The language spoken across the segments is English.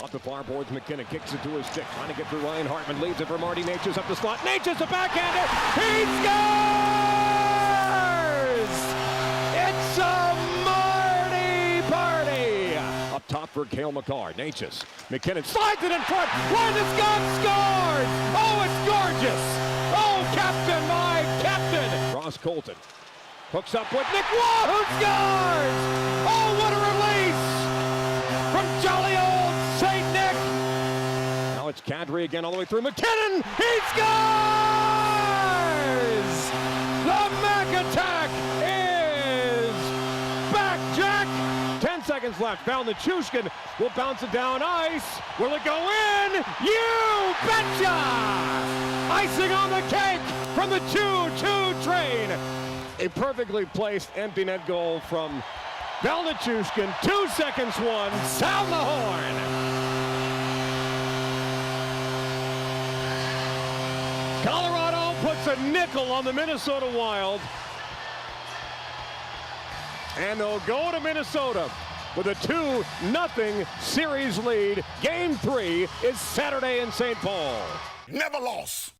Off the far boards, McKinnon kicks it to his stick, trying to get through Ryan Hartman, leaves it for Marty Natures up the slot. Natures, the backhander, he scores! It's a Marty party! Up top for Cale Makar, Natures. McKinnon slides it in front, Landeskog scores! Oh, it's gorgeous! Oh, captain, my captain! Ross Colton hooks up with Nick Waugh, who scores! Oh, what a release from jolly old St. Nick! Now it's Kadri again all the way through. McKinnon, he scores! The Mac attack is back, Jack! 10 seconds left. Natures will bounce it down ice. Will it go in? You betcha! Icing on the cake from the 2-2 train. A perfectly placed empty net goal from Natures. 2 seconds, one. Sound the horn. Colorado puts a nickel on the Minnesota Wild. And they'll go to Minnesota with a 2-0 series lead. Game 3 is Saturday in St. Paul. Never lost.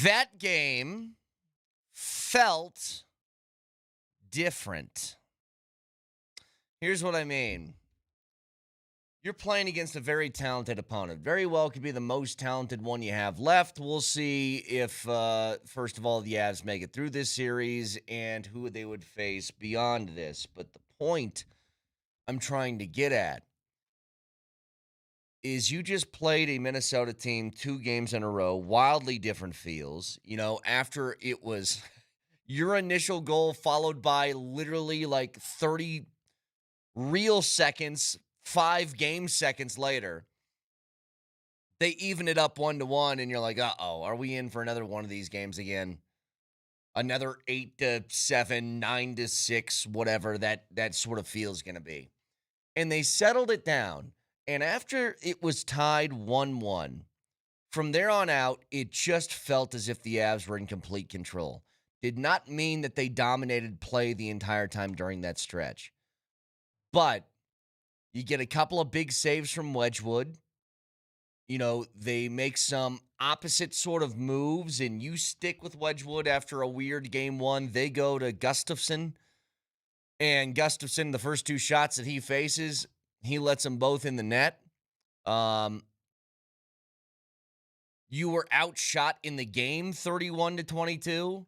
That game felt different. Here's what I mean. You're playing against a very talented opponent. Very well could be the most talented one you have left. We'll see if, first of all, the Avs make it through this series and who they would face beyond this. But the point I'm trying to get at is you just played a Minnesota team 2 games in a row, wildly different feels. You know, after it was your initial goal followed by literally like 30 real seconds, 5 game seconds later, they even it up 1-1, and you're like, uh-oh, are we in for another one of these games again? Another 8-7, 9-6, whatever that sort of feels going to be. And they settled it down. And after it was tied 1-1, from there on out, it just felt as if the Avs were in complete control. Did not mean that they dominated play the entire time during that stretch. But you get a couple of big saves from Wedgwood. You know, they make some opposite sort of moves, and you stick with Wedgwood after a weird game 1. They go to Gustafsson. And Gustafsson, the first 2 shots that he faces, he lets them both in the net. You were outshot in the game 31-22.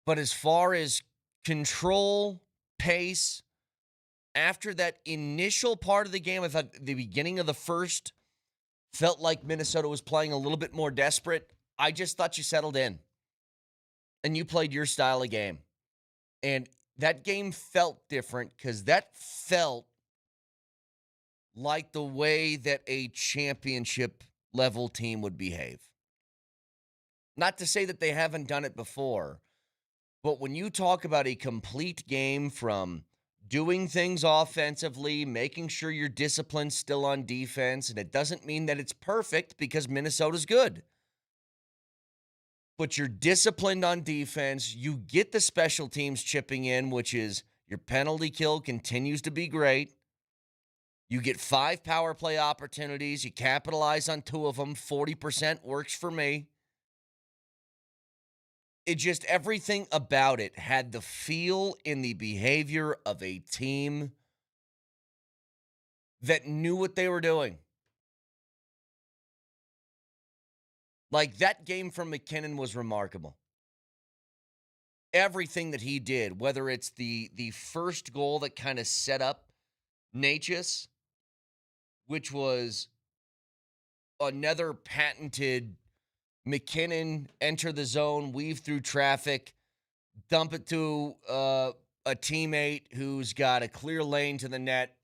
But as far as control, pace, after that initial part of the game, I thought the beginning of the first felt like Minnesota was playing a little bit more desperate. I just thought you settled in. And you played your style of game. And that game felt different because that felt like the way that a championship level team would behave. Not to say that they haven't done it before, but when you talk about a complete game from doing things offensively, making sure your discipline's still on defense, and it doesn't mean that it's perfect because Minnesota's good. But you're disciplined on defense, you get the special teams chipping in, which is your penalty kill continues to be great. You get 5 power play opportunities. You capitalize on 2 of them. 40% works for me. It just, everything about it had the feel in the behavior of a team that knew what they were doing. Like, that game from McKinnon was remarkable. Everything that he did, whether it's the first goal that kind of set up Natures, which was another patented McKinnon enter the zone, weave through traffic, dump it to a teammate who's got a clear lane to the net,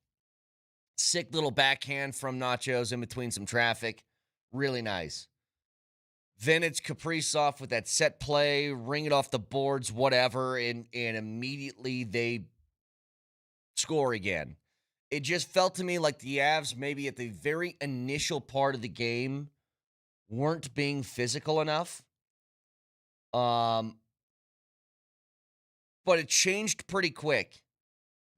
sick little backhand from Nachos in between some traffic. Really nice. Then it's Kaprizov with that set play, ring it off the boards, whatever, and immediately they score again. it just felt to me like the Avs, maybe at the very initial part of the game, weren't being physical enough. But it changed pretty quick.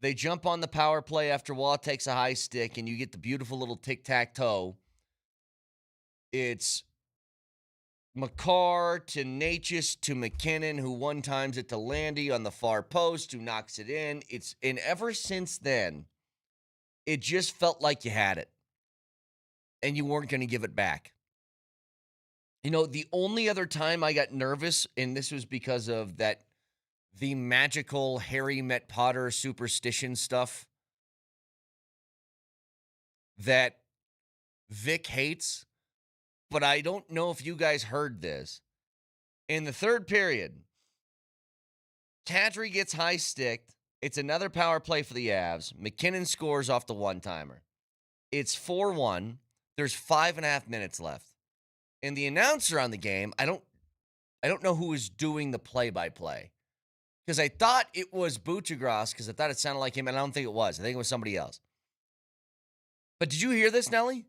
They jump on the power play after Wall takes a high stick, and you get the beautiful little tic-tac-toe. It's McCarr to Natures to McKinnon, who one-times it to Landy on the far post, who knocks it in. And ever since then, it just felt like you had it, and you weren't going to give it back. You know, the only other time I got nervous, and this was because of the magical Harry Met Potter superstition stuff that Vic hates, but I don't know if you guys heard this. In the third period, Kadri gets high sticked. It's another power play for the Avs. McKinnon scores off the one-timer. It's 4-1. There's 5.5 minutes left. And the announcer on the game, I don't know who is doing the play-by-play. Because I thought it was Buchagras, because I thought it sounded like him, and I don't think it was. I think it was somebody else. But did you hear this, Nelly?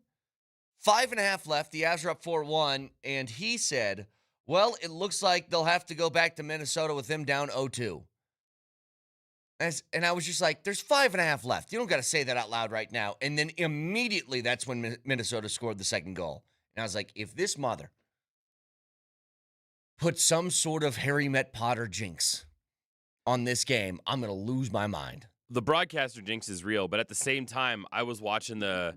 5.5 left. The Avs are up 4-1, and he said, well, it looks like they'll have to go back to Minnesota with them down 0-2. And I was just like, there's 5.5 left. You don't got to say that out loud right now. And then immediately, that's when Minnesota scored the second goal. And I was like, if this mother put some sort of Harry Met Potter jinx on this game, I'm going to lose my mind. The broadcaster jinx is real, but at the same time, I was watching the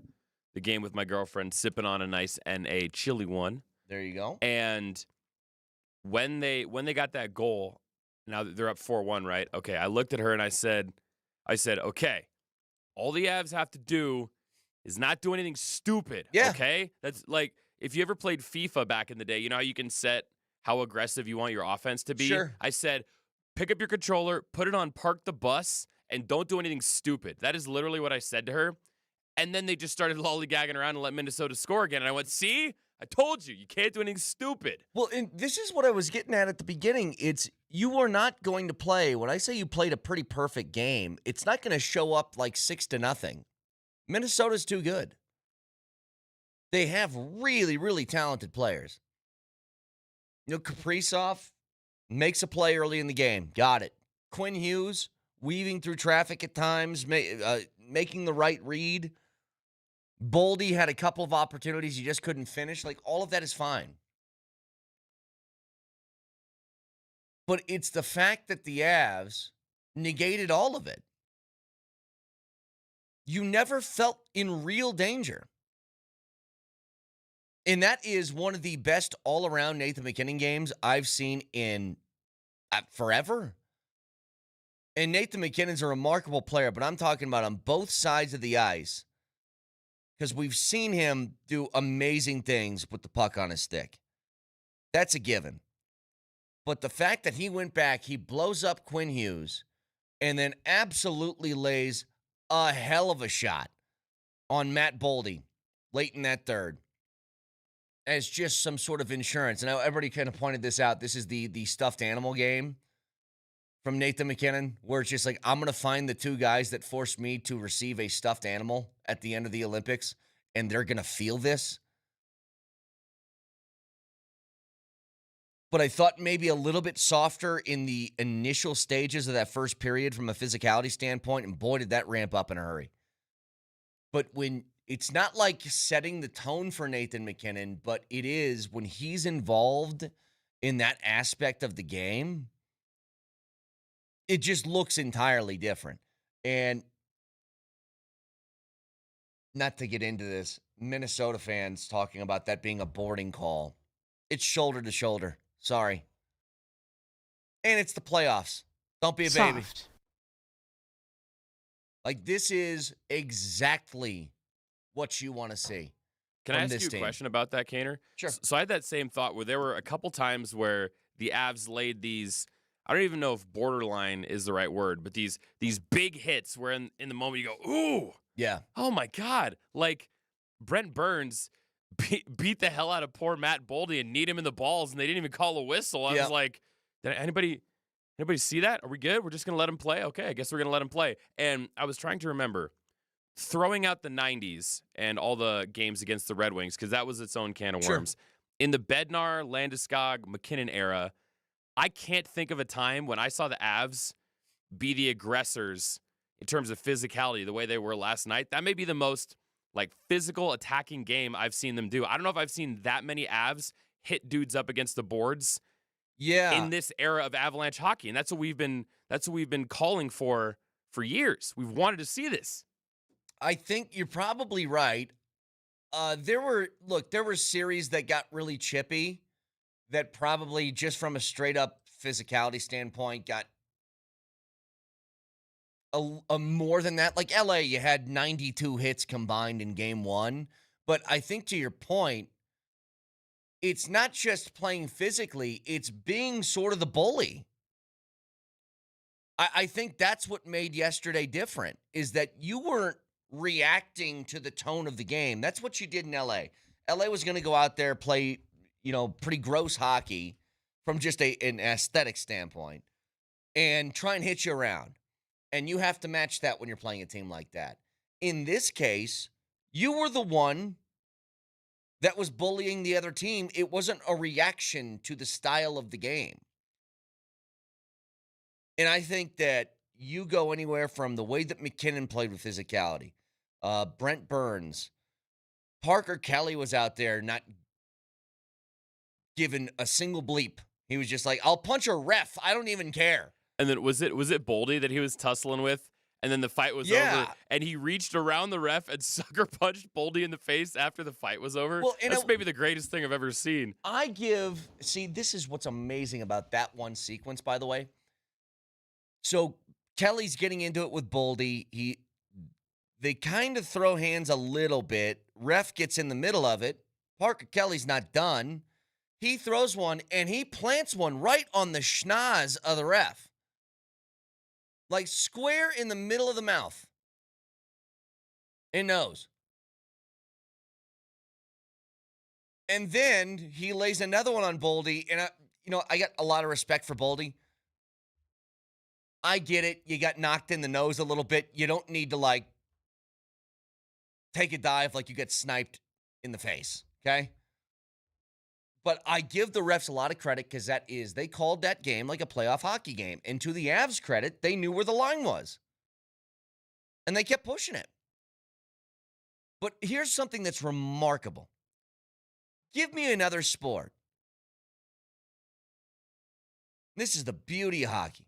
game with my girlfriend, sipping on a nice and a chilly one. There you go. And when they got that goal, now they're up 4-1, right? Okay, I looked at her and I said, okay, all the Avs have to do is not do anything stupid. Yeah. Okay? That's like, if you ever played FIFA back in the day, you know how you can set how aggressive you want your offense to be? Sure. I said, pick up your controller, put it on park the bus, and don't do anything stupid. That is literally what I said to her. And then they just started lollygagging around and let Minnesota score again. And I went, see? I told you, you can't do anything stupid. Well, and this is what I was getting at the beginning. It's you are not going to play. When I say you played a pretty perfect game, it's not going to show up like 6-0. Minnesota's too good. They have really, really talented players. You know, Kaprizov makes a play early in the game. Got it. Quinn Hughes weaving through traffic at times, making the right read. Boldy had a couple of opportunities he just couldn't finish. Like, all of that is fine. But it's the fact that the Avs negated all of it. You never felt in real danger. And that is one of the best all-around Nathan McKinnon games I've seen in forever. And Nathan McKinnon's a remarkable player, but I'm talking about on both sides of the ice. Because we've seen him do amazing things with the puck on his stick. That's a given. But the fact that he went back, he blows up Quinn Hughes, and then absolutely lays a hell of a shot on Matt Boldy late in that third as just some sort of insurance. And everybody kind of pointed this out. This is the stuffed animal game from Nathan McKinnon, where it's just like, I'm going to find the two guys that forced me to receive a stuffed animal at the end of the Olympics, and they're going to feel this. But I thought maybe a little bit softer in the initial stages of that first period from a physicality standpoint, and boy, did that ramp up in a hurry. But when it's not like setting the tone for Nathan McKinnon, but it is when he's involved in that aspect of the game, it just looks entirely different. And not to get into this, Minnesota fans talking about that being a boarding call. It's shoulder to shoulder. Sorry. And it's the playoffs. Don't be a baby. Soft. Like, this is exactly what you want to see. Can I from ask this you a team. question about that, Kaner? Sure. So I had that same thought where there were a couple times where the Avs laid these, I don't even know if borderline is the right word, but these big hits where in the moment you go, ooh, Yeah. oh my God. Like Brent Burns beat the hell out of poor Matt Boldy and kneed him in the balls, and they didn't even call a whistle. I was like, did anybody see that? Are we good? We're just going to let him play? Okay, I guess we're going to let him play. And I was trying to remember, throwing out the 90s and all the games against the Red Wings, because that was its own can of Sure. worms. In the Bednar, Landeskog, McKinnon era, I can't think of a time when I saw the Avs be the aggressors in terms of physicality the way they were last night. That may be the most like physical attacking game I've seen them do. I don't know if I've seen that many Avs hit dudes up against the boards in this era of Avalanche hockey. And that's what we've been calling for years. We've wanted to see this. I think you're probably right. There were series that got really chippy that probably just from a straight up physicality standpoint got a more than that. Like LA, you had 92 hits combined in game one. But I think to your point, it's not just playing physically, it's being sort of the bully. I think that's what made yesterday different, is that you weren't reacting to the tone of the game. That's what you did in LA. LA was going to go out there, play, pretty gross hockey from just an aesthetic standpoint and try and hit you around. And you have to match that when you're playing a team like that. In this case, you were the one that was bullying the other team. It wasn't a reaction to the style of the game. And I think that you go anywhere from the way that McKinnon played with physicality, Brent Burns, Parker Kelly was out there not giving a single bleep. He was just like, I'll punch a ref. I don't even care. And then was it Boldy that he was tussling with? And then the fight was over, and he reached around the ref and sucker punched Boldy in the face after the fight was over. Well, that's maybe the greatest thing I've ever seen. This is what's amazing about that one sequence, by the way. So Kelly's getting into it with Boldy. They kind of throw hands a little bit. Ref gets in the middle of it. Parker Kelly's not done. He throws one, and he plants one right on the schnoz of the ref. Like square in the middle of the mouth and nose. And then he lays another one on Boldy. And, I got a lot of respect for Boldy. I get it. You got knocked in the nose a little bit. You don't need to, take a dive like you get sniped in the face, okay? But I give the refs a lot of credit because they called that game like a playoff hockey game. And to the Avs' credit, they knew where the line was. And they kept pushing it. But here's something that's remarkable. Give me another sport. This is the beauty of hockey.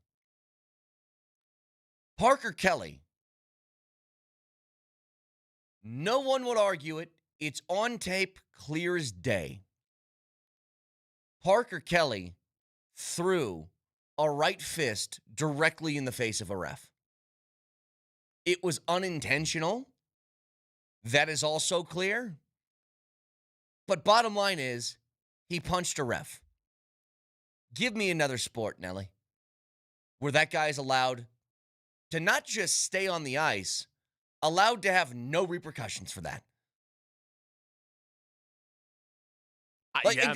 Parker Kelly. No one would argue it. It's on tape, clear as day. Parker Kelly threw a right fist directly in the face of a ref. It was unintentional. That is also clear. But bottom line is, he punched a ref. Give me another sport, Nelly, where that guy's allowed to not just stay on the ice, allowed to have no repercussions for that.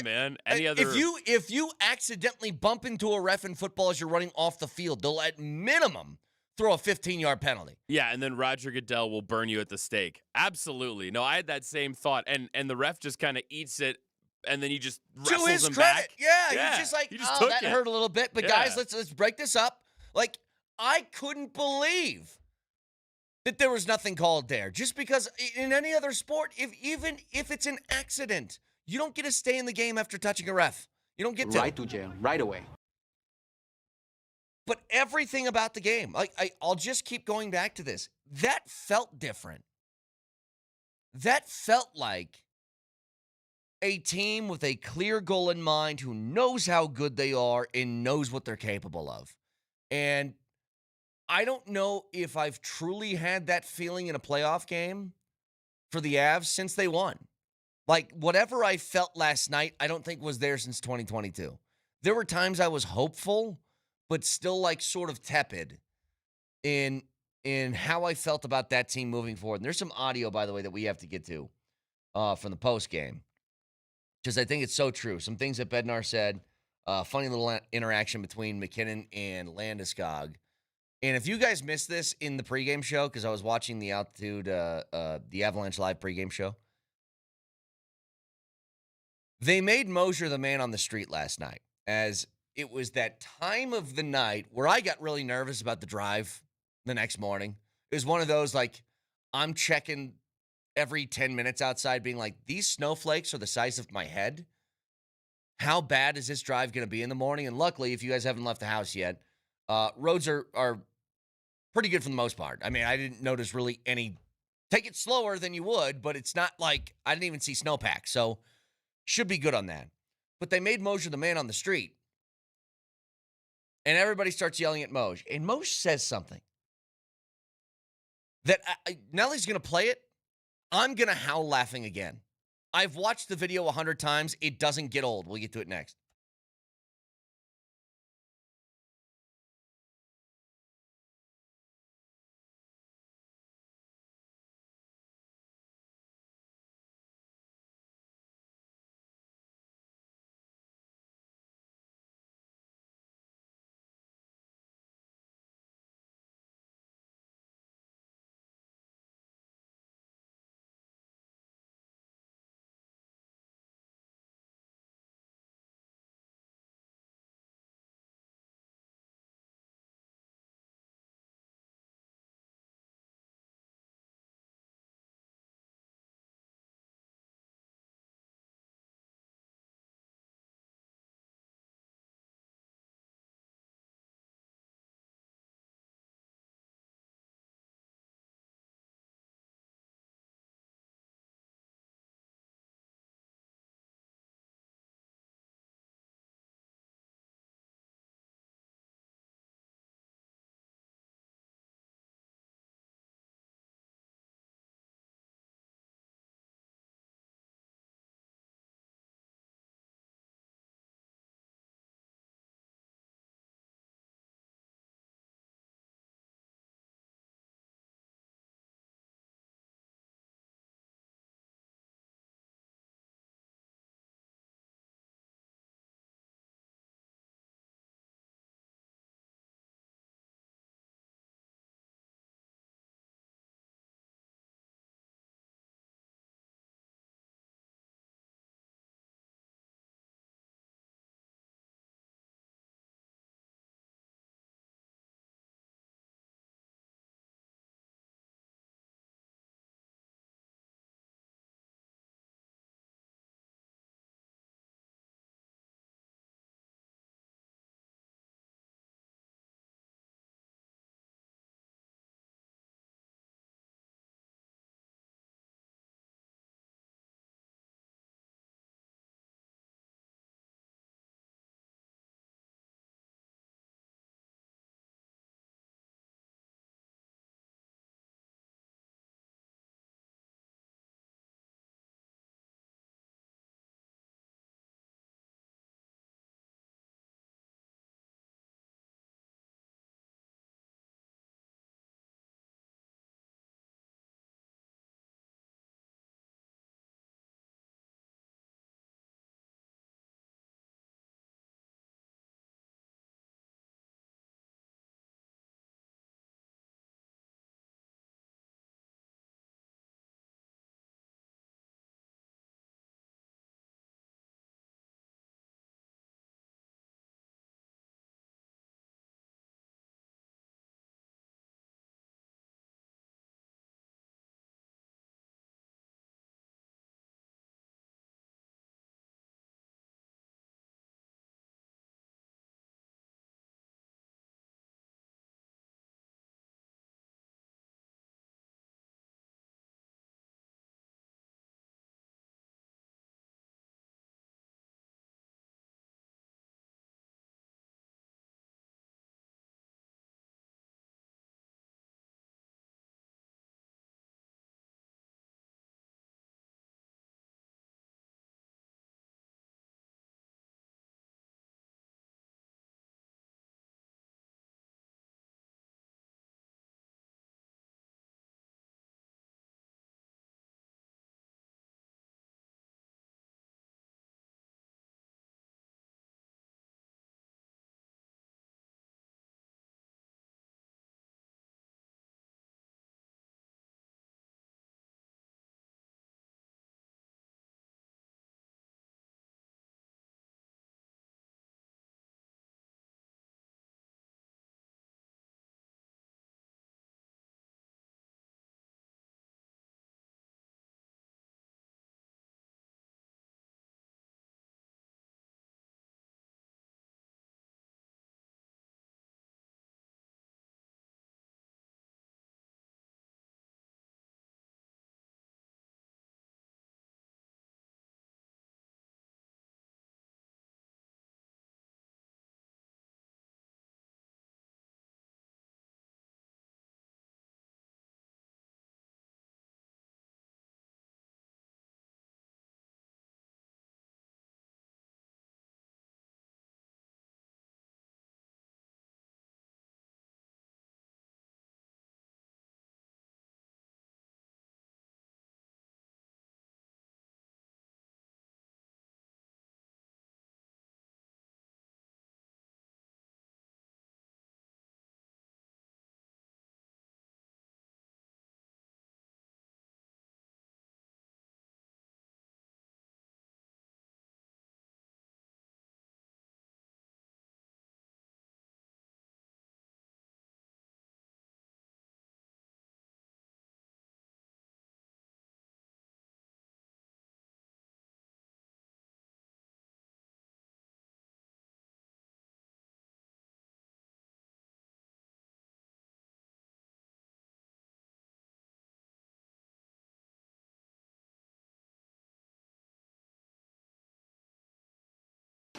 Man. Any other? If you accidentally bump into a ref in football as you're running off the field, they'll at minimum throw a 15-yard penalty. Yeah, and then Roger Goodell will burn you at the stake. Absolutely. No, I had that same thought, and the ref just kind of eats it, and then he just wrestles to his him credit, back. yeah, he's just like, that hurt a little bit, but guys, let's break this up. Like, I couldn't believe that there was nothing called there. Just because in any other sport, even if it's an accident, you don't get to stay in the game after touching a ref. You don't get to. Right to jail, right away. But everything about the game, I'll just keep going back to this. That felt different. That felt like a team with a clear goal in mind who knows how good they are and knows what they're capable of. And I don't know if I've truly had that feeling in a playoff game for the Avs since they won. Like, whatever I felt last night, I don't think was there since 2022. There were times I was hopeful, but still sort of tepid in how I felt about that team moving forward. And there's some audio, by the way, that we have to get to from the post game, because I think it's so true. Some things that Bednar said, funny little interaction between McKinnon and Landeskog. And if you guys missed this in the pregame show, because I was watching the Altitude, the Avalanche Live pregame show, they made Moser the man on the street last night, as it was that time of the night where I got really nervous about the drive the next morning. It was one of those, like, I'm checking every 10 minutes outside, being like, these snowflakes are the size of my head. How bad is this drive going to be in the morning? And luckily, if you guys haven't left the house yet, roads are pretty good for the most part. I mean, I didn't notice really any. Take it slower than you would, but it's not like I didn't even see snowpack. So should be good on that. But they made Moser the man on the street. And everybody starts yelling at Moj. And Moj says something that now that he's going to play it, I'm going to howl laughing again. I've watched the video 100 times. It doesn't get old. We'll get to it next.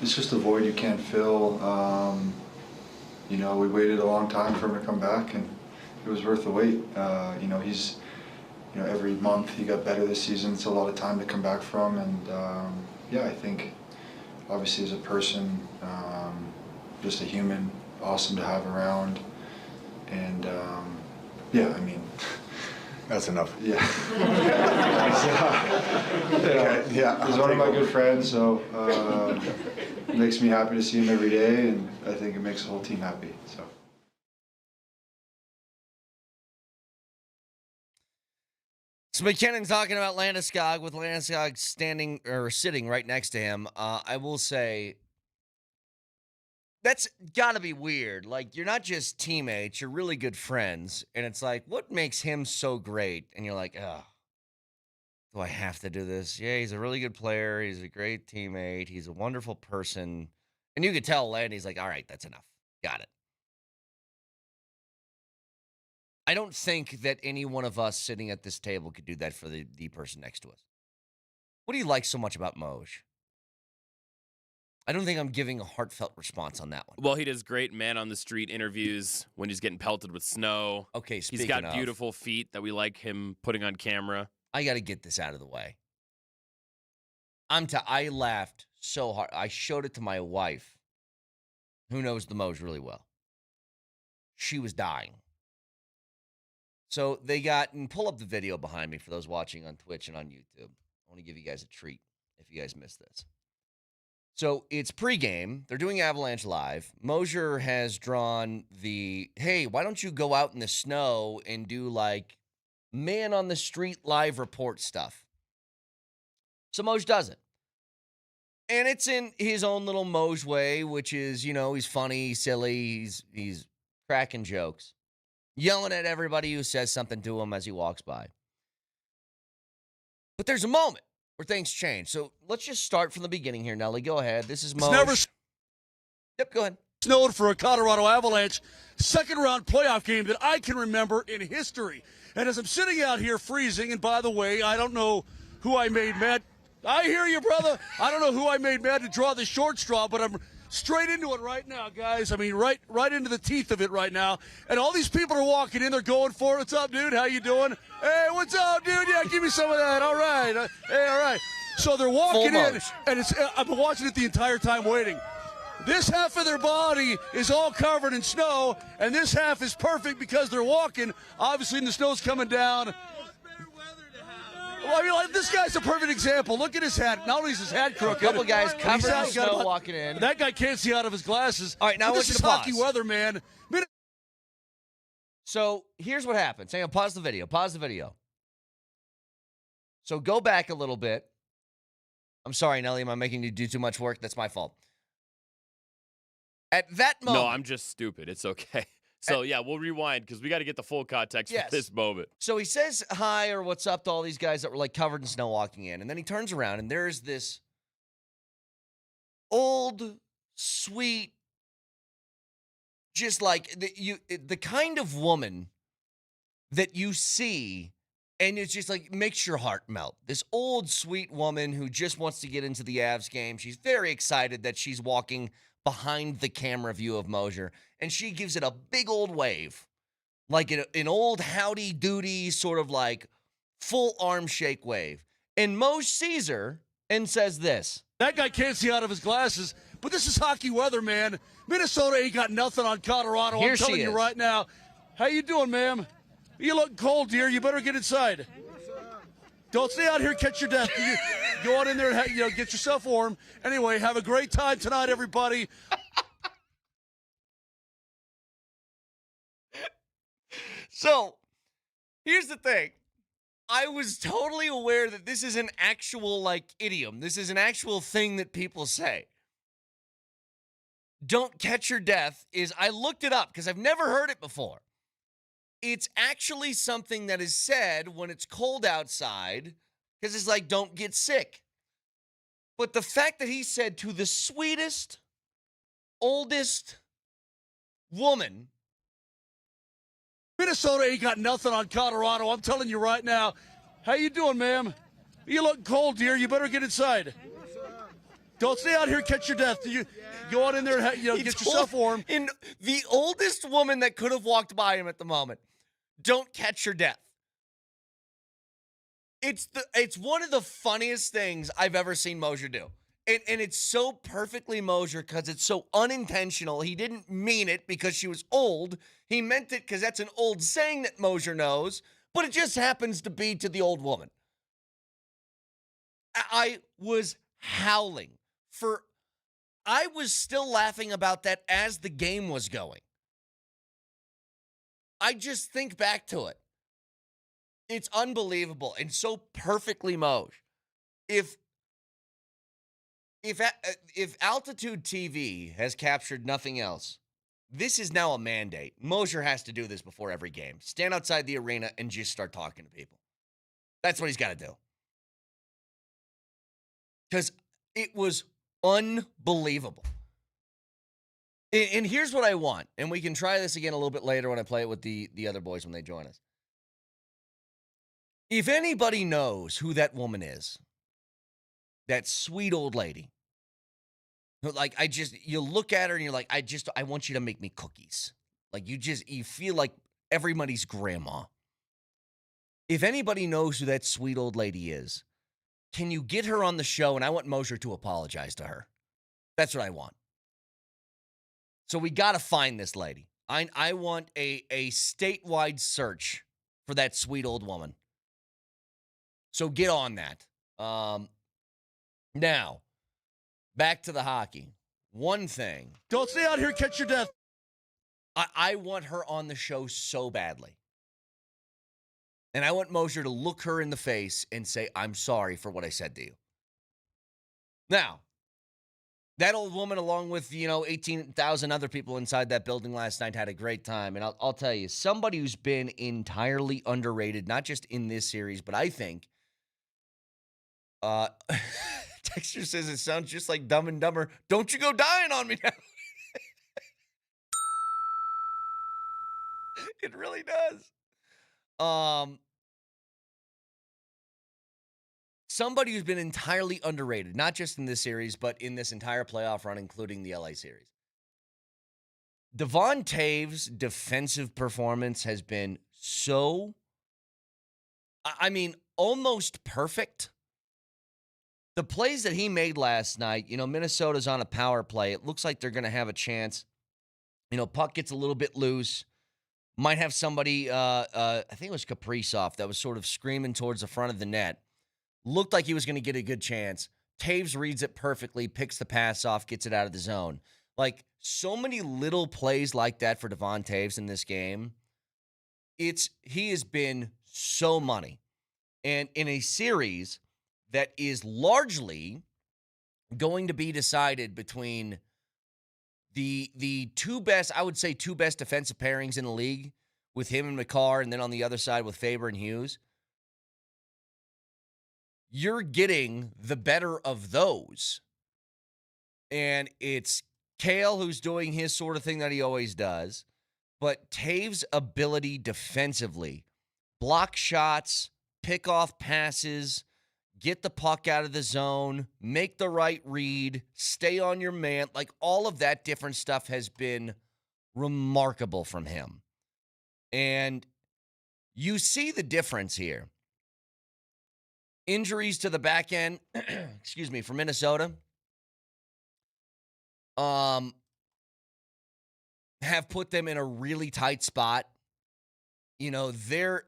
it's just a void you can't fill. You know, we waited a long time for him to come back, and it was worth the wait. You know, he's, you know, every month he got better this season. It's a lot of time to come back from, and yeah, I think obviously as a person, just a human, awesome to have around, and yeah, I mean. That's enough. Yeah. Yeah, he's one of my good friends, so it makes me happy to see him every day, and I think it makes the whole team happy. So. So McKinnon talking about Landeskog with Landeskog standing or sitting right next to him. I will say that's got to be weird. Like, you're not just teammates, you're really good friends. And it's like, what makes him so great? And you're like, oh, do I have to do this? Yeah, he's a really good player. He's a great teammate. He's a wonderful person. And you could tell Landy's like, all right, that's enough. Got it. I don't think that any one of us sitting at this table could do that for the person next to us. What do you like so much about Moj? I don't think I'm giving a heartfelt response on that one. Well, he does great man-on-the-street interviews when he's getting pelted with snow. Okay, he's got beautiful feet that we like him putting on camera. I got to get this out of the way. I laughed so hard. I showed it to my wife, who knows the Moj really well. She was dying. So they got, and pull up the video behind me for those watching on Twitch and on YouTube. I want to give you guys a treat if you guys missed this. So it's pregame. They're doing Avalanche Live. Moser has drawn the, hey, why don't you go out in the snow and do like man on the street live report stuff? So Moj does it. And it's in his own little Moj way, which is, you know, he's funny, he's silly, he's cracking jokes, yelling at everybody who says something to him as he walks by. But there's a moment where things change. So let's just start from the beginning here, Nelly. Go ahead. This is Moj. Yep, go ahead. Snowed for a Colorado Avalanche second-round playoff game that I can remember in history. And as I'm sitting out here freezing, and by the way, I don't know who I made mad. I hear you, brother. I don't know who I made mad to draw the short straw, but I'm straight into it right now, guys. I mean, right into the teeth of it right now. And all these people are walking in. They're going for it. What's up, dude? How you doing? Hey, what's up, dude? Yeah, give me some of that. All right. Hey, all right. So they're walking in, and I've been watching it the entire time waiting. This half of their body is all covered in snow, and this half is perfect because they're walking. Obviously, and the snow's coming down. Well, I mean, like, this guy's a perfect example. Look at his hat. Not only is his hat crooked. A couple guys covered in snow walking in. That guy can't see out of his glasses. All right, now this is hockey weather, man. So here's what happens. Hang on, pause the video. Pause the video. So go back a little bit. I'm sorry, Nelly. Am I making you do too much work? That's my fault. At that moment. No, I'm just stupid. It's okay. So, yeah, we'll rewind because we got to get the full context for this moment. So he says hi or what's up to all these guys that were, like, covered in snow walking in. And then he turns around, and there's this old, sweet, just like the kind of woman that you see, and it's just like makes your heart melt. This old, sweet woman who just wants to get into the Avs game. She's very excited that she's walking behind the camera view of Moser, and she gives it a big old wave, like an old howdy doody sort of like full arm shake wave. And Moj sees her and says this. That guy can't see out of his glasses, but this is hockey weather, man. Minnesota ain't got nothing on Colorado. I'm telling you right now. How you doing, ma'am? You look cold, dear. You better get inside. Don't stay out here and catch your death. You go on in there and get yourself warm. Anyway, have a great time tonight, everybody. So, here's the thing. I was totally aware that this is an actual, like, idiom. This is an actual thing that people say. Don't catch your death I looked it up because I've never heard it before. It's actually something that is said when it's cold outside because it's like, don't get sick. But the fact that he said to the sweetest, oldest woman. Minnesota ain't got nothing on Colorado. I'm telling you right now. How you doing, ma'am? You look cold, dear. You better get inside. Don't stay out here and catch your death. You go on in there and get yourself warm. In the oldest woman that could have walked by him at the moment. Don't catch your death. It's one of the funniest things I've ever seen Moser do. And it's so perfectly Moser because it's so unintentional. He didn't mean it because she was old. He meant it because that's an old saying that Moser knows, but it just happens to be to the old woman. I was howling I was still laughing about that as the game was going. I just think back to it. It's unbelievable and so perfectly Moj. If Altitude TV has captured nothing else, this is now a mandate. Moser has to do this before every game. Stand outside the arena and just start talking to people. That's what he's got to do. Because it was unbelievable. And here's what I want, and we can try this again a little bit later when I play it with the other boys when they join us. If anybody knows who that woman is, that sweet old lady, like you look at her and you're like, I want you to make me cookies. Like you feel like everybody's grandma. If anybody knows who that sweet old lady is, can you get her on the show? And I want Moser to apologize to her. That's what I want. So we got to find this lady. I want a statewide search for that sweet old woman. So get on that. Now, back to the hockey. One thing. Don't stay out here and catch your death. I want her on the show so badly. And I want Moser to look her in the face and say, I'm sorry for what I said to you. Now, that old woman, along with, 18,000 other people inside that building last night, had a great time. And I'll tell you, somebody who's been entirely underrated, not just in this series, but I think, Texture says it sounds just like Dumb and Dumber. Don't you go dying on me now. It really does. Somebody who's been entirely underrated, not just in this series, but in this entire playoff run, including the LA series. Devon Toews' defensive performance has been almost perfect. The plays that he made last night, Minnesota's on a power play. It looks like they're going to have a chance. Puck gets a little bit loose. Might have somebody, I think it was Kaprizov, that was sort of screaming towards the front of the net. Looked like he was going to get a good chance. Toews reads it perfectly, picks the pass off, gets it out of the zone. Like, so many little plays like that for Devon Toews in this game. He has been so money. And in a series that is largely going to be decided between the two best defensive pairings in the league with him and McCarr, and then on the other side with Faber and Hughes, you're getting the better of those. And it's Kale who's doing his sort of thing that he always does. But Toews' ability defensively, block shots, pick off passes, get the puck out of the zone, make the right read, stay on your man, like all of that different stuff has been remarkable from him. And you see the difference here. Injuries to the back end, for Minnesota, have put them in a really tight spot. Their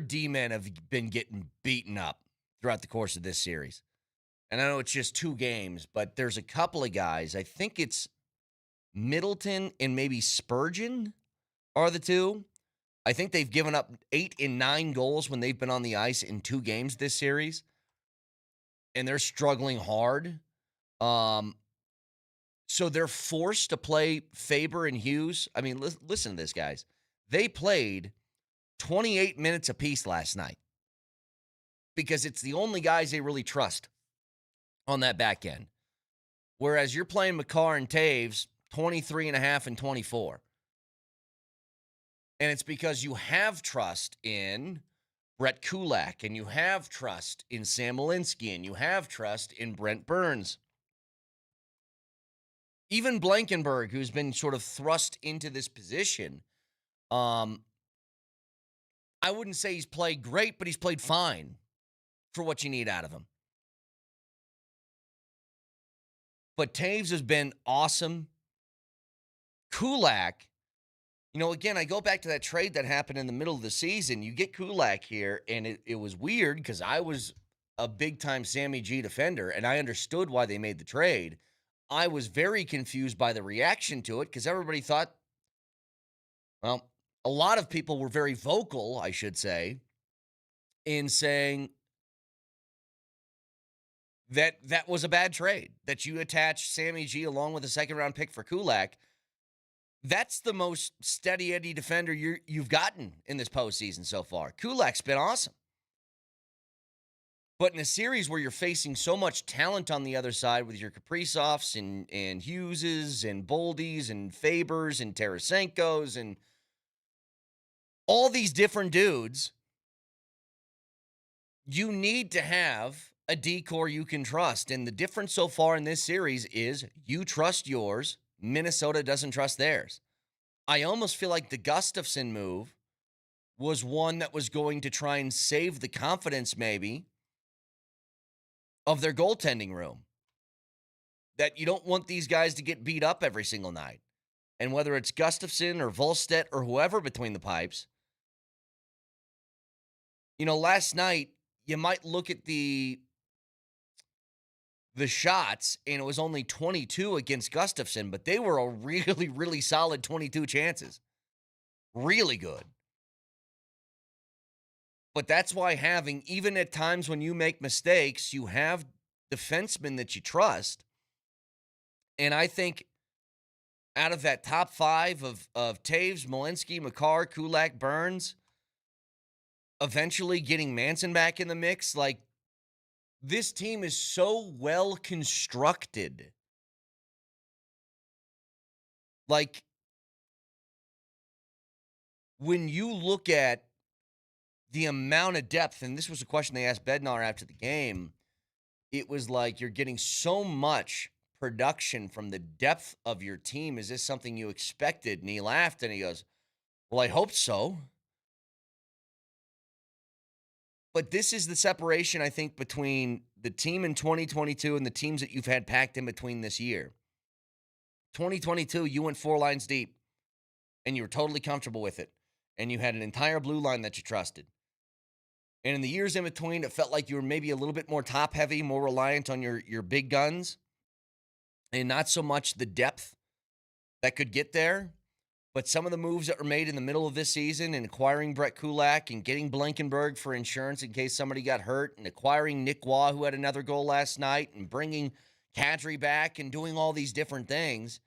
D-men have been getting beaten up throughout the course of this series. And I know it's just 2 games, but there's a couple of guys. I think it's Middleton and maybe Spurgeon are the 2. I think they've given up 8 and 9 goals when they've been on the ice in 2 games this series. And they're struggling hard. So they're forced to play Faber and Hughes. I mean, listen to this, guys. They played 28 minutes apiece last night because it's the only guys they really trust on that back end. Whereas you're playing McCarr and Toews 23 and a half and 24. And it's because you have trust in Brett Kulak, and you have trust in Sam Malinsky, and you have trust in Brent Burns. Even Blankenberg, who's been sort of thrust into this position, I wouldn't say he's played great, but he's played fine for what you need out of him. But Taves has been awesome. Kulak, again, I go back to that trade that happened in the middle of the season. You get Kulak here, and it was weird because I was a big-time Sammy G defender, and I understood why they made the trade. I was very confused by the reaction to it because everybody thought, well, a lot of people were very vocal, I should say, in saying that was a bad trade, that you attach Sammy G along with a second-round pick for Kulak. That's the most steady Eddie defender you've gotten in this postseason so far. Kulak's been awesome. But in a series where you're facing so much talent on the other side with your Kaprizovs and Hugheses and Boldies and Fabers and Tarasenkos and all these different dudes, you need to have a D-core you can trust. And the difference so far in this series is you trust yours. Minnesota doesn't trust theirs. I almost feel like the Gustafsson move was one that was going to try and save the confidence maybe of their goaltending room. That you don't want these guys to get beat up every single night. And whether it's Gustafsson or Volstedt or whoever between the pipes, last night you might look at the shots, and it was only 22 against Gustafsson, but they were a really, really solid 22 chances. Really good. But that's why even at times when you make mistakes, you have defensemen that you trust. And I think out of that top five of Taves, Malinsky, Makar, Kulak, Burns, eventually getting Manson back in the mix, this team is so well constructed. When you look at the amount of depth, and this was a question they asked Bednar after the game, it was like you're getting so much production from the depth of your team. Is this something you expected? And he laughed and he goes, well, I hope so. But this is the separation, I think, between the team in 2022 and the teams that you've had packed in between this year. 2022, you went 4 lines deep, and you were totally comfortable with it. And you had an entire blue line that you trusted. And in the years in between, it felt like you were maybe a little bit more top-heavy, more reliant on your big guns, and not so much the depth that could get there. But some of the moves that were made in the middle of this season and acquiring Brett Kulak and getting Blankenberg for insurance in case somebody got hurt and acquiring Nick Waugh, who had another goal last night, and bringing Kadri back and doing all these different things,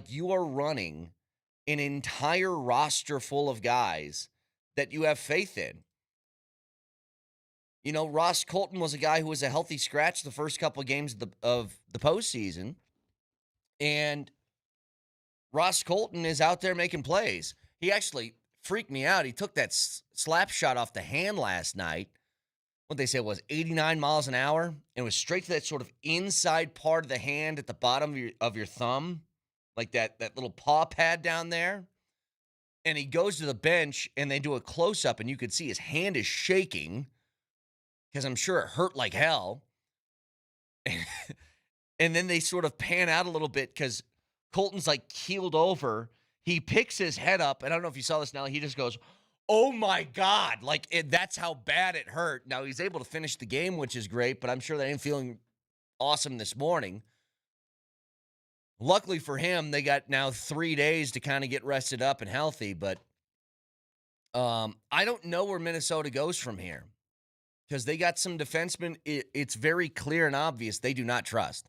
you are running an entire roster full of guys that you have faith in. Ross Colton was a guy who was a healthy scratch the first couple of games of the postseason, and Ross Colton is out there making plays. He actually freaked me out. He took that slap shot off the hand last night. What they said was 89 miles an hour, and it was straight to that sort of inside part of the hand at the bottom of your thumb, like that little paw pad down there. And he goes to the bench, and they do a close-up, and you could see his hand is shaking because I'm sure it hurt like hell. And then they sort of pan out a little bit because Colton's keeled over. He picks his head up, and I don't know if you saw this now. He just goes, oh my God. That's how bad it hurt. Now, he's able to finish the game, which is great, but I'm sure they ain't feeling awesome this morning. Luckily for him, they got now 3 days to kind of get rested up and healthy, but I don't know where Minnesota goes from here because they got some defensemen. It's very clear and obvious they do not trust.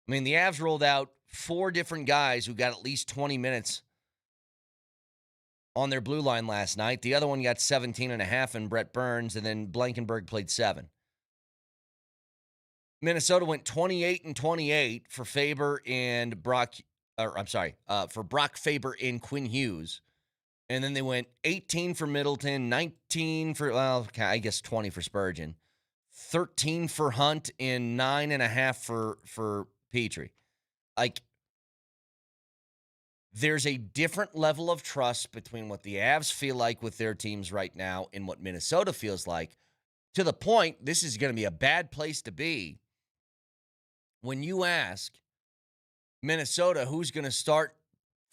I mean, the Avs rolled out 4 different guys who got at least 20 minutes on their blue line last night. The other one got 17 and a half in Brett Burns, and then Blankenberg played 7. Minnesota went 28-28 for Faber and Brock, for Brock Faber and Quinn Hughes. And then they went 18 for Middleton, 19 for, 20 for Spurgeon, 13 for Hunt, and 9.5 for Petrie. there's a different level of trust between what the Avs feel like with their teams right now and what Minnesota feels like, to the point this is going to be a bad place to be when you ask Minnesota who's going to start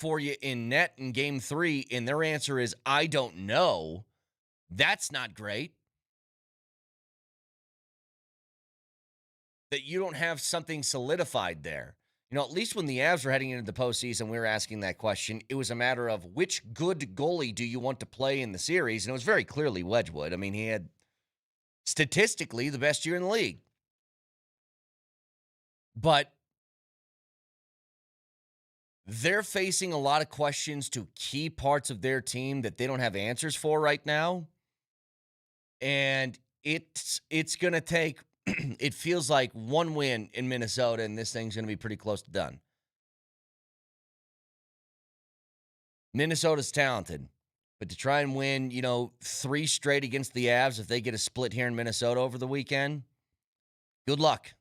for you in net in game 3, and their answer is, I don't know. That's not great. That you don't have something solidified there. You know, at least when the Avs were heading into the postseason, we were asking that question. It was a matter of which good goalie do you want to play in the series? And it was very clearly Wedgwood. I mean, he had statistically the best year in the league. But they're facing a lot of questions to key parts of their team that they don't have answers for right now. And it's going to take, it feels like, one win in Minnesota, and this thing's going to be pretty close to done. Minnesota's talented, but to try and win, 3 straight against the Avs, if they get a split here in Minnesota over the weekend, good luck.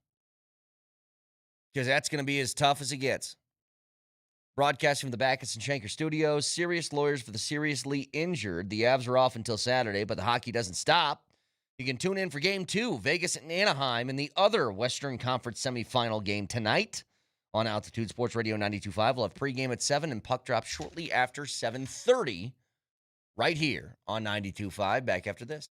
Because that's going to be as tough as it gets. Broadcasting from the Backus and Shanker Studios, serious lawyers for the seriously injured. The Avs are off until Saturday, but the hockey doesn't stop. You can tune in for Game 2, Vegas and Anaheim, and the other Western Conference semifinal game tonight on Altitude Sports Radio 92.5. We'll have pregame at 7 and puck drop shortly after 7:30 right here on 92.5. Back after this.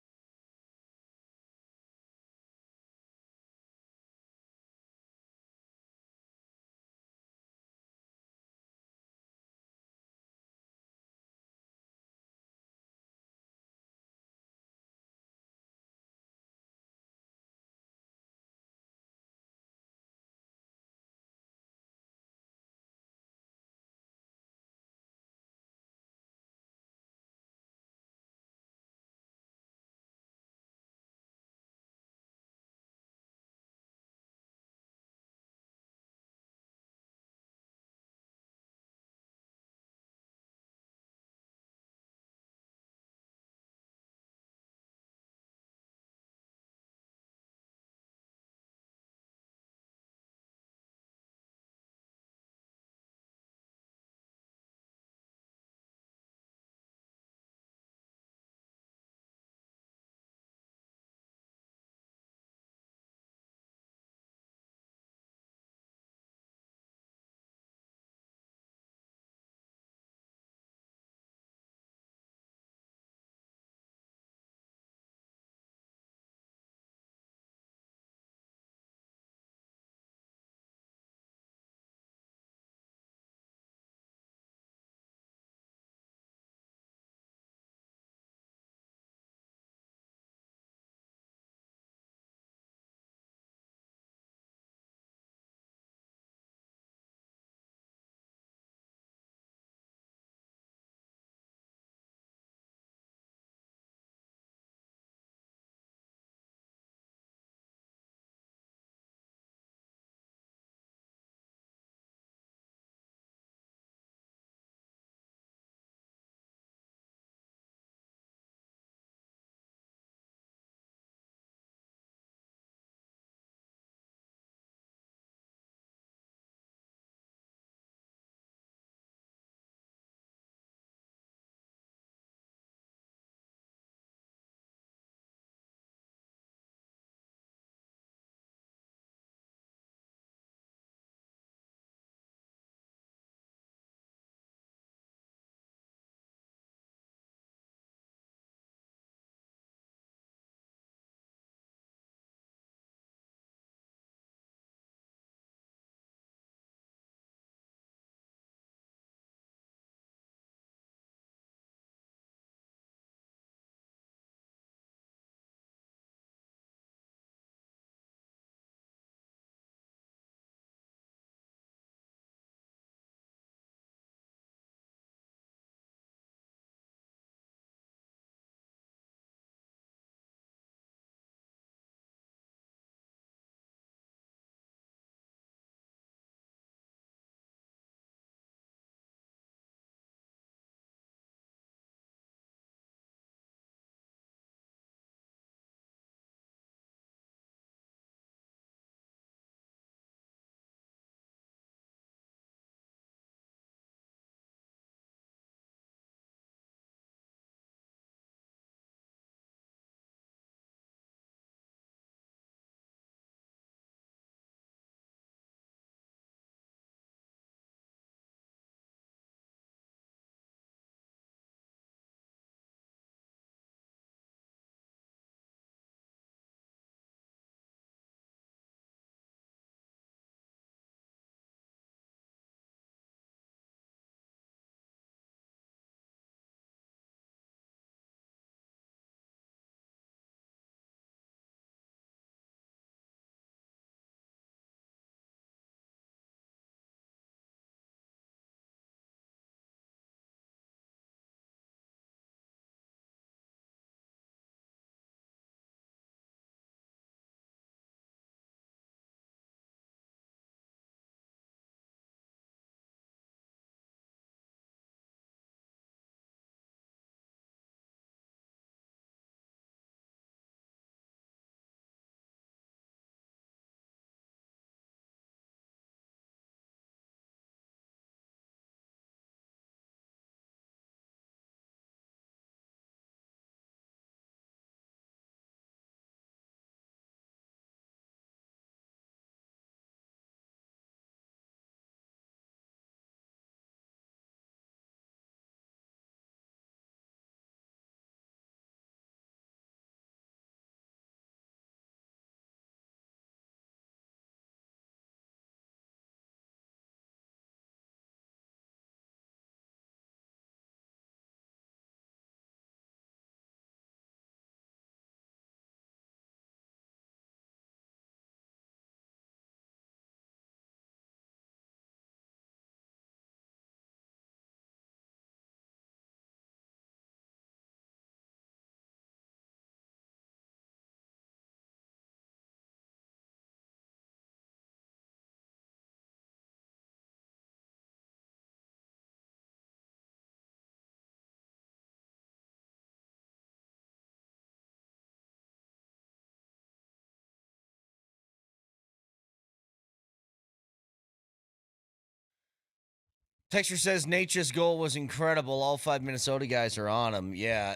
Texture says Nature's goal was incredible. All 5 Minnesota guys are on him. Yeah.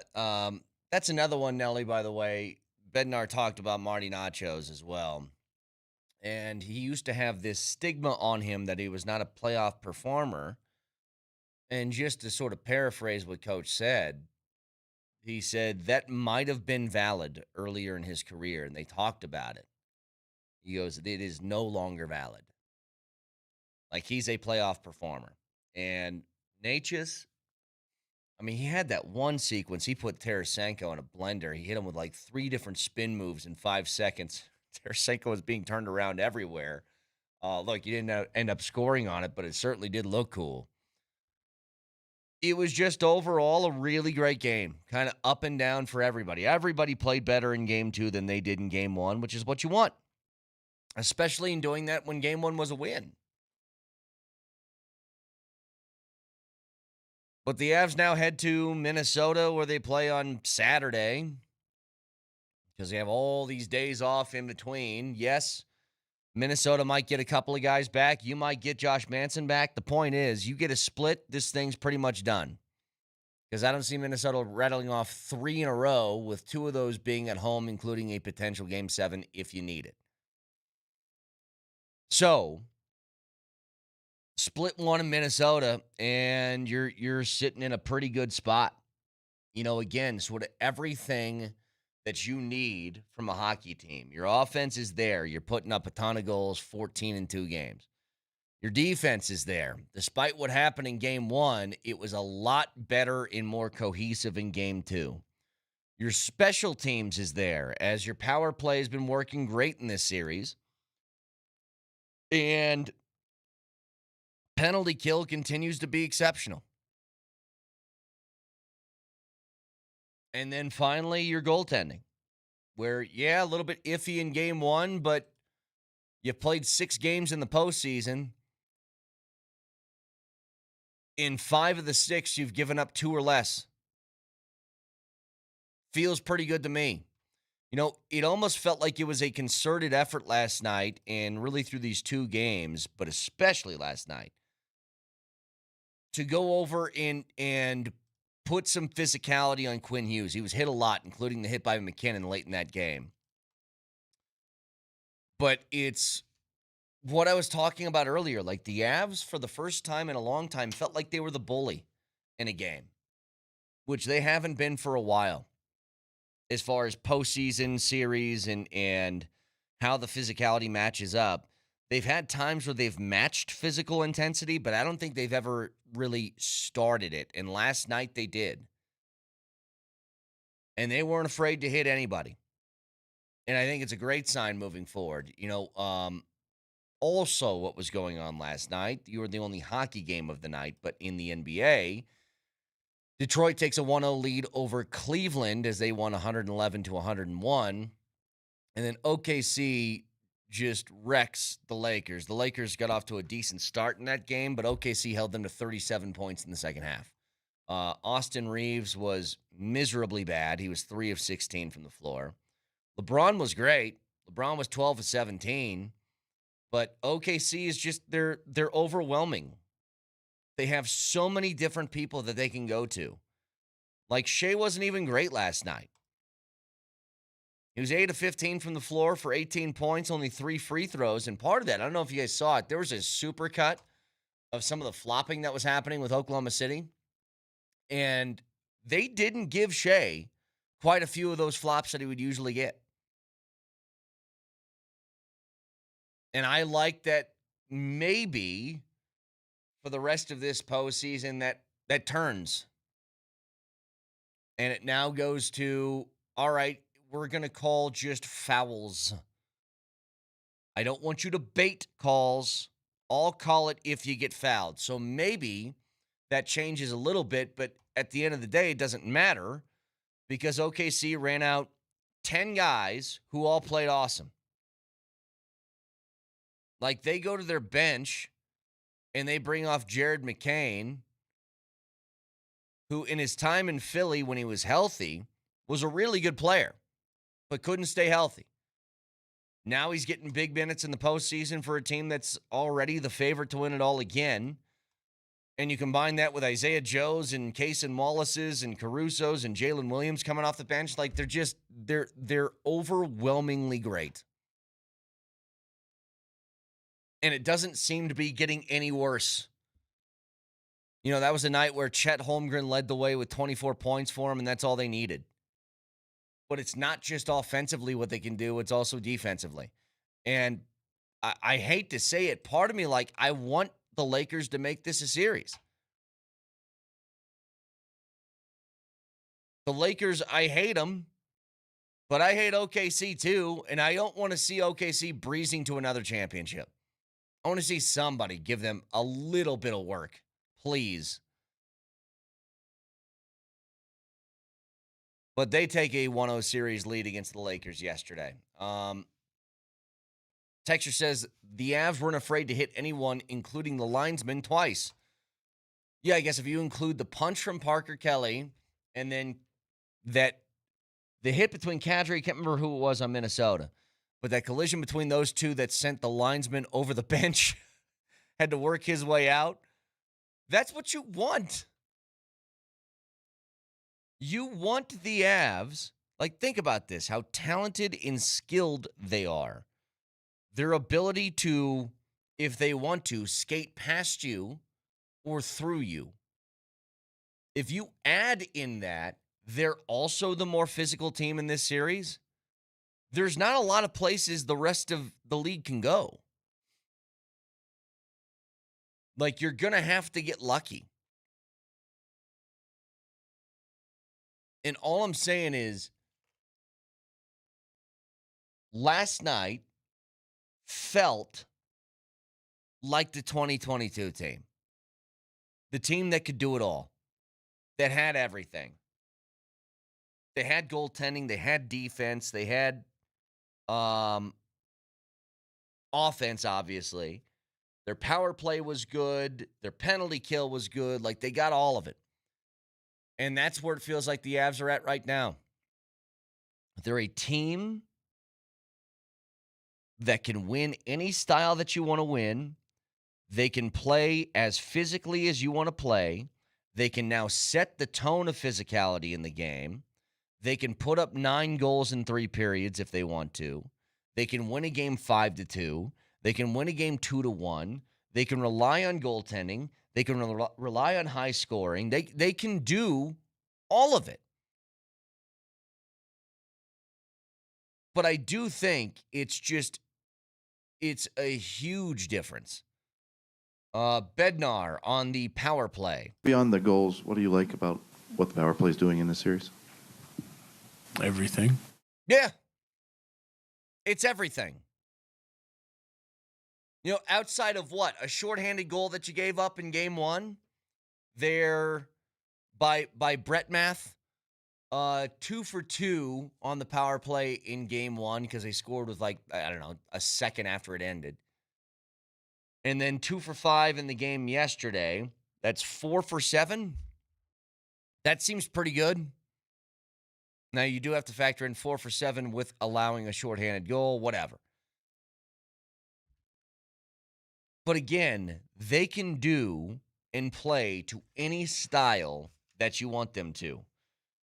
That's another one, Nelly, by the way. Bednar talked about Marty Natures as well. And he used to have this stigma on him that he was not a playoff performer. And just to sort of paraphrase what Coach said, he said that might have been valid earlier in his career, and they talked about it. He goes, it is no longer valid. Like, he's a playoff performer. And Natchez, I mean, he had that one sequence. He put Tarasenko in a blender. He hit him with like 3 different spin moves in 5 seconds. Tarasenko was being turned around everywhere. Look, you didn't end up scoring on it, but it certainly did look cool. It was just overall a really great game, kind of up and down for everybody. Everybody played better in Game 2 than they did in Game 1, which is what you want, especially in doing that when Game 1 was a win. But the Avs now head to Minnesota, where they play on Saturday, because they have all these days off in between. Yes, Minnesota might get a couple of guys back. You might get Josh Manson back. The point is, you get a split, this thing's pretty much done. Because I don't see Minnesota rattling off 3 in a row, with 2 of those being at home, including a potential Game 7 if you need it. So, split 1 in Minnesota, and you're sitting in a pretty good spot. You know, again, sort of everything that you need from a hockey team. Your offense is there. You're putting up a ton of goals, 14 in 2 games. Your defense is there. Despite what happened in Game 1, it was a lot better and more cohesive in Game 2. Your special teams is there, as your power play has been working great in this series. And penalty kill continues to be exceptional. And then finally, your goaltending, where, yeah, a little bit iffy in Game 1, but you played 6 games in the postseason. In 5 of the 6, you've given up 2 or less. Feels pretty good to me. You know, it almost felt like it was a concerted effort last night, and really through these 2 games, but especially last night, to go over and put some physicality on Quinn Hughes. He was hit a lot, including the hit by McKinnon late in that game. But it's what I was talking about earlier. Like, the Avs, for the first time in a long time, felt like they were the bully in a game, which they haven't been for a while, as far as postseason series and how the physicality matches up. They've had times where they've matched physical intensity, but I don't think they've ever really started it. And last night they did. And they weren't afraid to hit anybody. And I think it's a great sign moving forward. You know, also what was going on last night, you were the only hockey game of the night, but in the NBA, Detroit takes a 1-0 lead over Cleveland as they won 111-101. And then OKC just wrecks the Lakers. The Lakers got off to a decent start in that game, but OKC held them to 37 points in the second half. Austin Reeves was miserably bad. He was 3 of 16 from the floor. LeBron was great. LeBron was 12 of 17. But OKC is just, they're overwhelming. They have so many different people that they can go to. Like, Shea wasn't even great last night. He was 8 of 15 from the floor for 18 points, only 3 free throws. And part of that, I don't know if you guys saw it, there was a super cut of some of the flopping that was happening with Oklahoma City. And they didn't give Shea quite a few of those flops that he would usually get. And I like that maybe for the rest of this postseason that turns. And it now goes to, all right, we're going to call just fouls. I don't want you to bait calls. I'll call it if you get fouled. So maybe that changes a little bit, but at the end of the day, it doesn't matter because OKC ran out 10 guys who all played awesome. Like, they go to their bench and they bring off Jared McCain, who in his time in Philly when he was healthy was a really good player, but couldn't stay healthy. Now he's getting big minutes in the postseason for a team that's already the favorite to win it all again. and you combine that with Isaiah Joes and Kaysen Wallace's and Caruso's and Jalen Williams coming off the bench, like they're overwhelmingly great. And it doesn't seem to be getting any worse. You know, that was a night where Chet Holmgren led the way with 24 points for him, and that's all they needed. But it's not just offensively what they can do, it's also defensively. And I hate to say it, part of me, like, I want the Lakers to make this a series. The Lakers, I hate them, but I hate OKC too, and I don't want to see OKC breezing to another championship. I want to see somebody give them a little bit of work, please. But they take a 1-0 series lead against the Lakers yesterday. Texture says the Avs weren't afraid to hit anyone, including the linesman, twice. Yeah, I guess if you include the punch from Parker Kelly and then the hit between Kadri, I can't remember who it was on Minnesota, but that collision between those two that sent the linesman over the bench, had to work his way out. That's what you want. You want the Avs, like, think about this, how talented and skilled they are. Their ability to, if they want to, skate past you or through you. If you add in that, they're also the more physical team in this series. There's not a lot of places the rest of the league can go. Like, you're going to have to get lucky. And all I'm saying is, last night felt like the 2022 team. The team that could do it all. That had everything. They had goaltending. They had defense. They had offense, obviously. Their power play was good. Their penalty kill was good. Like, they got all of it. And that's where it feels like the Avs are at right now. They're a team that can win any style that you want to win. They can play as physically as you want to play. They can now set the tone of physicality in the game. They can put up 9 goals in 3 periods if they want to. They can win a game 5-2. They can win a game 2-1. They can rely on goaltending. They can rely on high scoring. They can do all of it. But I do think it's a huge difference. Bednar on the power play. Beyond the goals, what do you like about what the power play is doing in this series? Everything. Yeah. It's everything. You know, outside of what? A shorthanded goal that you gave up in game 1? They're, by Brett math, 2 for 2 on the power play in game 1 because they scored with, like, I don't know, a second after it ended. And then 2 for 5 in the game yesterday. That's 4 for 7. That seems pretty good. Now, you do have to factor in 4 for 7 with allowing a shorthanded goal, whatever. But again, they can do and play to any style that you want them to.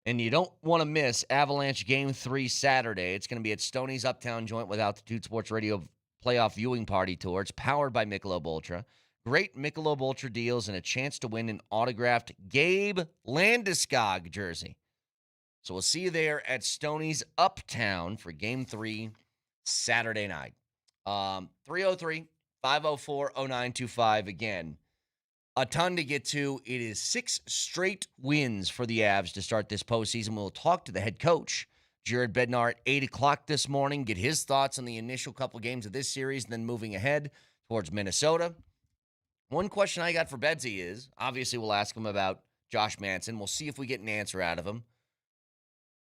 And you don't want to miss Avalanche Game 3 Saturday. It's going to be at Stoney's Uptown Joint with Altitude Sports Radio Playoff Viewing Party Tour. It's powered by Michelob Ultra. Great Michelob Ultra deals and a chance to win an autographed Gabe Landeskog jersey. So we'll see you there at Stoney's Uptown for Game 3 Saturday night. 303-504-0925. Again, a ton to get to. It is 6 straight wins for the Avs to start this postseason. We'll talk to the head coach, Jared Bednar, at 8 o'clock this morning, get his thoughts on the initial couple games of this series, and then moving ahead towards Minnesota. One question I got for Bedsy is, obviously we'll ask him about Josh Manson. We'll see if we get an answer out of him.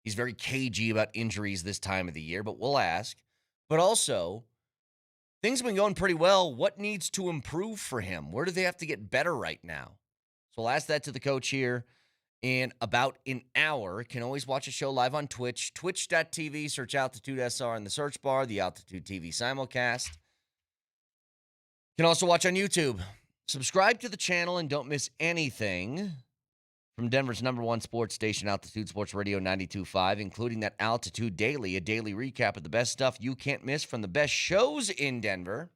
He's very cagey about injuries this time of the year, but we'll ask. But also, things have been going pretty well. What needs to improve for him? Where do they have to get better right now? So we'll ask that to the coach here in about an hour. Can always watch a show live on Twitch, twitch.tv. Search Altitude SR in the search bar, the Altitude TV simulcast. Can also watch on YouTube. Subscribe to the channel and don't miss anything from Denver's #1 sports station, Altitude Sports Radio 92.5, including that Altitude Daily, a daily recap of the best stuff you can't miss from the best shows in Denver.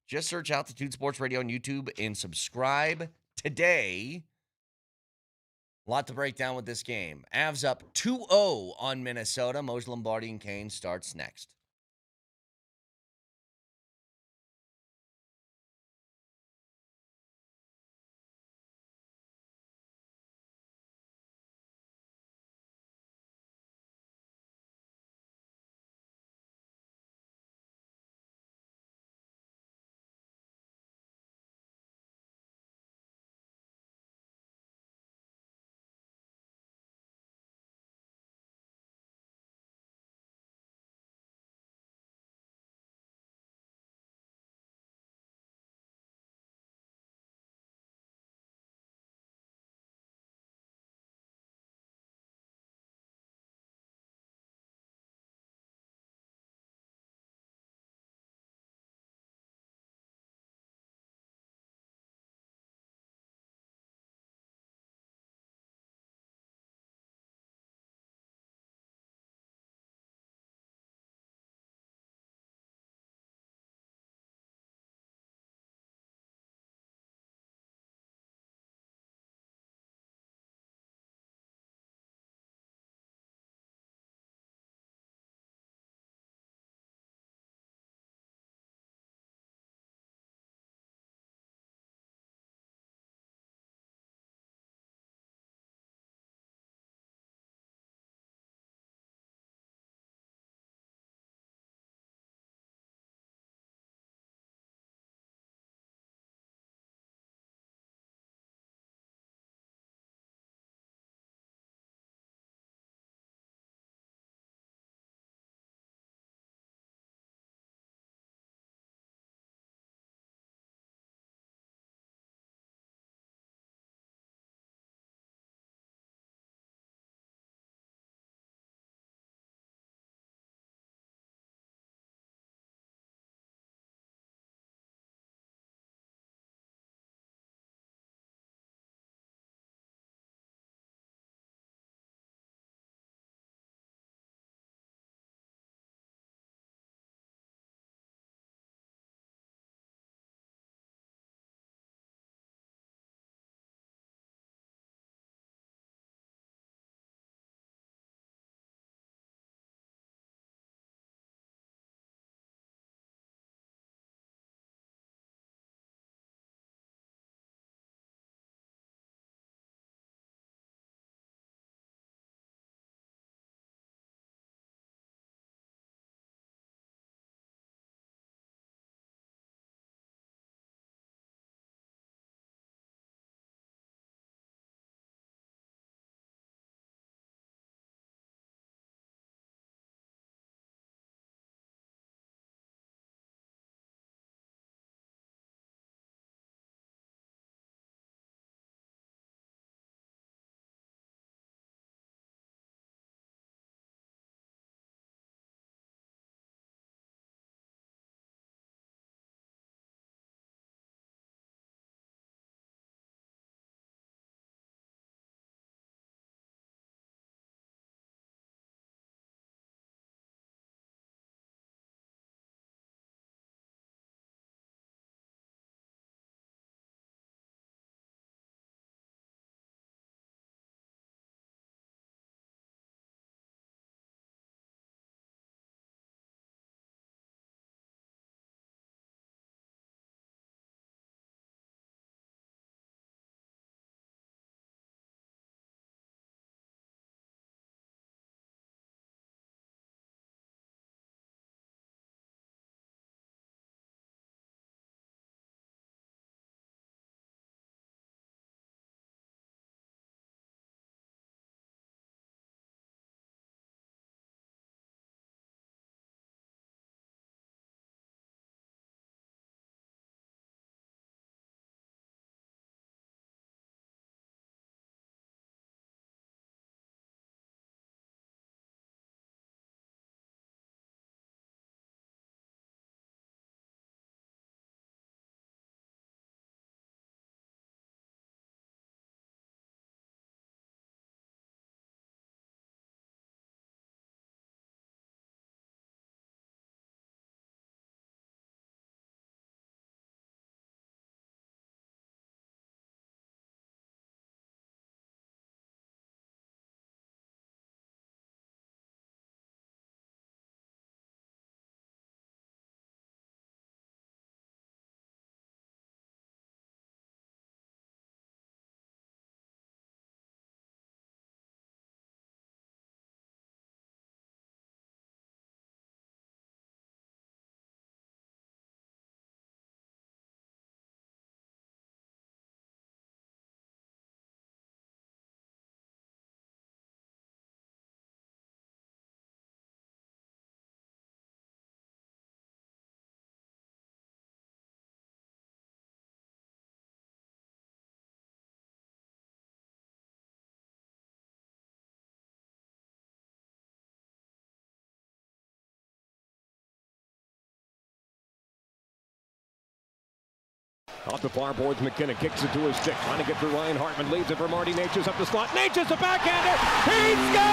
Just search Altitude Sports Radio on YouTube and subscribe today. A lot to break down with this game. Avs up 2-0 on Minnesota. Moser, Lombardi, and Kane starts next. Off the far boards, McKinnon kicks it to his stick. Trying to get through Ryan Hartman. Leaves it for Marty Natures up the slot. Natures, a backhander. He scores!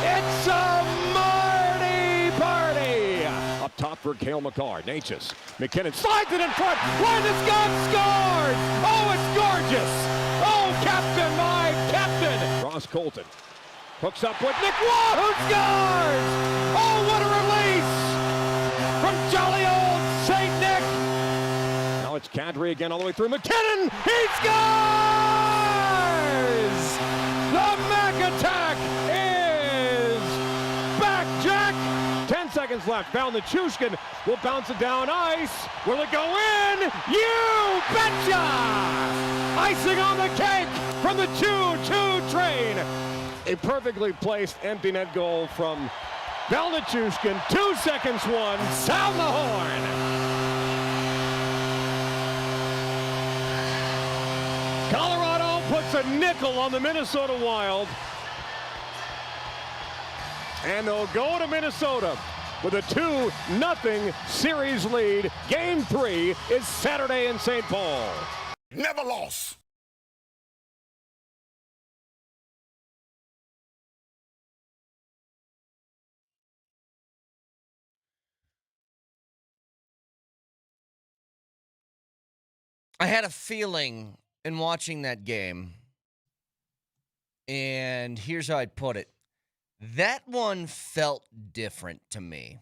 It's a Marty party! Up top for Cale Makar. Natures. McKinnon slides it in front. Landeskog scores! Oh, it's gorgeous! Oh, Captain, my Captain! Ross Colton hooks up with Nick Waugh, who scores! Oh, what a release from jolly old St. Nick! Now it's Kadri again all the way through. McKinnon, he scores! The Mac attack is back, Jack! 10 seconds left. Natures will bounce it down ice. Will it go in? You betcha! Icing on the cake from the 2-2 train. A perfectly placed empty net goal from Natures. 2 seconds, one. Sound the horn. Colorado puts a nickel on the Minnesota Wild. And they'll go to Minnesota with a 2-0 series lead. Game 3 is Saturday in St. Paul. Never lost. I had a feeling in watching that game, and here's how I'd put it. That one felt different to me.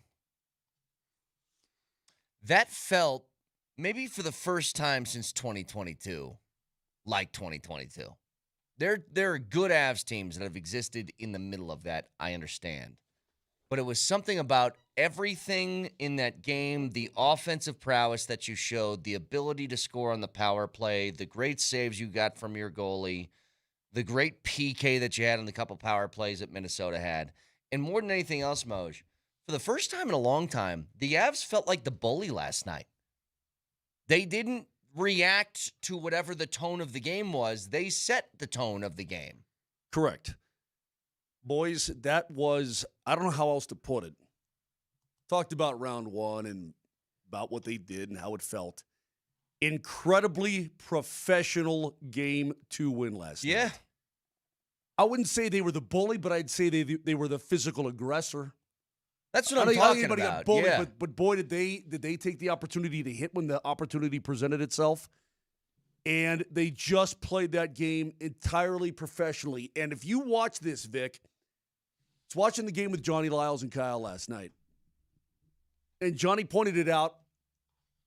That felt, maybe for the first time since 2022, like 2022. There are good Avs teams that have existed in the middle of that, I understand. But it was something about everything in that game, the offensive prowess that you showed, the ability to score on the power play, the great saves you got from your goalie, the great PK that you had on the couple power plays that Minnesota had. And more than anything else, Moj, for the first time in a long time, the Avs felt like the bully last night. They didn't react to whatever the tone of the game was. They set the tone of the game. Correct. Boys, that was, I don't know how else to put it. Talked about round one and about what they did and how it felt. Incredibly professional game 2 win last night. I wouldn't say they were the bully, but I'd say they were the physical aggressor. That's what I'm talking anybody about. Got bullied, but boy, did they take the opportunity to hit when the opportunity presented itself. And they just played that game entirely professionally. And if you watch this, Vic, it's watching the game with Johnny Lyles and Kyle last night. And Johnny pointed it out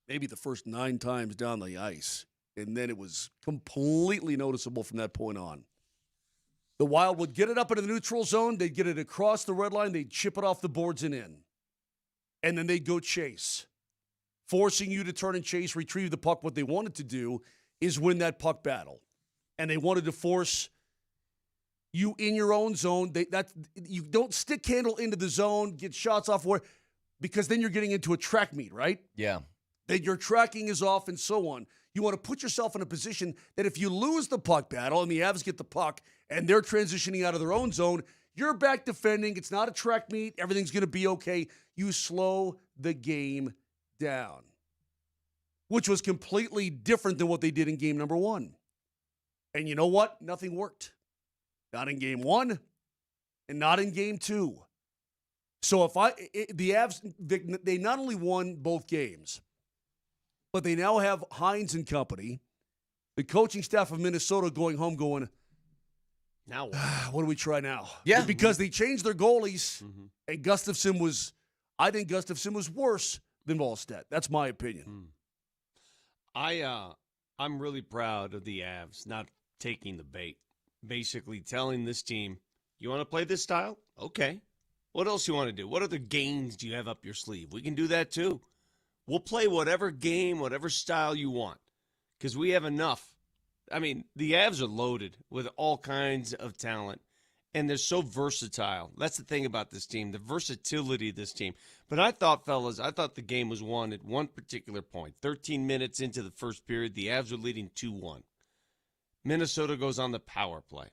maybe the first 9 times down the ice. And then it was completely noticeable from that point on. The Wild would get it up into the neutral zone. They'd get it across the red line. They'd chip it off the boards and in. And then they'd go chase, forcing you to turn and chase, retrieve the puck. What they wanted to do is win that puck battle. And they wanted to force you in your own zone. You don't stick handle into the zone, get shots off where, because then you're getting into a track meet, right? Yeah. That your tracking is off and so on. You want to put yourself in a position that if you lose the puck battle and the Avs get the puck and they're transitioning out of their own zone, you're back defending. It's not a track meet. Everything's going to be okay. You slow the game down, which was completely different than what they did in game number 1. And you know what? Nothing worked. Not in game 1 and not in game 2. So the Avs, they not only won both games, but they now have Hines and company, the coaching staff of Minnesota going home going, now what do we try now? Yeah. Because they changed their goalies, and I think Gustafsson was worse than Wallstedt. That's my opinion. I'm really proud of the Avs not taking the bait. Basically telling this team, you want to play this style? Okay. What else you want to do? What other games do you have up your sleeve? We can do that too. We'll play whatever game, whatever style you want, because we have enough. I mean, the Avs are loaded with all kinds of talent, and they're so versatile. That's the thing about this team, the versatility of this team. But I thought the game was won at one particular point. 13 minutes into the first period, the Avs were leading 2-1. Minnesota goes on the power play.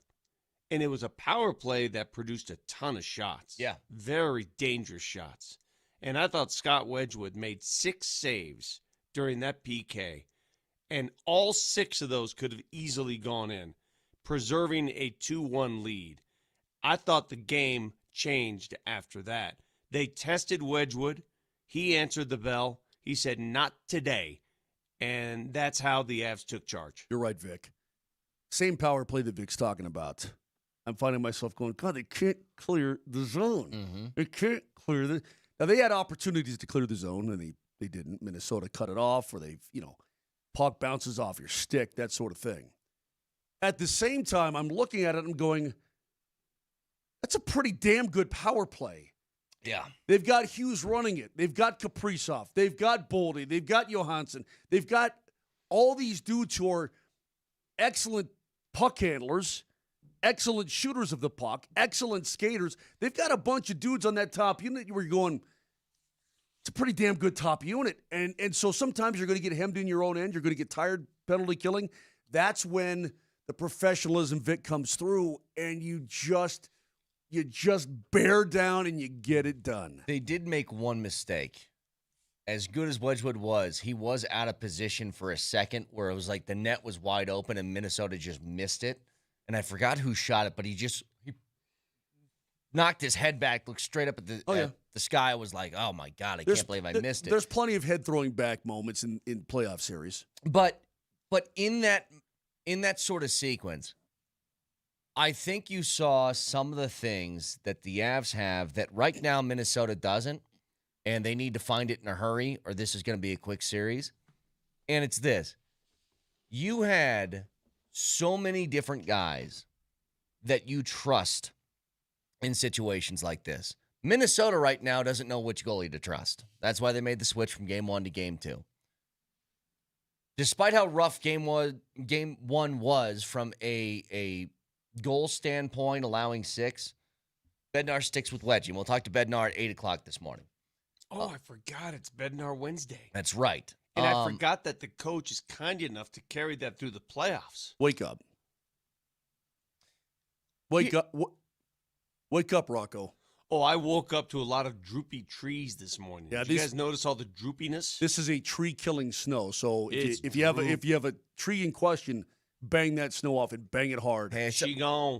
And it was a power play that produced a ton of shots. Yeah. Very dangerous shots. And I thought Scott Wedgwood made 6 saves during that PK, and all 6 of those could have easily gone in, preserving a 2-1 lead. I thought the game changed after that. They tested Wedgwood. He answered the bell. He said, not today. And that's how the Avs took charge. You're right, Vic. Same power play that Vic's talking about. I'm finding myself going, God, they can't clear the zone. Mm-hmm. They can't clear the. Now, they had opportunities to clear the zone, and they didn't. Minnesota cut it off, or puck bounces off your stick, that sort of thing. At the same time, I'm looking at it and I'm going, that's a pretty damn good power play. Yeah. They've got Hughes running it. They've got Kaprizov. They've got Boldy. They've got Johansson. They've got all these dudes who are excellent puck handlers, excellent shooters of the puck, excellent skaters. They've got a bunch of dudes on that top unit where you're going, it's a pretty damn good top unit. And so sometimes you're going to get hemmed in your own end. You're going to get tired penalty killing. That's when the professionalism, Vic, comes through, and you just bear down and you get it done. They did make one mistake. As good as Wedgwood was, he was out of position for a second where it was like the net was wide open and Minnesota just missed it. And I forgot who shot it, but he knocked his head back, looked straight up at the sky. I was like, oh, my God, I can't believe I missed it. There's plenty of head-throwing back moments in playoff series. But in that sort of sequence, I think you saw some of the things that the Avs have that right now Minnesota doesn't, and they need to find it in a hurry, or this is going to be a quick series. And it's this. You had so many different guys that you trust in situations like this. Minnesota right now doesn't know which goalie to trust. That's why they made the switch from game 1 to game 2. Despite how rough game 1 was from a goal standpoint, allowing 6, Bednar sticks with Wedgie. And we'll talk to Bednar at 8 o'clock this morning. Oh, I forgot it's Bednar Wednesday. That's right. And I forgot that the coach is kind enough to carry that through the playoffs. Wake up. Wake up, Rocco. Oh, I woke up to a lot of droopy trees this morning. Yeah, Did you guys notice all the droopiness? This is a tree-killing snow. So if you have a tree in question, bang that snow off and bang it hard. Hey,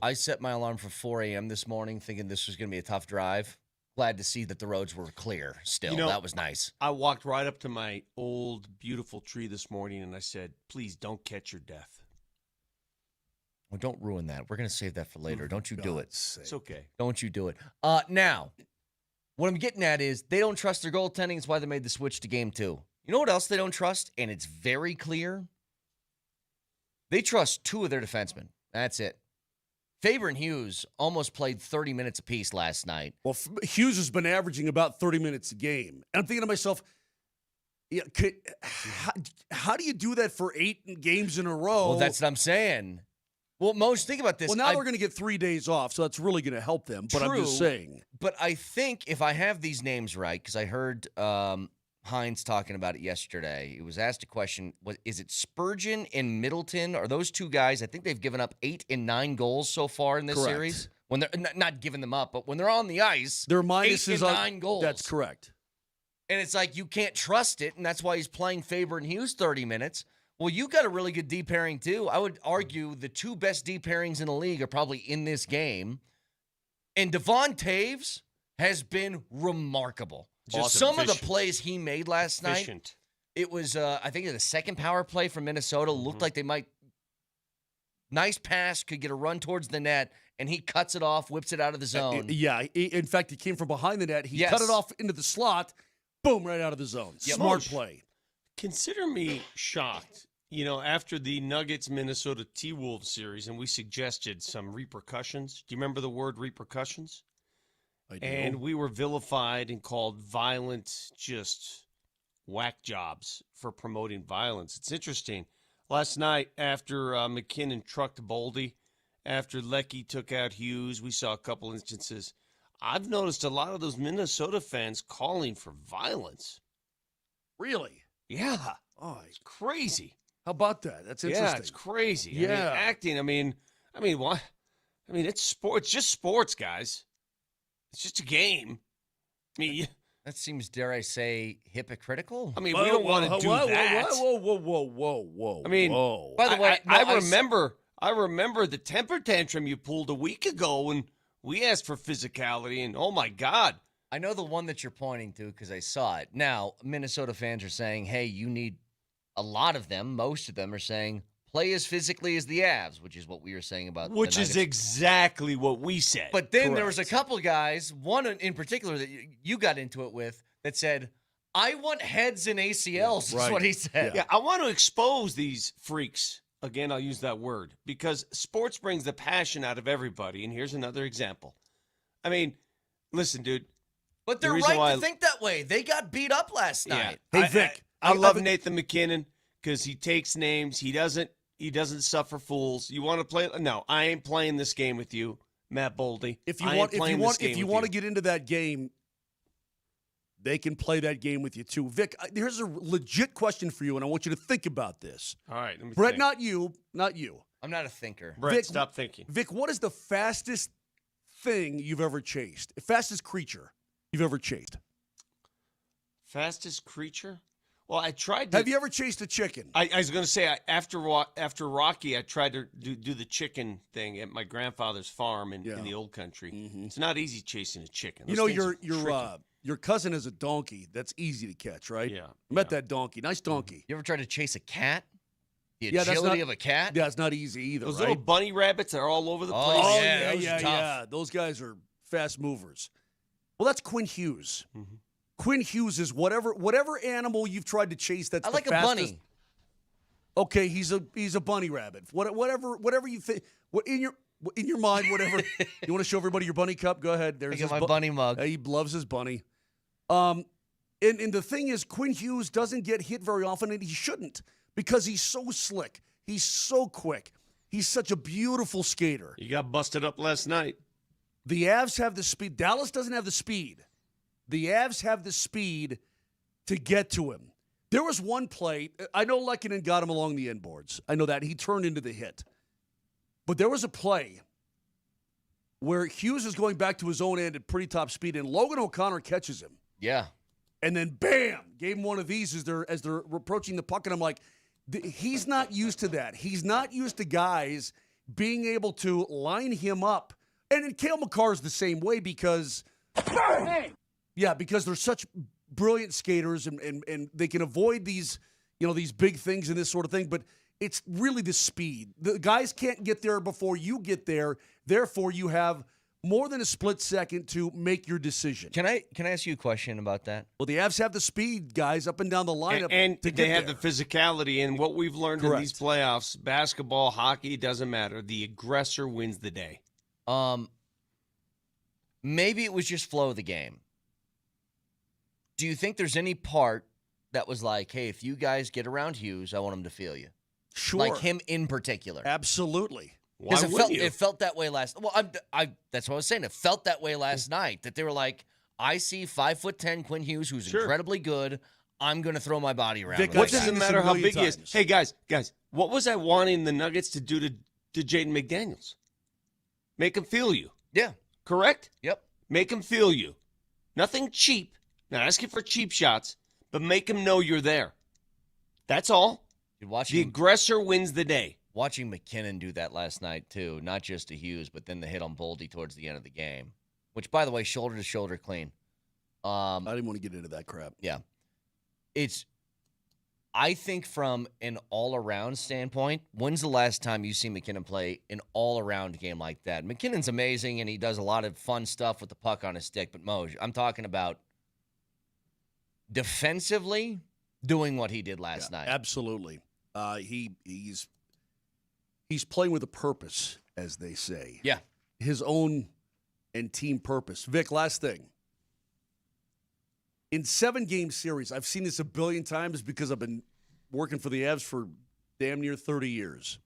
I set my alarm for 4 a.m. this morning thinking this was going to be a tough drive. Glad to see that the roads were clear still. That was nice. I walked right up to my old, beautiful tree this morning, and I said, please don't catch your death. Well, don't ruin that. We're going to save that for later. Don't you do it. It's okay. Don't you do it. Now, what I'm getting at is they don't trust their goaltending. That's why they made the switch to game 2. You know what else they don't trust? And it's very clear. They trust 2 of their defensemen. That's it. Faber and Hughes almost played 30 minutes apiece last night. Well, Hughes has been averaging about 30 minutes a game. And I'm thinking to myself, how do you do that for 8 games in a row? Well, that's what I'm saying. Well, Moj, think about this. Well, now they're going to get 3 days off, so that's really going to help them. But True, I'm just saying. But I think if I have these names right, because I heard Hines talking about it yesterday. He was asked a question, is it Spurgeon and Middleton? Are those 2 guys? I think they've given up 8 and 9 goals so far in this series. When they're not giving them up, but when they're on the ice, their minuses 8 and 9 goals. That's correct. And it's like you can't trust it, and that's why he's playing Faber and Hughes 30 minutes. Well, you got a really good D pairing, too. I would argue the 2 best D pairings in the league are probably in this game. And Devon Taves has been remarkable. Some of the plays he made last night, it was, I think, the second power play from Minnesota. Looked like they might, nice pass, could get a run towards the net, and he cuts it off, whips it out of the zone. In fact, he came from behind the net. He cut it off into the slot, boom, right out of the zone. Yep. Smart play. Consider me shocked, after the Nuggets-Minnesota T-Wolves series, and we suggested some repercussions. Do you remember the word repercussions? I do. And we were vilified and called violent, just whack jobs for promoting violence. It's interesting. Last night, after McKinnon trucked Boldy, after Leckie took out Hughes, we saw a couple instances. I've noticed a lot of those Minnesota fans calling for violence. Really? Yeah. Oh, it's crazy. How about that? That's interesting. Yeah, it's crazy. Yeah. Acting, what? It's sport. It's just sports, guys. It's just a game. That seems, dare I say, hypocritical. I mean, we don't want to do that. Whoa. I mean, By the way, I remember the temper tantrum you pulled a week ago when we asked for physicality, and oh my God. I know the one that you're pointing to because I saw it. Now, Minnesota fans are saying, hey, you need a lot of them. Most of them are saying, play as physically as the Avs, which is what we were saying about the Which is Nuggets. exactly what we said. But then there was a couple guys, one in particular that you got into it with, that said, I want heads and ACLs, is what he said. Yeah, I want to expose these freaks. Again, I'll use that word because sports brings the passion out of everybody. And here's another example. I mean, listen, dude. But they're right to think that way. They got beat up last night. Hey, Vic. I love Nathan McKinnon because he takes names. He doesn't suffer fools. You want to play? No, I ain't playing this game with you, Matt Boldy. If you want to get into that game, they can play that game with you too. Vic, here's a legit question for you, and I want you to think about this. All right, let me Brett, think. not you. I'm not a thinker. Brett, Vic, stop thinking. Vic, what is the fastest thing you've ever chased? The fastest creature you've ever chased? Fastest creature? Well, I tried to. Have you ever chased a chicken? I was going to say, after Rocky, I tried to do the chicken thing at my grandfather's farm in the old country. Mm-hmm. It's not easy chasing a chicken. You know, your cousin is a donkey. That's easy to catch, right? Yeah. Met that donkey. Nice donkey. You ever tried to chase a cat? The that's agility of a cat? Yeah, it's not easy either, Those right? little bunny rabbits that are all over the place. Oh, yeah, those are tough. yeah. Those guys are fast movers. Well, that's Quinn Hughes. Mm-hmm. Quinn Hughes is whatever animal you've tried to chase. That's I like the a fastest. bunny. Okay, he's a bunny rabbit. Whatever you think. In your mind, whatever you want to show everybody your bunny cup. Go ahead. There's I get my bunny mug. He loves his bunny. And the thing is, Quinn Hughes doesn't get hit very often, and he shouldn't because he's so slick. He's so quick. He's such a beautiful skater. You got busted up last night. The Avs have the speed. Dallas doesn't have the speed. The Avs have the speed to get to him. There was one play. I know Lehkonen got him along the inboards. I know that. He turned into the hit. But there was a play where Hughes is going back to his own end at pretty top speed, and Logan O'Connor catches him. Yeah. And then, bam, gave him one of these as they're approaching the puck, and I'm like, he's not used to that. He's not used to guys being able to line him up. And then Cale Makar's the same way because they're such brilliant skaters and they can avoid these big things and this sort of thing. But it's really the speed. The guys can't get there before you get there. Therefore, you have more than a split second to make your decision. Can I ask you a question about that? Well, the Avs have the speed, guys, up and down the lineup. And to they get have there. the physicality. And what we've learned in these playoffs, basketball, hockey, doesn't matter. The aggressor wins the day. Maybe it was just flow of the game. Do you think there's any part that was like, hey, if you guys get around Hughes, I want him to feel you? Sure. Like him in particular. Absolutely. Why wouldn't you? It felt that way last. Well, that's what I was saying. It felt that way last night. That they were like, I see 5'10" Quinn Hughes, who's incredibly good. I'm going to throw my body around. Vic, him. What does it matter how big he is? Hey, guys, what was I wanting the Nuggets to do to Jaden McDaniels? Make him feel you. Yeah. Correct? Yep. Make him feel you. Nothing cheap. Not asking for cheap shots, but make him know you're there. That's all. The aggressor wins the day. Watching McKinnon do that last night, too, not just to Hughes, but then the hit on Boldy towards the end of the game, which, by the way, shoulder to shoulder clean. I didn't want to get into that crap. Yeah. I think from an all-around standpoint, when's the last time you see McKinnon play an all-around game like that? McKinnon's amazing, and he does a lot of fun stuff with the puck on his stick, but Moser, I'm talking about defensively doing what he did last night. Absolutely. He's playing with a purpose, as they say. Yeah. His own and team purpose. Vic, last thing. In 7-game series, I've seen this a billion times because I've been working for the Avs for damn near 30 years.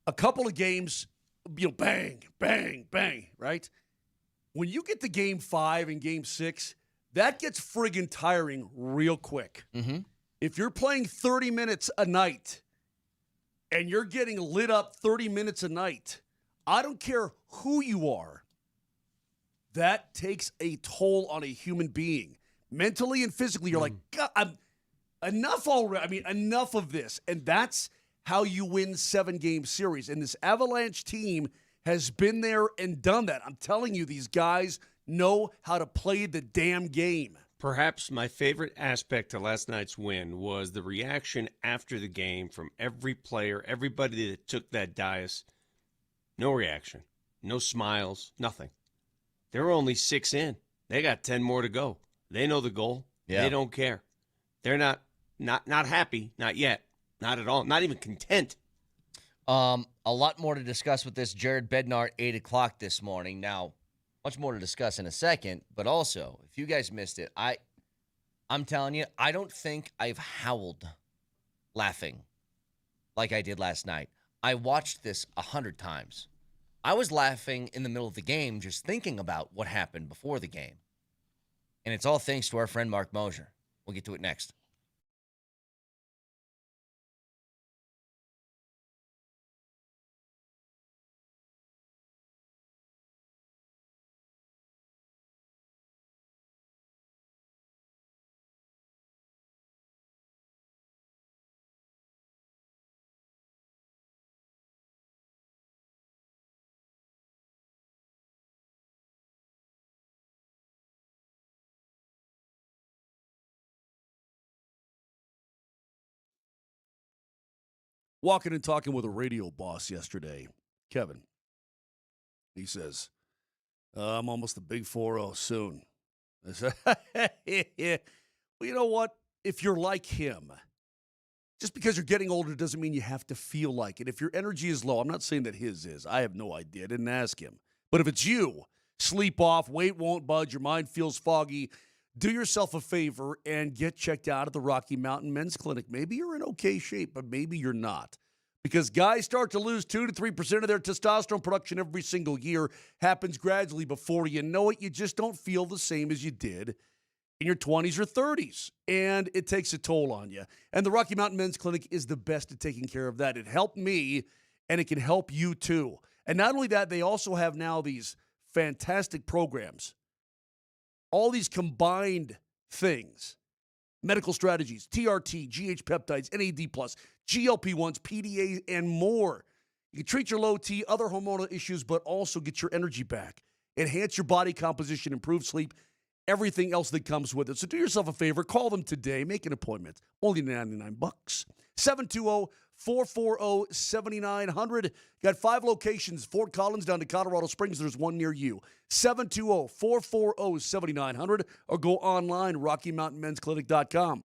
A couple of games, bang, bang, bang, right? When you get to Game 5 and Game 6, that gets friggin' tiring real quick. Mm-hmm. If you're playing 30 minutes a night and you're getting lit up 30 minutes a night, I don't care who you are. that takes a toll on a human being. Mentally and physically, you're like, God, enough already. I mean, enough of this. And that's how you win 7-game series. And this Avalanche team has been there and done that. I'm telling you, these guys know how to play the damn game. Perhaps my favorite aspect to last night's win was the reaction after the game from every player, everybody that took that dais. No reaction, no smiles, nothing. They're only 6 in. They got 10 more to go. They know the goal. Yeah. They don't care. They're not happy, not yet, not at all, not even content. A lot more to discuss with this Jared Bednar 8 o'clock this morning. Now, much more to discuss in a second, but also, if you guys missed it, I'm telling you, I don't think I've howled laughing like I did last night. I watched this 100 times. I was laughing in the middle of the game just thinking about what happened before the game. And it's all thanks to our friend Mark Moser. We'll get to it next. Walking and talking with a radio boss yesterday, Kevin. He says, I'm almost a big 4-0 soon. I said, yeah. Well, you know what? If you're like him, just because you're getting older doesn't mean you have to feel like it. If your energy is low, I'm not saying that his is. I have no idea. I didn't ask him. But if it's you, sleep off, weight won't budge, your mind feels foggy, do yourself a favor and get checked out at the Rocky Mountain Men's Clinic. Maybe you're in okay shape, but maybe you're not. Because guys start to lose 2 to 3% of their testosterone production every single year. Happens gradually. Before you know it, you just don't feel the same as you did in your 20s or 30s. And it takes a toll on you. And the Rocky Mountain Men's Clinic is the best at taking care of that. It helped me, and it can help you too. And not only that, they also have now these fantastic programs. All these combined things. Medical strategies, TRT, GH peptides, NAD+, GLP-1s, PDA, and more. You can treat your low T, other hormonal issues, but also get your energy back. Enhance your body composition, improve sleep, everything else that comes with it. So do yourself a favor. Call them today. Make an appointment. Only $99. 720-440-7900. Got 5 locations, Fort Collins down to Colorado Springs. There's one near you. 720-440-7900 or go online, RockyMountainMen'sClinic.com.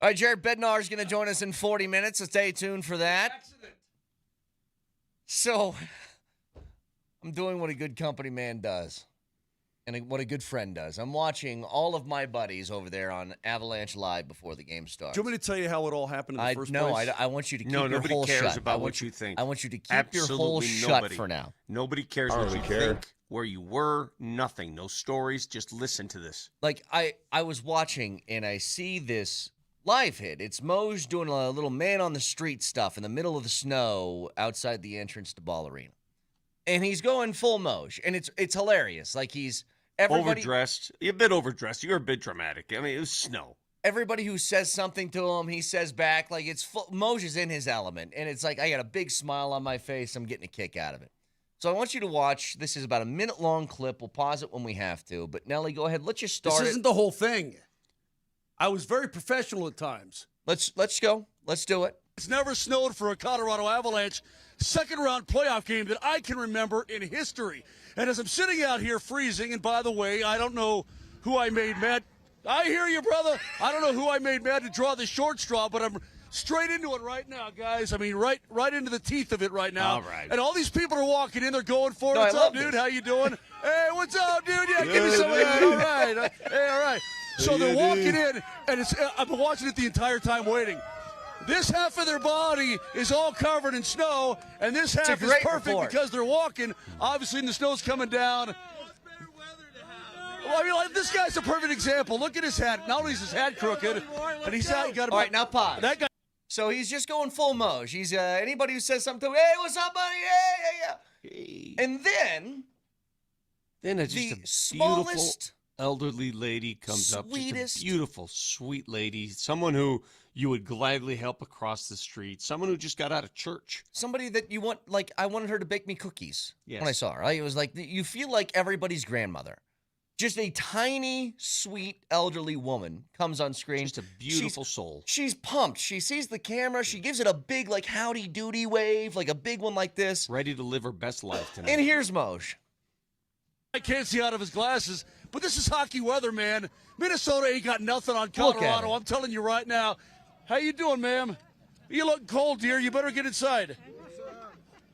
All right, Jared Bednar is going to join us in 40 minutes, so stay tuned for that. Accident. So, I'm doing what a good company man does and what a good friend does. I'm watching all of my buddies over there on Avalanche Live before the game starts. Do you want me to tell you how it all happened in the first no, place? I want you to keep No, your nobody hole cares shut. about what you think. I want you to keep Absolutely your hole shut nobody. for now. Nobody cares I what don't you really care. think, where you were, nothing. No stories. Just listen to this. Like, I was watching, and I see this live hit. It's Moser doing a little man-on-the-street stuff in the middle of the snow outside the entrance to Ball Arena. And he's going full Moser, and it's hilarious. Like, everybody... Overdressed. You're a bit overdressed. You're a bit dramatic. I mean, it was snow. Everybody who says something to him, he says back. Like, Moser's in his element. And it's like, I got a big smile on my face. I'm getting a kick out of it. So I want you to watch. This is about a minute-long clip. We'll pause it when we have to. But, Nelly, go ahead. Let's just start This isn't the whole thing. I was very professional at times. Let's go. Let's do it. It's never snowed for a Colorado Avalanche second-round playoff game that I can remember in history. And as I'm sitting out here freezing, and by the way, I don't know who I made mad. I hear you, brother. I don't know who I made mad to draw the short straw, but I'm straight into it right now, guys. I mean, right into the teeth of it right now. All right. And all these people are walking in. They're going for it. No, I What's love up, dude? this. How you doing? Hey, what's up, dude? Yeah, give me some of that. All right. Hey, all right. So they're walking in, and I've been watching it the entire time waiting. This half of their body is all covered in snow, and this half is great perfect report. because they're walking. Obviously, and the snow's coming down. Well, I mean, like, this guy's a perfect example. Look at his hat. Not only is his hat crooked, and he's out. You got All right, now pause. That guy. So he's just going full Moser. He's anybody who says something to him, hey, what's up, buddy? Hey. Hey. And then Then the just a beautiful smallest, elderly lady comes up. sweetest- Just a beautiful, sweet lady. Someone who you would gladly help across the street. Someone who just got out of church. somebody that you want, like, I wanted her to bake me cookies Yes. when I saw her. Right? It was like, you feel like everybody's grandmother. Just a tiny, sweet, elderly woman comes on screen. Just a beautiful soul. She's pumped. She sees the camera. She gives it a big, like, howdy doody wave, like a big one like this. Ready to live her best life tonight. And here's Moser. I can't see out of his glasses, but this is hockey weather, man. Minnesota ain't got nothing on Look at Colorado. it. I'm telling you right now. How you doing, ma'am? You look cold, dear. You better get inside.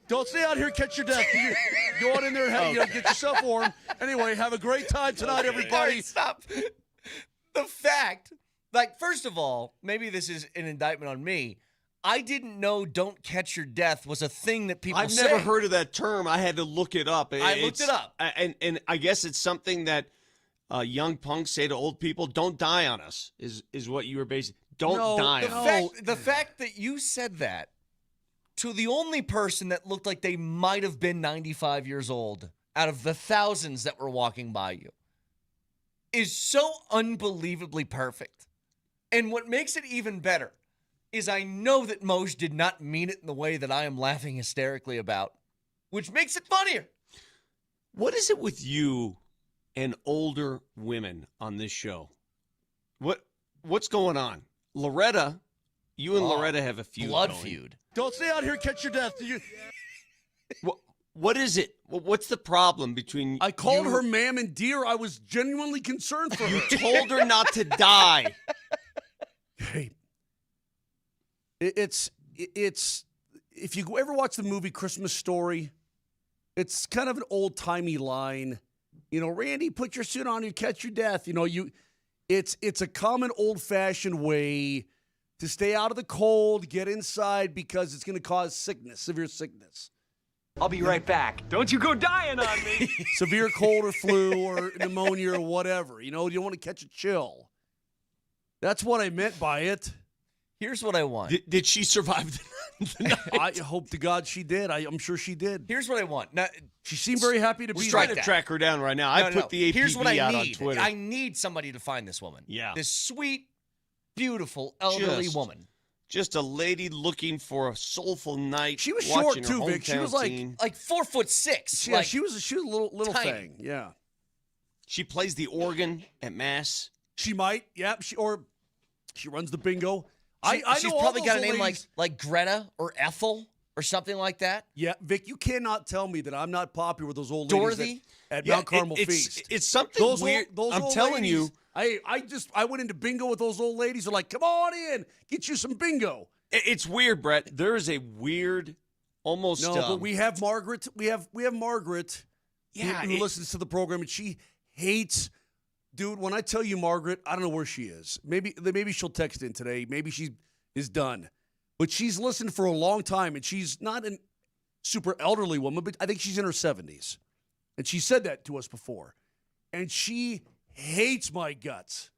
Don't stay out here and catch your death. You go on in there and get yourself warm. Anyway, have a great time tonight, everybody. All right, stop. The fact, like, first of all, maybe this is an indictment on me. I didn't know "don't catch your death" was a thing that people I've say. never heard of that term. I had to look it up. I looked it up. And I guess it's something that young punks say to old people, don't die on us, is what you were basically. Don't die The on us. fact, the fact that you said that to the only person that looked like they might have been 95 years old out of the thousands that were walking by you is so unbelievably perfect. And what makes it even better is I know that Moser did not mean it in the way that I am laughing hysterically about, which makes it funnier. What is it with you and older women on this show? What's going on? Loretta, you and Loretta have a feud. Blood going. feud. Don't stay out here and catch your death. What is it? What's the problem between I called you- her ma'am and dear. I was genuinely concerned for her. You told her not to die. Hey, it's if you ever watch the movie Christmas Story, it's kind of an old-timey line. You know, Randy, put your suit on, you catch your death. You know, it's a common old-fashioned way to stay out of the cold, get inside because it's going to cause sickness, severe sickness. I'll be right back. Don't you go dying on me. Severe cold or flu or pneumonia or whatever. You know, you don't want to catch a chill. That's what I meant by it. Here's what I want. Did she survive the night? I hope to God she did. I'm sure she did. Here's what I want. Now, She seemed very happy to be We're there. trying to track her down right now. I put the APB Here's what I out on need. Twitter. I need somebody to find this woman. Yeah. This sweet, beautiful, elderly Just- woman. Just a lady looking for a soulful night. She was watching short, her too, Vic. She hometown was like- team. Like 4'6". Yeah, like, she was a little tiny. thing. Yeah. She plays the organ at Mass. She might. Yeah. She runs the bingo. She's I know all probably those got a old name ladies. like Greta or Ethel. or something like that. Yeah, Vic, you cannot tell me that I'm not popular with those old ladies Dorothy? at Mount Carmel Feast. It's something weird. I'm telling you. I went into bingo with those old ladies. They're like, come on in, get you some bingo. It's weird, Brett. There is a weird, almost. No, but we have Margaret. We have Margaret. Yeah, who listens to the program, and she hates. Dude, when I tell you Margaret, I don't know where she is. Maybe she'll text in today. Maybe she is done. But she's listened for a long time, and she's not a super elderly woman, but I think she's in her 70s. And she said that to us before. And she hates my guts.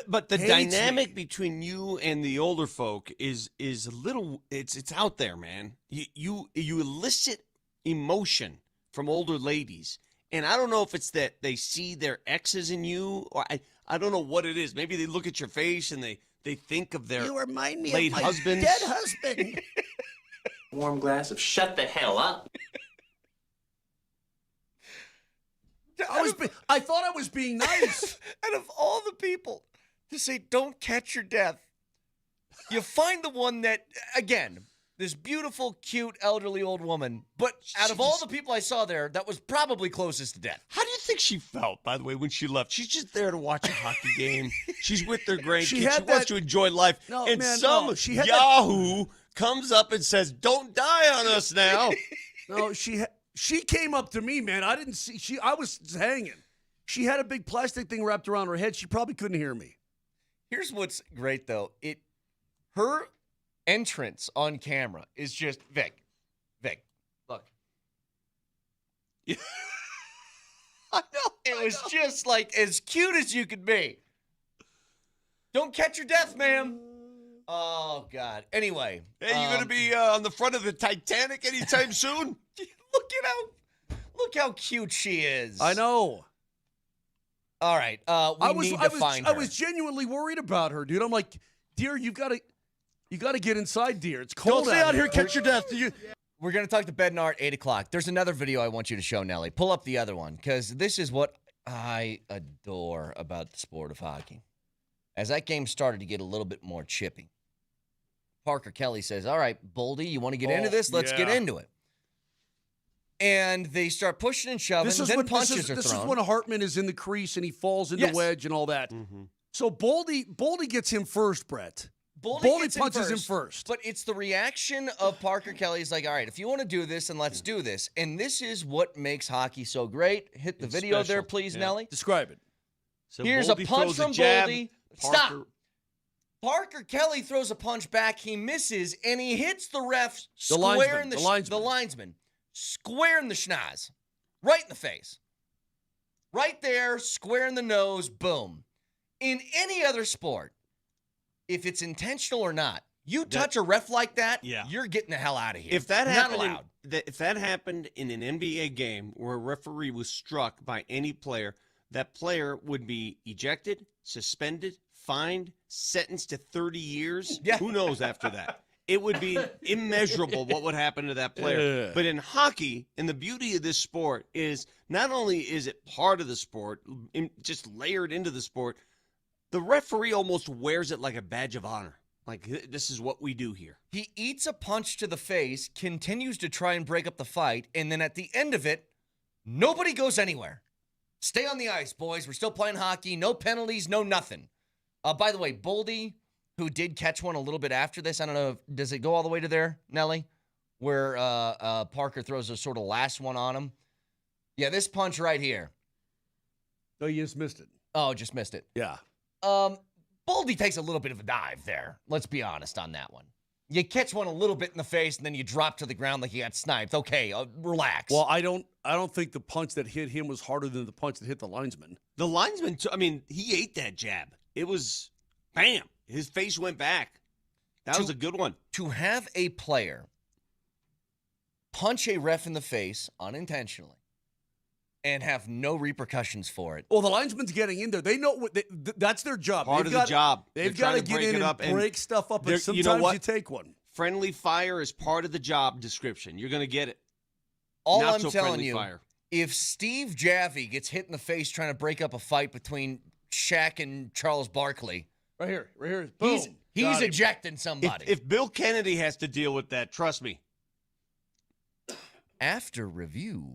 But the Hates dynamic me. between you and the older folk is a little. It's out there, man. You elicit emotion from older ladies, and I don't know if it's that they see their exes in you, or I don't know what it is. Maybe they look at your face and they think of their remind me late husbands. dead husband. Warm glass of shut the hell up. I thought I was being nice. Out of all the people to say, don't catch your death, you find the one that, again, this beautiful, cute, elderly old woman, but out of all the people I saw there, that was probably closest to death. How do you think she felt, by the way, when she left? She's just there to watch a hockey game. She's with their grandkids. She wants to enjoy life. No, and man, some no. She had Yahoo comes up and says, don't die on us now. No, she came up to me, man. I didn't see. I was hanging. She had a big plastic thing wrapped around her head. She probably couldn't hear me. Here's what's great, though. Her entrance on camera is just, Vic, look. I know. It was just like as cute as you could be. Don't catch your death, ma'am. Oh, God. Anyway. Hey, you going to be on the front of the Titanic anytime soon? Look how cute she is. I know. All right. We need to find her. I was genuinely worried about her, dude. I'm like, dear, you got to get inside, dear. It's cold. Don't stay out here, here. catch your death. We're going to talk to Bednar at 8 o'clock. There's another video I want you to show, Nelly. Pull up the other one, because this is what I adore about the sport of hockey. As that game started to get a little bit more chippy, Parker Kelly says, all right, Boldy, you want to get into this? Let's get into it. And they start pushing and shoving, and then punches are thrown. This is when Hartman is in the crease, and he falls into wedge and all that. Mm-hmm. So Boldy gets him first, Brett. Boldy punches him first. But it's the reaction of Parker Kelly. He's like, all right, if you want to do this, then let's do this. And this is what makes hockey so great. Hit the video special. There, please, Nelly. Describe it. So Here's Boldy a punch from Boldy. Stop. Parker Kelly throws a punch back. He misses, and he hits the ref square in the linesman. Square in the schnoz. Right in the face. Right there, square in the nose, boom. In any other sport, if it's intentional or not, you touch a ref like that, you're getting the hell out of here. If that happened in an NBA game where a referee was struck by any player, that player would be ejected, suspended, fined, sentenced to 30 years. Yeah. Who knows after that? It would be immeasurable what would happen to that player. Yeah. But in hockey, and the beauty of this sport is not only is it part of the sport, just layered into the sport, the referee almost wears it like a badge of honor. Like, this is what we do here. He eats a punch to the face, continues to try and break up the fight, and then at the end of it, nobody goes anywhere. Stay on the ice, boys. We're still playing hockey. No penalties, no nothing. By the way, Boldy, who did catch one a little bit after this. I don't know, does it go all the way to there, Nelly? Where Parker throws a sort of last one on him? Yeah, this punch right here. Oh, you just missed it. Oh, just missed it. Yeah. Boldy takes a little bit of a dive there. Let's be honest on that one. You catch one a little bit in the face, and then you drop to the ground like you got sniped. Okay, relax. Well, I don't think the punch that hit him was harder than the punch that hit the linesman. The linesman, he ate that jab. It was, bam. His face went back. That was a good one. To have a player punch a ref in the face unintentionally and have no repercussions for it. Well, the linesman's getting in there. They know what that's their job. Part of the job. They've got to get in and break stuff up, and sometimes you take one. Friendly fire is part of the job description. You're going to get it. All I'm telling you, if Steve Jaffee gets hit in the face trying to break up a fight between Shaq and Charles Barkley, Right here. Boom. He's ejecting somebody. If Bill Kennedy has to deal with that, trust me, after review.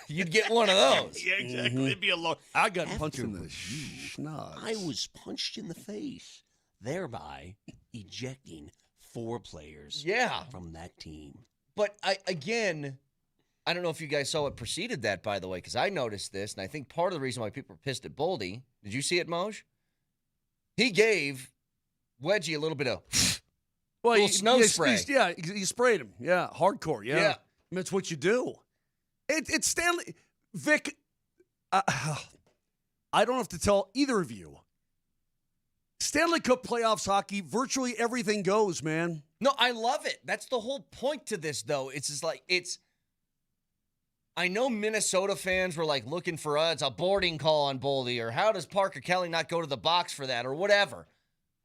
You'd get one of those. Yeah, exactly. It'd be a long. I got punched in the schnoz. I was punched in the face, thereby ejecting 4 players from that team. But I don't know if you guys saw what preceded that, by the way, because I noticed this, and I think part of the reason why people are pissed at Boldy, did you see it, Moj? He gave Wedgie a little bit of little snow spray. You sprayed him. Yeah, hardcore. Yeah. I mean, that's what you do. It's Stanley. Vic, I don't have to tell either of you. Stanley Cup playoffs hockey, virtually everything goes, man. No, I love it. That's the whole point to this, though. It's just like, I know Minnesota fans were like looking for it's a boarding call on Boldy, or how does Parker Kelly not go to the box for that, or whatever.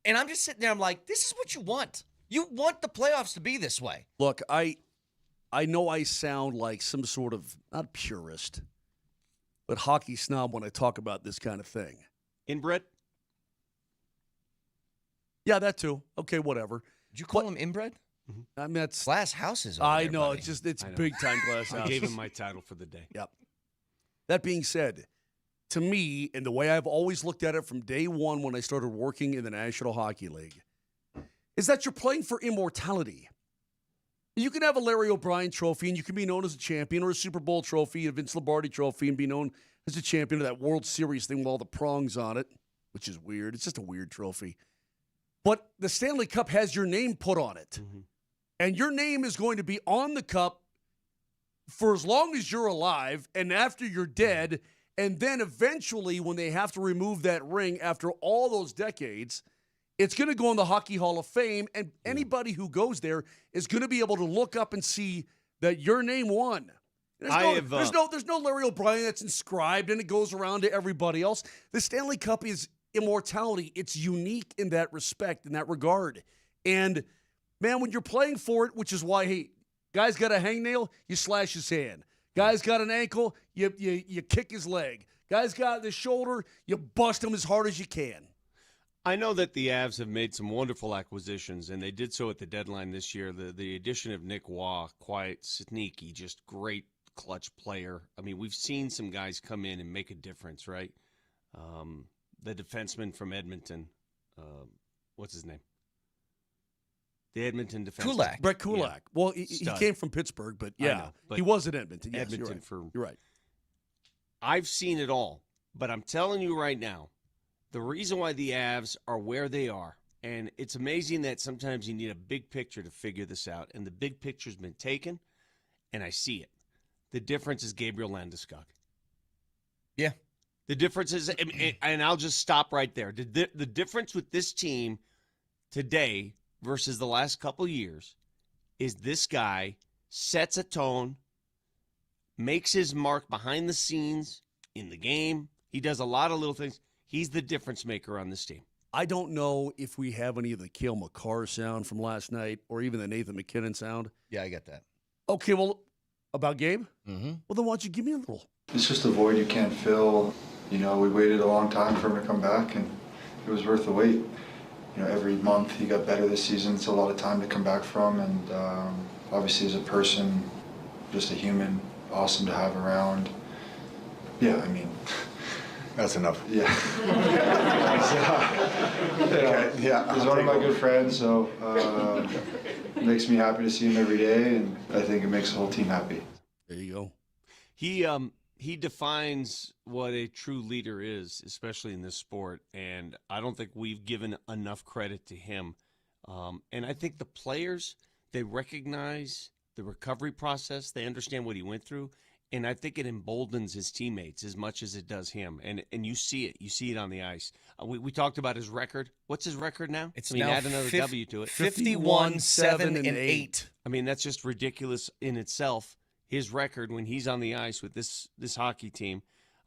And I'm just sitting there, I'm like, this is what you want. You want the playoffs to be this way. Look, I know I sound like some sort of, not purist, but hockey snob when I talk about this kind of thing. Inbred? Yeah, that too. Okay, whatever. Did you call him inbred? I mean, that's glass houses. I there, know. buddy. It's big time glass houses. I gave him my title for the day. Yep. That being said, to me, and the way I've always looked at it from day one when I started working in the National Hockey League, is that you're playing for immortality. You can have a Larry O'Brien trophy, and you can be known as a champion, or a Super Bowl trophy, a Vince Lombardi trophy, and be known as a champion of that World Series thing with all the prongs on it, which is weird. It's just a weird trophy. But the Stanley Cup has your name put on it. Mm-hmm. And your name is going to be on the cup for as long as you're alive and after you're dead. And then eventually, when they have to remove that ring after all those decades, it's going to go in the Hockey Hall of Fame. And anybody who goes there is going to be able to look up and see that your name won. There's no Larry O'Brien that's inscribed and it goes around to everybody else. The Stanley Cup is immortality. It's unique in that respect, in that regard. And man, when you're playing for it, which is why, hey, guy's got a hangnail, you slash his hand. Guy's got an ankle, you kick his leg. Guy's got the shoulder, you bust him as hard as you can. I know that the Avs have made some wonderful acquisitions, and they did so at the deadline this year. The addition of Nick Waugh, quite sneaky, just great clutch player. I mean, we've seen some guys come in and make a difference, right? The defenseman from Edmonton, what's his name? The Edmonton defenseman. Brett Kulak. Yeah. Well, he came from Pittsburgh, but he was at Edmonton. Yes, Edmonton you're right. I've seen it all, but I'm telling you right now, the reason why the Avs are where they are, and it's amazing that sometimes you need a big picture to figure this out, and the big picture's been taken, and I see it. The difference is Gabriel Landeskog. Yeah. The difference is, and I'll just stop right there. The difference with this team today versus the last couple years is this guy sets a tone, makes his mark behind the scenes in the game. He does a lot of little things. He's the difference maker on this team. I don't know if we have any of the Cale Makar sound from last night or even the Nathan McKinnon sound. Yeah, I get that. Okay, well, about Gabe? Mm-hmm. Well, then why don't you give me a little? It's just a void you can't fill. You know, we waited a long time for him to come back, and it was worth the wait. You know, every month he got better this season. It's a lot of time to come back from, and obviously as a person, just a human, awesome to have around. Yeah, I mean, That's enough. yeah. He's one of my good friends, so it makes me happy to see him every day, and I think it makes the whole team happy. There you go. He defines what a true leader is, especially in this sport, and I don't think we've given enough credit to him. And I think the players, they recognize the recovery process, they understand what he went through, and I think it emboldens his teammates as much as it does him. And you see it. You see it on the ice. We talked about his record. What's his record now? Now add another W to it. 51-7-8. I mean, that's just ridiculous in itself. His record when he's on the ice with this hockey team,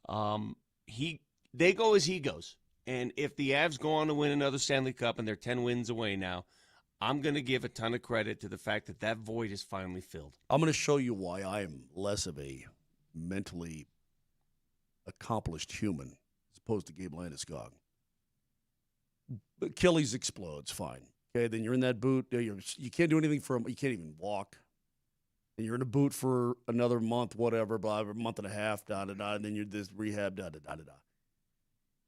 they go as he goes. And if the Avs go on to win another Stanley Cup and they're 10 wins away now, I'm going to give a ton of credit to the fact that void is finally filled. I'm going to show you why I am less of a mentally accomplished human as opposed to Gabe Landeskog. Achilles explodes, fine. Okay, then you're in that boot. You can't do anything for him. You can't even walk. And you're in a boot for another month, whatever, blah, a month and a half, and then you're this rehab,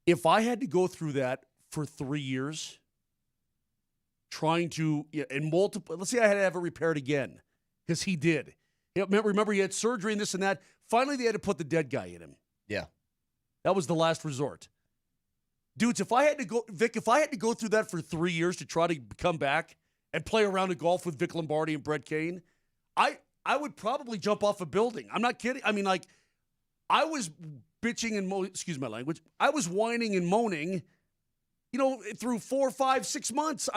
If I had to go through that for 3 years, trying to, and multiple, let's say I had to have it repaired again, because he did. Remember, he had surgery and this and that. Finally, they had to put the dead guy in him. Yeah. That was the last resort. Dudes, if I had to go through that for 3 years to try to come back and play around in golf with Vic Lombardi and Brett Kane, I would probably jump off a building. I'm not kidding. I mean, like, I was bitching and excuse my language. I was whining and moaning, through 4, 5, 6 months.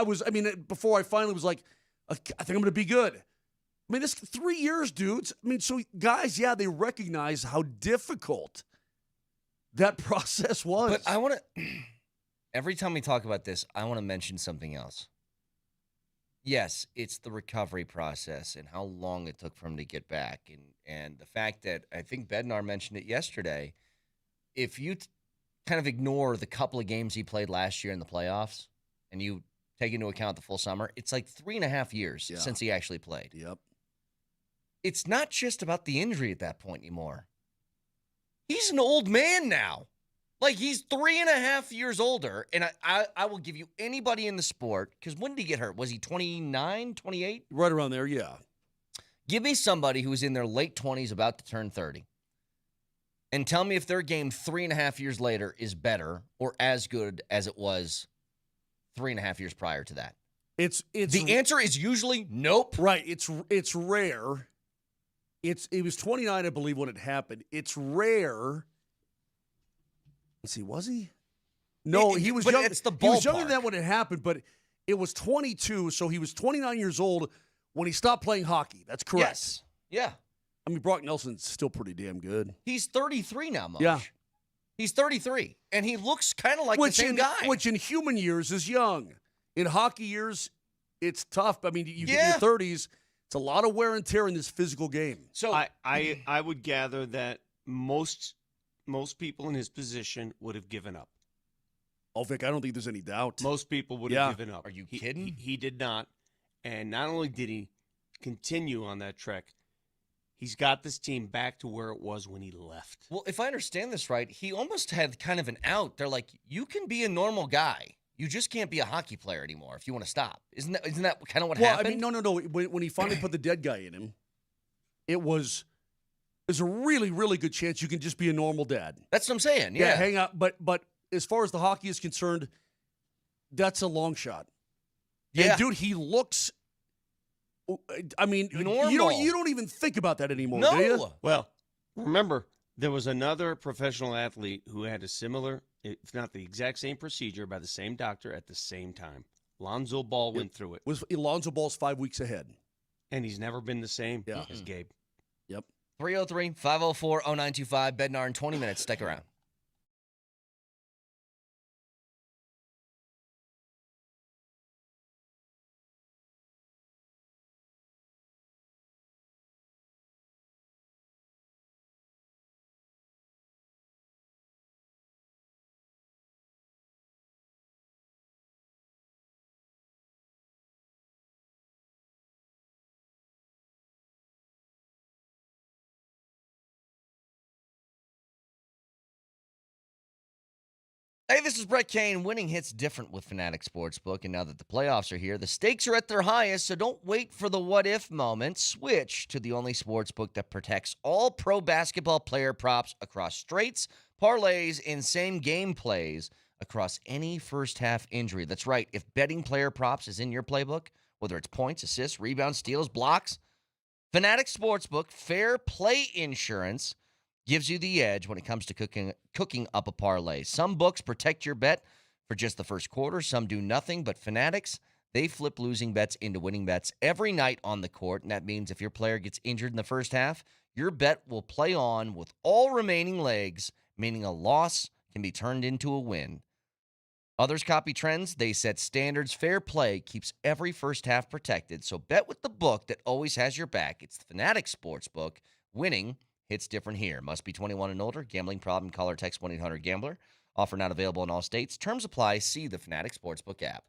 Before I finally was like, I think I'm going to be good. I mean, this 3 years, dudes. I mean, so guys, yeah, they recognize how difficult that process was. But I want to, every time we talk about this, I want to mention something else. Yes, it's the recovery process and how long it took for him to get back. And the fact that, I think Bednar mentioned it yesterday, if you kind of ignore the couple of games he played last year in the playoffs and you take into account the full summer, it's like 3.5 years since he actually played. Yep. It's not just about the injury at that point anymore. He's an old man now. Like, he's 3.5 years older, and I will give you anybody in the sport, because when did he get hurt? Was he 29, 28? Right around there, yeah. Give me somebody who's in their late 20s about to turn 30, and tell me if their game 3.5 years later is better or as good as it was 3.5 years prior to that. The answer is usually nope. Right, it's rare. It was 29, I believe, when it happened. It's rare. Let's see, was he? No, he was young. It's the ballpark. He was younger than that when it happened, but it was 22, so he was 29 years old when he stopped playing hockey. That's correct. Yes. Yeah. I mean, Brock Nelson's still pretty damn good. He's 33 now, Moshe. Yeah. He's 33, and he looks kind of like the same guy. Which in human years is young. In hockey years, it's tough. I mean, you get in your 30s, it's a lot of wear and tear in this physical game. So I would gather that most people in his position would have given up. Oh, Vic, I don't think there's any doubt. Most people would have given up. Are you kidding? He did not. And not only did he continue on that trek, he's got this team back to where it was when he left. Well, if I understand this right, he almost had kind of an out. They're like, you can be a normal guy. You just can't be a hockey player anymore if you want to stop. Isn't that kind of what happened? I mean, no. When he finally put the dead guy in him, there's a really, really good chance you can just be a normal dad. That's what I'm saying. Yeah, hang out. But as far as the hockey is concerned, that's a long shot. Yeah, and dude, he looks. I mean, normal. You don't even think about that anymore, do you? Well, remember, there was another professional athlete who had a similar, if not the exact same procedure, by the same doctor at the same time. Lonzo Ball went through it. Lonzo Ball's 5 weeks ahead, and he's never been the same as Gabe. Yep. 303-504-0925. Bednar in 20 minutes. Stick around. Hey, this is Brett Kane. Winning hits different with Fanatic Sportsbook, and now that the playoffs are here, the stakes are at their highest, so don't wait for the what-if moment. Switch to the only sportsbook that protects all pro basketball player props across straights, parlays, and same-game plays across any first-half injury. That's right. If betting player props is in your playbook, whether it's points, assists, rebounds, steals, blocks, Fanatic Sportsbook Fair Play Insurance gives you the edge when it comes to cooking up a parlay. Some books protect your bet for just the first quarter. Some do nothing, but Fanatics, they flip losing bets into winning bets every night on the court, and that means if your player gets injured in the first half, your bet will play on with all remaining legs, meaning a loss can be turned into a win. Others copy trends. They set standards. Fair play keeps every first half protected, so bet with the book that always has your back. It's the Fanatic Sportsbook. Winning hits different here. Must be 21 and older. Gambling problem? Call or text 1-800-GAMBLER. Offer not available in all states. Terms apply. See the Fanatic Sportsbook app.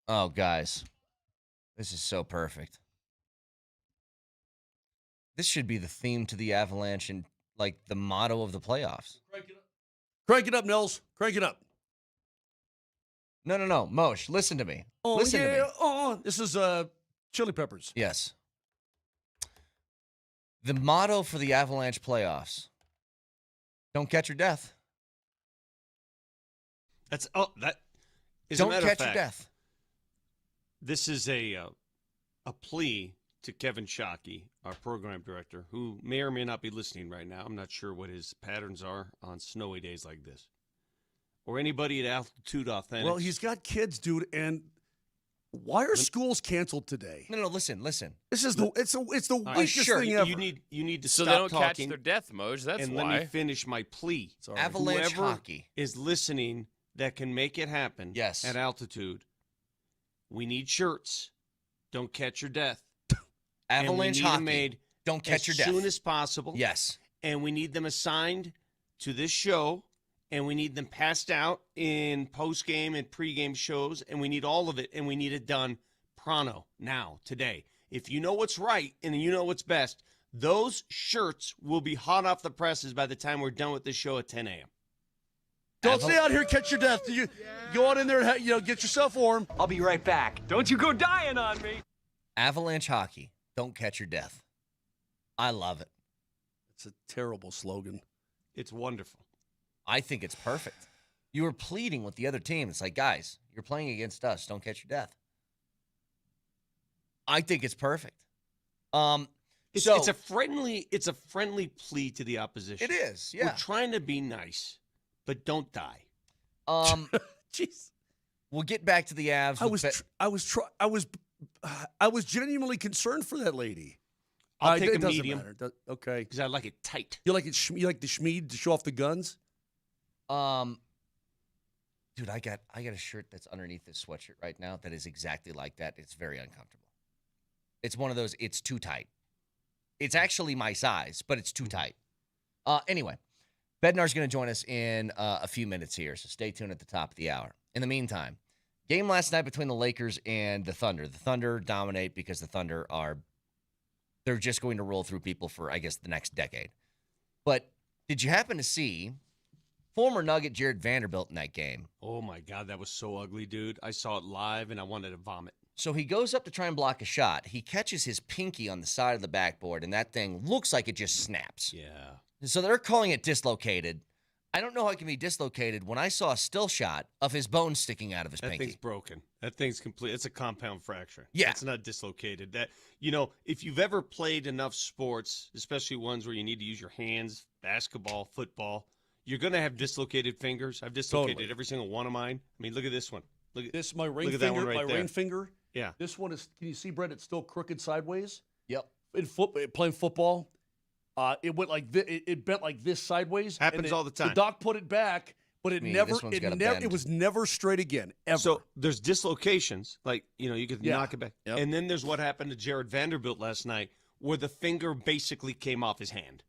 Oh, guys. This is so perfect. This should be the theme to the Avalanche and, like, the motto of the playoffs. Crank it up, Nels. Crank it up. No. Mosh, listen to me. Oh, listen to me. Oh, this is Chili Peppers. Yes. The motto for the Avalanche playoffs. Don't catch your death. That is Don't a matter catch of fact, your death. This is a plea to Kevin Shockey, our program director, who may or may not be listening right now. I'm not sure what his patterns are on snowy days like this. Or anybody at Altitude Authentics. Well, he's got kids, dude, and why are schools canceled today? No, listen. This is it's the right, weakest sure, thing ever. You need to So stop they don't catch talking their death, Moj. That's and why. let me finish my plea. Sorry. Avalanche Whoever hockey. is listening that can make it happen Yes. at Altitude, we need shirts. Don't catch your death. Avalanche and we need hockey. them made Don't catch your death. as soon as possible. Yes. And we need them assigned to this show, and we need them passed out in post-game and pre-game shows, and we need all of it, and we need it done pronto, now, today. If you know what's right and you know what's best, those shirts will be hot off the presses by the time we're done with this show at 10 a.m. Don't stay out here, catch your death. You go out in there, and get yourself warm. I'll be right back. Don't you go dying on me. Avalanche hockey. Don't catch your death. I love it. It's a terrible slogan. It's wonderful. I think it's perfect. You were pleading with the other team. It's like, guys, you're playing against us. Don't catch your death. I think it's perfect. It's a friendly plea to the opposition. It is, yeah. We're trying to be nice, but don't die. Jeez. We'll get back to the Avs. I was genuinely concerned for that lady. I'll take it a doesn't medium. matter. Okay. Because I like it tight. You like it? You like the Schmied to show off the guns? Dude, I got a shirt that's underneath this sweatshirt right now that is exactly like that. It's very uncomfortable. It's one of those, it's too tight. It's actually my size, but it's too tight. Anyway, Bednar's going to join us in a few minutes here, so stay tuned at the top of the hour. In the meantime, game last night between the Lakers and the Thunder. The Thunder dominate because the Thunder they're just going to roll through people for, I guess, the next decade. But did you happen to see former Nugget Jared Vanderbilt in that game? Oh, my God, that was so ugly, dude. I saw it live, and I wanted to vomit. So he goes up to try and block a shot. He catches his pinky on the side of the backboard, and that thing looks like it just snaps. Yeah. So they're calling it dislocated. I don't know how it can be dislocated when I saw a still shot of his bone sticking out of his That pinky. thing's broken. That thing's complete. It's a compound fracture. Yeah. It's not dislocated. If you've ever played enough sports, especially ones where you need to use your hands, basketball, football, you're going to have dislocated fingers. I've dislocated every single one of mine. I mean, look at this one. Look at This my ring look at that finger. one right My there. ring finger. Yeah. This one is. Can you see, Brett? It's still crooked sideways. Yep. Playing football, it went like this. It bent like this sideways. Happens and all the time. The doc put it back, but it never. this one's got a It bend. was never straight again. Ever. So there's dislocations, like, you could Yeah. knock it back. Yep. And then there's what happened to Jared Vanderbilt last night, where the finger basically came off his hand.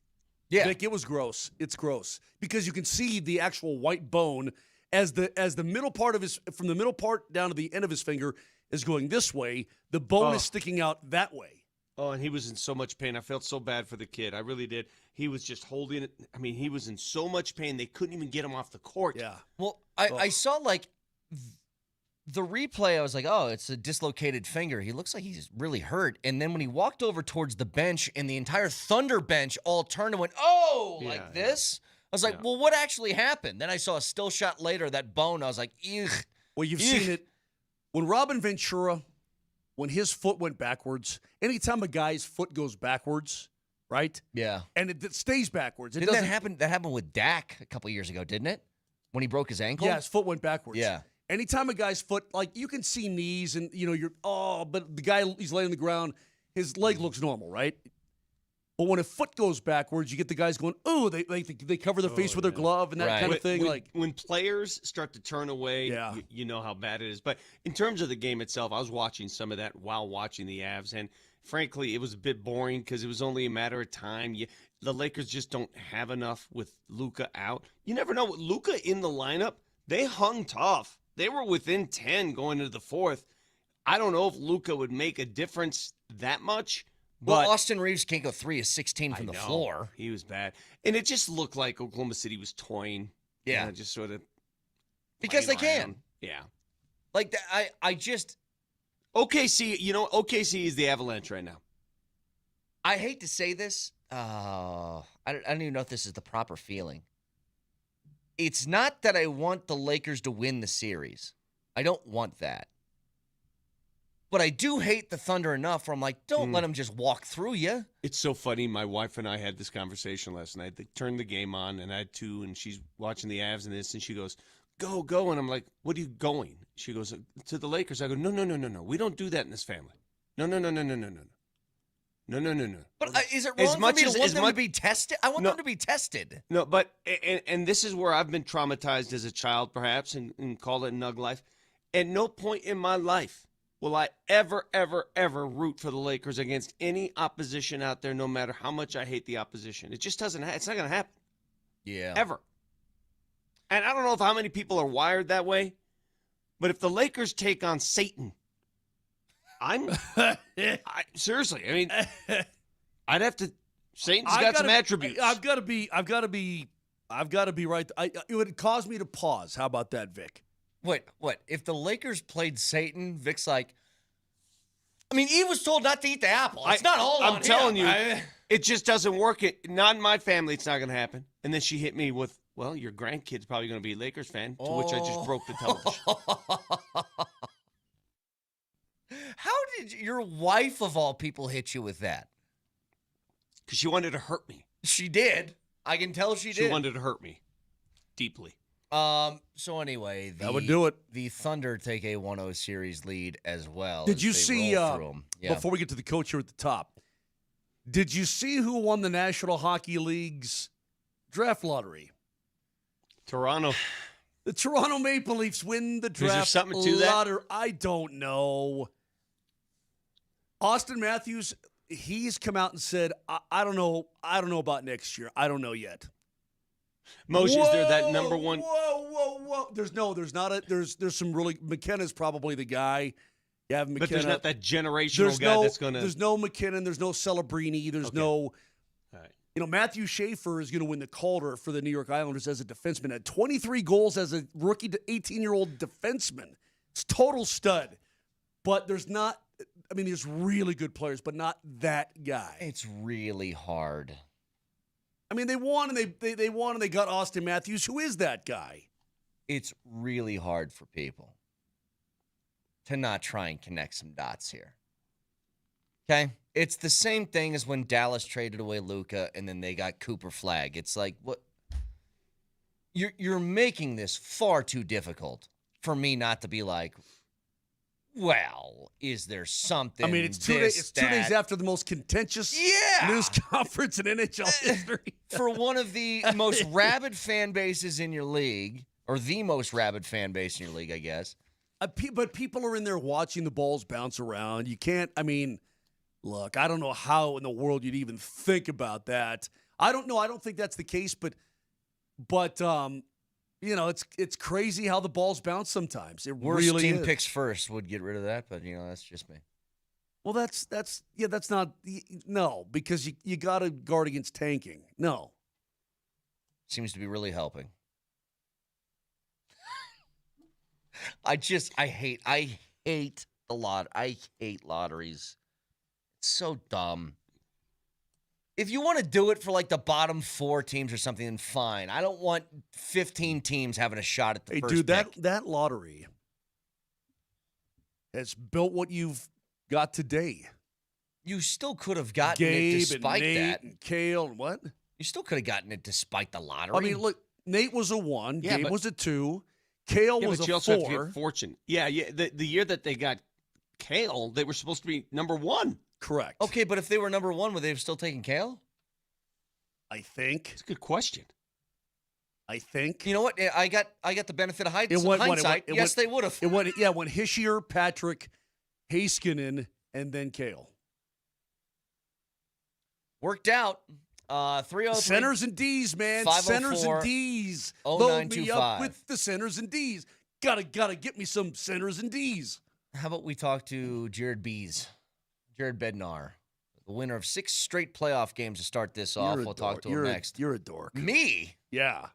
Yeah. Vic, it was gross. It's gross because you can see the actual white bone as the middle part of from the middle part down to the end of his finger is going this way. The bone is sticking out that way. Oh, and he was in so much pain. I felt so bad for the kid. I really did. He was just holding it. I mean, he was in so much pain they couldn't even get him off the court. Yeah. Well, I saw like the replay. I was like, oh, it's a dislocated finger. He looks like he's really hurt. And then when he walked over towards the bench and the entire Thunder bench all turned and went, oh, like this. I was like, well, what actually happened? Then I saw a still shot later, that bone. I was like, ew. Well, you've seen it. When Robin Ventura, when his foot went backwards, anytime a guy's foot goes backwards, right? Yeah. And it stays backwards. Didn't that happen? That happened with Dak a couple years ago, didn't it? When he broke his ankle? Yeah, his foot went backwards. Yeah. Anytime a guy's foot, like you can see knees and, but the guy, he's laying on the ground, his leg looks normal, right? But when a foot goes backwards, you get the guys going, oh, they cover their face with their glove and that kind of thing. When players start to turn away, you know how bad it is. But in terms of the game itself, I was watching some of that while watching the Avs, and frankly, it was a bit boring because it was only a matter of time. The Lakers just don't have enough with Luka out. You never know. With Luka in the lineup, they hung tough. They were within 10 going into the fourth, I don't know if Luka would make a difference that much. Well, But Austin Reeves can't go 3 of 16 from the floor. He was bad. And it just looked like Oklahoma City was toying. Yeah. Just sort of Because they playing can. around. Yeah. Like, I just... OKC, OKC is the Avalanche right now. I hate to say this. I don't even know if this is the proper feeling. It's not that I want the Lakers to win the series. I don't want that. But I do hate the Thunder enough where I'm like, don't let them just walk through you. It's so funny. My wife and I had this conversation last night. They turned the game on, and I had two, and she's watching the Avs and this, and she goes, go, go. And I'm like, what are you going? She goes, to the Lakers. I go, no. We don't do that in this family. No. But is it wrong for me to want them to be tested? I want them to be tested. No, but, and this is where I've been traumatized as a child, perhaps, and call it Nug life. At no point in my life will I ever root for the Lakers against any opposition out there, no matter how much I hate the opposition. It just doesn't it's not going to happen. Yeah. Ever. And I don't know how many people are wired that way, but if the Lakers take on Satan, seriously, I mean, I'd have to, Satan's got some attributes. I've got to be right. It would cause me to pause. How about that, Vic? What? If the Lakers played Satan, Vic's like, I mean, Eve was told not to eat the apple. It's not all on him. I'm telling you, it just doesn't work. Not in my family, it's not going to happen. And then she hit me with, well, your grandkid's probably going to be a Lakers fan, to which I just broke the television. How did your wife, of all people, hit you with that? Because she wanted to hurt me. She did. I can tell she did. She wanted to hurt me deeply. So anyway, that would do it. The Thunder take a 1-0 series lead as well. Did you see, before we get to the coach here at the top, did you see who won the National Hockey League's draft lottery? Toronto. The Toronto Maple Leafs win the draft. Is there something to that? Lottery. I don't know. Austin Matthews, he's come out and said, I don't know about next year. I don't know yet. Moser, is there that number one? Whoa. There's some really, McKenna's probably the guy. You have McKenna. But there's not that generational guy that's going to. There's no McKinnon. There's no Celebrini. There's no. All right. Matthew Schaefer is going to win the Calder for the New York Islanders as a defenseman. Had 23 goals as a rookie, 18-year-old defenseman. It's total stud. But there's not. I mean, there's really good players, but not that guy. It's really hard. I mean, they won and they won and they got Austin Matthews. Who is that guy? It's really hard for people to not try and connect some dots here. Okay? It's the same thing as when Dallas traded away Luka and then they got Cooper Flagg. It's like, what? You're making this far too difficult for me not to be like, well, is there something? I mean, it's 2 days after the most contentious news conference in NHL history. For one of the most rabid fan bases in your league, or the most rabid fan base in your league, I guess. But people are in there watching the balls bounce around. You can't, I mean, look, I don't know how in the world you'd even think about that. I don't know. I don't think that's the case, but it's crazy how the balls bounce sometimes. It Worst really team is. picks first would get rid of that, but that's just me. Well, that's not no, because you got to guard against tanking. No. Seems to be really helping. I hate the lot. I hate lotteries. It's so dumb. If you want to do it for like the bottom 4 teams or something, then fine. I don't want 15 teams having a shot at the first pick. That lottery has built what you've got today. You still could have gotten Gabe it despite and Nate that. And Kale and what? You still could have gotten it despite the lottery. I mean, look, Nate was a 1. Yeah, Gabe was a 2. Kale was but you a also 4. have to get fortune. Yeah. The year that they got Kale, they were supposed to be number 1. Correct. Okay, but if they were number 1, would they have still taken Kale? I think. It's a good question. I think. You know what? I got the benefit of hindsight. Yes, they would have. It went Hischier, Patrick, Heiskanen, and then Kale. Worked out. 303. Centers and D's, man. 504, Centers and D's. 0925. Load me up with the centers and D's. Gotta get me some centers and D's. How about we talk to Jared Bednar, the winner of 6 straight playoff games to start this off. We'll talk to him next. You're a dork. Me? Yeah.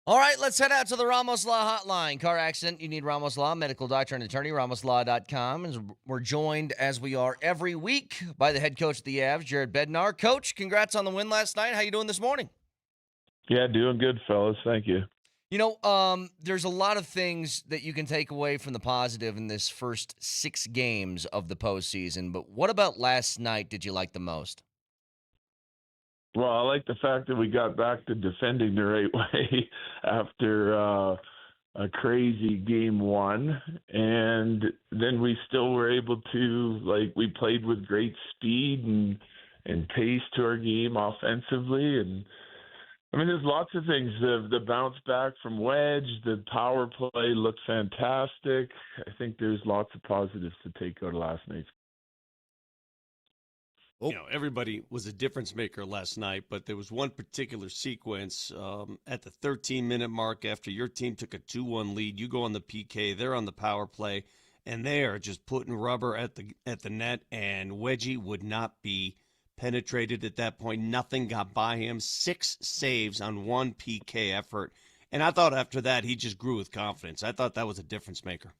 All right, let's head out to the Ramos Law Hotline. Car accident, you need Ramos Law, medical doctor and attorney, ramoslaw.com. And we're joined, as we are every week, by the head coach of the Avs, Jared Bednar. Coach, congrats on the win last night. How you doing this morning? Yeah, doing good, fellas. Thank you. You know, there's a lot of things that you can take away from the positive in this first 6 games of the postseason, but what about last night did you like the most? Well, I like the fact that we got back to defending the right way after a crazy game 1, and then we still were able to, we played with great speed and pace to our game offensively, and I mean, there's lots of things. The bounce back from Wedge, the power play looked fantastic. I think there's lots of positives to take out of last night. You know, everybody was a difference maker last night, but there was one particular sequence at the 13-minute mark after your team took a 2-1 lead. You go on the PK, they're on the power play, and they are just putting rubber at the net, and Wedgie would not be penetrated at that point. Nothing got by him. 6 saves on 1 PK effort. And I thought after that, he just grew with confidence. I thought that was a difference maker.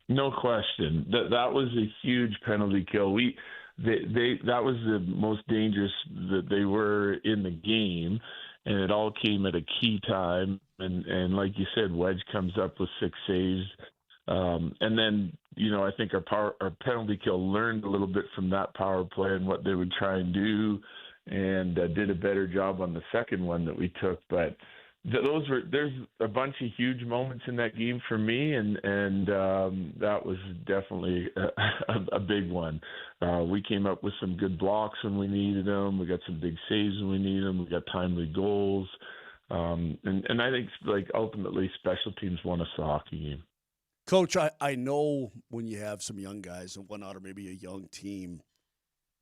No question. That was a huge penalty kill. That was the most dangerous that they were in the game, and it all came at a key time. And like you said, Wedge comes up with 6 saves. And then, you know, I think our penalty kill learned a little bit from that power play and what they would try and do, and did a better job on the second one that we took. But there's a bunch of huge moments in that game for me, and that was definitely a big one. We came up with some good blocks when we needed them. We got some big saves when we needed them. We got timely goals. And I think, ultimately, special teams won us the hockey game. Coach, I know when you have some young guys and whatnot, or maybe a young team,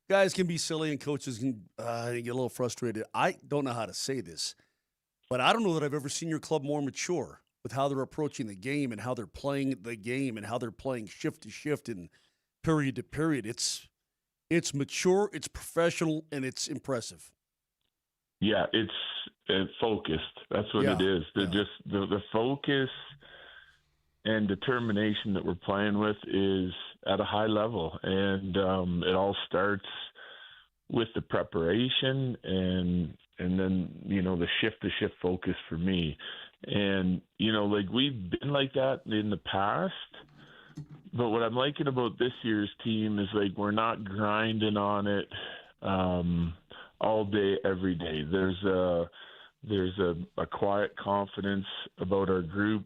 guys can be silly and coaches can get a little frustrated. I don't know how to say this, but I don't know that I've ever seen your club more mature with how they're approaching the game and how they're playing the game and how they're playing shift to shift and period to period. It's mature, it's professional, and it's impressive. Yeah, it's focused. That's what it is. The focus and determination that we're playing with is at a high level, and it all starts with the preparation and then, you know, the shift-to-shift focus for me. And, you know, we've been like that in the past, but what I'm liking about this year's team is, we're not grinding on it all day, every day. There's a quiet confidence about our group.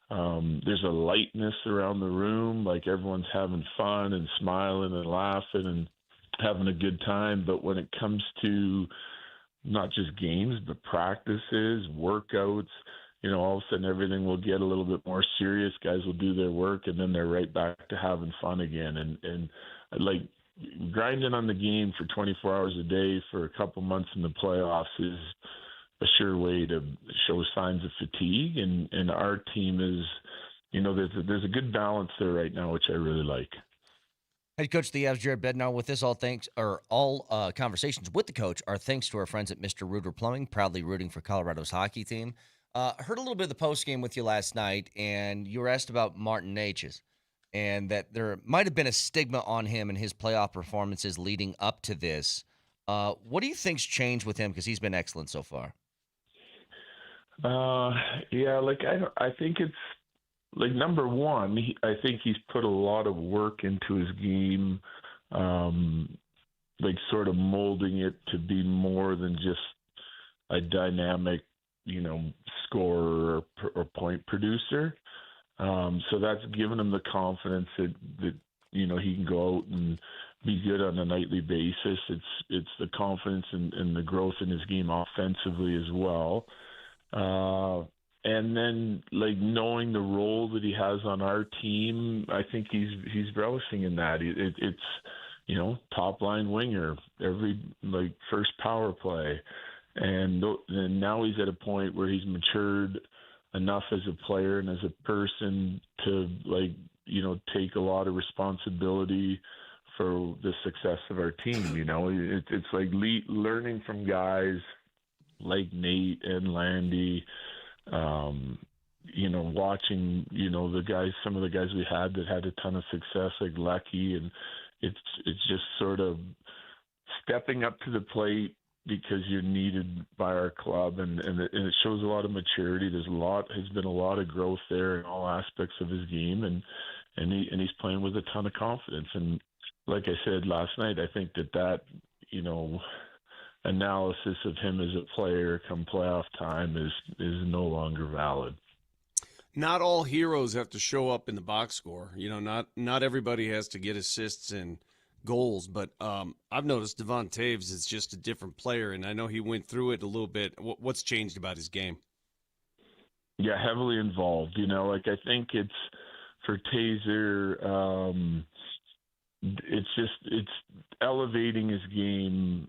There's a lightness around the room, everyone's having fun and smiling and laughing and having a good time. But when it comes to not just games, but practices, workouts, you know, all of a sudden everything will get a little bit more serious. Guys will do their work, and then they're right back to having fun again. And grinding on the game for 24 hours a day for a couple months in the playoffs is a sure way to show signs of fatigue, and our team is, you know, there's a good balance there right now, which I really like. Head coach of the Avs, Jared Bednar, with this. All conversations with the coach are thanks to our friends at Mr. Rooter Plumbing, proudly rooting for Colorado's hockey team. Heard a little bit of the postgame with you last night, and you were asked about Marty Natures, and that there might have been a stigma on him and his playoff performances leading up to this. What do you think's changed with him, because he's been excellent so far? I think it's number one, I think he's put a lot of work into his game, sort of molding it to be more than just a dynamic, you know, scorer or point producer. So that's given him the confidence that you know, he can go out and be good on a nightly basis. It's the confidence and the growth in his game offensively as well. And then, knowing the role that he has on our team, I think he's relishing in that. It's you know, top line winger, every first power play, and now he's at a point where he's matured enough as a player and as a person to you know, take a lot of responsibility for the success of our team. You know, it's learning from guys like Nate and Landy, Watching, some of the guys we had that had a ton of success, like Lecky, and it's just sort of stepping up to the plate because you're needed by our club, and it shows a lot of maturity. Has been a lot of growth there in all aspects of his game, and he's playing with a ton of confidence. And like I said last night, I think that analysis of him as a player come playoff time is no longer valid. Not all heroes have to show up in the box score. Not everybody has to get assists and goals, but I've noticed Devon Taves is just a different player, and I know he went through it a little bit. What's changed about his game? Yeah, heavily involved. I think it's for Taser, it's elevating his game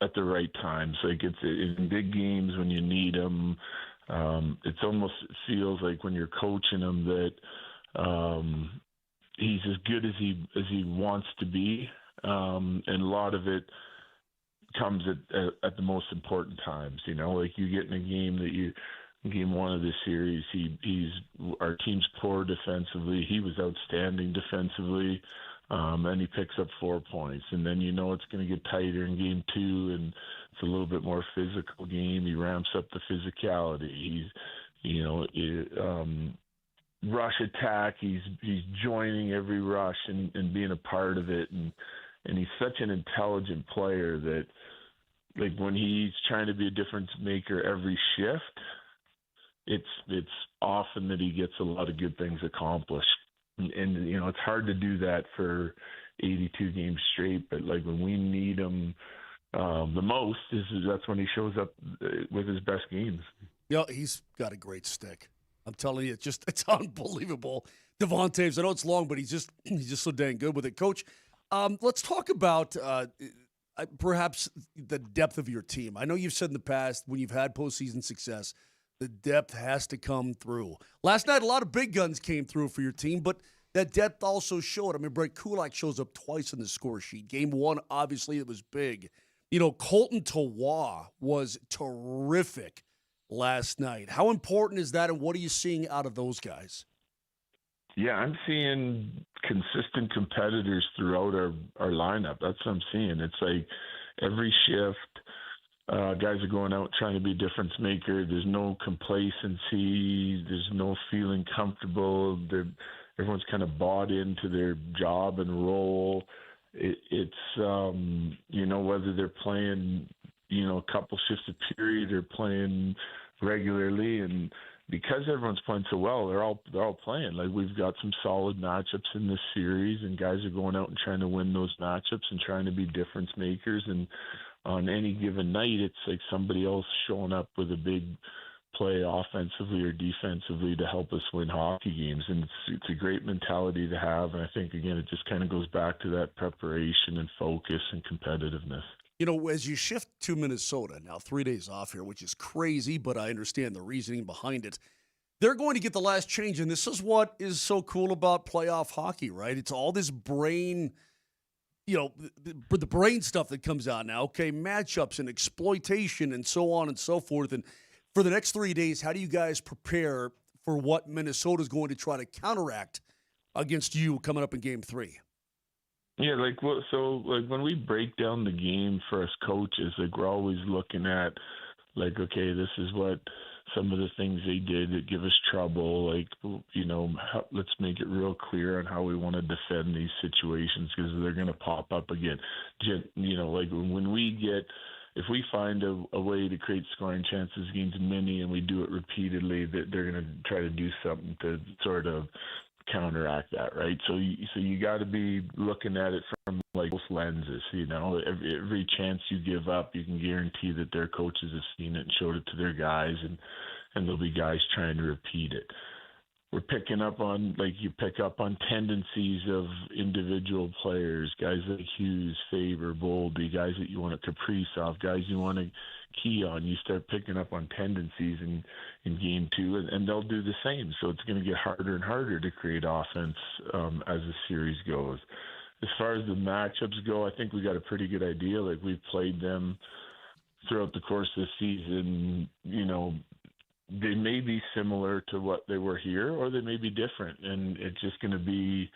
at the right times. Like it's in big games when you need him. It almost feels like when you're coaching him that he's as good as he wants to be, and a lot of it comes at the most important times. Like you get in a game game one of this series, our team's poor defensively. He was outstanding defensively, and he picks up 4 points, and then it's going to get tighter in game two, and it's a little bit more physical game. He ramps up the physicality. Rush attack. He's joining every rush and being a part of it, and he's such an intelligent player that, like, when he's trying to be a difference maker every shift, it's often that he gets a lot of good things accomplished. And it's hard to do that for 82 games straight, but like when we need him the most that's when he shows up with his best games. He's got a great stick. I'm telling you, it's unbelievable. Devon Taves, I know it's long, but he's just so dang good with it. Coach, let's talk about perhaps the depth of your team. I know you've said in the past when you've had postseason success, the depth has to come through. Last night, a lot of big guns came through for your team, but that depth also showed. I mean, Brett Kulak shows up twice in the score sheet. Game one, obviously, it was big. Colton Tawa was terrific last night. How important is that, and what are you seeing out of those guys? Yeah, I'm seeing consistent competitors throughout our lineup. That's what I'm seeing. It's like every shift, guys are going out trying to be a difference maker. There's no complacency. There's no feeling comfortable. Everyone's kind of bought into their job and role. It's whether they're playing, a couple shifts a period or playing regularly, and because everyone's playing so well, they're all playing. Like, we've got some solid matchups in this series, and guys are going out and trying to win those matchups and trying to be difference makers. And on any given night, it's like somebody else showing up with a big play offensively or defensively to help us win hockey games. And it's a great mentality to have. And I think, again, it just kind of goes back to that preparation and focus and competitiveness. As you shift to Minnesota, now 3 days off here, which is crazy, but I understand the reasoning behind it. They're going to get the last change, and this is what is so cool about playoff hockey, right? It's all this brain, the brain stuff that comes out now. Okay, matchups and exploitation and so on and so forth. And for the next 3 days, how do you guys prepare for what Minnesota is going to try to counteract against you coming up in Game 3? Yeah, when we break down the game for us coaches, we're always looking at, okay, this is what some of the things they did that give us trouble. Let's make it real clear on how we want to defend these situations because they're going to pop up again. If we find a way to create scoring chances against many and we do it repeatedly, that they're going to try to do something to sort of counteract that, right? So you got to be looking at it from both lenses. Every chance you give up, you can guarantee that their coaches have seen it and showed it to their guys, and there'll be guys trying to repeat it. We're picking up on, you pick up on tendencies of individual players, guys like Hughes, Faber, Boldy, guys that you want to Kaprizov, guys you want to key on. You start picking up on tendencies in game two, and they'll do the same. So it's going to get harder and harder to create offense as the series goes. As far as the matchups go, I think we got a pretty good idea. We've played them throughout the course of the season, they may be similar to what they were here, or they may be different, and it's just going to be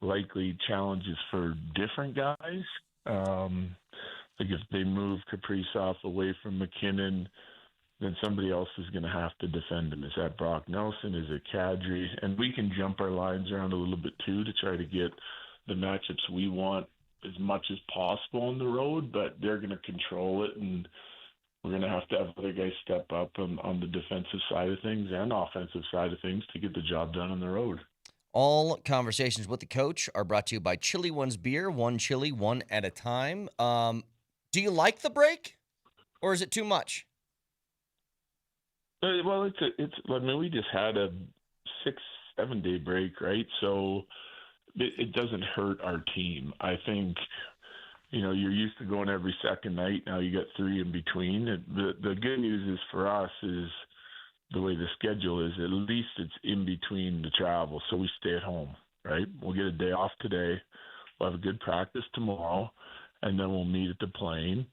likely challenges for different guys. Like if they move Kaprizov away from McKinnon, then somebody else is going to have to defend him. Is that Brock Nelson? Is it Kadri? And we can jump our lines around a little bit too to try to get the matchups we want as much as possible on the road, but they're going to control it, and we're going to have other guys step up on the defensive side of things and offensive side of things to get the job done on the road. All conversations with the coach are brought to you by Chili One's Beer, one chili, one at a time. Do you like the break, or is it too much? Well, I mean, we just had a 6-7 day break, right? So it doesn't hurt our team. I think, you're used to going every second night. Now you got 3 in between. The good news is for us is the way the schedule is, at least it's in between the travel. So we stay at home, right? We'll get a day off today. We'll have a good practice tomorrow, and then we'll meet at the plane.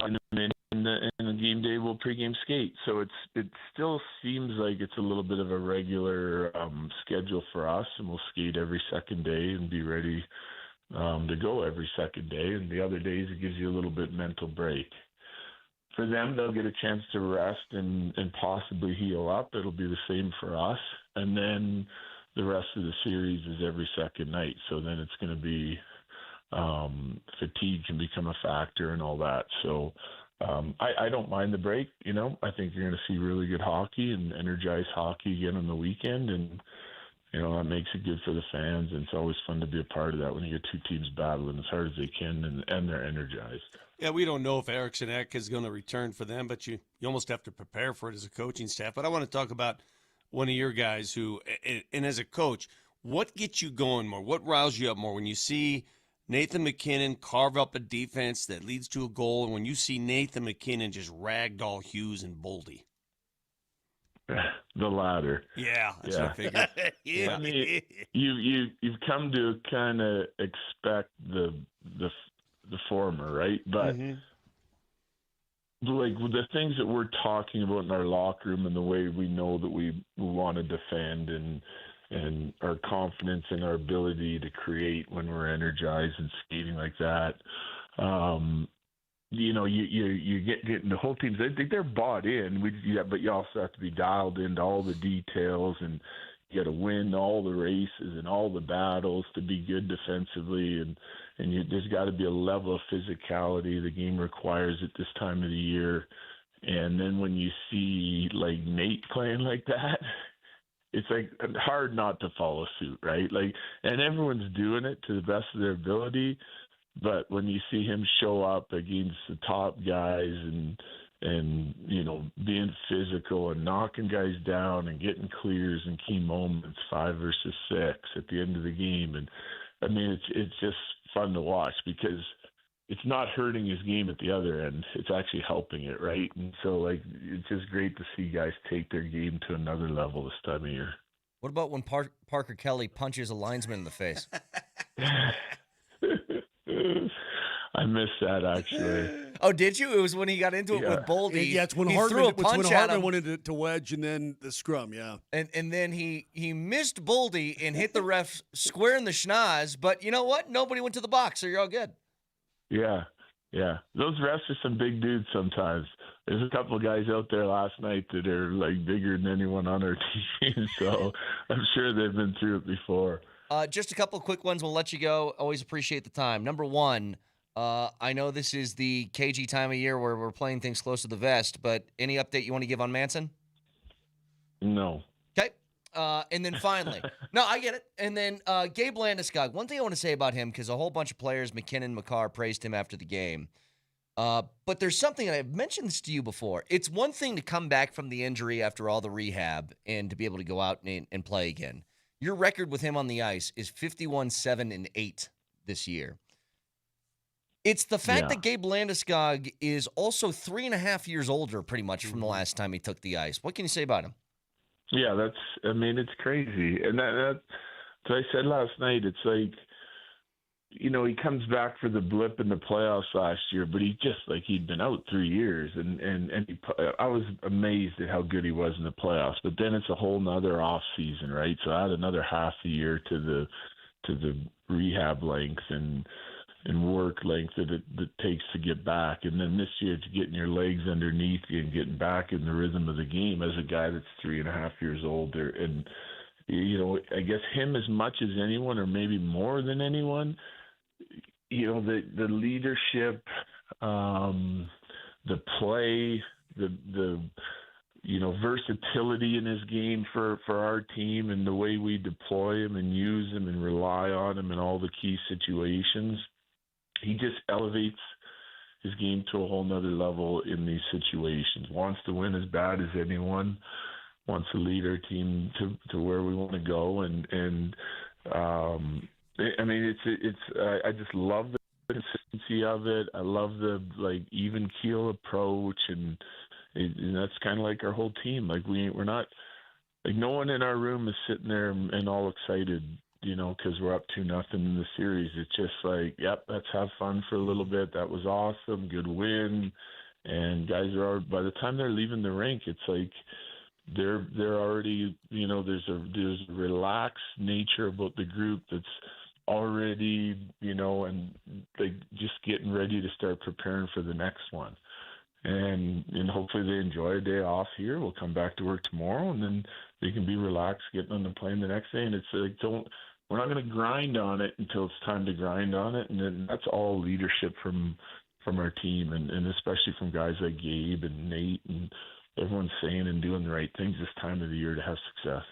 And then in the game day, we'll pregame skate. So it still seems like it's a little bit of a regular schedule for us, and we'll skate every second day and be ready to go every second day. And the other days, it gives you a little bit mental break. For them, they'll get a chance to rest and possibly heal up. It'll be the same for us. And then the rest of the series is every second night. So then it's going to be fatigue can become a factor and all that. So I don't mind the break. I think you're going to see really good hockey and energized hockey again on the weekend. And, that makes it good for the fans. And it's always fun to be a part of that when you get two teams battling as hard as they can and they're energized. Yeah, we don't know if Eriksson Ek is going to return for them, but you almost have to prepare for it as a coaching staff. But I want to talk about one of your guys who, and as a coach, what gets you going more? What riles you up more when you see Nathan MacKinnon carve up a defense that leads to a goal, and when you see Nathan MacKinnon just ragdoll Hughes and Boldy? The latter. Yeah, that's what I figured. Yeah. I mean, you've come to kind of expect the former, right? But like the things that we're talking about in our locker room and the way we know that we want to defend and our confidence in our ability to create when we're energized and skating like that. You get the whole team. They're bought in. But you also have to be dialed into all the details, and you got to win all the races and all the battles to be good defensively. And there's got to be a level of physicality the game requires at this time of the year. And then when you see like Nate playing like that, it's like hard not to follow suit, right? Like, and everyone's doing it to the best of their ability. But when you see him show up against the top guys and being physical and knocking guys down and getting clears in key moments, 5 versus 6 at the end of the game, and I mean it's just fun to watch because it's not hurting his game at the other end; it's actually helping it, right? And so it's just great to see guys take their game to another level this time of year. What about when Parker Kelly punches a linesman in the face? I missed that, actually. Oh, did you? It was when he got into it with Boldy. Yeah, it's when Hartman went into wedge and then the scrum, yeah. And then he missed Boldy and hit the ref square in the schnoz, but you know what? Nobody went to the box, so you're all good. Yeah. Those refs are some big dudes sometimes. There's a couple of guys out there last night that are like bigger than anyone on our team, so I'm sure they've been through it before. Just a couple of quick ones. We'll let you go. Always appreciate the time. Number one, I know this is the cagey time of year where we're playing things close to the vest, but any update you want to give on Manson? No. Okay. And then finally, no, I get it. And then Gabe Landeskog. One thing I want to say about him, because a whole bunch of players, McKinnon, Makar, praised him after the game. But there's something, and I've mentioned this to you before. It's one thing to come back from the injury after all the rehab and to be able to go out and play again. Your record with him on the ice is 51-7-8 this year. It's the fact that Gabe Landeskog is also 3.5 years older pretty much from the last time he took the ice. What can you say about him? Yeah, it's crazy. And that's what I said last night. It's like he comes back for the blip in the playoffs last year, but he'd been out 3 years, and I was amazed at how good he was in the playoffs. But then it's a whole nother off season, right? So add another half a year to the rehab length and work length that it takes to get back, and then this year to getting your legs underneath you and getting back in the rhythm of the game as a guy that's 3.5 years older. And I guess him as much as anyone, or maybe more than anyone, the leadership, the play, the versatility in his game for our team, and the way we deploy him and use him and rely on him in all the key situations. He just elevates his game to a whole nother level in these situations. Wants to win as bad as anyone. Wants to lead our team to where we want to go. And I mean, I just love the consistency of it. I love the even keel approach, and that's kind of like our whole team. We're not no one in our room is sitting there and all excited, because we're up 2-0 in the series. It's just yep, let's have fun for a little bit. That was awesome, good win. And guys by the time they're leaving the rink, it's they're already, there's a relaxed nature about the group that's already, and they just getting ready to start preparing for the next one. And hopefully they enjoy a day off here. We'll come back to work tomorrow, and then they can be relaxed getting on the plane the next day. And it's we're not going to grind on it until it's time to grind on it. And then that's all leadership from our team, and especially from guys like Gabe and Nate, and everyone's saying and doing the right things this time of the year to have success.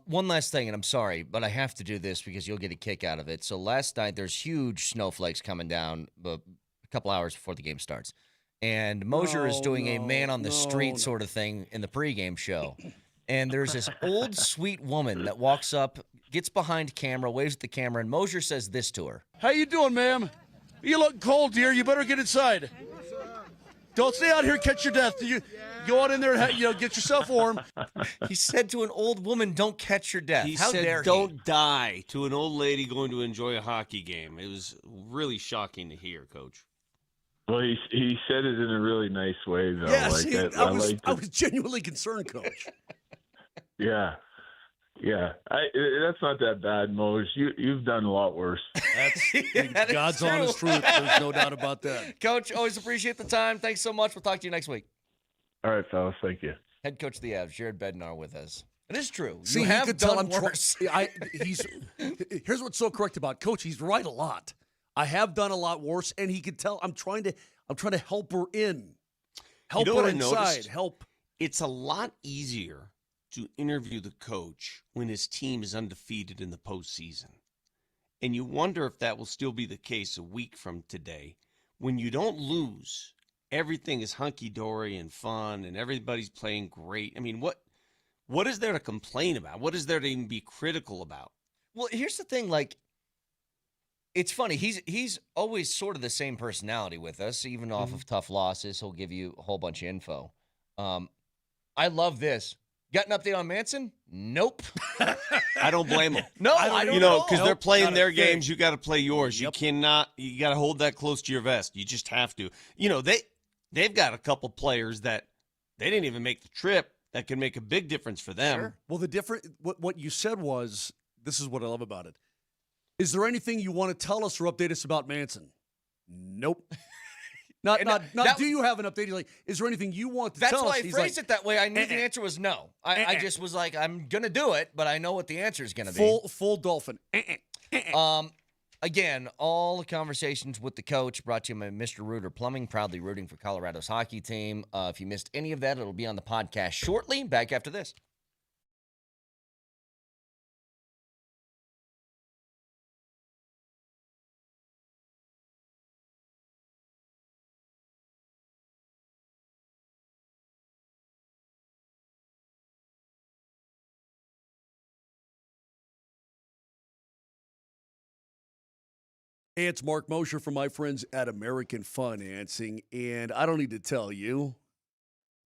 One last thing, and I'm sorry, but I have to do this because you'll get a kick out of it. So last night, there's huge snowflakes coming down a couple hours before the game starts. And Moser is doing a man-on-the-street sort of thing in the pregame show. And there's this old, sweet woman that walks up, gets behind camera, waves at the camera, and Moser says this to her. How you doing, ma'am? You look cold, dear. You better get inside. Don't stay out here and catch your death. You go on in there and get yourself warm. He said to an old woman, don't catch your death. How dare he? Don't die to an old lady going to enjoy a hockey game. It was really shocking to hear, Coach. Well, he said it in a really nice way, though. Yes, I was genuinely concerned, Coach. Yeah. That's not that bad, Mose. You've done a lot worse. That's God's honest truth. There's no doubt about that. Coach, always appreciate the time. Thanks so much. We'll talk to you next week. All right, fellas. Thank you. Head coach of the Avs, Jared Bednar, with us. It is true. See, you have done worse. Here's what's so correct about Coach. He's right a lot. I have done a lot worse, and he could tell I'm trying to help her in. Help her inside. Help. It's a lot easier to interview the coach when his team is undefeated in the postseason. And you wonder if that will still be the case a week from today. When you don't lose, everything is hunky-dory and fun, and everybody's playing great. I mean, what is there to complain about? What is there to even be critical about? Well, here's the thing, it's funny. He's always sort of the same personality with us, even off of tough losses. He'll give you a whole bunch of info. I love this. Got an update on Manson? Nope. I don't blame them. No, I don't know. Because they're playing their games, you got to play yours. Yep. You got to hold that close to your vest. You just have to. They've got a couple players that they didn't even make the trip that can make a big difference for them. Sure. Well, what you said was, this is what I love about it. Is there anything you want to tell us or update us about Manson? Nope. Do you have an update? He's like, is there anything you want to tell us? That's why I phrased it that way. I knew the answer was no. I just was like, I'm going to do it, but I know what the answer is going to be. Full dolphin. Again, all the conversations with the coach brought to you by Mr. Rooter Plumbing, proudly rooting for Colorado's hockey team. If you missed any of that, it'll be on the podcast shortly. Back after this. Hey, it's Mark Moser from my friends at American Financing, and I don't need to tell you,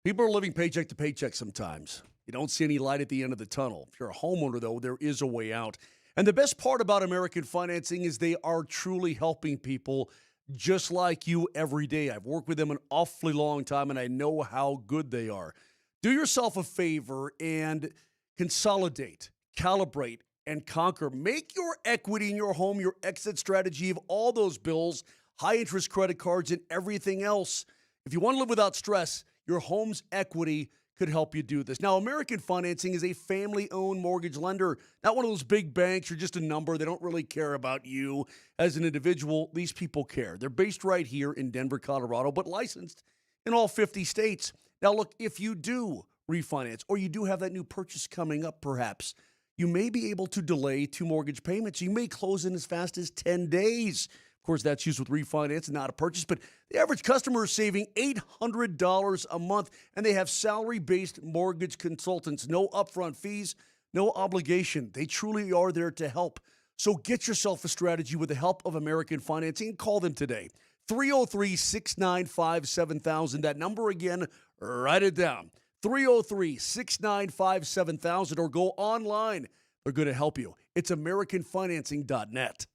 people are living paycheck to paycheck sometimes. You don't see any light at the end of the tunnel. If you're a homeowner, though, there is a way out. And the best part about American Financing is they are truly helping people just like you every day. I've worked with them an awfully long time, and I know how good they are. Do yourself a favor and consolidate, calibrate, and conquer. Make your equity in your home your exit strategy of all those bills, high-interest credit cards, and everything else. If you want to live without stress, your home's equity could help you do this. Now, American Financing is a family-owned mortgage lender, not one of those big banks. You're just a number. They don't really care about you as an individual. These people care. They're based right here in Denver, Colorado, but licensed in all 50 states. Now, look, if you do refinance or you do have that new purchase coming up, perhaps, you may be able to delay 2 mortgage payments. You may close in as fast as 10 days. Of course, that's used with refinance and not a purchase, but the average customer is saving $800 a month, and they have salary-based mortgage consultants. No upfront fees, no obligation. They truly are there to help. So get yourself a strategy with the help of American Financing. Call them today. 303-695-7000. That number again, write it down. 303-695-7000, or go online. They're going to help you. It's AmericanFinancing.net.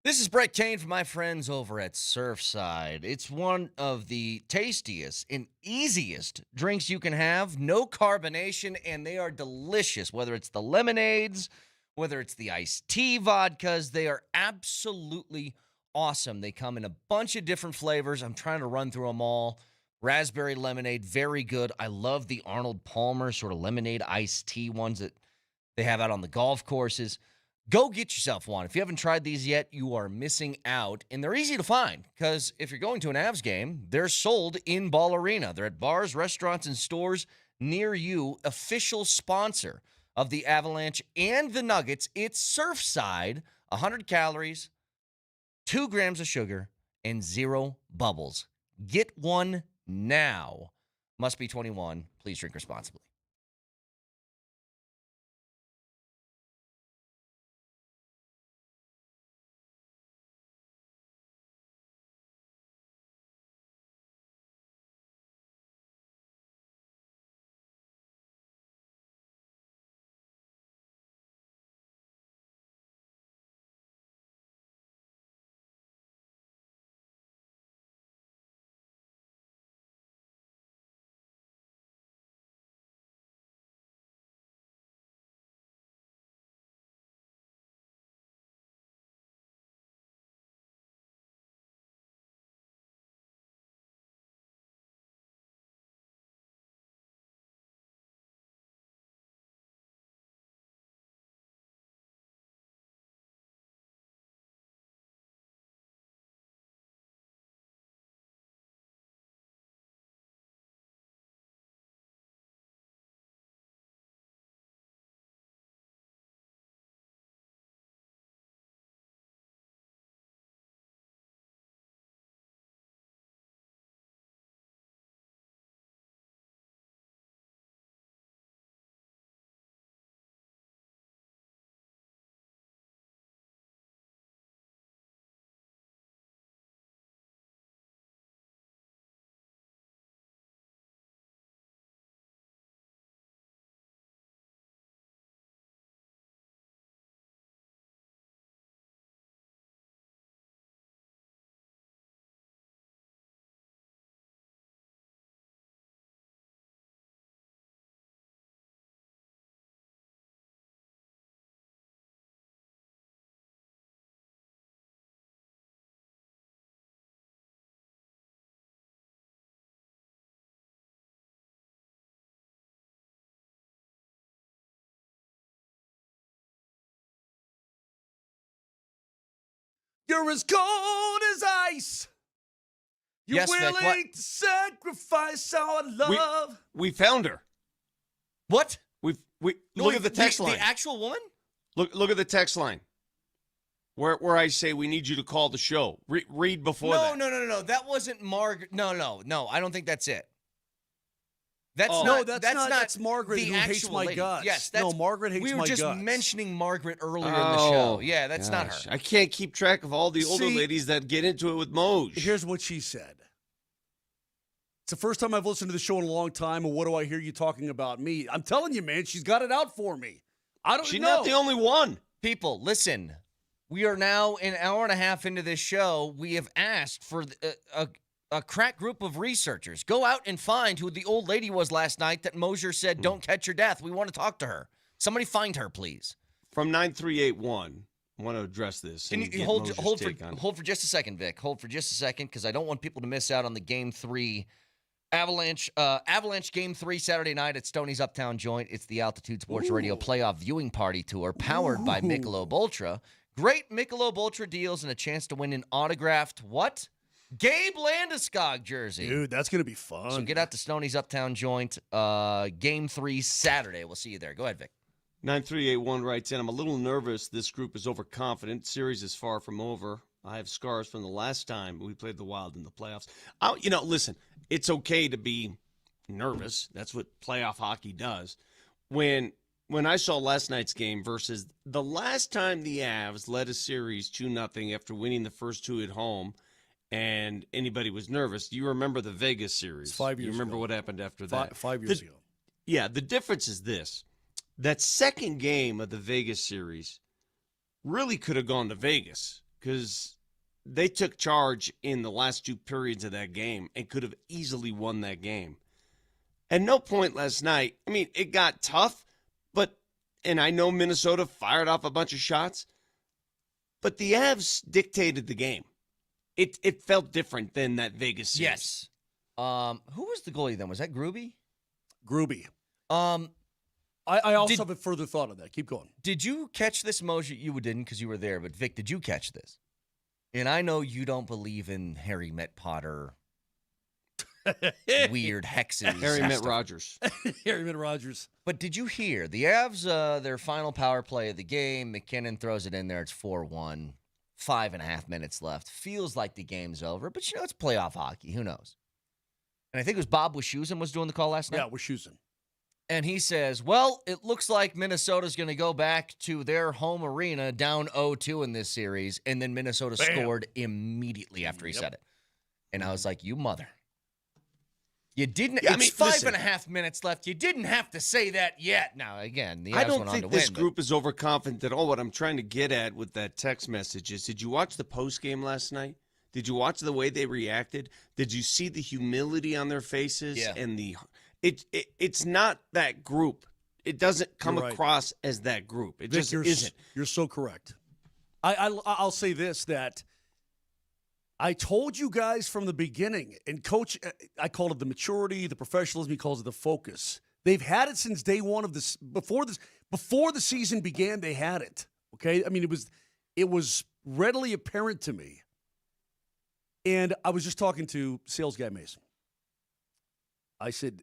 This is Brett Kane from my friends over at Surfside. It's one of the tastiest and easiest drinks you can have. No carbonation, and they are delicious. Whether it's the lemonades, whether it's the iced tea vodkas, they are absolutely awesome. They come in a bunch of different flavors. I'm trying to run through them all. Raspberry lemonade, very good. I love the Arnold Palmer sort of lemonade iced tea ones that they have out on the golf courses. Go get yourself one. If you haven't tried these yet, you are missing out. And they're easy to find because if you're going to an Avs game, they're sold in Ball Arena. They're at bars, restaurants, and stores near you. Official sponsor of the Avalanche and the Nuggets. It's Surfside. 100 calories, 2 grams of sugar, and 0 bubbles. Get one now. Must be 21. Please drink responsibly. You're as cold as ice. You're Yes, Vic, willing what? to sacrifice our love. We found her. What? We look at the text line. The actual woman? Look at the text line. Where I say we need you to call the show. Read before that. No. That wasn't Margaret. No. I don't think that's it. That's Oh. not. No, that's not. That's Margaret the who hates actual my lady. guts. Yes, no, Margaret hates my guts. We were just mentioning Margaret earlier in the show. Yeah, that's not her. I can't keep track of all the older See, ladies that get into it with Moj. Here's what she said. It's the first time I've listened to the show in a long time, and what do I hear you talking about me? I'm telling you, man, she's got it out for me. I don't know. She's not the only one. People, listen. We are now an hour and a half into this show. We have asked for a crack group of researchers. Go out and find who the old lady was last night that Moser said, don't catch your death. We want to talk to her. Somebody find her, please. From 9381, I want to address this. Can you hold for just a second, Vic? Hold for just a second, because I don't want people to miss out on the Game 3 Avalanche Game 3 Saturday night at Stoney's Uptown Joint. It's the Altitude Sports Radio Playoff Viewing Party Tour powered by Michelob Ultra. Great Michelob Ultra deals and a chance to win an autographed, what? Gabe Landeskog jersey. Dude, that's going to be fun. So get out to Stoney's Uptown Joint, Game 3 Saturday. We'll see you there. Go ahead, Vic. 9381 writes in, I'm a little nervous. This group is overconfident. Series is far from over. I have scars from the last time we played the Wild in the playoffs. Listen, it's okay to be nervous. That's what playoff hockey does. When I saw last night's game versus the last time the Avs led a series 2-0 after winning the first two at home, and anybody was nervous, you remember the Vegas series. It's 5 years You remember ago. what happened after that. 5 years ago. Yeah, the difference is this. That second game of the Vegas series really could have gone to Vegas because they took charge in the last two periods of that game and could have easily won that game. At no point last night, I mean, it got tough, and I know Minnesota fired off a bunch of shots, but the Avs dictated the game. It felt different than that Vegas series. Yes. Who was the goalie then? Was that Gruby? Gruby. I also have a further thought on that. Keep going. Did you catch this, Moser? You didn't because you were there, but Vic, did you catch this? And I know you don't believe in Harry Met Potter, weird hexes. Harry Met Rogers. Harry Met Rogers. But did you hear the Avs, their final power play of the game, McKinnon throws it in there. It's 4-1, 5.5 minutes left. Feels like the game's over, but it's playoff hockey. Who knows? And I think it was Bob Wischusen was doing the call last night. Yeah, Wischusen. And he says, well, it looks like Minnesota's going to go back to their home arena down 0-2 in this series. And then Minnesota scored immediately after he said it. And I was like, you mother. You didn't. Yeah, it's 5.5 minutes left. You didn't have to say that yet. Now, again, the Avs I don't went think on to this win, group is overconfident at all. What I'm trying to get at with that text message is, did you watch the postgame last night? Did you watch the way they reacted? Did you see the humility on their faces? Yeah. And it's not that group. It doesn't come across as that group. It Vic, just isn't. You're so correct. I'll say this, that I told you guys from the beginning, and Coach, I called it the maturity, the professionalism, he calls it the focus. They've had it since day one of this. Before the season began, they had it. Okay? I mean, it was readily apparent to me. And I was just talking to sales guy Mason. I said,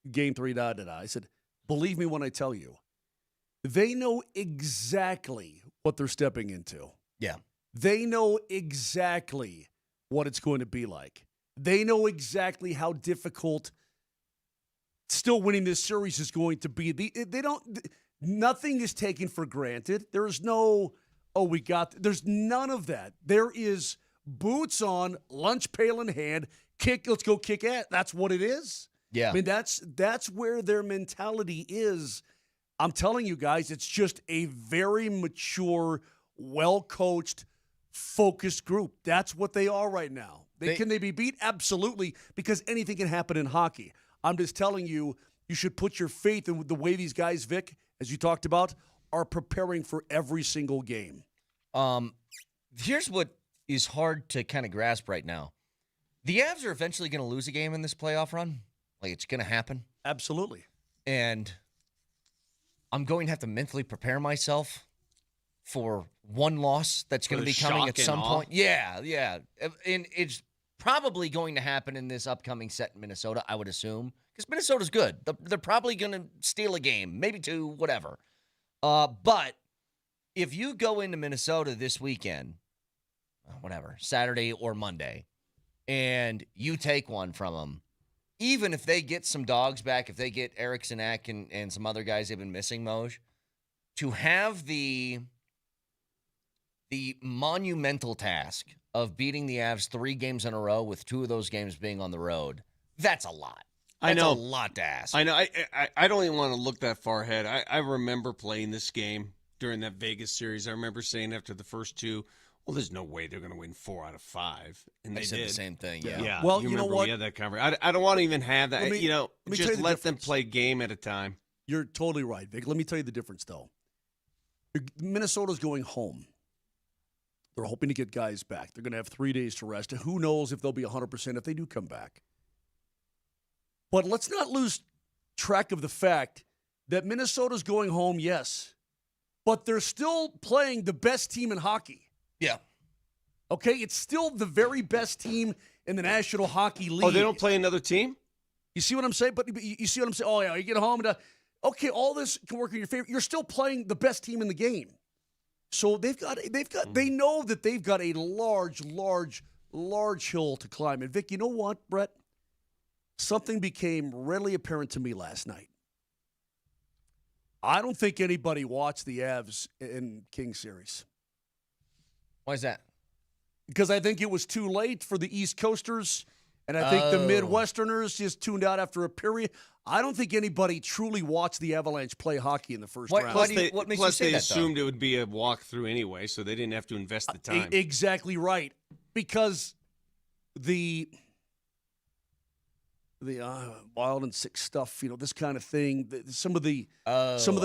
Game 3, I said, believe me when I tell you, they know exactly what they're stepping into. Yeah. They know exactly what it's going to be like. They know exactly how difficult still winning this series is going to be. Nothing is taken for granted. There's no, there's none of that. There is boots on, lunch pail in hand, let's go kick ass. That's what it is. Yeah. I mean, that's where their mentality is. I'm telling you guys, it's just a very mature, well-coached, focused group. That's what they are right now. Can they be beat? Absolutely, because anything can happen in hockey. I'm just telling you, you should put your faith in the way these guys, Vic, as you talked about, are preparing for every single game. Here's what is hard to kind of grasp right now. The Avs are eventually going to lose a game in this playoff run. Like, it's going to happen. Absolutely. And I'm going to have to mentally prepare myself for one loss that's going to be coming at some point. Yeah. And it's probably going to happen in this upcoming set in Minnesota, I would assume, because Minnesota's good. They're probably going to steal a game, maybe two, whatever. But if you go into Minnesota this weekend, whatever, Saturday or Monday, and you take one from them, even if they get some dogs back, if they get Eriksson Ek and some other guys they've been missing, Moj, to have the monumental task of beating the Avs 3 games in a row with 2 of those games being on the road, that's a lot. That's a lot to ask. I know. I don't even want to look that far ahead. I remember playing this game during that Vegas series. I remember saying after the first 2, well, there's no way they're going to win 4 out of 5. And they said did the same thing, Yeah. Well, you know what? We had that conversation. I don't want to even have that. Let me Just let them play game at a time. You're totally right, Vic. Let me tell you the difference, though. Minnesota's going home. They're hoping to get guys back. They're going to have 3 days to rest. And who knows if they'll be 100% if they do come back. But let's not lose track of the fact that Minnesota's going home, yes. But they're still playing the best team in hockey. Yeah. Okay? It's still the very best team in the National Hockey League. Oh, they don't play another team? You see what I'm saying? But you see what I'm saying? Oh, yeah, you get home and okay, all this can work in your favor. You're still playing the best team in the game. So they know that they've got a large hill to climb. And Vic, you know what, Brett? Something became readily apparent to me last night. I don't think anybody watched the Avs in King series. Why is that? Because I think it was too late for the East Coasters, and I think the Midwesterners just tuned out after a period. I don't think anybody truly watched the Avalanche play hockey in the first round. What makes you say they that, assumed it would be a walkthrough anyway, so they didn't have to invest the time. Exactly right. Because the wild and sick stuff, this kind of thing, some of the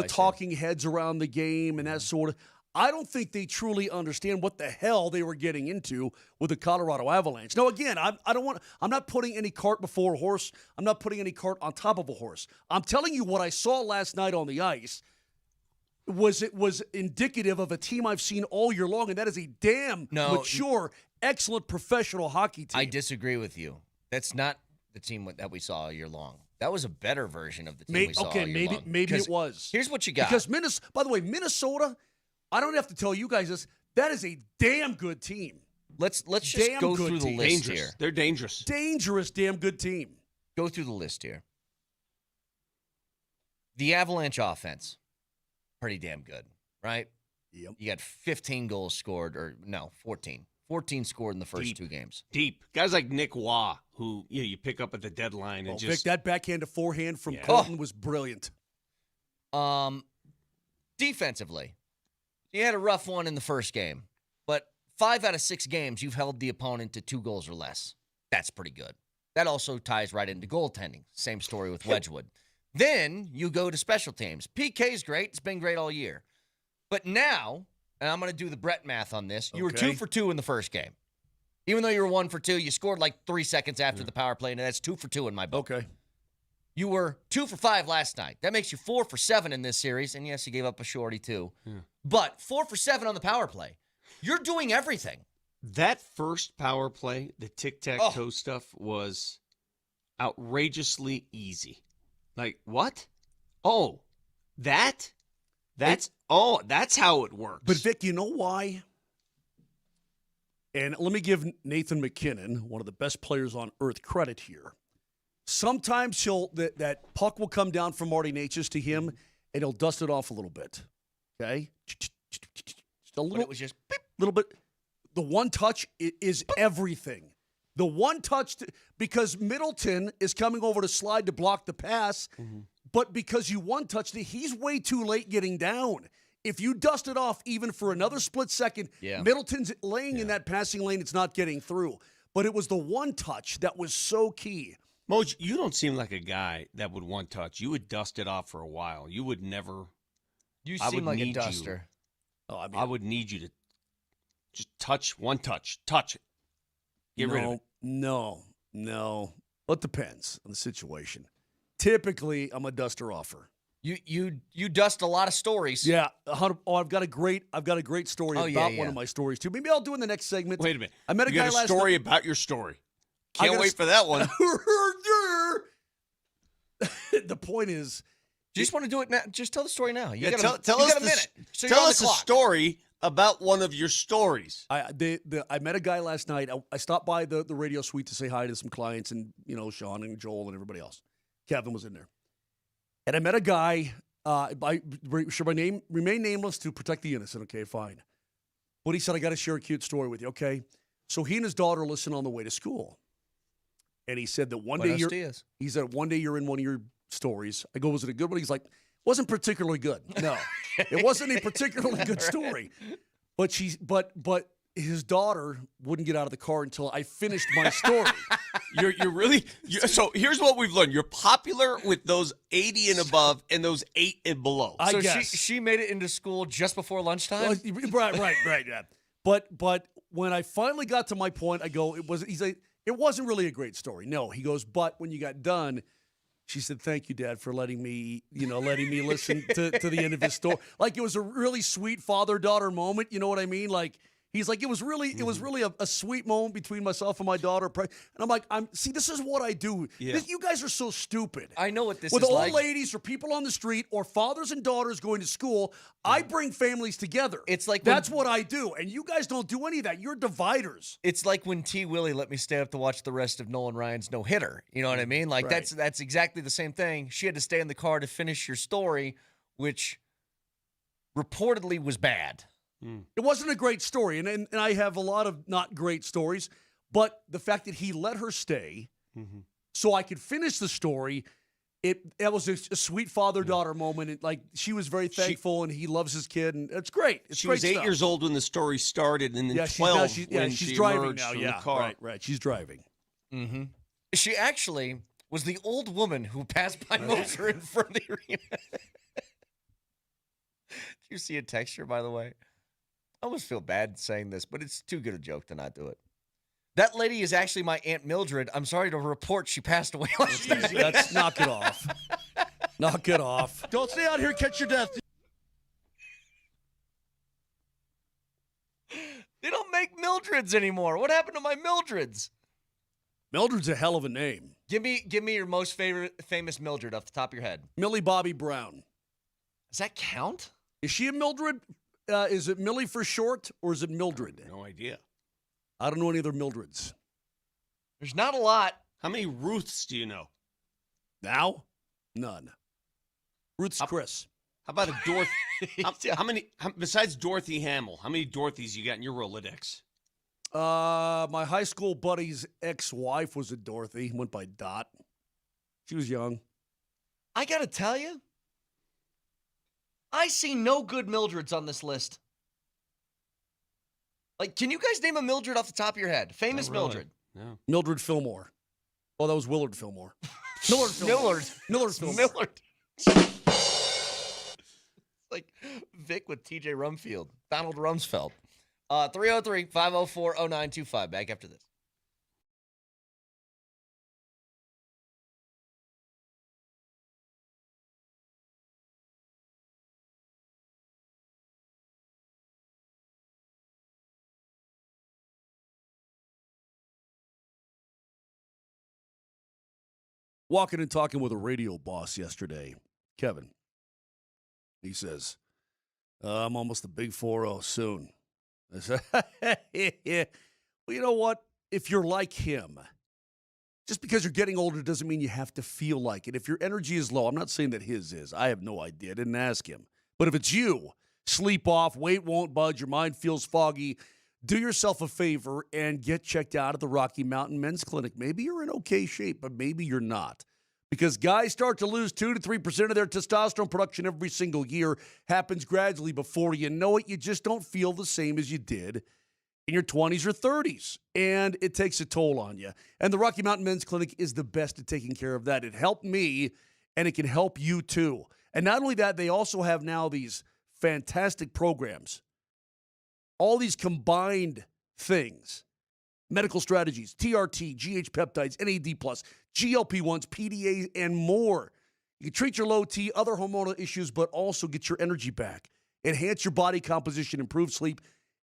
talking heads around the game and that sort of, I don't think they truly understand what the hell they were getting into with the Colorado Avalanche. Now, again, I'm not putting any cart before a horse. I'm not putting any cart on top of a horse. I'm telling you what I saw last night on the ice was indicative of a team I've seen all year long, and that is a damn mature, excellent professional hockey team. I disagree with you. That's not the team that we saw all year long. That was a better version of the team we saw all year long. Maybe it was. Here's what you got. Because by the way, Minnesota, I don't have to tell you guys this. That is a damn good team. Let's just go through the list here. They're dangerous. Dangerous, damn good team. Go through the list here. The Avalanche offense, pretty damn good, right? Yep. You got 15 goals scored, 14. 14 scored in the first 2 games. Deep. Guys like Nick Waugh, who you pick up at the deadline and Vic, that backhand to forehand from Colton was brilliant. Defensively, you had a rough one in the first game, but 5 out of 6 games, you've held the opponent to 2 goals or less. That's pretty good. That also ties right into goaltending. Same story with Wedgwood. Then you go to special teams. PK's great. It's been great all year. But now, and I'm going to do the Brett math on this, you were 2 for 2 in the first game. Even though you were 1 for 2, you scored like 3 seconds after the power play, and that's 2 for 2 in my book. Okay. You were 2 for 5 last night. That makes you 4 for 7 in this series. And yes, you gave up a shorty too. Yeah. But 4 for 7 on the power play. You're doing everything. That first power play, the tic-tac-toe stuff, was outrageously easy. Like, what? Oh, that's how it works. But Vic, you know why? And let me give Nathan McKinnon, one of the best players on earth, credit here. Sometimes that puck will come down from Marty Natures to him, and he'll dust it off a little bit. Okay? Just a little. But it was just beep. Little bit. The one touch is everything. The one touch, because Middleton is coming over to slide to block the pass, but because you one touched it, he's way too late getting down. If you dust it off even for another split second, Middleton's laying in that passing lane, it's not getting through. But it was the one touch that was so key. Moj, you don't seem like a guy that would one touch. You would dust it off for a while. You would never. You seem like a duster. I would need you to just touch it. Get rid of it. No. Well, it depends on the situation. Typically, I'm a duster offer. You dust a lot of stories. Yeah. I've got a great story about one of my stories too. Maybe I'll do in the next segment. Wait a minute. I met a you guy got a last story night. about your story. Can't wait for that one. The point is, you just want to do it now? Just tell the story now. You got tell us a minute. So tell us a story about one of your stories. I met a guy last night. I stopped by the radio suite to say hi to some clients and, Sean and Joel and everybody else. Kevin was in there. And I met a guy, should my name remain nameless to protect the innocent? Okay, fine. But he said, I got to share a cute story with you, okay? So he and his daughter listen on the way to school. And he said that one day you're in one of your stories. I go, was it a good one? He's like, wasn't particularly good. No, it wasn't a particularly good story. But his daughter wouldn't get out of the car until I finished my story. So here's what we've learned. You're popular with those 80 and above and those 8 and below. So she made it into school just before lunchtime? Right, yeah. But when I finally got to my point, I go, it wasn't really a great story. No, he goes, but when you got done, she said, thank you, Dad, for letting me listen to the end of his story. Like, it was a really sweet father-daughter moment. You know what I mean? Like, he's like, it was really a sweet moment between myself and my daughter. And I'm like, this is what I do. Yeah. You guys are so stupid. I know what this With is old like. ladies or people on the street or fathers and daughters going to school, I bring families together. It's like that's what I do. And you guys don't do any of that. You're dividers. It's like when T. Willie let me stay up to watch the rest of Nolan Ryan's no-hitter. You know what I mean? Like, right. that's exactly the same thing. She had to stay in the car to finish your story, which reportedly was bad. It wasn't a great story, and I have a lot of not great stories, but the fact that he let her stay so I could finish the story, that was a sweet father-daughter moment. And, like, she was very thankful, and he loves his kid, and it's great. She was 8 years old when the story started, and then 12 when she's she driving emerged now. from Yeah, the car. right. She's driving. Mm-hmm. She actually was the old woman who passed by Moser in front of the arena. Did you see a texture, by the way? I almost feel bad saying this, but it's too good a joke to not do it. That lady is actually my Aunt Mildred. I'm sorry to report she passed away last year. Let's knock it off. Knock it off. Don't stay out here, catch your death. They don't make Mildreds anymore. What happened to my Mildreds? Mildred's a hell of a name. Give me your most famous Mildred off the top of your head. Millie Bobby Brown. Does that count? Is she a Mildred? Is it Millie for short, or is it Mildred? No idea. I don't know any other Mildreds. There's not a lot. How many Ruths do you know? Now? None. Ruth's Chris. How about a Dorothy? how many, besides Dorothy Hamill, how many Dorothys you got in your Rolodex? My high school buddy's ex-wife was a Dorothy. Went by Dot. She was young. I got to tell you, I see no good Mildreds on this list. Like, can you guys name a Mildred off the top of your head? Famous Mildred. No. Mildred Fillmore. Oh, that was Willard Fillmore. Millard Fillmore. Millard Fillmore. Millard. Like Vic with TJ Rumfield. Donald Rumsfeld. 303-504-0925. Back after this. Walking and talking with a radio boss yesterday, Kevin. He says, I'm almost a big 4-0 soon. I said, yeah. Well, you know what? If you're like him, just because you're getting older doesn't mean you have to feel like it. If your energy is low, I'm not saying that his is. I have no idea. I didn't ask him. But if it's you, sleep off, weight won't budge, your mind feels foggy, do yourself a favor and get checked out at the Rocky Mountain Men's Clinic. Maybe you're in okay shape, but maybe you're not. Because guys start to lose 2 to 3% of their testosterone production every single year. Happens gradually. Before you know it, you just don't feel the same as you did in your 20s or 30s. And it takes a toll on you. And the Rocky Mountain Men's Clinic is the best at taking care of that. It helped me, and it can help you too. And not only that, they also have now these fantastic programs. All these combined things. Medical strategies, TRT, GH peptides, NAD+, GLP-1s, PDA, and more. You can treat your low T, other hormonal issues, but also get your energy back. Enhance your body composition, improve sleep,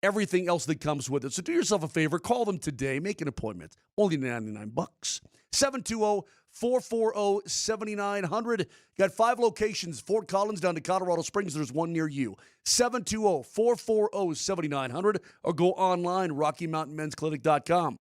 everything else that comes with it. So do yourself a favor. Call them today. Make an appointment. Only $99. 720-440-7900. Got 5 locations, Fort Collins down to Colorado Springs. There's one near you. 720-440-7900 or go online, RockyMountainMen'sClinic.com.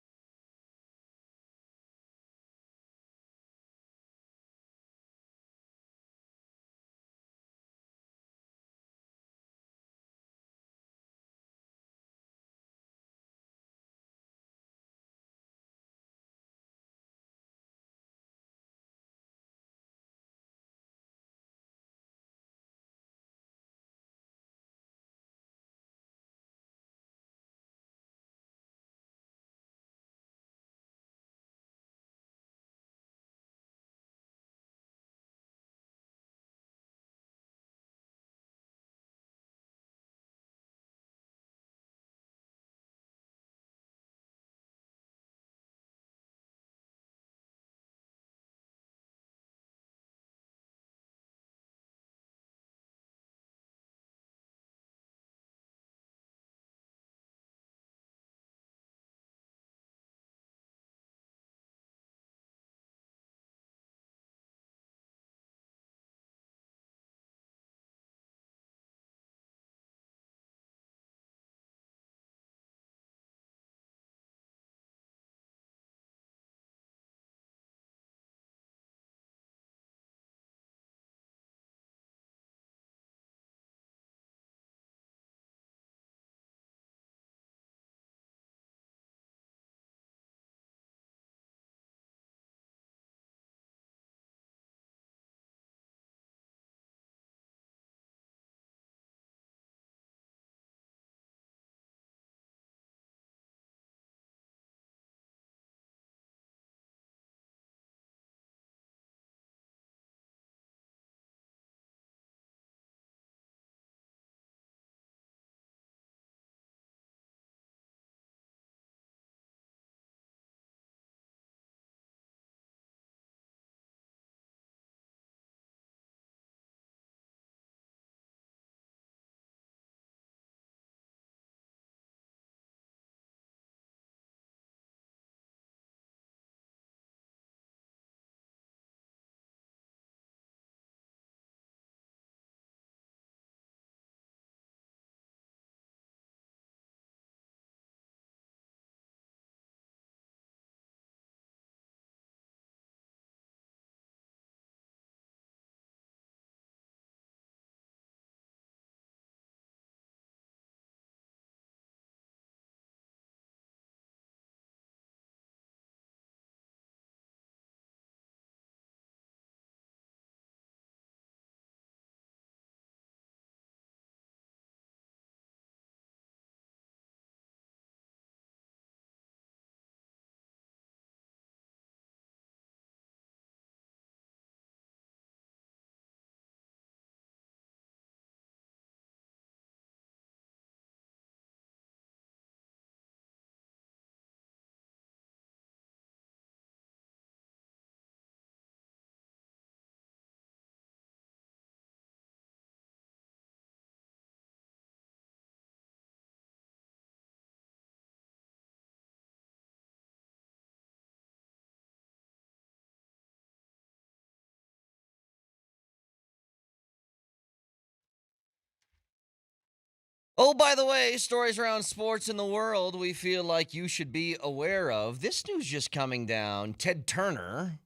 Oh, by the way, stories around sports in the world we feel like you should be aware of. This news just coming down. Ted Turner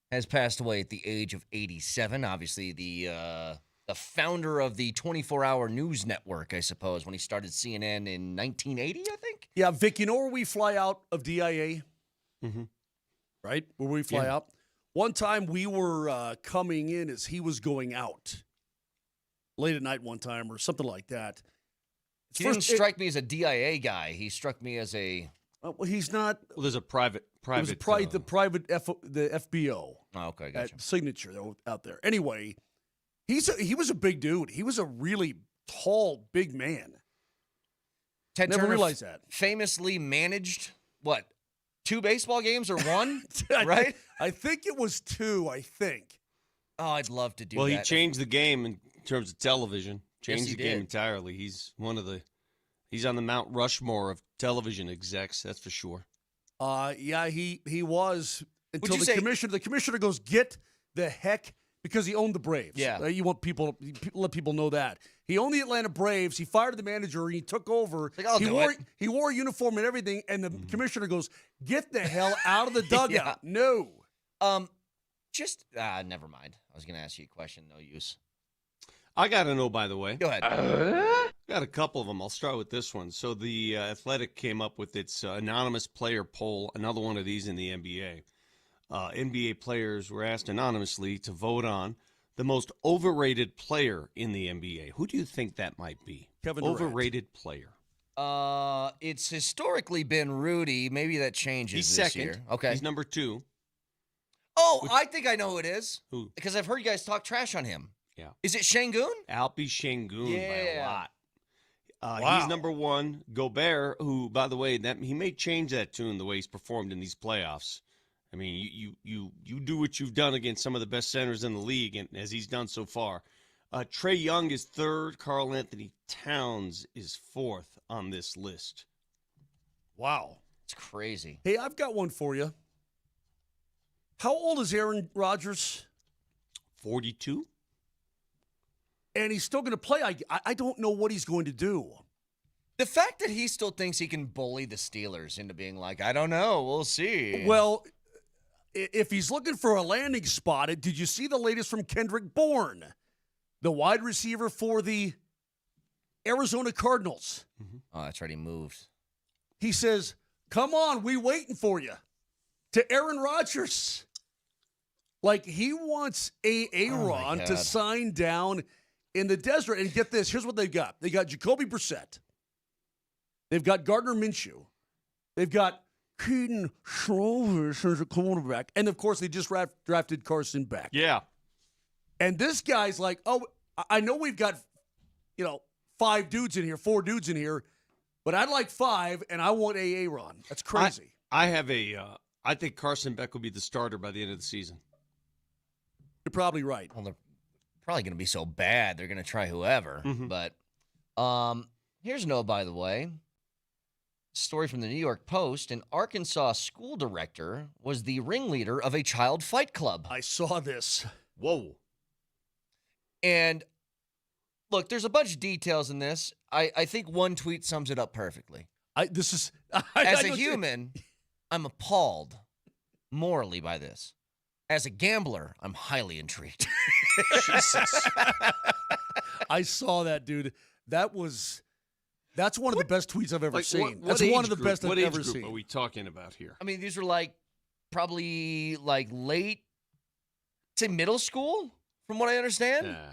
has passed away at the age of 87. Obviously, the founder of the 24-hour news network, I suppose, when he started CNN in 1980, I think? Yeah, Vic, you know where we fly out of DIA? Mm-hmm. Right? Where we fly out? One time we were coming in as he was going out. Late at night one time or something like that. He didn't strike me as a DIA guy. He struck me as a... well, he's not... Well, there's a private... It was the FBO. Oh, okay, gotcha. Signature out there. Anyway, he was a big dude. He was a really tall, big man. Ted Never Turner realized that. Famously managed, 2 baseball games or 1? Right? I think it was 2, I think. Oh, I'd love to do that. Well, he changed the game in terms of television. Changed Yes, he the game did. entirely. He's he's on the Mount Rushmore of television execs, that's for sure. Yeah, he was until you the say- commissioner goes, get the heck, because he owned the Braves. Yeah. You want let people know that. He owned the Atlanta Braves. He fired the manager. And he took over. Like, I'll he do wore it. He wore a uniform and everything. And the commissioner goes, get the hell out of the dugout. No. Never mind. I was going to ask you a question. No use. I got to know, by the way. Go ahead. Got a couple of them. I'll start with this one. So the Athletic came up with its anonymous player poll, another one of these in the NBA. NBA players were asked anonymously to vote on the most overrated player in the NBA. Who do you think that might be? Kevin Durant. Overrated player. It's historically been Rudy. Maybe that changes He's this second. year. Okay. He's number 2. Oh, I think I know who it is. Who? Because I've heard you guys talk trash on him. Yeah. Is it Şengün? Alpi Şengün by a lot. Wow. He's number 1. Gobert, who, by the way, he may change that tune the way he's performed in these playoffs. I mean, you do what you've done against some of the best centers in the league, and as he's done so far. Trae Young is 3rd. Karl Anthony Towns is 4th on this list. Wow. It's crazy. Hey, I've got one for you. How old is Aaron Rodgers? 42. And he's still going to play. I don't know what he's going to do. The fact that he still thinks he can bully the Steelers into being like, I don't know, we'll see. Well, if he's looking for a landing spot, did you see the latest from Kendrick Bourne, the wide receiver for the Arizona Cardinals? Oh, that's right. He moved. He says, come on, we waiting for you, to Aaron Rodgers. Like, he wants Aaron to sign down in the desert. And get this, here's what they've got. They got Jacoby Brissett. They've got Gardner Minshew. They've got Keaton Slovis as a quarterback. And, of course, they just drafted Carson Beck. Yeah. And this guy's like, oh, I know we've got, 4 dudes in here, but I'd like 5, and I want Aaron. That's crazy. I think Carson Beck will be the starter by the end of the season. You're probably right. Well, they're probably going to be so bad, they're going to try whoever. But here's no, by the way. Story from the New York Post. An Arkansas school director was the ringleader of a child fight club. I saw this. Whoa. And look, there's a bunch of details in this. I think one tweet sums it up perfectly. As a human, I'm appalled morally by this. As a gambler, I'm highly intrigued. Jesus. I saw that, dude. That's one of the best tweets I've ever seen. That's one of the best I've ever seen. What are we talking about here? I mean, these are probably late to middle school, from what I understand. Yeah.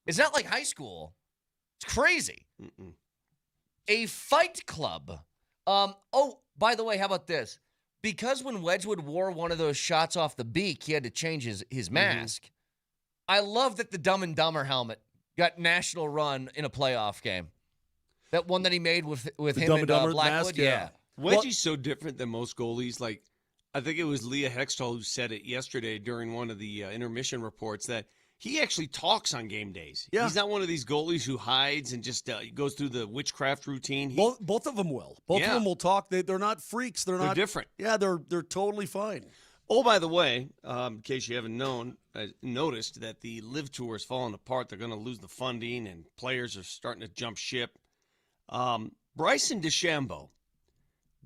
It's not like high school. It's crazy. A fight club. Oh, by the way, how about this? Because when Wedgwood wore one of those shots off the beak, he had to change his mask. I love that the Dumb and Dumber helmet got national run in a playoff game. That one that he made with him and Blackwood. Mask, yeah. Wedgie's so different than most goalies. Like, I think it was Leah Hextall who said it yesterday during one of the intermission reports that he actually talks on game days. Yeah. He's not one of these goalies who hides and just goes through the witchcraft routine. Both of them will. Both of them will talk. They're not freaks. They're not different. Yeah, they're totally fine. Oh, by the way, in case you haven't noticed that the Live Tour is falling apart. They're going to lose the funding, and players are starting to jump ship. Bryson DeChambeau,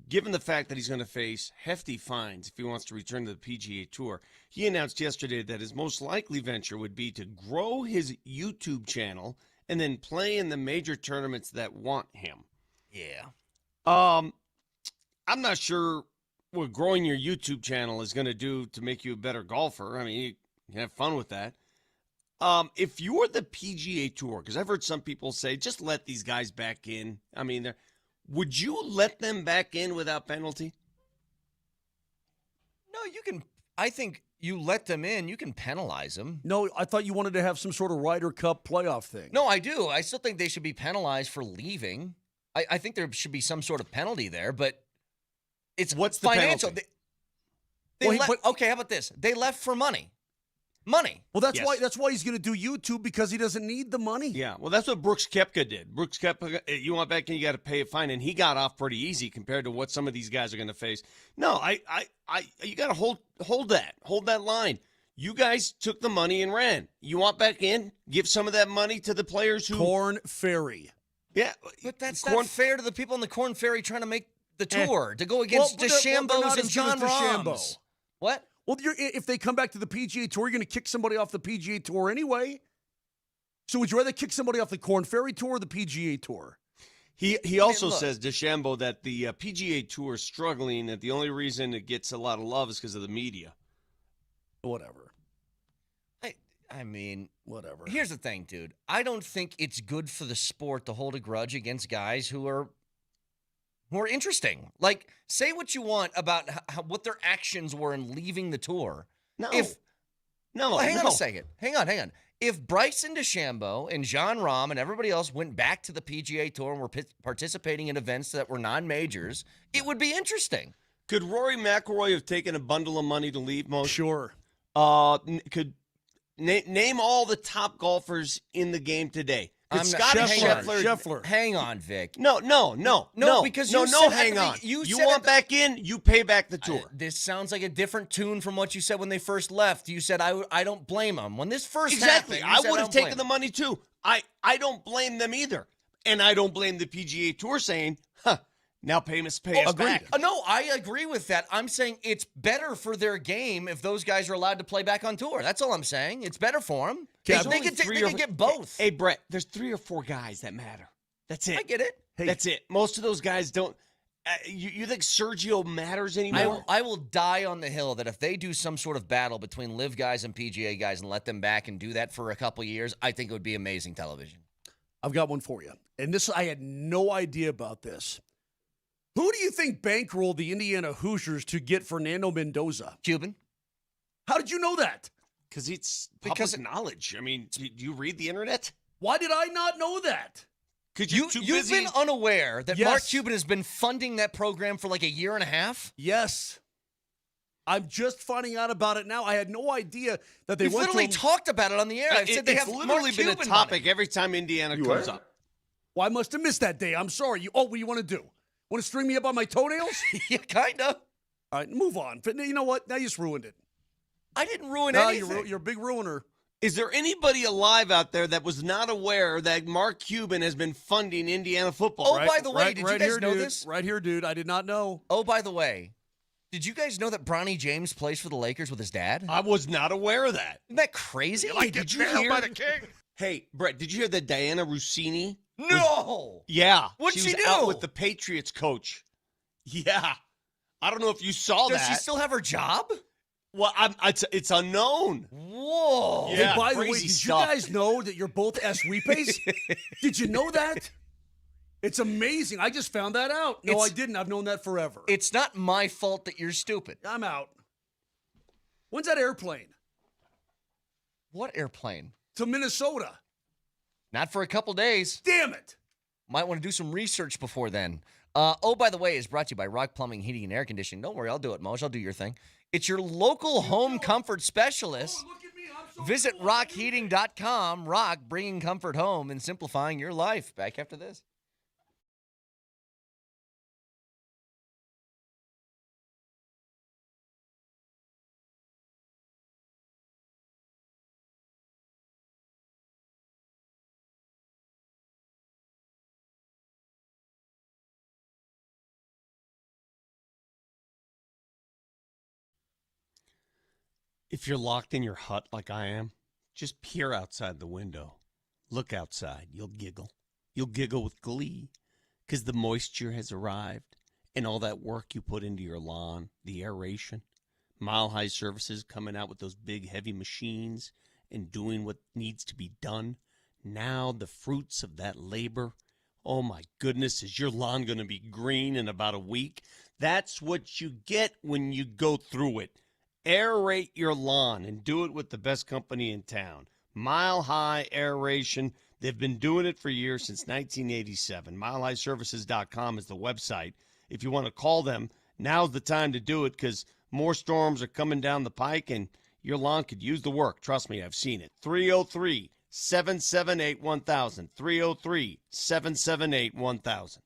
given the fact that he's going to face hefty fines if he wants to return to the PGA Tour, he announced yesterday that his most likely venture would be to grow his YouTube channel and then play in the major tournaments that want him. Yeah. I'm not sure what growing your YouTube channel is going to do to make you a better golfer. I mean, you can have fun with that. If you're the PGA Tour, because I've heard some people say, just let these guys back in. I mean, would you let them back in without penalty? No, you can. I think you let them in, you can penalize them. No, I thought you wanted to have some sort of Ryder Cup playoff thing. No, I do. I still think they should be penalized for leaving. I think there should be some sort of penalty there, but it's what's the financial. penalty? Okay, how about this? They left for money. Money. Well, that's Yes. why he's going to do YouTube, because he doesn't need the money. Yeah, well, that's what Brooks Koepka did. Brooks Koepka, you want back in, you got to pay a fine, and he got off pretty easy compared to what some of these guys are going to face. No, you got to hold that line. You guys took the money and ran. You want back in? Give some of that money to the players who Corn Ferry. Yeah, but that's not fair to the people in the Corn Ferry trying to make the tour to go against DeChambeau's and John Rahm's. What? Well, if they come back to the PGA Tour, you're going to kick somebody off the PGA Tour anyway. So would you rather kick somebody off the Corn Ferry Tour or the PGA Tour? He also says, DeChambeau, that the PGA Tour is struggling, that the only reason it gets a lot of love is because of the media. Whatever. I mean, whatever. Here's the thing, dude. I don't think it's good for the sport to hold a grudge against guys who are more interesting. Like, say what you want about what their actions were in leaving the tour. Hang on a second. Hang on. If Bryson DeChambeau and Jon Rahm and everybody else went back to the PGA Tour and were participating in events that were non-majors, it would be interesting. Could Rory McIlroy have taken a bundle of money to leave, Mo? Sure. Could name all the top golfers in the game today. Could Scotty Scheffler. Hang on, Vic. No, because hang on. You want back in, you pay back the tour. This sounds like a different tune from what you said when they first left. You said, I don't blame them. When this first happened, I would have taken the money too. I don't blame them either. And I don't blame the PGA Tour saying, now pay us back. No, I agree with that. I'm saying it's better for their game if those guys are allowed to play back on tour. That's all I'm saying. It's better for them. They can get both. Hey, Brett, there's 3 or 4 guys that matter. That's it. I get it. That's it. Most of those guys don't. You think Sergio matters anymore? I will die on the hill that if they do some sort of battle between live guys and PGA guys and let them back and do that for a couple years, I think it would be amazing television. I've got one for you. And I had no idea about this. Who do you think bankrolled the Indiana Hoosiers to get Fernando Mendoza? Cuban. How did you know that? Because it's public knowledge. I mean, do you read the internet? Why did I not know that? Because you've been unaware that Mark Cuban has been funding that program for like a year and a half? Yes. I'm just finding out about it now. I had no idea that they literally talked about it on the air. I said they have literally been a topic every time Indiana comes up. Well, I must have missed that day. I'm sorry. What do you want to do? Want to string me up on my toenails? Yeah, kind of. All right, move on. But you know what? Now you just ruined it. I didn't ruin anything. You're a big ruiner. Is there anybody alive out there that was not aware that Mark Cuban has been funding Indiana football? Oh, by the way, did you guys know this? Right here, dude. I did not know. Oh, by the way, did you guys know that Bronny James plays for the Lakers with his dad? I was not aware of that. Isn't that crazy? Did you hear? By the king. Hey, Brett, did you hear that Diana Rossini? No. What'd she do? Out with the Patriots coach. Yeah. I don't know if you saw that. Does she still have her job? Well, it's unknown. Whoa. Yeah, hey, by the way, did you guys know that you're both Eswipes? Did you know that? It's amazing. I just found that out. No, I didn't. I've known that forever. It's not my fault that you're stupid. I'm out. When's that airplane? What airplane? To Minnesota. Not for a couple days. Damn it. Might want to do some research before then. By the way, is brought to you by Rock Plumbing, Heating, and Air Conditioning. Don't worry, I'll do it, Moj. I'll do your thing. It's your local home comfort specialist. Visit rockheating.com. Rock, bringing comfort home and simplifying your life. Back after this. If you're locked in your hut like I am, just peer outside the window. Look outside. You'll giggle. You'll giggle with glee because the moisture has arrived and all that work you put into your lawn, the aeration. Mile High Services coming out with those big, heavy machines and doing what needs to be done. Now the fruits of that labor. Oh, my goodness, is your lawn going to be green in about a week? That's what you get when you go through it. Aerate your lawn and do it with the best company in town. Mile High Aeration. They've been doing it for years, since 1987. MileHighServices.com is the website. If you want to call them, now's the time to do it because more storms are coming down the pike and Your lawn could use the work. Trust me, I've seen it. 303-778-1000. 303-778-1000.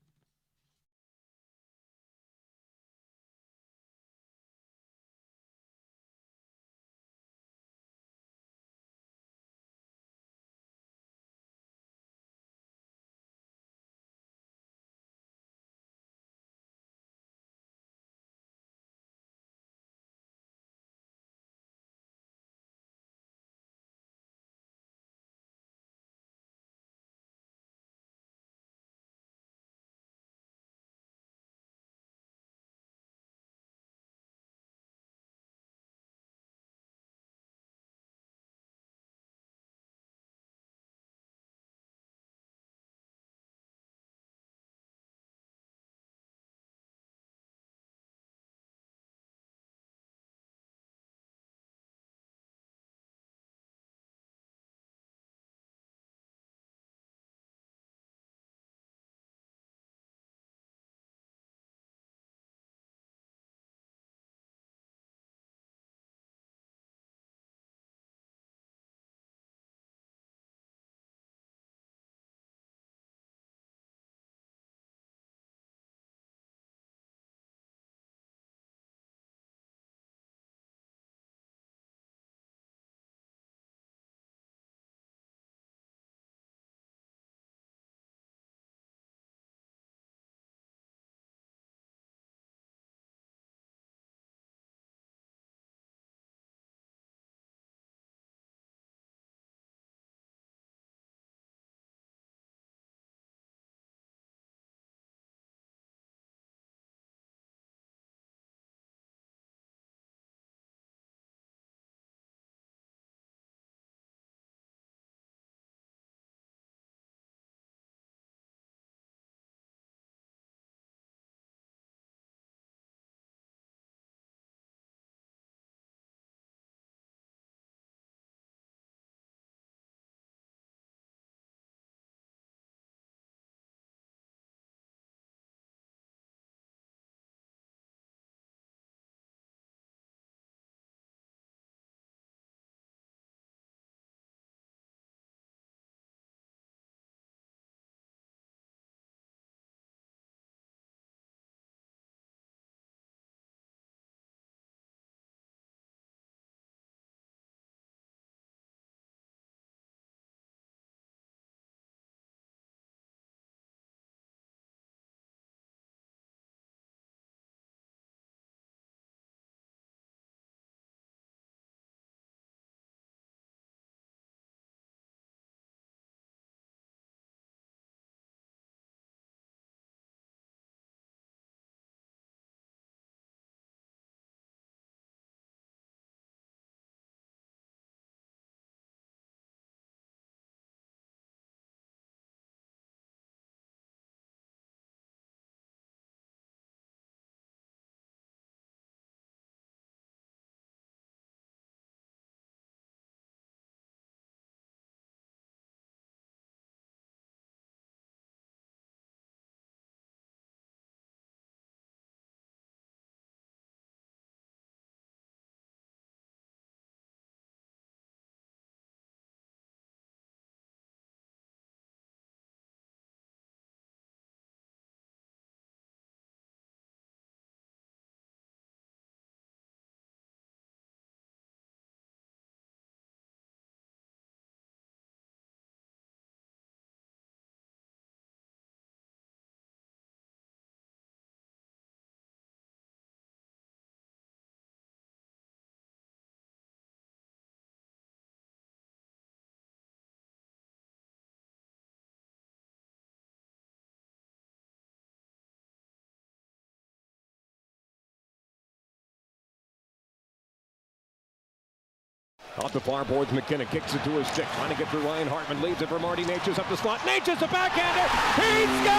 Off the far boards, McKinnon kicks it to his stick, trying to get through Ryan Hartman, leaves it for Marty Natures up the slot. Natures, a backhander, he scores!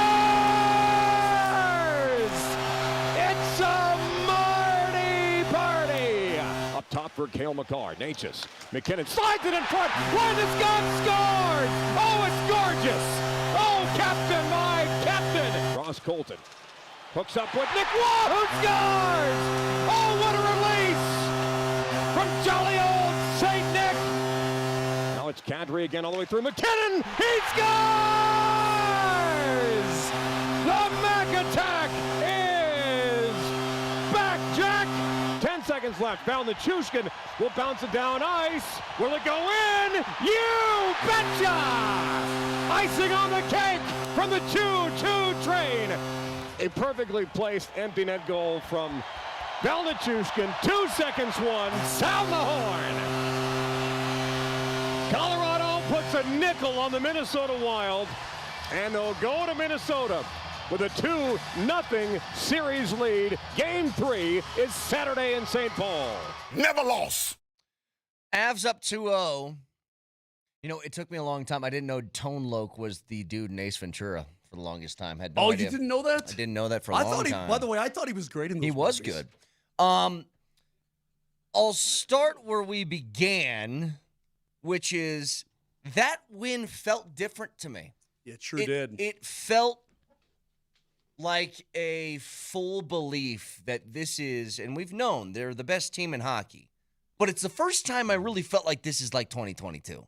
It's a Marty party! Up top for Cale Makar, Natures. McKinnon slides it in front, Landeskog scores! Oh, it's gorgeous! Oh, Captain, my Captain! Ross Colton hooks up with Nick Waugh, who scores! Oh, what a release! From jolly old Kadri again all the way through. McKinnon, he scores! The Mac attack is back, Jack! 10 seconds left. Natures will bounce it down ice. Will it go in? You betcha! Icing on the cake from the 2-2 train. A perfectly placed empty net goal from Natures. 2 seconds, one. Sound the horn. Colorado puts a nickel on the Minnesota Wild, and they'll go to Minnesota with a 2-0 series lead. Game 3 is Saturday in St. Paul. Never lost. Avs up 2-0. You know, it took me a long time. I didn't know Tone Loc was the dude in Ace Ventura for the longest time. Had no idea. You didn't know that? I didn't know that for a long time. By the way, I thought he was great in those was movies. good. I'll start where we began, which is that win felt different to me. It sure did. It felt like a full belief that this is, and we've known they're the best team in hockey, but it's the first time I really felt like this is like 2022.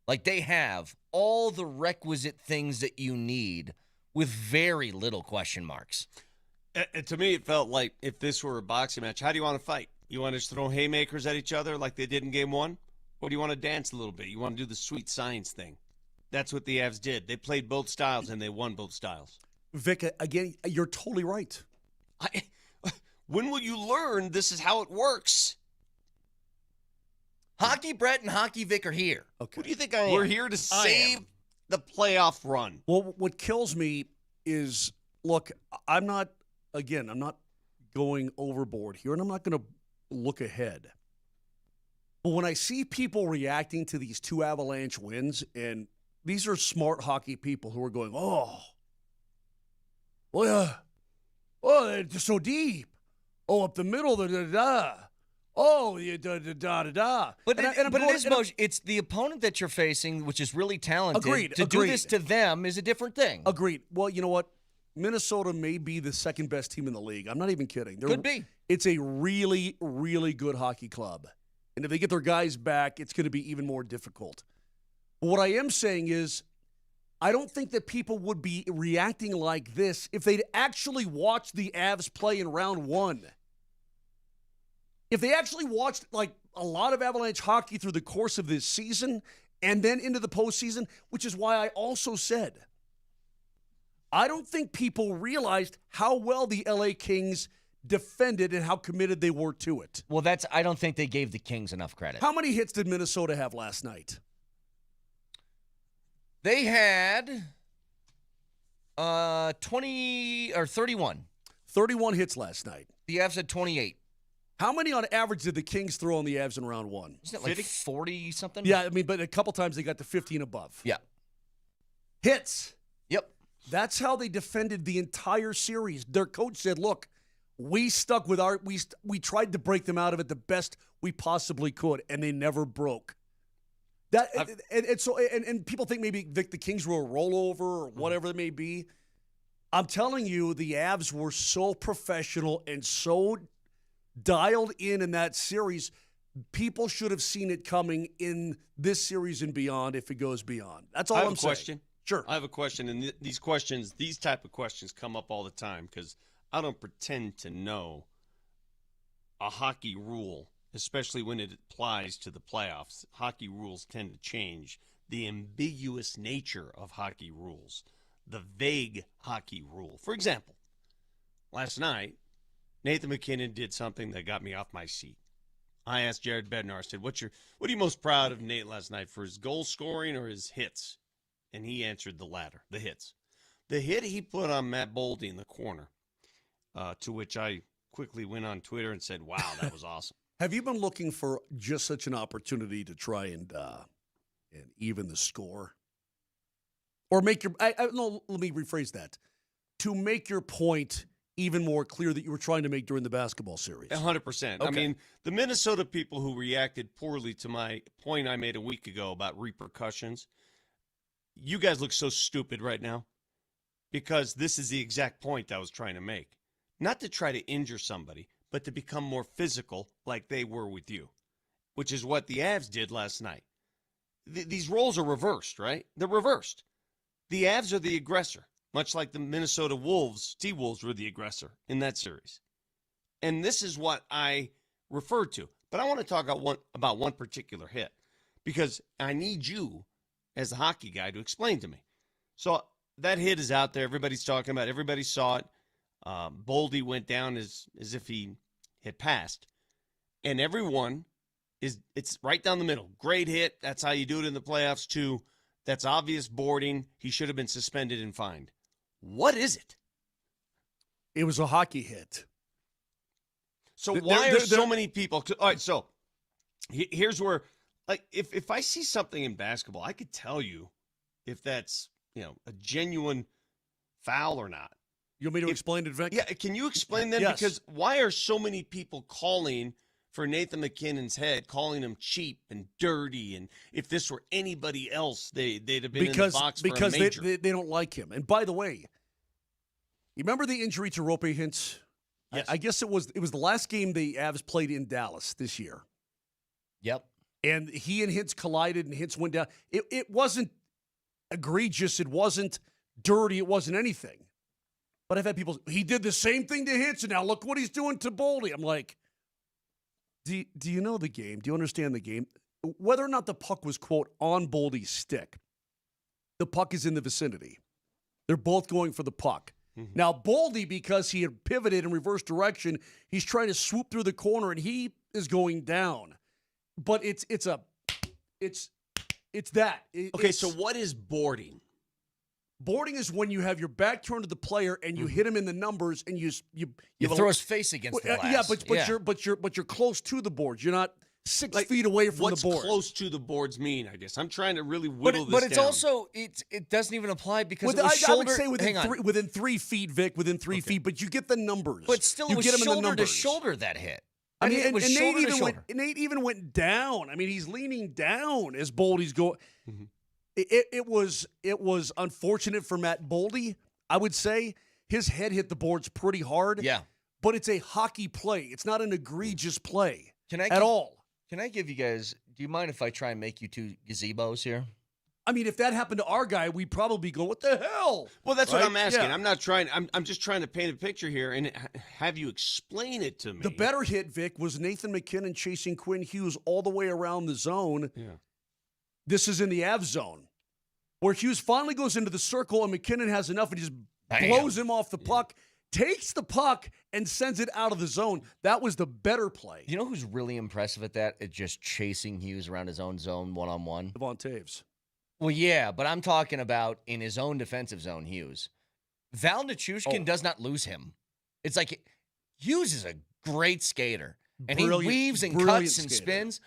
Like they have all the requisite things that you need with very little question marks. To me, it felt like if this were a boxing match, how do you want to fight? You want to just throw haymakers at each other like they did in Game 1? Or do you want to dance a little bit? You want to do the sweet science thing? That's what the Avs did. They played both styles, and they won both styles. Vic, again, you're totally right. When will you learn this is how it works? Hockey Brett and Hockey Vic are here. Okay. What do you think I am? We're here to save the playoff run. Well, what kills me is, look, I'm not going overboard here, and I'm not going to look ahead. But when I see people reacting to these two Avalanche wins, and these are smart hockey people who are going, they're so deep. Oh, up the middle, da-da-da. Oh, da-da-da-da-da. But it's the opponent that you're facing, which is really talented. Agreed. Do this to them is a different thing. Agreed. Well, you know what? Minnesota may be the second best team in the league. I'm not even kidding. Could be. It's a really, really good hockey club. And if they get their guys back, it's going to be even more difficult. But what I am saying is, I don't think that people would be reacting like this if they'd actually watched the Avs play in round one. If they actually watched like a lot of Avalanche hockey through the course of this season and then into the postseason, which is why I also said, I don't think people realized how well the LA Kings defended and how committed they were to it. Well, I don't think they gave the Kings enough credit. How many hits did Minnesota have last night? They had 20 or 31. 31 hits last night. The Avs had 28. How many on average did the Kings throw on the Avs in round one? Isn't it like 40-something? Yeah, I mean, but a couple times they got to 15 above. Yeah. Hits. Yep. That's how they defended the entire series. Their coach said, look, we stuck with we tried to break them out of it the best we possibly could, and they never broke. And people think maybe the Kings were a rollover or whatever it may be. I'm telling you, the Avs were so professional and so dialed in that series. People should have seen it coming in this series and beyond if it goes beyond. That's all I'm saying. Question. Sure. I have a question, and these type of questions come up all the time because I don't pretend to know a hockey rule, especially when it applies to the playoffs. Hockey rules tend to change. The ambiguous nature of hockey rules, the vague hockey rule. For example, last night, Nathan McKinnon did something that got me off my seat. I asked Jared Bednar, I said, what are you most proud of Nate last night, for his goal scoring or his hits? And he answered the latter, the hits. The hit he put on Matt Boldy in the corner, to which I quickly went on Twitter and said, wow, that was awesome. Have you been looking for just such an opportunity to try and even the score? Or make your no, let me rephrase that. To make your point even more clear that you were trying to make during the basketball series. 100%. Okay. I mean, the Minnesota people who reacted poorly to my point I made a week ago about repercussions, you guys look so stupid right now because this is the exact point I was trying to make. Not to try to injure somebody, but to become more physical like they were with you, which is what the Avs did last night. these roles are reversed, right? They're reversed. The Avs are the aggressor, much like the Minnesota Wolves, T-Wolves were the aggressor in that series. And this is what I refer to. But I want to talk about one particular hit because I need you, as a hockey guy, to explain to me. So that hit is out there. Everybody's talking about it. Everybody saw it. Boldy went down as if he had passed. And everyone it's right down the middle. Great hit. That's how you do it in the playoffs, too. That's obvious boarding. He should have been suspended and fined. What is it? It was a hockey hit. So why are so many people? All right, so here's where, like, if I see something in basketball, I could tell you if that's, a genuine foul or not. You want me to explain it, Vic? Yeah, can you explain that? Yes. Because why are so many people calling for Nathan McKinnon's head, calling him cheap and dirty, and if this were anybody else, they'd have been in the box for a major. Because they don't like him. And by the way, you remember the injury to Rope Hintz? Yes. I guess it was the last game the Avs played in Dallas this year. Yep. And he and Hintz collided, and Hintz went down. It wasn't egregious. It wasn't dirty. It wasn't anything. But I've had people, he did the same thing to Hintz, and now look what he's doing to Boldy. I'm like, do you know the game? Do you understand the game? Whether or not the puck was, quote, on Boldy's stick, the puck is in the vicinity. They're both going for the puck. Mm-hmm. Now, Boldy, because he had pivoted in reverse direction, he's trying to swoop through the corner, and he is going down. But it's that. So what is boarding? Boarding is when you have your back turned to the player and you hit him in the numbers and you throw his face against the glass. But you're close to the boards. You're not 6 feet away from the board. What's close to the boards mean? I guess I'm trying to really whittle this down. But it's down. also it doesn't even apply because I would say within 3 feet, Vic, within 3 feet. But you get the numbers. But still, you it was get him shoulder in the numbers. to shoulder that hit. I mean, it was shoulder to shoulder. Nate even went down. I mean, he's leaning down as Boldy's going. Mm-hmm. It was unfortunate for Matt Boldy. I would say his head hit the boards pretty hard. Yeah, but it's a hockey play. It's not an egregious play all. Can I give you guys? Do you mind if I try and make you two gazebos here? I mean, if that happened to our guy, we'd probably go, "What the hell?" Well, that's what I'm asking. Yeah. I'm not trying. I'm just trying to paint a picture here and have you explain it to me. The better hit, Vic, was Nathan McKinnon chasing Quinn Hughes all the way around the zone. Yeah. This is in the Avs zone, where Hughes finally goes into the circle and McKinnon has enough and just blows him off the puck, takes the puck, and sends it out of the zone. That was the better play. You know who's really impressive at that? At just chasing Hughes around his own zone one-on-one? Devon Taves. Well, yeah, but I'm talking about in his own defensive zone, Hughes. Val Nichushkin does not lose him. It's like Hughes is a great skater, and he weaves and cuts and spins.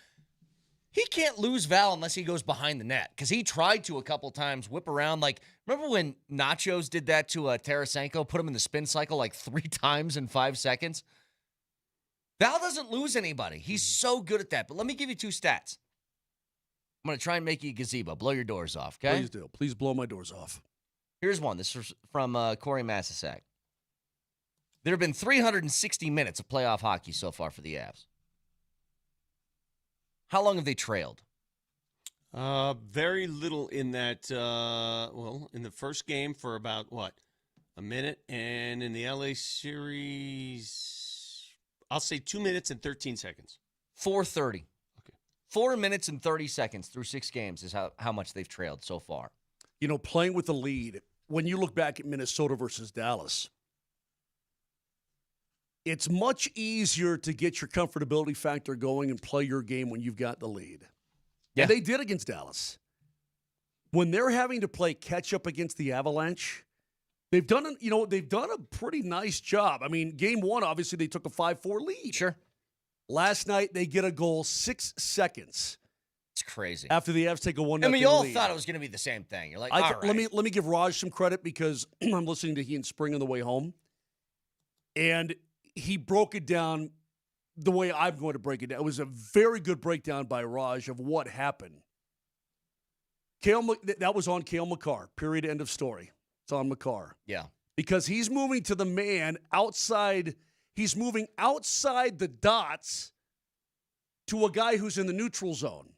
He can't lose Val unless he goes behind the net because he tried to a couple times whip around. Like, remember when Nachos did that to Tarasenko, put him in the spin cycle like 3 times in 5 seconds? Val doesn't lose anybody. He's so good at that. But let me give you 2 stats. I'm going to try and make you a gazebo. Blow your doors off, okay? Please do. Please blow my doors off. Here's one. This is from Corey Massasak. There have been 360 minutes of playoff hockey so far for the Avs. How long have they trailed? Very little in that, in the first game for about, a minute? And in the LA series, I'll say 2 minutes and 13 seconds. 4:30. Okay. 4 minutes and 30 seconds through 6 games is how much they've trailed so far. You know, playing with the lead, when you look back at Minnesota versus Dallas, it's much easier to get your comfortability factor going and play your game when you've got the lead. Yeah. And they did against Dallas. When they're having to play catch up against the Avalanche, they've done a pretty nice job. I mean, game 1, obviously they took a 5-4 lead. Sure. Last night they get a goal 6 seconds. It's crazy. After the Avs take a 1-0 lead. I mean, you all thought it was going to be the same thing. You're like, all right. Let me give Raj some credit because I'm listening to he and Spring on the way home. And he broke it down the way I'm going to break it down. It was a very good breakdown by Raj of what happened. That was on Cale Makar, period, end of story. It's on Makar. Yeah. Because he's moving to the man outside. He's moving outside the dots to a guy who's in the neutral zone.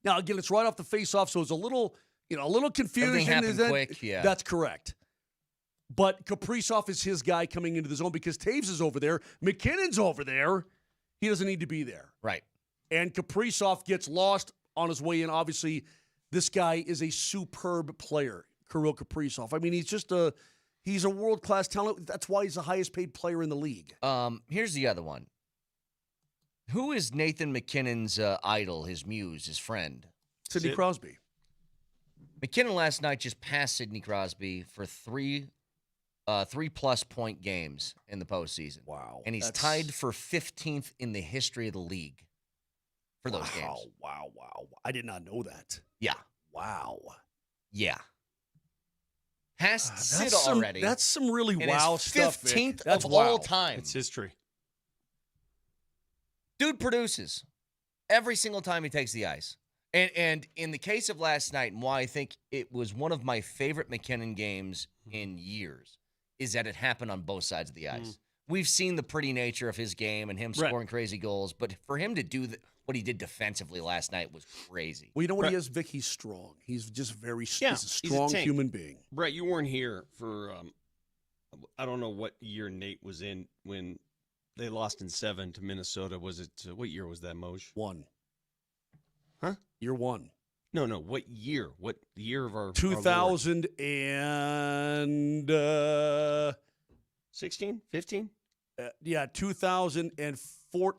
Now, again, it's right off the face-off, so it's a little confusion. Everything happened quick, yeah. That's correct. But Kaprizov is his guy coming into the zone because Taves is over there. McKinnon's over there. He doesn't need to be there. Right. And Kaprizov gets lost on his way in. Obviously, this guy is a superb player, Kirill Kaprizov. I mean, he's a world-class talent. That's why he's the highest-paid player in the league. Here's the other one. Who is Nathan McKinnon's idol, his muse, his friend? Sidney Crosby. McKinnon last night just passed Sidney Crosby for three plus point games in the postseason. Wow. And he's tied for 15th in the history of the league for those games. Wow. I did not know that. Yeah. Wow. Yeah. Passed Sid already. That's some really and wow is stuff. 15th That's of wow. all time. It's history. Dude produces every single time he takes the ice. And in the case of last night, and why I think it was one of my favorite McKinnon games in years, is that it happened on both sides of the ice. We've seen the pretty nature of his game and him scoring crazy goals, but for him to do what he did defensively last night was crazy. Well, you know what he is, Vic? He's strong. He's just he's a strong tank. human being. Brett, you weren't here for, I don't know what year Nate was in when they lost in 7 to Minnesota. Was it, what year was that, Moj? 1. Huh? Year 1. No. What year? What year of our 16? 15? 2004.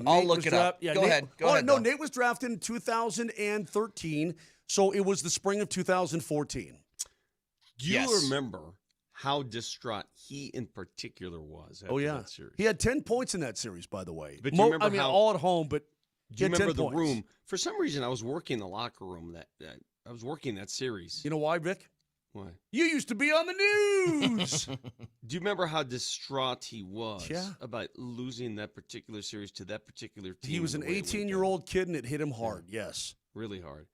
I'll look it up. Yeah, Go ahead. No, Nate was drafted in 2013, so it was the spring of 2014. Do you remember how distraught he in particular was after that series? He had 10 points in that series, by the way. But do you remember all at home, but do you remember the points. room? For some reason, I was working the locker room I was working that series. You know why, Vic? Why? You used to be on the news. Do you remember how distraught he was Yeah. about losing that particular series to that particular team? He was an 18-year-old kid, and it hit him hard, yes. Really hard.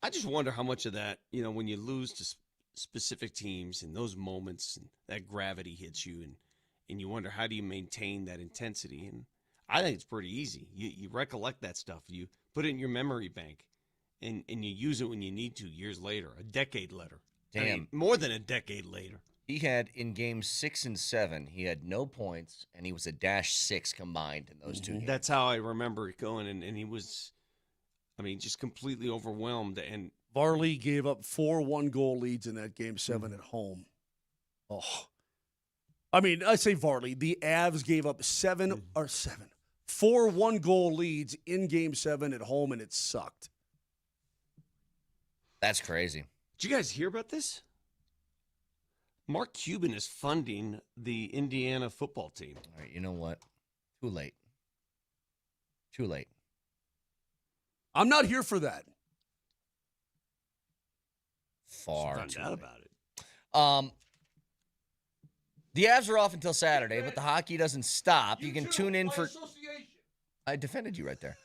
I just wonder how much of that, when you lose to specific teams in those moments, and that gravity hits you, and you wonder how do you maintain that intensity. And I think it's pretty easy. You recollect that stuff. You put it in your memory bank, and you use it when you need to years later, a decade later. Damn. I mean, more than a decade later. He had, in games 6 and 7, he had no points, and he was a -6 combined in those two games. That's how I remember it going, and he was, just completely overwhelmed. And Varley gave up 4 one-goal leads in that game 7 at home. Oh. I say Varley. The Avs gave up 4 one-goal leads in game 7 at home, and it sucked. That's crazy. Did you guys hear about this? Mark Cuban is funding the Indiana football team. All right, you know what? Too late. I'm not here for that. Far too late. About it. The Avs are off until Saturday, but the hockey doesn't stop. You can tune in for... I defended you right there.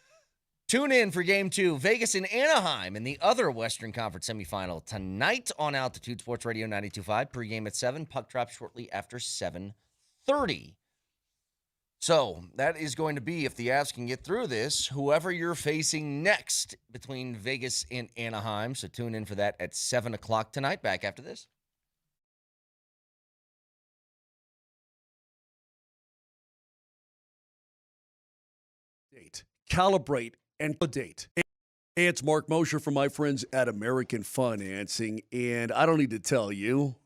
Tune in for Game 2, Vegas and Anaheim in the other Western Conference semifinal tonight on Altitude Sports Radio 92.5. Pregame at 7. Puck drop shortly after 7:30. So that is going to be, if the Avs can get through this, whoever you're facing next between Vegas and Anaheim. So tune in for that at 7 o'clock tonight. Back after this. Calibrate and validate. Hey, it's Mark Moser from my friends at American Financing, and I don't need to tell you,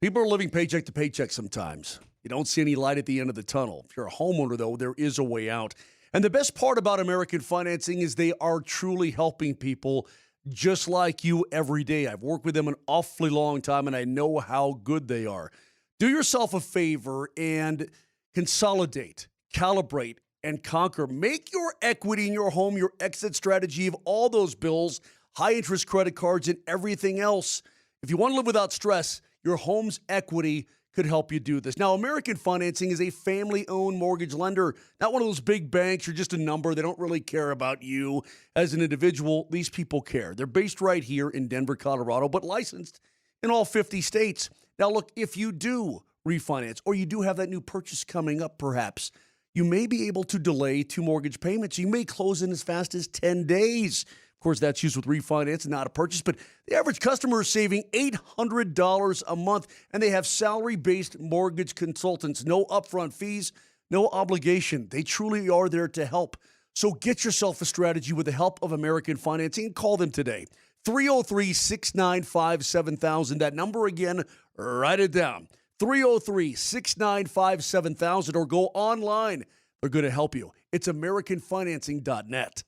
people are living paycheck to paycheck sometimes. You don't see any light at the end of the tunnel. If you're a homeowner, though, there is a way out. And the best part about American Financing is they are truly helping people just like you every day. I've worked with them an awfully long time, and I know how good they are. Do yourself a favor and consolidate, calibrate, and conquer. Make your equity in your home your exit strategy of all those bills, high-interest credit cards, and everything else. If you want to live without stress, your home's equity could help you do this. Now, American Financing is a family-owned mortgage lender, not one of those big banks. You're just a number. They don't really care about you as an individual. These people care. They're based right here in Denver, Colorado, but licensed in all 50 states. Now, look, if you do refinance or you do have that new purchase coming up, perhaps, you may be able to delay 2 mortgage payments. You may close in as fast as 10 days. Of course, that's used with refinance and not a purchase, but the average customer is saving $800 a month, and they have salary-based mortgage consultants. No upfront fees, no obligation. They truly are there to help. So get yourself a strategy with the help of American Financing and call them today. 303-695-7000. That number again, write it down. 303-695-7000, or go online. They're going to help you. It's AmericanFinancing.net.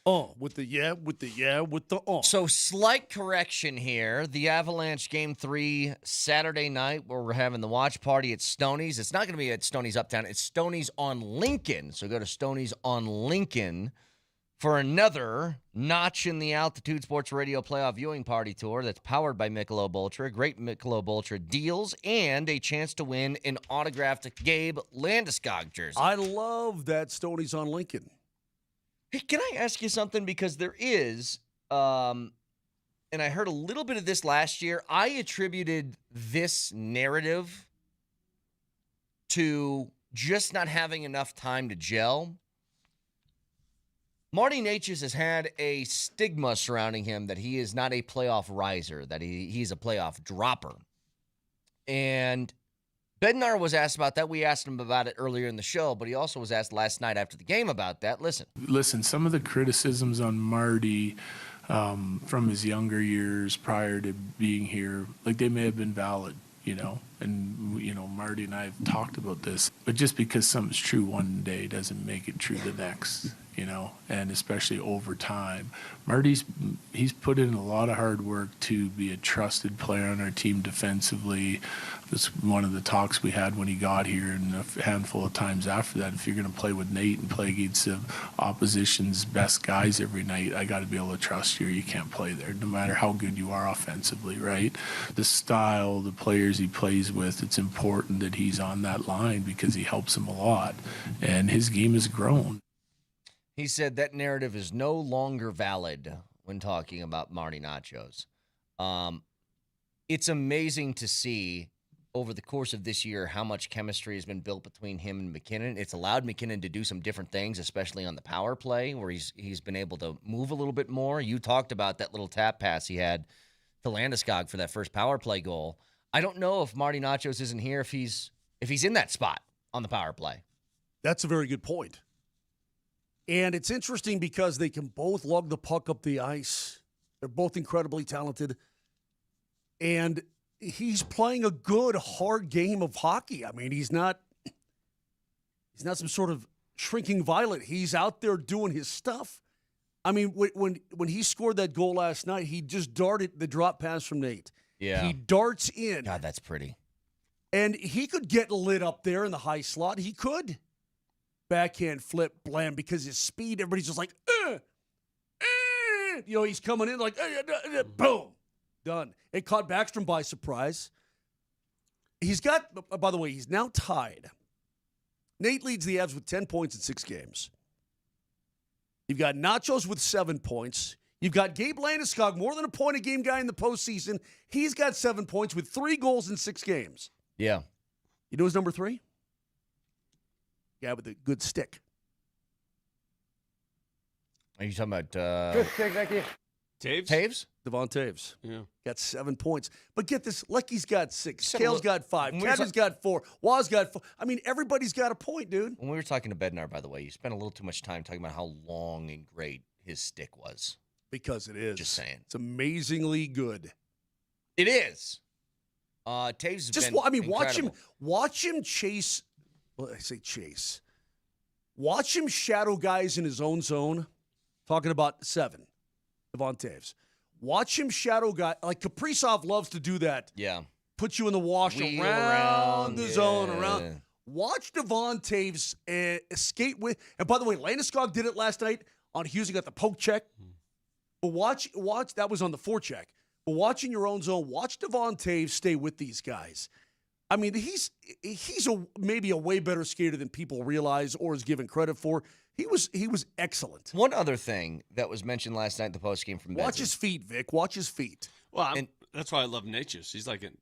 With the. So slight correction here. The Avalanche Game 3 Saturday night, where we're having the watch party at Stoney's. It's not going to be at Stoney's Uptown. It's Stoney's on Lincoln. So go to Stoney's on Lincoln for another notch in the Altitude Sports Radio Playoff Viewing Party Tour that's powered by Michelob Ultra. Great Michelob Ultra deals and a chance to win an autographed Gabe Landeskog jersey. I love that Stoney's on Lincoln. Hey, can I ask you something? Because there is, and I heard a little bit of this last year, I attributed this narrative to just not having enough time to gel. Marty Natures has had a stigma surrounding him that he is not a playoff riser, that he's a playoff dropper. And Bednar was asked about that. We asked him about it earlier in the show, but he also was asked last night after the game about that. Listen, some of the criticisms on Marty from his younger years prior to being here, like they may have been valid, and, Marty and I have talked about this, but just because something's true one day doesn't make it true the next, and especially over time. He's put in a lot of hard work to be a trusted player on our team defensively. That's one of the talks we had when he got here, and a handful of times after that. If you're going to play with Nate and play against the opposition's best guys every night, I got to be able to trust you. You can't play there, no matter how good you are offensively, right? The style, the players he plays with, it's important that he's on that line because he helps them a lot, and his game has grown. He said that narrative is no longer valid when talking about Marty Natures. It's amazing to see over the course of this year how much chemistry has been built between him and McKinnon. It's allowed McKinnon to do some different things, especially on the power play, where he's been able to move a little bit more. You talked about that little tap pass he had to Landeskog for that first power play goal. I don't know if Marty Natures isn't here, if he's in that spot on the power play. That's a very good point. And it's interesting because they can both lug the puck up the ice. They're both incredibly talented. And he's playing a good, hard game of hockey. I mean, he's not some sort of shrinking violet. He's out there doing his stuff. I mean, when he scored that goal last night, he just darted the drop pass from Nate. Yeah. He darts in. God, that's pretty. And he could get lit up there in the high slot. He could. Backhand flip, blam, because his speed, everybody's just like, he's coming in like, boom, done. It caught Backstrom by surprise. He's got, by the way, he's now tied. Nate leads the Avs with 10 points in 6 games. You've got Nachos with 7 points. You've got Gabe Landeskog, more than a point a game guy in the postseason. He's got 7 points with 3 goals in 6 games. Yeah. You know who's number 3? Guy with a good stick. Are you talking about Good stick, thank you. Taves? Devon Taves. Yeah. Got 7 points. But get this, Lecky's got 6. So Kale's look, got 5. Kevin's got 4. Waz got 4. I mean, everybody's got a point, dude. When we were talking to Bednar, by the way, you spent a little too much time talking about how long and great his stick was. Because it is. Just saying. It's amazingly good. It is. Taves has been incredible. Watch him chase. Well, I say chase. Watch him shadow guys in his own zone. Talking about 7, Devon Taves. Watch him shadow guy. Like Kaprizov loves to do that. Yeah. Put you in the wash around the zone, around. Watch Devon Taves skate with. And by the way, Landeskog did it last night on Hughes. He got the poke check. But watch. That was on the forecheck. But watching your own zone, watch Devon Taves stay with these guys. I mean, he's maybe a way better skater than people realize or is given credit for. He was excellent. One other thing that was mentioned last night in the postgame from Watch his feet, Vic. Watch his feet. Well, that's why I love Natures. He's like an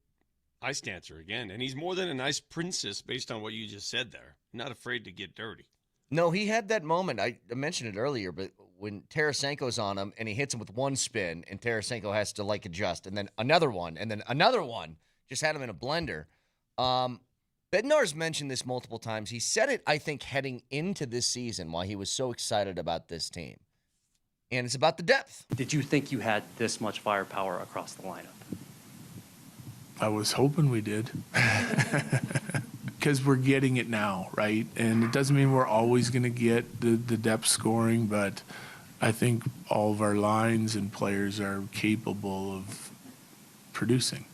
ice dancer again, and he's more than an ice princess based on what you just said there. Not afraid to get dirty. No, he had that moment. I mentioned it earlier, but when Tarasenko's on him and he hits him with one spin and Tarasenko has to adjust, and then another one, just had him in a blender. Bednar's mentioned this multiple times. He said it, I think, heading into this season why he was so excited about this team. And it's about the depth. Did you think you had this much firepower across the lineup? I was hoping we did. Because we're getting it now, right? And it doesn't mean we're always going to get the depth scoring, but I think all of our lines and players are capable of producing.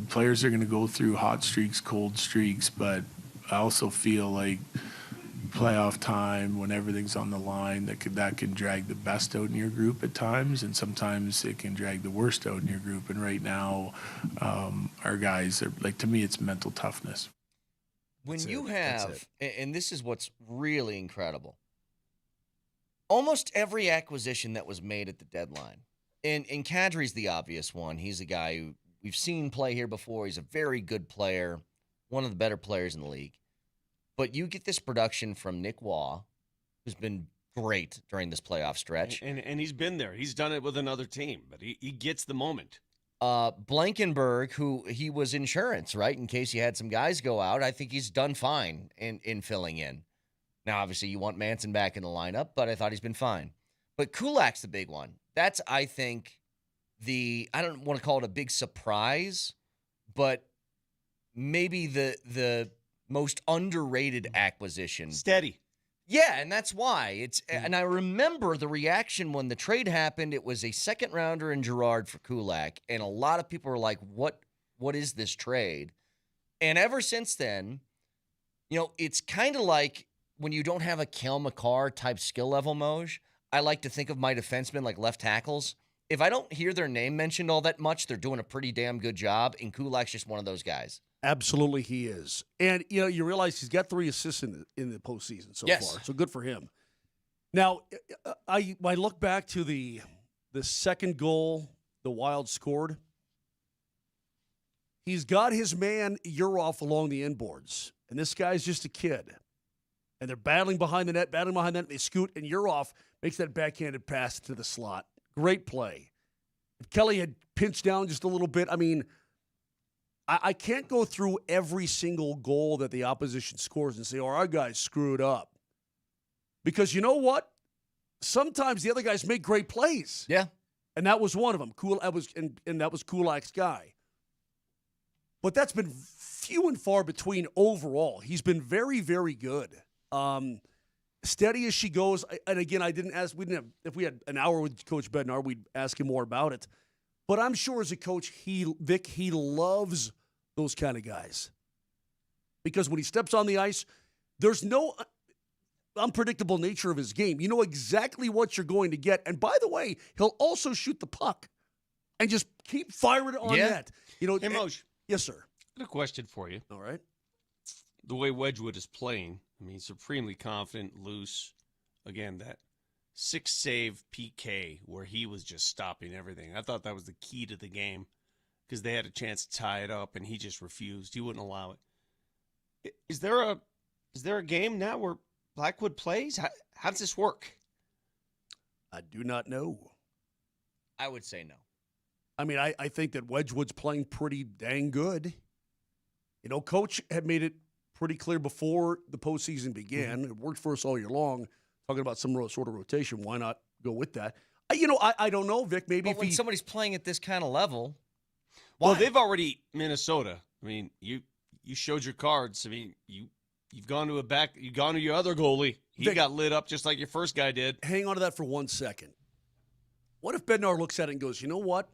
Players are going to go through hot streaks, cold streaks, but I also feel like playoff time, when everything's on the line, that can drag the best out in your group at times, and sometimes it can drag the worst out in your group. And right now, our guys are, to me, it's mental toughness. When you have, and this is what's really incredible, almost every acquisition that was made at the deadline, and Kadri's the obvious one. He's a guy who we've seen play here before. He's a very good player, one of the better players in the league. But you get this production from Nick Waugh, who's been great during this playoff stretch. And he's been there. He's done it with another team, but he gets the moment. Blankenberg, who he was insurance, right, in case you had some guys go out. I think he's done fine in filling in. Now, obviously, you want Manson back in the lineup, but I thought he's been fine. But Kulak's the big one. That's, I think, I don't want to call it a big surprise, but maybe the most underrated acquisition. Steady. Yeah, and that's why. And I remember the reaction when the trade happened. It was a second rounder in Girard for Kulak, and a lot of people were like, what is this trade? And ever since then, it's kind of like when you don't have a Cale Makar type skill level, Moj, I like to think of my defensemen like left tackles. If I don't hear their name mentioned all that much, they're doing a pretty damn good job, and Kulak's just one of those guys. Absolutely, he is. And, you realize he's got 3 assists in the postseason so far, so good for him. Now, I look back to the second goal the Wild scored. He's got his man Urov along the inboards, and this guy's just a kid. And they're battling behind the net, they scoot, and Urov makes that backhanded pass to the slot. Great play. If Kelly had pinched down just a little bit, I can't go through every single goal that the opposition scores and say, our guys screwed up. Because you know what? Sometimes the other guys make great plays. Yeah. And that was one of them. That was Kulak's guy. But that's been few and far between overall. He's been very, very good. Steady as she goes. And again, if we had an hour with Coach Bednar, we'd ask him more about it. But I'm sure as a coach, he loves those kind of guys. Because when he steps on the ice, there's no unpredictable nature of his game. You know exactly what you're going to get. And by the way, he'll also shoot the puck and just keep firing on net. Hey, Moj. Yes, sir. I got a question for you. All right. The way Wedgwood is playing, supremely confident, loose. Again, that 6-save PK where he was just stopping everything. I thought that was the key to the game because they had a chance to tie it up, and he just refused. He wouldn't allow it. Is there a game now where Blackwood plays? How does this work? I do not know. I would say no. I think that Wedgwood's playing pretty dang good. Coach had made it pretty clear before the postseason began. It worked for us all year long. Talking about some sort of rotation, why not go with that? I don't know, Vic. Maybe when somebody's playing at this kind of level, well, they've already Minnesota. You showed your cards. You've gone to your other goalie. He Vic, got lit up just like your first guy did. Hang on to that for 1 second. What if Bednar looks at it and goes, you know what?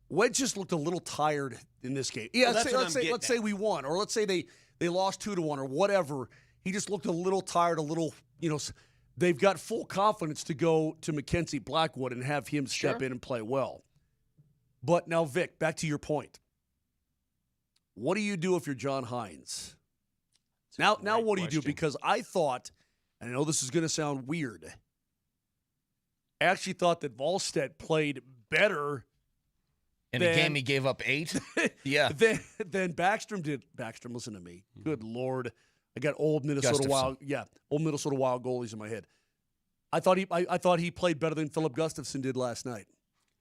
Wedge just looked a little tired in this game. Yeah, let's say we won, or let's say they lost 2-1 or whatever. He just looked a little tired, they've got full confidence to go to Mackenzie Blackwood and have him step in and play well. But now, Vic, back to your point. What do you do if you're John Hines? Now what do you do? Because I thought, and I know this is going to sound weird, I actually thought that Volstead played better in a game he gave up 8? Yeah. Then Backstrom did. Backstrom, listen to me. Good Lord. I got old Minnesota Wild goalies in my head. I thought he played better than Philip Gustafson did last night.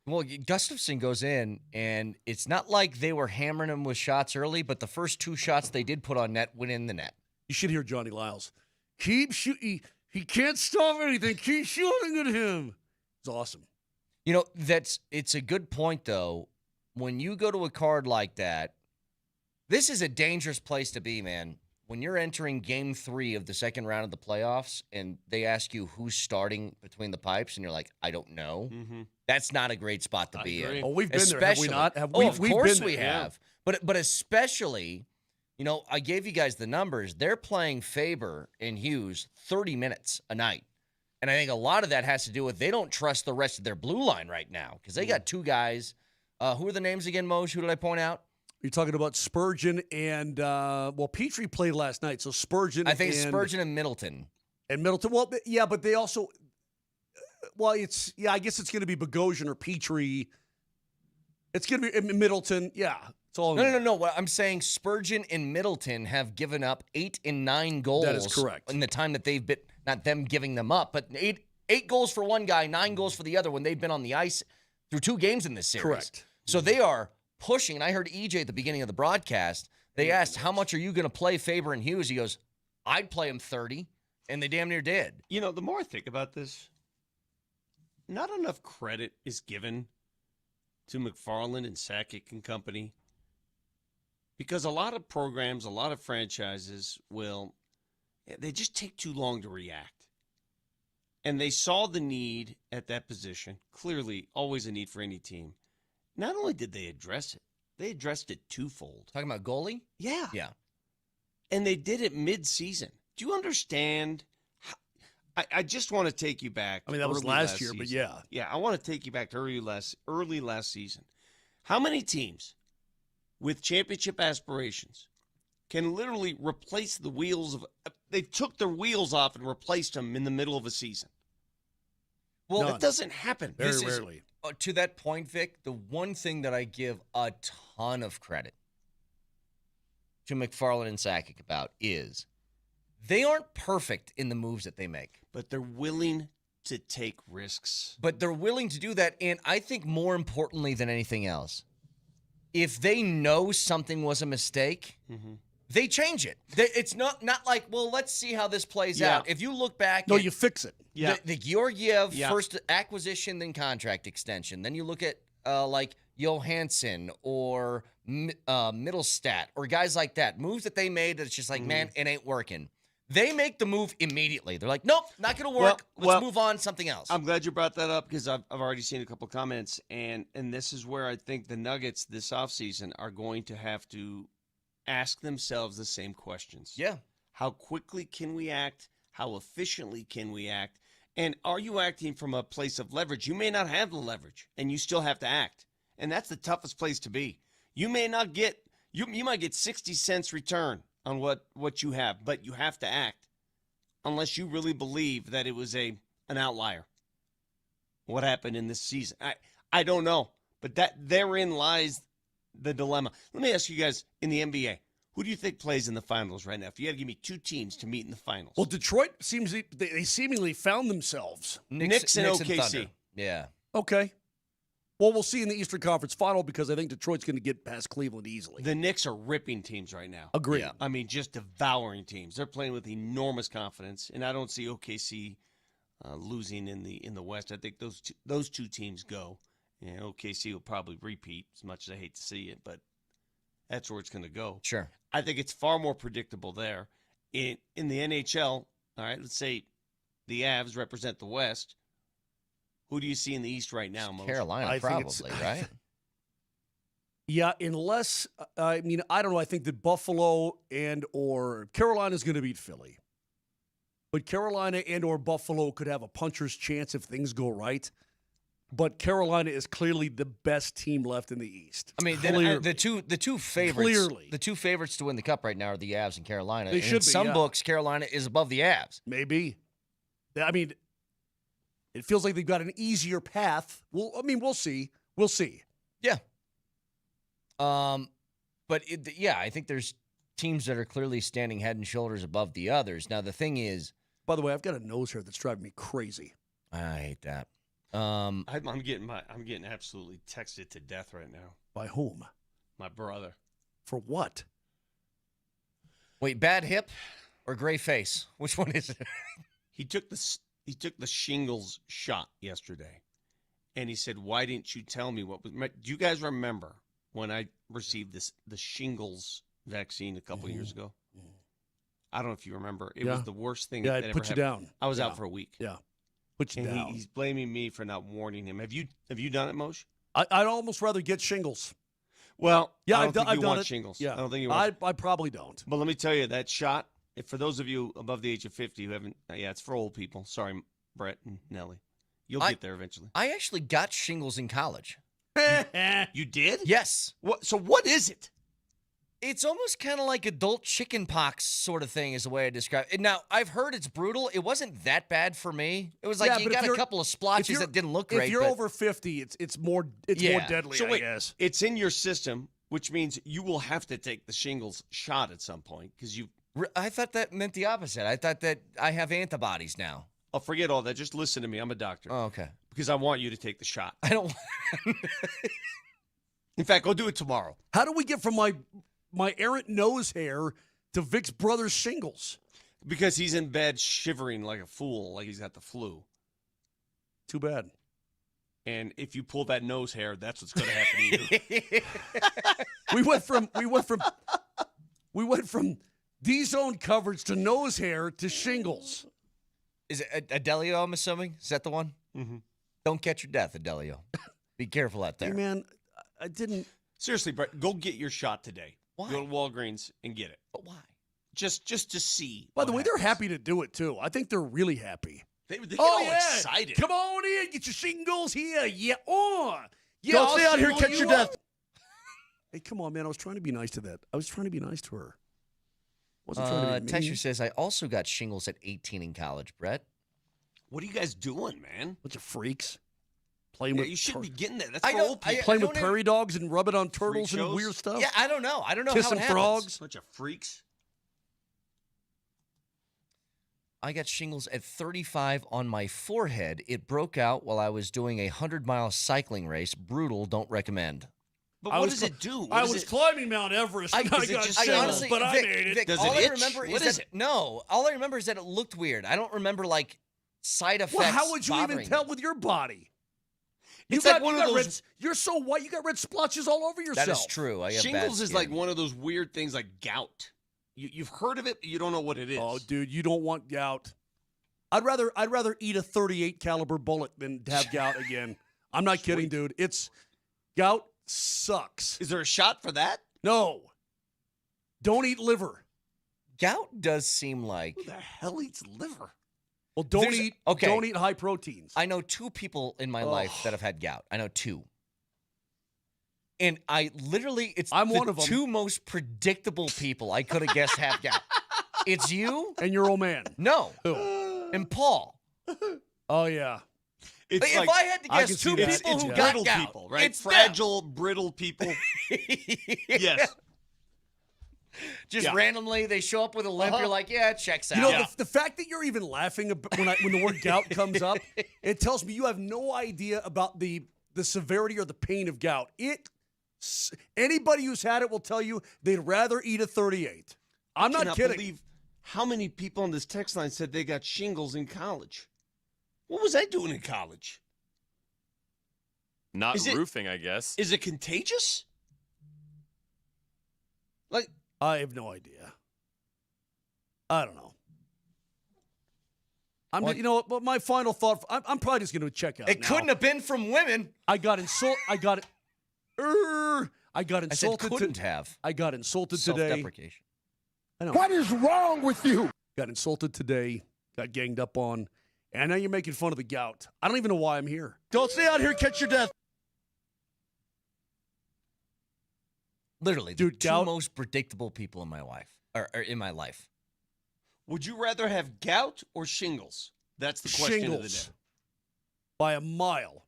Well, Gustafson goes in, and it's not like they were hammering him with shots early, but the first 2 shots they did put on net went in the net. You should hear Johnny Lyles. Keep shooting. He can't stop anything. Keep shooting at him. It's awesome. It's a good point, though. When you go to a card like that, this is a dangerous place to be, man. When you're entering game 3 of the second round of the playoffs and they ask you who's starting between the pipes and you're like, I don't know, that's not a great spot to be in. Oh, we've been there, have we not? Of course we have. But especially, I gave you guys the numbers. They're playing Faber and Hughes 30 minutes a night. And I think a lot of that has to do with they don't trust the rest of their blue line right now because they got 2 guys. Who are the names again, Moj? Who did I point out? You're talking about Spurgeon and, Petrie played last night, so Spurgeon. I think Spurgeon and Middleton. And Middleton, but they also, I guess it's going to be Bogosian or Petrie. It's going to be Middleton, It's all No. What I'm saying, Spurgeon and Middleton have given up 8 and 9 goals. That is correct. In the time that they've been, not them giving them up, but 8 goals for one guy, 9 goals for the other when they've been on the ice through 2 games in this series. Correct. So they are pushing. And I heard EJ at the beginning of the broadcast. They asked, how much are you going to play Faber and Hughes? He goes, I'd play him 30. And they damn near did. You know, the more I think about this, not enough credit is given to McFarland and Sakic and company. Because a lot of programs, a lot of franchises they just take too long to react. And they saw the need at that position. Clearly, always a need for any team. Not only did they address it, they addressed it twofold. Talking about goalie? Yeah. Yeah. And they did it mid-season. Do you understand? I just want to take you back. I mean, that was last year, but yeah. Yeah, I want to take you back to early last season. How many teams with championship aspirations can literally replace the wheels of – they took their wheels off and replaced them in the middle of a season? Well, that doesn't happen. Very rarely. To that point, Vic, the one thing that I give a ton of credit to McFarland and Sakic about is they aren't perfect in the moves that they make. But they're willing to take risks. But they're willing to do that, and I think more importantly than anything else, if they know something was a mistake, they change it. It's not like, well, let's see how this plays out. If you look back... No, you fix it. Yeah. The Georgiev first acquisition, then contract extension. Then you look at like Johansson or Middlestat or guys like that. Moves that they made that's just like, man, it ain't working. They make the move immediately. They're like, nope, not going to work. Let's move on, something else. I'm glad you brought that up because I've already seen a couple comments, and this is where I think the Nuggets this offseason are going to have to ask themselves the same questions. Yeah. How quickly can we act? How efficiently can we act? And are you acting from a place of leverage? You may not have the leverage, and you still have to act. And that's the toughest place to be. You may not get you might get 60 cents return on what you have, but you have to act unless you really believe that it was an outlier. What happened in this season? I don't know, but therein lies the dilemma. Let me ask you guys, in the NBA, who do you think plays in the finals right now? If you had to give me two teams to meet in the finals. Well, Detroit they seemingly found themselves. Knicks and OKC. Thunder. Yeah. Okay. Well, we'll see in the Eastern Conference Final because I think Detroit's going to get past Cleveland easily. The Knicks are ripping teams right now. Agreed. Yeah. I mean, just devouring teams. They're playing with enormous confidence, and I don't see OKC losing in the West. I think those two teams go. And OKC will probably repeat, as much as I hate to see it, but that's where it's going to go. Sure. I think it's far more predictable there. In the NHL, all right, let's say the Avs represent the West. Who do you see in the East right now, Moser? Carolina, probably, right? Yeah, unless, I don't know. I think that Buffalo or Carolina is going to beat Philly. But Carolina and or Buffalo could have a puncher's chance if things go right. But Carolina is clearly the best team left in the East. I mean, the two favorites. Clearly. The two favorites to win the Cup right now are the Avs and Carolina. They should be, some books, Carolina is above the Avs. Maybe. I mean, it feels like they've got an easier path. We'll see. We'll see. Yeah. But I think there's teams that are clearly standing head and shoulders above the others. Now the thing is, by the way, I've got a nose hair that's driving me crazy. I hate that. I'm getting absolutely texted to death right now. By whom? My brother. For what? Wait, bad hip or gray face? Which one is it? He took the shingles shot yesterday, and he said, "Why didn't you tell me what was?" Do you guys remember when I received the shingles vaccine a couple years ago? I don't know if you remember. It was the worst thing. Yeah, that it ever put you happened. down. I was out for a week. Yeah, put you down. He's blaming me for not warning him. Have you done it, Moshe? I'd almost rather get shingles. Well, yeah, I don't think I've you done want it. shingles. Yeah, I don't think you want. I probably don't. But let me tell you, that shot. For those of you above the age of 50 who haven't, it's for old people. Sorry, Brett and Nelly. You'll get there eventually. I actually got shingles in college. You did? Yes. So what is it? It's almost kind of like adult chicken pox sort of thing is the way I describe it. Now, I've heard it's brutal. It wasn't that bad for me. It was like you got a couple of splotches that didn't look great. If you're over 50, it's more deadly, so wait, I guess. It's in your system, which means you will have to take the shingles shot at some point because you. I thought that meant the opposite. I thought that I have antibodies now. Oh, forget all that. Just listen to me. I'm a doctor. Oh, okay. Because I want you to take the shot. I don't. In fact, go do it tomorrow. How do we get from my errant nose hair to Vic's brother's shingles? Because he's in bed shivering like a fool, like he's got the flu. Too bad. And if you pull that nose hair, that's what's going to happen to you. we went from D-zone coverage to nose hair to shingles. Is it Adelio, I'm assuming? Is that the one? Mm-hmm. Don't catch your death, Adelio. Be careful out there. Hey, man, I didn't. Seriously, Brett, go get your shot today. Why? Go to Walgreens and get it. But why? Just to see. By the way, they're happy to do it, too. I think they're really happy. They get all excited. Come on in, get your shingles here. Yeah, yeah. Don't stay out here, catch your death. Hey, come on, man. I was trying to be nice to that. I was trying to be nice to her. Wasn't trying to be mean. Texture says, I also got shingles at 18 in college, Brett. What are you guys doing, man? Bunch of freaks. Playing with you shouldn't be getting that. That's for old people. Playing with prairie dogs and rubbing on turtles and weird stuff. Yeah, I don't know. I don't know Kissing how it happens. frogs. Bunch of freaks. I got shingles at 35 on my forehead. It broke out while I was doing a 100-mile cycling race. Brutal, don't recommend. But what does it do? I was climbing Mount Everest and I got shingles, but I made it. Vic, does all it I itch? remember What is is that, it? No, all I remember is that it looked weird. I don't remember, like, side effects. Well, how would you even bothering tell me. with your body? It's like one of those. Red, you're so white, you got red splotches all over yourself. That is true. I have Shingles bad is like skin. one of those weird things like gout. You've heard of it, but you don't know what it is. Oh, dude, you don't want gout. I'd rather eat a 38 caliber bullet than have gout again. I'm not kidding, dude. Gout sucks. Is there a shot for that? No. Don't eat liver. Gout does seem like. Who the hell eats liver? Well, don't eat high proteins. I know two people in my life that have had gout. I know two. And I'm one of them. Two most predictable people I could have guessed have gout. It's you and your old man. No. Who? And Paul. Oh, yeah. It's if I had to guess two people who got brittle gout, people, right? it's Fragile, brittle people. Yes. Just randomly, they show up with a limp. You're like, yeah, it checks out. You know, the fact that you're even laughing when the word gout comes up, it tells me you have no idea about the severity or the pain of gout. Anybody who's had it will tell you they'd rather eat a 38. I'm not kidding. Believe how many people on this text line said they got shingles in college. What was I doing in college? Not roofing, I guess. Is it contagious? Like, I have no idea. I don't know. You know what? But my final thought. I'm probably just going to check out. It couldn't have been from women. I got insulted. I got insulted. I said couldn't have. I got insulted today. Self-deprecation. I know. What is wrong with you? Got insulted today. Got ganged up on. And now you're making fun of the gout. I don't even know why I'm here. Don't stay out here, catch your death. Literally, dude, the two most predictable people in my life. Or in my life. Would you rather have gout or shingles? That's the question of the day. By a mile.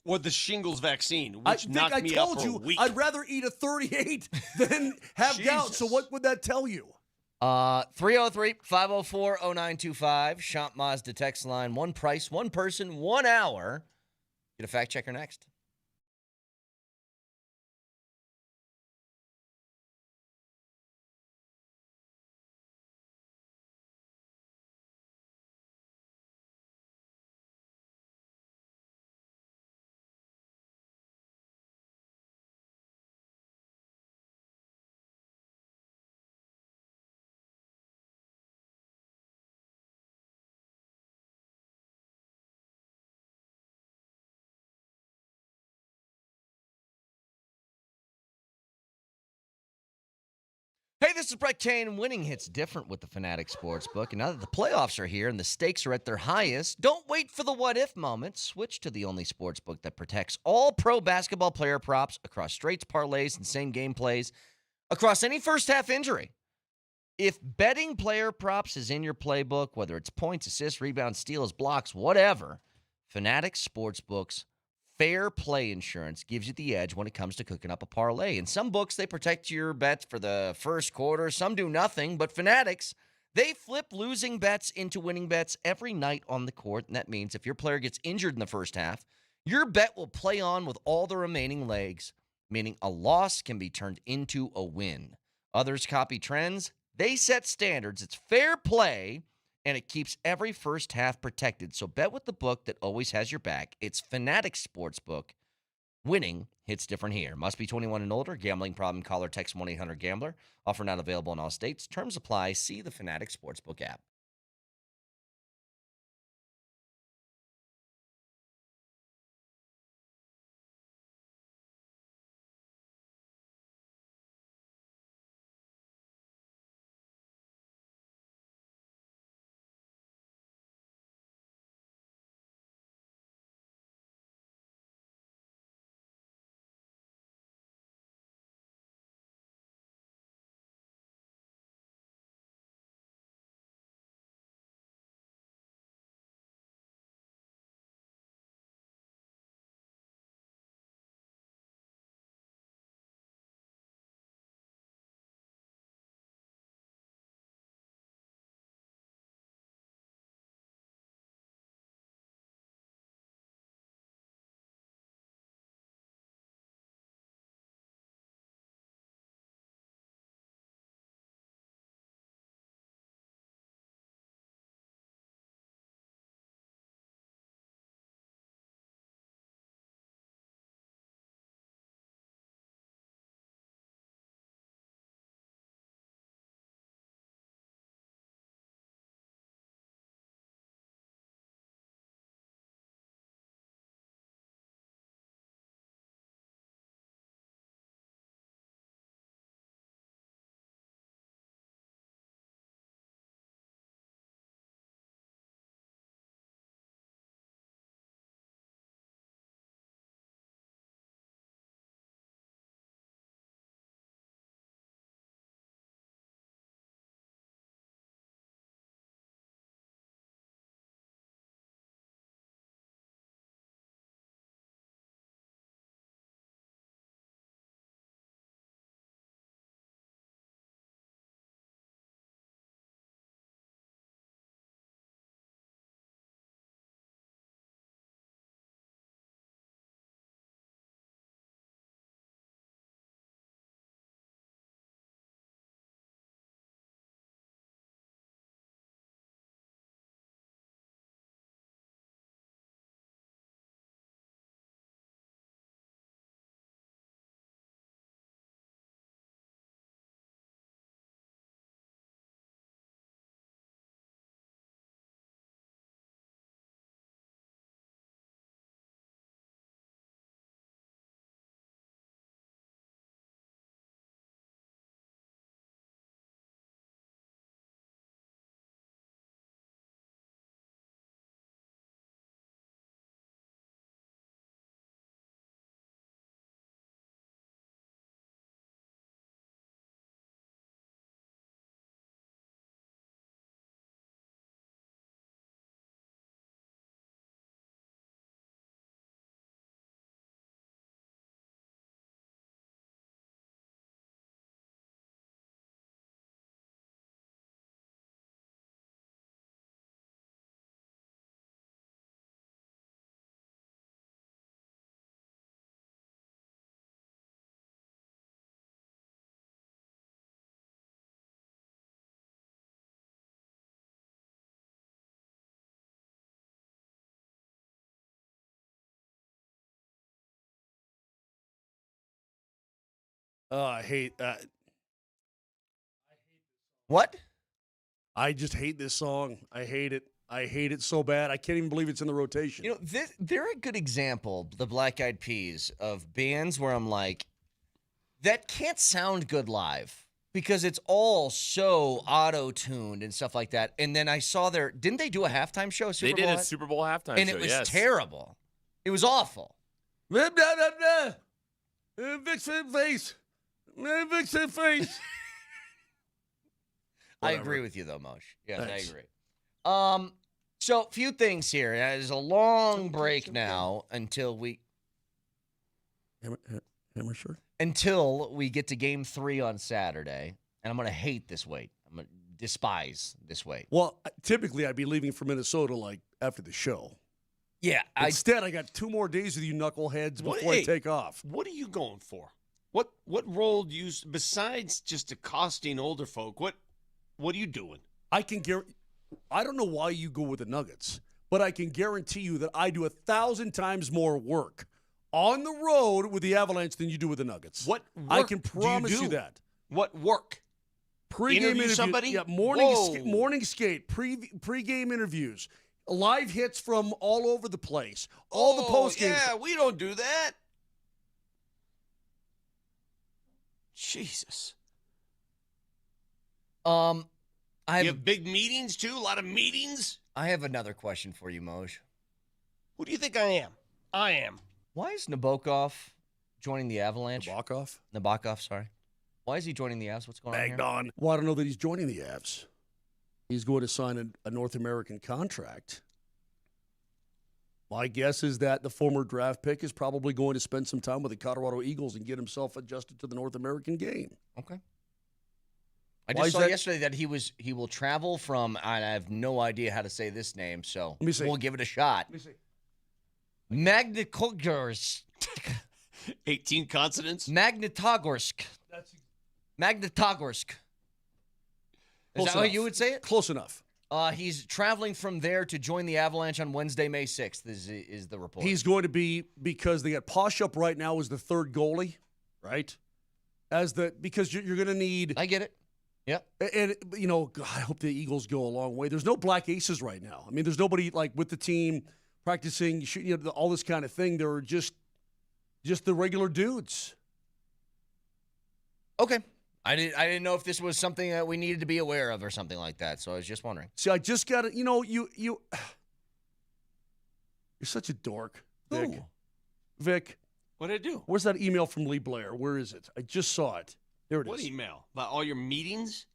Or the shingles vaccine, which knocked me out for a week. I'd rather eat a 38 than have gout. So what would that tell you? 303-504-0925. Shop Mazda text line. One price, one person, 1 hour. Get a fact checker next. Hey, this is Brett Kane. Winning hits different with the Fanatic Sportsbook. And now that the playoffs are here and the stakes are at their highest, don't wait for the what-if moment. Switch to the only sportsbook that protects all pro basketball player props across straights, parlays, and same-game plays across any first-half injury. If betting player props is in your playbook, whether it's points, assists, rebounds, steals, blocks, whatever, Fanatic Sportsbook's Fair Play Insurance gives you the edge when it comes to cooking up a parlay. In some books, they protect your bets for the first quarter. Some do nothing, but Fanatics, they flip losing bets into winning bets every night on the court, and that means if your player gets injured in the first half, your bet will play on with all the remaining legs meaning a loss can be turned into a win. Others copy trends. They set standards. It's fair play, and it keeps every first half protected. So bet with the book that always has your back. It's Fanatics Sportsbook. Winning hits different here. Must be 21 and older. Gambling problem? Call or text 1-800-GAMBLER. Offer not available in all states. Terms apply. See the Fanatics Sportsbook app. I hate that. What? I just hate this song. I hate it. I hate it so bad. I can't even believe it's in the rotation. You know, they're a good example, the Black Eyed Peas, of bands where I'm like, that can't sound good live because it's all so auto-tuned and stuff like that. And then I saw didn't they do a halftime show? They did a Super Bowl halftime and show, it was yes. terrible. It was awful. Blah, blah, blah, blah. Fix that face. Fix that face. I agree with you, though, Moshe. Yes, Thanks. I agree. So, a few things here. There's a long break now until we Hammer shirt. Until we get to Game 3 on Saturday, and I'm going to hate this wait. I'm going to despise this wait. Well, typically I'd be leaving for Minnesota like after the show. Yeah. Instead, I got 2 more days with you knuckleheads before I take off. What are you going for? What role do you, besides just accosting older folk, what are you doing? I don't know why you go with the Nuggets, but I can guarantee you that I do 1,000 times more work on the road with the Avalanche than you do with the Nuggets. What work I can promise do you you do? that. What work? Pre-game Interview somebody? Yeah, morning skate, pre-game interviews, live hits from all over the place, all the post-games. Yeah, we don't do that. Jesus. I You have big meetings, too? A lot of meetings? have another question for you, Moj. Who do you think I am? I am. Why is Nabokov joining the Avalanche? Nabokov, sorry. Why is he joining the Avs? What's going on here? bagged on. Well, I don't know that he's joining the Avs. He's going to sign a North American contract. My guess is that the former draft pick is probably going to spend some time with the Colorado Eagles and get himself adjusted to the North American game. Okay. I just saw yesterday that he will travel from, I have no idea how to say this name, so Let me see. we'll give it a shot. Let me see. Magnitogorsk. 18 consonants? Magnitogorsk. Magnitogorsk. Is that how you would say it? Close enough. He's traveling from there to join the Avalanche on Wednesday, May 6th, is the report. He's going to be, because they got Posh up right now as the third goalie, right? Because you're going to need. I get it. Yep. And, God, I hope the Eagles go a long way. There's no black aces right now. I mean, there's nobody like with the team practicing, all this kind of thing. They're just the regular dudes. Okay. I didn't know if this was something that we needed to be aware of or something like that, so I was just wondering. See, I just got to, you're such a dork, Vic. Ooh. Vic. What did I do? Where's that email from Lee Blair? Where is it? I just saw it. There it is. What email? About all your meetings?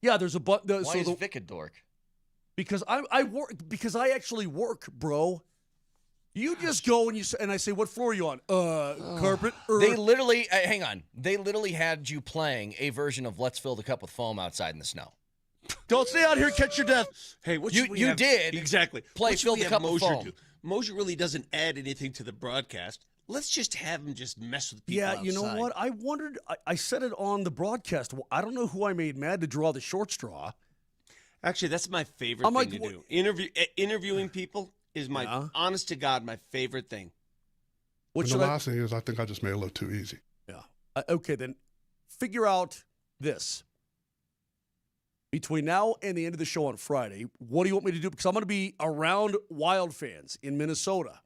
Yeah, there's a button. Why is Vic a dork? Because I work. Because I actually work, bro. You just go and I say, what floor are you on? Carpet. They literally, hang on. They literally had you playing a version of Let's Fill the Cup with Foam outside in the snow. Don't stay out here, catch your death. Hey, what you did exactly play Fill the Cup with Foam. Moser really doesn't add anything to the broadcast. Let's just have him just mess with people outside. You know what? I wondered. I said it on the broadcast. I don't know who I made mad to draw the short straw. Actually, that's my favorite thing to do. Interviewing people is my, honest to God, my favorite thing. And the last thing is I think I just made it look too easy. Yeah. Okay, then figure out this. Between now and the end of the show on Friday, what do you want me to do? Because I'm going to be around Wild fans in Minnesota.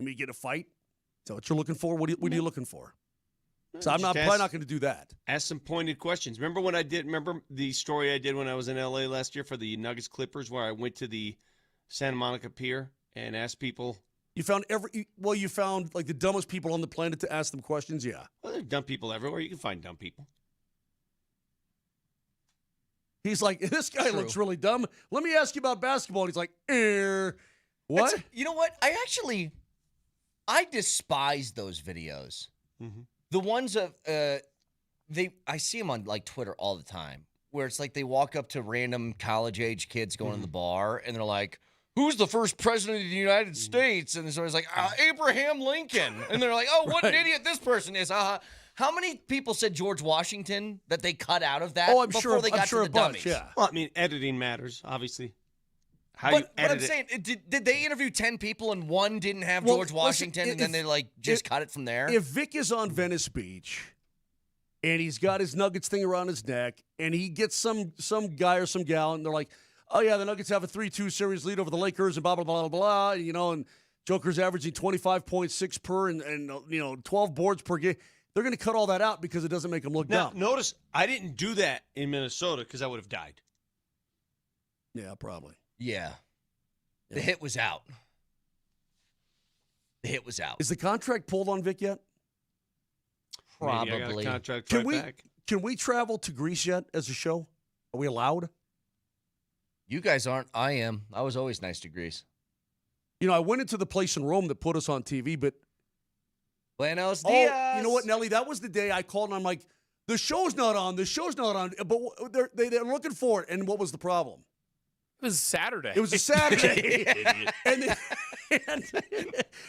Let me get a fight. Is that what you're looking for? What are you looking for? So I'm probably not going to do that. Ask some pointed questions. Remember the story I did when I was in LA last year for the Nuggets Clippers, where I went to the Santa Monica Pier and asked people. You found like the dumbest people on the planet to ask them questions. Yeah. Well, there are dumb people everywhere. You can find dumb people. He's like, this guy looks really dumb. Let me ask you about basketball. And he's like, what? You know what? I despise those videos. Mm-hmm. The ones of I see them on like Twitter all the time, where it's like they walk up to random college age kids going to the bar, and they're like, "Who's the first president of the United States?" And so it's like Abraham Lincoln, and they're like, "Oh, what an idiot this person is!" How many people said George Washington that they cut out of that? Before they got to the dummies? Yeah. Well, I mean, editing matters, obviously. But I'm saying, did they interview 10 people and one didn't have George Washington, and then they just cut it from there? If Vic is on Venice Beach and he's got his Nuggets thing around his neck and he gets some guy or some gal and they're like, oh yeah, the Nuggets have a 3-2 series lead over the Lakers and blah blah blah blah blah, and Joker's averaging 25.6 per and 12 boards per game. They're going to cut all that out because it doesn't make them look dumb. Notice I didn't do that in Minnesota because I would have died. Yeah, probably. Yeah. The hit was out. Is the contract pulled on Vic yet? Probably. Maybe I got a contract back. Can we travel to Greece yet as a show? Are we allowed? You guys aren't. I am. I was always nice to Greece. I went into the place in Rome that put us on TV, but Buenos dias. Oh, you know what, Nelly? That was the day I called and I'm like, the show's not on. But they're looking for it. And what was the problem? It was Saturday. It was a Saturday. And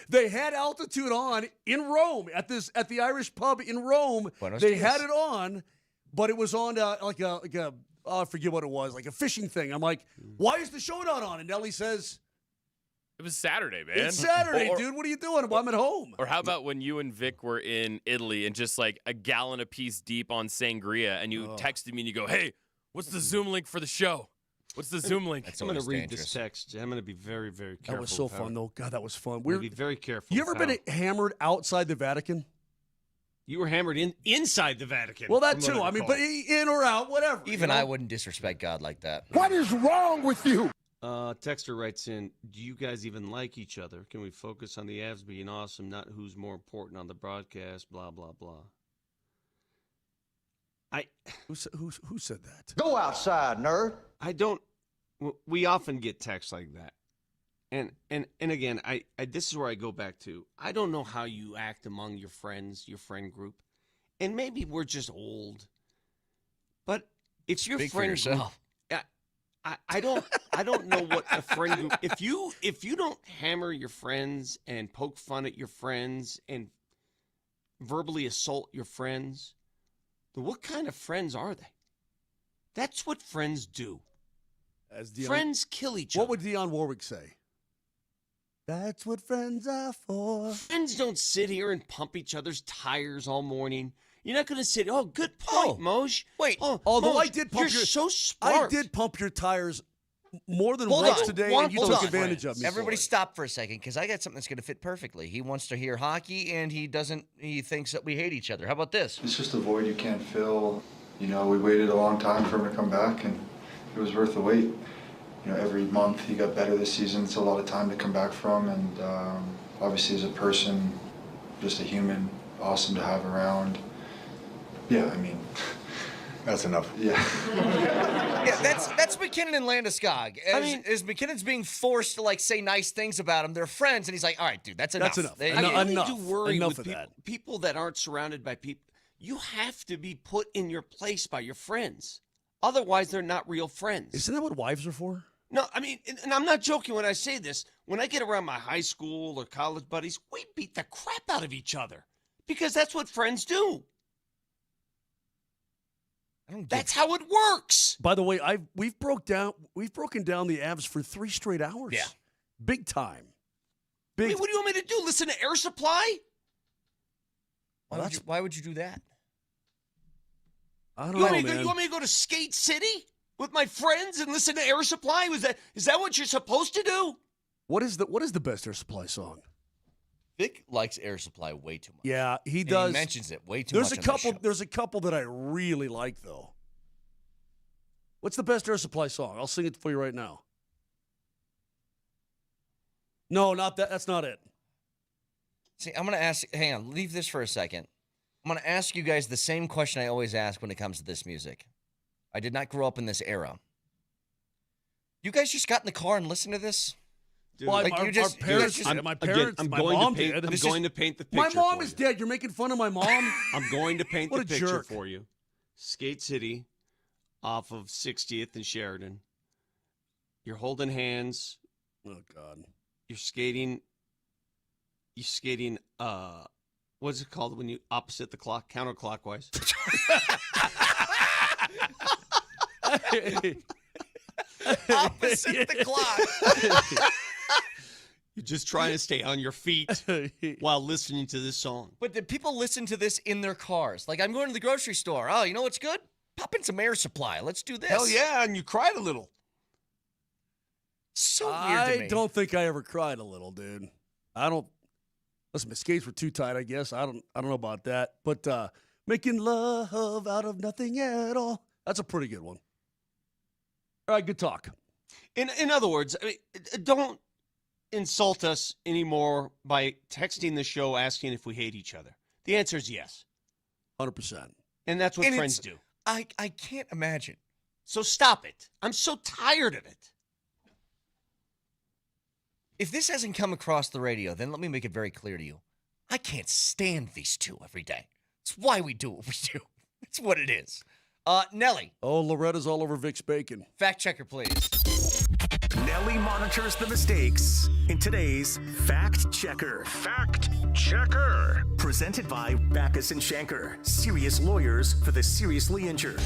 they had altitude on in Rome at the Irish pub in Rome. They had it on, but it was on like a I forget what it was, like a fishing thing. I'm like, why is the show not on? And Nelly says, it was Saturday, man. it's Saturday, dude. What are you doing? I'm at home. Or how about when you and Vic were in Italy and just like a gallon apiece deep on sangria, and you texted me and you go, hey, what's the Zoom link for the show? What's the Zoom link? I'm going to read this text. I'm going to be very, very careful. That was so fun, though. God, that was fun. We're be very careful. You ever been hammered outside the Vatican? You were hammered inside the Vatican. Well, that too. I mean, but in or out, whatever. Even I wouldn't disrespect God like that. What is wrong with you? Texter writes in, do you guys even like each other? Can we focus on the Avs being awesome, not who's more important on the broadcast, blah, blah, blah. Who said that? Go outside, nerd. We often get texts like that. And again, I this is where I go back to. I don't know how you act among your friends, your friend group. And maybe we're just old. But if your Speak friend for yourself. group, I don't know what a friend group. If you don't hammer your friends and poke fun at your friends and verbally assault your friends, then what kind of friends are they? That's what friends do. Friends kill each other. What would Dionne Warwick say? That's what friends are for. Friends don't sit here and pump each other's tires all morning. You're not going to sit. Oh, good point, Moj. Wait. Although Moj, I did pump you're so smart. I did pump your tires more than once today, and you took advantage of me. Everybody stop for a second, because I got something that's going to fit perfectly. He wants to hear hockey, and he thinks that we hate each other. How about this? It's just a void you can't fill. You know, we waited a long time for him to come back, and it was worth the wait. You know, every month he got better this season. It's a lot of time to come back from, and obviously as a person, just a human, awesome to have around. Yeah, I mean, That's enough. yeah. Yeah, that's McKinnon and Landeskog. As McKinnon's being forced to say nice things about him, they're friends, and he's like, all right, dude, that's enough. That's enough. I need to worry Enough with of that. people that aren't surrounded by people. You have to be put in your place by your friends. Otherwise, they're not real friends. Isn't that what wives are for? No, I mean, and I'm not joking when I say this. When I get around my high school or college buddies, we beat the crap out of each other because that's what friends do. That's how it works. By the way, we've broken down the Avs for 3 straight hours. Yeah, big time. I mean, what do you want me to do? Listen to Air Supply? Why would you do that? I don't know, man. You want me to go to Skate City with my friends and listen to Air Supply? Is that what you're supposed to do? What is the best Air Supply song? Vic likes Air Supply way too much. Yeah, he does. He mentions it way too much. There's a couple that I really like though. What's the best Air Supply song? I'll sing it for you right now. No, not that. That's not it. See, I'm going to ask. Hang on, leave this for a second. I'm going to ask you guys the same question I always ask when it comes to this music. I did not grow up in this era. You guys just got in the car and listened to this? Dude, well, my parents, my mom did. I'm going to paint the picture. My mom is dead. You're making fun of my mom? I'm going to paint the picture jerk. for you. Skate City off of 60th and Sheridan. You're holding hands. Oh, God. You're skating, what's it called when you opposite the clock, counterclockwise? Opposite the clock. You're just trying to stay on your feet while listening to this song. But did people listen to this in their cars? Like, I'm going to the grocery store. Oh, you know what's good? Pop in some Air Supply. Let's do this. Hell yeah, and you cried a little. So weird to me. I don't think I ever cried a little, dude. Listen, my skates were too tight, I guess. I don't know about that. But making love out of nothing at all. That's a pretty good one. All right, good talk. In other words, I mean, don't insult us anymore by texting the show asking if we hate each other. The answer is yes. 100%. And that's what friends do. I can't imagine. So stop it. I'm so tired of it. If this hasn't come across the radio, then let me make it very clear to you. I can't stand these two every day. It's why we do what we do. It's what it is. Nelly. Oh, Loretta's all over Vic's bacon. Fact checker, please. Nelly monitors the mistakes in today's Fact Checker. Fact Checker. Presented by Backus and Shanker, serious lawyers for the seriously injured.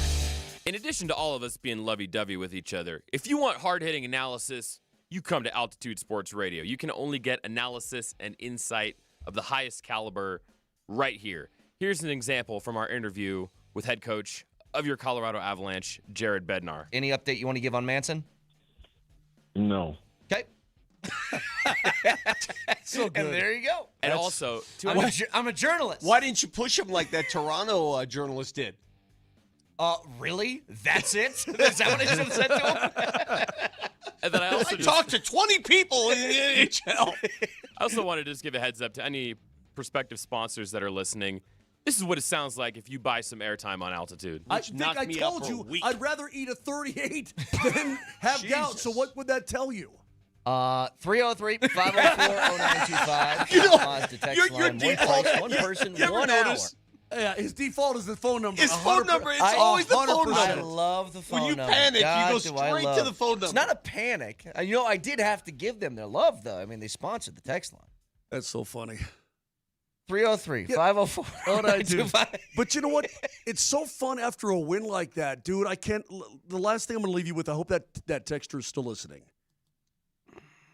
In addition to all of us being lovey-dovey with each other, if you want hard-hitting analysis, you come to Altitude Sports Radio. You can only get analysis and insight of the highest caliber right here. Here's an example from our interview with head coach of your Colorado Avalanche, Jared Bednar. Any update you want to give on Manson? No. Okay. So good. And there you go. And also, I'm a journalist. Why didn't you push him like that Toronto journalist did? Really? That's it? Is that what I should have said to him? And then I talked to 20 people in the NHL. I also wanted to just give a heads up to any prospective sponsors that are listening. This is what it sounds like if you buy some airtime on Altitude. I think I told you I'd rather eat a 38 than have gout. So what would that tell you? 303-504-0925. Your default, one person, 1 hour. Yeah, his default is the phone number. His phone number, it's always the phone number. I love the phone number. When you panic, you go straight to the phone number. It's not a panic. I did have to give them their love, though. I mean, they sponsored the text line. That's so funny. 303-504-0925. But you know what? It's so fun after a win like that, dude. The last thing I'm going to leave you with, I hope that texter is still listening.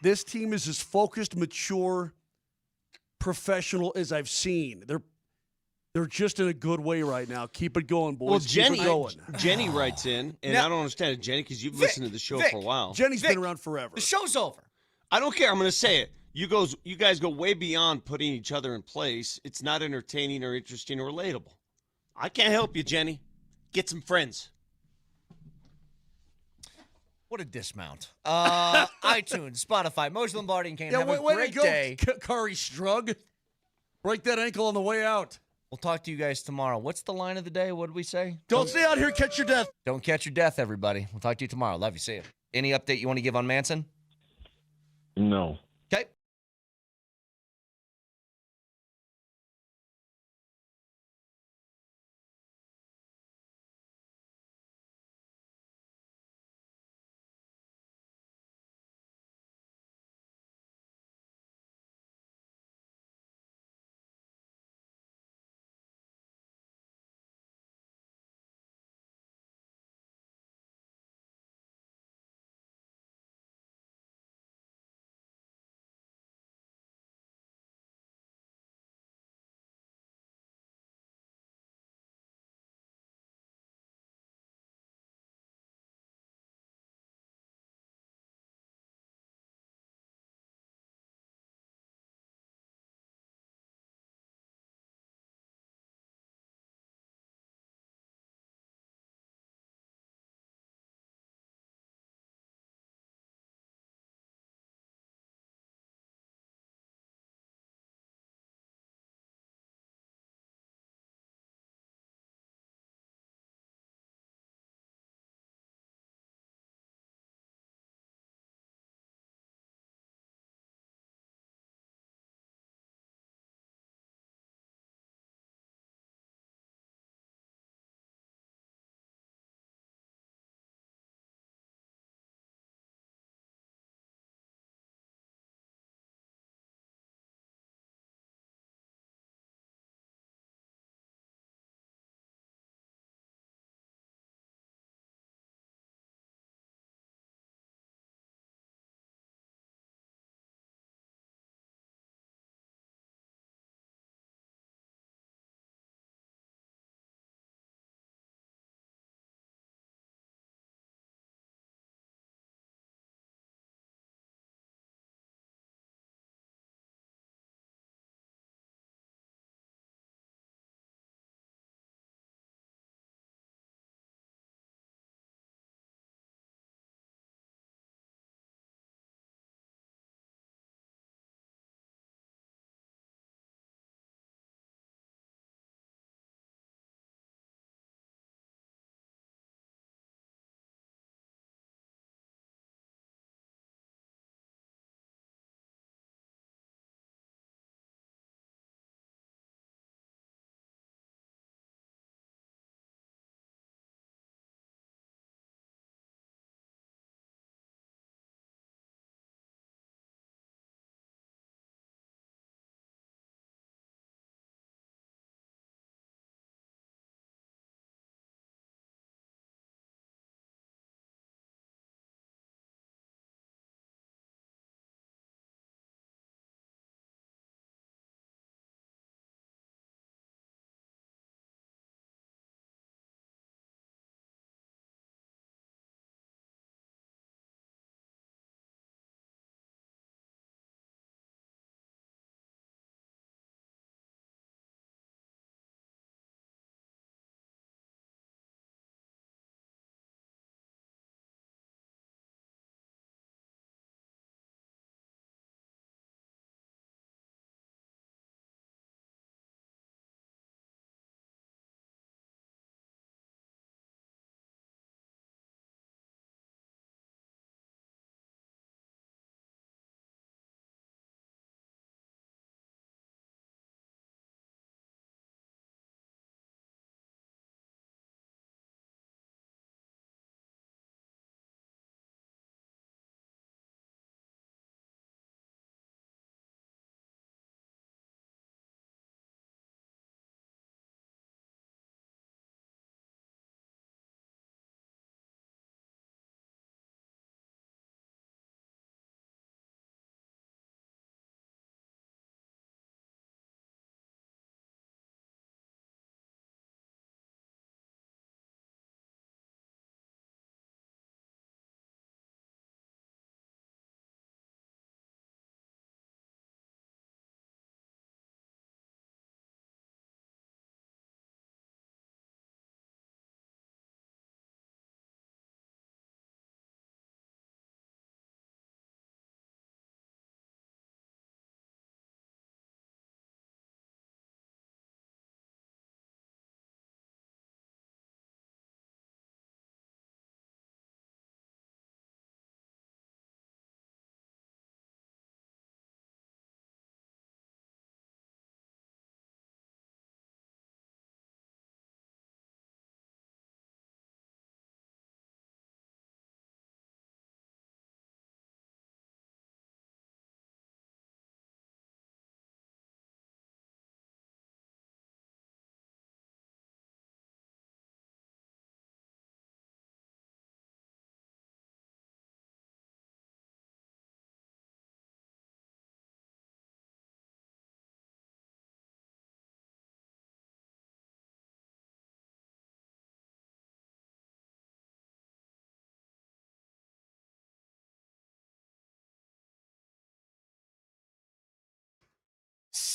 This team is as focused, mature, professional as I've seen. They're just in a good way right now. Keep it going, boys. Well, Keep it going. Jenny writes in, and I don't understand it, Jenny, because you've listened to the show for a while. Jenny's been around forever. The show's over. I don't care. I'm going to say it. You guys go way beyond putting each other in place. It's not entertaining or interesting or relatable. I can't help you, Jenny. Get some friends. What a dismount. iTunes, Spotify, Moser, Lombardi, and Kane. Have a great day. Kari Strug. Break that ankle on the way out. We'll talk to you guys tomorrow. What's the line of the day? What did we say? Don't stay out here, catch your death. Don't catch your death, everybody. We'll talk to you tomorrow. Love you. See you. Any update you want to give on Manson? No.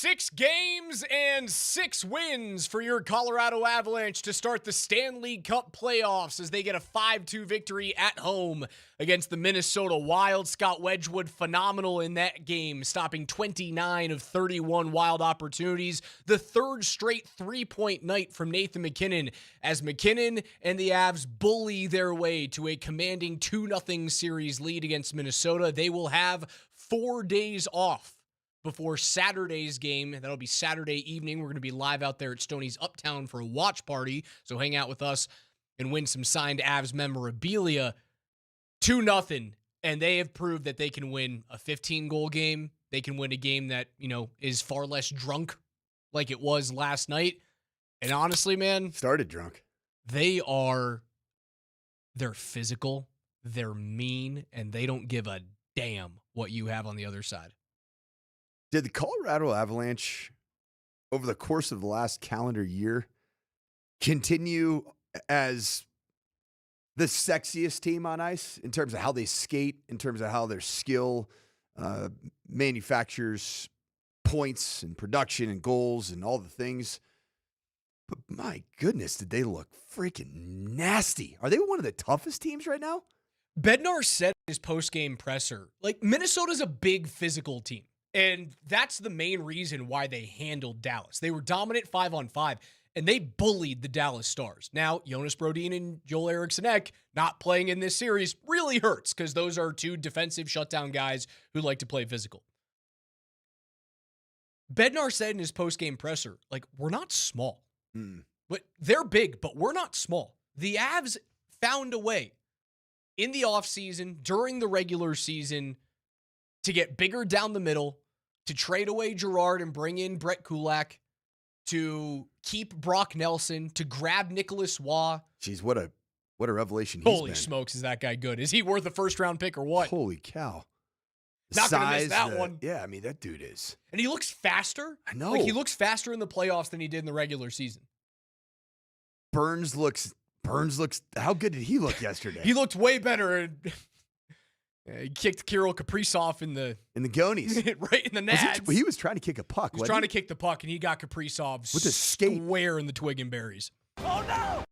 6 games and 6 wins for your Colorado Avalanche to start the Stanley Cup playoffs as they get a 5-2 victory at home against the Minnesota Wild. Scott Wedgwood, phenomenal in that game, stopping 29 of 31 Wild opportunities. The third straight three-point night from Nathan MacKinnon as MacKinnon and the Avs bully their way to a commanding 2-0 series lead against Minnesota. They will have 4 days off before Saturday's game. That'll be Saturday evening. We're going to be live out there at Stoney's Uptown for a watch party. So hang out with us and win some signed Avs memorabilia. 2-0. And they have proved that they can win a 15-goal game. They can win a game that, is far less drunk like it was last night. And honestly, man. Started drunk. They're physical, they're mean, and they don't give a damn what you have on the other side. Did the Colorado Avalanche, over the course of the last calendar year, continue as the sexiest team on ice in terms of how they skate, in terms of how their skill manufactures points and production and goals and all the things? But my goodness, did they look freaking nasty. Are they one of the toughest teams right now? Bednar said in his post-game presser, Minnesota's a big physical team. And that's the main reason why they handled Dallas. They were dominant 5-on-5, and they bullied the Dallas Stars. Now, Jonas Brodin and Joel Eriksson not playing in this series really hurts because those are 2 defensive shutdown guys who like to play physical. Bednar said in his post-game presser, we're not small. But they're big, but we're not small. The Avs found a way in the offseason, during the regular season, to get bigger down the middle, to trade away Girard and bring in Brett Kulak, to keep Brock Nelson, to grab Nicholas Waugh. Jeez, what a revelation he's Holy smokes, is that guy good? Is he worth a first-round pick or what? Holy cow. Not going to miss that one. Yeah, I mean, that dude is. And he looks faster. I know. He looks faster in the playoffs than he did in the regular season. Burns looks, how good did he look yesterday? He looked way better. He kicked Kirill Kaprizov in the Gonies. right in the nads. He was trying to kick a puck. He was trying to kick the puck, and he got Kaprizov with a skate square in the twig and berries. Oh,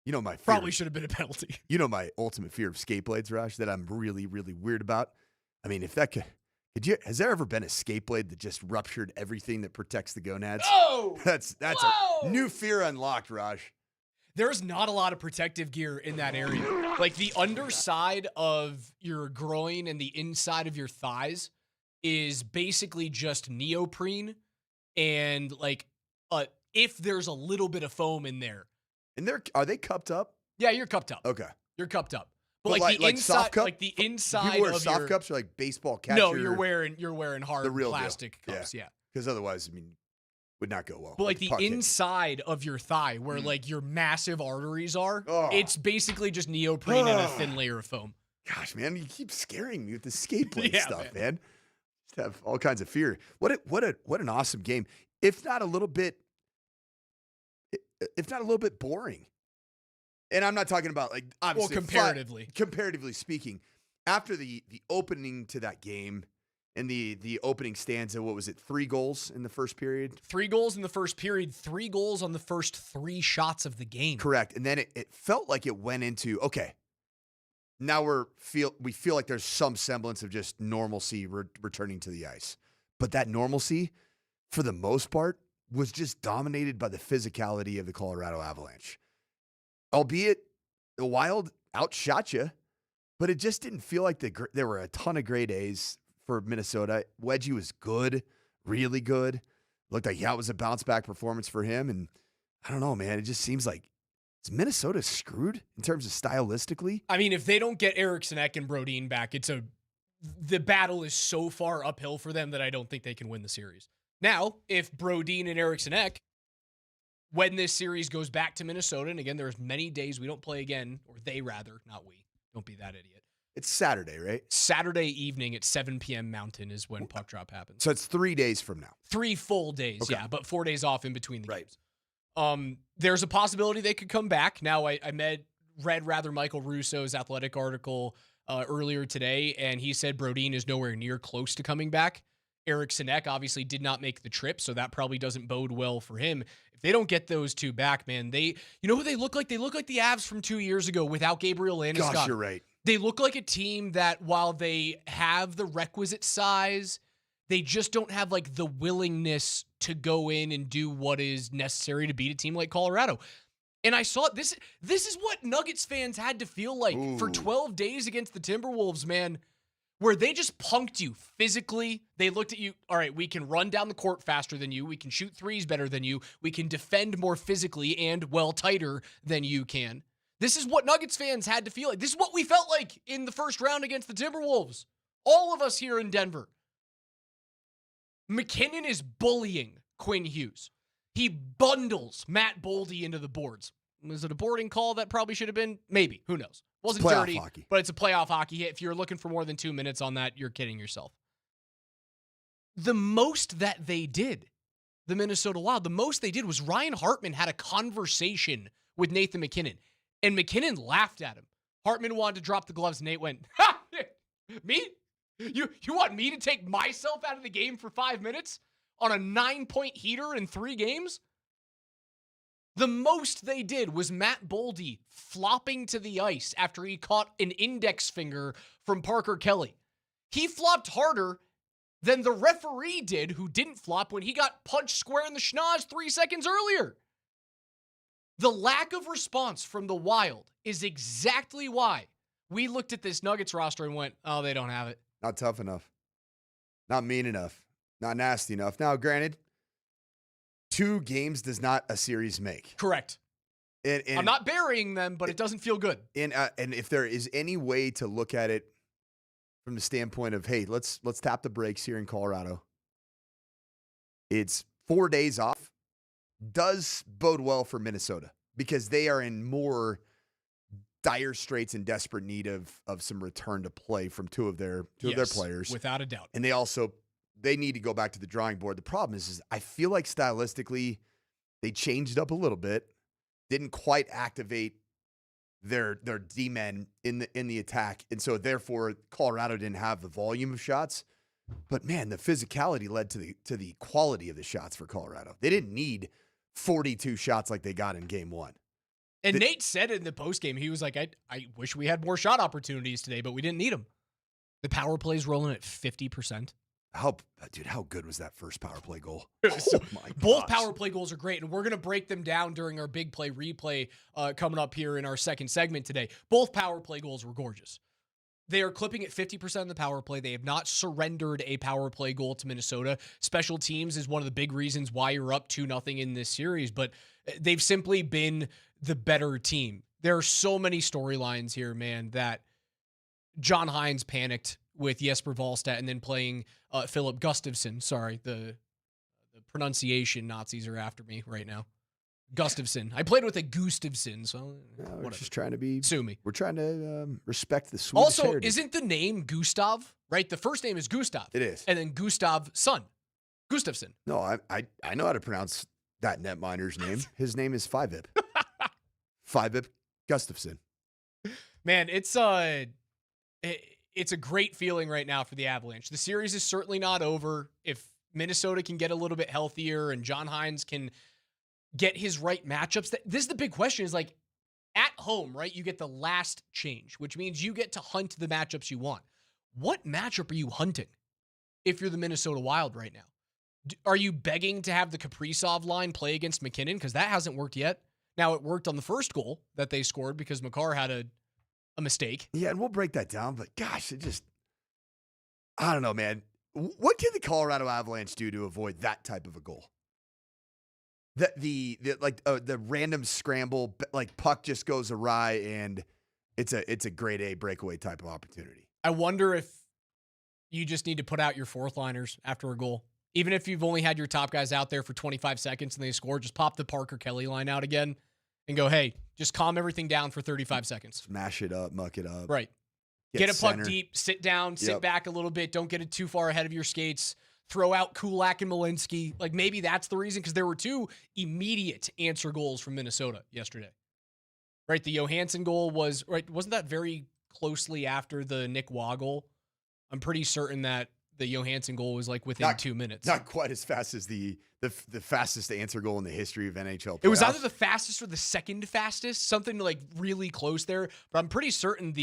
no! My fear, probably should have been a penalty. My ultimate fear of skate blades, Raj, that I'm really, really weird about. I mean, if that has there ever been a skate blade that just ruptured everything that protects the gonads? Oh! That's a new fear unlocked, Raj. There's not a lot of protective gear in that area. The underside of your groin and the inside of your thighs is basically just neoprene and if there's a little bit of foam in there. And are they cupped up? Yeah, you're cupped up. Okay. You're cupped up. But the inside, soft cup? the inside you wear of soft your, cups or baseball catcher? No, you're wearing hard the real plastic deal. cups. Yeah. Because otherwise, would not go well. But the inside of your thigh, where your massive arteries are, it's basically just neoprene and a thin layer of foam. Gosh, man, you keep scaring me with the skate blade stuff, man. Just have all kinds of fear. What an awesome game. If not a little bit boring. And I'm not talking about obviously comparatively speaking, after the opening to that game and the opening stanza, what was it? 3 goals in the first period? 3 goals in the first period, 3 goals on the first 3 shots of the game. Correct. And then it felt like it went into, okay, now we feel like there's some semblance of just normalcy returning to the ice. But that normalcy, for the most part, was just dominated by the physicality of the Colorado Avalanche. Albeit the Wild outshot you, but it just didn't feel like there were a ton of grade A's for Minnesota. Wedgie was good, really good. Looked like, it was a bounce-back performance for him. And I don't know, man. It just seems like, is Minnesota screwed in terms of stylistically? I mean, if they don't get Eriksson and Brodin back, the battle is so far uphill for them that I don't think they can win the series. Now, if Brodin and Eriksson when this series goes back to Minnesota, and again, there's many days we don't play again, or they rather, not we. Don't be that idiot. It's Saturday, right? Saturday evening at 7 p.m. Mountain is when puck drop happens. So it's 3 days from now. 3 full days, yeah, but 4 days off in between the right. games. There's a possibility they could come back. Now, I read Michael Russo's Athletic article earlier today, and he said Brodin is nowhere near close to coming back. Eric Sinek obviously did not make the trip, so that probably doesn't bode well for him. If they don't get those two back, man, you know who they look like? They look like the Avs from 2 years ago without Gabriel Landeskog. Gosh, you're right. They look like a team that, while they have the requisite size, they just don't have like the willingness to go in and do what is necessary to beat a team like Colorado. And I saw this is what Nuggets fans had to feel like for 12 days against the Timberwolves, man, where they just punked you physically. They looked at you, all right, we can run down the court faster than you. We can shoot threes better than you. We can defend more physically and well tighter than you can. This is what Nuggets fans had to feel like. This is what we felt like in the first round against the Timberwolves. All of us here in Denver. McKinnon is bullying Quinn Hughes. He bundles Matt Boldy into the boards. Was it a boarding call that probably should have been? Maybe. Who knows? Wasn't playoff dirty, hockey. but it's a playoff hockey hit. If you're looking for more than 2 minutes on that, you're kidding yourself. The most that they did, the Minnesota Wild, the most they did was Ryan Hartman had a conversation with Nathan McKinnon, and McKinnon laughed at him. Hartman wanted to drop the gloves, and Nate went, "Ha! Me? You want me to take myself out of the game for 5 minutes on a 9-point heater in 3 games?" The most they did was Matt Boldy flopping to the ice after he caught an index finger from Parker Kelly. He flopped harder than the referee did, who didn't flop when he got punched square in the schnoz 3 seconds earlier. The lack of response from the Wild is exactly why we looked at this Nuggets roster and went, oh, they don't have it. Not tough enough. Not mean enough. Not nasty enough. Now, granted, 2 games does not a series make. Correct. And I'm not burying them, but it doesn't feel good. And if there is any way to look at it from the standpoint of, hey, let's tap the brakes here in Colorado, it's 4 days off. Does bode well for Minnesota because they are in more dire straits and desperate need of some return to play from two of their players, without a doubt. And they need to go back to the drawing board. The problem is I feel like stylistically they changed up a little bit, didn't quite activate their D-men in the attack, and so therefore Colorado didn't have the volume of shots. But man, the physicality led to the quality of the shots for Colorado. They didn't need 42 shots like they got in game 1. And Nate said in the postgame, he was like, I wish we had more shot opportunities today, but we didn't need them. The power play's rolling at 50%. How good was that first power play goal? Both power play goals are great, and we're going to break them down during our big play replay coming up here in our second segment today. Both power play goals were gorgeous. They are clipping at 50% of the power play. They have not surrendered a power play goal to Minnesota. Special teams is one of the big reasons why you're up 2-0 in this series, but they've simply been the better team. There are so many storylines here, man, that John Hines panicked with Jesper Wallstedt and then playing Philip Gustafsson. Sorry, the pronunciation Nazis are after me right now. Gustafsson. I played with a Gustafsson, so we're just trying to be. Sue me. We're trying to respect the Swedish Also, heritage. isn't the name Gustav, right? The first name is Gustav. It is. And then Gustav son. Gustafsson. No, I know how to pronounce that netminer's name. His name is Fivip. Fivip Gustafsson. Man, it's a great feeling right now for the Avalanche. The series is certainly not over. If Minnesota can get a little bit healthier and John Hines can get his right matchups, this is the big question, is like at home, right? You get the last change, which means you get to hunt the matchups you want. What matchup are you hunting if you're the Minnesota Wild right now? Are you begging to have the Kaprizov line play against McKinnon? Because that hasn't worked yet. Now, it worked on the first goal that they scored because Makar had a mistake. Yeah, and we'll break that down, but gosh, I don't know, man. What can the Colorado Avalanche do to avoid that type of a goal? The random scramble, like puck just goes awry, and it's a grade A breakaway type of opportunity. I wonder if you just need to put out your fourth liners after a goal. Even if you've only had your top guys out there for 25 seconds and they score, just pop the Parker Kelly line out again and go, hey, just calm everything down for 35 seconds. Smash it up, muck it up. Right. Get a puck deep, sit down, sit back a little bit. Don't get it too far ahead of your skates. Throw out Kulak and Malinsky. Like maybe that's the reason, because there were 2 immediate answer goals from Minnesota yesterday. Right? The Johansson goal wasn't that very closely after the Nick Waugh goal? I'm pretty certain that the Johansson goal was like within 2 minutes. Not quite as fast as the fastest answer goal in the history of NHL playoffs. It was either the fastest or the second fastest, something like really close there. But I'm pretty certain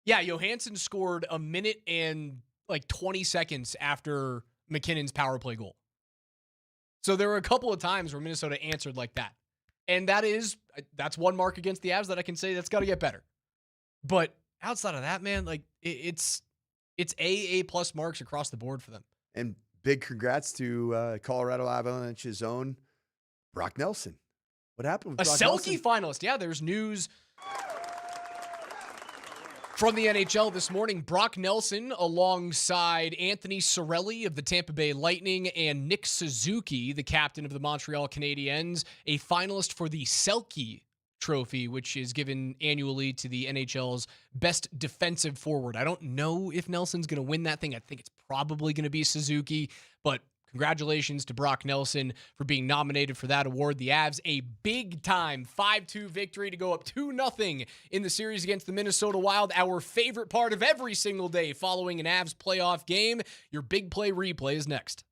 Johansson scored a minute and like 20 seconds after McKinnon's power play goal. So there were a couple of times where Minnesota answered like that. And that's one mark against the Avs that I can say that's got to get better. But outside of that, man, like it's A+ marks across the board for them. And big congrats to Colorado Avalanche's own Brock Nelson. What happened with Brock Nelson? A Selke finalist. Yeah, there's news from the NHL this morning. Brock Nelson alongside Anthony Cirelli of the Tampa Bay Lightning and Nick Suzuki, the captain of the Montreal Canadiens, a finalist for the Selke Trophy, which is given annually to the NHL's best defensive forward. I don't know if Nelson's going to win that thing. I think it's probably going to be Suzuki, but congratulations to Brock Nelson for being nominated for that award. The Avs, a big-time 5-2 victory to go up 2-0 in the series against the Minnesota Wild. Our favorite part of every single day following an Avs playoff game. Your big play replay is next.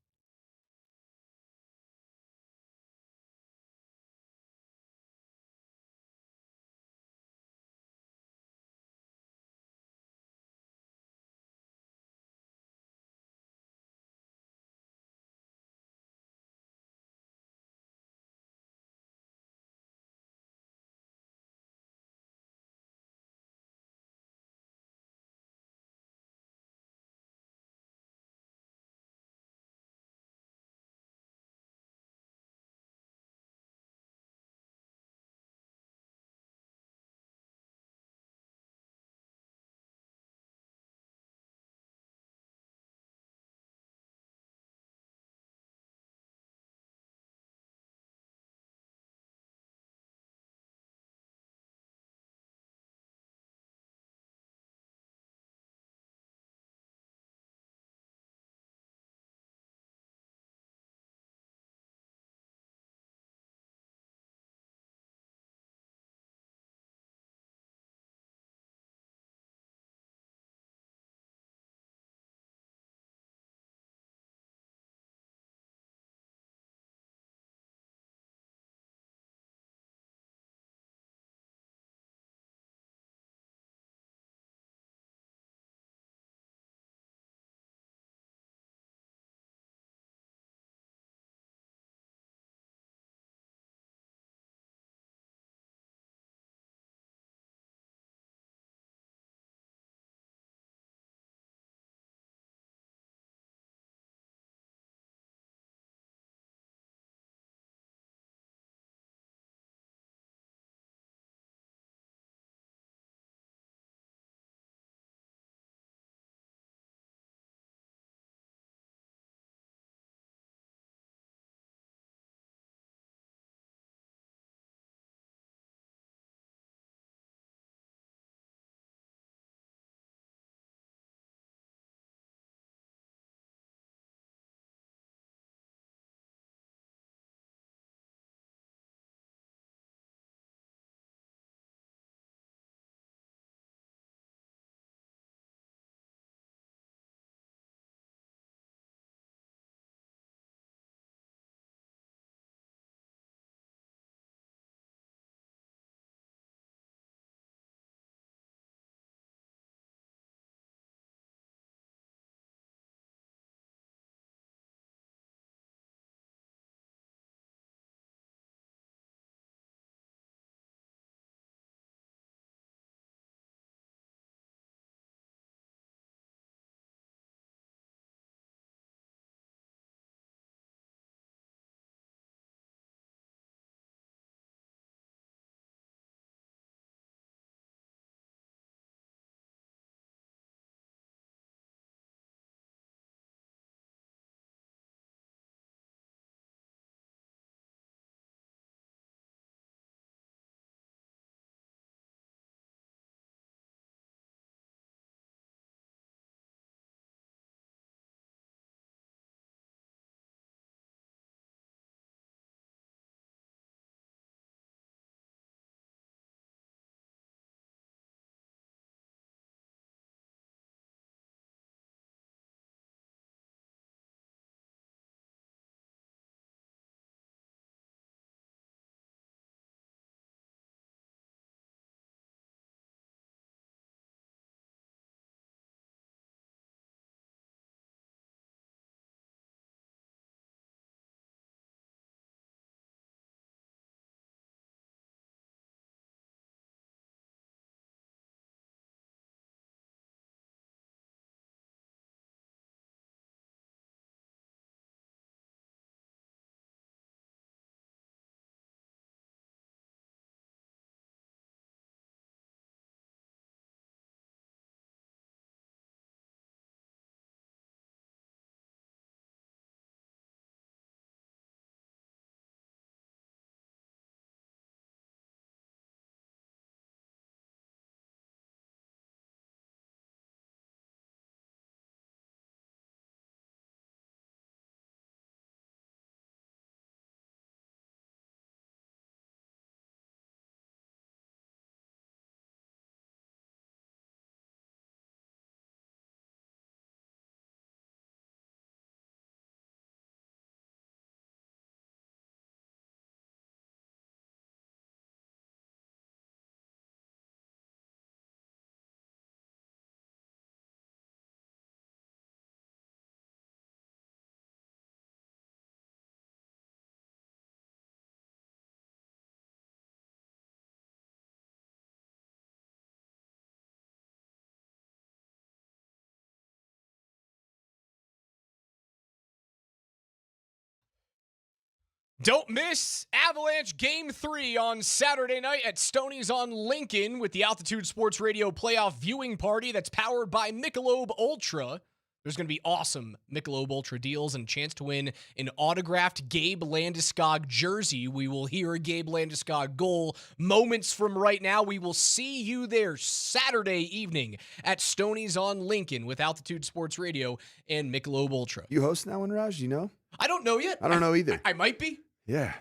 Don't miss Avalanche Game 3 on Saturday night at Stoney's on Lincoln with the Altitude Sports Radio playoff viewing party that's powered by Michelob Ultra. There's going to be awesome Michelob Ultra deals and a chance to win an autographed Gabe Landeskog jersey. We will hear a Gabe Landeskog goal moments from right now. We will see you there Saturday evening at Stoney's on Lincoln with Altitude Sports Radio and Michelob Ultra. You hosting that one, Raj? You know? I don't know yet. I don't know either. I might be. Yeah.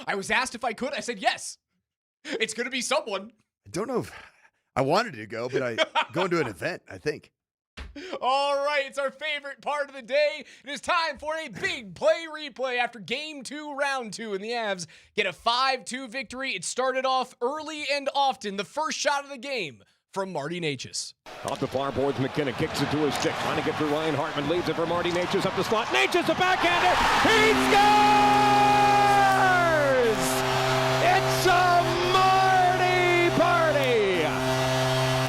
I was asked if I could. I said yes. It's going to be someone. I don't know if I wanted to go, but I going to an event, I think. All right, it's our favorite part of the day. It is time for a big play replay after Game 2, Round 2, and the Avs get a 5-2 victory. It started off early and often. The first shot of the game from Marty Natures. Off the far boards, McKinnon kicks it to his stick, trying to get through Ryan Hartman, leaves it for Marty Natures up the slot. Natures, a backhander, he scores! It's a Marty party!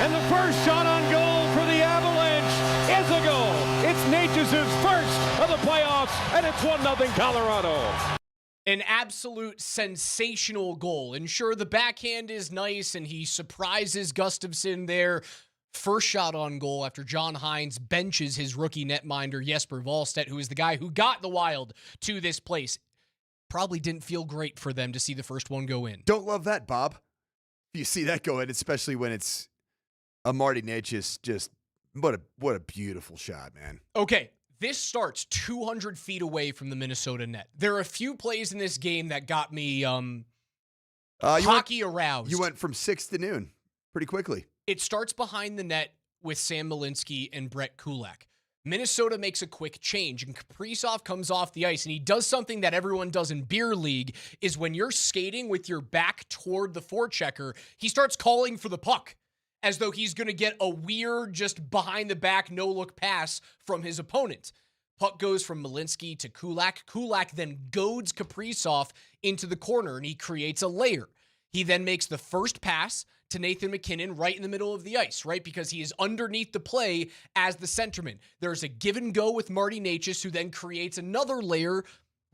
And the first shot on goal for the Avalanche is a goal. It's Natures' first of the playoffs, and it's 1-0 Colorado. An absolute sensational goal. And sure, the backhand is nice, and he surprises Gustafsson there. First shot on goal after John Hines benches his rookie netminder Jesper Wallstedt, who is the guy who got the Wild to this place. Probably didn't feel great for them to see the first one go in. Don't love that, Bob. You see that go in, especially when it's a Marty Natures. Just what a beautiful shot, man. Okay. This starts 200 feet away from the Minnesota net. There are a few plays in this game that got me aroused. You went from 6 to noon pretty quickly. It starts behind the net with Sam Malinsky and Brett Kulak. Minnesota makes a quick change, and Kaprizov comes off the ice, and he does something that everyone does in beer league, is when you're skating with your back toward the forechecker, he starts calling for the puck, as though he's going to get a weird, just behind-the-back, no-look pass from his opponent. Puck goes from Malinsky to Kulak. Kulak then goads Kaprizov into the corner, and he creates a layer. He then makes the first pass to Nathan MacKinnon right in the middle of the ice, right? Because he is underneath the play as the centerman. There's a give and go with Marty Natures, who then creates another layer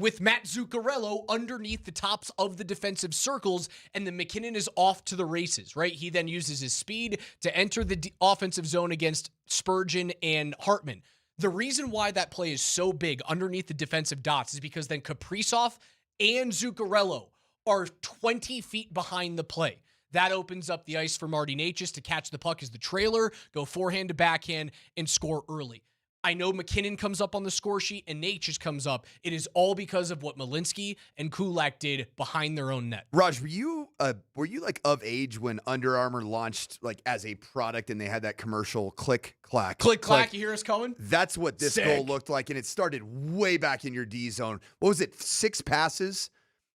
with Matt Zuccarello underneath the tops of the defensive circles, and then MacKinnon is off to the races, right? He then uses his speed to enter the offensive zone against Spurgeon and Hartman. The reason why that play is so big underneath the defensive dots is because then Kaprizov and Zuccarello are 20 feet behind the play. That opens up the ice for Marty Natures to catch the puck as the trailer, go forehand to backhand, and score early. I know MacKinnon comes up on the score sheet and Natures comes up. It is all because of what Malinsky and Kulak did behind their own net. Raj, were you like of age when Under Armour launched like as a product and they had that commercial click clack? Click clack, you hear us coming? That's what this Sick. goal looked like, and it started way back in your D zone. What was it? 6 passes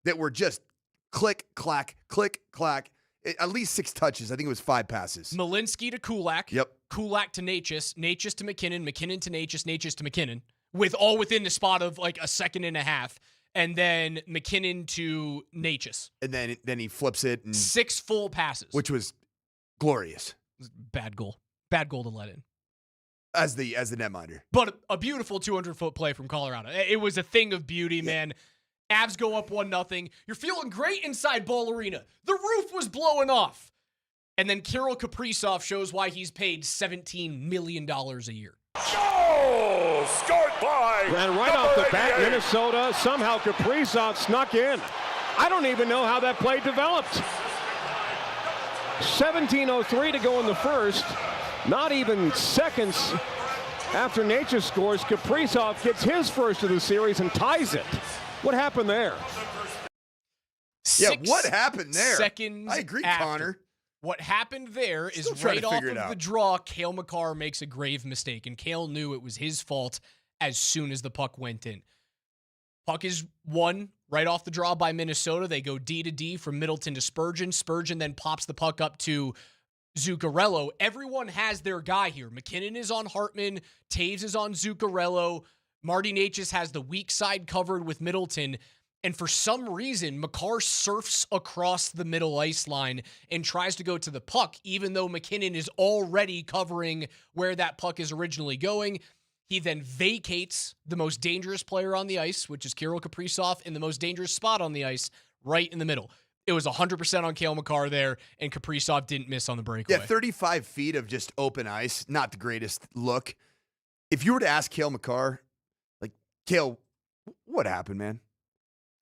that were just click clack, at least 6 touches. I think it was 5 passes. Malinsky to Kulak. Yep. Kulak to Natures. Natures to MacKinnon. MacKinnon to Natures. Natures to MacKinnon. With all within the spot of like a second and a half. And then MacKinnon to Natures. And then he flips it. And 6 full passes. which was glorious. Bad goal. Bad goal to let in. As the netminder. But a beautiful 200-foot play from Colorado. It was a thing of beauty, man. Avs go up 1-0. You're feeling great inside Ball Arena. The roof was blowing off. And then Kirill Kaprizov shows why he's paid $17 million a year. Goal! Scored by and right off the bat, Minnesota, somehow Kaprizov snuck in. I don't even know how that play developed. 17:03 to go in the first. Not even seconds after Natures scores, Kaprizov gets his first of the series and ties it. What happened there? What happened there? Seconds I agree, after. Connor. What happened there is trying right to off figure of it out. the draw, Cale Makar makes a grave mistake, and Cale knew it was his fault as soon as the puck went in. Puck is won right off the draw by Minnesota. They go D to D from Middleton to Spurgeon. Spurgeon then pops the puck up to Zuccarello. Everyone has their guy here. MacKinnon is on Hartman. Taves is on Zuccarello. Marty Natures has the weak side covered with Middleton. And for some reason, Makar surfs across the middle ice line and tries to go to the puck, even though MacKinnon is already covering where that puck is originally going. He then vacates the most dangerous player on the ice, which is Kirill Kaprizov, in the most dangerous spot on the ice, right in the middle. It was 100% on Cale Makar there, and Kaprizov didn't miss on the breakaway. Yeah, 35 feet of just open ice, not the greatest look. If you were to ask Cale Makar, like, Cale, what happened, man?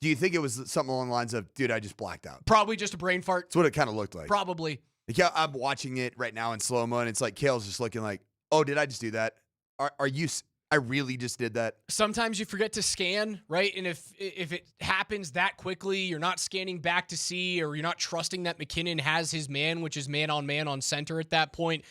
Do you think it was something along the lines of, dude, I just blacked out? Probably just a brain fart. That's what it kind of looked like. Probably. Like, yeah, I'm watching it right now in slow-mo, and it's like Cale's just looking like, oh, did I just do that? Are you... I really just did that. Sometimes you forget to scan, right? And if it happens that quickly, you're not scanning back to see, or you're not trusting that McKinnon has his man, which is man on center at that point.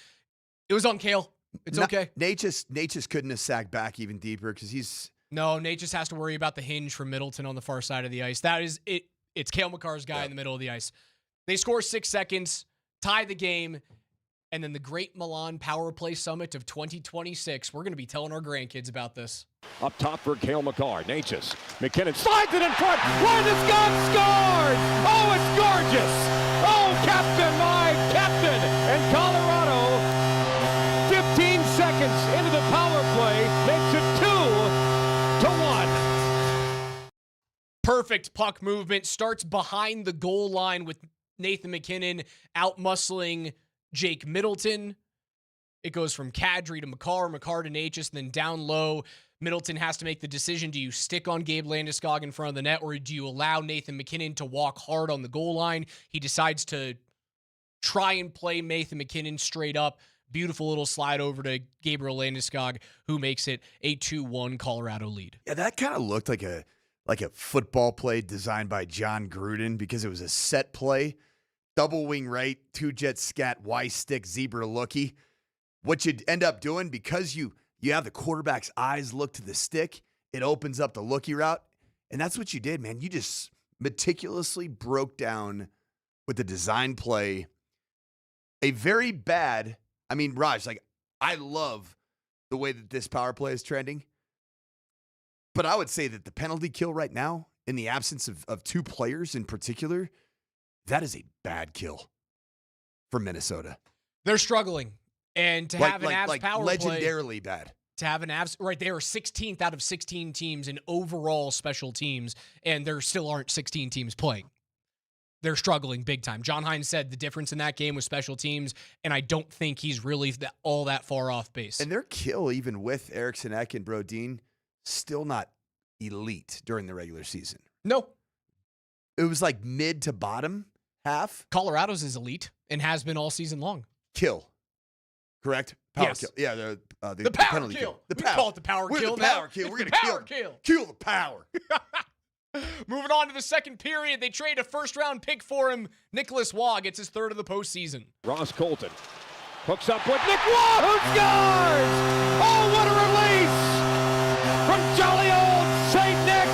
It was on Cale. It's okay. Natures couldn't have sagged back even deeper because he's... No, Natures has to worry about the hinge from Middleton on the far side of the ice. That is it. It's Cale Makar's guy in the middle of the ice. They score 6 seconds, tie the game, and then the Great Milan Power Play Summit of 2026. We're going to be telling our grandkids about this. Up top for Cale Makar. Natures. McKinnon slides it in front. Landeskog scores! Oh, it's gorgeous! Oh, captain, my captain! And Colorado, 15 seconds into the power play, makes it 2-1. Perfect puck movement. Starts behind the goal line with Nathan McKinnon out-muscling Jake Middleton. It goes from Kadri to Makar to Natures, and then down low, Middleton has to make the decision. Do you stick on Gabe Landeskog in front of the net, or do you allow Nathan McKinnon to walk hard on the goal line? He decides to try and play Nathan McKinnon straight up. Beautiful little slide over to Gabriel Landeskog, who makes it a 2-1 Colorado lead. Yeah, that kind of looked like a football play designed by John Gruden because it was a set play. Double wing right, 2-jet scat, Y-stick, zebra looky. What you'd end up doing, because you have the quarterback's eyes look to the stick, it opens up the looky route. And that's what you did, man. You just meticulously broke down with the design play a very bad, I mean, Raj, like, I love the way that this power play is trending. But I would say that the penalty kill right now, in the absence of two players in particular, that is a bad kill for Minnesota. They're struggling. And to have an Avs power play. Legendarily bad. To have an Avs, right, they are 16th out of 16 teams in overall special teams, and there still aren't 16 teams playing. They're struggling big time. John Hines said the difference in that game was special teams, and I don't think he's really all that far off base. And their kill, even with Eriksson Ek and Brodin, still not elite during the regular season. No. It was like mid to bottom half. Colorado's is elite and has been all season long. Kill. Correct? Power yes. kill. Yeah, the power penalty kill. The we power. call it the power kill. The power kill. We're going to kill the power. Moving on to the second period, they trade a first-round pick for him. Nicholas Waugh gets his third of the postseason. Ross Colton hooks up with Nick Waugh, who scores! Oh, what a release from jolly old St. Nick!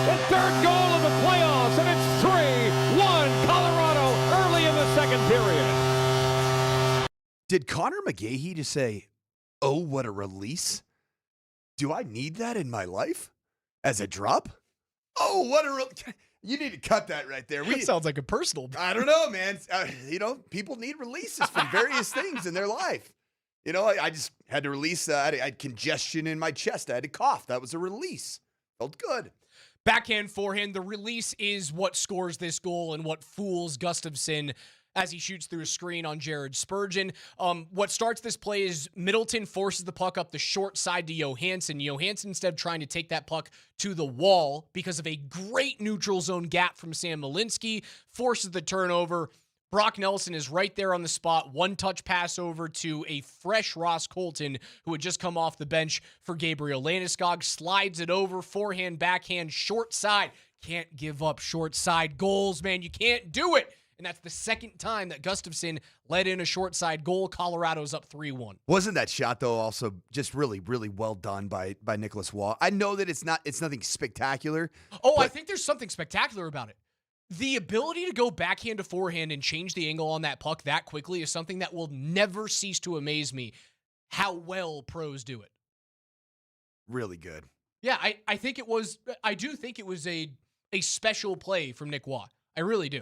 The third goal of the playoffs, and it's 3-1 Colorado early in the second period. Did Connor McGahey just say, oh, what a release? Do I need that in my life? As a drop? Oh, what a you need to cut that right there. That sounds like a personal. I don't know, man. People need releases from various things in their life. I just had to release. I had congestion in my chest. I had to cough. That was a release. Felt good. Backhand, forehand. The release is what scores this goal and what fools Gustafsson as he shoots through a screen on Jared Spurgeon. What starts this play is Middleton forces the puck up the short side to Johansson. Johansson, instead of trying to take that puck to the wall because of a great neutral zone gap from Sam Malinsky, forces the turnover. Brock Nelson is right there on the spot. One-touch pass over to a fresh Ross Colton, who had just come off the bench for Gabriel Landeskog. Slides it over, forehand, backhand, short side. Can't give up short side goals, man. You can't do it. And that's the second time that Gustafsson led in a short side goal. Colorado's up 3-1. Wasn't that shot, though, also just really, really well done by Nicholas Waugh? I know that it's nothing spectacular. Oh, I think there's something spectacular about it. The ability to go backhand to forehand and change the angle on that puck that quickly is something that will never cease to amaze me, how well pros do it. Really good. Yeah, I do think it was a special play from Nick Waugh. I really do.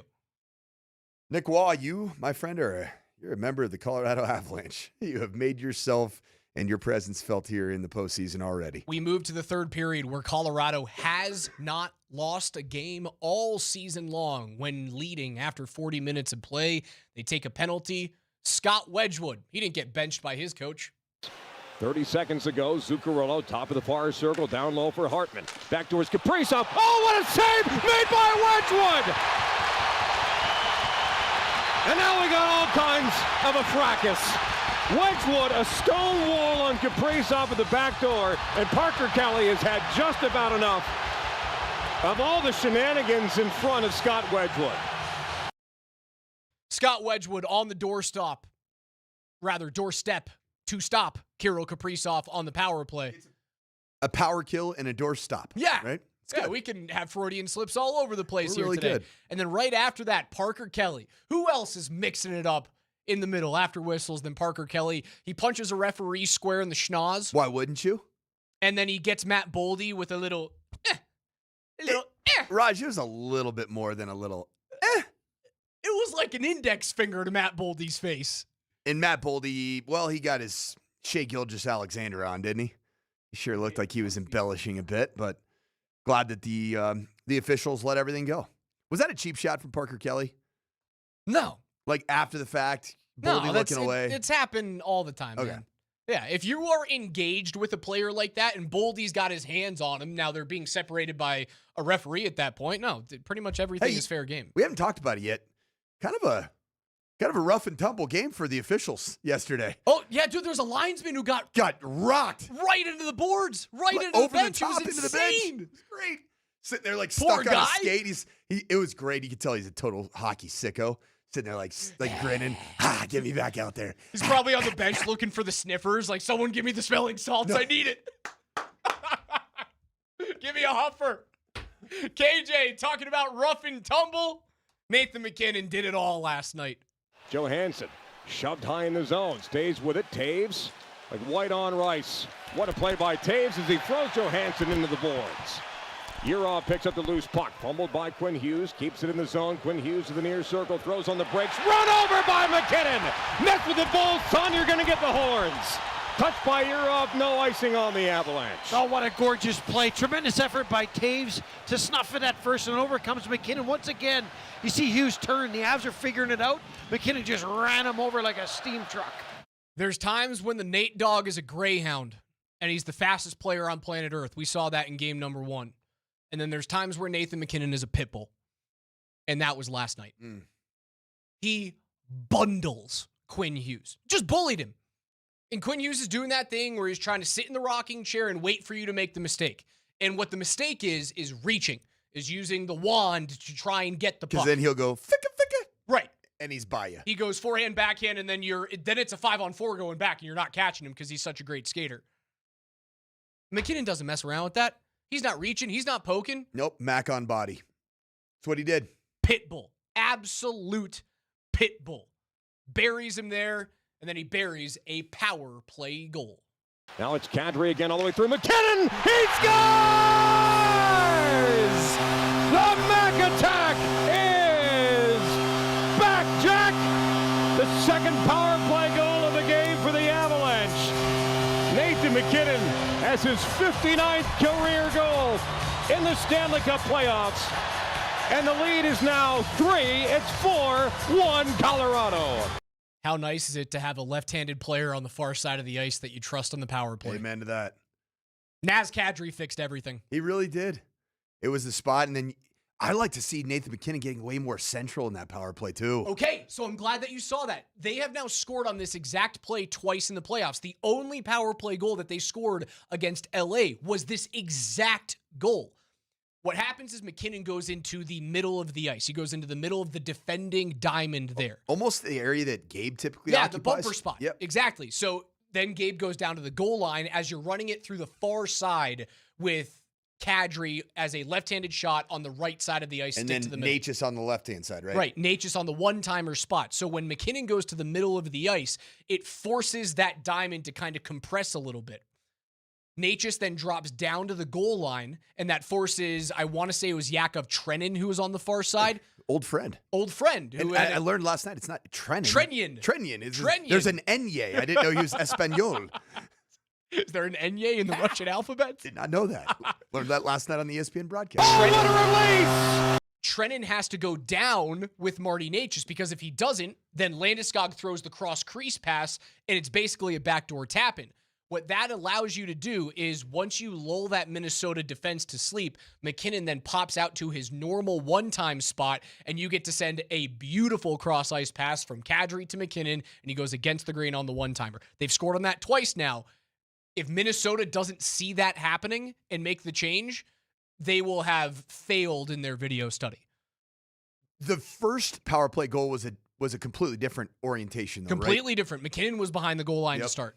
Nick Waugh, you, my friend, you're a member of the Colorado Avalanche. You have made yourself and your presence felt here in the postseason already. We move to the third period where Colorado has not lost a game all season long. When leading after 40 minutes of play, they take a penalty. Scott Wedgwood, he didn't get benched by his coach. 30 seconds ago, Zuccarello, top of the far circle, down low for Hartman. Back towards Kaprizov. Oh, what a save made by Wedgwood! And now we got all kinds of a fracas. Wedgwood, a stone wall on Kaprizov at the back door, and Parker Kelly has had just about enough of all the shenanigans in front of Scott Wedgwood. Scott Wedgwood on the doorstep to stop Kirill Kaprizov on the power play. A power kill and a doorstop. Yeah. Right? Yeah, we can have Freudian slips all over the place We're here really today. good. And then right after that, Parker Kelly. Who else is mixing it up in the middle after whistles than Parker Kelly? He punches a referee square in the schnoz. Why wouldn't you? And then he gets Matt Boldy with a little Raj, it was a little bit more than a little It was like an index finger to Matt Boldy's face. And Matt Boldy, well, he got his Shea Gilgeous-Alexander on, didn't he? He sure looked like he was embellishing a bit, but glad that the officials let everything go. Was that a cheap shot from Parker Kelly? No. Like after the fact, Boldy looking away? It's happened all the time, Okay. man. Yeah, if you are engaged with a player like that and Boldy's got his hands on him, now they're being separated by a referee at that point. No, pretty much everything is fair game. We haven't talked about it yet. Kind of a rough and tumble game for the officials yesterday. Oh, yeah, dude, there's a linesman who got rocked. Right into the boards, right Like, into over the bench. the top, it was into the bench. insane. It was great. Sitting there like Poor stuck on a guy. skate. It was great. You could tell he's a total hockey sicko. Sitting there like grinning. Get me back out there. He's probably on the bench looking for the sniffers. Like, someone give me the smelling salts. I need it. Give me a huffer. KJ talking about rough and tumble. Nathan MacKinnon did it all last night. Johansson shoved high in the zone, stays with it. Taves, like white on rice. What a play by Taves as he throws Johansson into the boards. Urov picks up the loose puck, fumbled by Quinn Hughes, keeps it in the zone. Quinn Hughes to the near circle, throws on the brakes, run over by MacKinnon. Mess with the Bulls, son, you're going to get the horns. Touched by Urov, no icing on the Avalanche. Oh, what a gorgeous play. Tremendous effort by Taves to snuff it at first, and over comes MacKinnon once again. You see Hughes turn. The Avs are figuring it out. MacKinnon just ran him over like a steam truck. There's times when the Nate Dogg is a greyhound, and he's the fastest player on planet Earth. We saw that in game number 1. And then there's times where Nathan MacKinnon is a pit bull. And that was last night. He bundles Quinn Hughes. Just bullied him. And Quinn Hughes is doing that thing where he's trying to sit in the rocking chair and wait for you to make the mistake. And what the mistake is reaching, is using the wand to try and get the puck. Because then he'll go, ficka. Right. And he's by you. He goes forehand, backhand, and then it's a 5-on-4 going back, and you're not catching him because he's such a great skater. MacKinnon doesn't mess around with that. He's not reaching. He's not poking. Nope, Mac on body. That's what he did. Pitbull. Absolute pitbull. Buries him there, and then he buries a power play goal. Now it's Kadri again all the way through. MacKinnon, he scores! The Mac attack is back, Jack! The second power play goal of the game for the Avalanche. Nathan MacKinnon has his 59th career goal in the Stanley Cup playoffs. And the lead is now 3. It's 4-1 Colorado. How nice is it to have a left-handed player on the far side of the ice that you trust on the power play? Amen to that. Naz Kadri fixed everything. He really did. It was the spot, and then I like to see Nathan MacKinnon getting way more central in that power play, too. Okay, so I'm glad that you saw that. They have now scored on this exact play twice in the playoffs. The only power play goal that they scored against LA was this exact goal. What happens is MacKinnon goes into the middle of the ice. He goes into the middle of the defending diamond there. Almost the area that Gabe typically occupies. occupies. The bumper spot. Yep. Exactly. So then Gabe goes down to the goal line as you're running it through the far side with Kadri as a left-handed shot on the right side of the ice. And stick then to the middle. Natures on the left-hand side, right? Right. Natures on the one-timer spot. So when MacKinnon goes to the middle of the ice, it forces that diamond to kind of compress a little bit. Natures then drops down to the goal line, and that forces, I want to say it was Yakov Trenin who was on the far side. Old friend. Who And I learned last night it's not Trenin. Trenin. Trenin. Trenin. There's an Enye. I didn't know he was Espanol. Is there an Enye in the Russian alphabet? Did not know that. Learned that last night on the ESPN broadcast. Trennan has to go down with Marty Natures because if he doesn't, then Landeskog throws the cross crease pass and it's basically a backdoor tap-in. What that allows you to do is once you lull that Minnesota defense to sleep, McKinnon then pops out to his normal one-time spot, and you get to send a beautiful cross-ice pass from Kadri to McKinnon, and he goes against the grain on the one-timer. They've scored on that twice now. If Minnesota doesn't see that happening and make the change, they will have failed in their video study. The first power play goal was a completely different orientation, though, Completely different. McKinnon was behind the goal line to start.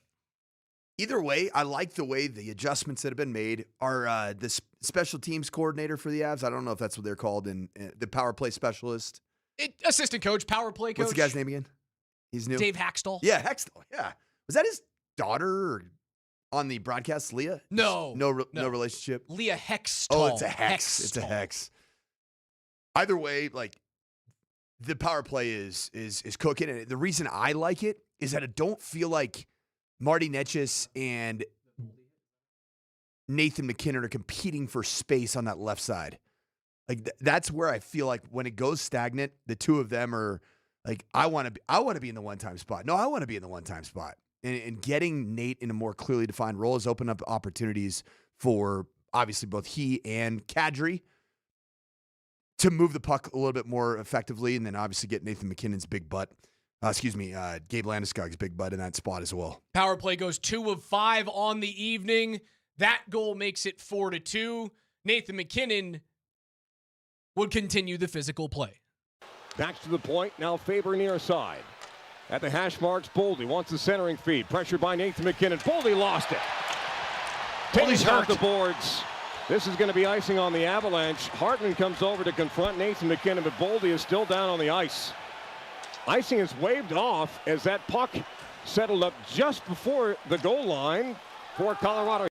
Either way, I like the way the adjustments that have been made. Our the special teams coordinator for the Avs, I don't know if that's what they're called, in the power play specialist. Assistant coach, power play coach. What's the guy's name again? He's new. Dave Haxtell. Yeah, Haxtell. Yeah. Was that his daughter or on the broadcast, Leah? No. No relationship? Leah Hextall. Oh, it's a hex. It's a hex. Either way, like, the power play is cooking. And the reason I like it is that I don't feel like Marty Natures and Nathan McKinnon are competing for space on that left side. Like that's where I feel like when it goes stagnant, the two of them are like, I want to be in the one-time spot. No, I want to be in the one-time spot. And getting Nate in a more clearly defined role has opened up opportunities for obviously both he and Kadri to move the puck a little bit more effectively, and then obviously get Nathan McKinnon's big butt. Gabe Landeskog's big butt in that spot as well. Power play goes 2 of 5 on the evening. That goal makes it 4-2. Nathan McKinnon would continue the physical play. Back to the point, now Faber near side. At the hash marks, Boldy wants the centering feed. Pressured by Nathan McKinnon. Boldy lost it. Boldy's off the boards. This is going to be icing on the Avalanche. Hartman comes over to confront Nathan McKinnon, but Boldy is still down on the ice. Icing is waved off as that puck settled up just before the goal line for Colorado.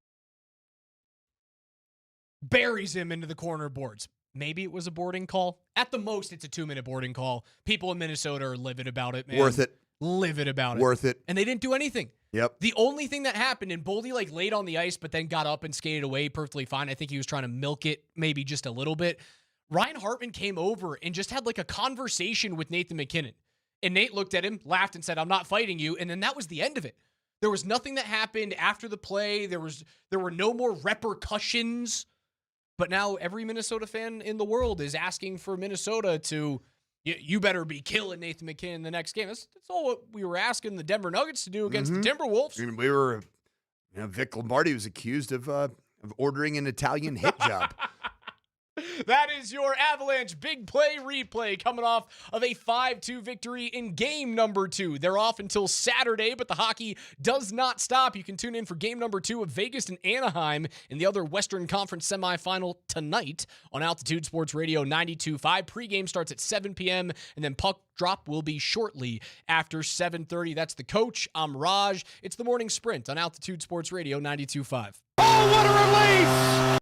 Buries him into the corner boards. Maybe it was a boarding call. At the most, it's a 2-minute boarding call. People in Minnesota are livid about it, man. Worth it. Livid about it. Worth it. And they didn't do anything. Yep. The only thing that happened, and Boldy laid on the ice, but then got up and skated away perfectly fine. I think he was trying to milk it maybe just a little bit. Ryan Hartman came over and just had a conversation with Nathan McKinnon. And Nate looked at him, laughed, and said, "I'm not fighting you." And then that was the end of it. There was nothing that happened after the play. There were no more repercussions. But now every Minnesota fan in the world is asking for Minnesota to, you better be killing Nathan McKinnon the next game. That's all what we were asking the Denver Nuggets to do against the Timberwolves. I mean, we were, Vic Lombardi was accused of ordering an Italian hit job. That is your Avalanche big play replay coming off of a 5-2 victory in game number 2. They're off until Saturday, but the hockey does not stop. You can tune in for game number 2 of Vegas and Anaheim in the other Western Conference semifinal tonight on Altitude Sports Radio 92.5. Pregame starts at 7 p.m., and then puck drop will be shortly after 7:30. That's the coach. I'm Raj. It's the morning sprint on Altitude Sports Radio 92.5. Oh, what a release!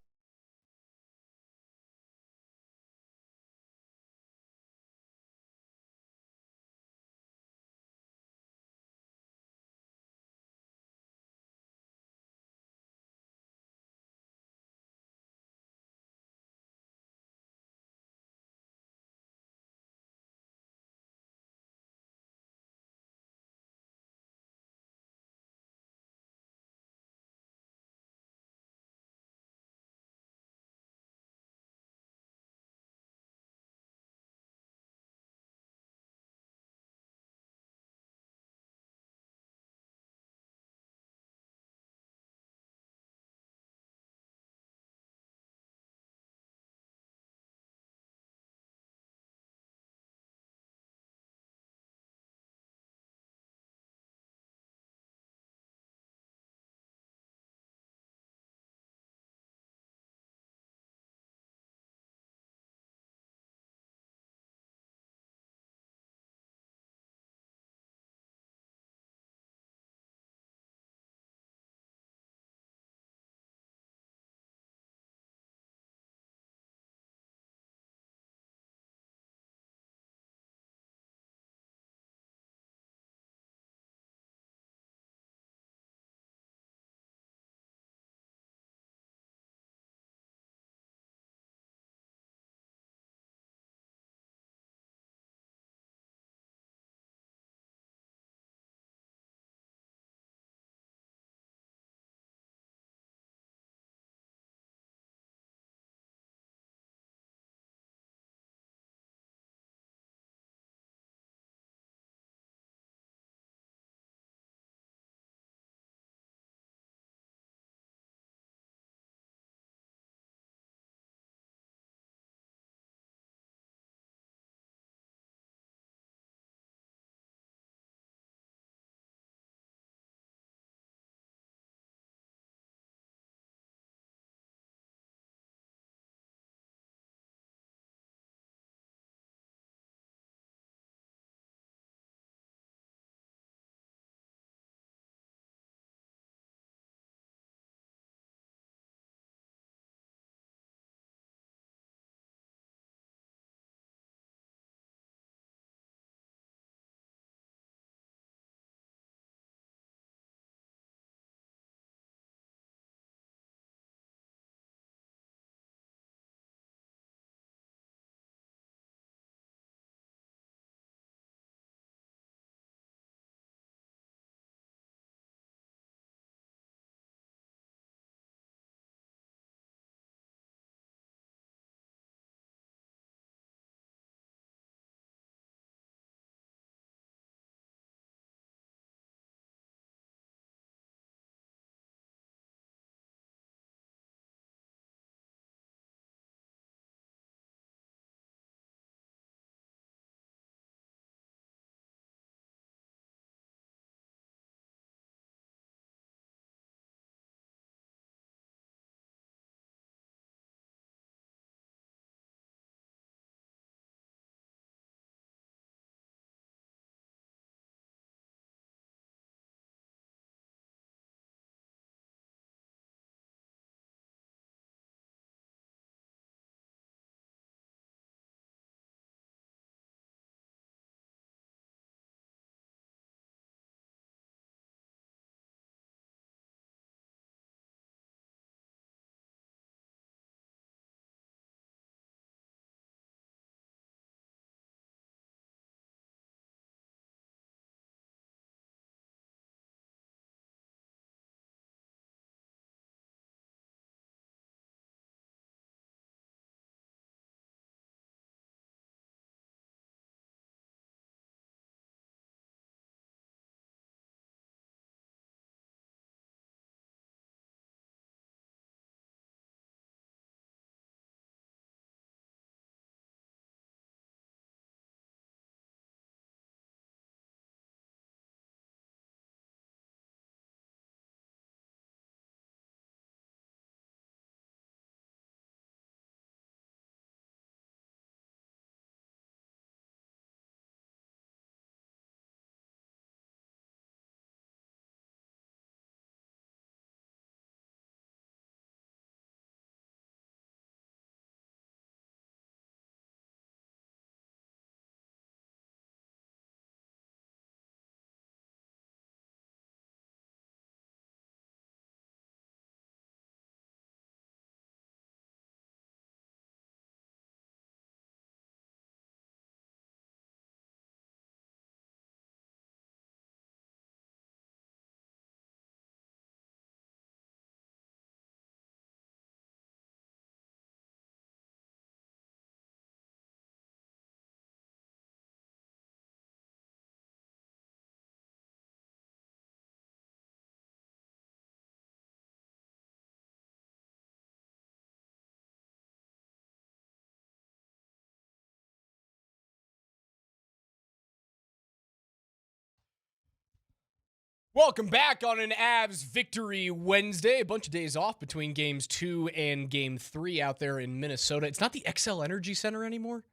Welcome back on an Avs Victory Wednesday. A bunch of days off between Games 2 and Game 3 out there in Minnesota. It's not the XL Energy Center anymore.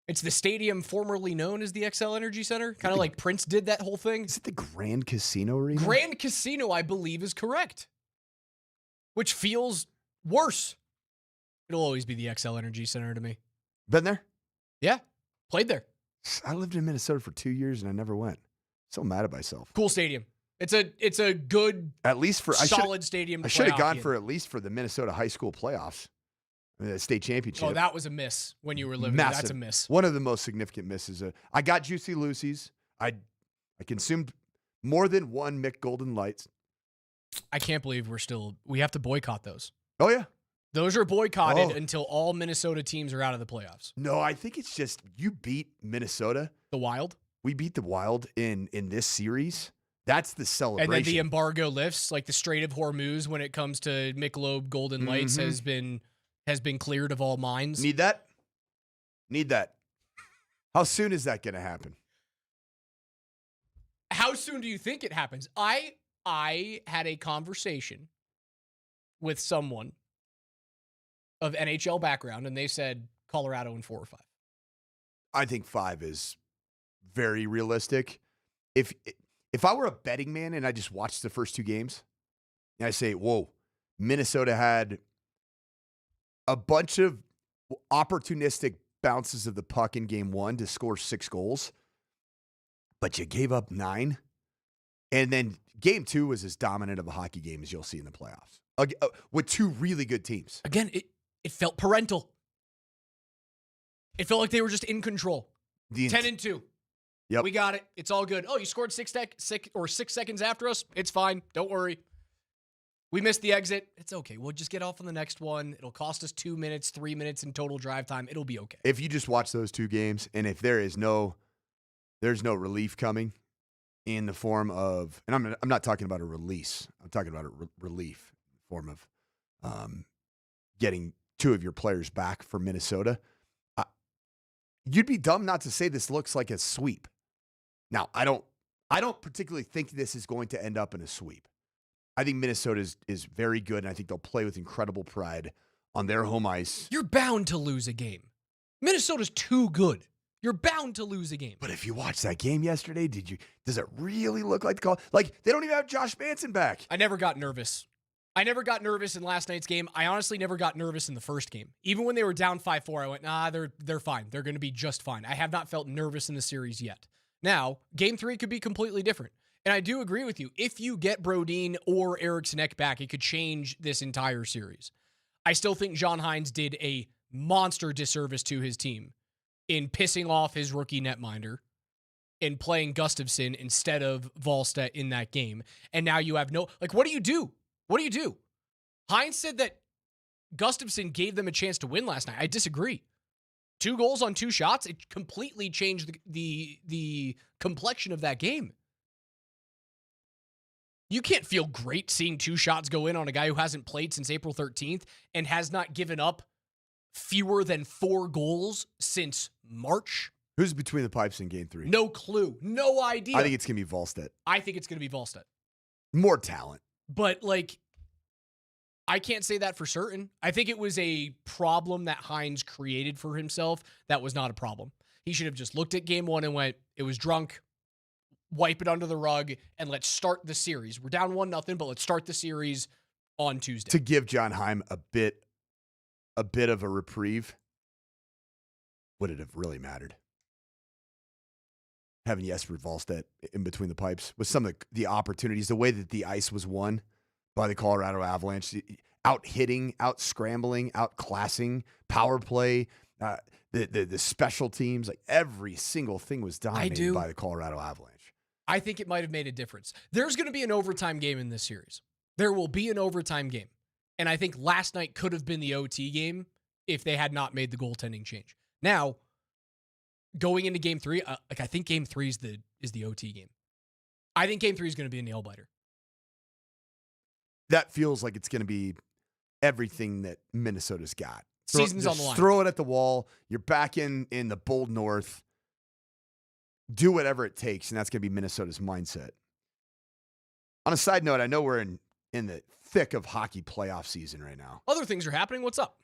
It's the stadium formerly known as the XL Energy Center. Kind of like Prince did that whole thing. Is it the Grand Casino Arena? Grand Casino, I believe, is correct. Which feels worse. It'll always be the XL Energy Center to me. Been there? Yeah. Played there. I lived in Minnesota for 2 years and I never went. So mad at myself. Cool stadium. It's a good, at least for solid stadium. I should have gone for at least for the Minnesota high school playoffs, the state championship. Oh, that was a miss when you were living there. That's a miss. One of the most significant misses. I got Juicy Lucy's. I consumed more than one Mick Golden Lights. I can't believe we have to boycott those. Oh yeah. Those are boycotted until all Minnesota teams are out of the playoffs. No, I think it's just you beat Minnesota. The Wild? We beat the Wild in this series. That's the celebration. And then the embargo lifts, like the Strait of Hormuz when it comes to Michelob Golden Lights has been cleared of all mines. Need that? How soon is that going to happen? How soon do you think it happens? I had a conversation with someone of NHL background, and they said Colorado in 4 or 5. I think 5 is very realistic. If I were a betting man and I just watched the first 2 games, and I say, whoa, Minnesota had a bunch of opportunistic bounces of the puck in game 1 to score 6 goals, but you gave up 9. And then game 2 was as dominant of a hockey game as you'll see in the playoffs with 2 really good teams. Again, it felt parental. It felt like they were just in control. 10-2. Yep. We got it. It's all good. Oh, you scored 6 seconds after us? It's fine. Don't worry. We missed the exit. It's okay. We'll just get off on the next one. It'll cost us 2 minutes, 3 minutes in total drive time. It'll be okay. If you just watch those 2 games, and if there's no relief coming in the form of, and I'm not talking about a release. I'm talking about a relief form of getting 2 of your players back for Minnesota. You'd be dumb not to say this looks like a sweep. Now, I don't particularly think this is going to end up in a sweep. I think Minnesota is very good, and I think they'll play with incredible pride on their home ice. You're bound to lose a game. Minnesota's too good. You're bound to lose a game. But if you watched that game yesterday, does it really look like the call? Like, they don't even have Josh Manson back. I never got nervous. I never got nervous in last night's game. I honestly never got nervous in the first game. Even when they were down 5-4, I went, nah, they're fine. They're going to be just fine. I have not felt nervous in the series yet. Now, game 3 could be completely different. And I do agree with you. If you get Brodin or Eriksson Ek back, it could change this entire series. I still think John Hines did a monster disservice to his team in pissing off his rookie netminder and playing Gustafsson instead of Wallstedt in that game. And now you have what do you do? What do you do? Hines said that Gustafsson gave them a chance to win last night. I disagree. 2 goals on 2 shots, it completely changed the complexion of that game. You can't feel great seeing 2 shots go in on a guy who hasn't played since April 13th and has not given up fewer than 4 goals since March. Who's between the pipes in game 3? No clue. No idea. I think it's going to be Wallstedt. I think it's going to be Wallstedt. More talent. But, I can't say that for certain. I think it was a problem that Hines created for himself that was not a problem. He should have just looked at game 1 and went, it was drunk, wipe it under the rug, and let's start the series. We're down 1-0, but let's start the series on Tuesday. To give John Heim a bit of a reprieve, would it have really mattered? Having Jesper Wallstedt in between the pipes with some of the opportunities, the way that the ice was won by the Colorado Avalanche, out hitting, out scrambling, out classing, power play, the special teams, like every single thing was dominated by the Colorado Avalanche. I think it might have made a difference. There's going to be an overtime game in this series. There will be an overtime game. And I think last night could have been the OT game if they had not made the goaltending change. Now, going into game 3, I think game 3 is the OT game. I think game 3 is going to be a nail biter. That feels like it's going to be everything that Minnesota's got. Season's on the line. Throw it at the wall. You're back in the bold north. Do whatever it takes, and that's going to be Minnesota's mindset. On a side note, I know we're in the thick of hockey playoff season right now. Other things are happening. What's up?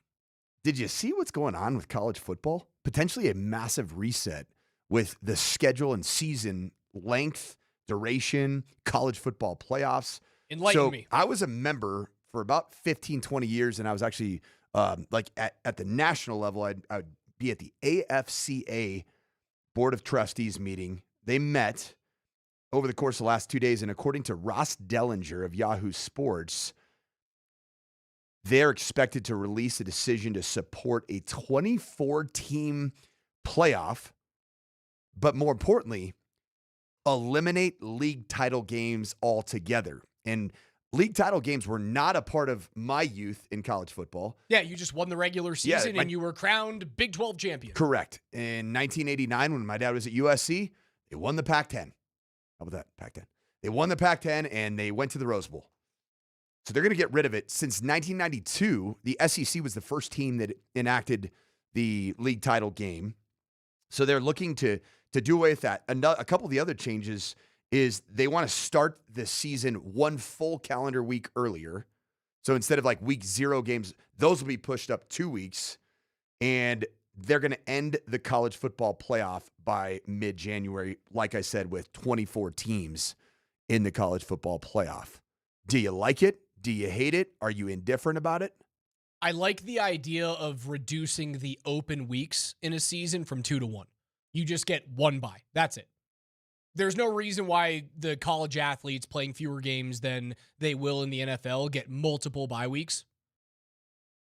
Did you see what's going on with college football? Potentially a massive reset with the schedule and season length, duration, college football playoffs. Enlighten me. I was a member for about 15, 20 years, and I was actually at the national level, I would be at the AFCA Board of Trustees meeting. They met over the course of the last 2 days, and according to Ross Dellinger of Yahoo Sports, they're expected to release a decision to support a 24-team playoff, but more importantly, eliminate league title games altogether. And league title games were not a part of my youth in college football. Yeah, you just won the regular season and you were crowned Big 12 champion. Correct. In 1989, when my dad was at USC, they won the Pac-10. How about that, Pac-10? They won the Pac-10, and they went to the Rose Bowl. So they're going to get rid of it. Since 1992, the SEC was the first team that enacted the league title game. So they're looking to do away with that. A couple of the other changes is they want to start the season one full calendar week earlier. So instead of like week 0 games, those will be pushed up 2 weeks. And they're going to end the college football playoff by mid-January, like I said, with 24 teams in the college football playoff. Do you like it? Do you hate it? Are you indifferent about it? I like the idea of reducing the open weeks in a season from 2 to 1. You just get one bye. That's it. There's no reason why the college athletes playing fewer games than they will in the NFL get multiple bye weeks.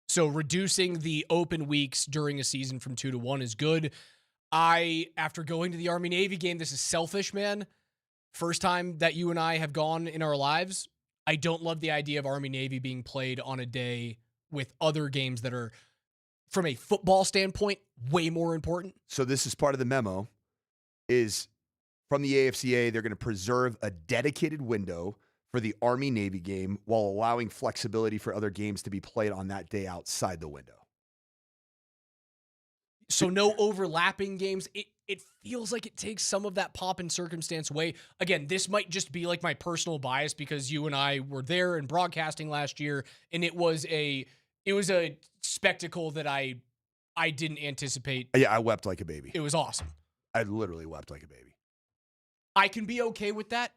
So reducing the open weeks during a season from 2 to 1 is good. After going to the Army-Navy game, this is selfish, man. First time that you and I have gone in our lives, I don't love the idea of Army-Navy being played on a day with other games that are, from a football standpoint, way more important. So this is part of the memo, is from the AFCA, they're going to preserve a dedicated window for the Army-Navy game while allowing flexibility for other games to be played on that day outside the window. So no overlapping games. It feels like it takes some of that pop and circumstance away. Again, this might just be like my personal bias because you and I were there in broadcasting last year, and it was a spectacle that I didn't anticipate. Yeah, I wept like a baby. It was awesome. I literally wept like a baby. I can be okay with that,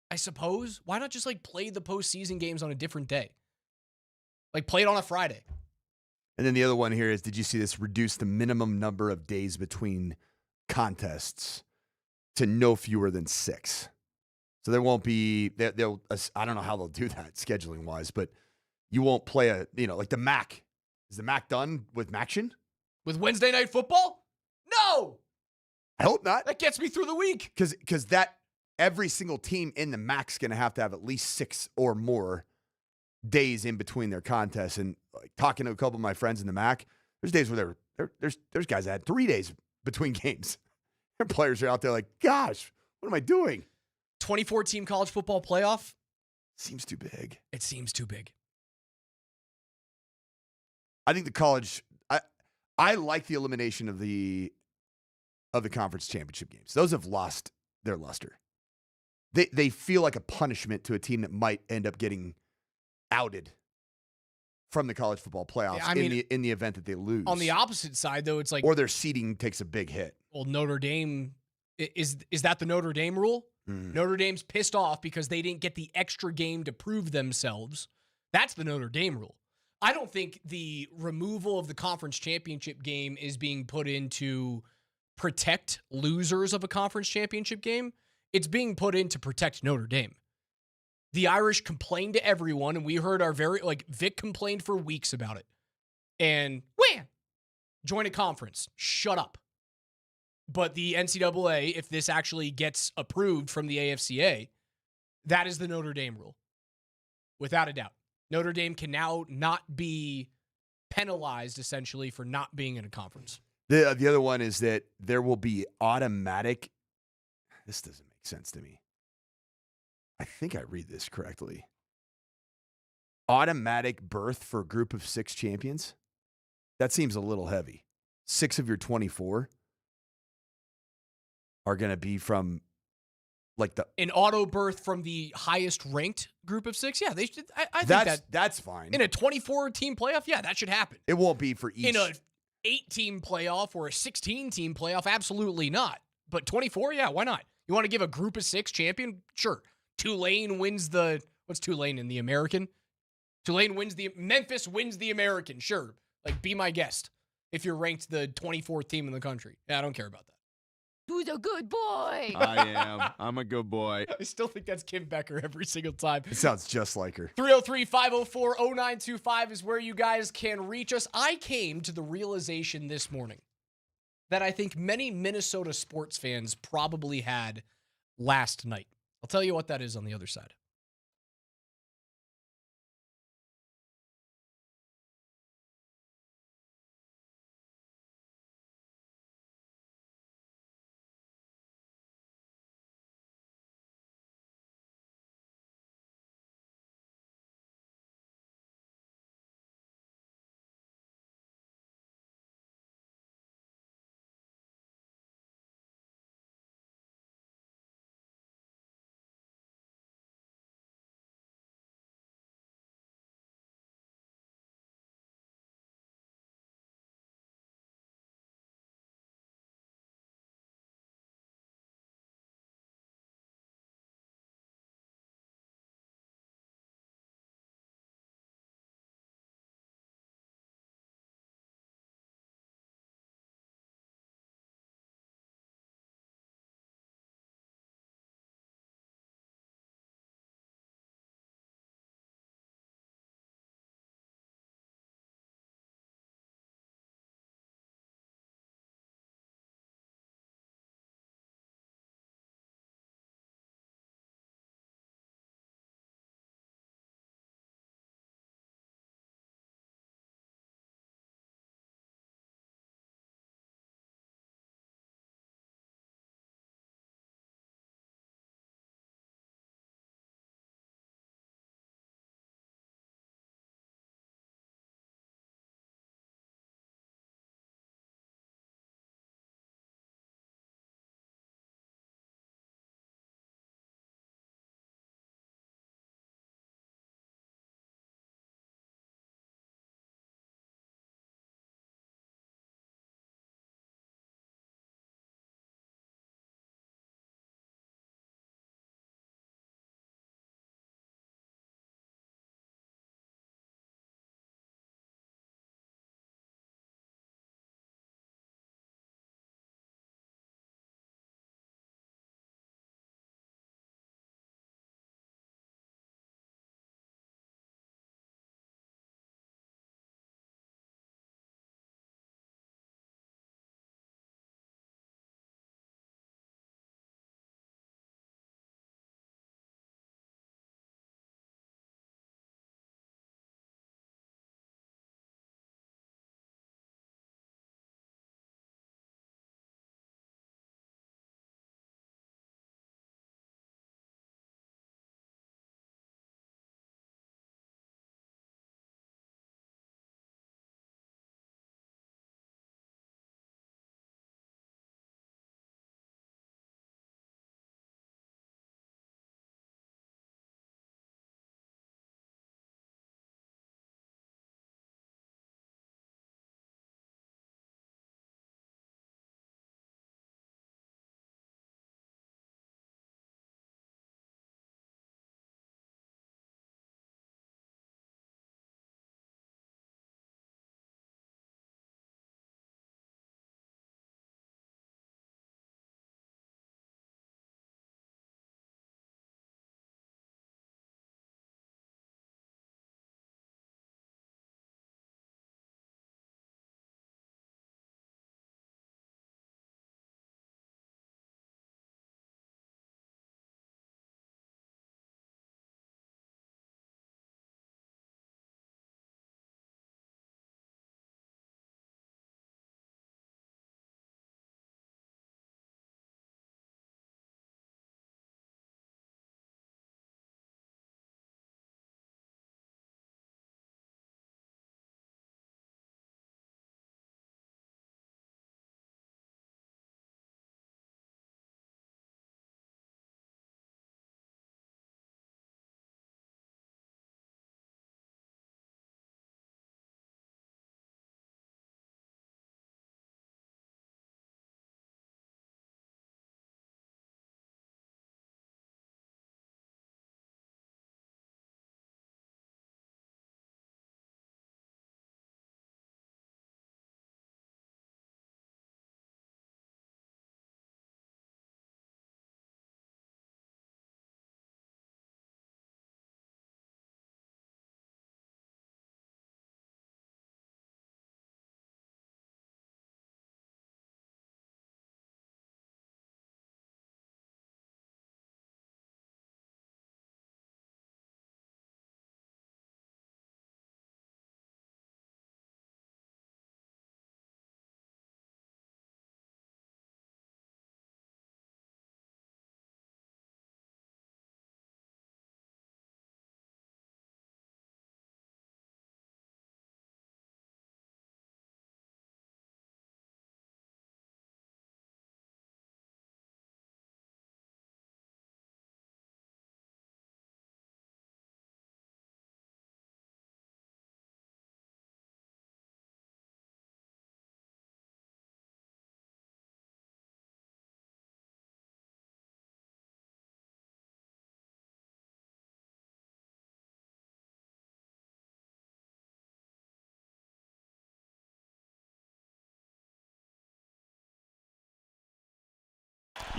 I suppose. Why not just like play the postseason games on a different day? Like play it on a Friday. And then the other one here is, did you see this? Reduce the minimum number of days between contests to no fewer than 6. So there won't be, they'll I don't know how they'll do that scheduling wise, but you won't play like the MAC. Is the MAC done with MACtion? With Wednesday Night Football? No! I hope not. That gets me through the week. Because that every single team in the MAC's going to have at least 6 or more days in between their contests. And like talking to a couple of my friends in the MAC, there's days where there's guys that had 3 days between games. Their players are out there like, gosh, what am I doing? 24-team college football playoff? Seems too big. It seems too big. I think the college, I like the elimination of the conference championship games. Those have lost their luster. They feel like a punishment to a team that might end up getting outed from the college football playoffs in the event that they lose. On the opposite side, though, it's like, or their seeding takes a big hit. Well, Notre Dame is that the Notre Dame rule? Notre Dame's pissed off because they didn't get the extra game to prove themselves. That's the Notre Dame rule. I don't think the removal of the conference championship game is being put in to protect losers of a conference championship game. It's being put in to protect Notre Dame. The Irish complained to everyone, and we heard Vic complained for weeks about it. And wham! Join a conference. Shut up. But the NCAA, if this actually gets approved from the AFCA, that is the Notre Dame rule. Without a doubt. Notre Dame can now not be penalized, essentially, for not being in a conference. The other one is that there will be automatic. This doesn't make sense to me. I think I read this correctly. Automatic berth for a group of 6 champions? That seems a little heavy. 6 of your 24 are going to be from Like an auto berth from the highest ranked group of 6. Yeah, they should. I think that's fine. In a 24-team playoff, yeah, that should happen. It won't be for each. In a 8-team playoff or a 16-team playoff, absolutely not. But 24, yeah, why not? You want to give a group of 6 champion? Sure. Tulane wins the, what's Tulane in the American? Memphis wins the American, sure. Like, be my guest if you're ranked the 24th team in the country. Yeah, I don't care about that. Who's a good boy? I am. I'm a good boy. I still think that's Kim Becker every single time. It sounds just like her. 303-504-0925 is where you guys can reach us. I came to the realization this morning that I think many Minnesota sports fans probably had last night. I'll tell you what that is on the other side.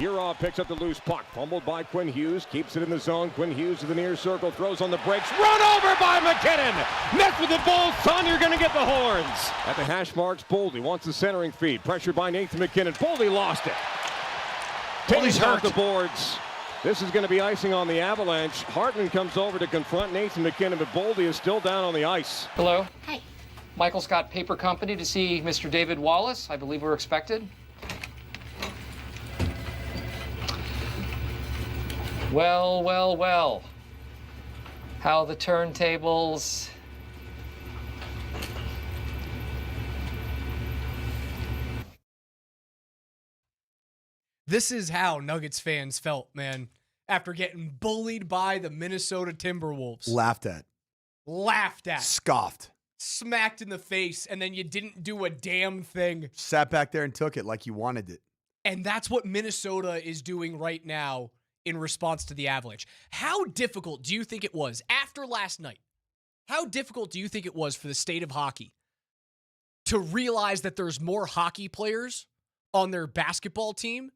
Urov picks up the loose puck. Fumbled by Quinn Hughes. Keeps it in the zone. Quinn Hughes to the near circle. Throws on the brakes. Run over by McKinnon. Mess with it, Bulls. Son, you're going to get the horns. At the hash marks, Boldy wants the centering feed. Pressure by Nathan McKinnon. Boldy lost it. Boldy's hurt. The boards. This is going to be icing on the Avalanche. Hartman comes over to confront Nathan McKinnon, but Boldy is still down on the ice. Hello. Hi. Michael Scott Paper Company to see Mr. David Wallace. I believe we're expected. Well, well, well. How the turntables. This is how Nuggets fans felt, man, after getting bullied by the Minnesota Timberwolves. Laughed at. Scoffed. Smacked in the face, and then you didn't do a damn thing. Sat back there and took it like you wanted it. And that's what Minnesota is doing right now in response to the Avalanche. How difficult do you think it was after last night? How difficult do you think it was for the state of hockey to realize that there's more hockey players on their basketball team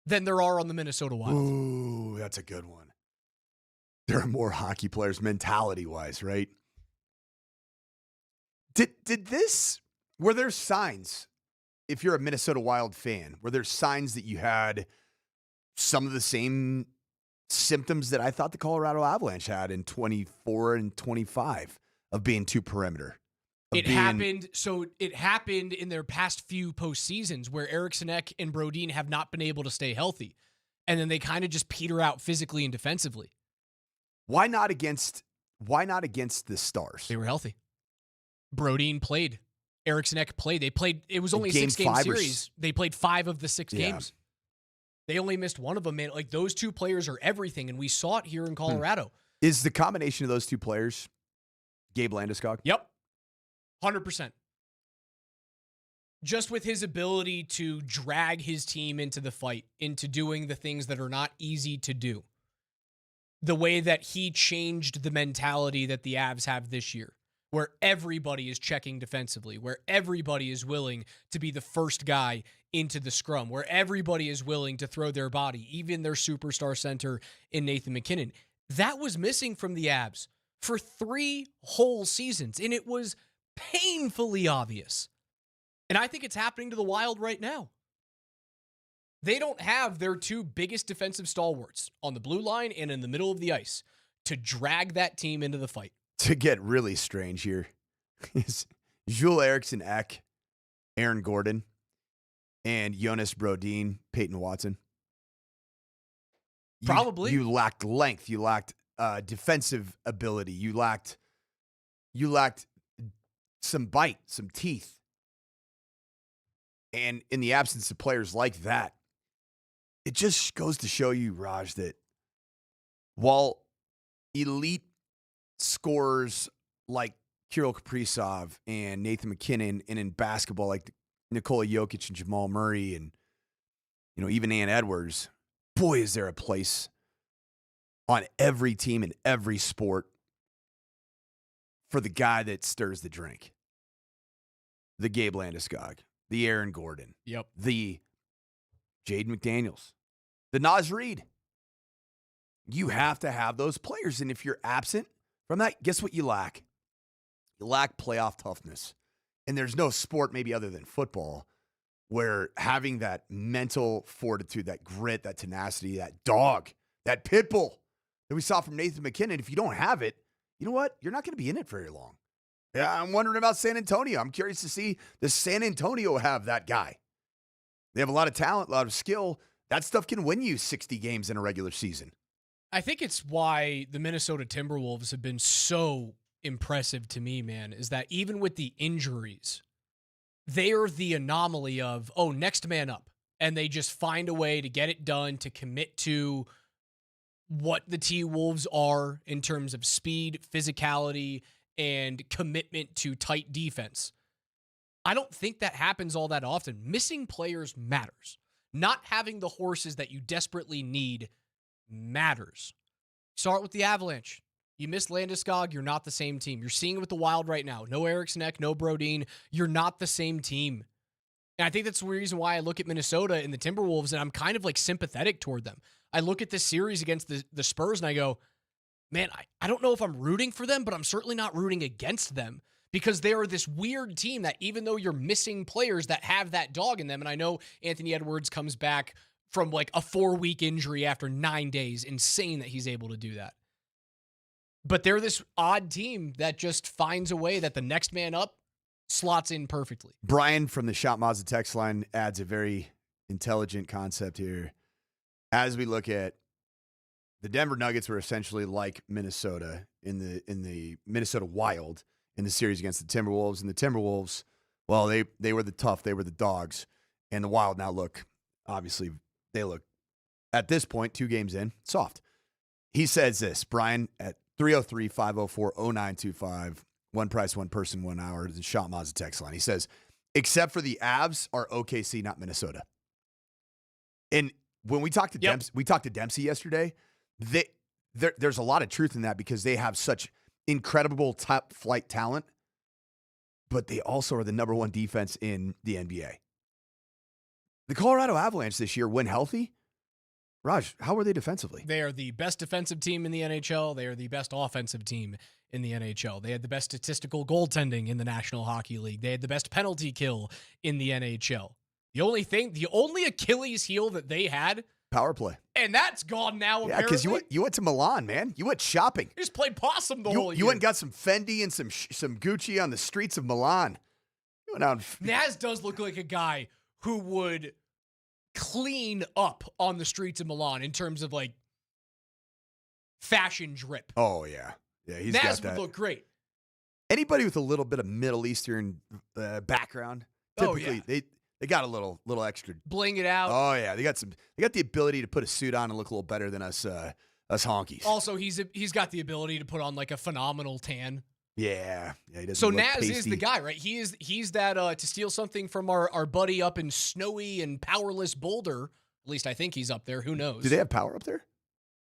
than there are on the Minnesota Wild? Ooh, that's a good one. There are more hockey players mentality-wise, right? Were there signs, if you're a Minnesota Wild fan, were there signs that you had some of the same symptoms that I thought the Colorado Avalanche had in 24 and 25 of being too perimeter? It happened in their past few postseasons where Eriksson Ek and Brodin have not been able to stay healthy. And then they kind of just peter out physically and defensively. Why not against the Stars? They were healthy. Brodin played. Eriksson Ek played. It was only a 6-game series. They played 5 of the 6 games. They only missed one of them, man. Like, those two players are everything, and we saw it here in Colorado. Is the combination of those two players Gabe Landeskog? Yep. 100%. Just with his ability to drag his team into the fight, into doing the things that are not easy to do. The way that he changed the mentality that the Avs have this year, where everybody is checking defensively, where everybody is willing to be the first guy into the scrum, where everybody is willing to throw their body, even their superstar center in Nathan McKinnon. That was missing from the Avs for 3 whole seasons, and it was painfully obvious. And I think it's happening to the Wild right now. They don't have their 2 biggest defensive stalwarts on the blue line and in the middle of the ice to drag that team into the fight. To get really strange here is Jules Eriksson Ek, Aaron Gordon, and Jonas Brodin, Peyton Watson. Probably. You lacked length. You lacked defensive ability. You lacked some bite, some teeth. And in the absence of players like that, it just goes to show you, Raj, that while elite scorers like Kirill Kaprizov and Nathan McKinnon, and in basketball like Nikola Jokic and Jamal Murray and even Ant Edwards, boy, is there a place on every team in every sport for the guy that stirs the drink. The Gabe Landeskog, the Aaron Gordon, the Jaden McDaniels, the Naz Reid. You have to have those players, and if you're absent from that, guess what you lack? You lack playoff toughness. And there's no sport, maybe other than football, where having that mental fortitude, that grit, that tenacity, that dog, that pit bull that we saw from Nathan McKinnon, if you don't have it, you know what? You're not going to be in it very long. Yeah, I'm wondering about San Antonio. I'm curious to see, does San Antonio have that guy? They have a lot of talent, a lot of skill. That stuff can win you 60 games in a regular season. I think it's why the Minnesota Timberwolves have been so impressive to me, man, is that even with the injuries, they are the anomaly of, next man up. And they just find a way to get it done, to commit to what the T-Wolves are in terms of speed, physicality, and commitment to tight defense. I don't think that happens all that often. Missing players matters. Not having the horses that you desperately need matters. Start with the Avalanche. You miss Landeskog, you're not the same team. You're seeing it with the Wild right now. No Eriksson Ek, no Brodin. You're not the same team. And I think that's the reason why I look at Minnesota and the Timberwolves, and I'm kind of like sympathetic toward them. I look at this series against the Spurs, and I go, man, I don't know if I'm rooting for them, but I'm certainly not rooting against them, because they are this weird team that even though you're missing players that have that dog in them, and I know Anthony Edwards comes back from like a 4-week injury after 9 days. Insane that he's able to do that. But they're this odd team that just finds a way that the next man up slots in perfectly. Brian from the Shot Mazda text line adds a very intelligent concept here. As we look at the Denver Nuggets were essentially like Minnesota in the Minnesota Wild in the series against the Timberwolves. And the Timberwolves, well, they were the tough, they were the dogs. And the Wild now look, obviously, they look, at this point, 2 games in, soft. He says this, Brian, at 303-504-0925, one price, one person, 1 hour, the Shot Mazda text line. He says, except for the Avs are OKC, not Minnesota. And when we talked to Dempsey yesterday, there's a lot of truth in that, because they have such incredible top flight talent, but they also are the number 1 defense in the NBA. The Colorado Avalanche this year, when healthy, Raj, how were they defensively? They are the best defensive team in the NHL. They are the best offensive team in the NHL. They had the best statistical goaltending in the National Hockey League. They had the best penalty kill in the NHL. The only Achilles heel that they had, power play. And that's gone now, yeah, apparently. Because you went to Milan, man. You went shopping. You just played possum the whole year. You went and got some Fendi and some Gucci on the streets of Milan. You went out. Naz does look like a guy who would clean up on the streets of Milan in terms of like fashion drip. Oh yeah, he's Naz got that. would look great. Anybody with a little bit of Middle Eastern background, typically they got a little extra. Bling it out. Oh yeah, they got the ability to put a suit on and look a little better than us honkies. Also, he's got the ability to put on like a phenomenal tan. Yeah, he doesn't. So look Naz pasty. is the guy, right? He's that to steal something from our buddy up in snowy and powerless Boulder. At least I think he's up there. Who knows? Do they have power up there?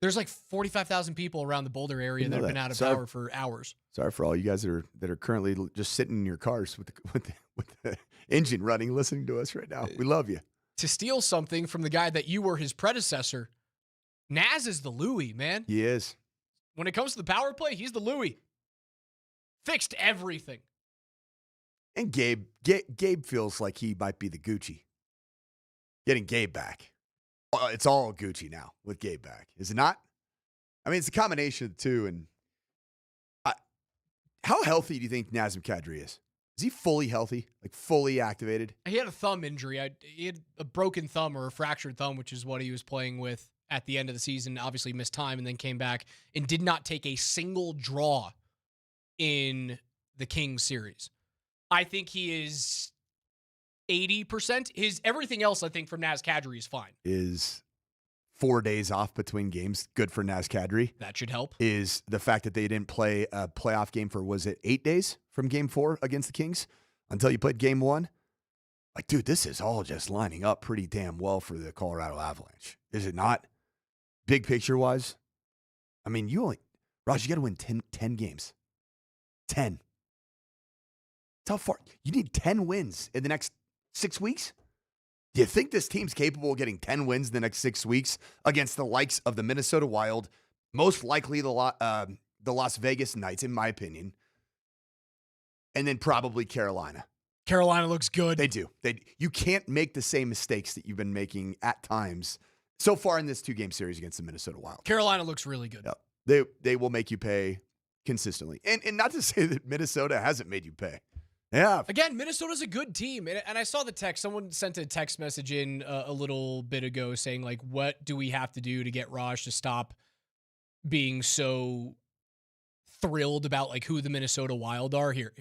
There's like 45,000 people around the Boulder area that have been out of power for hours. Sorry for all you guys that are currently just sitting in your cars with the engine running, listening to us right now. We love you. To steal something from the guy that you were his predecessor, Naz is the Louis, man. He is. When it comes to the power play, he's the Louis. Fixed everything. And Gabe feels like he might be the Gucci. Getting Gabe back. It's all Gucci now with Gabe back. Is it not? I mean, it's a combination of the two. And how healthy do you think Nazem Kadri is? Is he fully healthy? Like fully activated? He had a thumb injury. He had a broken thumb or a fractured thumb, which is what he was playing with at the end of the season. Obviously missed time and then came back and did not take a single draw in the Kings series. I think he is 80%. Everything else, I think, from Naz Kadri is fine. Is 4 days off between games good for Naz Kadri? That should help. Is the fact that they didn't play a playoff game for, was it 8 days from game 4 against the Kings until you played game 1? Like, dude, this is all just lining up pretty damn well for the Colorado Avalanche. Is it not? Big picture-wise? I mean, Raj, you got to win 10 games. 10. That's how far. You need 10 wins in the next 6 weeks? Do you think this team's capable of getting 10 wins in the next 6 weeks against the likes of the Minnesota Wild, most likely the Las Vegas Knights, in my opinion, and then probably Carolina? Carolina looks good. They do. You can't make the same mistakes that you've been making at times so far in this 2-game series against the Minnesota Wild. Carolina looks really good. Yep. They will make you pay consistently. And not to say that Minnesota hasn't made you pay. Yeah. Again, Minnesota's a good team. And I saw the text. Someone sent a text message in a little bit ago saying, like, what do we have to do to get Raj to stop being so thrilled about, like, who the Minnesota Wild are? Here.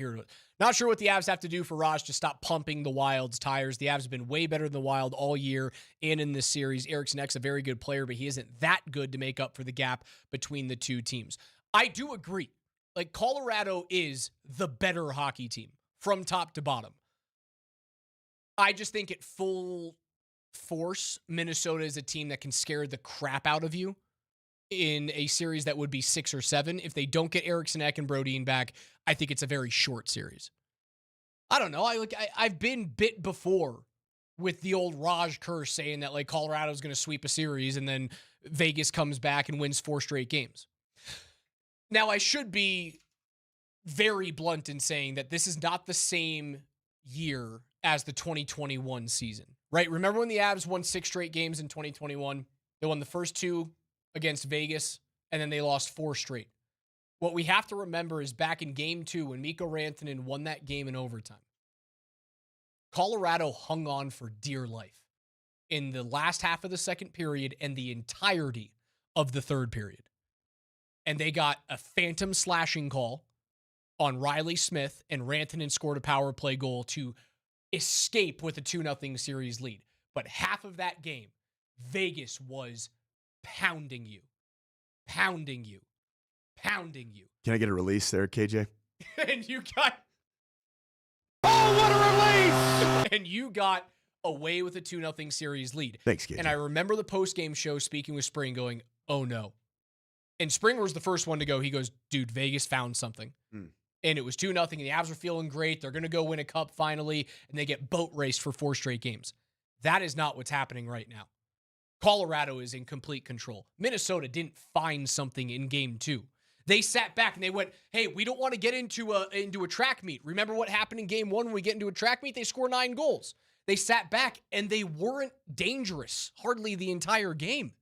Not sure what the Avs have to do for Raj to stop pumping the Wild's tires. The Avs have been way better than the Wild all year and in this series. Eriksson Ek's a very good player, but he isn't that good to make up for the gap between the two teams. I do agree. Like, Colorado is the better hockey team from top to bottom. I just think at full force, Minnesota is a team that can scare the crap out of you in a series that would be 6 or 7. If they don't get Eriksson Ek and Brodin back, I think it's a very short series. I don't know. I've been bit before with the old Raj curse saying that like Colorado's going to sweep a series and then Vegas comes back and wins 4 straight games. Now, I should be very blunt in saying that this is not the same year as the 2021 season, right? Remember when the Avs won 6 straight games in 2021? They won the first 2 against Vegas, and then they lost 4 straight. What we have to remember is back in Game 2 when Mikko Rantanen won that game in overtime, Colorado hung on for dear life in the last half of the second period and the entirety of the third period. And they got a phantom slashing call on Riley Smith, and Rantanen scored a power play goal to escape with a 2-0 series lead. But half of that game, Vegas was pounding you. Pounding you. Pounding you. Can I get a release there, KJ? And you got... Oh, what a release! And you got away with a 2-0 series lead. Thanks, KJ. And I remember the post-game show speaking with Spring going, oh no. And Springer was the first one to go. He goes, dude, Vegas found something. And it was 2-0, and the Avs are feeling great. They're going to go win a cup finally, and they get boat raced for 4 straight games. That is not what's happening right now. Colorado is in complete control. Minnesota didn't find something in Game 2. They sat back and they went, hey, we don't want to get into a track meet. Remember what happened in Game 1 when we get into a track meet? They score 9 goals. They sat back, and they weren't dangerous hardly the entire game.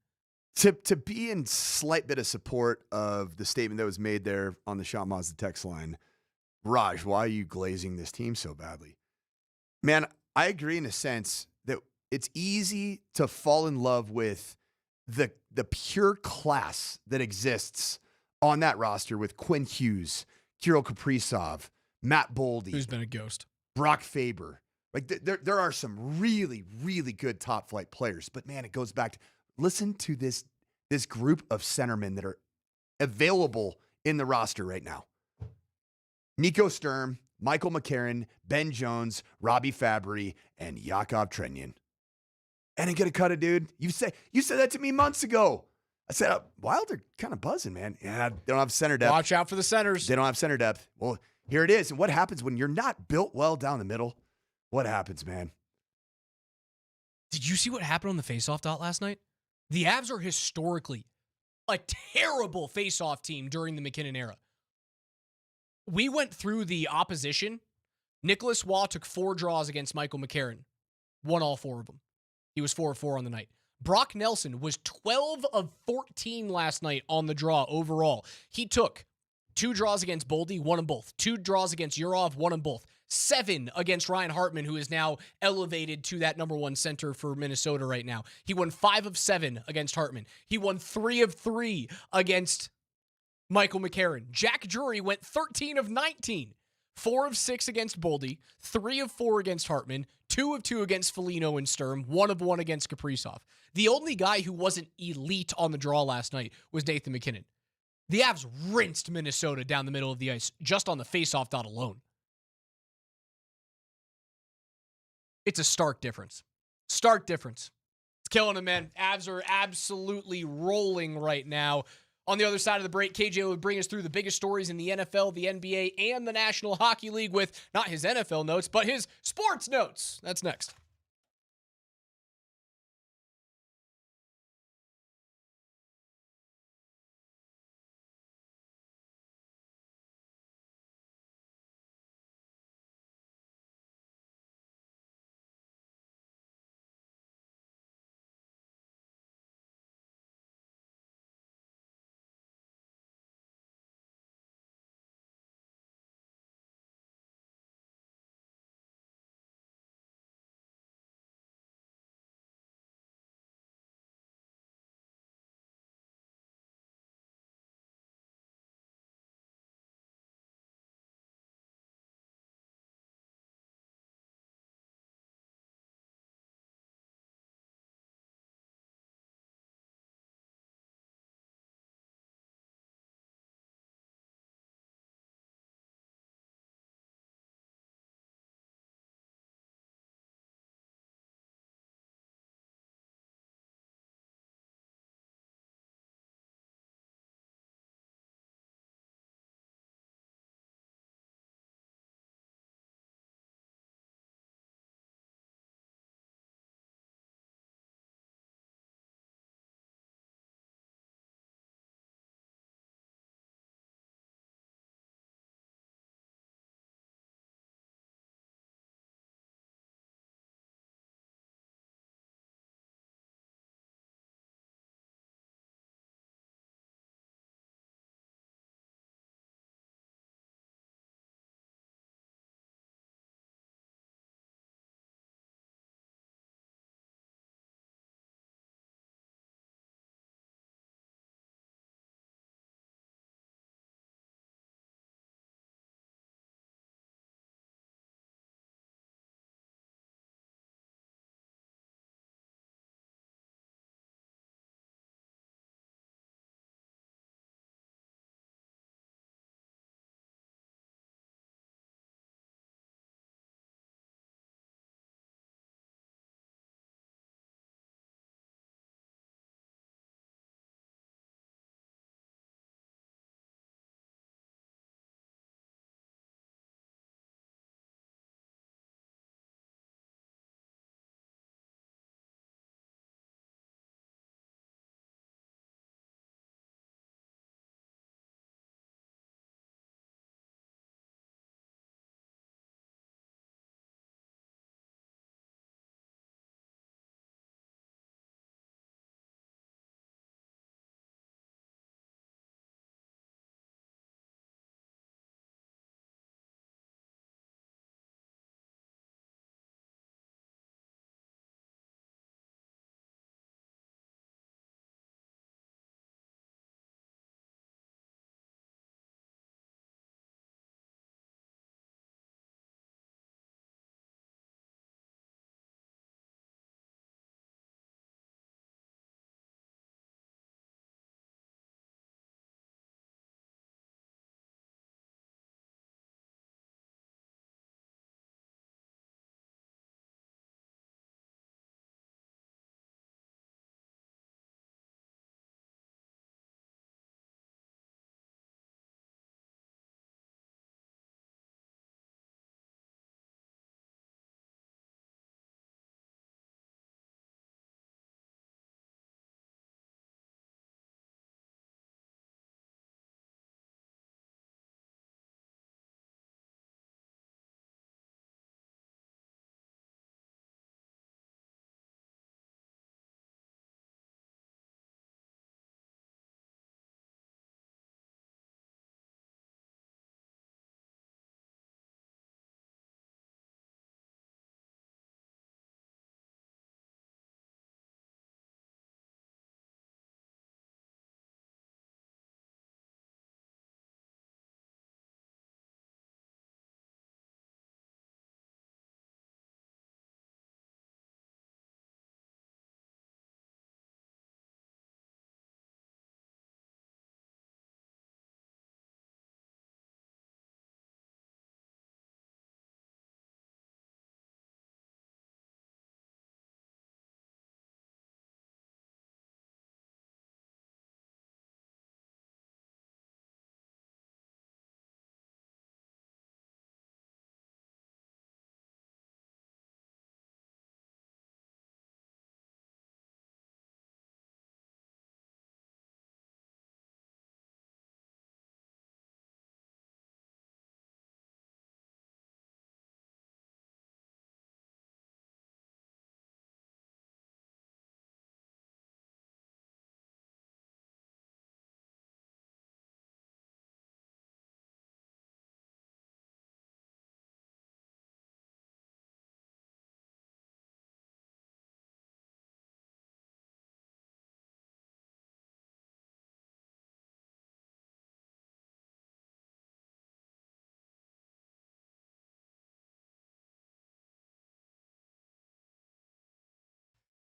To be in slight bit of support of the statement that was made there on the Shot Mazda text line, Raj, why are you glazing this team so badly? Man, I agree in a sense that it's easy to fall in love with the pure class that exists on that roster with Quinn Hughes, Kirill Kaprizov, Matt Boldy. Who's been a ghost. Brock Faber. Like there are some really, really good top flight players. But man, it goes back to, listen to this group of centermen that are available in the roster right now. Nico Sturm, Michael McCarron, Ben Jones, Robbie Fabry, and Yakov Trenyan. And I get a cut of, dude. You said that to me months ago. I said, Wild are kind of buzzing, man. Yeah, they don't have center depth. Watch out for the centers. They don't have center depth. Well, here it is. And what happens when you're not built well down the middle? What happens, man? Did you see what happened on the faceoff dot last night? The Avs are historically a terrible faceoff team during the McKinnon era. We went through the opposition. Nicholas Waugh took 4 draws against Michael McCarron. Won all 4 of them. He was 4 of 4 on the night. Brock Nelson was 12 of 14 last night on the draw overall. He took 2 draws against Boldy, won them both. 2 draws against Urov, won them both. 7 against Ryan Hartman, who is now elevated to that number 1 center for Minnesota right now. He won 5 of 7 against Hartman. He won 3 of 3 against Michael McCarron. Jack Drury went 13 of 19. 4 of 6 against Boldy, 3 of 4 against Hartman, 2 of 2 against Foligno and Sturm, 1 of 1 against Kaprizov. The only guy who wasn't elite on the draw last night was Nathan McKinnon. The Avs rinsed Minnesota down the middle of the ice just on the faceoff dot alone. It's a stark difference. Stark difference. It's killing them, man. Avs are absolutely rolling right now. On the other side of the break, KJ will bring us through the biggest stories in the NFL, the NBA, and the National Hockey League with not his NFL notes, but his sports notes. That's next.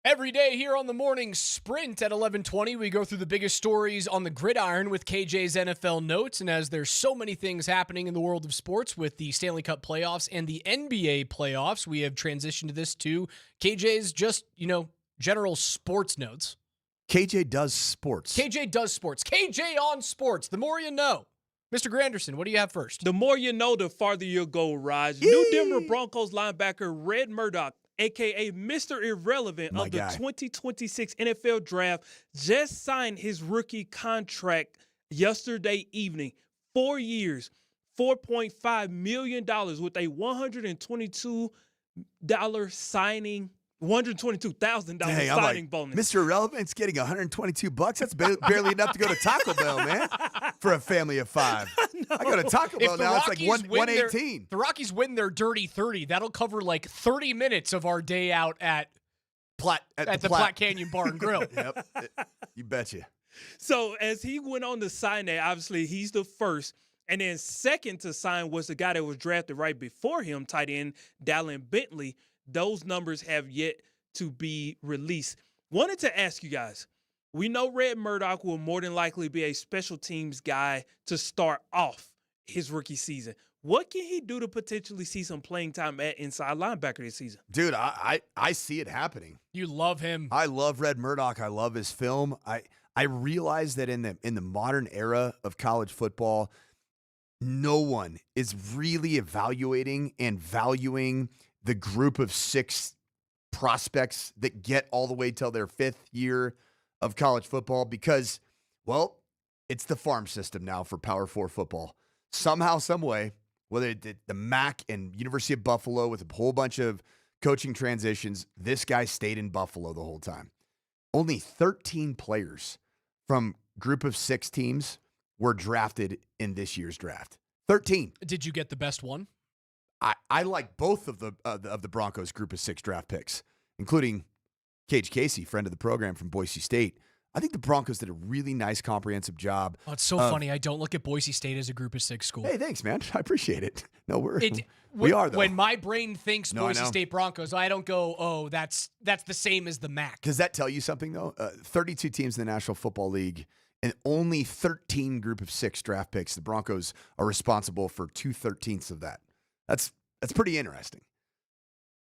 Every day here on the morning sprint at 11:20, we go through the biggest stories on the gridiron with KJ's NFL notes. And as there's so many things happening in the world of sports with the Stanley Cup playoffs and the NBA playoffs, we have transitioned this to KJ's just, general sports notes. KJ does sports. KJ does sports. KJ on sports. The more you know. Mr. Granderson, what do you have first? The more you know, the farther you'll go, Raj. New Denver Broncos linebacker Red Murdoch, a.k.a. Mr. Irrelevant of the 2026 NFL Draft, just signed his rookie contract yesterday evening. 4 years, $4.5 million with a $122,000 signing bonus. Mr. Irrelevant's getting $122. That's barely enough to go to Taco Bell, man, for a family of 5. I go to Taco Bell now. It's like 118. The Rockies win their dirty 30. That'll cover like 30 minutes of our day out at the Platte Canyon Bar and Grill. Yep, you betcha. So as he went on to sign that, obviously he's the first. And then second to sign was the guy that was drafted right before him, tight end Dallin Bentley. Those numbers have yet to be released. Wanted to ask you guys, we know Red Murdoch will more than likely be a special teams guy to start off his rookie season. What can he do to potentially see some playing time at inside linebacker this season? Dude, I see it happening. You love him. I love Red Murdoch. I love his film. I realize that in the modern era of college football, no one is really evaluating and valuing the group of 6 prospects that get all the way till their 5th year of college football because, well, it's the farm system now for Power 4 football. Somehow, some way, whether it did the MAC and University of Buffalo with a whole bunch of coaching transitions, this guy stayed in Buffalo the whole time. Only 13 players from group of 6 teams were drafted in this year's draft. 13. Did you get the best one? I like both of the Broncos group of 6 draft picks, including Cage Casey, friend of the program from Boise State. I think the Broncos did a really nice, comprehensive job. Oh, it's so funny. I don't look at Boise State as a group of 6 school. Hey, thanks, man. I appreciate it. No, we are, though. When my brain thinks Boise State Broncos, I don't go, oh, that's the same as the MAC. Does that tell you something, though? 32 teams in the National Football League and only 13 group of 6 draft picks. The Broncos are responsible for 2/13 of that. That's pretty interesting.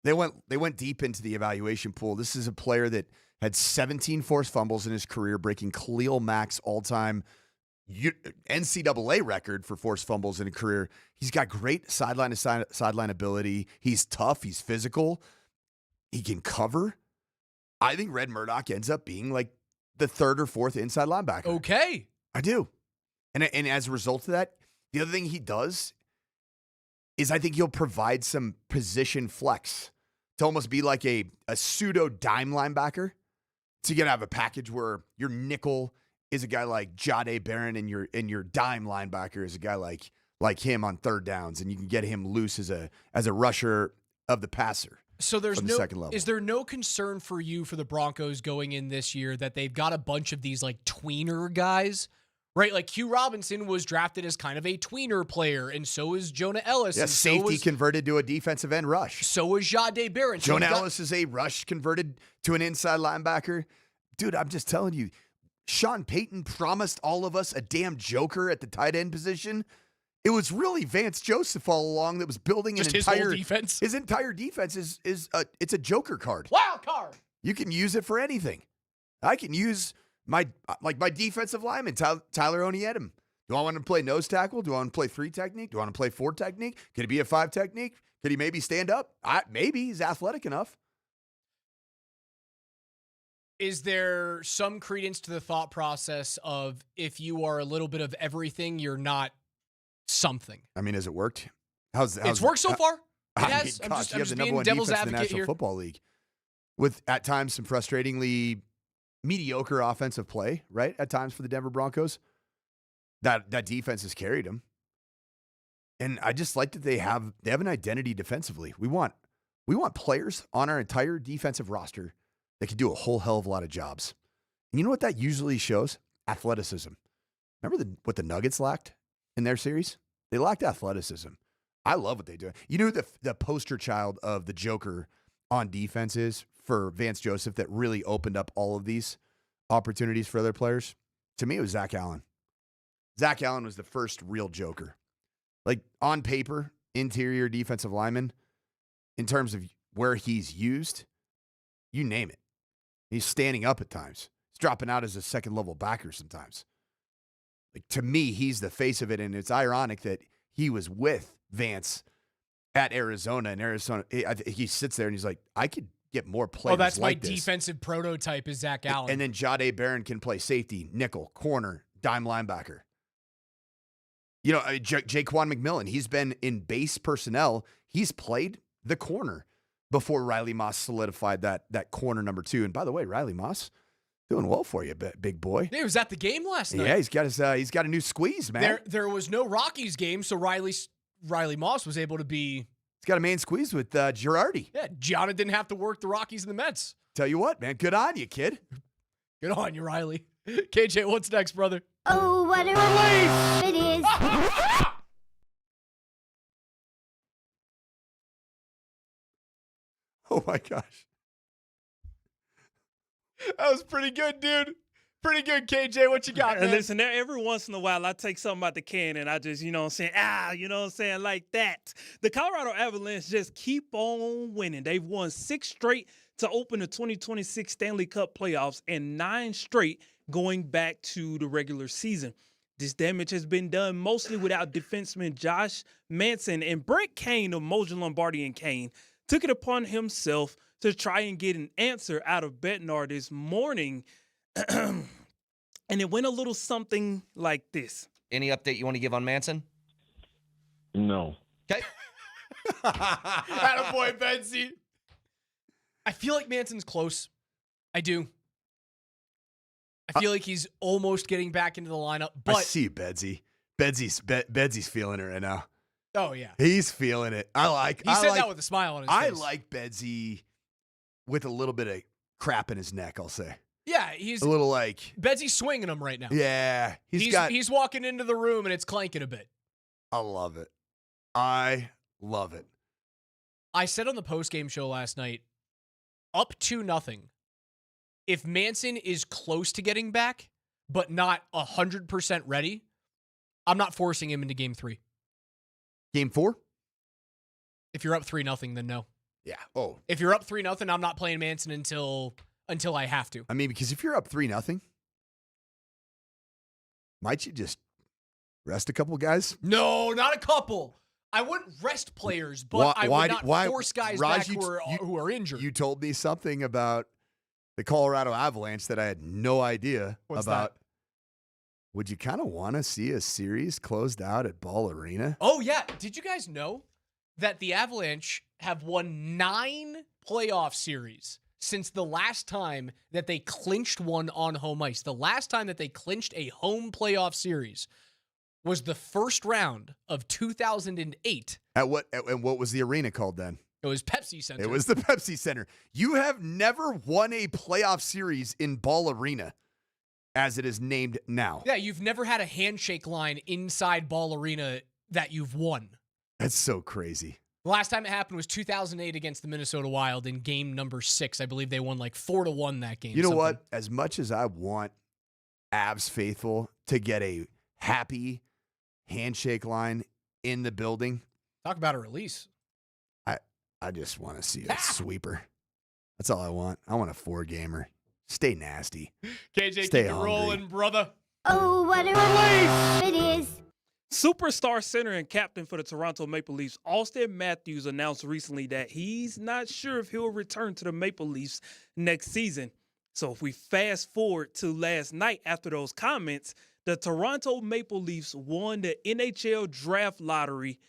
They went deep into the evaluation pool. This is a player that had 17 forced fumbles in his career, breaking Khalil Mack's all-time NCAA record for forced fumbles in a career. He's got great sideline ability. He's tough. He's physical. He can cover. I think Red Murdoch ends up being like the 3rd or 4th inside linebacker. Okay. I do. And as a result of that, the other thing he does is I think he'll provide some position flex to almost be like a pseudo dime linebacker. So you're going to have a package where your nickel is a guy like Jahdae Barron and your dime linebacker is a guy like him on 3rd downs, and you can get him loose as a rusher of the passer. So there's from the second level. Is there no concern for you for the Broncos going in this year that they've got a bunch of these like tweener guys? Right, like Hugh Robinson was drafted as kind of a tweener player, and so is Jonah Ellis. Yeah, safety converted to a defensive end rush. So is Jahdae Barron. Jonah Ellis is a rush converted to an inside linebacker. Dude, I'm just telling you, Sean Payton promised all of us a damn joker at the tight end position. It was really Vance Joseph all along that was building just an entire his whole defense. His entire defense is it's a joker card. Wild card. You can use it for anything. I can use my defensive lineman, Tyler Oniedem. Do I want to play nose tackle? Do I want to play 3 technique? Do I want to play 4 technique? Could he be a 5 technique? Could he maybe stand up? Maybe he's athletic enough. Is there some credence to the thought process of if you are a little bit of everything, you're not something? I mean, has it worked? It's worked so far. It has. I'm just the number being one devil's defense in the advocate National here. Football League, with at times some frustratingly mediocre offensive play, right? At times for the Denver Broncos, that defense has carried them, and I just like that they have an identity defensively. We want players on our entire defensive roster that can do a whole hell of a lot of jobs. And you know what that usually shows? Athleticism. Remember what the Nuggets lacked in their series? They lacked athleticism. I love what they do. You know who the poster child of the Joker on defense is for Vance Joseph that really opened up all of these opportunities for other players? To me, it was Zach Allen. Zach Allen was the first real joker. Like, on paper, interior defensive lineman, in terms of where he's used, you name it. He's standing up at times. He's dropping out as a second-level backer sometimes. Like, to me, he's the face of it, and it's ironic that he was with Vance at Arizona, and Arizona, he sits there and he's like, I could get more players. Oh, that's like my this. defensive prototype is Zach Allen. And then Jahdae Barron can play safety, nickel, corner, dime linebacker. You know, Jaquan McMillan, he's been in base personnel. He's played the corner before Riley Moss solidified that corner number 2. And by the way, Riley Moss, doing well for you, big boy. He was at the game last night. Yeah, he's got a new squeeze, man. There was no Rockies game, so Riley Moss was able to be. He's got a main squeeze with Girardi. Yeah, Gianna didn't have to work the Rockies and the Mets. Tell you what, man, good on you, kid. Good on you, Riley. KJ, what's next, brother? Oh, what a relief it is. Oh my gosh. That was pretty good, dude. Pretty good, KJ. What you got, man? Listen, every once in a while, I take something out the can and I just, you know what I'm saying, like that. The Colorado Avalanche just keep on winning. They've won 6 straight to open the 2026 Stanley Cup playoffs and 9 straight going back to the regular season. This damage has been done mostly without defenseman Josh Manson, and Brett Kane of Moser, Lombardi, and Kane took it upon himself to try and get an answer out of Bednar this morning. And it went a little something like this. Any update you want to give on Manson? No. Okay. Attaboy, Betsy. I feel like Manson's close. I do. I feel like he's almost getting back into the lineup. But I see you, Bedsy. Bedsy's feeling it right now. Oh, yeah. He's feeling it. He said that with a smile on his face. I like Bedsy with a little bit of crap in his neck, I'll say. Yeah, he's a little like Bedsy's swinging him right now. Yeah, he's walking into the room and it's clanking a bit. I love it. I love it. I said on the postgame show last night, up 2-0. If Manson is close to getting back, but not 100% ready, I'm not forcing him into game 3. Game 4? If you're up 3-0, then no. Yeah. Oh. If you're up 3-0, I'm not playing Manson until I have to. I mean, because if you're up 3-0, might you just rest a couple guys? No, not a couple. I wouldn't rest players, but I would not force guys back who are injured. You told me something about the Colorado Avalanche that I had no idea What's about. that? Would you kind of want to see a series closed out at Ball Arena? Oh, yeah. Did you guys know that the Avalanche have won 9 playoff series since the last time that they clinched one on home ice? The last time that they clinched a home playoff series was the first round of 2008. And what was the arena called then? It was Pepsi Center. It was the Pepsi Center. You have never won a playoff series in Ball Arena, as it is named now. Yeah, you've never had a handshake line inside Ball Arena that you've won. That's so crazy. The last time it happened was 2008 against the Minnesota Wild in game number 6. I believe they won like 4-1 that game. You know what? As much as I want Avs faithful to get a happy handshake line in the building. Talk about a release. I just want to see a sweeper. That's all I want. I want a 4-gamer. Stay nasty. KJ, Stay keep it rolling, brother. Oh, what a relief it is. Superstar center and captain for the Toronto Maple Leafs, Austin Matthews, announced recently that he's not sure if he'll return to the Maple Leafs next season. So if we fast forward to last night after those comments, the Toronto Maple Leafs won the NHL draft lottery,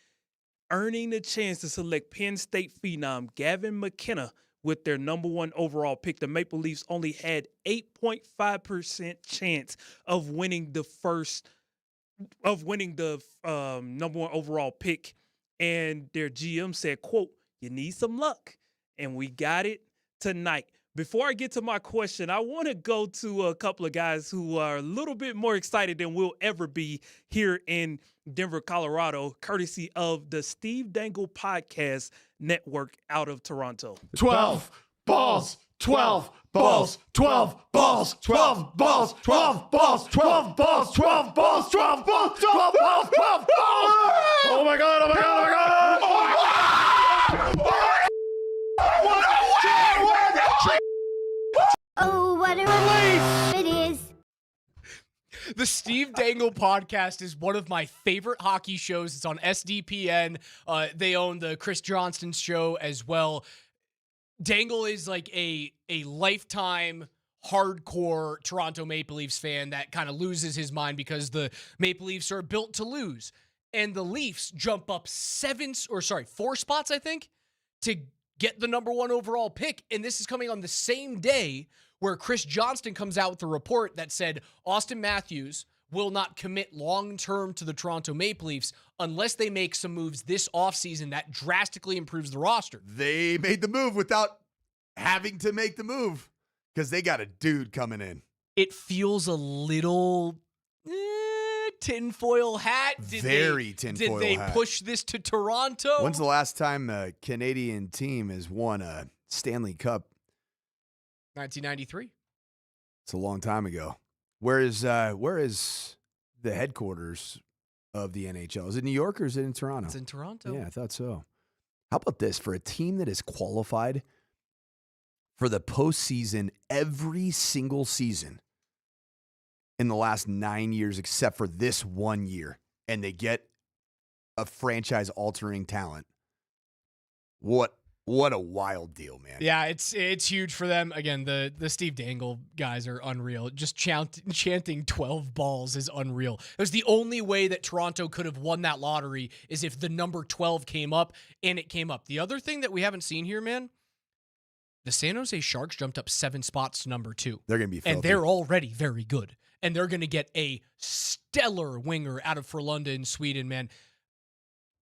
earning the chance to select Penn State phenom Gavin McKenna with their number 1 overall pick. The Maple Leafs only had 8.5% chance of winning the number 1 overall pick. And their GM said, quote, "You need some luck." And we got it tonight. Before I get to my question, I want to go to a couple of guys who are a little bit more excited than we'll ever be here in Denver, Colorado, courtesy of the Steve Dangle Podcast Network out of Toronto. 12 balls, 12 balls, 12 balls, 12 balls, 12 balls, 12 balls, 12 balls, 12 balls, 12 balls, 12 balls. Oh my God, oh my God, oh my God. Oh, what a release it is. The Steve Dangle podcast is one of my favorite hockey shows. It's on SDPN. They own the Chris Johnston's show as well. Dangle is like a lifetime hardcore Toronto Maple Leafs fan that kind of loses his mind because the Maple Leafs are built to lose. And the Leafs jump up 4 spots, I think, to get the number 1 overall pick. And this is coming on the same day where Chris Johnston comes out with a report that said Austin Matthews will not commit long-term to the Toronto Maple Leafs unless they make some moves this offseason that drastically improves the roster. They made the move without having to make the move because they got a dude coming in. It feels a little tinfoil hat. Very tinfoil hat. Did they push this to Toronto? When's the last time a Canadian team has won a Stanley Cup? 1993. It's a long time ago. Where is the headquarters of the NHL? Is it New York or is it in Toronto? It's in Toronto. Yeah, I thought so. How about this? For a team that is qualified for the postseason every single season in the last 9 years, except for this 1 year, and they get a franchise-altering talent. What a wild deal, man. Yeah, it's huge for them. Again, the Steve Dangle guys are unreal. Just chanting 12 balls is unreal. It was the only way that Toronto could have won that lottery is if the number 12 came up, and it came up. The other thing that we haven't seen here, man, the San Jose Sharks jumped up 7 spots to number 2. They're going to be filthy. And they're already very good. And they're going to get a stellar winger out of Frölunda in Sweden, man.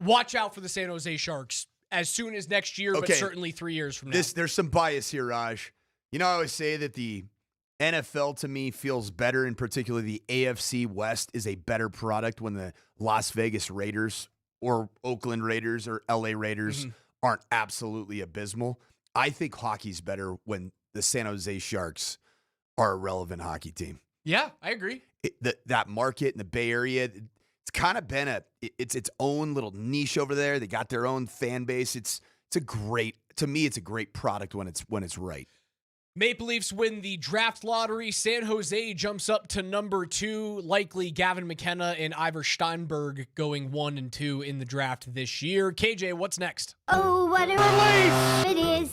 Watch out for the San Jose Sharks as soon as next year, but certainly 3 years from now. There's some bias here, Raj. You know, I always say that the NFL to me feels better, and particularly the AFC West is a better product when the Las Vegas Raiders or Oakland Raiders or LA Raiders aren't absolutely abysmal. I think hockey's better when the San Jose Sharks are a relevant hockey team. Yeah, I agree. That market in the Bay Area, it's kind of been its own little niche over there. They got their own fan base. It's a great product when it's right. Maple Leafs win the draft lottery. San Jose jumps up to number 2. Likely Gavin McKenna and Ivor Steinberg going 1 and 2 in the draft this year. KJ, what's next? Oh, what a release it is.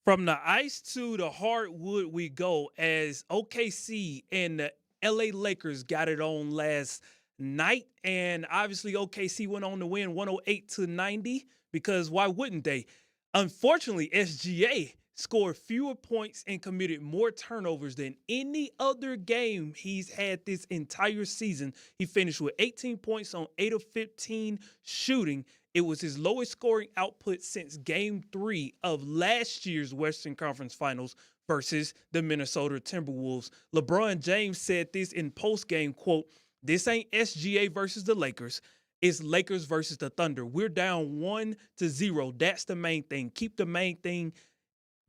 From the ice to the hardwood we go as OKC and the LA Lakers got it on last night. And obviously OKC went on to win 108-90 because why wouldn't they? Unfortunately, SGA scored fewer points and committed more turnovers than any other game he's had this entire season. He finished with 18 points on 8 of 15 shooting. It was his lowest scoring output since Game 3 of last year's Western Conference Finals versus the Minnesota Timberwolves. LeBron James said this in postgame, quote, "This ain't SGA versus the Lakers. It's Lakers versus the Thunder. We're down 1-0. That's the main thing. Keep the main thing,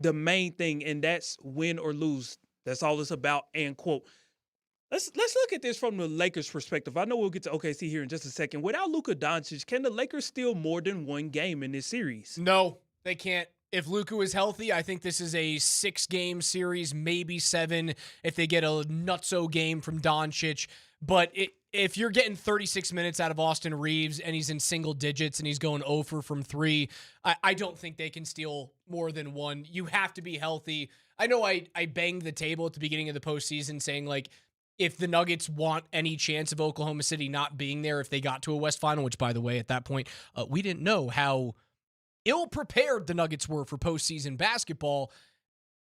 and that's win or lose. That's all it's about," end quote. Let's look at this from the Lakers' perspective. I know we'll get to OKC here in just a second. Without Luka Doncic, can the Lakers steal more than one game in this series? No, they can't. If Luka is healthy, I think this is a 6-game series, maybe 7 if they get a nutso game from Doncic. But if you're getting 36 minutes out of Austin Reeves and he's in single digits and he's going 0 from 3, I don't think they can steal more than one. You have to be healthy. I know I banged the table at the beginning of the postseason saying, like, if the Nuggets want any chance of Oklahoma City not being there if they got to a West Final, which, by the way, at that point, we didn't know how ill-prepared the Nuggets were for postseason basketball.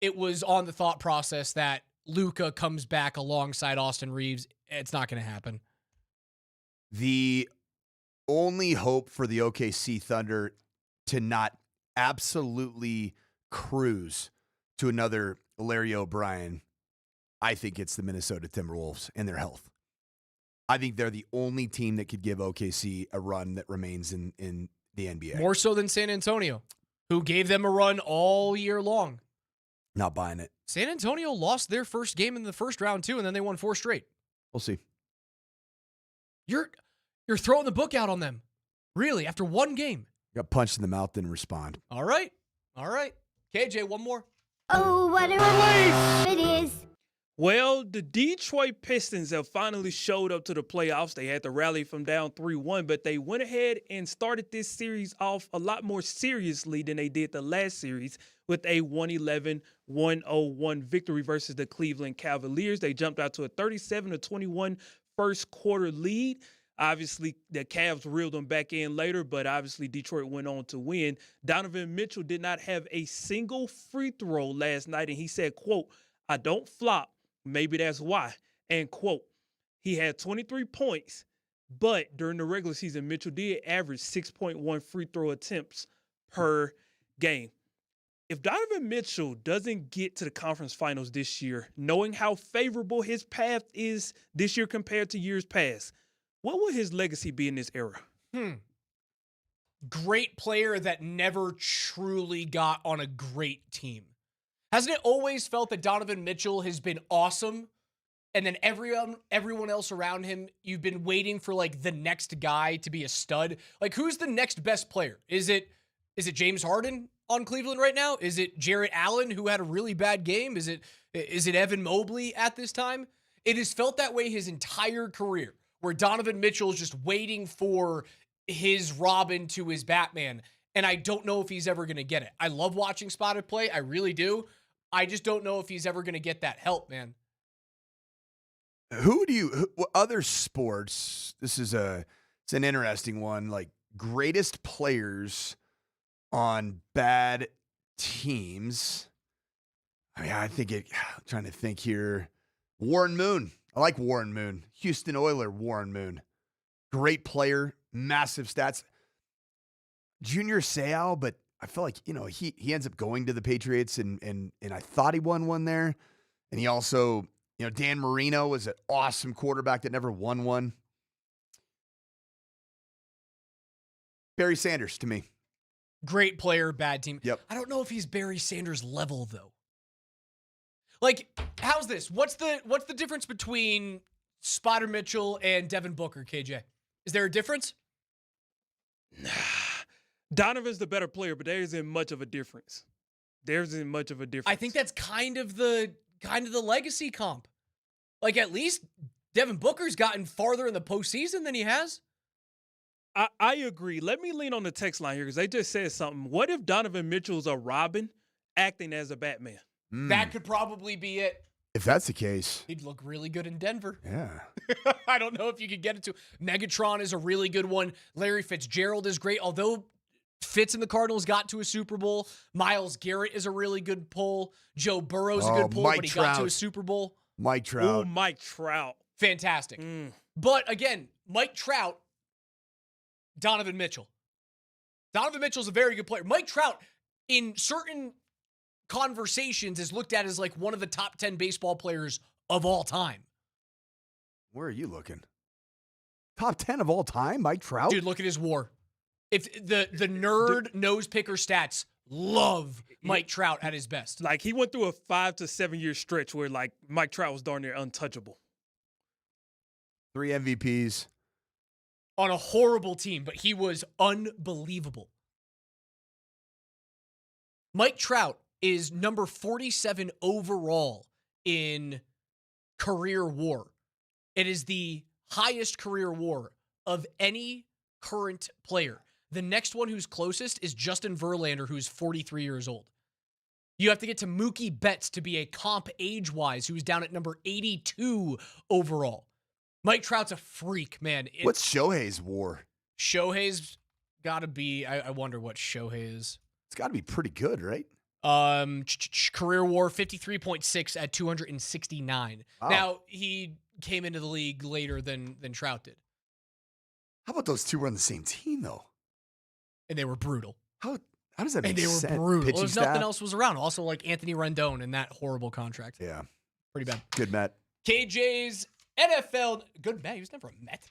It was on the thought process that Luka comes back alongside Austin Reeves. It's not going to happen. The only hope for the OKC Thunder to not absolutely cruise to another Larry O'Brien, I think it's the Minnesota Timberwolves and their health. I think they're the only team that could give OKC a run that remains in the NBA. More so than San Antonio, who gave them a run all year long. Not buying it. San Antonio lost their first game in the first round, too, and then they won 4 straight. We'll see. You're throwing the book out on them. Really, after one game. Got punched in the mouth, didn't respond. All right. KJ, one more. Oh, what a release it is. Well, the Detroit Pistons have finally showed up to the playoffs. They had to rally from down 3-1, but they went ahead and started this series off a lot more seriously than they did the last series with a 111-101 victory versus the Cleveland Cavaliers. They jumped out to a 37-21 first quarter lead. Obviously, the Cavs reeled them back in later, but obviously Detroit went on to win. Donovan Mitchell did not have a single free throw last night, and he said, quote, "I don't flop. Maybe that's why." And quote, he had 23 points, but during the regular season, Mitchell did average 6.1 free throw attempts per game. If Donovan Mitchell doesn't get to the conference finals this year, knowing how favorable his path is this year compared to years past, what will his legacy be in this era? Great player that never truly got on a great team. Hasn't it always felt that Donovan Mitchell has been awesome, and then everyone else around him, you've been waiting for like the next guy to be a stud? Like, who's the next best player? Is it James Harden on Cleveland right now? Is it Jarrett Allen, who had a really bad game? Is it Evan Mobley at this time? It has felt that way his entire career, where Donovan Mitchell is just waiting for his Robin to his Batman, and I don't know if he's ever going to get it. I love watching Spotted play. I really do. I just don't know if he's ever going to get that help, man. Other sports, it's an interesting one, like greatest players on bad teams. I mean, I'm trying to think here. Warren Moon. I like Warren Moon. Houston Oiler, Warren Moon. Great player, massive stats. Junior Seau, but I feel like, he ends up going to the Patriots and I thought he won one there. And he also, Dan Marino was an awesome quarterback that never won one. Barry Sanders to me. Great player, bad team. Yep. I don't know if he's Barry Sanders level though. Like, how's this? What's the difference between Spotter Mitchell and Devin Booker, KJ? Is there a difference? Donovan's the better player, but there isn't much of a difference. I think that's kind of the legacy comp. Like, at least Devin Booker's gotten farther in the postseason than he has. I agree. Let me lean on the text line here because they just said something. What if Donovan Mitchell's a Robin acting as a Batman? That could probably be it. If that's the case, he'd look really good in Denver. Yeah. I don't know if you could get it to. Megatron is a really good one. Larry Fitzgerald is great. Although Fitz and the Cardinals got to a Super Bowl, Myles Garrett is a really good pull. Joe Burrow's a good pull, but he got to a Super Bowl. Mike Trout. Oh, Mike Trout. Fantastic. But again, Mike Trout, Donovan Mitchell. Donovan Mitchell's a very good player. Mike Trout, in certain conversations, is looked at as like one of the top 10 baseball players of all time. Where are you looking? Top 10 of all time, Mike Trout? Dude, look at his WAR. If the nerd nose picker stats love Mike Trout at his best. Like, he went through a 5 to 7 year stretch where like Mike Trout was darn near untouchable. 3 MVPs. On a horrible team, but he was unbelievable. Mike Trout is number 47 overall in career WAR. It is the highest career WAR of any current player. The next one who's closest is Justin Verlander, who's 43 years old. You have to get to Mookie Betts to be a comp age-wise, who's down at number 82 overall. Mike Trout's a freak, man. What's Shohei's WAR? Shohei's got to be, I wonder what Shohei is. It's got to be pretty good, right? Career WAR 53.6 at 269. Wow. Now, he came into the league later than Trout did. How about those two were on the same team, though? And they were brutal. How does that make sense? And they were brutal. Pitching There's nothing staff? else was around. Also, like Anthony Rendon and that horrible contract. Yeah. Pretty bad. Good Met. KJ's NFL. Good Met. He was never a Met.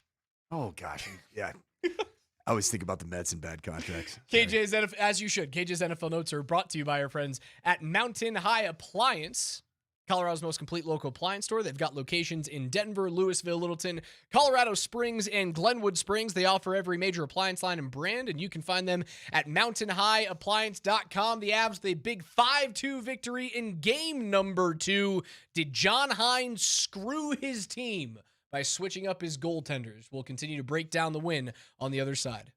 Oh, gosh. Yeah. I always think about the Mets and bad contracts. KJ's NFL, as you should. KJ's NFL notes are brought to you by our friends at Mountain High Appliance, Colorado's most complete local appliance store. They've got locations in Denver, Louisville, Littleton, Colorado Springs, and Glenwood Springs. They offer every major appliance line and brand, and you can find them at mountainhighappliance.com. The Avs, the big 5-2 victory in game number 2. Did John Hines screw his team by switching up his goaltenders? We'll continue to break down the win on the other side.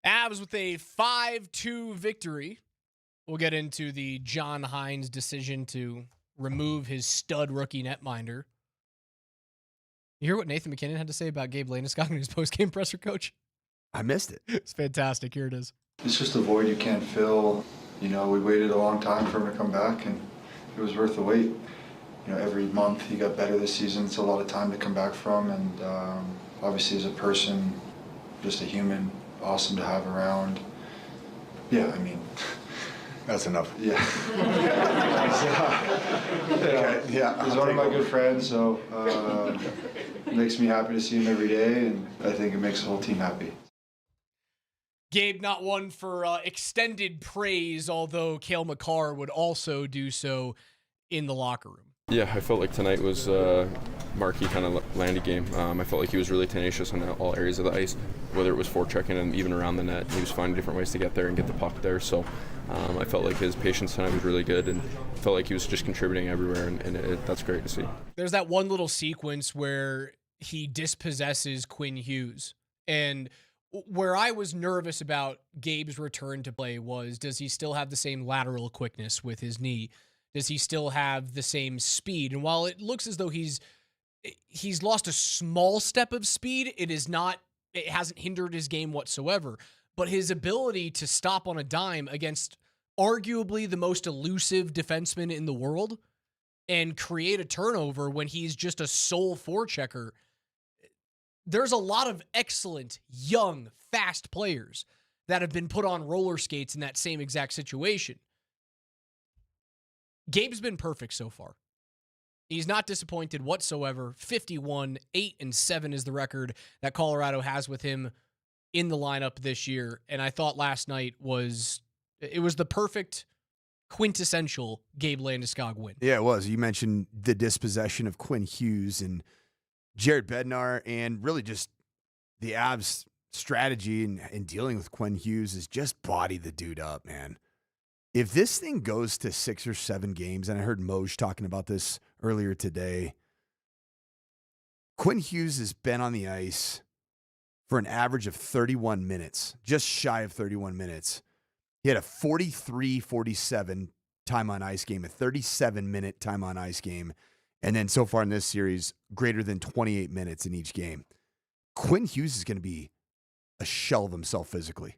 Avs with a 5-2 victory. We'll get into the John Hines decision to remove his stud rookie netminder. You hear what Nathan McKinnon had to say about Gabe Landeskog in his postgame presser, Coach? I missed it. It's fantastic. Here it is. It's just a void you can't fill. You know, we waited a long time for him to come back, and it was worth the wait. You know, every month he got better this season. It's a lot of time to come back from, and obviously as a person, just a human, awesome to have around. Yeah, I mean, that's enough. Yeah. Yeah. He's one of my good friends, so it makes me happy to see him every day, and I think it makes the whole team happy. Gabe, not one for extended praise, although Cale Makar would also do so in the locker room. Yeah, I felt like tonight was a marquee kind of Landy game. I felt like he was really tenacious on all areas of the ice, whether it was forechecking and even around the net. He was finding different ways to get there and get the puck there. So I felt like his patience tonight was really good, and felt like he was just contributing everywhere, and that's great to see. There's that one little sequence where he dispossesses Quinn Hughes, and where I was nervous about Gabe's return to play was, does he still have the same lateral quickness with his knee? Does he still have the same speed? And while it looks as though he's lost a small step of speed, it hasn't hindered his game whatsoever. But his ability to stop on a dime against arguably the most elusive defenseman in the world and create a turnover when he's just a sole forechecker. There's a lot of excellent, young, fast players that have been put on roller skates in that same exact situation. Gabe's been perfect so far. He's not disappointed whatsoever. 51, 8-7 is the record that Colorado has with him in the lineup this year. And I thought last night was the perfect quintessential Gabe Landeskog win. Yeah, it was. You mentioned the dispossession of Quinn Hughes and Jared Bednar, and really just the Avs strategy in dealing with Quinn Hughes is just body the dude up, man. If this thing goes to 6 or 7 games, and I heard Moser talking about this earlier today, Quinn Hughes has been on the ice for an average of 31 minutes, just shy of 31 minutes. He had a 43-47 time on ice game, a 37-minute time on ice game, and then so far in this series, greater than 28 minutes in each game. Quinn Hughes is going to be a shell of himself physically,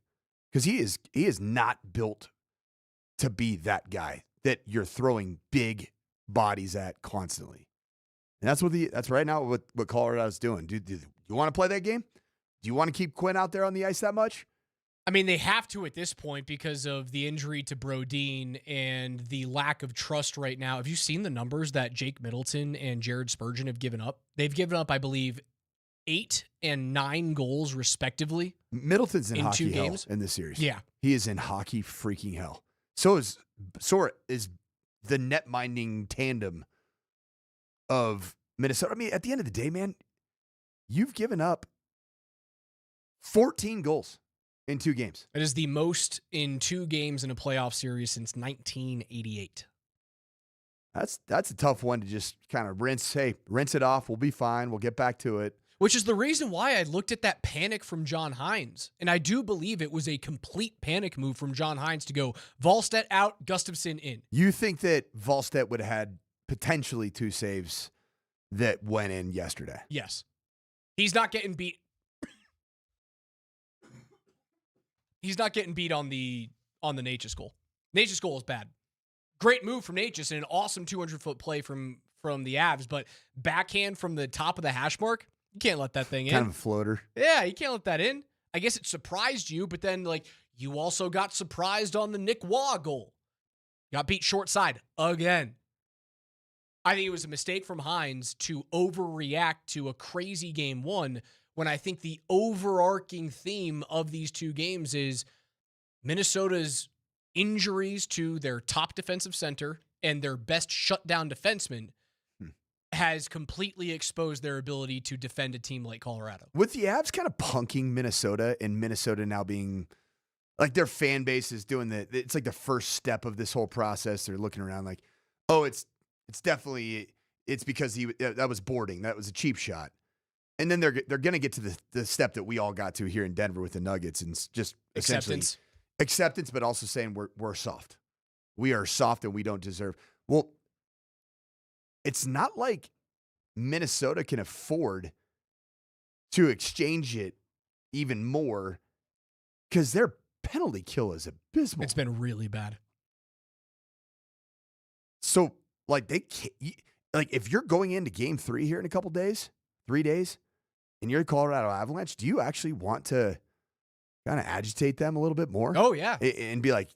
because he is not built to be that guy that you're throwing big bodies at constantly. And that's right now what Colorado's doing. Do you want to play that game? Do you want to keep Quinn out there on the ice that much? I mean, they have to at this point because of the injury to Brodin and the lack of trust right now. Have you seen the numbers that Jake Middleton and Jared Spurgeon have given up? They've given up, I believe, 8 and 9 goals respectively. Middleton's in hockey 2 hell games in this series. Yeah. He is in hockey freaking hell. So is the net-minding tandem of Minnesota. I mean, at the end of the day, man, you've given up 14 goals in 2 games. It is the most in 2 games in a playoff series since 1988. That's a tough one to just kind of rinse it off. We'll be fine. We'll get back to it. Which is the reason why I looked at that panic from John Hines. And I do believe it was a complete panic move from John Hines to go Wallstedt out, Gustafsson in. You think that Wallstedt would have had potentially 2 saves that went in yesterday? Yes. He's not getting beat. He's not getting beat on the Natures goal. Natures goal is bad. Great move from Natures and an awesome 200-foot play from the Avs, but backhand from the top of the hash mark, you can't let that thing in. Kind of a floater. Yeah, you can't let that in. I guess it surprised you, but then you also got surprised on the Nick Waugh goal. Got beat short side again. I think it was a mistake from Hines to overreact to a crazy game 1 when I think the overarching theme of these 2 games is Minnesota's injuries to their top defensive center and their best shutdown defenseman has completely exposed their ability to defend a team like Colorado. With the Avs kind of punking Minnesota and Minnesota now being like their fan base is doing it's like the first step of this whole process. They're looking around like, oh, it's definitely because that was boarding. That was a cheap shot. And then they're going to get to the step that we all got to here in Denver with the Nuggets, and just essentially acceptance, but also saying we're soft. We are soft and we don't deserve. Well, it's not like Minnesota can afford to exchange it even more because their penalty kill is abysmal. It's been really bad. So, like, they can't, like, if you're going into game 3 here in a couple days, 3 days, and you're the Colorado Avalanche, do you actually want to kind of agitate them a little bit more? Oh, yeah. And be like,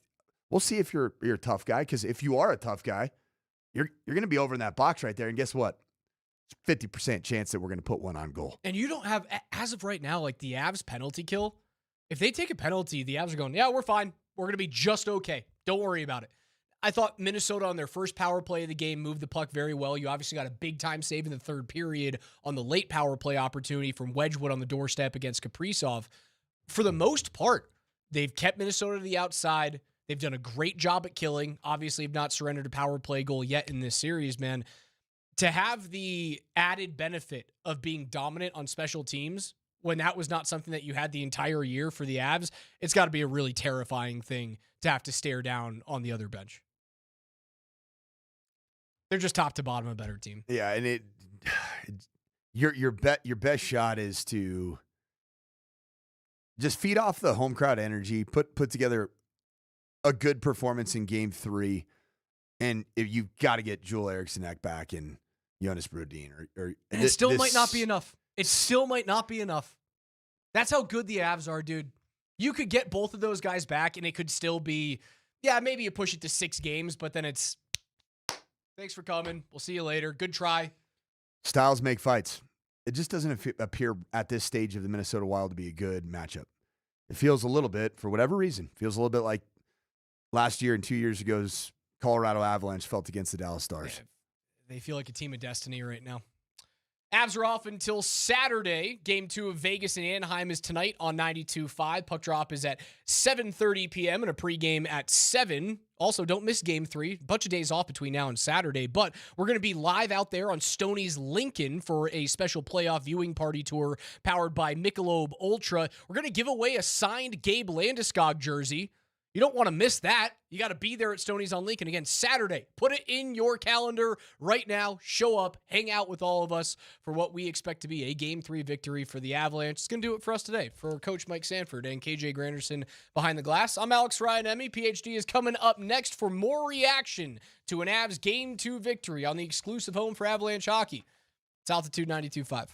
we'll see if you're a tough guy, because if you are a tough guy, you're going to be over in that box right there, and guess what? It's 50% chance that we're going to put one on goal. And you don't have, as of right now, like the Avs penalty kill, if they take a penalty, the Avs are going, yeah, we're fine. We're going to be just okay. Don't worry about it. I thought Minnesota on their first power play of the game moved the puck very well. You obviously got a big-time save in the third period on the late power play opportunity from Wedgwood on the doorstep against Kaprizov. For the most part, they've kept Minnesota to the outside. They've done a great job at killing. Obviously, have not surrendered a power play goal yet in this series, man. To have the added benefit of being dominant on special teams when that was not something that you had the entire year for the Avs, it's got to be a really terrifying thing to have to stare down on the other bench. They're just top to bottom a better team. Yeah, and your best shot is to just feed off the home crowd energy, put together a good performance in game 3, and if you've got to get Joel Eriksson back and Jonas Brodin, and it still might not be enough. It still might not be enough. That's how good the Avs are, dude. You could get both of those guys back, and it could still be, yeah, maybe you push it to 6 games, but then it's, thanks for coming. We'll see you later. Good try. Styles make fights. It just doesn't appear at this stage of the Minnesota Wild to be a good matchup. It feels a little bit, for whatever reason, feels a little bit like last year and 2 years ago's Colorado Avalanche felt against the Dallas Stars. Yeah, they feel like a team of destiny right now. Avs are off until Saturday. Game 2 of Vegas and Anaheim is tonight on 92.5. Puck drop is at 7:30 p.m. and a pregame at 7. Also, don't miss Game 3. Bunch of days off between now and Saturday, but we're going to be live out there on Stoney's Lincoln for a special playoff viewing party tour powered by Michelob Ultra. We're going to give away a signed Gabe Landeskog jersey. You don't want to miss that. You got to be there at Stoney's on Lincoln again Saturday. Put it in your calendar right now. Show up, hang out with all of us for what we expect to be a Game 3 victory for the Avalanche. It's going to do it for us today. For Coach Mike Sanford and KJ Granderson behind the glass, I'm Alex Ryan-Emmy. PhD is coming up next for more reaction to an Avs Game 2 victory on the exclusive home for Avalanche hockey. It's Altitude 92.5.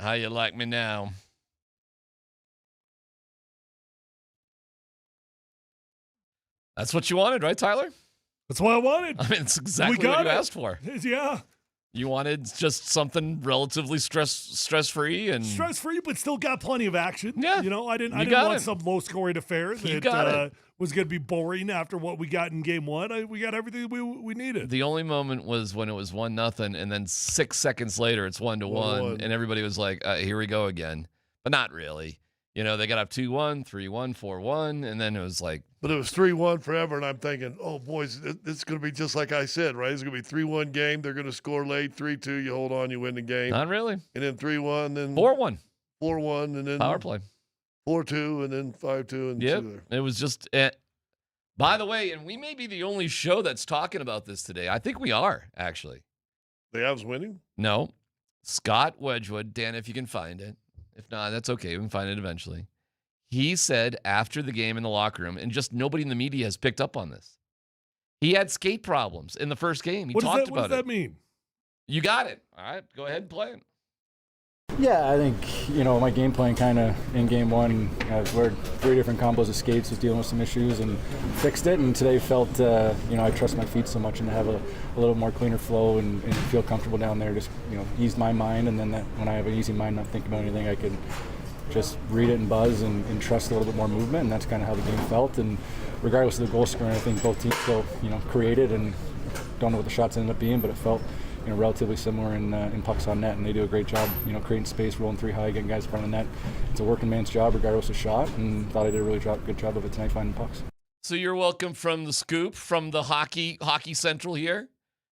How you like me now? That's what you wanted, right, Tyler? That's what I wanted. I mean, it's exactly what you asked for. Yeah. You wanted just something relatively stress-free and stress-free, but still got plenty of action. Yeah, I didn't want some low-scoring affair that was going to be boring after what we got in game one. We got everything we needed. The only moment was when it was 1-0, and then 6 seconds later it's 1-1, and everybody was like, "Here we go again," but not really. They got up 2-1, 3-1, 4-1, and then it was like. But it was 3-1 forever, and I'm thinking, oh, boys, it's going to be just like I said, right? It's going to be 3-1 game. They're going to score late, 3-2. You hold on, you win the game. Not really. And then 3-1, then 4-1. 4-1, and then power play. 4-2, and then 5-2, and yeah, 2 there. It was just. By the way, and we may be the only show that's talking about this today. I think we are, actually. The Avs winning? No. Scott Wedgwood, Dan, if you can find it. If not, that's okay. We can find it eventually. He said after the game in the locker room, and just nobody in the media has picked up on this. He had skate problems in the first game. He talked about it. What does that mean? You got it. All right, go ahead and play it. Yeah, I think, my game plan kind of in game one, I've learned 3 different combos of skates, was dealing with some issues and fixed it. And today felt, I trust my feet so much and to have a little more cleaner flow and feel comfortable down there, just, ease my mind. And then that when I have an easy mind, not thinking about anything, I can just read it and buzz and trust a little bit more movement. And that's kind of how the game felt. And regardless of the goal scoring, I think both teams still, created, and don't know what the shots ended up being, but it felt relatively similar in pucks on net, and they do a great job, creating space, rolling 3 high, getting guys in front of the net. It's a working man's job regardless of shot, and thought I did a really good job of it tonight finding pucks. So you're welcome from the scoop, from the Hockey Central here.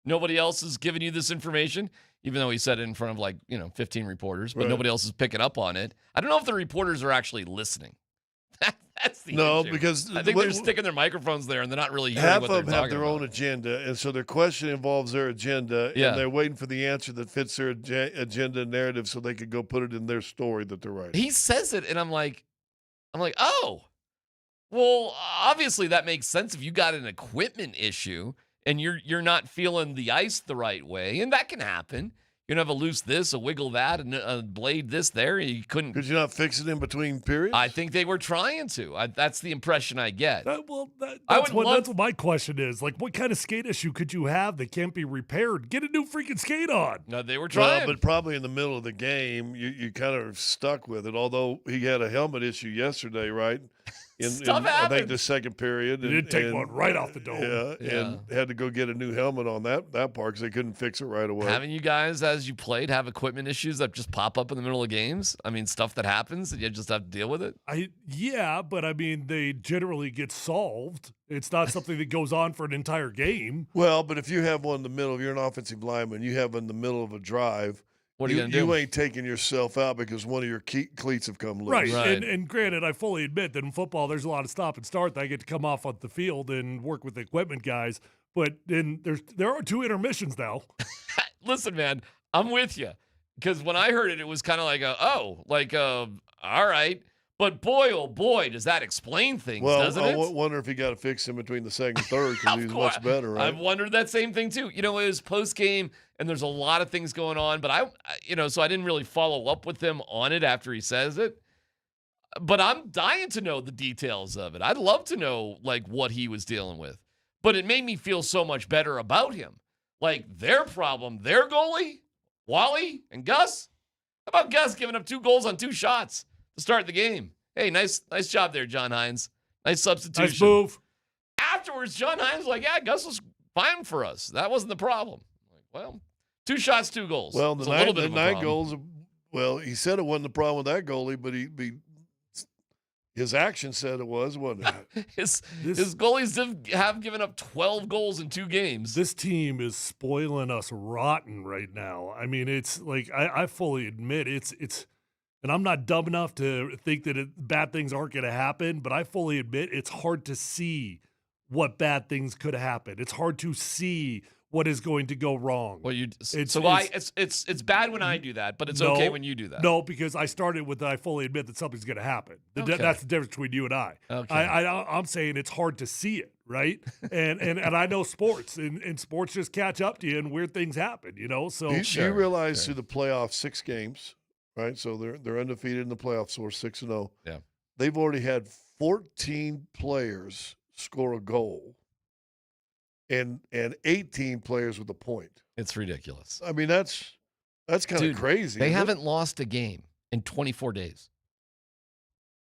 Nobody else is giving you this information, even though he said it in front of 15 reporters, but nobody else is picking up on it. I don't know if the reporters are actually listening. That's the issue. Because I think they're sticking their microphones there and they're not really hearing half what of they're them have talking their about. own agenda, and so their question involves their agenda, Yeah. and they're waiting for the answer that fits their agenda narrative so they could go put it in their story that they're writing. He says it, and I'm like, oh, well, obviously that makes sense if you got an equipment issue and you're not feeling the ice the right way, and that can happen. You can have a loose this, a wiggle that, and a blade this there. You couldn't. Could you not fix it in between periods? I think they were trying to. That's the impression I get. That's what my question is. Like, what kind of skate issue could you have that can't be repaired? Get a new freaking skate on. No, they were trying. Well, but probably in the middle of the game, you kind of stuck with it. Although he had a helmet issue yesterday, right? In I think the second period. He did take one right off the dome. Yeah, and had to go get a new helmet on that part because they couldn't fix it right away. Haven't you guys, as you played, have equipment issues that just pop up in the middle of games? I mean, stuff that happens and you just have to deal with it? Yeah, but I mean, they generally get solved. It's not something that goes on for an entire game. Well, but if you have one in the middle, if you're an offensive lineman, you have in the middle of a drive, what are you going to do? You ain't taking yourself out because one of your cleats have come loose. Right. And granted, I fully admit that in football, there's a lot of stop and start that I get to come off on the field and work with the equipment guys. But then there are 2 intermissions now. Listen, man, I'm with you. Because when I heard it, it was kind of like, all right. But boy, oh boy, does that explain things, doesn't it? I wonder if he got it fixed in between the second and third because he's much better, right? I've wondered that same thing, too. It was post-game, and there's a lot of things going on. But so I didn't really follow up with him on it after he says it. But I'm dying to know the details of it. I'd love to know, what he was dealing with. But it made me feel so much better about him. Their problem, their goalie, Wally and Gus. How about Gus giving up 2 goals on 2 shots to start the game? Hey, nice job there, John Hines. Nice substitution. Nice move. Afterwards, John Hines was like, yeah, Gus was fine for us. That wasn't the problem. Well, 2 shots, 2 goals. Well, the 9 goals, well, he said it wasn't the problem with that goalie, but his action said it was, wasn't it? his goalies have given up 12 goals in 2 games. This team is spoiling us rotten right now. I mean, it's like I fully admit it's and I'm not dumb enough to think that bad things aren't going to happen, but I fully admit it's hard to see what bad things could happen. It's hard to see what is going to go wrong. Well, it's bad when I do that, but it's okay when you do that. No, because I started with I fully admit that something's going to happen. That's the difference between you and I. Okay. I'm saying it's hard to see it, right? and I know sports, and sports just catch up to you, and weird things happen, So you realize through the playoffs 6 games, right? So they're undefeated in the playoffs, so we're 6-0. Yeah. They've already had 14 players score a goal and 18 players with a point. It's ridiculous. I mean, that's kind of crazy. They haven't lost a game in 24 days.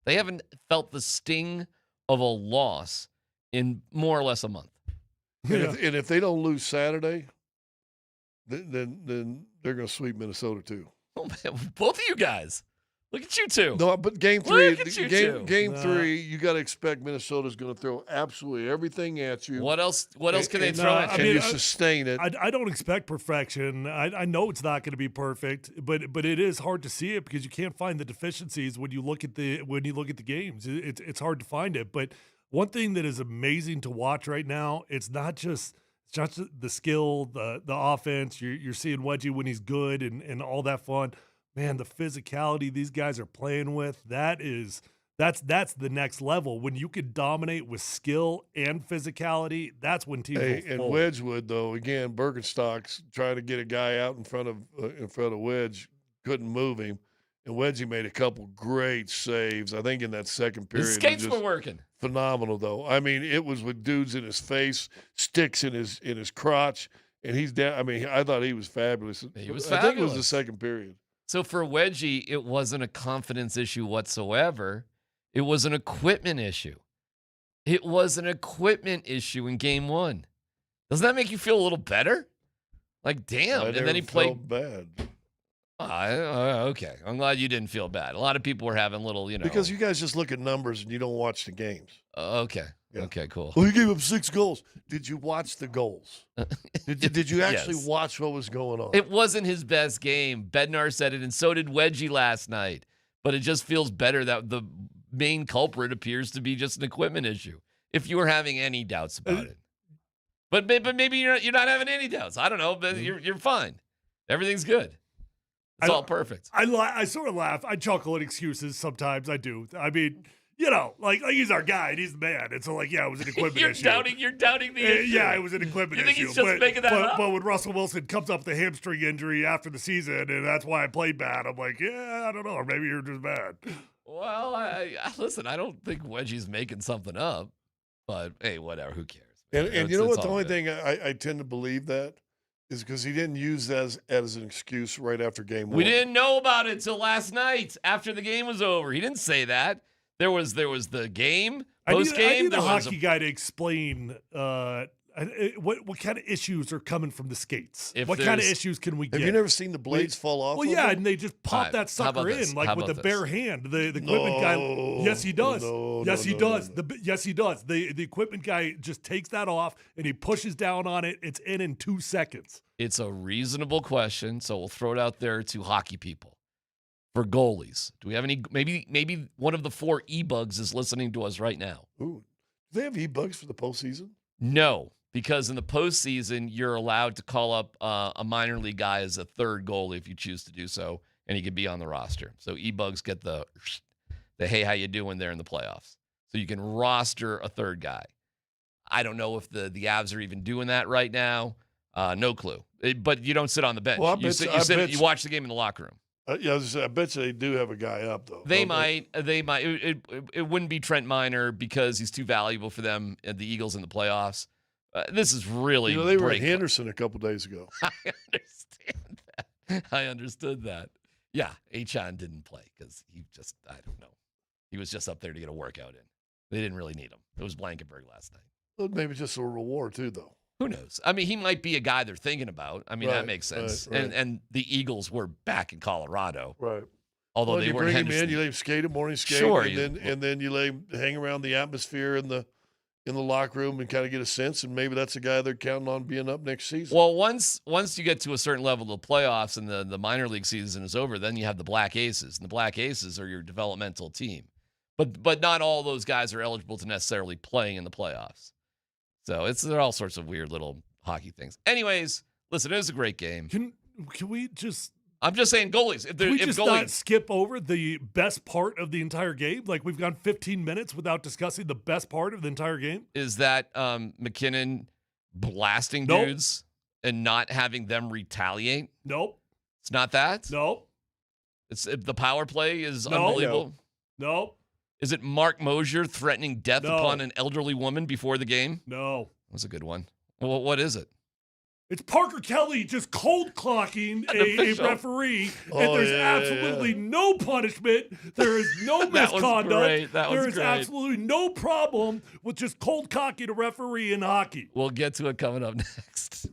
They haven't felt the sting of a loss in more or less a month. And if they don't lose Saturday, then they're going to sweep Minnesota too. Oh, man, both of you guys. Look at you two. No, but game three, Look at you two. game three, you got to expect Minnesota's going to throw absolutely everything at you. What else can they throw at you? Can you sustain it? I don't expect perfection. I know it's not going to be perfect, but it is hard to see it because you can't find the deficiencies when you look at the games. It's hard to find it. But one thing that is amazing to watch right now, it's not just the skill, the offense. You're seeing Wedgie when he's good and all that fun. Man, the physicality these guys are playing with, that's the next level. When you can dominate with skill and physicality, that's when teams will and fold. Wedgwood, though, again, Birkenstock's trying to get a guy out in front of Wedge, couldn't move him, and Wedgie made a couple great saves. I think in that second period, His skates were working. Phenomenal, though. I mean, it was with dudes in his face, sticks in his crotch, and he's down. I mean, I thought he was fabulous. He was I think it was fabulous. the second period. So for Wedgie, it wasn't a confidence issue whatsoever. It was an equipment issue. It was an equipment issue in game one. Doesn't that make you feel a little better? Like, damn. And then he played bad. Okay. I'm glad you didn't feel bad. A lot of people were having little, Because you guys just look at numbers and you don't watch the games. Okay. Yeah. Okay, cool. Well, you gave up 6 goals. Did you watch the goals? Did you actually watch what was going on? It wasn't his best game. Bednar said it, and so did Wedgie last night. But it just feels better that the main culprit appears to be just an equipment issue, if you were having any doubts about it. But maybe you're not having any doubts. I don't know, but you're fine. Everything's good. It's all perfect. I sort of laugh. I chuckle at excuses sometimes. I do. I mean, like he's our guy and he's the man. And so, it was an equipment issue. You're doubting the issue. Yeah, it was an equipment issue. You think he's just making that up? But when Russell Wilson comes up with a hamstring injury after the season, and that's why I played bad, I'm like, yeah, I don't know. Or maybe you're just bad. Well, listen, I don't think Wedgie's making something up. But, hey, whatever. Who cares? And you know what? The only thing I tend to believe that is because he didn't use that as an excuse right after game one. We didn't know about it till last night after the game was over. He didn't say that. There was the game, post game. I need a hockey guy to explain what kind of issues are coming from the skates. What kind of issues can we get? Have you never seen the blades fall off? Well, yeah, and they just pop that sucker in with the bare hand. The equipment guy. Yes, he does. Yes, he does. Yes, he does. The equipment guy just takes that off and he pushes down on it. It's in 2 seconds. It's a reasonable question, so we'll throw it out there to hockey people. For goalies, do we have any? Maybe one of the 4 e-bugs is listening to us right now. Ooh, do they have e-bugs for the postseason? No, because in the postseason, you're allowed to call up a minor league guy as a third goalie if you choose to do so, and he can be on the roster. So e-bugs get the hey, how you doing there in the playoffs. So you can roster a third guy. I don't know if the Avs are even doing that right now. No clue. But you don't sit on the bench. Well, you watch the game in the locker room. I bet you they do have a guy up, though. They might. It wouldn't be Trent Miner because he's too valuable for them, the Eagles in the playoffs. This is really. They were at Henderson a couple days ago. I understand that. I understood that. Yeah, Achon didn't play because I don't know. He was just up there to get a workout in. They didn't really need him. It was Blankenberg last night. Well, maybe just a reward, too, though. Who knows? I mean, he might be a guy they're thinking about. I mean, that makes sense. Right. And the Eagles were back in Colorado. Right. Although they you weren't bring Henderson. him in, you let him skate a morning skate, Sure, and then you let him hang around the atmosphere in the locker room and kind of get a sense, and maybe that's a guy they're counting on being up next season. Well, once you get to a certain level of the playoffs and the minor league season is over, then you have the Black Aces, and the Black Aces are your developmental team. But not all those guys are eligible to necessarily playing in the playoffs. So there are all sorts of weird little hockey things. Anyways, listen, it was a great game. Can we just? I'm just saying goalies. Can we just not skip over the best part of the entire game? Like we've gone 15 minutes without discussing the best part of the entire game. Is that McKinnon blasting dudes and not having them retaliate? Nope. It's not that? Nope. The power play is No. unbelievable. No. Is it Mark Moser threatening death No. upon an elderly woman before the game? No. That's a good one. Well, what is it? It's Parker Kelly just cold clocking a referee, and there's absolutely no punishment. There is no That was misconduct. great. That was there is great. absolutely no problem with just cold cocking a referee in hockey. We'll get to it coming up next.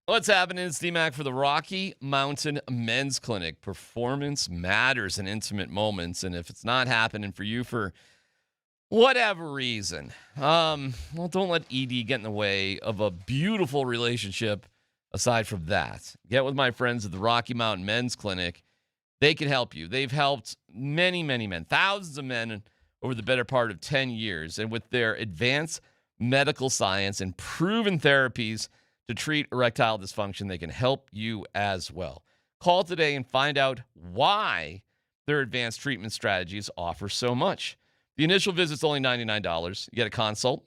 What's happening? It's DMac for the Rocky Mountain Men's Clinic. Performance matters in intimate moments, and if it's not happening for you for whatever reason, well, don't let ED get in the way of a beautiful relationship. Aside from that, get with my friends at the Rocky Mountain Men's Clinic. They can help you. They've helped many, many men, thousands of men over the better part of 10 years, and with their advanced medical science and proven therapies to treat erectile dysfunction, they can help you as well. Call today and find out why their advanced treatment strategies offer so much. The initial visit's only $99. You get a consult,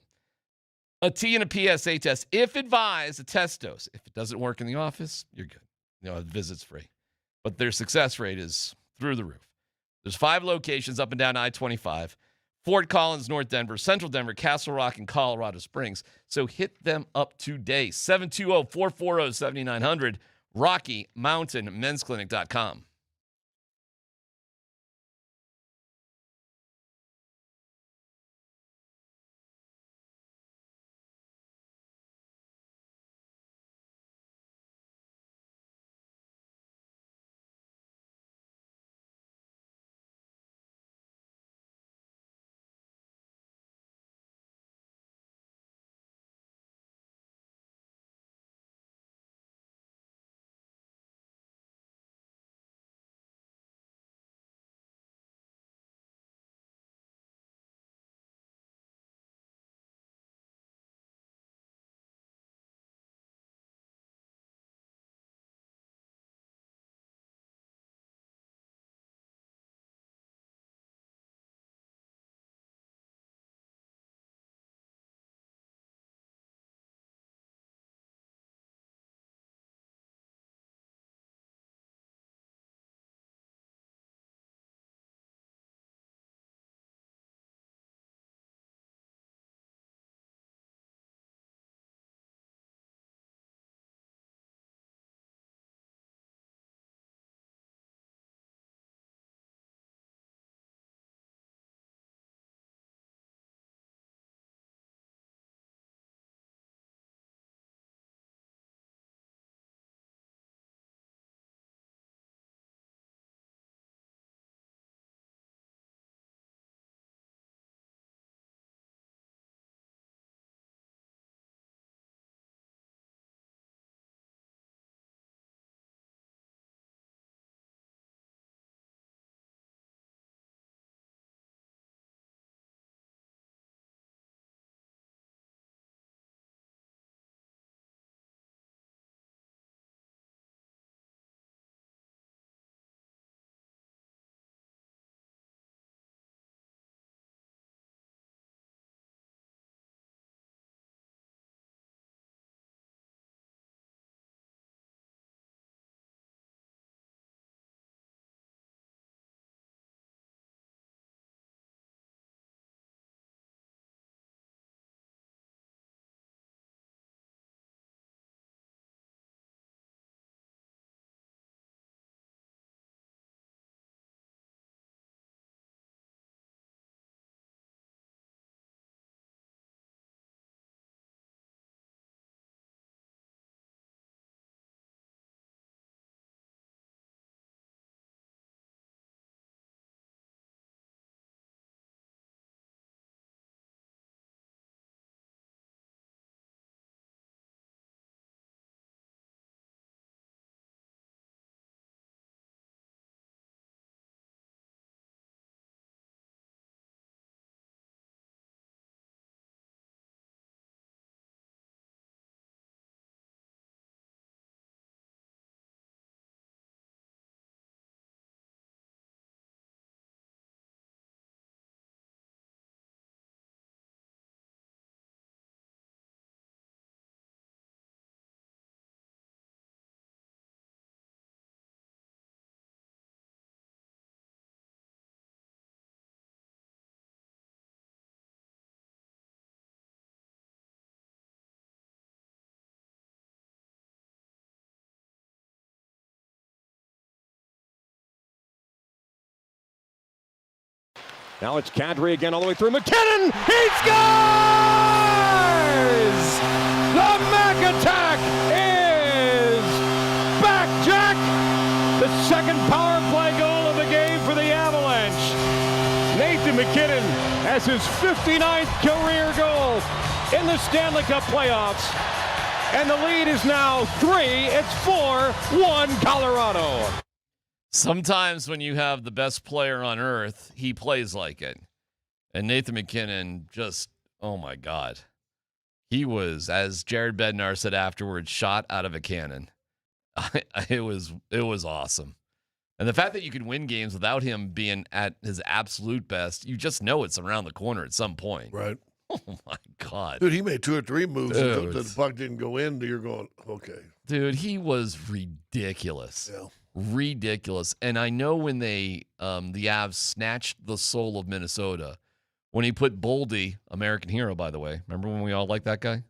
a T and a PSA test. If advised, a test dose. If it doesn't work in the office, you're good. The visit's free. But their success rate is through the roof. There's 5 locations up and down I-25. Fort Collins, North Denver, Central Denver, Castle Rock, and Colorado Springs. So hit them up today. 720-440-7900, RockyMountainMen'sClinic.com. Now it's Kadri again all the way through. McKinnon, he scores! The Mac attack is back, Jack! The second power play goal of the game for the Avalanche. Nathan McKinnon has his 59th career goal in the Stanley Cup playoffs. And the lead is now 3. It's 4-1 Colorado. Sometimes when you have the best player on earth, he plays like it. And Nathan McKinnon just, oh my God. He was, as Jared Bednar said afterwards, shot out of a cannon. It was awesome. And the fact that you can win games without him being at his absolute best, you just know it's around the corner at some point. Right. Oh my God. Dude, he made 2 or 3 moves and the puck didn't go in. You're going, okay. Dude, he was ridiculous. Yeah. Ridiculous. And I know when the Avs snatched the soul of Minnesota, when he put Boldy, American hero, by the way. Remember when we all liked that guy?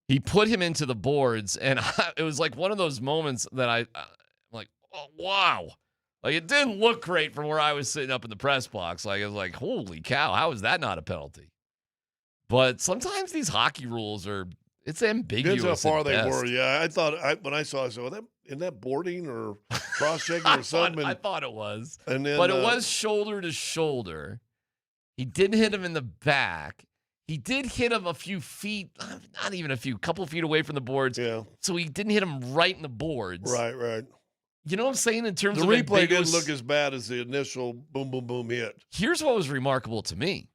He put him into the boards, and it was like one of those moments that I'm like, oh, wow. Like, it didn't look great from where I was sitting up in the press box. Like, I was like, holy cow, how is that not a penalty? But sometimes these hockey rules it's ambiguous. Depends how far they best. were. Yeah, I thought when I saw it, I said, isn't that boarding or cross-checking or something? I thought it was. And then, but it was shoulder to shoulder. He didn't hit him in the back. He did hit him a few feet, not even a few, couple feet away from the boards. Yeah. So he didn't hit him right in the boards. Right. You know what I'm saying in terms the of replay ambiguous... didn't look as bad as the initial boom, boom, boom hit. Here's what was remarkable to me.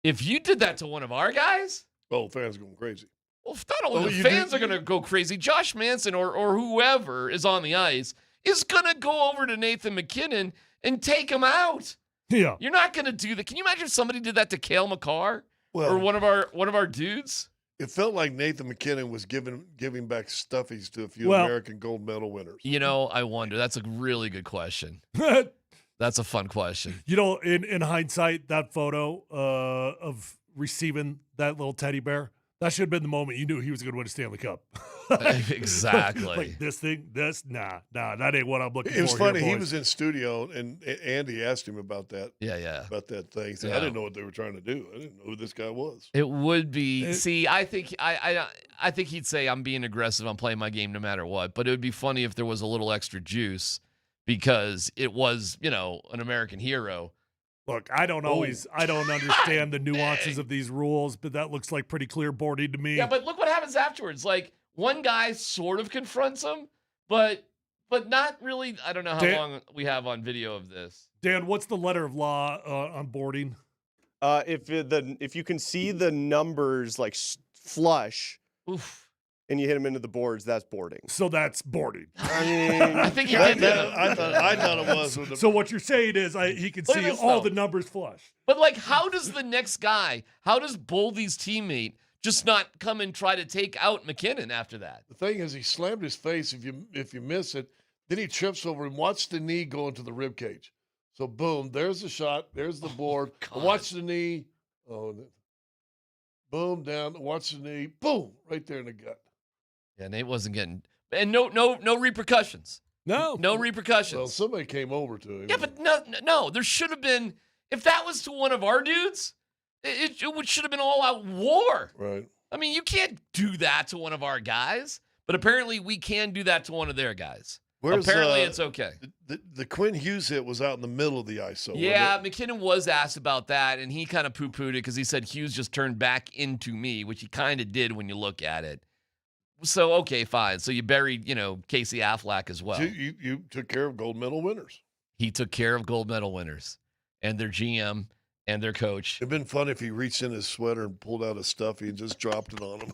If you did that to one of our guys... Oh, fans going crazy. Well, not only the fans are going to go crazy, Josh Manson or whoever is on the ice is going to go over to Nathan McKinnon and take him out. Yeah. You're not going to do that. Can you imagine if somebody did that to Cale Makar or one of our dudes? It felt like Nathan McKinnon was giving back stuffies to a few American gold medal winners. You know, I wonder. That's a really good question. That's a fun question. You know, in hindsight, that photo of receiving that little teddy bear, that should have been the moment you knew he was going to win a Stanley Cup. Exactly. Like this thing, nah, that ain't what I'm looking for. It was funny. Here, he was in studio, and Andy asked him about that. Yeah. About that thing. He said, I didn't know what they were trying to do. I didn't know who this guy was. It would be. See, I think he'd say, I'm being aggressive. I'm playing my game no matter what. But it would be funny if there was a little extra juice because it was, an American hero. Look, I don't understand the nuances of these rules, but that looks like pretty clear boarding to me. Yeah, but look what happens afterwards. Like, one guy sort of confronts him, but not really. I don't know how long we have on video of this. Dan, what's the letter of law on boarding? If you can see the numbers like flush, and you hit them into the boards, that's boarding. So that's boarding. I mean, I think he did. I thought it was. So what you're saying is he can see all the numbers flush. But like, how does the next guy, how does Boldy's teammate just not come and try to take out McKinnon after that? The thing is, he slammed his face. If you miss it, then he trips over and watch the knee go into the rib cage. So boom, there's the shot. There's the board. Watch the knee. Oh, boom down. Watch the knee. Boom, right there in the gut. Yeah, Nate wasn't getting, and no repercussions. No repercussions. Well, somebody came over to him. Yeah, but no. There should have been. If that was to one of our dudes, it should have been all out war. Right. I mean, you can't do that to one of our guys, but apparently we can do that to one of their guys. Apparently it's okay. The Quinn Hughes hit was out in the middle of the ice. So yeah, McKinnon was asked about that, and he kind of poo-pooed it because he said Hughes just turned back into me, which he kind of did when you look at it. So, okay, fine. So you buried, Casey Affleck as well. You took care of gold medal winners. He took care of gold medal winners and their GM and their coach. It'd been fun if he reached in his sweater and pulled out his stuffy and just dropped it on him.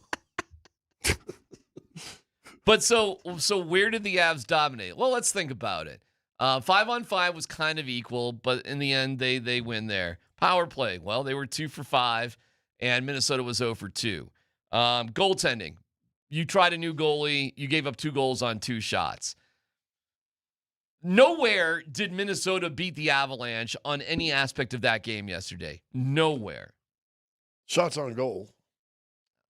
But so where did the Avs dominate? Well, let's think about it. 5-on-5 was kind of equal, but in the end, they win there. Power play, well, they were 2 for 5, and Minnesota was 0 for 2. Goaltending. You tried a new goalie. You gave up 2 goals on 2 shots. Nowhere did Minnesota beat the Avalanche on any aspect of that game yesterday. Nowhere. Shots on goal.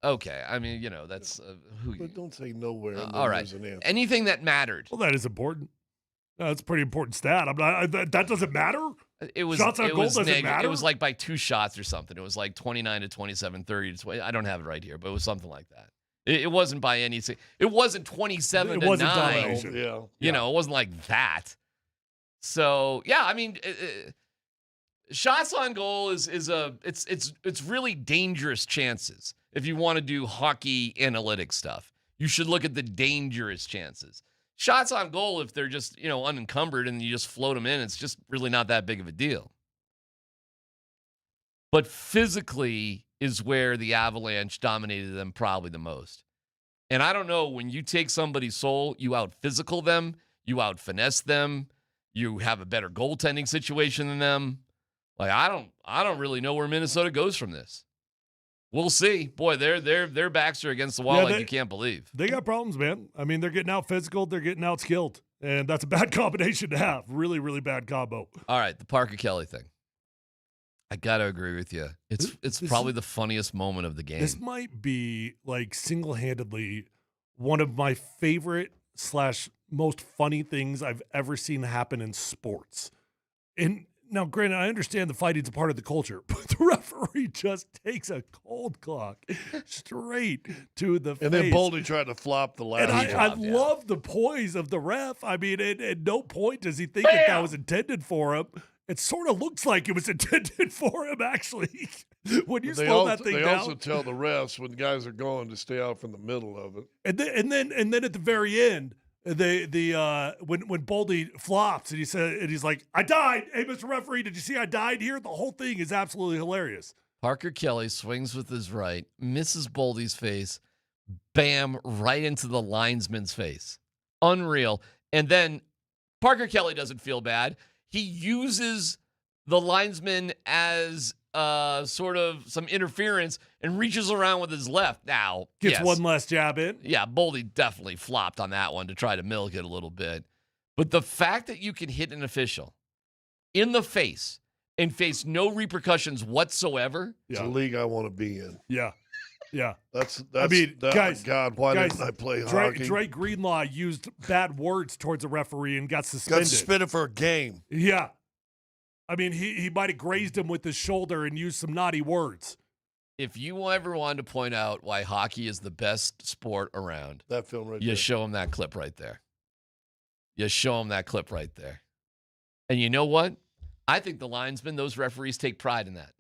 Okay. I mean, that's But don't say nowhere. All right. Anything that mattered. Well, that is important. That's a pretty important stat. That doesn't matter. It was shots on it goal was doesn't matter. It was like by 2 shots or something. It was like 29 to 27, 30 to 20. I don't have it right here, but it was something like that. It wasn't by any. It wasn't 27 It to wasn't 9. domination. Yeah. You know, it wasn't like that. So yeah, I mean, shots on goal is it's really dangerous chances. If you want to do hockey analytic stuff, you should look at the dangerous chances. Shots on goal, if they're just, unencumbered and you just float them in, it's just really not that big of a deal. But physically is where the Avalanche dominated them probably the most. And I don't know, when you take somebody's soul, you out-physical them, you out-finesse them, you have a better goaltending situation than them. Like, I don't really know where Minnesota goes from this. We'll see. Boy, their backs are against the wall like you can't believe. They got problems, man. I mean, they're getting out physical, they're getting out skilled, and that's a bad combination to have. Really, really bad combo. All right, the Parker Kelly thing. I got to agree with you. It's probably the funniest moment of the game. This might be, like, single-handedly one of my favorite / most funny things I've ever seen happen in sports. And now, granted, I understand the fighting's a part of the culture, but the referee just takes a cold clock straight to the face. And then Boldy tried to flop the last And I love the poise of the ref. I mean, at no point does he think that was intended for him. It sort of looks like it was intended for him, actually. When you slow that thing down. They also tell the refs when guys are going to stay out from the middle of it. And then at the very end, when Boldy flops and he's like, I died. Hey, Mr. Referee, did you see I died here? The whole thing is absolutely hilarious. Parker Kelly swings with his right, misses Boldy's face, bam, right into the linesman's face. Unreal. And then Parker Kelly doesn't feel bad. He uses the linesman as sort of some interference and reaches around with his left. Now, Gets one less jab in. Yeah, Boldy definitely flopped on that one to try to milk it a little bit. But the fact that you can hit an official in the face and face no repercussions whatsoever. It's a league I want to be in. Yeah. Yeah. Guys, God, why didn't I play hockey? Drake Greenlaw used bad words towards a referee and got suspended. Got suspended for a game. Yeah. I mean, he might have grazed him with his shoulder and used some naughty words. If you ever wanted to point out why hockey is the best sport around, that film right you there. show him that clip right there. You show him that clip right there. And you know what? I think the linesmen, those referees, take pride in that.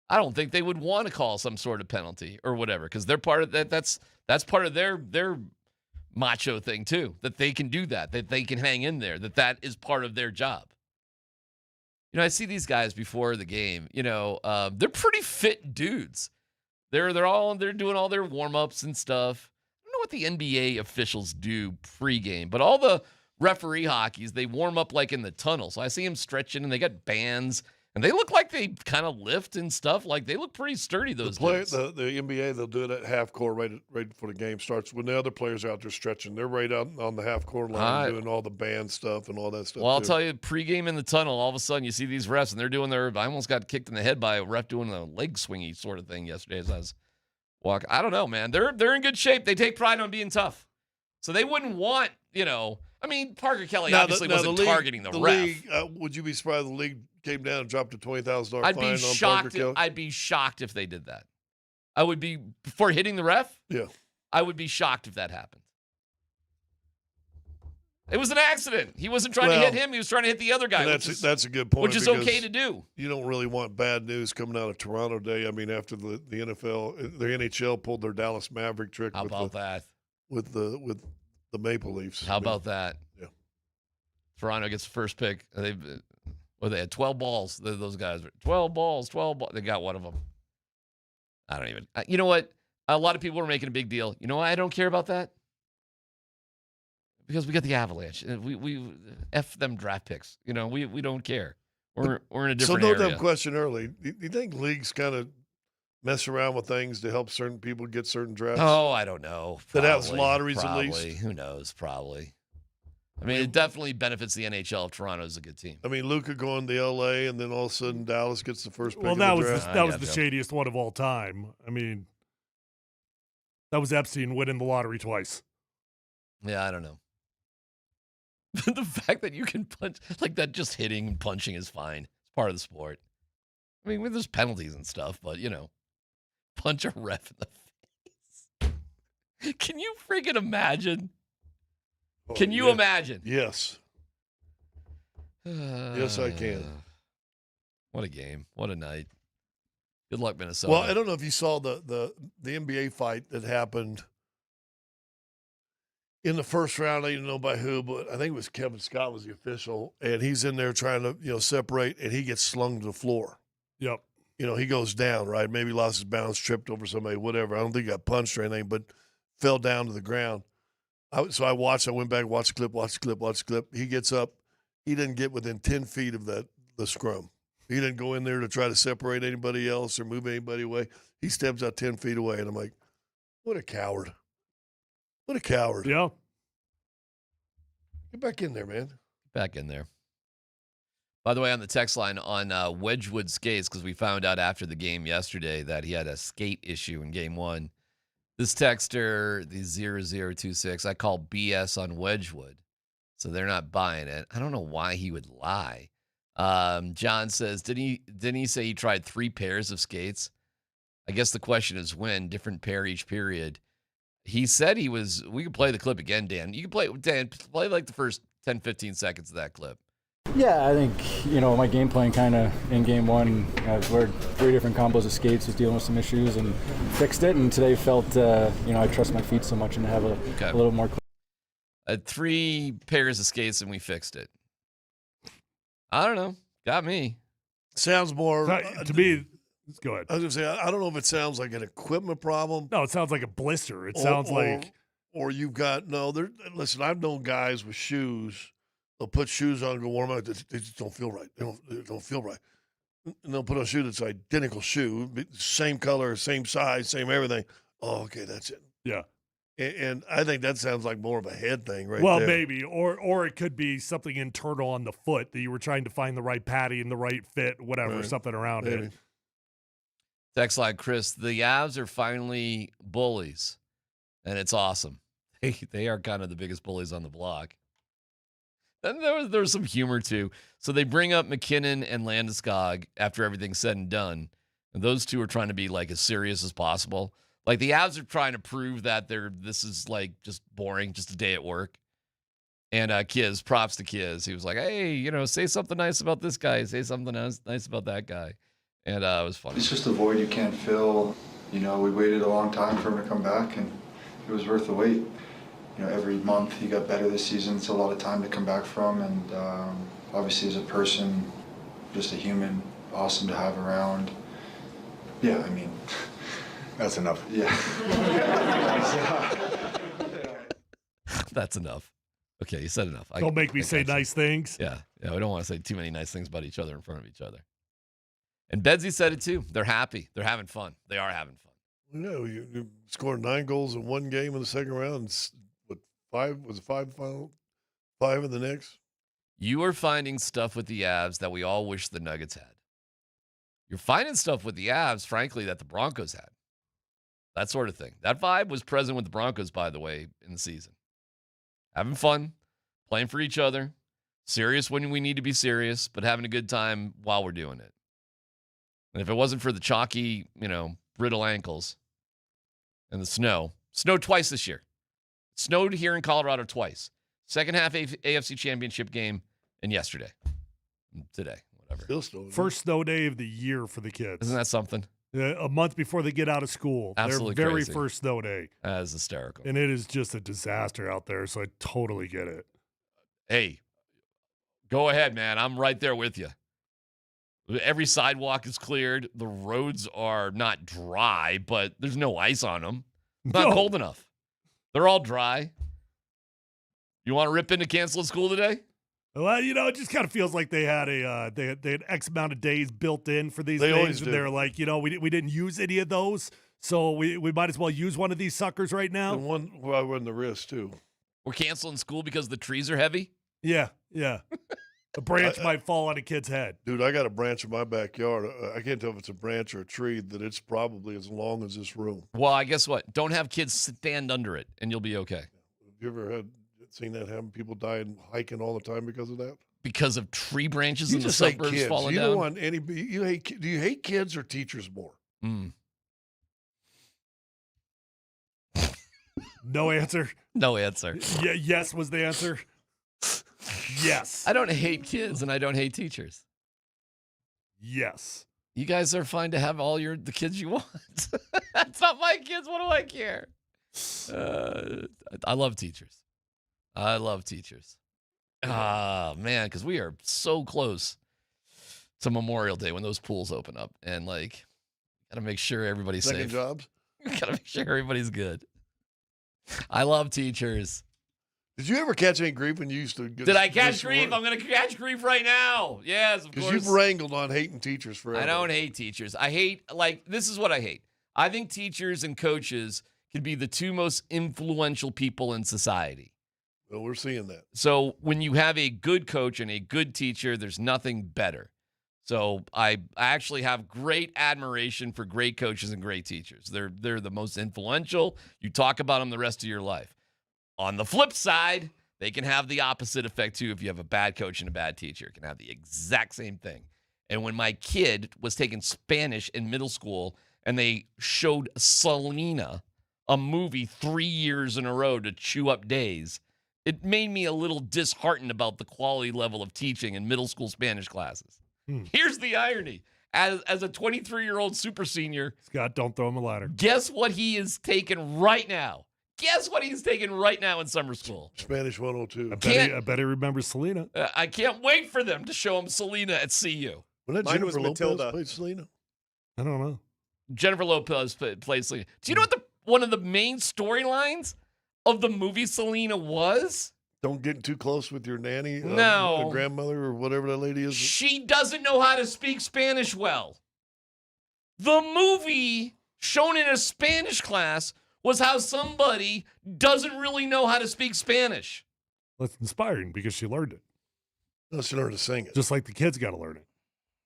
I don't think they would want to call some sort of penalty or whatever, because they're part of that. That's part of their macho thing too, that they can do that they can hang in there, that is part of their job. I see these guys before the game. They're pretty fit dudes. They're doing all their warm-ups and stuff. I don't know what the NBA officials do pregame, but all the referee hockeys, they warm up like in the tunnel. So I see them stretching, and they got bands, and they look like they kind of lift and stuff. Like they look pretty sturdy. Those dudes. The NBA, they'll do it at half court right before the game starts. When the other players are out there stretching, they're right out on the half court line doing all the band stuff and all that stuff. Well, I'll tell you, pregame in the tunnel, all of a sudden you see these refs, and they're doing I almost got kicked in the head by a ref doing a leg swingy sort of thing yesterday as I was walking. I don't know, man. They're in good shape. They take pride on being tough. So they wouldn't want, Parker Kelly obviously wasn't targeting the ref. League, would you be surprised the league came down and dropped a $20,000 fine on Parker Kelly? I'd be shocked if they did that. I would be, for hitting the ref? Yeah. I would be shocked if that happened. It was an accident. He wasn't trying to hit him. He was trying to hit the other guy. That's a good point. Which is okay to do. You don't really want bad news coming out of Toronto Day. I mean, after the NFL, the NHL pulled their Dallas Maverick trick. How about that? With the Maple Leafs. How about that? Yeah. Toronto gets the first pick. They had 12 balls. Those guys were 12 balls. They got one of them. I don't even. You know what? A lot of people are making a big deal. You know why I don't care about that? Because we got the Avalanche. We F them draft picks. We don't care. We're in a different area. So no dumb question early. Do you think leagues kind of mess around with things to help certain people get certain drafts? Oh, I don't know. That has lotteries at least? Who knows? Probably. I mean, it definitely benefits the NHL if Toronto's a good team. I mean, Luka going to L.A. and then all of a sudden Dallas gets the first pick Well, of the draft. that was the shadiest one of all time. I mean, that was Epstein winning the lottery twice. Yeah, I don't know. The fact that you can punch like that, just hitting and punching is fine. It's part of the sport. I mean, there's penalties and stuff, but punch a ref in the face. Can you freaking imagine? Can you imagine? Yes. Yes, I can. What a game. What a night. Good luck, Minnesota. Well, I don't know if you saw the NBA fight that happened in the first round. I don't know by who, but I think it was Kevin Scott was the official, and he's in there trying to separate, and he gets slung to the floor. Yep. He goes down, right? Maybe lost his balance, tripped over somebody, whatever. I don't think he got punched or anything, but fell down to the ground. So I went back, watched the clip. He gets up. He didn't get within 10 feet of the scrum. He didn't go in there to try to separate anybody else or move anybody away. He steps out 10 feet away, and I'm like, what a coward. What a coward. Yeah. Get back in there, man. Back in there. By the way, on the text line on Wedgwood skates, because we found out after the game yesterday that he had a skate issue in game one. This texter, the 0026, I call BS on Wedgwood, so they're not buying it. I don't know why he would lie. John says, didn't he say he tried 3 pairs of skates? I guess the question is when, different pair each period. He said we could play the clip again, Dan. You can play like the first 10, 15 seconds of that clip. Yeah, I think, my game plan kind of in game one, I've learned 3 different combos of skates, was dealing with some issues and fixed it. And today felt, I trust my feet so much and to have a little more. 3 pairs of skates and we fixed it. I don't know. Got me. Sounds more. To me, go ahead. I was going to say, I don't know if it sounds like an equipment problem. No, it sounds like a blister. It sounds like. Or you've got, listen, I've known guys with shoes. They'll put shoes on and go warm up. They just don't feel right. They don't feel right. And they'll put on a shoe that's identical shoe, same color, same size, same everything. Oh, okay, that's it. Yeah. And I think that sounds like more of a head thing right well, there. Maybe. Or it could be something internal on the foot that you were trying to find the right patty and the right fit, whatever, something around it. Text line, Chris, the Avs are finally bullies, and it's awesome. They are kind of the biggest bullies on the block. And there was some humor, too. So they bring up McKinnon and Landeskog after everything's said and done. And those two are trying to be, as serious as possible. Like, the Avs are trying to prove that this is, just boring, just a day at work. And Kiz, props to Kiz. He was like, hey, say something nice about this guy. Say something nice about that guy. And it was funny. It's just a void you can't fill. We waited a long time for him to come back, and it was worth the wait. Every month he got better this season. It's a lot of time to come back from, and obviously as a person, just a human, awesome to have around. Yeah, I mean, that's enough. Yeah. That's enough. Okay, you said enough. Don't make me say nice things. Yeah, we don't want to say too many nice things about each other in front of each other. And Bedsy said it too. They're happy. They're having fun. They are having fun. You scored 9 goals in one game in the second round. Was it 5 final? 5 in the next? You are finding stuff with the Avs that we all wish the Nuggets had. You're finding stuff with the Avs, frankly, that the Broncos had. That sort of thing. That vibe was present with the Broncos, by the way, in the season. Having fun, playing for each other, serious when we need to be serious, but having a good time while we're doing it. And if it wasn't for the chalky, brittle ankles and the snow twice this year. Snowed here in Colorado twice. Second half AFC Championship game and yesterday. Today, whatever. Still snowing. First snow day of the year for the kids. Isn't that something? A month before they get out of school. Absolutely Their very crazy. first snow day. That is hysterical. And it is just a disaster out there, so I totally get it. Hey, go ahead, man. I'm right there with you. Every sidewalk is cleared. The roads are not dry, but there's no ice on them. It's not cold enough. They're all dry. You want to rip into canceling school today? Well, it just kind of feels like they had they had X amount of days built in for these They always things, do. and they're like, we didn't use any of those, so we might as well use one of these suckers right now. And one where I run the risk, too. We're canceling school because the trees are heavy? Yeah. A branch might fall on a kid's head. Dude, I got a branch in my backyard. I can't tell if it's a branch or a tree, that it's probably as long as this room. Well, I guess what? Don't have kids stand under it, and you'll be okay. Have you ever had seen that happen. People dying hiking all the time because of that. Because of tree branches You in the just hate suburbs kids. falling You down. don't want any. Do you hate kids or teachers more? No answer. No answer. Yeah, yes was the answer. Yes. I don't hate kids and I don't hate teachers. Yes. You guys are fine to have all the kids you want. That's not my kids. What do I care? I love teachers. I love teachers. Ah, man, because we are so close to Memorial Day when those pools open up. And, like, got to make sure everybody's Second safe. jobs. Got to make sure everybody's good. I love teachers. Did you ever catch any grief when you used to? Did I catch grief? I'm going to catch grief right now. Yes, of course. Because you've wrangled on hating teachers forever. I don't hate teachers. I hate, this is what I hate. I think teachers and coaches can be the two most influential people in society. Well, we're seeing that. So when you have a good coach and a good teacher, there's nothing better. So I actually have great admiration for great coaches and great teachers. They're the most influential. You talk about them the rest of your life. On the flip side, they can have the opposite effect too. If you have a bad coach and a bad teacher, it can have the exact same thing. And when my kid was taking Spanish in middle school and they showed Selena, a movie 3 years in a row to chew up days, it made me a little disheartened about the quality level of teaching in middle school Spanish classes. Here's the irony. As a 23-year-old super senior, Scott, don't throw him a ladder. Guess what he is taking right now? Guess what he's taking right now in summer school? Spanish 102. I bet he remembers Selena. I can't wait for them to show him Selena at CU. When that Mine was Jennifer Lopez Matilda. played Selena? I don't know. Jennifer Lopez plays Selena. Do you know what one of the main storylines of the movie Selena was? Don't get too close with your nanny, No. grandmother, or whatever that lady is. She doesn't know how to speak Spanish well. The movie shown in a Spanish class was how somebody doesn't really know how to speak Spanish. Well, it's inspiring because she learned it. No, she learned to sing it. Just like the kids got to learn it.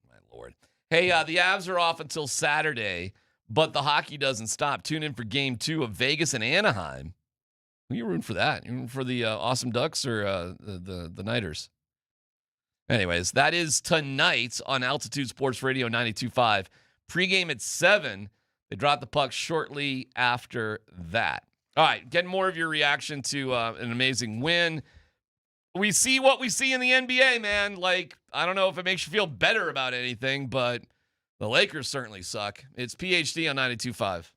My Lord. Hey, the Avs are off until Saturday, but the hockey doesn't stop. Tune in for Game 2 of Vegas and Anaheim. Who are you rooting for that? You rooting for the Awesome Ducks or the Nighters? Anyways, that is tonight on Altitude Sports Radio 92.5. Pre-game at 7. They drop the puck shortly after that. All right, getting more of your reaction to an amazing win. We see what we see in the NBA, man. Like, I don't know if it makes you feel better about anything, but the Lakers certainly suck. It's PhD on 92.5.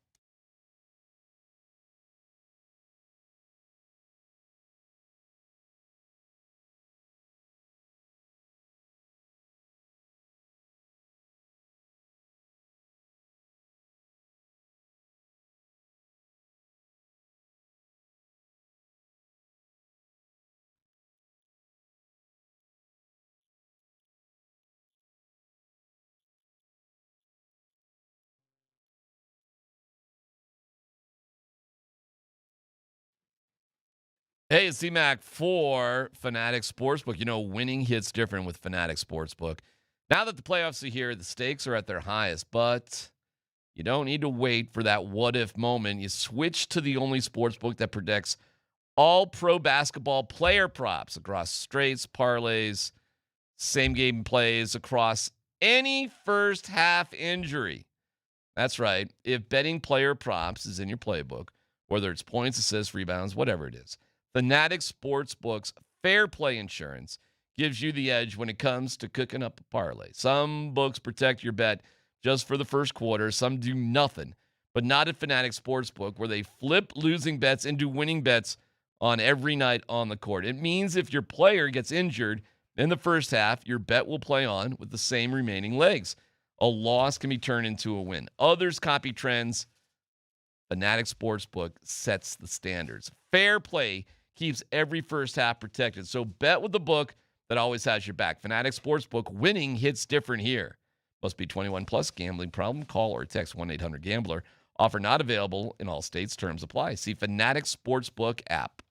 Hey, it's DMac for Fanatic Sportsbook. You know, winning hits different with Fanatic Sportsbook. Now that the playoffs are here, the stakes are at their highest, but you don't need to wait for that what-if moment. You switch to the only sportsbook that predicts all pro basketball player props across straights, parlays, same-game plays across any first-half injury. That's right. If betting player props is in your playbook, whether it's points, assists, rebounds, whatever it is, Fanatic Sportsbook's Fair Play Insurance gives you the edge when it comes to cooking up a parlay. Some books protect your bet just for the first quarter. Some do nothing, but not at Fanatic Sportsbook, where they flip losing bets into winning bets on every night on the court. It means if your player gets injured in the first half, your bet will play on with the same remaining legs. A loss can be turned into a win. Others copy trends. Fanatic Sportsbook sets the standards. Fair play keeps every first half protected. So bet with the book that always has your back. Fanatic Sportsbook, winning hits different here. Must be 21 plus. Gambling problem? Call or text 1-800-GAMBLER. Offer not available in all states. Terms apply. See Fanatic Sportsbook app.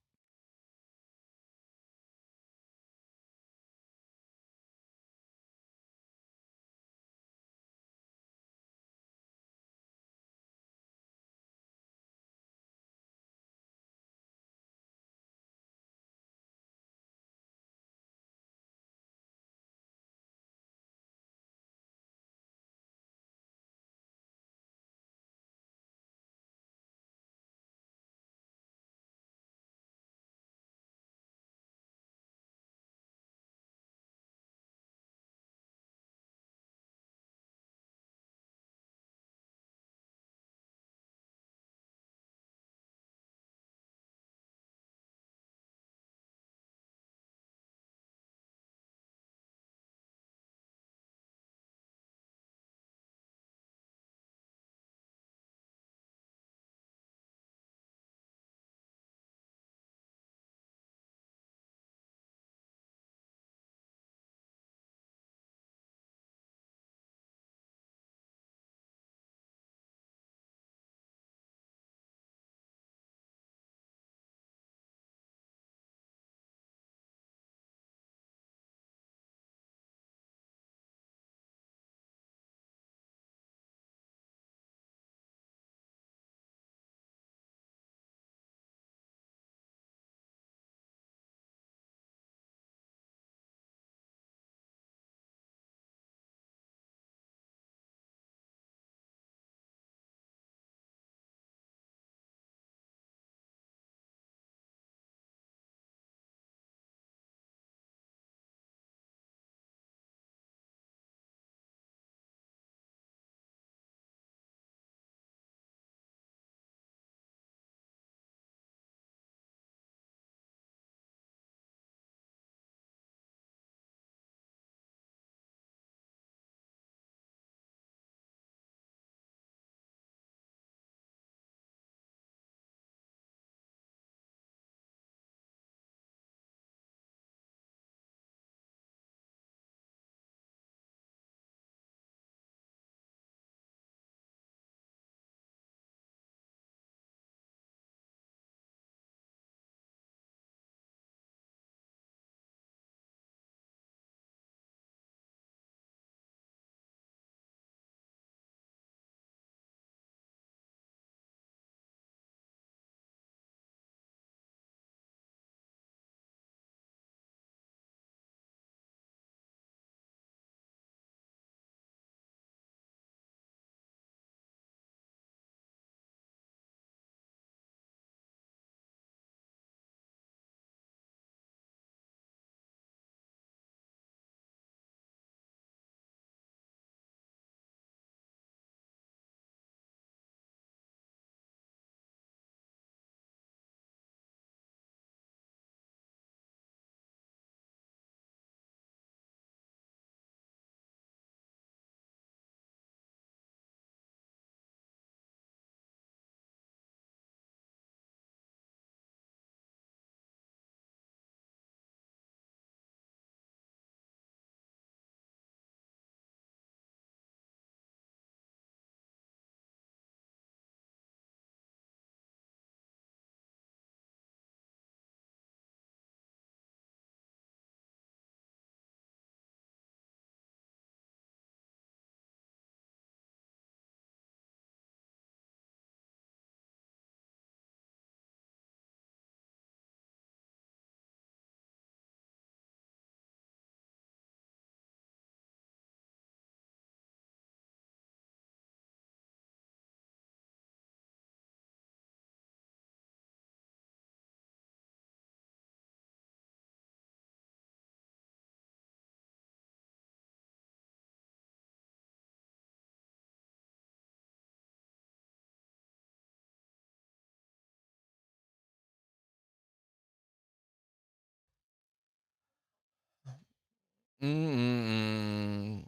Mm-mm.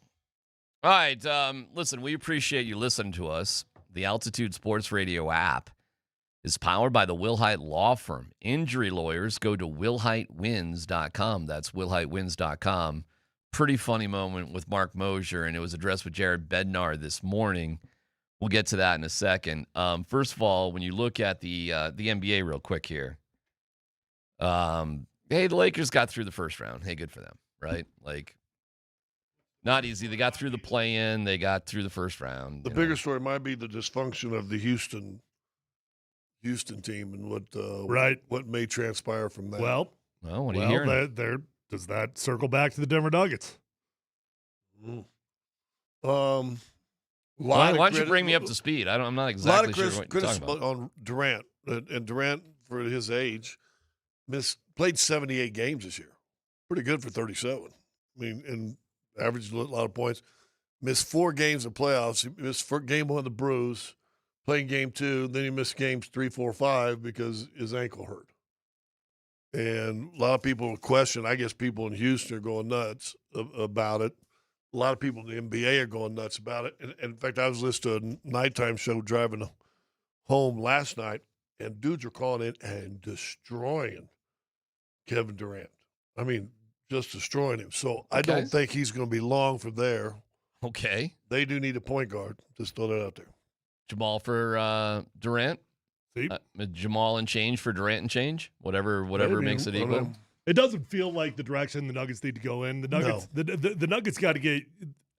All right. Listen, we appreciate you listening to us. The Altitude Sports Radio app is powered by the Wilhite Law Firm. Injury lawyers, go to wilhitewins.com. That's wilhitewins.com. Pretty funny moment with Mark Moser, and it was addressed with Jared Bednar this morning. We'll get to that in a second. First of all, when you look at the NBA real quick here, hey, the Lakers got through the first round. Hey, good for them, right? Like, not easy. They got through the play-in. They got through the first round. The bigger story might be the dysfunction of the Houston team and what may transpire from that. Well, what are you hearing? Does that circle back to the Denver Nuggets? Why don't you bring me up to speed? I'm not exactly sure what you're talking about. On Durant, and Durant, for his age, played 78 games this year. Pretty good for 37. I mean, and averaged a lot of points. Missed 4 games in playoffs. He missed game 1 of the bruise, playing game 2. Then he missed games 3, 4, 5 because his ankle hurt. And a lot of people question. I guess people in Houston are going nuts about it. A lot of people in the NBA are going nuts about it. And in fact, I was listening to a nighttime show driving home last night, and dudes are calling in and destroying Kevin Durant. I mean, just destroying him. So I don't think he's going to be long from there. Okay. They do need a point guard. Just throw that out there. Jamal for Durant. Jamal and change for Durant and change. Whatever makes it equal. It doesn't feel like the direction the Nuggets need to go in. The Nuggets, the Nuggets got to get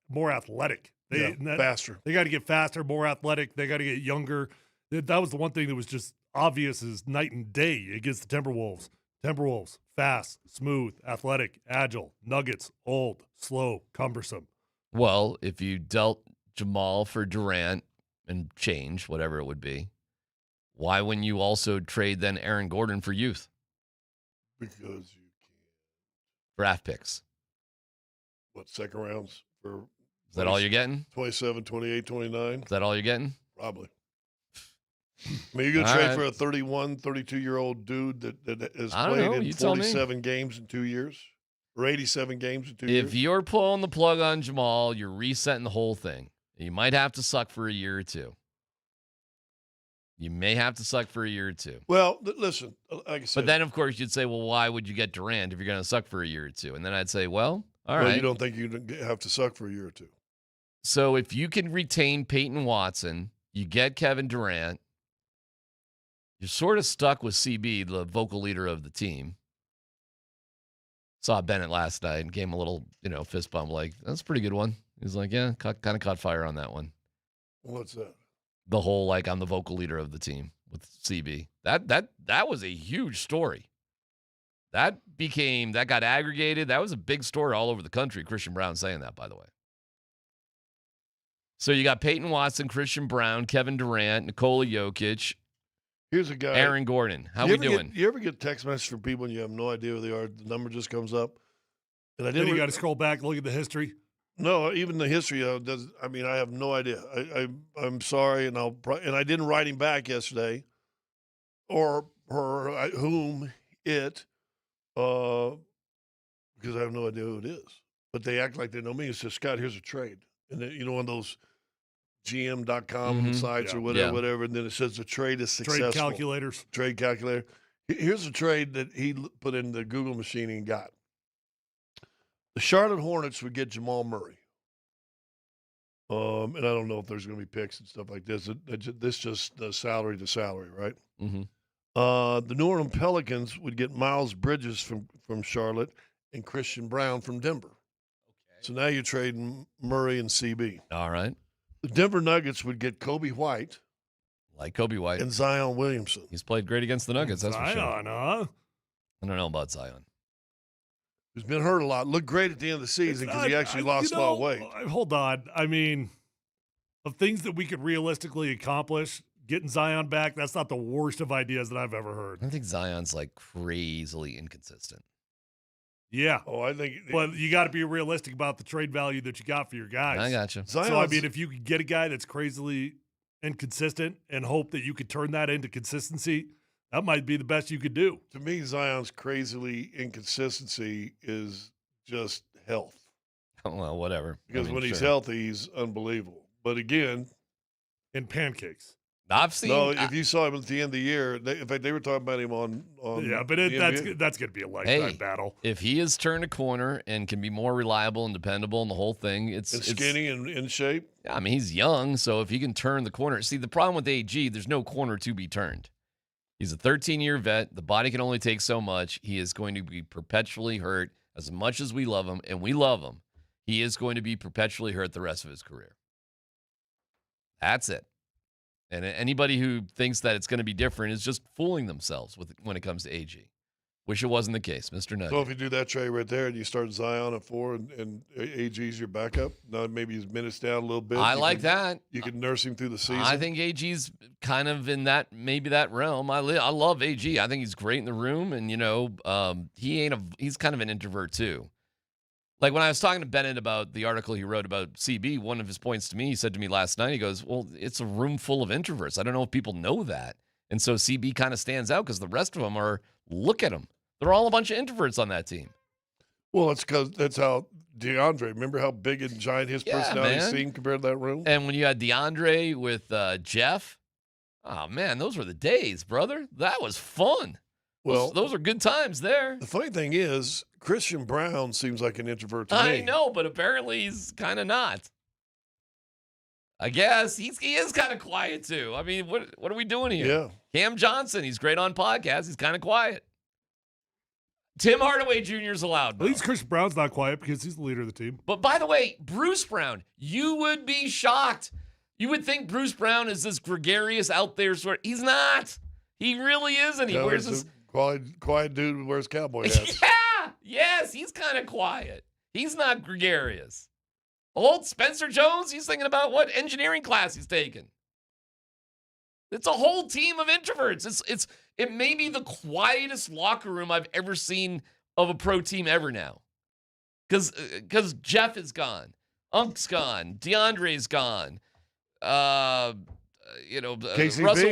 more athletic. Faster. They got to get faster, more athletic. They got to get younger. That was the one thing that was just obvious is night and day against the Timberwolves. Timberwolves, fast, smooth, athletic, agile. Nuggets, old, slow, cumbersome. Well, if you dealt Jamal for Durant and change, whatever it would be, why wouldn't you also trade then Aaron Gordon for youth? Because you can. Draft picks. What, second rounds? Is that all you're getting? 27, 28, 29. Is that all you're getting? Probably. I mean, you're going to trade for a 31, 32-year-old dude that has played in 47 games in 2 years? Or 87 games in 2 years? If you're pulling the plug on Jamal, you're resetting the whole thing. You might have to suck for a year or two. You may have to suck for a year or two. Well, listen, like I said. But then, of course, you'd say, well, why would you get Durant if you're going to suck for a year or two? And then I'd say, well, all right. You don't think you have to suck for a year or two. So if you can retain Peyton Watson, you get Kevin Durant, you're sort of stuck with CB, the vocal leader of the team. Saw Bennett last night and gave him a little, fist bump. Like, that's a pretty good one. He's like, yeah, kind of caught fire on that one. What's that? The whole, like, I'm the vocal leader of the team with CB. That was a huge story. That got aggregated. That was a big story all over the country. Christian Brown saying that, by the way. So you got Peyton Watson, Christian Brown, Kevin Durant, Nikola Jokic. Here's a guy. Aaron Gordon. How we doing? You ever get text messages from people and you have no idea who they are? The number just comes up. And Then you got to scroll back, look at the history. No, even the history. I have no idea. I'm sorry, and I didn't write him back yesterday, or her, whom it, because I have no idea who it is. But they act like they know me. It says, Scott, here's a trade, and then, on those GM.com sites or whatever, and then it says the trade is successful. Trade calculator. Here's a trade that he put in the Google machine and got. The Charlotte Hornets would get Jamal Murray. And I don't know if there's going to be picks and stuff like this. This just salary to salary, right? Mm-hmm. The New Orleans Pelicans would get Miles Bridges from Charlotte and Christian Brown from Denver. Okay. So now you're trading Murray and CB. All right. The Denver Nuggets would get Kobe White. Like Kobe White. And Zion Williamson. He's played great against the Nuggets, that's for sure. Zion, huh? I don't know about Zion. Who's been hurt a lot. Looked great at the end of the season because he actually lost a lot of weight. Hold on. I mean, of things that we could realistically accomplish, getting Zion back, that's not the worst of ideas that I've ever heard. I think Zion's like crazily inconsistent. Yeah. Oh, I think. But you got to be realistic about the trade value that you got for your guys. I got you. So, I mean, if you could get a guy that's crazily inconsistent and hope that you could turn that into consistency, that might be the best you could do. To me, Zion's crazily inconsistency is just health. Well, whatever. Because when he's healthy, he's unbelievable. But again, in pancakes. I've seen. No, if you saw him at the end of the year, in fact, they were talking about him on yeah, but that's going to be a lifetime battle. If he has turned a corner and can be more reliable and dependable in the whole thing, it's skinny and in shape. Yeah, I mean, he's young, so if he can turn the corner. See, the problem with AG, there's no corner to be turned. He's a 13-year vet. The body can only take so much. He is going to be perpetually hurt. As much as we love him, and we love him, he is going to be perpetually hurt the rest of his career. That's it. And anybody who thinks that it's going to be different is just fooling themselves when it comes to AG. Wish it wasn't the case, Mr. Nugget. So if you do that trade right there and you start Zion at 4 and AG's your backup, now maybe his minutes down a little bit. I like that. You can nurse him through the season. I think AG's kind of in that realm. I love AG. I think he's great in the room, and he's kind of an introvert too. Like when I was talking to Bennett about the article he wrote about CB, one of his points to me, he said to me last night, he goes, well, it's a room full of introverts. I don't know if people know that. And so CB kind of stands out because the rest of them look at him. They're all a bunch of introverts on that team. Well, it's because that's how DeAndre, remember how big and giant his personality seemed compared to that room? And when you had DeAndre with Jeff, oh, man, those were the days, brother. That was fun. Well, those are good times there. The funny thing is, Christian Brown seems like an introvert to me. I know, but apparently he's kind of not. I guess he is kind of quiet too. I mean, what are we doing here? Yeah. Cam Johnson, he's great on podcasts. He's kind of quiet. Tim Hardaway Jr. is allowed. At least Chris Brown's not quiet because he's the leader of the team. But by the way, Bruce Brown, you would be shocked. You would think Bruce Brown is this gregarious out there sort. He's not. He really isn't. He wears his quiet dude who wears cowboy hats. Yeah. Yes, he's kind of quiet. He's not gregarious. Old Spencer Jones, he's thinking about what engineering class he's taking. It's a whole team of introverts. It may be the quietest locker room I've ever seen of a pro team ever now. Because Jeff is gone. Unk's gone. DeAndre's gone. Russell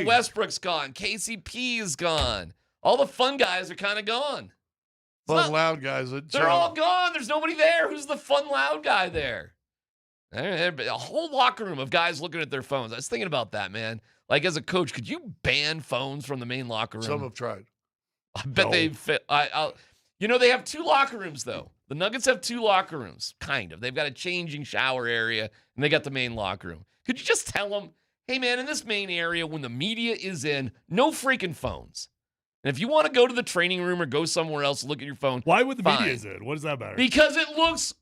Westbrook's gone. KCP is gone. All the fun guys are kind of gone. Loud guys. They're all gone. There's nobody there. Who's the fun, loud guy there? A whole locker room of guys looking at their phones. I was thinking about that, man. Like, as a coach, could you ban phones from the main locker room? Some have tried. I bet they've fit. They have 2 locker rooms, though. The Nuggets have 2 locker rooms, kind of. They've got a changing shower area, and they got the main locker room. Could you just tell them, hey, man, in this main area, when the media is in, no freaking phones. And if you want to go to the training room or go somewhere else, look at your phone. Why would the media is in? What does that matter? Because it looks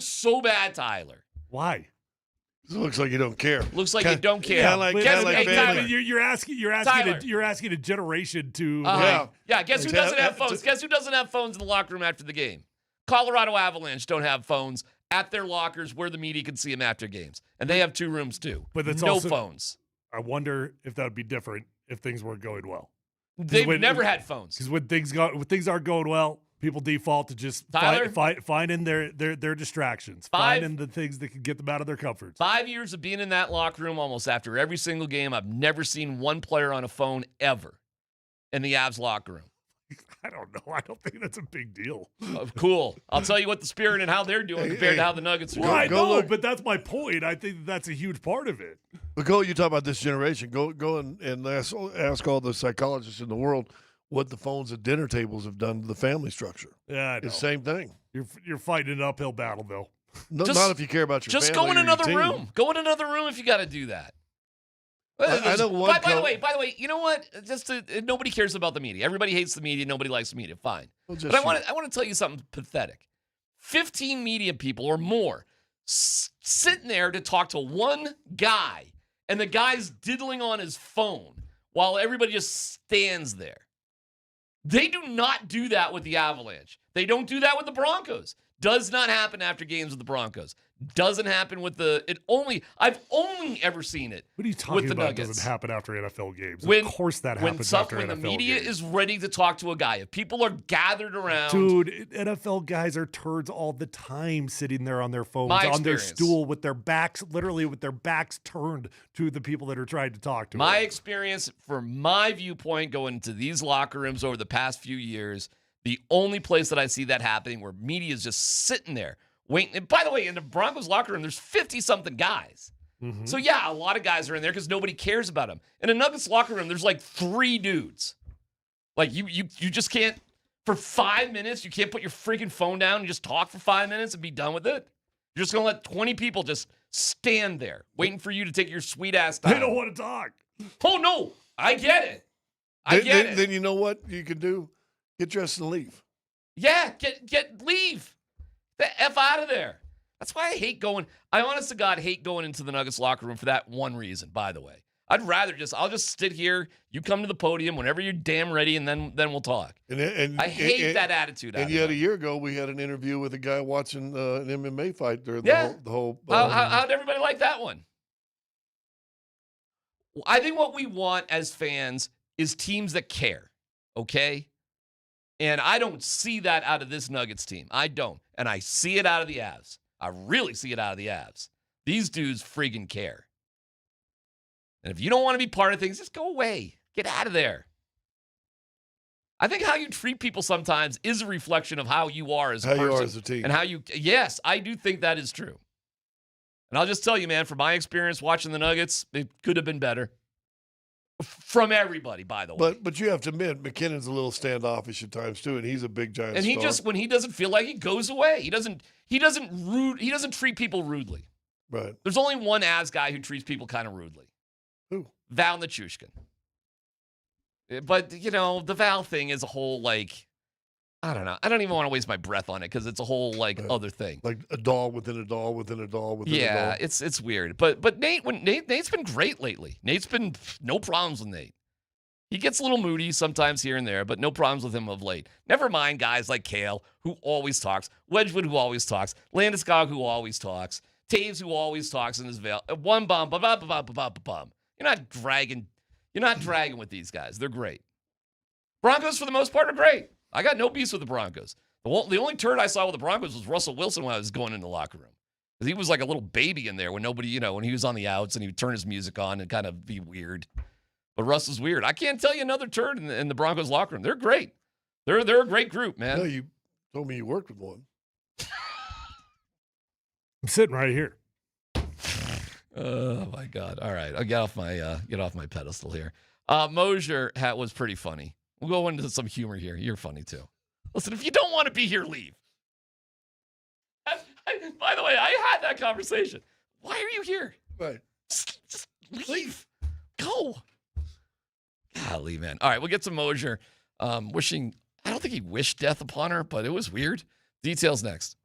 so bad, Tyler. Why? It looks like you don't care. Looks like you don't care. Tyler, you're asking a generation to. Guess who doesn't have phones? Guess who doesn't have phones in the locker room after the game? Colorado Avalanche don't have phones at their lockers where the media can see them after games, and they have 2 rooms too. But that's no phones. I wonder if that would be different if things weren't going well. They've never had phones. Because when things aren't going well, people default to just finding their distractions, finding the things that can get them out of their comforts. 5 years of being in that locker room almost after every single game, I've never seen one player on a phone ever in the Avs locker room. I don't know. I don't think that's a big deal. Cool. I'll tell you what the Spirit and how they're doing compared to how the Nuggets are doing. I know, but that's my point. I think that's a huge part of it. But you talk about this generation. Go and ask all the psychologists in the world what the phones at dinner tables have done to the family structure. Yeah, I know. It's the same thing. You're fighting an uphill battle, though. Not if you care about your family. Just go in or another your team. room. Go in another room if you got to do that. I know one. By the way, you know what? Nobody cares about the media. Everybody hates the media. Nobody likes the media. Fine. But I want to tell you something pathetic. 15 media people or more sitting there to talk to one guy, and the guy's diddling on his phone while everybody just stands there. They do not do that with the Avalanche. They don't do that with the Broncos. Does not happen after games with the Broncos. Doesn't happen with I've only ever seen it. What are you talking with the about? Nuggets. Doesn't happen after NFL games. Of course that happens after NFL games. When the media is ready to talk to a guy, if people are gathered around. Dude, NFL guys are turds all the time sitting there on their phones, on their stool with their backs turned to the people that are trying to talk to them. My experience, from my viewpoint, going into these locker rooms over the past few years, the only place that I see that happening where media is just sitting there waiting. And by the way, in the Broncos locker room, there's 50-something guys. Mm-hmm. So, yeah, a lot of guys are in there because nobody cares about them. In a Nuggets locker room, there's like 3 dudes. Like, you just can't, for 5 minutes, you can't put your freaking phone down and just talk for 5 minutes and be done with it. You're just going to let 20 people just stand there waiting for you to take your sweet ass time. They don't want to talk. Oh, no. I get it. Then you know what you can do? Get dressed and leave. Yeah, leave. The F out of there. That's why I hate going. I honest to God hate going into the Nuggets locker room for that one reason, by the way. I'd rather I'll just sit here. You come to the podium whenever you're damn ready, and then we'll talk. And I hate that attitude. And yet a year ago, we had an interview with a guy watching an MMA fight during Yeah. the whole How'd everybody like that one? I think what we want as fans is teams that care, okay? And I don't see that out of this Nuggets team. I don't. And I see it out of the Avs. I really see it out of the Avs. These dudes friggin' care. And if you don't want to be part of things, just go away. Get out of there. I think how you treat people sometimes is a reflection of how you are as a person. How you are as a team. And yes, I do think that is true. And I'll just tell you, man, from my experience watching the Nuggets, it could have been better. From everybody, by the way. But you have to admit, McKinnon's a little standoffish at times too, and he's a big giant. And he star. just when he doesn't feel like he goes away. He doesn't treat people rudely. Right. There's only one Avs guy who treats people kind of rudely. Who? Val Nichushkin. But the Val thing is a whole I don't know. I don't even want to waste my breath on it because it's a whole other thing. Like a doll within a doll within a doll within a doll. Yeah, it's weird. But Nate's been great lately. Nate's been no problems with Nate. He gets a little moody sometimes here and there, but no problems with him of late. Never mind guys like Kale, who always talks, Wedgwood, who always talks, Landeskog, who always talks, Taves, who always talks in his veil. One bomb, ba-ba-ba-ba-ba-ba-bum. You're not dragging with these guys. They're great. Broncos, for the most part, are great. I got no beef with the Broncos. The only turd I saw with the Broncos was Russell Wilson when I was going in the locker room. Because he was like a little baby in there when nobody, when he was on the outs and he would turn his music on and kind of be weird. But Russ is weird. I can't tell you another turd in the Broncos locker room. They're great. They're a great group, man. No, you told me you worked with one. I'm sitting right here. Oh my God! All right, I'll get off my pedestal here. Moser was pretty funny. We'll go into some humor here. You're funny too. Listen, if you don't want to be here, leave. By the way, I had that conversation. Why are you here? Right. Just leave. Go. Golly, man. All right, we'll get to Moser. I don't think he wished death upon her, but it was weird. Details next.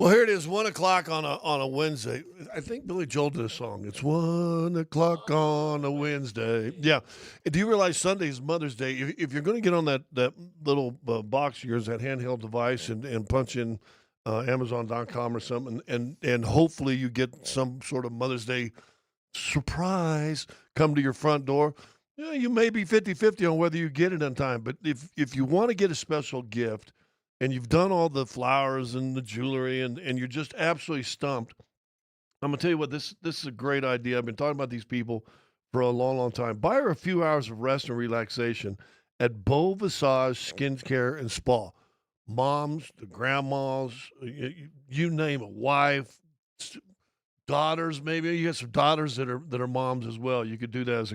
Well, here it is, 1 o'clock on a Wednesday. I think Billy Joel did a song. It's 1 o'clock on a Wednesday. Yeah. Do you realize Sunday's Mother's Day? If you're going to get on that little box of yours, that handheld device, and punch in Amazon.com or something, and hopefully you get some sort of Mother's Day surprise come to your front door, you may be 50-50 on whether you get it on time. But if you want to get a special gift, and you've done all the flowers and the jewelry, and you're just absolutely stumped, I'm going to tell you what, this is a great idea. I've been talking about these people for a long, long time. Buy her a few hours of rest and relaxation at Beau Visage Skincare and Spa. Moms, the grandmas, you name it, wife, daughters, maybe. You got some daughters that are moms as well. You could do that as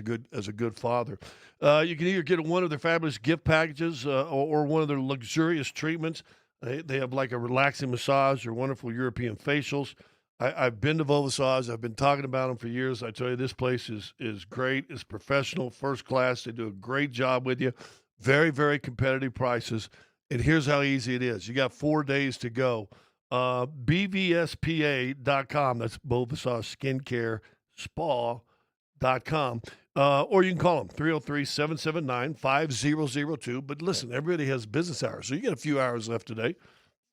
a good father. You can either get one of their fabulous gift packages or one of their luxurious treatments. They have like a relaxing massage or wonderful European facials. I've been to Beau Visage. I've been talking about them for years. I tell you, this place is great. It's professional, first class. They do a great job with you. Very, very competitive prices. And here's how easy it is. You got 4 days to go. BVSPA.com. That's Beau Visage Skincare Spa.com. Or you can call them 303-779-5002. But listen, everybody has business hours, so you got a few hours left today.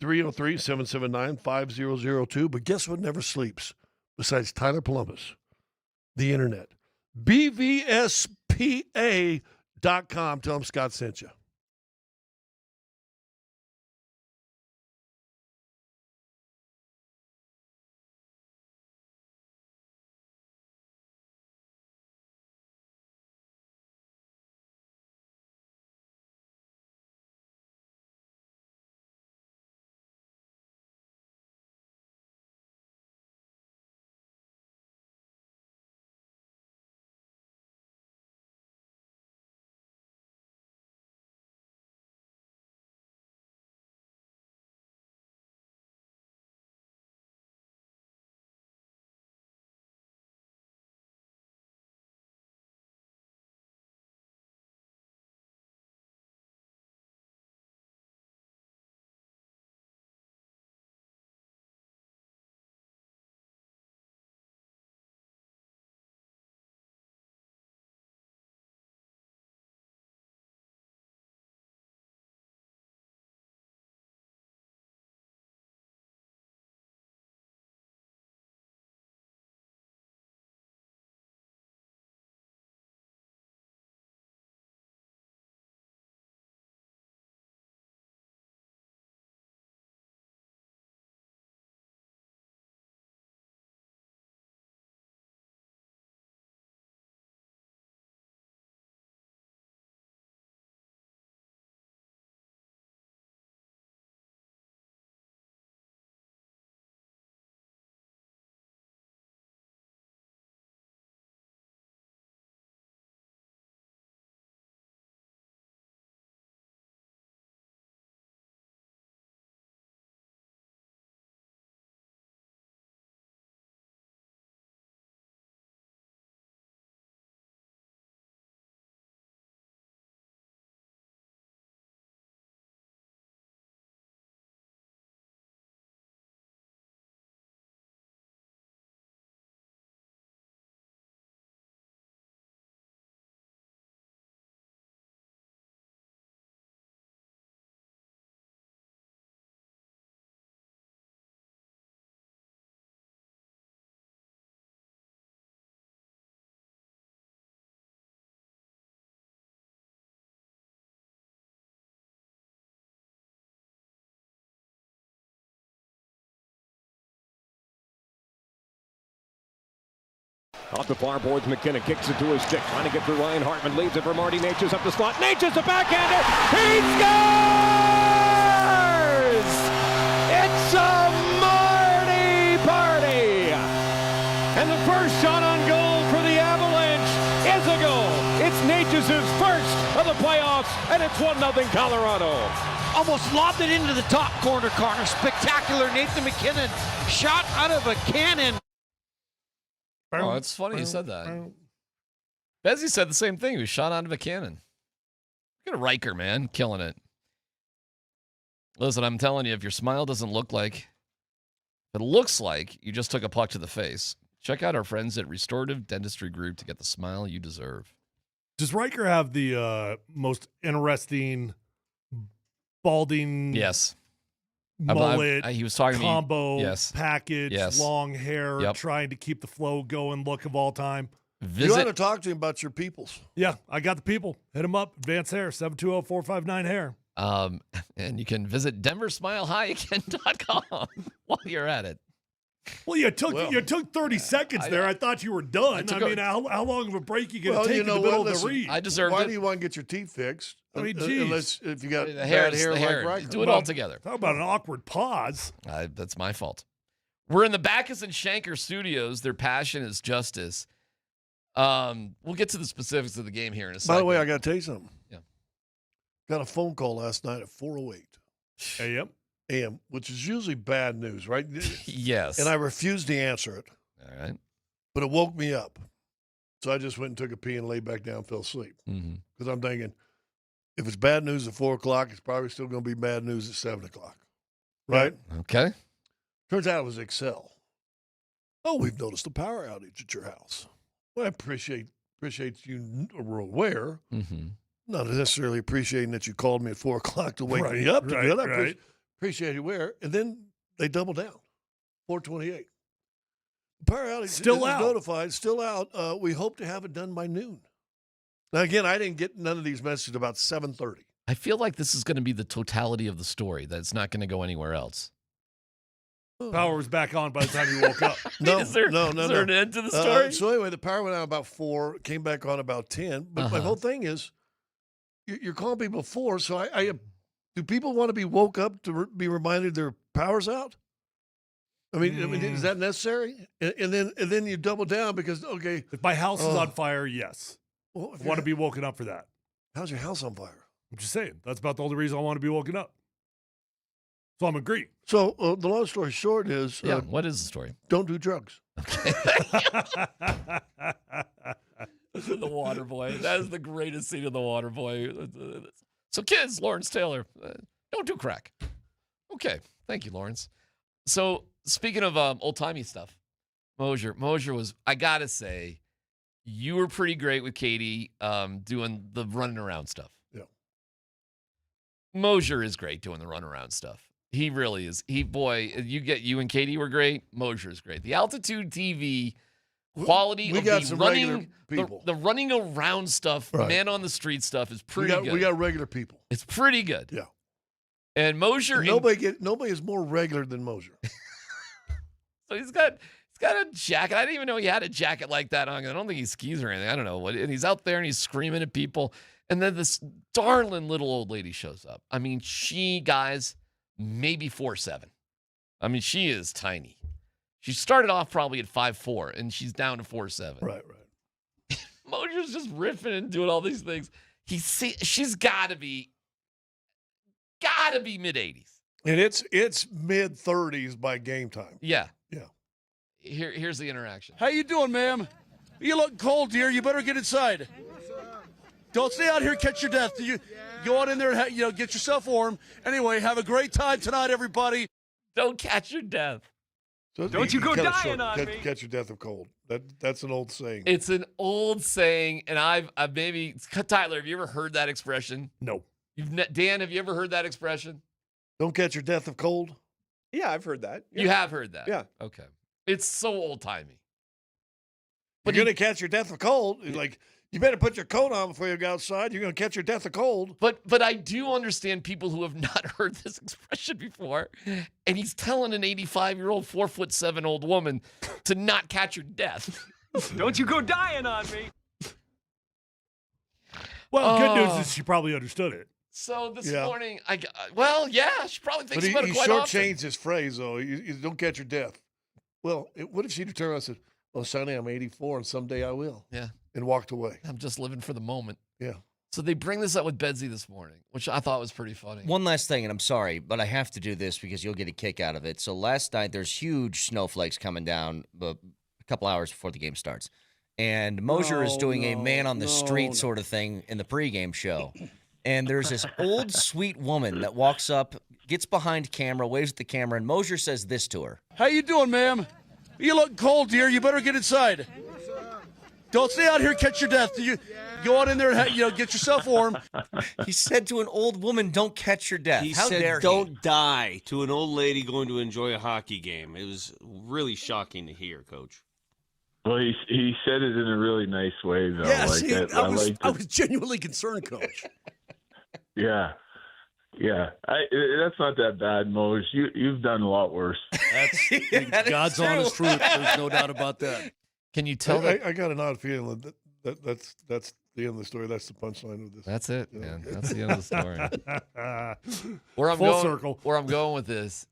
303-779-5002. But guess what never sleeps besides Tyler Polumbus? The internet. BVSPA.com. Tell them Scott sent you. Off the far boards, McKinnon kicks it to his stick, trying to get through Ryan Hartman, leaves it for Marty Natures up the slot. Natures, a backhander, he scores! It's a Marty party! And the first shot on goal for the Avalanche is a goal. It's Natures' first of the playoffs, and it's 1-0 Colorado. Almost lobbed it into the top corner. Spectacular Nathan McKinnon shot out of a cannon. Oh, it's funny you said that. Bezzy said the same thing. He was shot out of a cannon. Look at Riker, man. Killing it. Listen, I'm telling you, if your smile doesn't look like If it looks like you just took a puck to the face, check out our friends at Restorative Dentistry Group to get the smile you deserve. Does Riker have the most interesting balding? Yes. Mullet, he was talking combo, to me. Yes. package, Yes. long hair, Yep. trying to keep the flow going, look of all time. You ought to talk to him about your peoples. Yeah, I got the people. Hit him up. Advanced Hair, 720-459-HAIR. And you can visit DenverSmileHighAgain.com while you're at it. Well, you took 30 seconds there. I thought you were done. I mean, how long of a break you going to take in the middle of the read? I deserved Why it. do you want to get your teeth fixed? I mean, geez. Unless if you got The bad hair, hair the like hair. Riker. Do it all together. Talk about an awkward pause. That's my fault. We're in the Backus and Shanker studios. Their passion is justice. We'll get to the specifics of the game here in a second. By the way, I got to tell you something. Yeah. Got a phone call last night at 4:08 a.m., which is usually bad news, right? Yes. And I refused to answer it. All right. But it woke me up. So I just went and took a pee and laid back down and fell asleep. Because I'm thinking, if it's bad news at 4 o'clock, it's probably still going to be bad news at 7 o'clock. Right? Okay. Turns out it was Excel. Oh, we've noticed a power outage at your house. Well, I appreciate you were aware. Not necessarily appreciating that you called me at 4 o'clock to wake me up. Appreciate you aware. And then they doubled down. 4:28. Power outage Still is out. notified. Still out. We hope to have it done by noon. Now, again, I didn't get none of these messages about 7:30. I feel like this is going to be the totality of the story. That it's not going to go anywhere else. Power was back on by the time you woke up. No, Is there an end to the story? So anyway, the power went out about 4, came back on about 10. But my whole thing is, you're calling people 4, so I do people want to be woke up to be reminded their power's out? I mean, is that necessary? And then you double down because, okay. If my house is on fire, yes. Well, I want to be woken up for that. How's your house on fire? I'm just saying. That's about the only reason I want to be woken up. So I'm agreeing. So the long story short is... what is the story? Don't do drugs. The Water Boy. That is the greatest scene of The Water Boy. So kids, Lawrence Taylor, don't do crack. Okay. Thank you, Lawrence. So speaking of old-timey stuff, Moser was, I got to say, you were pretty great with Katie doing the running around stuff. Yeah. Moser is great doing the run around stuff. He really is. You and Katie were great. Moser is great. The Altitude TV quality we of got the some running, regular people. The running around stuff, Right. man on the street stuff is pretty good. We got regular people. It's pretty good. Yeah. And Moser, nobody is more regular than Moser. so he's got a jacket. I didn't even know he had a jacket like that on. I don't think he skis or anything. I don't know what. And he's out there and he's screaming at people. And then this darling little old lady shows up. I mean, guys, maybe 4'7". I mean, she is tiny. She started off probably at 5'4", and she's down to 4'7". Right. Moser's just riffing and doing all these things. She's got to be mid-80s. And it's mid-30s by game time. Yeah. Yeah. Here's the interaction. How you doing, ma'am? You look cold, dear. You better get inside. Don't stay out here and catch your death. You go on in there and get yourself warm. Anyway, have a great time tonight, everybody. Don't catch your death. So Don't you go cut it dying short. on me. Catch your death of cold. That's an old saying. It's an old saying, and I've maybe Tyler. Have you ever heard that expression? No. Dan, have you ever heard that expression? Don't catch your death of cold. Yeah, I've heard that. Yeah. You have heard that. Yeah. Okay. It's so old timey. You're going to catch your death of cold. Like, you better put your coat on before you go outside. You're going to catch your death of cold. But I do understand people who have not heard this expression before, and he's telling an 85-year-old, 4'7" old woman to not catch her death. Don't you go dying on me. Well, good news is she probably understood it. So this Yeah. morning, she probably thinks But about he it quite often. shortchanged his phrase, though. You don't catch your death. Well, what if she turned around and said, "Well, Sonny, I'm 84, and someday I will." Yeah. And walked away. I'm just living for the moment. Yeah. So they bring this up with Bedsy this morning, which I thought was pretty funny. One last thing, and I'm sorry, but I have to do this because you'll get a kick out of it. So last night, there's huge snowflakes coming down a couple hours before the game starts. And Moser is doing a man-on-the-street sort of thing in the pregame show. And there's this old, sweet woman that walks up gets behind camera, waves at the camera, and Moser says this to her. How you doing, ma'am? You look cold, dear. You better get inside. Don't stay out here and catch your death. You go on in there and get yourself warm. He said to an old woman, "Don't catch your death." He How said, dare "Don't die" to an old lady going to enjoy a hockey game. It was really shocking to hear, Coach. Well, he said it in a really nice way, though. Yeah, like see, that. I was genuinely concerned, Coach. Yeah. That's not that bad, Mose. You've done a lot worse. That's God's honest truth. There's no doubt about that. Can you tell I got an odd feeling that's the end of the story. That's the punchline of this. That's it, man. That's the end of the story. Full circle. Where I'm going with this,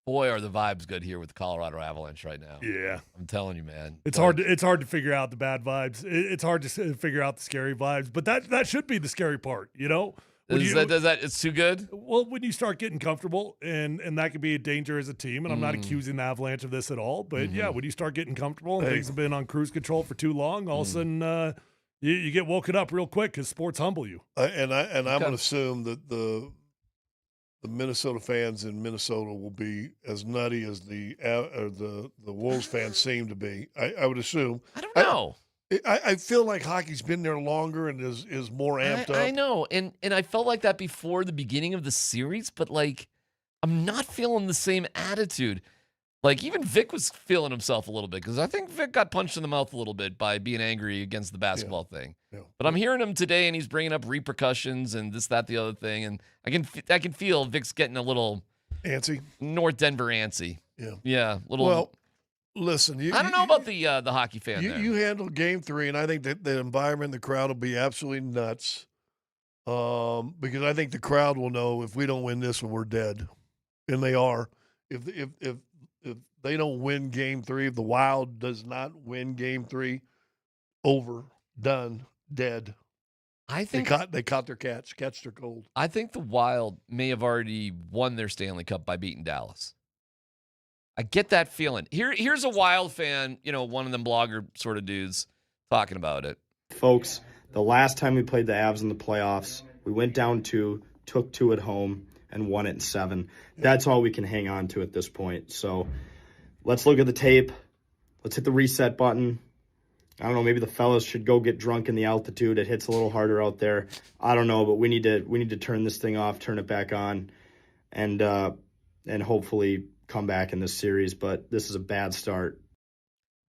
boy, are the vibes good here with the Colorado Avalanche right now. Yeah. I'm telling you, man. It's hard to figure out the bad vibes. It's hard to figure out the scary vibes, but that should be the scary part, you know? It's too good? Well, when you start getting comfortable, and that could be a danger as a team, and I'm not accusing the Avalanche of this at all, but yeah, when you start getting comfortable and things have been on cruise control for too long, all of a sudden you get woken up real quick because sports humble you. I'm going to assume that the Minnesota fans in Minnesota will be as nutty as the Wolves fans seem to be. I would assume. I don't know. I feel like hockey's been there longer and is more amped up. I know, and I felt like that before the beginning of the series, but like I'm not feeling the same attitude. Like even Vic was feeling himself a little bit because I think Vic got punched in the mouth a little bit by being angry against the basketball thing. Yeah. But I'm hearing him today, and he's bringing up repercussions and this, that, the other thing, and I can feel Vic's getting a little antsy, North Denver antsy. Yeah, little. Well, listen, I don't know about the hockey fan. You handled Game 3, and I think that the environment, the crowd will be absolutely nuts. Because I think the crowd will know if we don't win this one, we're dead, and they are. If they don't win Game 3, if the Wild does not win Game 3, over, done, dead. I think they caught their catch their cold. I think the Wild may have already won their Stanley Cup by beating Dallas. I get that feeling. Here's a Wild fan, one of them blogger sort of dudes talking about it. Folks, the last time we played the Avs in the playoffs, we went down 2, took 2 at home, and won it in 7. That's all we can hang on to at this point. So let's look at the tape. Let's hit the reset button. I don't know, maybe the fellas should go get drunk in the altitude. It hits a little harder out there. I don't know, but we need to turn this thing off, turn it back on, and hopefully come back in this series. But this is a bad start.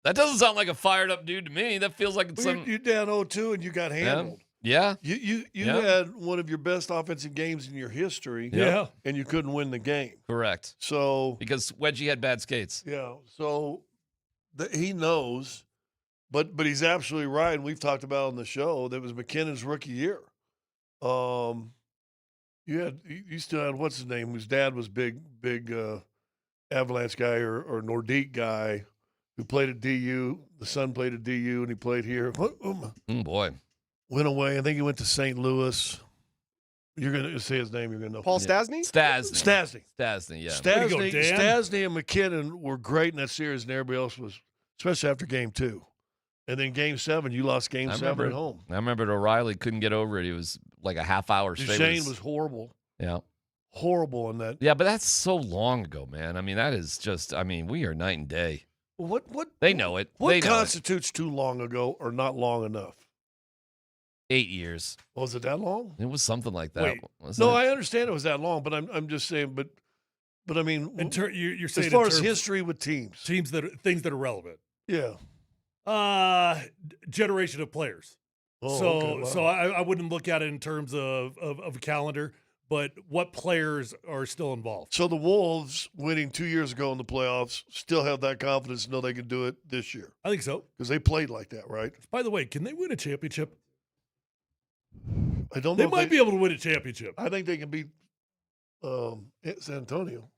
That doesn't sound like a fired up dude to me. That feels like it's You're down 0-2 and you got handled. Yeah. You had one of your best offensive games in your history. Yeah. And you couldn't win the game. Correct. So because Wedgie had bad skates. Yeah. So he knows. But he's absolutely right, and we've talked about on the show that was McKinnon's rookie year. You still had what's his name, whose dad was big Avalanche guy or Nordique guy who played at DU. The son played at DU, and he played here. Boy, went away. I think he went to St. Louis. You're gonna say his name. You're gonna know. Paul Stastny. Stastny. Yeah. Stastny and McKinnon were great in that series, and everybody else was, especially after Game 2. And then Game 7, you lost Game 7 at home. I remember O'Reilly couldn't get over it. He was like a half hour straight. Shane was horrible. Yeah. Horrible in that. Yeah, but that's so long ago, man. I mean, that is just, we are night and day. What they know it. What they know constitutes too long ago or not long enough? 8 years. Was it that long? It was something like that. Wait, I understand it was that long, but I'm just saying, but I mean, you're saying as far as history with teams things that are relevant. Yeah. Generation of players. Oh, so okay, wow. so I wouldn't look at it in terms of a calendar, but what players are still involved. So the Wolves winning 2 years ago in the playoffs still have that confidence to know they can do it this year. I think so. Because they played like that, right? By the way, can they win a championship? I don't know. They might be able to win a championship. I think they can beat San Antonio.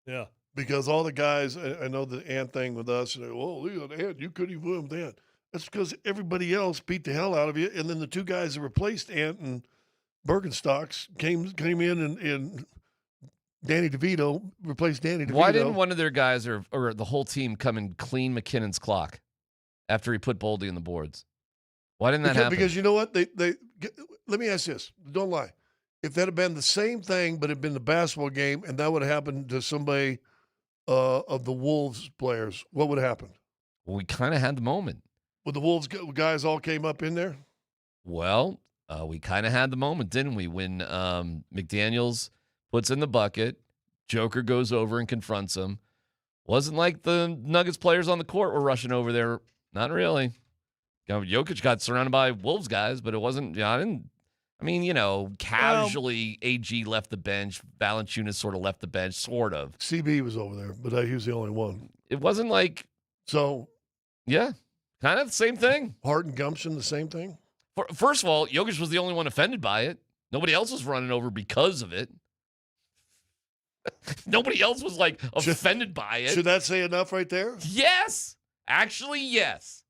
Yeah. Because all the guys, I know the Ant thing with us, and Ant, you couldn't even win with Ant. That's because everybody else beat the hell out of you, and then the two guys that replaced Ant and Birkenstocks came in and Danny DeVito replaced Danny DeVito. Why didn't one of their guys or the whole team come and clean McKinnon's clock after he put Boldy on the boards? Why didn't that happen? Because you know what? They let me ask this. Don't lie. if that had been the same thing, but it had been the basketball game, and that would have happened to somebody of the Wolves players, what would have happened? Well, we kind of had the moment. Would the Wolves guys all came up in there? Well, we kind of had the moment, didn't we? When McDaniels puts in the bucket, Joker goes over and confronts him. Wasn't like the Nuggets players on the court were rushing over there. Not really. Jokic got surrounded by Wolves guys, but it wasn't. Casually, AG left the bench. Valanciunas sort of left the bench, sort of. CB was over there, but he was the only one. It wasn't like. So. Yeah, kind of the same thing. Hart and Gumption, the same thing? First of all, Jokic was the only one offended by it. Nobody else was running over because of it. Nobody else was, offended by it. Should that say enough right there? Yes. Actually, yes.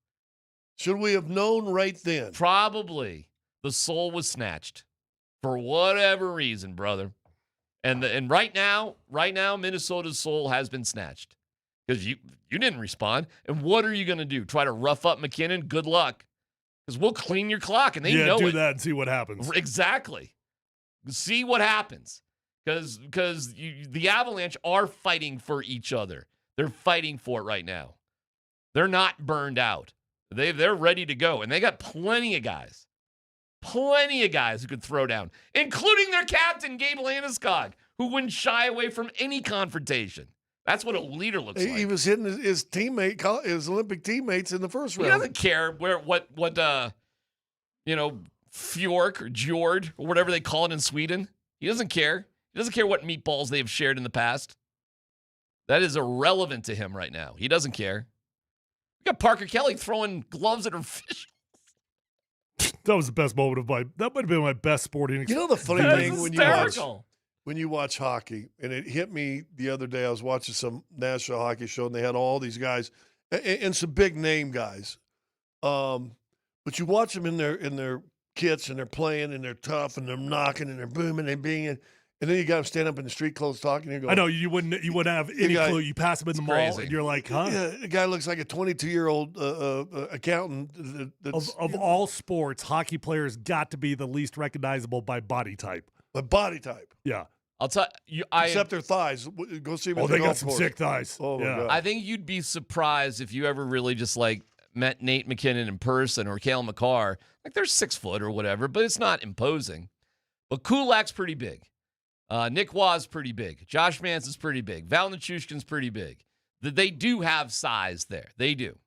Should we have known right then? Probably. The soul was snatched for whatever reason, brother. And right now, Minnesota's soul has been snatched because you didn't respond. And what are you going to do? Try to rough up McKinnon? Good luck, because we'll clean your clock, and they know it. Yeah, do that and see what happens. Exactly. See what happens, because the Avalanche are fighting for each other. They're fighting for it right now. They're not burned out. They're ready to go, and they got plenty of guys who could throw down, including their captain, Gabe Landeskog, who wouldn't shy away from any confrontation. That's what a leader looks like. He was hitting his Olympic teammates in the first round. He doesn't care what Fjork or Jord or whatever they call it in Sweden. He doesn't care. He doesn't care what meatballs they have shared in the past. That is irrelevant to him right now. He doesn't care. We got Parker Kelly throwing gloves at her fish. That was the best moment of that might have been my best sporting experience. You know the funny thing when you watch hockey, and it hit me the other day, I was watching some national hockey show, and they had all these guys, and some big name guys. But you watch them in their kits, and they're playing, and they're tough, and they're knocking, and they're booming, and banging. And then you got them stand up in the street clothes talking. And you're going, I know you wouldn't have any clue. You pass them in the mall, and you're like, huh? Yeah, the guy looks like a 22-year-old accountant. Of all sports, hockey players got to be the least recognizable by body type. By body type? Yeah. I'll tell you. Except their thighs. Go see them. Oh, they got some sick thighs. Oh, my God. I think you'd be surprised if you ever really just met Nate McKinnon in person or Cale Makar. They're 6 foot or whatever, but it's not imposing. But Kulak's pretty big. Nick Waugh's pretty big. Josh Manson's pretty big. Val Nichushkin's pretty big. They do have size there. They do.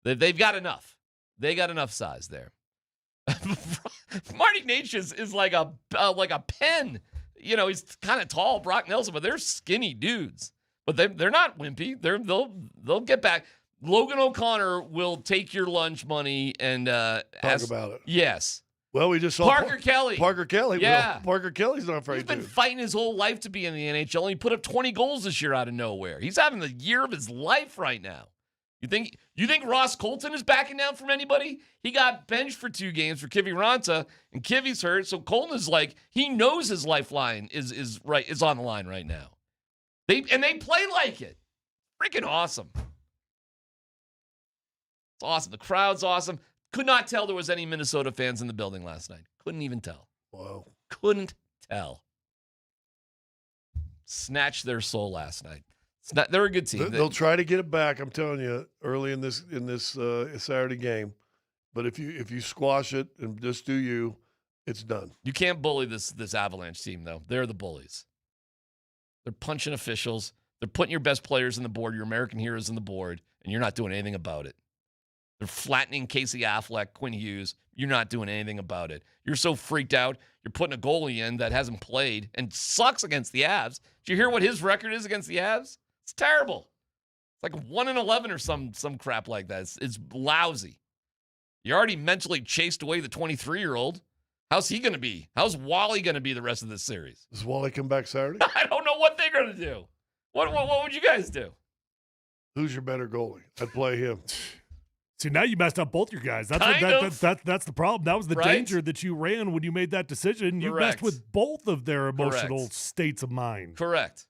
They've got enough. They got enough size there. Marty Natures is like a pen. He's kind of tall, Brock Nelson, but they're skinny dudes. But they're not wimpy. They'll get back. Logan O'Connor will take your lunch money and talk about it. Yes. Well, we just saw Parker Kelly. Parker Kelly. Yeah. Well, Parker Kelly's not afraid. He's been fighting his whole life to be in the NHL, and he put up 20 goals this year out of nowhere. He's having the year of his life right now. You think Ross Colton is backing down from anybody? He got benched for 2 games for Kivi Ranta, and Kivi's hurt, so Colton is he knows his lifeline is on the line right now. They play like it. Freaking awesome. It's awesome. The crowd's awesome. Could not tell there was any Minnesota fans in the building last night. Couldn't even tell. Wow. Couldn't tell. Snatched their soul last night. They're a good team. They'll try to get it back, I'm telling you, early in this Saturday game. But if you squash it and just do you, it's done. You can't bully this Avalanche team, though. They're the bullies. They're punching officials. They're putting your best players on the board, your American heroes on the board, and you're not doing anything about it. They're flattening Casey Affleck, Quinn Hughes. You're not doing anything about it. You're so freaked out. You're putting a goalie in that hasn't played and sucks against the Avs. Did you hear what his record is against the Avs? It's terrible. It's like 1-11 or some crap like that. It's lousy. You already mentally chased away the 23-year-old. How's he going to be? How's Wally going to be the rest of this series? Does Wally come back Saturday? I don't know what they're going to do. What would you guys do? Who's your better goalie? I'd play him. See, now you messed up both your guys. That's the problem. That was the danger that you ran when you made that decision. You messed with both of their emotional states of mind. Correct.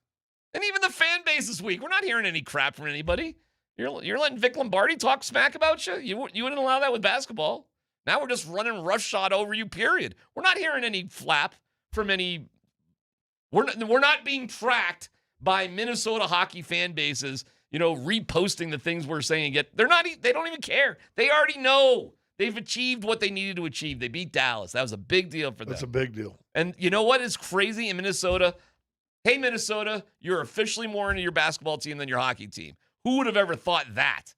And even the fan base this week, we're not hearing any crap from anybody. You're letting Vic Lombardi talk smack about you? You wouldn't allow that with basketball. Now we're just running roughshod over you, period. We're not hearing any flap from any. We're not being tracked by Minnesota hockey fan bases, reposting the things we're saying. Yet they don't even care. They already know they've achieved what they needed to achieve. They beat Dallas. That was a big deal for them. That's a big deal. And you know what is crazy in Minnesota? Hey, Minnesota, you're officially more into your basketball team than your hockey team. Who would have ever thought that?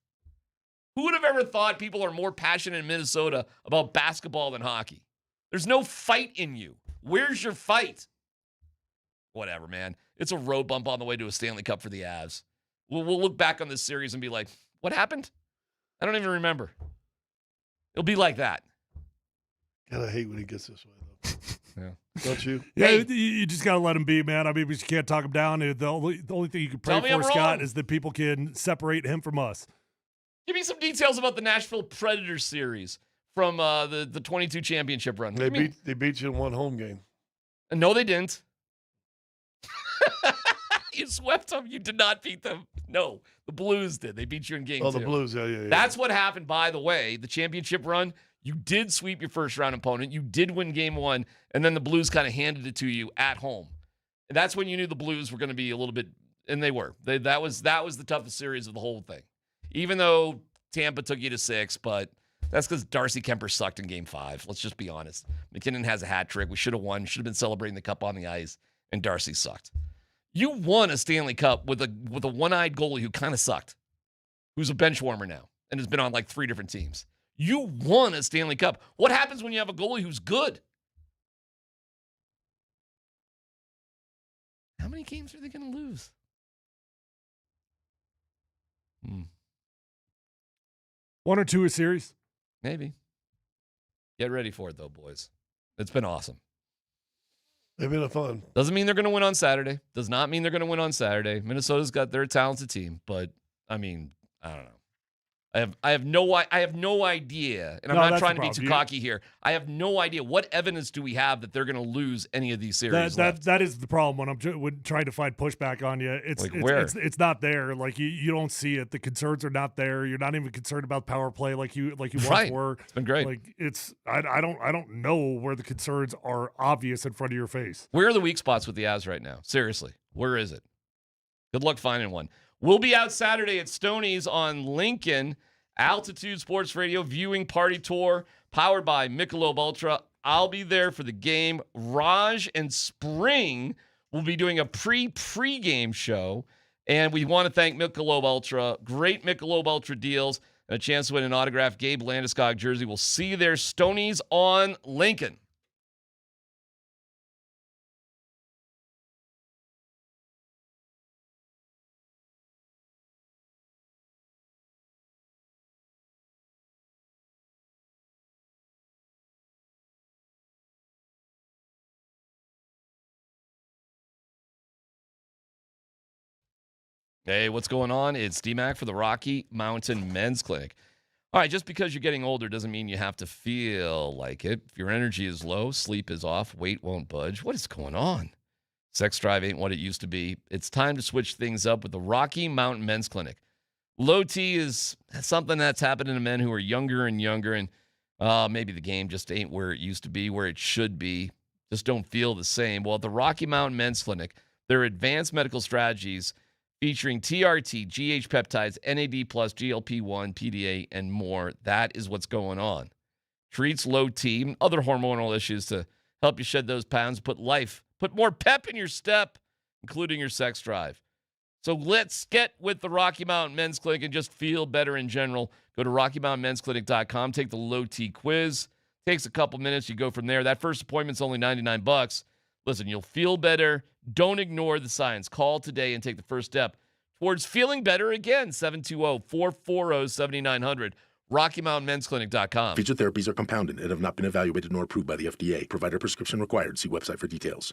Who would have ever thought people are more passionate in Minnesota about basketball than hockey? There's no fight in you. Where's your fight? Whatever, man. It's a road bump on the way to a Stanley Cup for the Avs. We'll look back on this series and be like, what happened? I don't even remember. It'll be like that. God, I hate when he gets this way, though. Yeah. Don't you? Yeah, you just got to let him be, man. I mean, you can't talk him down. The only thing you can pray for, Scott, is that people can separate him from us. Give me some details about the Nashville Predators series from the 22 championship run. They beat you in one home game. No, they didn't. You swept them. You did not beat them. No, the Blues did. They beat you in game 2. Oh, the Blues. Yeah. That's what happened, by the way. The championship run, you did sweep your first round opponent. You did win game 1, and then the Blues kind of handed it to you at home. And that's when you knew the Blues were going to be a little bit, and they were. That was the toughest series of the whole thing. Even though Tampa took you to 6, but that's because Darcy Kemper sucked in game 5. Let's just be honest. McKinnon has a hat trick. We should have won. Should have been celebrating the cup on the ice, and Darcy sucked. You won a Stanley Cup with a one-eyed goalie who kind of sucked, who's a bench warmer now and has been on like 3 different teams. You won a Stanley Cup. What happens when you have a goalie who's good? How many games are they going to lose? 1 or 2 a series? Maybe. Get ready for it, though, boys. It's been awesome. They've been fun. Doesn't mean they're going to win on Saturday. Does not mean they're going to win on Saturday. Minnesota's got their talented team, but I mean, I don't know. I have no idea, and I'm not trying to be too cocky here. I have no idea. What evidence do we have that they're going to lose any of these series? That is the problem when I'm trying to find pushback on you. It's not there. Like you don't see it. The concerns are not there. You're not even concerned about power play like you once were. It's been great. Like I don't know where the concerns are obvious in front of your face. Where are the weak spots with the Avs right now? Seriously, where is it? Good luck finding one. We'll be out Saturday at Stoney's on Lincoln. Altitude Sports Radio viewing party tour powered by Michelob Ultra. I'll be there for the game. Raj and Spring will be doing a pre-game show. And we want to thank Michelob Ultra. Great Michelob Ultra deals and a chance to win an autographed Gabe Landeskog jersey. We'll see you there. Stoney's on Lincoln. Hey, what's going on? It's DMac for the Rocky Mountain Men's Clinic. All right, just because you're getting older doesn't mean you have to feel like it. If your energy is low, sleep is off, weight won't budge, what is going on? Sex drive ain't what it used to be. It's time to switch things up with the Rocky Mountain Men's Clinic. Low T is something that's happening to men who are younger and younger, and maybe the game just ain't where it used to be, where it should be. Just don't feel the same. Well, at the Rocky Mountain Men's Clinic, their advanced medical strategies featuring TRT, GH peptides, NAD+, GLP-1, PDA, and more. That is what's going on. Treats low T and other hormonal issues to help you shed those pounds, put more pep in your step, including your sex drive. So let's get with the Rocky Mountain Men's Clinic and just feel better in general. Go to RockyMountainMen'sClinic.com, take the low T quiz. Takes a couple minutes. You go from there. That first appointment's only $99. Listen, you'll feel better. Don't ignore the science. Call today and take the first step towards feeling better again. 720-440-7900. RockyMountainMen'sClinic.com. Featured therapies are compounded and have not been evaluated nor approved by the FDA. Provider prescription required. See website for details.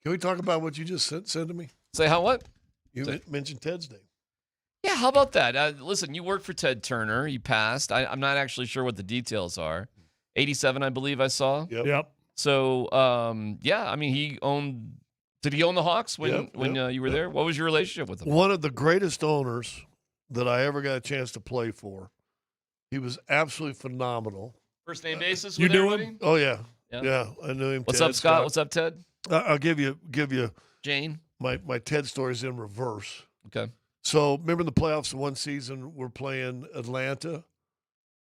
Can we talk about what you just said to me? Say how what? You mentioned Ted's name. Yeah, how about that? Listen, you worked for Ted Turner. He passed. I'm not actually sure what the details are. 87, I believe I saw. Yep. So, yeah, I mean, did he own the Hawks when you were there? What was your relationship with him? One of the greatest owners that I ever got a chance to play for. He was absolutely phenomenal. First name basis You with knew everybody? him? Oh, yeah. Yeah. Yeah, I knew him. What's Ted, up, Scott? What's up, Ted? I'll give you Jane. My Ted story's in reverse. Okay. So remember the playoffs one season, we're playing Atlanta.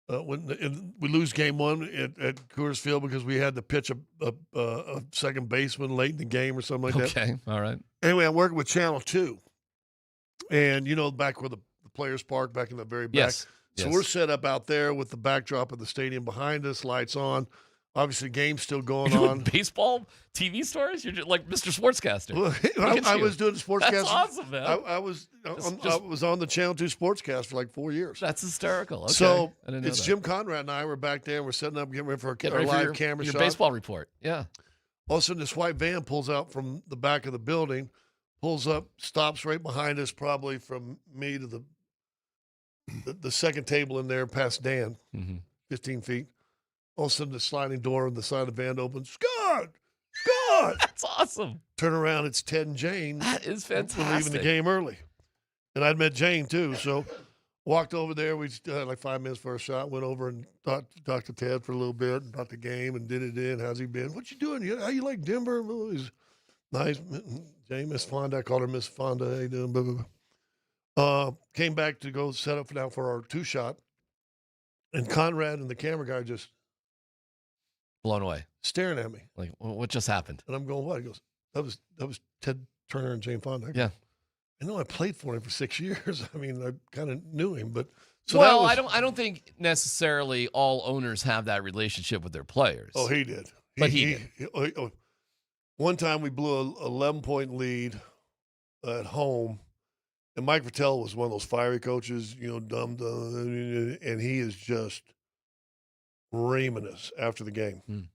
We lose game one at Coors Field because we had to pitch a second baseman late in the game or something like that. Okay, all right. Anyway, I'm working with Channel 2. And, back where the players park, back in the very back. Yes. So we're set up out there with the backdrop of the stadium behind us, lights on. Obviously, game's still going You're on. doing baseball TV stories? You're just like Mr. Sportscaster. I was doing the sportscast. That's awesome, man. I was on the Channel 2 Sportscast for like 4 years. That's hysterical. Okay. So I didn't know it's that. Jim Conrad and I were back there. We're setting up, getting ready for Get our ready for live your, camera your shot. baseball report. Yeah. All of a sudden, this white van pulls out from the back of the building, pulls up, stops right behind us, probably from me to the second table in there past Dan, 15 feet. All of a sudden, the sliding door on the side of the van opens. Scott! That's awesome. Turn around, it's Ted and Jane. That is We're leaving fantastic. the game early. And I'd met Jane, too. So walked over there. We had like 5 minutes for a shot. Went over and talked to Ted for a little bit about the game and did it in. How's he been? What you doing? How you like Denver? Oh, he's nice. Jane, Miss Fonda. I called her Miss Fonda. How you doing? Blah, blah, blah. Came back to go set up now for our 2-shot. And Conrad and the camera guy just Blown away. staring at me. Like, what just happened? And I'm going, what? He goes, that was Ted Turner and Jane Fonda. Yeah. I know I played for him for 6 years. I mean, I kind of knew him, but Well, I don't think necessarily all owners have that relationship with their players. Oh, he did. But he did. One time we blew a 11-point lead at home, and Mike Vitale was one of those fiery coaches, dumb, and he is just reaming us after the game.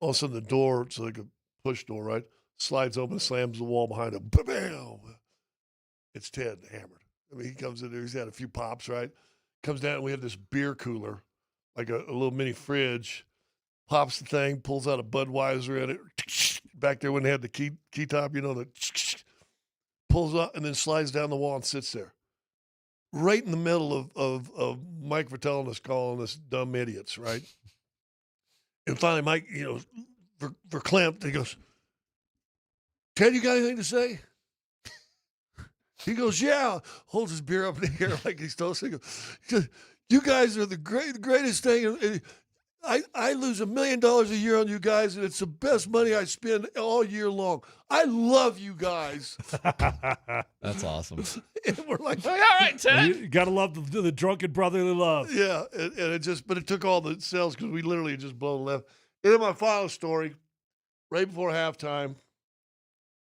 All of a sudden, the door, it's like a push door, right? Slides open, slams the wall behind him. Bam! It's Ted hammered. I mean, he comes in there, he's had a few pops, right? Comes down, and we have this beer cooler, like a little mini fridge. Pops the thing, pulls out a Budweiser in it. Back there when they had the key top, pulls up and then slides down the wall and sits there. Right in the middle of Mike Vitale and us calling us dumb idiots, right? And finally, Mike, verklempt, he goes, Ted, you got anything to say? He goes, yeah. Holds his beer up in the air like he's toasting. He goes, you guys are the greatest thing. I lose $1 million a year on you guys, and it's the best money I spend all year long. I love you guys. That's awesome. And we're like, all right, Ted. You got to love the drunken brotherly love. Yeah, and it took all the sales because we literally just blown left. And then my final story, right before halftime,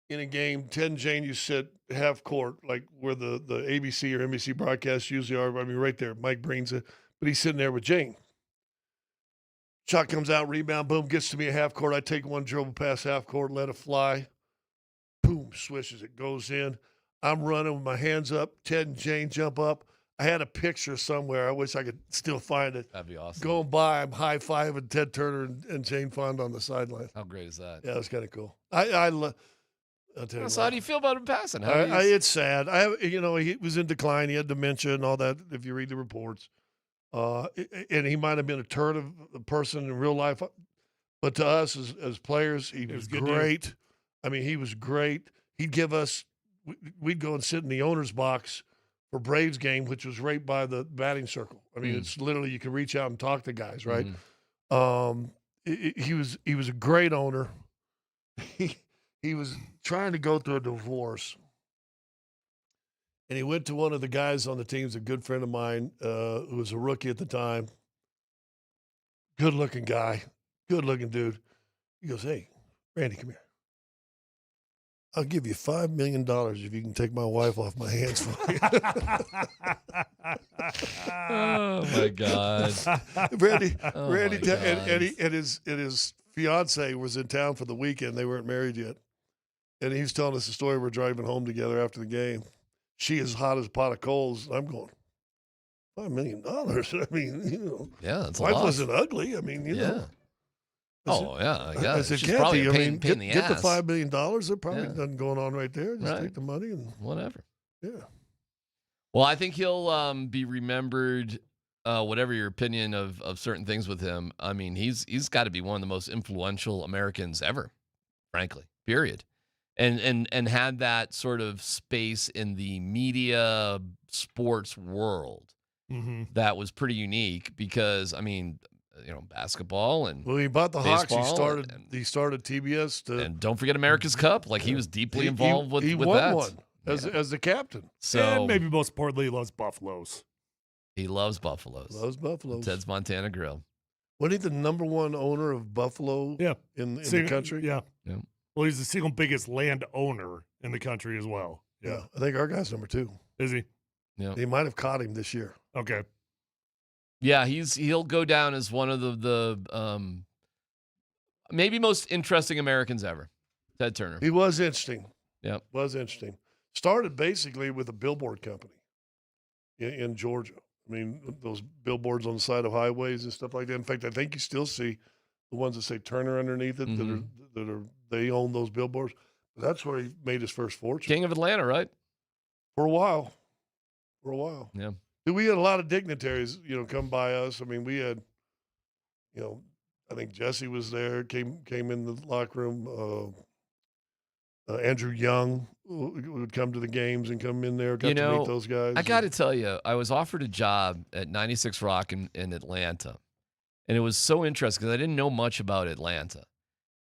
in a game, Ted and Jane, you sit half court, like where the ABC or NBC broadcasts usually are. I mean, right there. Mike brings it, but he's sitting there with Jane. Shot comes out, rebound, boom, gets to me at half court. I take one dribble past half court, let it fly. Boom, swishes, it goes in. I'm running with my hands up. Ted and Jane jump up. I had a picture somewhere. I wish I could still find it. That'd be awesome. Going by, I'm high-fiving Ted Turner and Jane Fonda on the sideline. How great is that? Yeah, it's kind of cool. I'll tell you So how do you feel about him passing? it's sad. He was in decline. He had dementia and all that, if you read the reports. And he might have been a turd of a person in real life. But to us as players, he was great. Dude. I mean, he was great. He'd give us – we'd go and sit in the owner's box for Braves game, which was right by the batting circle. I mean, it's literally you can reach out and talk to guys, right? He was a great owner. He was trying to go through a divorce. And he went to one of the guys on the team, who's a good friend of mine, who was a rookie at the time. Good-looking guy, good-looking dude. He goes, hey, Randy, come here. I'll give you $5 million if you can take my wife off my hands for me. Oh, my God. Randy, Oh, Randy, my and his fiance was in town for the weekend. They weren't married yet. And he's telling us a story. We're driving home together after the game. She is hot as a pot of coals. I'm going, $5 million. I mean, Yeah, that's a wife lot. wasn't ugly. I mean, Yeah. Yeah. I said, She's probably Kathy, a pain in the get the ass. $5 million. There's probably nothing going on right there. Just Right. take the money and whatever. Yeah. Well, I think he'll be remembered. Whatever your opinion of certain things with him, I mean, he's got to be one of the most influential Americans ever, frankly. Period. And had that sort of space in the media sports world that was pretty unique because, I mean, basketball and well, he bought the Hawks. He baseball started TBS and don't forget America's Cup. Like he was deeply involved with won that. one as the captain. So, and maybe most importantly, he loves Buffaloes. He loves Buffaloes. Loves Buffaloes. Ted's Montana Grill. Wasn't he the number one owner of Buffalo in the country? Yeah. Well, he's the single biggest land owner in the country as well. Yeah. I think our guy's number 2. Is he? Yeah. They might have caught him this year. Okay. Yeah, he'll go down as one of the maybe most interesting Americans ever. Ted Turner. He was interesting. Yeah. Was interesting. Started basically with a billboard company in Georgia. I mean, those billboards on the side of highways and stuff like that. In fact, I think you still see the ones that say Turner underneath it they own those billboards. But that's where he made his first fortune. King of Atlanta, right? For a while. Yeah. We had a lot of dignitaries, come by us. I mean, we had, I think Jesse was there, came in the locker room. Andrew Young would come to the games and come in there, got to meet those guys. I got to tell you, I was offered a job at 96 Rock in Atlanta. And it was so interesting because I didn't know much about Atlanta.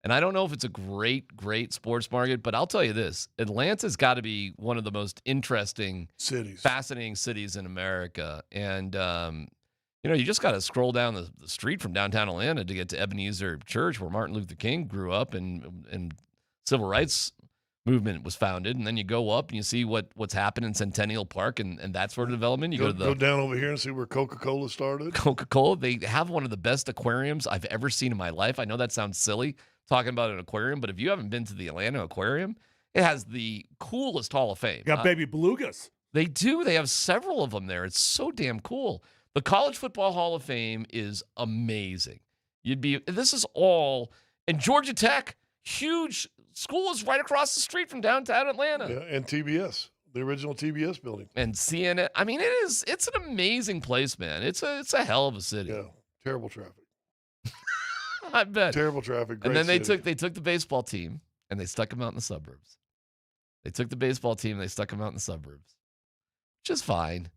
And I don't know if it's a great, great sports market, but I'll tell you this. Atlanta's got to be one of the most interesting, fascinating cities in America. And, you just got to scroll down the street from downtown Atlanta to get to Ebenezer Church, where Martin Luther King grew up and civil rights movement was founded. And then you go up and you see what's happened in Centennial Park and that sort of development. You go down over here and see where Coca-Cola started. Coca-Cola, they have one of the best aquariums I've ever seen in my life. I know that sounds silly talking about an aquarium, but if you haven't been to the Atlanta Aquarium, it has the coolest Hall of Fame. Got baby belugas. They do. They have several of them there. It's so damn cool. The College Football Hall of Fame is amazing. This is all, and Georgia Tech, huge school, is right across the street from downtown Atlanta. Yeah, and TBS, the original TBS building. And CNN. I mean, it's an amazing place, man. It's a hell of a city. Yeah, terrible traffic. I bet. Terrible traffic. And then they city. took the baseball team and they stuck them out in the suburbs. They took the baseball team and they stuck them out in the suburbs. Which is fine.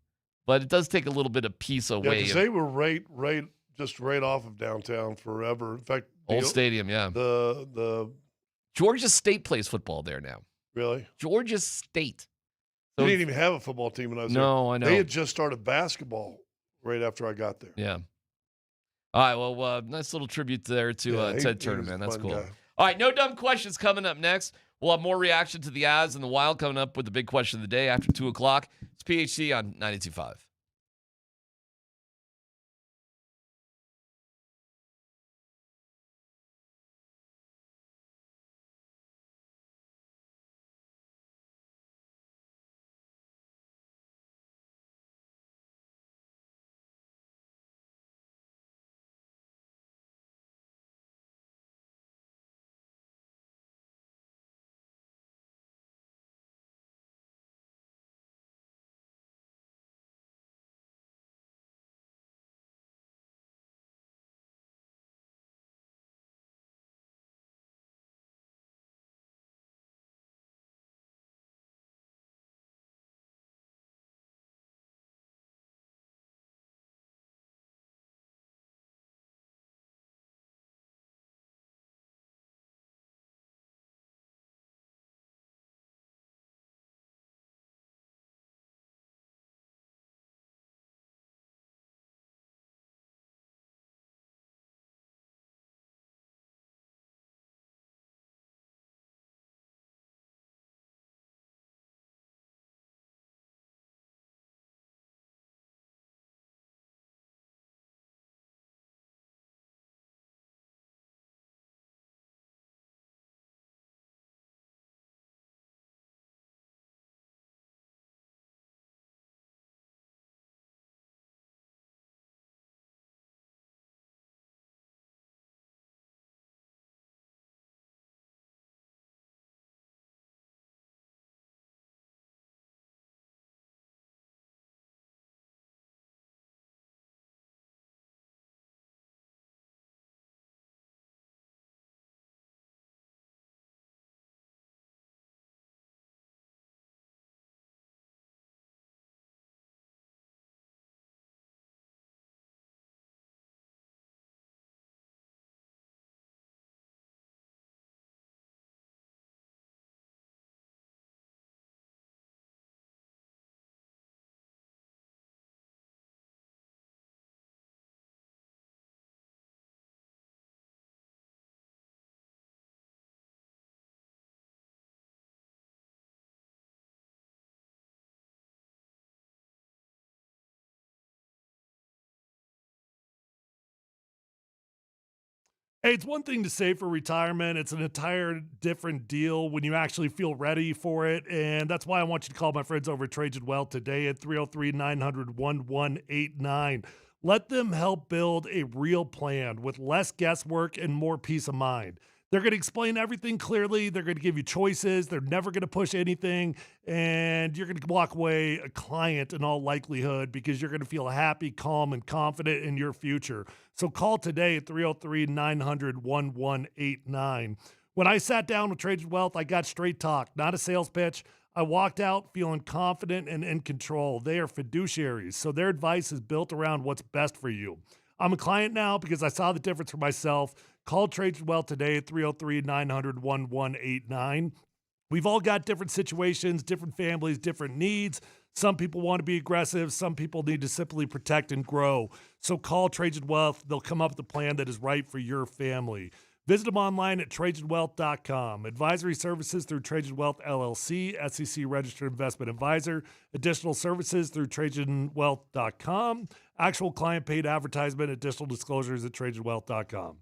But it does take a little bit of peace away. Yeah, because they were right off of downtown forever. In fact, Old Stadium, yeah. The Georgia State plays football there now. Really? Georgia State. They didn't even have a football team when I was there. No, I know. They had just started basketball right after I got there. Yeah. All right, well, nice little tribute there to Ted Turner, man. That's cool. Guy. All right, no dumb questions coming up next. We'll have more reaction to the Avs and the Wild coming up with the big question of the day after 2 o'clock. It's PHC on 92.5. Hey, it's one thing to say for retirement. It's an entire different deal when you actually feel ready for it. And that's why I want you to call my friends over at Trajan Wealth today at 303-900-1189. Let them help build a real plan with less guesswork and more peace of mind. They're going to explain everything clearly. They're going to give you choices. They're never going to push anything. And you're going to walk away a client in all likelihood because you're going to feel happy, calm, and confident in your future. So call today at 303-900-1189. When I sat down with Trajan Wealth, I got straight talk, not a sales pitch. I walked out feeling confident and in control. They are fiduciaries, so their advice is built around what's best for you. I'm a client now because I saw the difference for myself. Call Trajan Wealth today at 303-900-1189. We've all got different situations, different families, different needs. Some people want to be aggressive. Some people need to simply protect and grow. So call Trajan Wealth. They'll come up with a plan that is right for your family. Visit them online at TrajanWealth.com. Advisory services through Trajan Wealth LLC, SEC Registered Investment Advisor. Additional services through TrajanWealth.com. Actual client paid advertisement. Additional disclosures at TrajanWealth.com.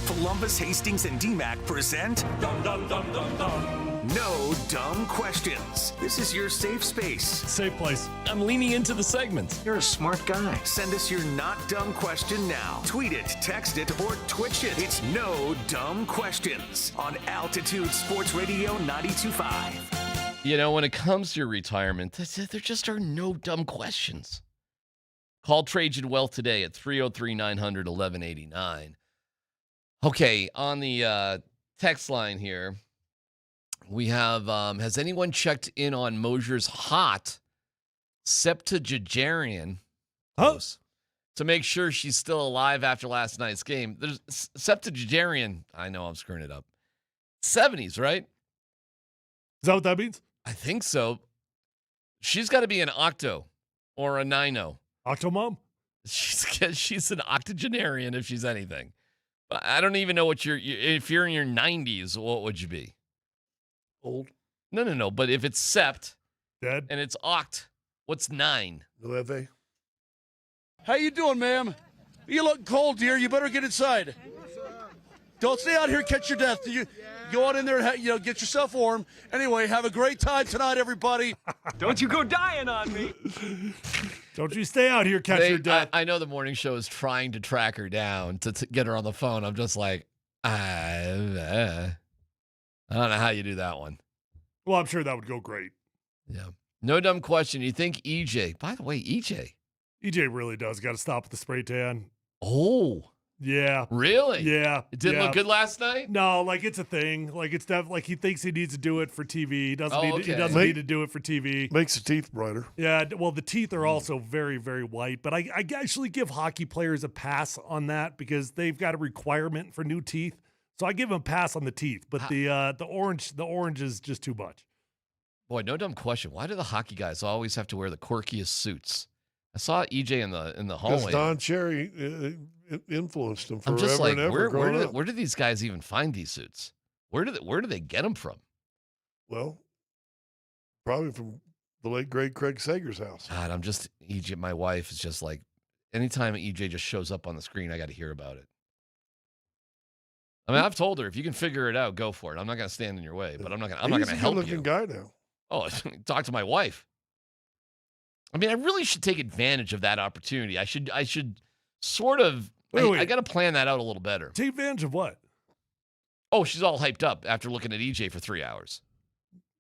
Polumbus, Hastings, and DMac present No Dumb Questions. This is your safe space. Safe place. I'm leaning into the segment. You're a smart guy. Send us your not dumb question now. Tweet it, text it, or Twitch it. It's No Dumb Questions on Altitude Sports Radio 92.5. You know, when it comes to your retirement, there just are no dumb questions. Call Trajan Wealth today at 303-900-1189. Okay, on the text line here, we have, has anyone checked in on Moser's hot septuagenarian to make sure she's still alive after last night's game? There's septuagenarian, I know I'm screwing it up. 70s, right? Is that what that means? I think so. She's got to be an octo or a nino. Octomom? She's an octogenarian if she's anything. But I don't even know what if you're in your 90s, what would you be? Old. No. But if it's sept dead and it's oct, what's 9? Nueve. How you doing, ma'am? You look cold, dear. You better get inside. Don't stay out here, catch your death. You go on in there and get yourself warm. Anyway, have a great time tonight, everybody. Don't you go dying on me. Don't you stay out here, catch your death. I know the morning show is trying to track her down to get her on the phone. I'm just like, I don't know how you do that one. Well, I'm sure that would go great. Yeah. No dumb question. You think EJ, by the way, EJ really does got to stop with the spray tan. Oh. Yeah. Really? Yeah. It didn't look good last night? No, like it's a thing. Like it's definitely like he thinks he needs to do it for TV. He doesn't need to do it for TV. Makes the teeth brighter. Yeah, well, the teeth are also very, very white. But I actually give hockey players a pass on that because they've got a requirement for new teeth. So I give them a pass on the teeth. But the orange is just too much. Boy, no dumb question. Why do the hockey guys always have to wear the quirkiest suits? I saw EJ in the hallway. Because Don Cherry influenced him forever. I'm just like, and ever where do these guys even find these suits? Where do they get them from? Well, probably from the late great Craig Sager's house. God, I'm just EJ. My wife is just like, anytime EJ just shows up on the screen, I got to hear about it. I mean, I've told her if you can figure it out, go for it. I'm not going to stand in your way, but I'm not going to help you. He's a good-looking guy now. Oh, talk to my wife. I mean, I really should take advantage of that opportunity. I should sort of. I got to plan that out a little better. Take advantage of what? Oh, she's all hyped up after looking at EJ for 3 hours.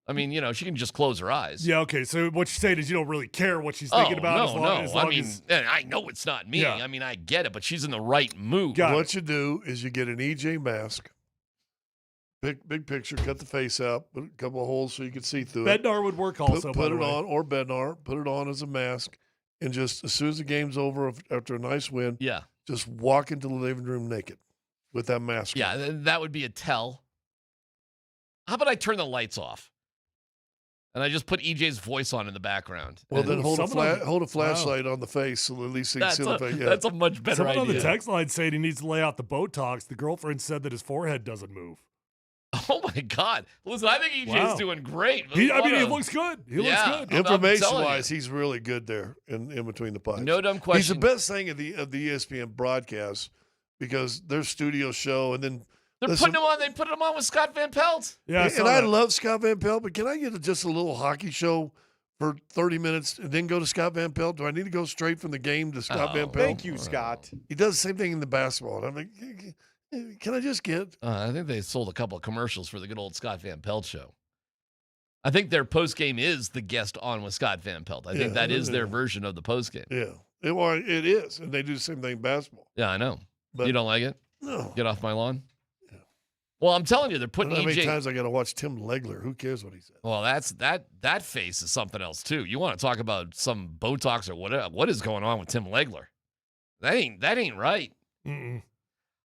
I mean, she can just close her eyes. Yeah, okay. So what you're saying is you don't really care what she's thinking about. I know it's not me. Yeah. I mean, I get it, but she's in the right mood. What you do is you get an EJ mask. Big picture, cut the face out, put a couple of holes so you can see through it. Bednar would work also. Put it on, or Bednar, put it on as a mask, and just as soon as the game's over, after a nice win, just walk into the living room naked with that mask. Yeah, that would be a tell. How about I turn the lights off? And I just put EJ's voice on in the background. Well, then hold a flashlight on the face so at least you can see the face. Yeah. That's a much better idea. Someone on the text line saying he needs to lay out the Botox. The girlfriend said that his forehead doesn't move. Oh, my God. Listen, I think EJ's doing great. He looks good. He looks good. Information-wise, he's really good there in between the pipes. No dumb question. He's the best thing of the ESPN broadcast because their studio show, and then they're putting him on. They put him on with Scott Van Pelt. Yeah, I love Scott Van Pelt, but can I get just a little hockey show for 30 minutes and then go to Scott Van Pelt? Do I need to go straight from the game to Scott Van Pelt? Thank you, Scott. He does the same thing in the basketball. And I'm like, can I just get? I think they sold a couple of commercials for the good old Scott Van Pelt show. I think their postgame is the guest on with Scott Van Pelt. I think that is their version of the postgame. Yeah, it is. And they do the same thing in basketball. Yeah, I know. But you don't like it? No. Get off my lawn? Yeah. Well, I'm telling you, they're putting how EJ. many times I got to watch Tim Legler? Who cares what he said? Well, that face is something else, too. You want to talk about some Botox or whatever. What is going on with Tim Legler? That ain't right. Mm-mm.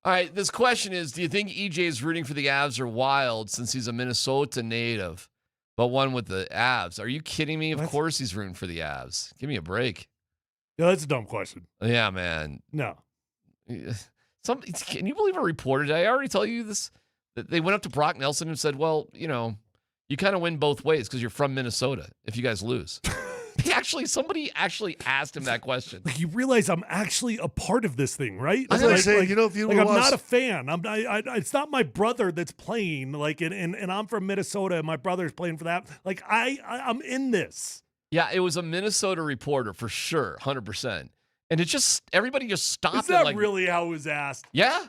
All right, this question is, do you think EJ is rooting for the Avs or Wild since he's a Minnesota native, but one with the Avs? Are you kidding me? Of course he's rooting for the Avs. Give me a break. Yeah, that's a dumb question. Yeah, man. No. Can you believe a reporter? Did I already tell you this? That they went up to Brock Nelson and said, well, you kind of win both ways because you're from Minnesota if you guys lose. Somebody actually asked him that question. Like, you realize I'm actually a part of this thing, right? That's what I'm saying. If you I'm not a fan. It's not my brother that's playing. Like, and I'm from Minnesota, and my brother's playing for that. Like, I'm in this. Yeah, it was a Minnesota reporter for sure, 100%. And it just everybody just stopped. Is that really how it was asked? Yeah,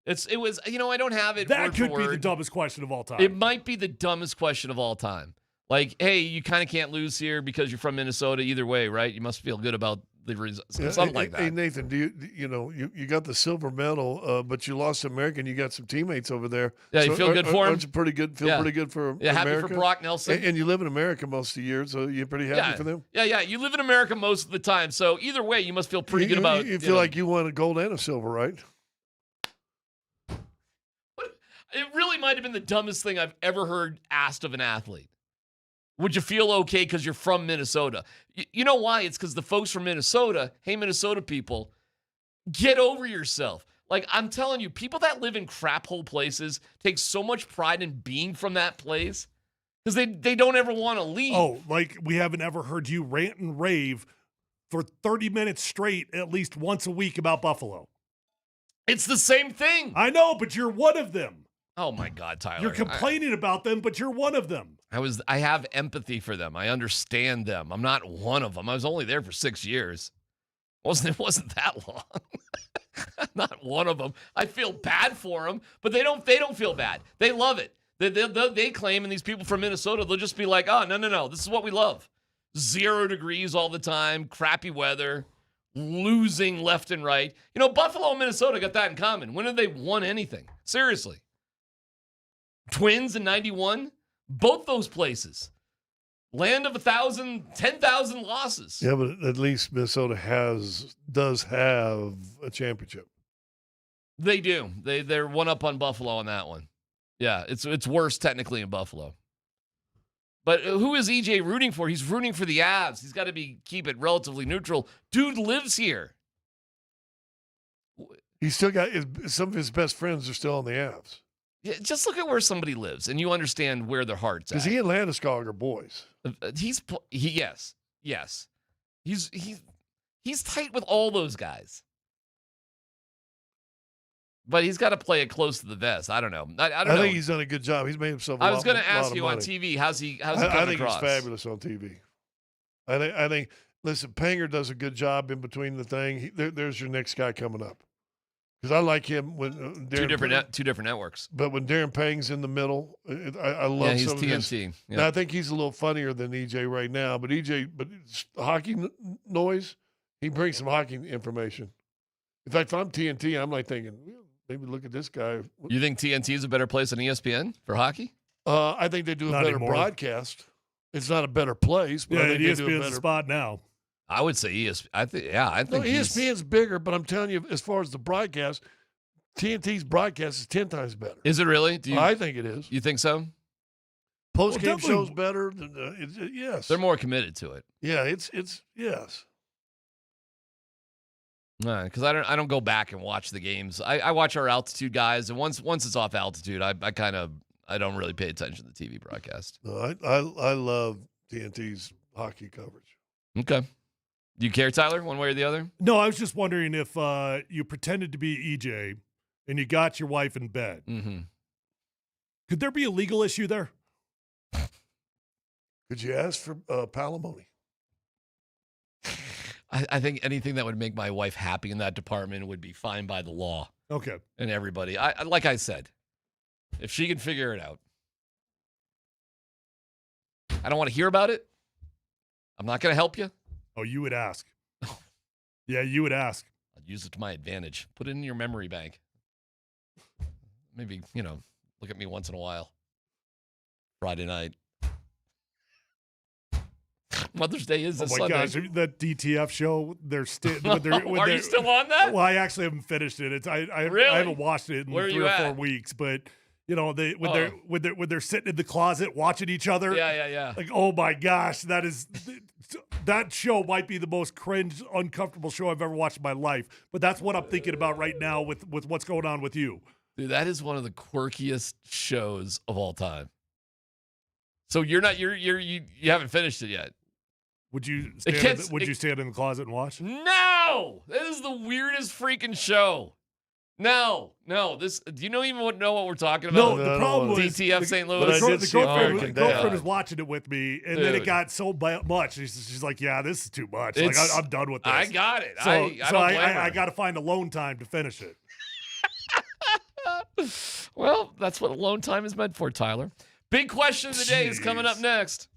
it was. I don't have it. That word could for be word. the dumbest question of all time. It might be the dumbest question of all time. Like, hey, you kind of can't lose here because you're from Minnesota. Either way, right? You must feel good about the results. Something like that. Hey, Nathan, you got the silver medal, but you lost to America, and you got some teammates over there. Yeah, you feel good for him? Aren't you pretty good? Pretty good for America? Happy for Brock Nelson. And you live in America most of the year, so you're pretty happy for them? Yeah. You live in America most of the time, so either way, you must feel pretty good about it. You feel like you won a gold and a silver, right? It really might have been the dumbest thing I've ever heard asked of an athlete. Would you feel okay because you're from Minnesota? You know why? It's because the folks from Minnesota, hey, Minnesota people, get over yourself. Like, I'm telling you, people that live in crap hole places take so much pride in being from that place because they don't ever want to leave. Oh, like we haven't ever heard you rant and rave for 30 minutes straight at least once a week about Buffalo. It's the same thing. I know, but you're one of them. Oh, my God, Tyler. You're complaining about them, but you're one of them. I have empathy for them. I understand them. I'm not one of them. I was only there for 6 years. It wasn't that long. Not one of them. I feel bad for them, but they don't feel bad. They love it. They claim, and these people from Minnesota, they'll just be like, oh, no. This is what we love. 0 degrees all the time, crappy weather, losing left and right. You know, Buffalo and Minnesota got that in common. When have they won anything? Seriously. Twins in 91, both those places. Land of 10,000 losses. Yeah, but at least Minnesota does have a championship. They do. They're one up on Buffalo on that one. Yeah, it's worse technically in Buffalo. But who is EJ rooting for? He's rooting for the Avs. He's got to keep it relatively neutral. Dude lives here. He's still got some of his best friends are still on the Avs. Yeah, just look at where somebody lives, and you understand where their heart's at. Because he and Landeskog are boys. Yes. He's tight with all those guys. But he's got to play it close to the vest. I don't know. I don't know. I think he's done a good job. He's made himself a lot. I was going to ask of you money. on TV, how's he coming I think across? he's fabulous on TV. I think listen, Panger does a good job in between the thing. There's your next guy coming up. Because I like him when Darren two different networks. But when Darren Pang's in the middle, I love he's some of his. TNT. Yeah. Now, I think he's a little funnier than EJ right now. But it's hockey noise, he brings some hockey information. In fact, if I'm TNT, I'm like thinking, maybe look at this guy. You think TNT is a better place than ESPN for hockey? I think they do a better broadcast. It's not a better place, but I think they do a ESPN's better the spot now. I would say ESPN. I think ESPN's bigger, but I'm telling you, as far as the broadcast, TNT's broadcast is 10 times better. Is it really? I think it is. You think so? Post-game show's better. Yes. They're more committed to it. Yeah, it's yes. Because I don't go back and watch the games. I watch our altitude guys, and once it's off altitude, I don't really pay attention to the TV broadcast. No, I love TNT's hockey coverage. Okay. Do you care, Tyler, one way or the other? No, I was just wondering if you pretended to be EJ and you got your wife in bed. Mm-hmm. Could there be a legal issue there? Could you ask for palimony? I think anything that would make my wife happy in that department would be fine by the law. Okay. And everybody. Like I said, if she can figure it out. I don't want to hear about it. I'm not going to help you. Oh, you would ask. Yeah, you would ask. I'd use it to my advantage. Put it in your memory bank. Maybe, look at me once in a while. Friday night. Mother's Day is this Sunday. Oh my gosh, that DTF show, they're still. Are you still on that? Well, I actually haven't finished it. I haven't watched it in 3 or 4 weeks, but when they're sitting in the closet watching each other. Yeah. Like, oh my gosh, that show might be the most cringe, uncomfortable show I've ever watched in my life. But that's what I'm thinking about right now with what's going on with you. Dude, that is one of the quirkiest shows of all time. So you haven't finished it yet. Would you stand in the closet and watch? No! That is the weirdest freaking show. No. Do you know what we're talking about? No, the problem was DTF St. Louis. The girlfriend was watching it with me, and then it got so much. She's like, "Yeah, this is too much. Like, I'm done with this." I got it. So I got to find alone time to finish it. Well, that's what alone time is meant for, Tyler. Big question of the day is coming up next.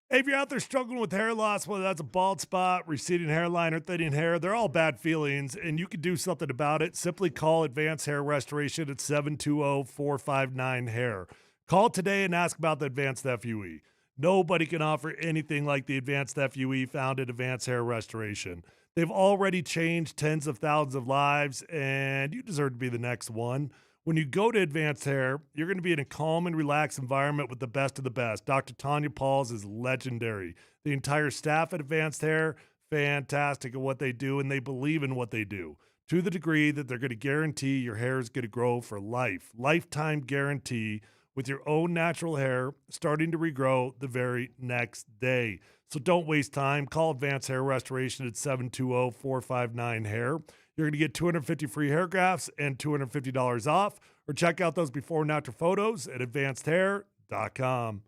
If you're out there struggling with hair loss, whether that's a bald spot, receding hairline, or thinning hair, they're all bad feelings, and you can do something about it. Simply call Advanced Hair Restoration at 720-459-HAIR. Call today and ask about the Advanced FUE. Nobody can offer anything like the Advanced FUE found at Advanced Hair Restoration. They've already changed tens of thousands of lives, and you deserve to be the next one. When you go to Advanced Hair, you're going to be in a calm and relaxed environment with the best of the best. Dr. Tanya Pauls is legendary. The entire staff at Advanced Hair, fantastic at what they do, and they believe in what they do to the degree that they're going to guarantee your hair is going to grow for life. Lifetime guarantee with your own natural hair starting to regrow the very next day. So don't waste time. Call Advanced Hair Restoration at 720-459-HAIR. You're going to get 250 free hair grafts and $250 off, or check out those before and after photos at advancedhair.com.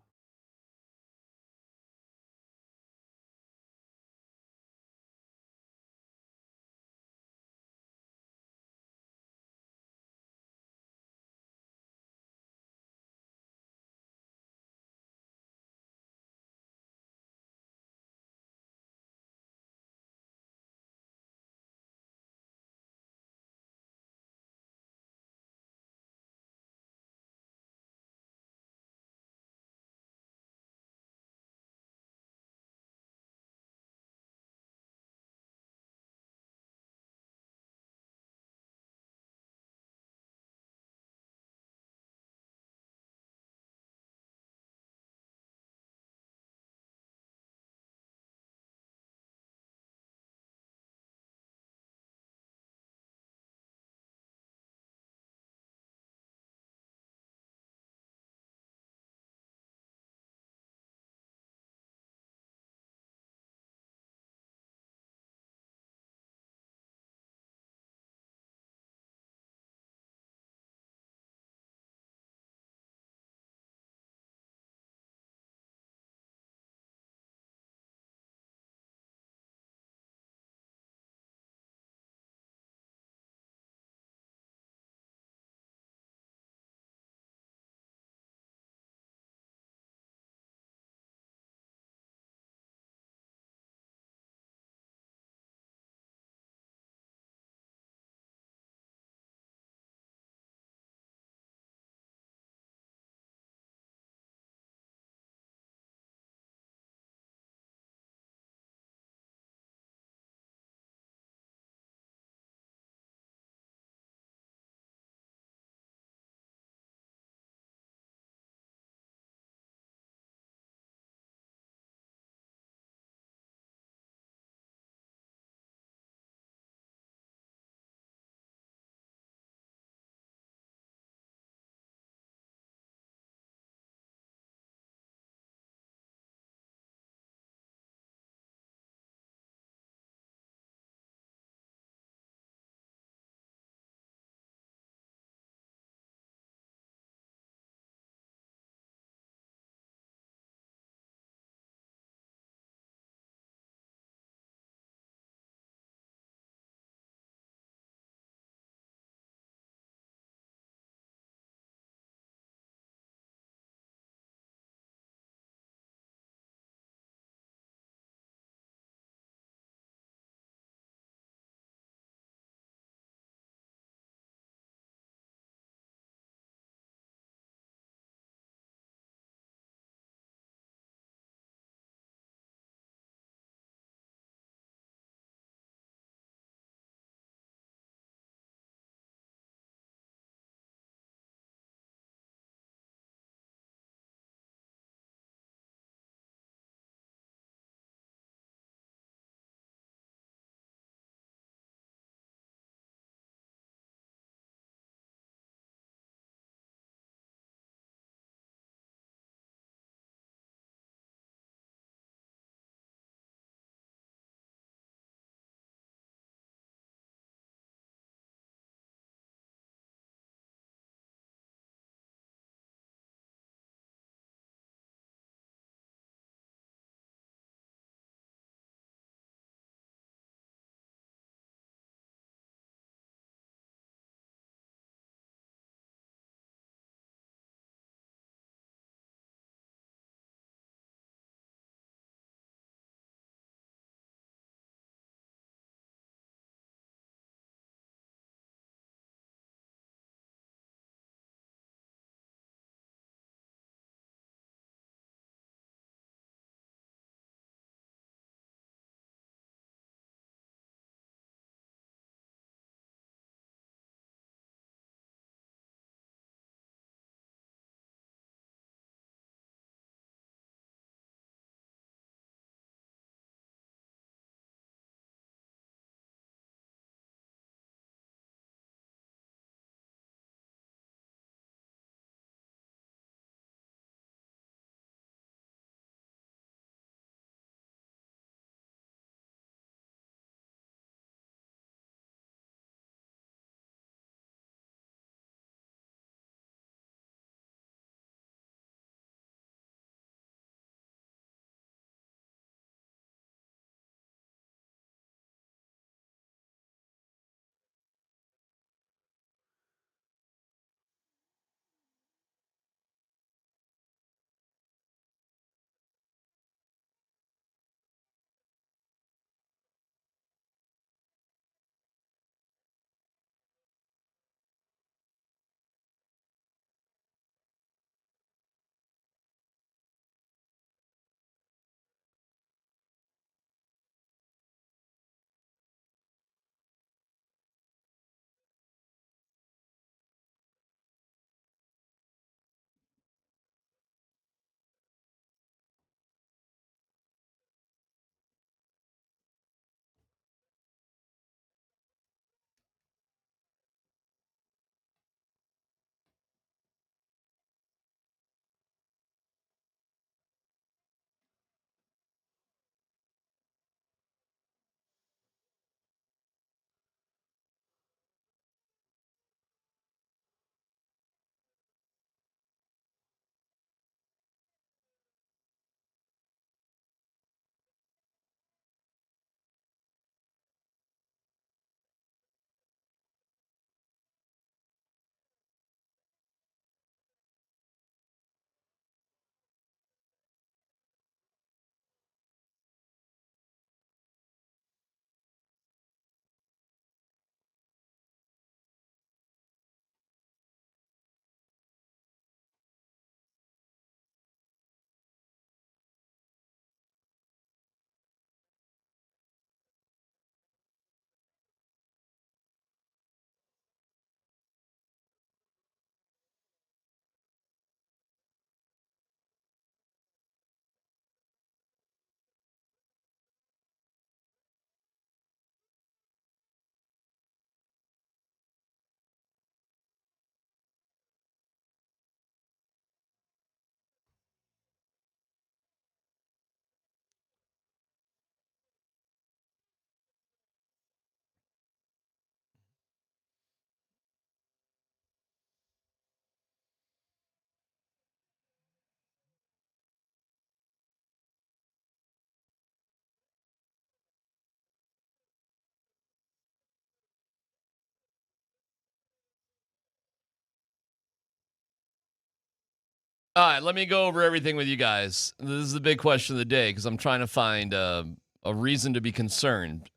All right, let me go over everything with you guys. This is the big question of the day because I'm trying to find a reason to be concerned.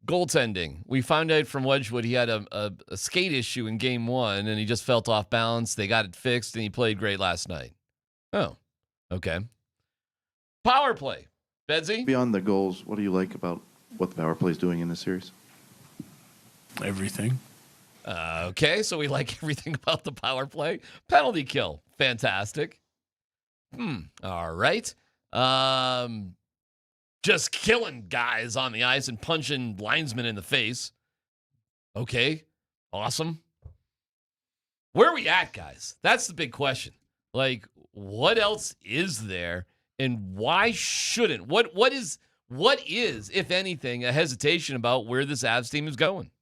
Goaltending. We found out from Wedgwood he had a skate issue in game 1, and he just felt off balance. They got it fixed, and he played great last night. Oh, okay. Power play. Bedsy? Beyond the goals, what do you like about what the power play is doing in this series? Everything. Okay, so we like everything about the power play. Penalty kill. Fantastic. All right. Just killing guys on the ice and punching linesmen in the face. Okay, awesome. Where are we at, guys? That's the big question. Like, what else is there, and why shouldn't? What is, if anything, a hesitation about where this Avs team is going?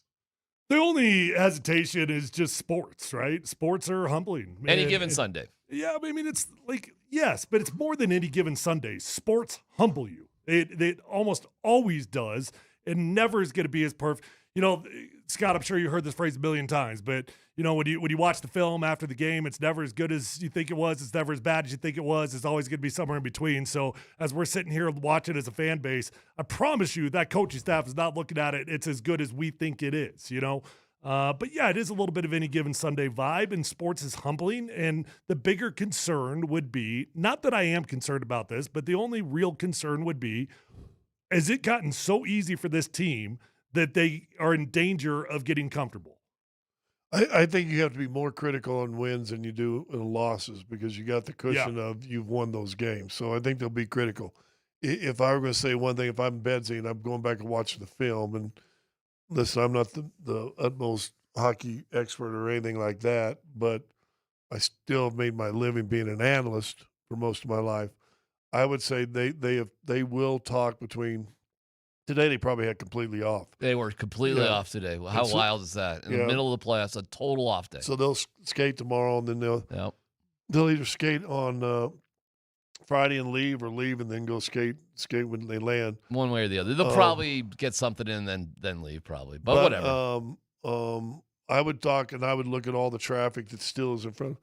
The only hesitation is just sports, right? Sports are humbling. Any given Sunday. Yeah, I mean, it's like, yes, but it's more than any given Sunday. Sports humble you. It almost always does, and never is going to be as perfect. You know, Scott, I'm sure you heard this phrase a million times, but you know, when you watch the film after the game, it's never as good as you think it was. It's never as bad as you think it was. It's always going to be somewhere in between. So as we're sitting here watching as a fan base, I promise you that coaching staff is not looking at it. It's as good as we think it is, you know? But yeah, it is a little bit of any given Sunday vibe, and sports is humbling. And the bigger concern would be, not that I am concerned about this, but the only real concern would be, has it gotten so easy for this team that they are in danger of getting comfortable? I think you have to be more critical on wins than you do in losses because you got the cushion of you've won those games. So I think they'll be critical. If I were going to say one thing, if I'm Bedsy and I'm going back and watching the film, and listen, I'm not the utmost hockey expert or anything like that, but I still have made my living being an analyst for most of my life. I would say they will talk between. Today they probably had completely off. They were completely off today. How wild is that? In the middle of the playoffs, a total off day. So they'll skate tomorrow, and then they'll either skate on Friday and leave, or leave and then go skate when they land. One way or the other. They'll probably get something in, then leave probably. But whatever. I would talk, and I would look at all the traffic that still is in front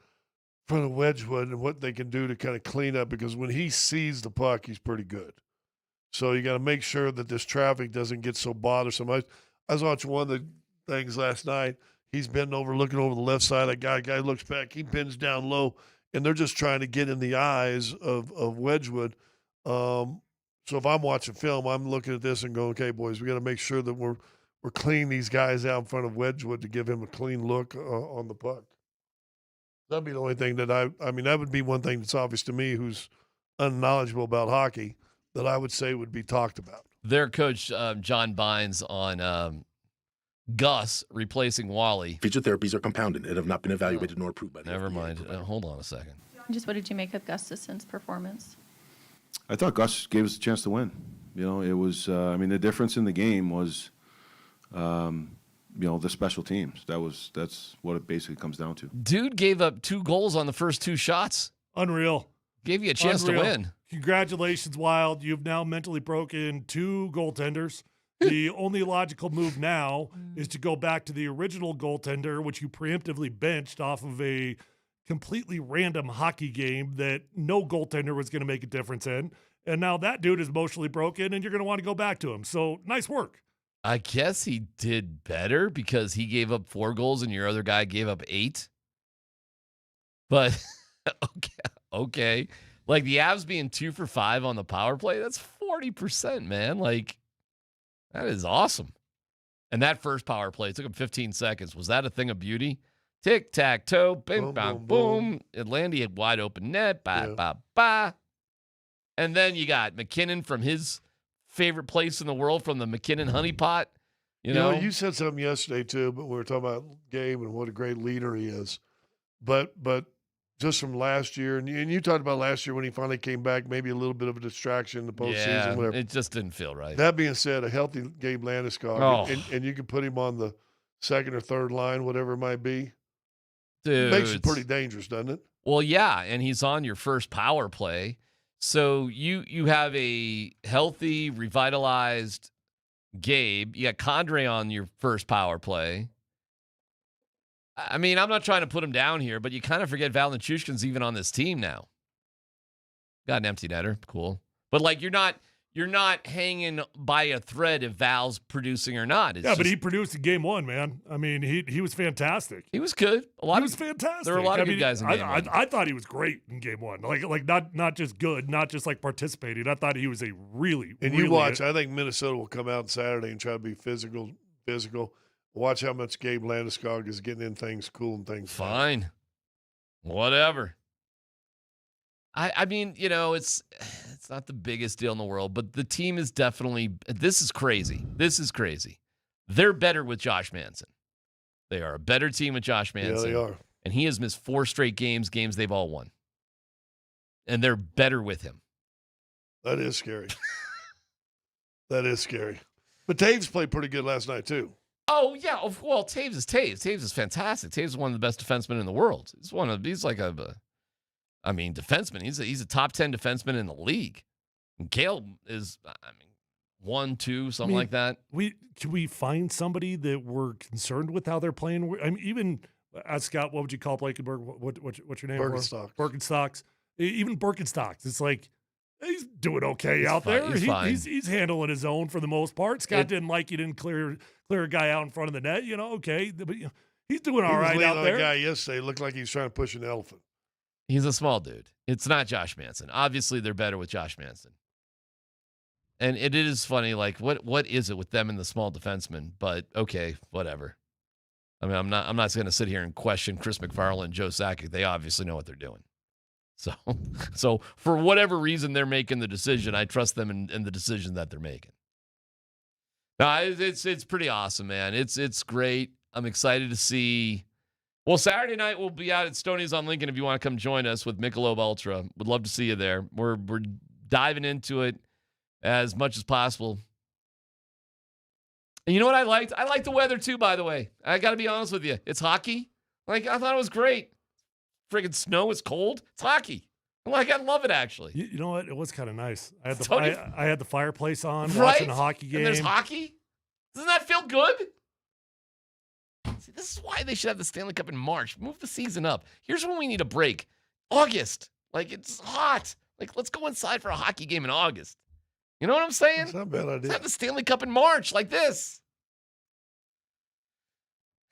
of Wedgwood and what they can do to kind of clean up, because when he sees the puck, he's pretty good. So you got to make sure that this traffic doesn't get so bothersome. I was watching one of the things last night. He's bending over, looking over the left side. That guy looks back. He bends down low, and they're just trying to get in the eyes of Wedgwood. So if I'm watching film, I'm looking at this and going, okay, boys, we got to make sure that we're cleaning these guys out in front of Wedgwood to give him a clean look on the puck. That'd be the only thing that I mean, that would be one thing that's obvious to me, who's unknowledgeable about hockey, that I would say would be talked about. Their coach, John Bynes, on Gus replacing Wally. Physical therapies are compounded and have not been evaluated nor approved by the Never FDA. mind. Hold on a second. Just what did you make of Gustafson's performance? I thought Gus gave us a chance to win. You know, it was, I mean, the difference in the game was, you know, the special teams. That's what it basically comes down to. Dude gave up 2 goals on the first 2 shots. Unreal. Gave you a chance to win. Congratulations, Wild. You've now mentally broken 2 goaltenders. The only logical move now is to go back to the original goaltender, which you preemptively benched off of a completely random hockey game that no goaltender was going to make a difference in. And now that dude is emotionally broken, and you're going to want to go back to him. So nice work. I guess he did better because he gave up 4 goals and your other guy gave up 8. But okay. Like the Avs being 2 for 5 on the power play, that's 40%, man. Like, that is awesome. And that first power play, it took him 15 seconds. Was that a thing of beauty? Tic-tac-toe, bing, bang, boom. Atlanta had wide open net, ba. And then you got McKinnon from his favorite place in the world, from the McKinnon honeypot. You know, you said something yesterday too, but we were talking about Gabe and what a great leader he is. But just from last year, and you talked about last year when he finally came back, maybe a little bit of a distraction in the postseason, whatever. It just didn't feel right. That being said, a healthy Gabe Landeskog, and you can put him on the second or third line, whatever it might be. Dude, makes it pretty dangerous, doesn't it? Well, yeah, and he's on your first power play. So you have a healthy, revitalized Gabe. You got Condre on your first power play. I mean, I'm not trying to put him down here, but you kind of forget Val Nichushkin's even on this team now. Got an empty netter, cool. But like, you're not hanging by a thread if Val's producing or not. But he produced in game one, man. I mean, he was fantastic. He was good. He was fantastic. There were a lot of good guys in game one. I thought he was great in game one. Like not just good, not just like participating. I thought he was a really. And really you watch. I think Minnesota will come out on Saturday and try to be physical. Watch how much Gabe Landeskog is getting in things, cooling things. Fine. Whatever. I mean, it's not the biggest deal in the world, but the team is definitely, this is crazy. This is crazy. They're better with Josh Manson. They are a better team with Josh Manson. Yeah, they are. And he has missed 4 straight games they've all won. And they're better with him. That is scary. That is scary. But Taves played pretty good last night, too. Oh, yeah. Well, Taves is Taves. Taves is fantastic. Taves is one of the best defensemen in the world. He's like defenseman. He's a top 10 defenseman in the league. And Kale is, 1, 2, something like that. Can we find somebody that we're concerned with how they're playing? I mean, even Scott, what would you call Blankenberg? What's your name? Birkenstocks. Birkenstocks. Even Birkenstocks. It's like he's doing okay out there. He's fine. He's handling his own for the most part. Scott didn't like he didn't clear a guy out in front of the net. Okay, but he's doing all right out there. The guy yesterday looked like he was trying to push an elephant. He's a small dude. It's not Josh Manson. Obviously, they're better with Josh Manson. And it is funny, like, what is it with them and the small defensemen? But okay, whatever. I mean, I'm not going to sit here and question Chris McFarland and Joe Sakic. They obviously know what they're doing. So for whatever reason they're making the decision, I trust them in the decision that they're making. No, it's pretty awesome, man. It's great. I'm excited to see. Well, Saturday night we'll be out at Stoney's on Lincoln if you want to come join us with Michelob Ultra. Would love to see you there. We're diving into it as much as possible. And you know what I liked? I liked the weather too, by the way. I got to be honest with you. It's hockey. Like, I thought it was great. Friggin' snow, it's cold. It's hockey. Like, I love it, actually. You know what? It was kind of nice. I had the fireplace on, right? watching the hockey game. And there's hockey? Doesn't that feel good? See, this is why they should have the Stanley Cup in March. Move the season up. Here's when we need a break. August. Like, it's hot. Like, let's go inside for a hockey game in August. You know what I'm saying? That's not a bad idea. Let's have the Stanley Cup in March like this.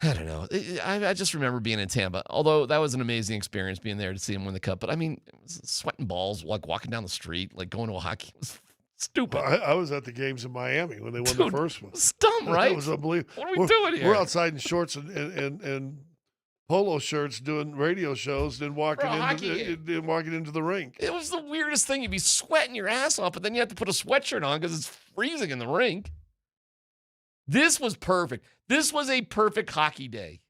I don't know. I just remember being in Tampa, although that was an amazing experience being there to see him win the cup. But, I mean, it was sweating balls, like walking down the street, like going to a hockey. It was stupid. I was at the games in Miami when they won the first one. It's dumb, right? That was unbelievable. What are we doing here? We're outside in shorts and polo shirts doing radio shows, then walking into the rink. It was the weirdest thing. You'd be sweating your ass off, but then you have to put a sweatshirt on because it's freezing in the rink. This was perfect. This was a perfect hockey day.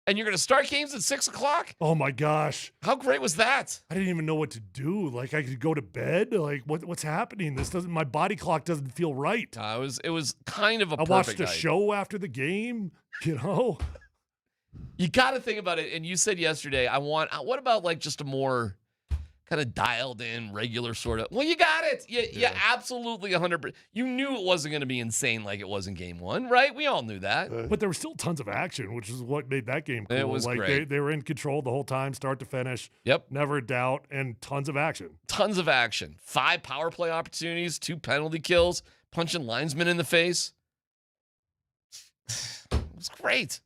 And you're going to start games at 6 o'clock? Oh, my gosh. How great was that? I didn't even know what to do. Like, I could go to bed. Like, what's happening? My body clock doesn't feel right. It was kind of a perfect I watched a night. show after the game, You got to think about it. And you said yesterday, what about like just a more kind of dialed in, regular sort of, well, you got it. You absolutely 100%. You knew it wasn't going to be insane like it was in game one, right? We all knew that. But there was still tons of action, which is what made that game cool. It was like great. They were in control the whole time, start to finish. Yep. Never a doubt, and tons of action. Tons of action. 5 power play opportunities, 2 penalty kills, punching linesmen in the face. It was great.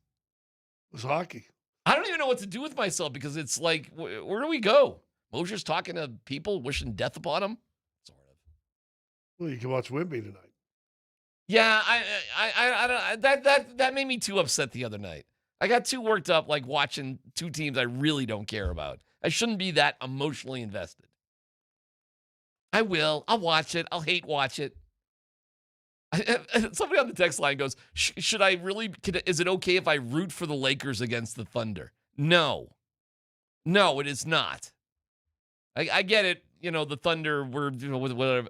It was hockey. I don't even know what to do with myself because it's like, where do we go? Moser's talking to people, wishing death upon him. Sort of. Well, you can watch Wemby tonight. Yeah, I don't. That made me too upset the other night. I got too worked up, like watching 2 teams I really don't care about. I shouldn't be that emotionally invested. I will. I'll watch it. I'll hate watch it. Somebody on the text line goes, should I really, is it okay if I root for the Lakers against the Thunder? No, it is not. I get it. The Thunder were, whatever.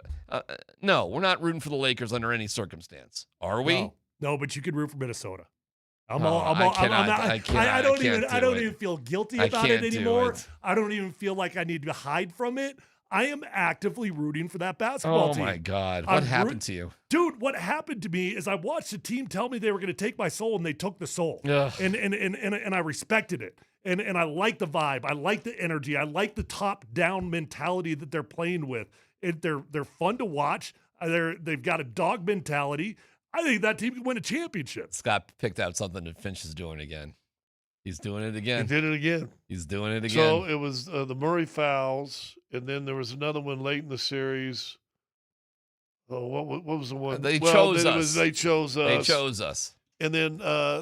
No, we're not rooting for the Lakers under any circumstance. Are we? No, but you could root for Minnesota. I don't even feel guilty about it anymore. I don't even feel like I need to hide from it. I am actively rooting for that basketball team. Oh, my God. What happened to you? Dude, what happened to me is I watched the team tell me they were going to take my soul, and they took the soul. Ugh. And I respected it. And I like the vibe. I like the energy. I like the top-down mentality that they're playing with. They're fun to watch. They've got a dog mentality. I think that team can win a championship. Scott picked out something that Finch is doing again. He's doing it again. He did it again. He's doing it again. So it was the Murray fouls, and then there was another one late in the series. Oh, what was the one? They chose us. They chose us. They chose us. And then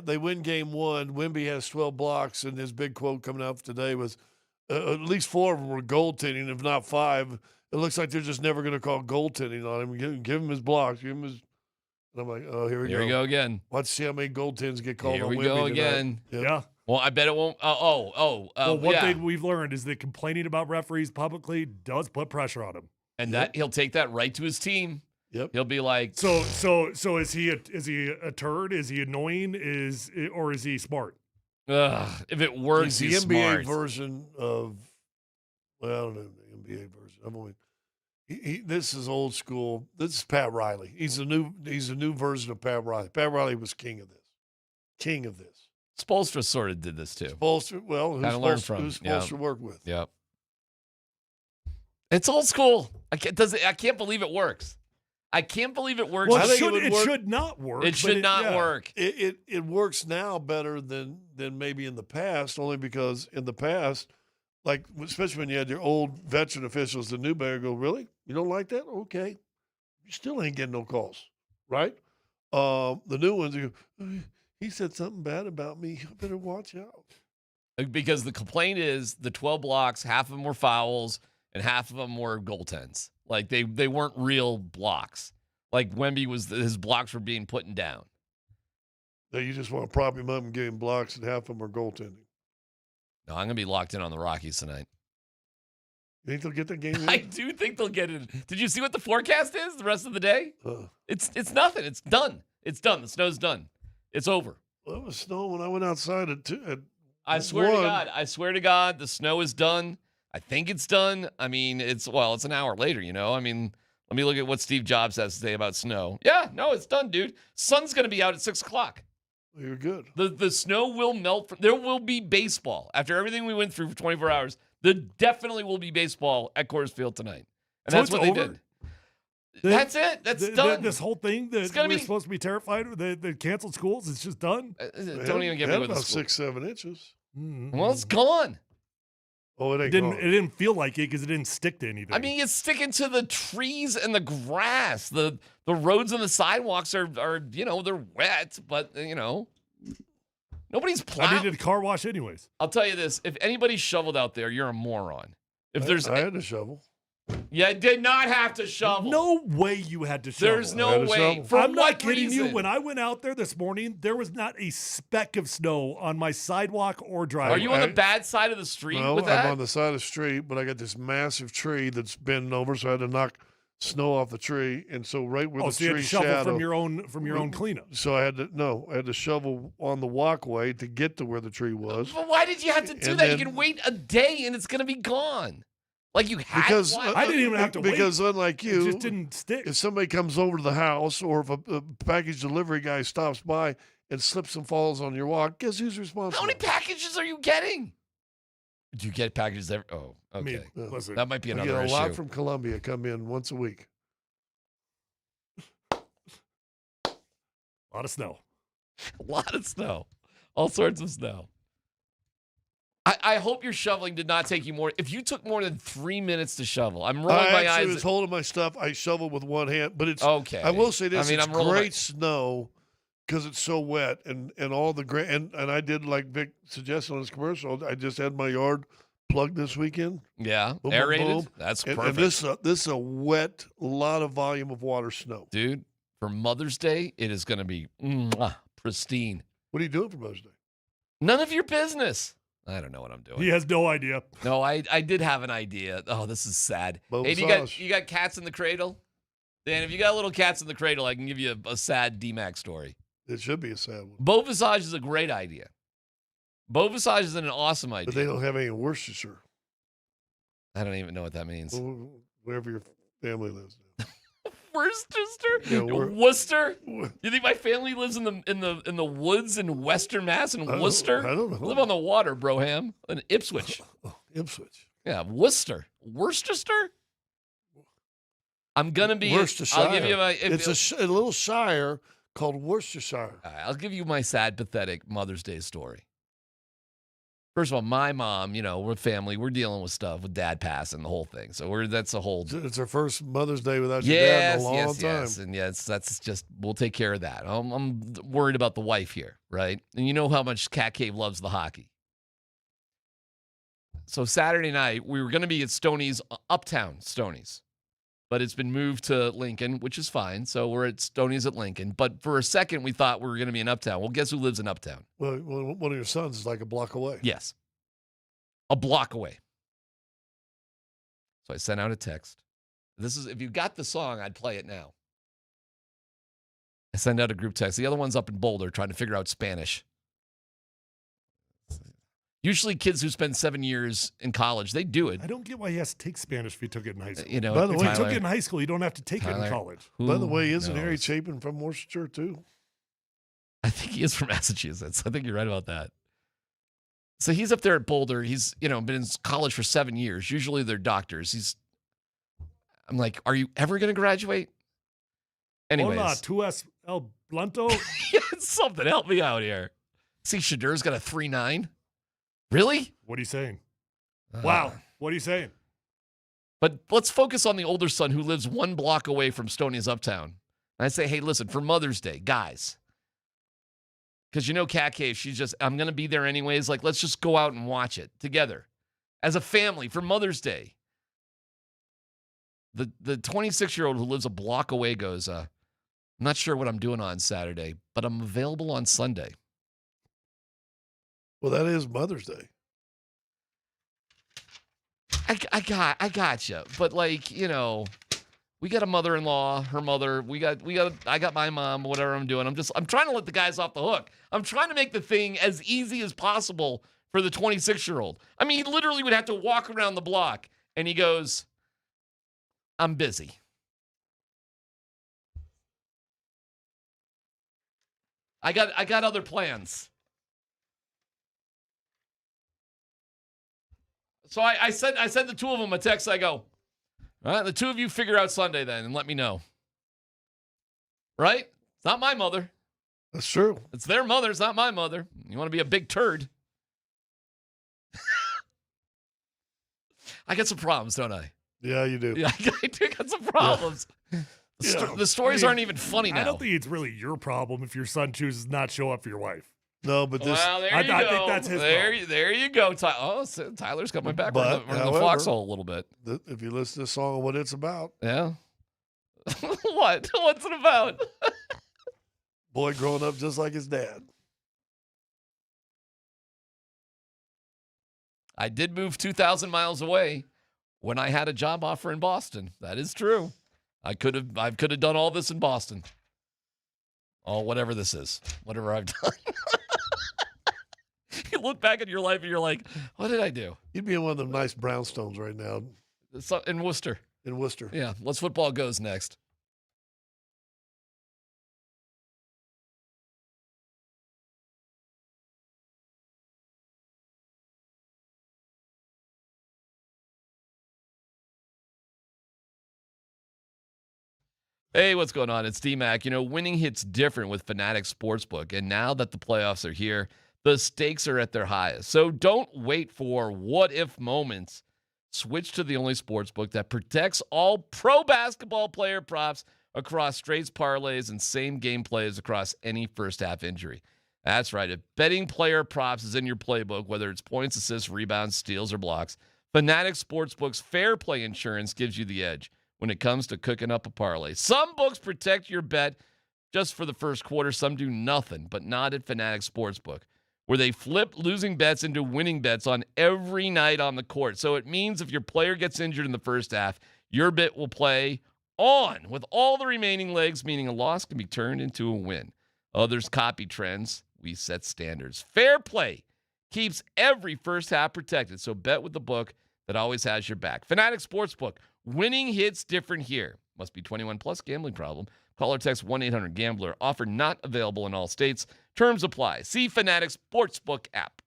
they win game one. Wemby has 12 blocks, and his big quote coming out today was at least 4 of them were goaltending, if not 5. It looks like they're just never going to call goaltending on him. Give him his blocks. Give him his. And I'm like, oh, here we go again. Let's see how many goaltends get called Here on we Wemby go tonight. again. Yep. Yeah. Well, I bet it won't. Well, one yeah. thing we've learned is that complaining about referees publicly does put pressure on him. And that he'll take that right to his team. Yep. He'll be like, So is he a turd? Is he annoying? Or is he smart? If it works, He's he's the NBA smart. version of, well, I don't know the NBA version. I'm only. This is old school. This is Pat Riley. He's a new version of Pat Riley. Pat Riley was king of this. Spoelstra sort of did this too. Spoelstra, well, who's supposed to work with? Yep. It's old school. I can't believe it works. I can't believe it works. Well, it should not work. It should not work. It works now better than maybe in the past, only because in the past, like especially when you had your old veteran officials, the new bear go, really? You don't like that? Okay. You still ain't getting no calls, right? The new ones go, he said something bad about me. I better watch out. Because the complaint is the 12 blocks, half of them were fouls and half of them were goaltends. Like they weren't real blocks. Like Wemby his blocks were being put down. Now you just want to prop him up and give him blocks, and half of them are goaltending. No, I'm gonna be locked in on the Rockies tonight. You think they'll get that game in? I do think they'll get it. Did you see what the forecast is the rest of the day? It's nothing. It's done. It's done. The snow's done. It's over. Well, it was snow when I went outside at I swear to God, the snow is done. I think it's done. I mean, it's an hour later, you know. I mean, let me look at what Steve Jobs has to say about snow. Yeah, no, it's done, dude. Sun's gonna be out at 6:00. You're good. The snow will melt. There will be baseball after everything we went through for 24 hours. There definitely will be baseball at Coors Field tonight, and that's what they did. That's it. That's done. This whole thing that we're supposed to be terrified of, the canceled schools, it's just done. Don't even get me with about the school. 6-7 inches. Mm-hmm. Well, it's gone. Oh, it ain't didn't. gone. It didn't feel like it because it didn't stick to anything. I mean, it's sticking to the trees and the grass. The roads and the sidewalks are they're wet, but nobody's plowing. I needed a car wash anyways. I'll tell you this: if anybody shoveled out there, you're a moron. If I had to shovel. You did not have to shovel. No way you had to shovel. There's no way. I'm not kidding you. When I went out there this morning, there was not a speck of snow on my sidewalk or driveway. Are you on the bad side of the street No, with that? I'm on the side of the street, but I got this massive tree that's bending over, so I had to knock snow off the tree, and so right where the so you had tree to shovel shadow from your own cleanup. So I had to shovel on the walkway to get to where the tree was. But why did you have to do And that? then- You can wait a day and it's going to be gone. Like you had Because why? I didn't even have to wait. Because unlike you, It just didn't stick. if somebody comes over to the house or if a package delivery guy stops by and slips and falls on your walk, guess who's responsible? How many packages are you getting? Do you get packages every? Oh, okay. Listen, that might be I another get a issue. lot from Columbia come in once a week. A lot of snow. A lot of snow. All sorts of snow. I hope your shoveling did not take you more. If you took more than 3 minutes to shovel, I'm rolling my I eyes. was holding my stuff. I shoveled with one hand, but it's okay. I will say this: I mean, it's I'm rolling great snow because it's so wet, and all the and I did like Vic suggested on his commercial. I just had my yard plugged this weekend. Yeah, Boom, boom, aerated. boom. That's And perfect. this is a wet, lot of volume of water snow. Dude, for Mother's Day, it is going to be pristine. What are you doing for Mother's Day? None of your business. I don't know what I'm doing. He has no idea. No, I did have an idea. Oh, this is sad. Bow Hey, massage. you got cats in the cradle? Dan, if you got little cats in the cradle, I can give you a sad DMac story. It should be a sad one. Bow massage is a great idea. Bow massage is an awesome idea. But they don't have any in Worcestershire. I don't even know what that means. Wherever your family lives. Worcester? Yeah, Worcester? You think my family lives in the woods in Western Mass in Worcester? I don't know. I live on the water, Broham. In Ipswich. Ipswich. Yeah, Worcester. Worcester? I'm gonna be. Worcestershire. I'll give you my. It's a little shire called Worcestershire. All right, I'll give you my sad, pathetic Mother's Day story. First of all, my mom, we're family. We're dealing with stuff with dad passing, the whole thing. So that's a whole. It's her first Mother's Day without your dad in a long time. Yes, and that's just we'll take care of that. I'm worried about the wife here, right? And you know how much Cat Cave loves the hockey. So Saturday night we were going to be at Stoney's, Uptown Stoney's, but it's been moved to Lincoln, which is fine. So we're at Stoney's at Lincoln. But for a second we thought we were going to be in Uptown. Well, guess who lives in Uptown? Well, one of your sons is like a block away. Yes. A block away. So I sent out a text. This is, if you got the song, I'd play it now. I send out a group text. The other one's up in Boulder trying to figure out Spanish. Usually kids who spend 7 years in college, they do it. I don't get why he has to take Spanish if he took it in high school. By the if way, he took it in high school, you don't have to take it in college. By the way, isn't Harry Chapin from Worcester too? I think he is from Massachusetts. I think you're right about that. So he's up there at Boulder. He's, been in college for 7 years. Usually they're doctors. I'm like, are you ever going to graduate? Anyways. Hola, tú es el blanco? Yeah, it's something. Help me out here. See, Shadur's got a 3.9. Really? What are you saying? Wow. What are you saying? But let's focus on the older son who lives 1 block away from Stoney's Uptown. And I say, hey, listen, for Mother's Day, guys, because Cat Cave, I'm going to be there anyways. Like, let's just go out and watch it together as a family for Mother's Day. The 26-year-old who lives a block away goes, I'm not sure what I'm doing on Saturday, but I'm available on Sunday. Well, that is Mother's Day. I got you. But we got a mother-in-law, her mother. I got my mom, whatever I'm doing. I'm trying to let the guys off the hook. I'm trying to make the thing as easy as possible for the 26-year-old. I mean, he literally would have to walk around the block and he goes, I'm busy. I got other plans. So I sent the two of them a text. I go, all right, the two of you figure out Sunday then and let me know. Right? It's not my mother. That's true. It's their mother. It's not my mother. You want to be a big turd? I got some problems, don't I? Yeah, you do. Yeah, I do got some problems. Yeah. The stories aren't even funny now. I don't think it's really your problem if your son chooses not to show up for your wife. No, but this. Well, there you go. I think that's his problem. There you go. So Tyler's got my back. We're in the foxhole a little bit. If you listen to the song and what it's about. Yeah. What? What's it about? Boy growing up just like his dad. I did move 2,000 miles away when I had a job offer in Boston. That is true. I could have done all this in Boston. Oh, whatever this is. Whatever I've done. You look back at your life and you're like, what did I do? You'd be in one of them nice brownstones right now. In Worcester. In Worcester. Yeah. Let's Football Goes next. Hey, what's going on? It's DMac. Winning hits different with Fanatics Sportsbook. And now that the playoffs are here, the stakes are at their highest. So don't wait for what-if moments. Switch to the only sportsbook that protects all pro basketball player props across straights, parlays, and same-game plays across any first-half injury. That's right. If betting player props is in your playbook, whether it's points, assists, rebounds, steals, or blocks, Fanatics Sportsbook's Fair Play Insurance gives you the edge when it comes to cooking up a parlay. Some books protect your bet just for the first quarter. Some do nothing, but not at Fanatics Sportsbook, where they flip losing bets into winning bets on every night on the court. So it means if your player gets injured in the first half, your bet will play on with all the remaining legs, meaning a loss can be turned into a win. Others copy trends. We set standards. Fair play keeps every first half protected. So bet with the book that always has your back. Fanatic Sportsbook, winning hits different here. Must be 21 plus, gambling problem. Call or text 1-800-GAMBLER. Offer not available in all states. Terms apply. See Fanatic Sportsbook app.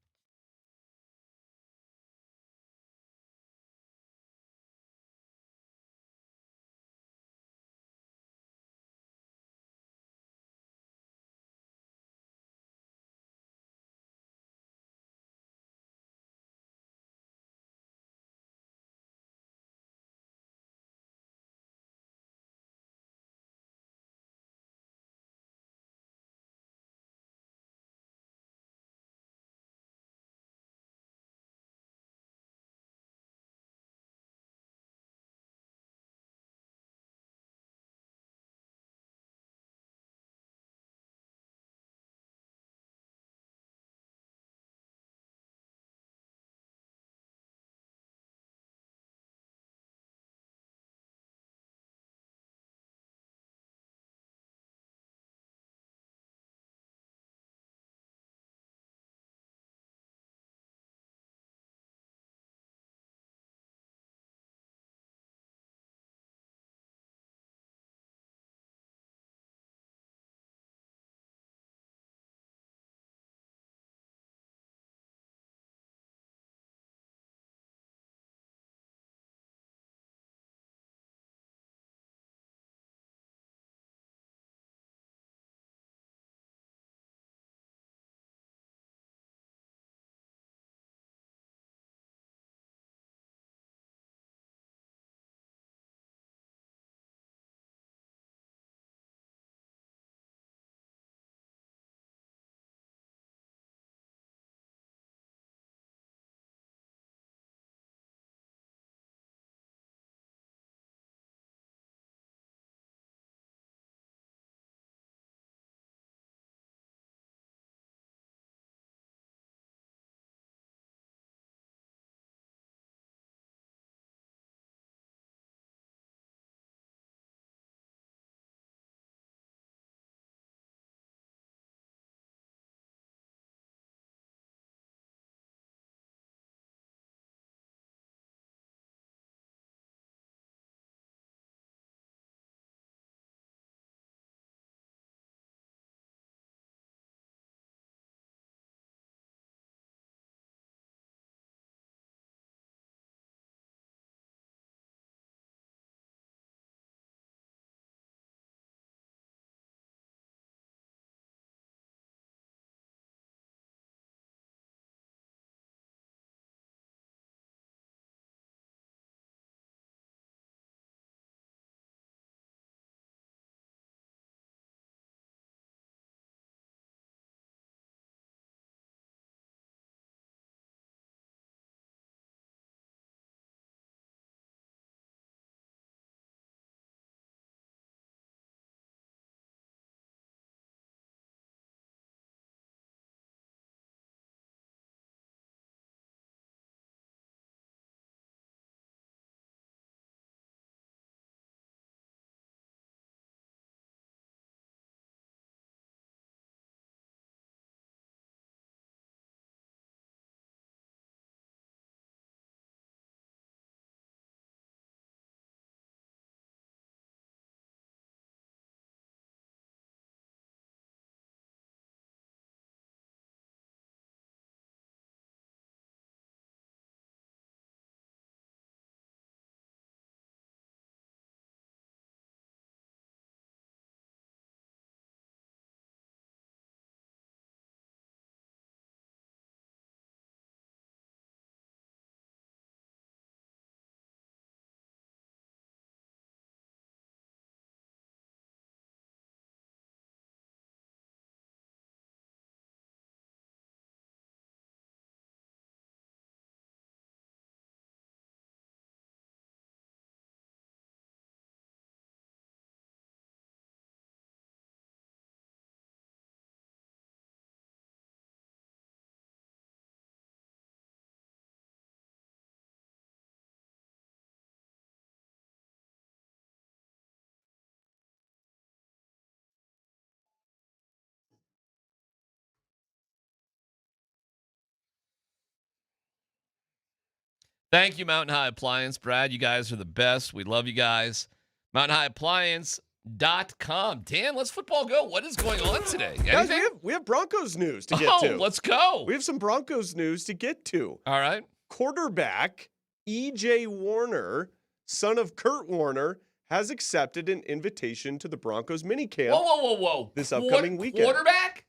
Thank you, Mountain High Appliance. Brad, you guys are the best. We love you guys. MountainHighAppliance.com. Dan, let's football go. What is going on today? Guys, we have Broncos news to get to. Let's go. We have some Broncos news to get to. All right. Quarterback E.J. Warner, son of Kurt Warner, has accepted an invitation to the Broncos minicamp. Whoa. This upcoming weekend.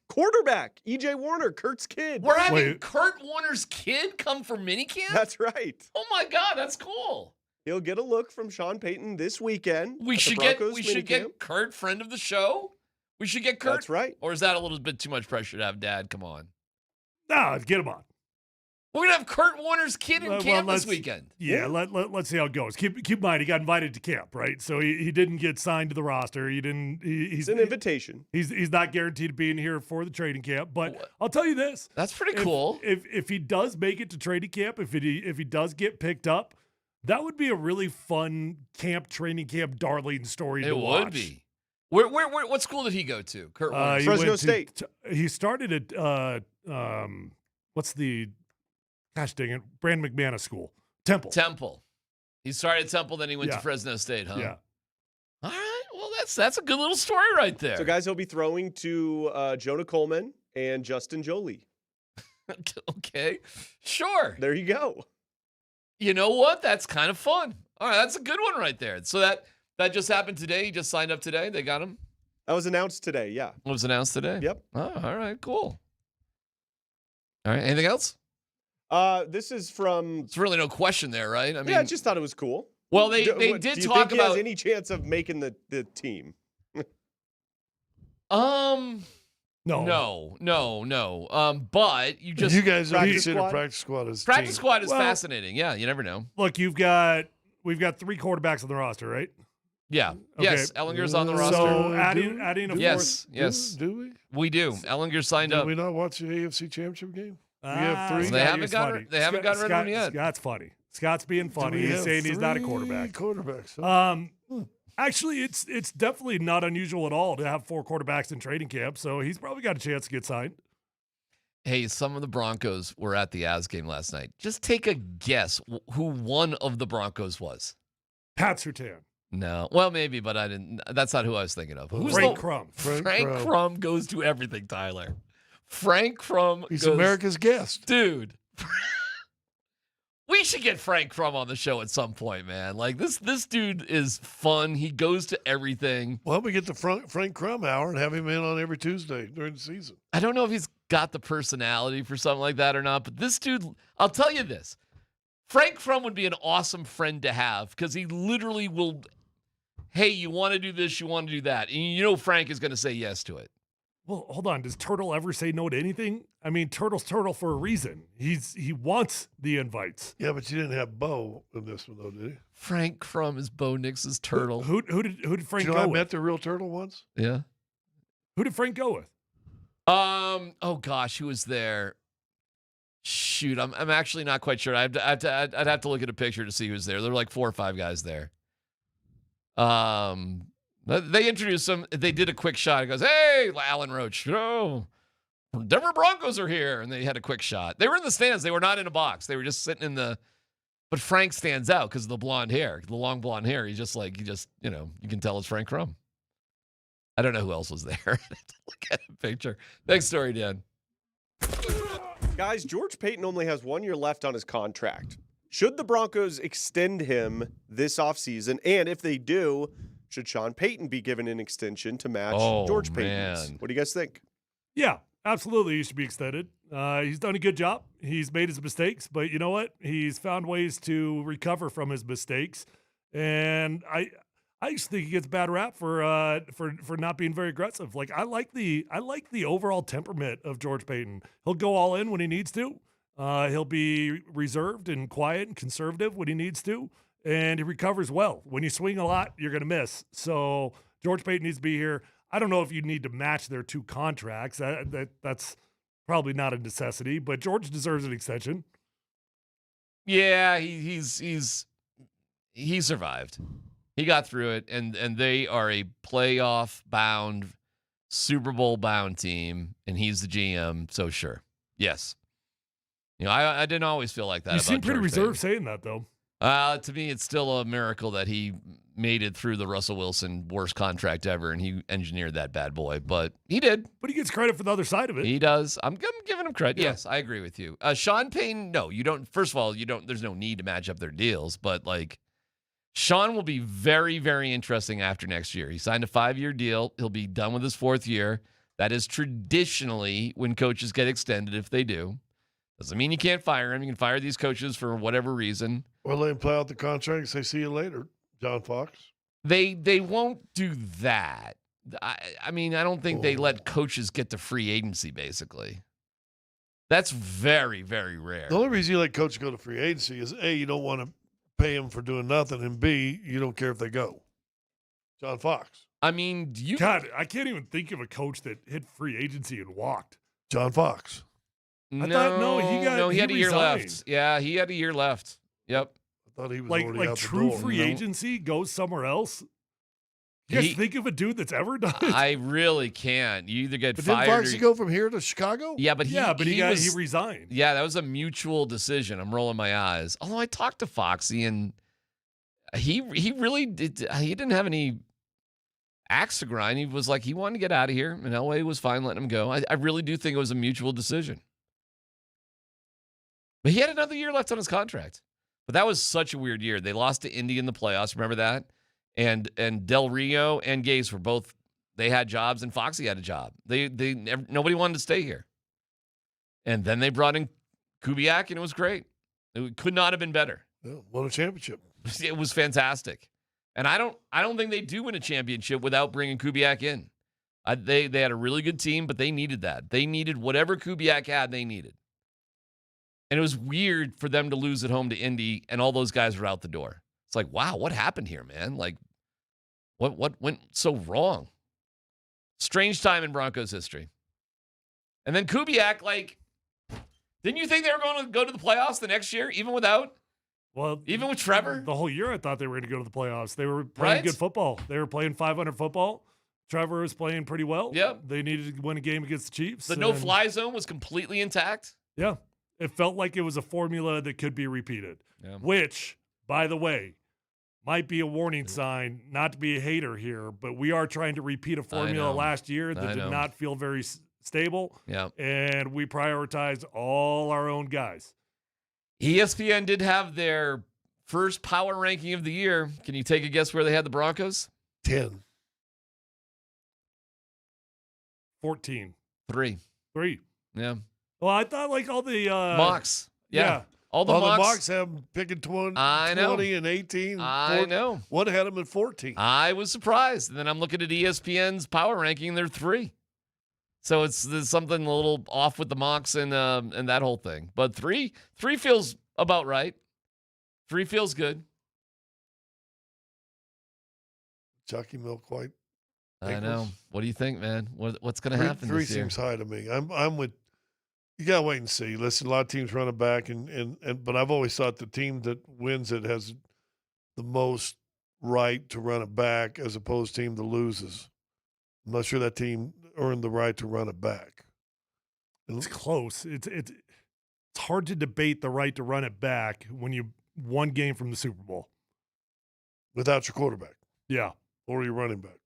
Quarterback, E.J. Warner, Kurt's kid. We're having Kurt Warner's kid come for minicamp? That's right. Oh my God, that's cool. He'll get a look from Sean Payton this weekend. We should get Kurt, friend of the show. We should get Kurt. That's right. Or is that a little bit too much pressure to have Dad? Come on. No, get him on. We're gonna have Kurt Warner's kid in camp this weekend. Yeah, let's see how it goes. Keep in mind he got invited to camp, right? So he didn't get signed to the roster. He's an invitation. He's not guaranteed being here for the training camp. But I'll tell you this: that's pretty cool. If he does make it to training camp, if he does get picked up, that would be a really fun training camp darling story to watch. It would be. What school did he go to? Kurt Warner. Fresno State. He started at what's the gosh dang it, Brand McManus School. Temple. He started at Temple, then he went to Fresno State, huh? Yeah. All right. Well, that's a good little story right there. So, guys, he'll be throwing to Jonah Coleman and Justin Jolie. Okay. Sure. There you go. You know what? That's kind of fun. All right, that's a good one right there. So that just happened today. He just signed up today. They got him. That was announced today, yeah. It was announced today? Yep. Oh, all right, cool. All right, anything else? This is from... It's really no question there, right? I mean, I just thought it was cool. Well, they did do you talk think he about... has any chance of making the team? No. But you just... You guys don't Practice consider squad? practice squad as Practice team. squad is fascinating. Yeah, you never know. Look, we've got 3 quarterbacks on the roster, right? Yeah. Okay. Yes, Ellinger's on the roster. So adding a fourth. Yes. Do we? We do. Ellinger signed up. Did we not watch the AFC Championship game? We have 3. They haven't gotten rid of him yet. Scott's funny. Scott's being funny. He's saying he's not a quarterback. Quarterbacks. Actually, it's definitely not unusual at all to have 4 quarterbacks in training camp, so he's probably got a chance to get signed. Hey, some of the Broncos were at the AS game last night. Just take a guess who one of the Broncos was. Pat Surtain. No. Well, maybe, but I didn't. That's not who I was thinking of. Who's Frank Crum. Frank Crum goes to everything, Tyler. Frank Crum He's goes, America's guest. Dude. We should get Frank Crum on the show at some point, man. Like, this dude is fun. He goes to everything. Well, we get the Frank Crum hour and have him in on every Tuesday during the season. I don't know if he's got the personality for something like that or not, but this dude, I'll tell you this. Frank Crum would be an awesome friend to have because he literally will, hey, you want to do this, you want to do that. And you know Frank is going to say yes to it. Well, hold on. Does Turtle ever say no to anything? I mean, Turtle's Turtle for a reason. He wants the invites. Yeah, but you didn't have Bo in this one, though, did you? Frank Crum is Bo Nix's Turtle. Who did Frank go go I with? met the real Turtle once? Yeah. Who did Frank go with? Oh gosh, who was there? Shoot, I'm actually not quite sure. I'd have to look at a picture to see who's there. There were like 4 or 5 guys there. They introduced him. They did a quick shot. He goes, "Hey, Alan Roach, Denver Broncos are here," and they had a quick shot. They were in the stands. They were not in a box. They were just sitting in the. But Frank stands out because of the blonde hair, the long blonde hair. You can tell it's Frank Crum. I don't know who else was there. Look at the picture. Next story, Dan. Guys, George Payton only has 1 year left on his contract. Should the Broncos extend him this offseason? And if they do, should Sean Payton be given an extension to match George Payton's? Man. What do you guys think? Yeah, absolutely. He should be extended. He's done a good job. He's made his mistakes, but you know what? He's found ways to recover from his mistakes. And I just think he gets a bad rap for not being very aggressive. Like I like the overall temperament of George Payton. He'll go all in when he needs to. He'll be reserved and quiet and conservative when he needs to, and he recovers well. When you swing a lot, you're going to miss. So George Payton needs to be here. I don't know if you need to match their 2 contracts. That's probably not a necessity, but George deserves an extension. Yeah, he survived. He got through it, and they are a playoff-bound, Super Bowl-bound team, and he's the GM, so sure. Yes. You know, I didn't always feel like that. You about seem pretty George reserved saying that, though. To me, it's still a miracle that he made it through the Russell Wilson worst contract ever, and he engineered that bad boy. But he did. But he gets credit for the other side of it. He does. I'm giving him credit. Yeah. Yes, I agree with you. Sean Payton, no, you don't. First of all, you don't. There's no need to match up their deals. But like, Sean will be very, very interesting after next year. He signed a 5-year deal. He'll be done with his 4th year. That is traditionally when coaches get extended, if they do. Doesn't mean you can't fire him. You can fire these coaches for whatever reason. Or let him play out the contract and say, see you later, John Fox. They won't do that. I mean, I don't think they let coaches get to free agency, basically. That's very, very rare. The only reason you let coaches go to free agency is, A, you don't want to pay them for doing nothing, and B, you don't care if they go. John Fox. I mean, God, I can't even think of a coach that hit free agency and walked. John Fox. He had a year left. Yeah, he had a year left. Yep. I thought he was like already out the true door. free agency goes somewhere else. You guys think of a dude that's ever done it? I really can't. You either get But fired didn't Foxy or go from here to Chicago? Yeah, but he resigned. Yeah, that was a mutual decision. I'm rolling my eyes. Although I talked to Foxy and he really did. He didn't have any axe to grind. He was like he wanted to get out of here, and LA was fine letting him go. I really do think it was a mutual decision. But he had another year left on his contract. But that was such a weird year. They lost to Indy in the playoffs. Remember that? And Del Rio and Gase were both. They had jobs, and Foxy had a job. Nobody wanted to stay here. And then they brought in Kubiak, and it was great. It could not have been better. Yeah, won a championship. It was fantastic. And I don't think they do win a championship without bringing Kubiak in. They had a really good team, but they needed that. They needed whatever Kubiak had. They needed. And it was weird for them to lose at home to Indy, and all those guys were out the door. It's like, wow, what happened here, man? Like, what went so wrong? Strange time in Broncos history. And then Kubiak, like, didn't you think they were going to go to the playoffs the next year, even with Trevor? The whole year I thought they were going to go to the playoffs. They were playing good football. They were playing 500 football. Trevor was playing pretty well. Yep. They needed to win a game against the Chiefs. The no-fly zone was completely intact. Yeah. It felt like it was a formula that could be repeated, which, by the way, might be a warning sign, not to be a hater here, but we are trying to repeat a formula last year that did not feel very stable. Yeah. And we prioritized all our own guys. ESPN did have their first power ranking of the year. Can you take a guess where they had the Broncos? 10. 14. 3. Yeah. Well, I thought like all the mocks. Yeah. All the mocks have them picking 20 and 18. I know. One had them at 14. I was surprised. And then I'm looking at ESPN's power ranking, they're 3. So there's something a little off with the mocks and that whole thing. But 3 feels about right. 3 feels good. Chucky Milk White. I know. What do you think, man? What's going to happen 3 this year? seems high to me. I'm with. You gotta wait and see. Listen, a lot of teams run it back, but I've always thought the team that wins it has the most right to run it back, as opposed to team that loses. I'm not sure that team earned the right to run it back. It's close. It's hard to debate the right to run it back when you won game from the Super Bowl without your quarterback. Yeah, or your running back.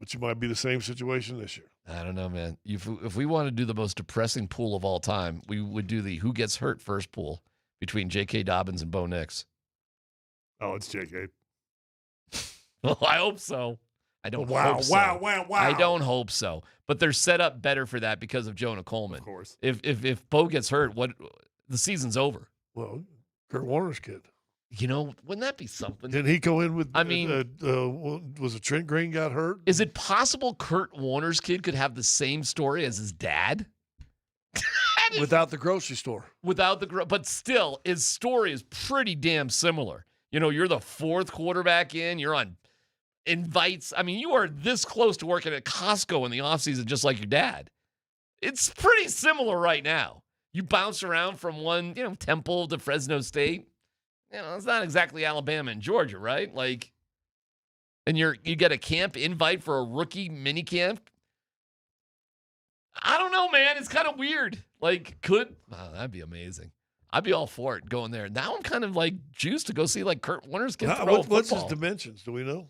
But you might be the same situation this year. I don't know, man. If we want to do the most depressing pool of all time, we would do the who gets hurt first pool between J.K. Dobbins and Bo Nix. Oh, it's J.K. Well, I hope so. I don't hope so. Wow. I don't hope so. But they're set up better for that because of Jonah Coleman. Of course. If Bo gets hurt, the season's over. Well, Kurt Warner's kid. You know, wouldn't that be something? Did he go in with? I mean, was it Trent Green got hurt? Is it possible Kurt Warner's kid could have the same story as his dad? Without the grocery store. But still, his story is pretty damn similar. You know, you're the 4th quarterback in. You're on invites. I mean, you are this close to working at Costco in the offseason, just like your dad. It's pretty similar right now. You bounce around from one, Temple to Fresno State. It's not exactly Alabama and Georgia, right? Like, and you get a camp invite for a rookie mini camp. I don't know, man. It's kind of weird. Like, that'd be amazing. I'd be all for it going there. Now I'm kind of like juiced to go see like Kurt Warner's kid throw a What's his football. dimensions? Do we know?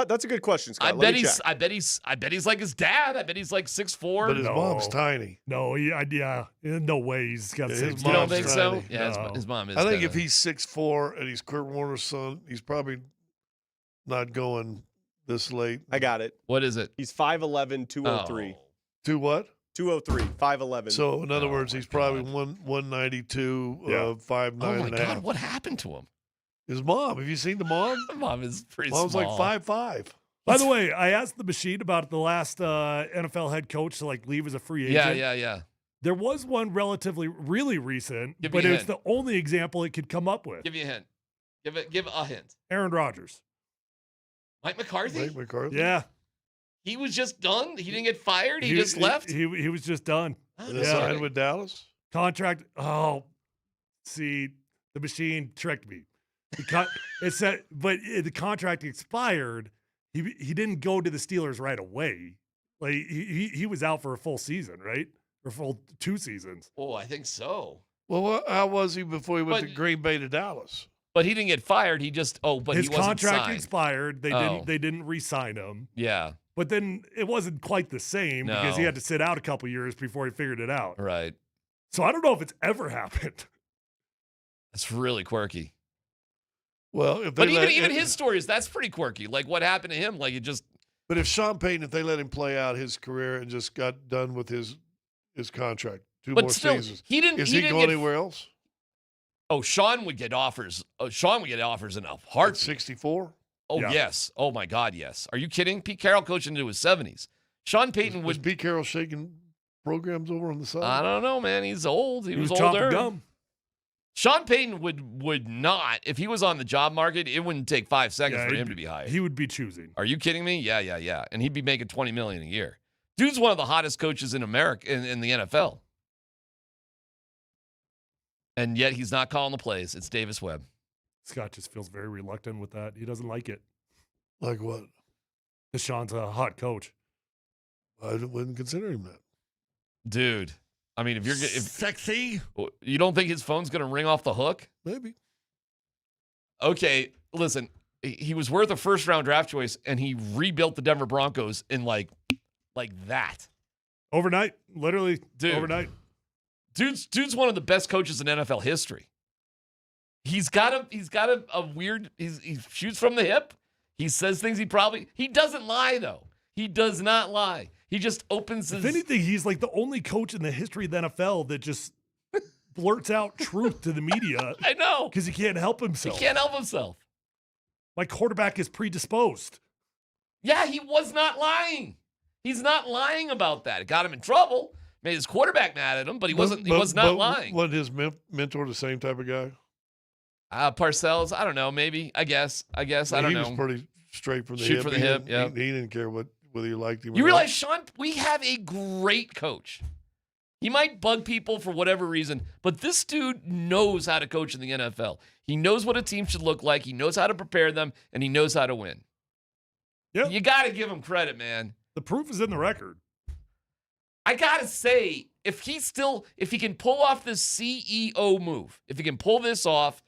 That's a good question, Scott. I bet he's like his dad. I bet he's like 6'4". But his mom's tiny. No, no way he's got Yeah, 6'4". You don't think so? tiny. Yeah, No. his mom is. I think kinda- if he's 6'4" and he's Kurt Warner's son, he's probably not going this late. I got it. What is it? He's 5'11", 203. To what? 203, 5'11". So in other words, he's probably 192, 5'9" Oh my and a God, half. what happened to him? His mom. Have you seen the mom? The mom is pretty Mom's small. like 5'5". By the way, I asked the machine about the last NFL head coach to like leave as a free agent. Yeah. There was one really recent, Give me but a it's hint. the only example it could come up with. Give you a hint. Give a hint. Aaron Rodgers. Mike McCarthy? Mike McCarthy? Yeah. He was just done? He didn't get fired? He just left? He was just done. And then signed with Dallas? Contract. Oh, see, the machine tricked me. It said, but the contract expired. He didn't go to the Steelers right away. Like he was out for a full season, right? Or full 2 seasons. Oh, I think so. Well, how was he before he went to Green Bay to Dallas? But he didn't get fired. He just but his he wasn't contract signed. expired. They didn't re-sign him. Yeah. But then it wasn't quite the same because he No. had to sit out a couple years before he figured it out. Right. So I don't know if it's ever happened. That's really quirky. Well, if But they even his stories, that's pretty quirky. Like what happened to him? Like it just. But if Sean Payton, if they let him play out his career and just got done with his contract, 2 But more still, seasons, he didn't. is he he didn't going get, anywhere else? Oh, Sean would get offers. Sean would get offers in a heartbeat. 64? Oh Yeah. yes. Oh my God, yes. Are you kidding? Pete Carroll coached into his 70s. Sean Payton Was would. Pete Carroll shaking programs over on the side? I don't know, man. He's old. He was chopping older. gum. Sean Payton would not, if he was on the job market, it wouldn't take 5 seconds Yeah, for him to be hired. He would be choosing. Are you kidding me? Yeah. And he'd be making $20 million a year. Dude's one of the hottest coaches in America in the NFL. And yet he's not calling the plays. It's Davis Webb. Scott just feels very reluctant with that. He doesn't like it. Like what? Because Sean's a hot coach. I wouldn't consider him that. Dude. I mean, if sexy, you don't think his phone's going to ring off the hook? maybe. Okay, listen, he was worth a first-round draft choice, and he rebuilt the Denver Broncos in like that. Overnight. Literally, Dude. overnight. Dude's one of the best coaches in NFL history. He's got a weird. He shoots from the hip. He says things he doesn't lie though. He does not lie. He just opens his. If anything, he's like the only coach in the history of the NFL that just blurts out truth to the media. I know. Because he can't help himself. He can't help himself. My quarterback is predisposed. Yeah, he was not lying. He's not lying about that. It got him in trouble. Made his quarterback mad at him, but he wasn't. He was not lying. Wasn't his mentor the same type of guy? Parcells, I don't know. Maybe. I guess. I don't know. He was pretty straight from the Shoot hip. from the He hip. didn't- Yeah. He didn't care whether you liked him. or You not. realize, Sean, we have a great coach. He might bug people for whatever reason, but this dude knows how to coach in the NFL. He knows what a team should look like. He knows how to prepare them, and he knows how to win. Yeah. You got to give him credit, man. The proof is in the record. I got to say, if he can pull off this CEO move, if he can pull this off,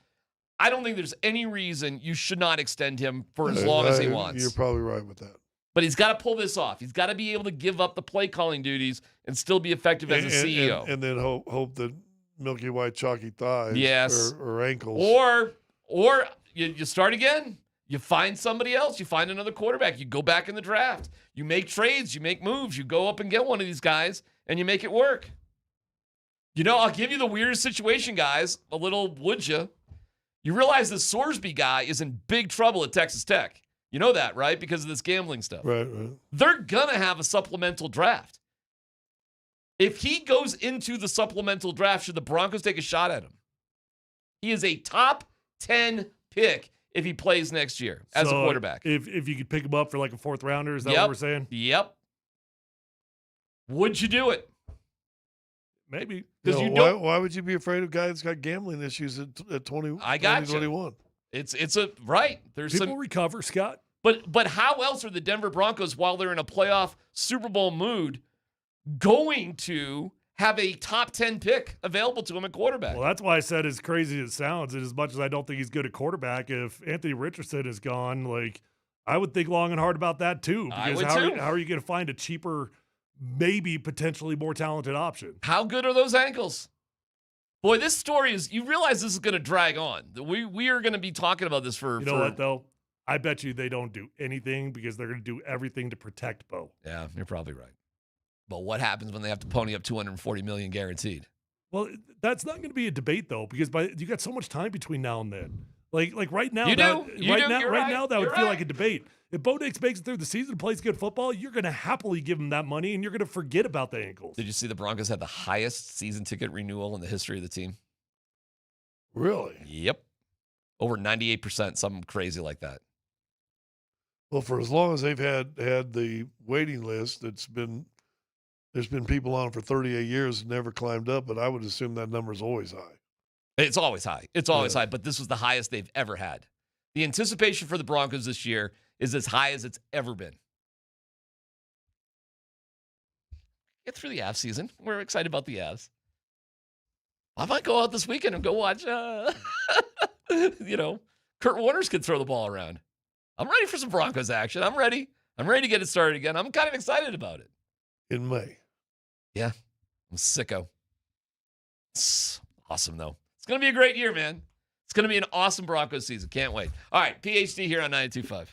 I don't think there's any reason you should not extend him for as long as he wants. You're probably right with that. But he's got to pull this off. He's got to be able to give up the play calling duties and still be effective as a CEO. And then hope that milky white chalky thighs Yes. or ankles. Or you start again. You find somebody else. You find another quarterback. You go back in the draft. You make trades. You make moves. You go up and get one of these guys, and you make it work. You know, I'll give you the weirdest situation, guys. A little, would you? You realize this Sorsby guy is in big trouble at Texas Tech. You know that, right? Because of this gambling stuff. Right. They're going to have a supplemental draft. If he goes into the supplemental draft, should the Broncos take a shot at him? He is a top 10 pick if he plays next year as a quarterback. If you could pick him up for like a 4th rounder, is that what we're saying? Yep. Would you do it? Maybe. Because why would you be afraid of a guy that's got gambling issues at 20? I got 21. It's a right. There's People some recover, Scott. But how else are the Denver Broncos, while they're in a playoff Super Bowl mood, going to have a top 10 pick available to him at quarterback. Well, that's why I said as crazy as it sounds, and as much as I don't think he's good at quarterback, if Anthony Richardson is gone, like, I would think long and hard about that too. I Because would how are you going to find a cheaper, maybe potentially more talented option? How good are those ankles? Boy, this story is, you realize this is going to drag on. We are going to be talking about this for... You know what, though? I bet you they don't do anything because they're going to do everything to protect Bo. Yeah, you're probably right. But what happens when they have to pony up $240 million guaranteed? Well, that's not going to be a debate, though, because you got so much time between now and then. Like right now, now that would feel like a debate. If Bo Nix makes it through the season and plays good football, you're going to happily give him that money, and you're going to forget about the ankles. Did you see the Broncos had the highest season ticket renewal in the history of the team? Really? Yep. Over 98%, something crazy like that. Well, for as long as they've had the waiting list, there's been people on it for 38 years and never climbed up, but I would assume that number is always high. It's always high. It's always high, but this was the highest they've ever had. The anticipation for the Broncos this year is as high as it's ever been. Get through the Avs season. We're excited about the Avs. I might go out this weekend and go watch, Kurt Warner's could throw the ball around. I'm ready for some Broncos action. I'm ready. I'm ready to get it started again. I'm kind of excited about it. In May. Yeah. I'm sicko. It's awesome, though. It's going to be a great year, man. It's going to be an awesome Broncos season. Can't wait. All right, PhD here on 92.5.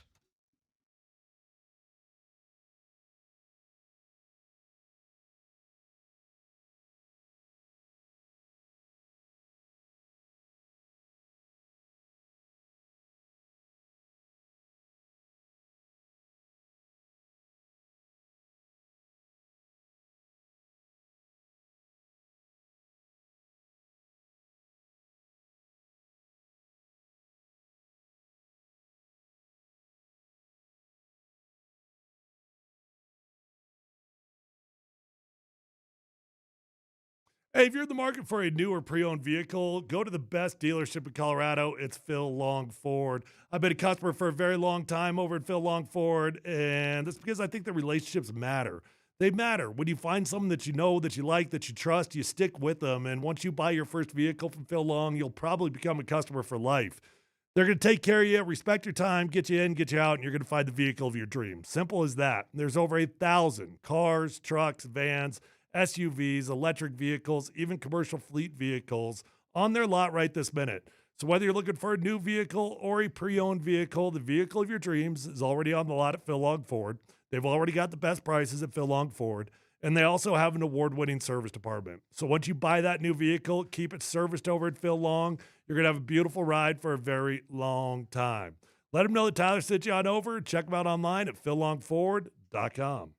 Hey, if you're in the market for a new or pre-owned vehicle, go to the best dealership in Colorado. It's Phil Long Ford. I've been a customer for a very long time over at Phil Long Ford, and that's because I think the relationships matter. They matter. When you find someone that you know, that you like, that you trust, you stick with them, and once you buy your first vehicle from Phil Long, you'll probably become a customer for life. They're going to take care of you, respect your time, get you in, get you out, and you're going to find the vehicle of your dreams. Simple as that. There's over 8,000 cars, trucks, vans, SUVs, electric vehicles, even commercial fleet vehicles on their lot right this minute. So whether you're looking for a new vehicle or a pre-owned vehicle, the vehicle of your dreams is already on the lot at Phil Long Ford. They've already got the best prices at Phil Long Ford, and they also have an award-winning service department. So once you buy that new vehicle, keep it serviced over at Phil Long. You're going to have a beautiful ride for a very long time. Let them know that Tyler sent you on over. Check them out online at phillongford.com.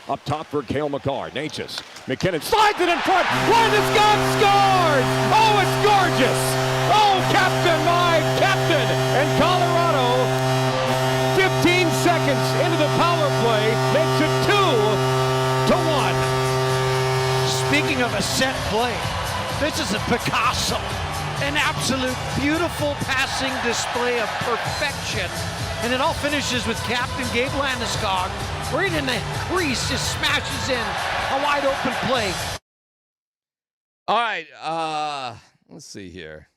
Up top for Cale Makar. Natures. McKinnon slides it in front. Landeskog scores! Oh, it's gorgeous! Oh, captain, my captain! And Colorado, 15 seconds into the power play, makes it 2-1. Speaking of a set play, this is a Picasso. An absolute beautiful passing display of perfection. And it all finishes with Captain Gabe Landeskog right in the crease, just smashes in a wide open play. All right, let's see here.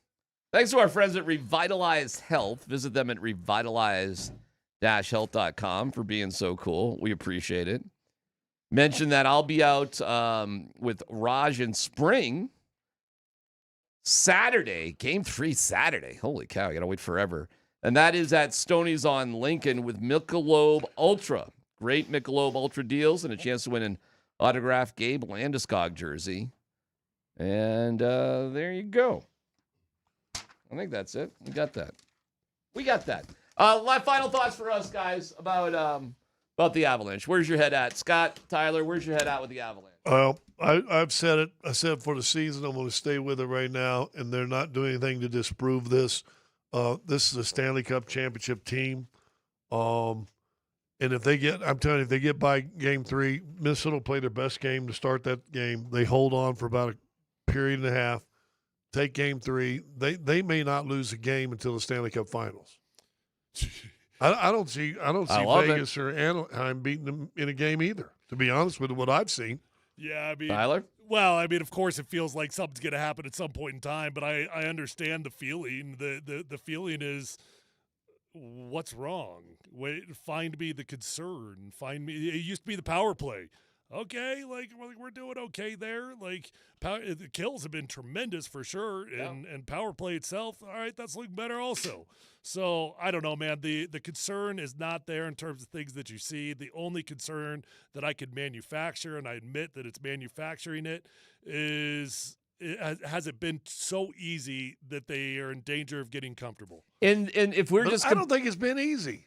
Thanks to our friends at Revitalize Health. Visit them at revitalize-health.com for being so cool. We appreciate it. Mention that I'll be out with Raj in spring Saturday, Game 3 Saturday. Holy cow, I got to wait forever. And that is at Stoney's on Lincoln with Michelob Ultra. Great Michelob Ultra deals and a chance to win an autographed Gabe Landeskog jersey. And there you go. I think that's it. We got that. My final thoughts for us, guys, about the Avalanche. Where's your head at? Scott, Tyler, where's your head at with the Avalanche? Well, I've said it. I said for the season, I'm going to stay with it right now, and they're not doing anything to disprove this. This is a Stanley Cup championship team. And if they get, I'm telling you, if they get by Game 3, Minnesota will play their best game to start that game. They hold on for about a period and a half. Take Game 3. They may not lose a game until the Stanley Cup Finals. I don't see Vegas or Anaheim beating them in a game either, to be honest with what I've seen. Yeah, I mean, Tyler? Well, I mean, of course, it feels like something's going to happen at some point in time, but I understand the feeling. The feeling is, what's wrong? Find me the concern. Find me. It used to be the power play. Okay, like we're doing okay there. Like the kills have been tremendous for sure, and power play itself, all right, that's looking better also. So I don't know, man. The concern is not there in terms of things that you see. The only concern that I could manufacture, and I admit that it's manufacturing it, is has it been so easy that they are in danger of getting comfortable? And if we're just, I don't think it's been easy.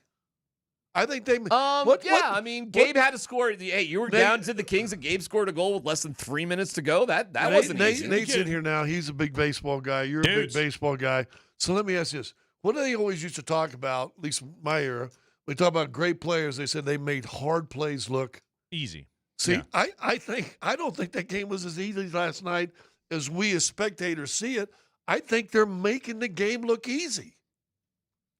I think they. I mean, Gabe had to score. Hey, you were down to the Kings, and Gabe scored a goal with less than 3 minutes to go. That wasn't easy. Nate's in here now. He's a big baseball guy. You're a big baseball guy. So let me ask you this: what do they always used to talk about? At least my era, we talk about great players. They said they made hard plays look easy. See, yeah. I don't think that game was as easy last night as we as spectators see it. I think they're making the game look easy.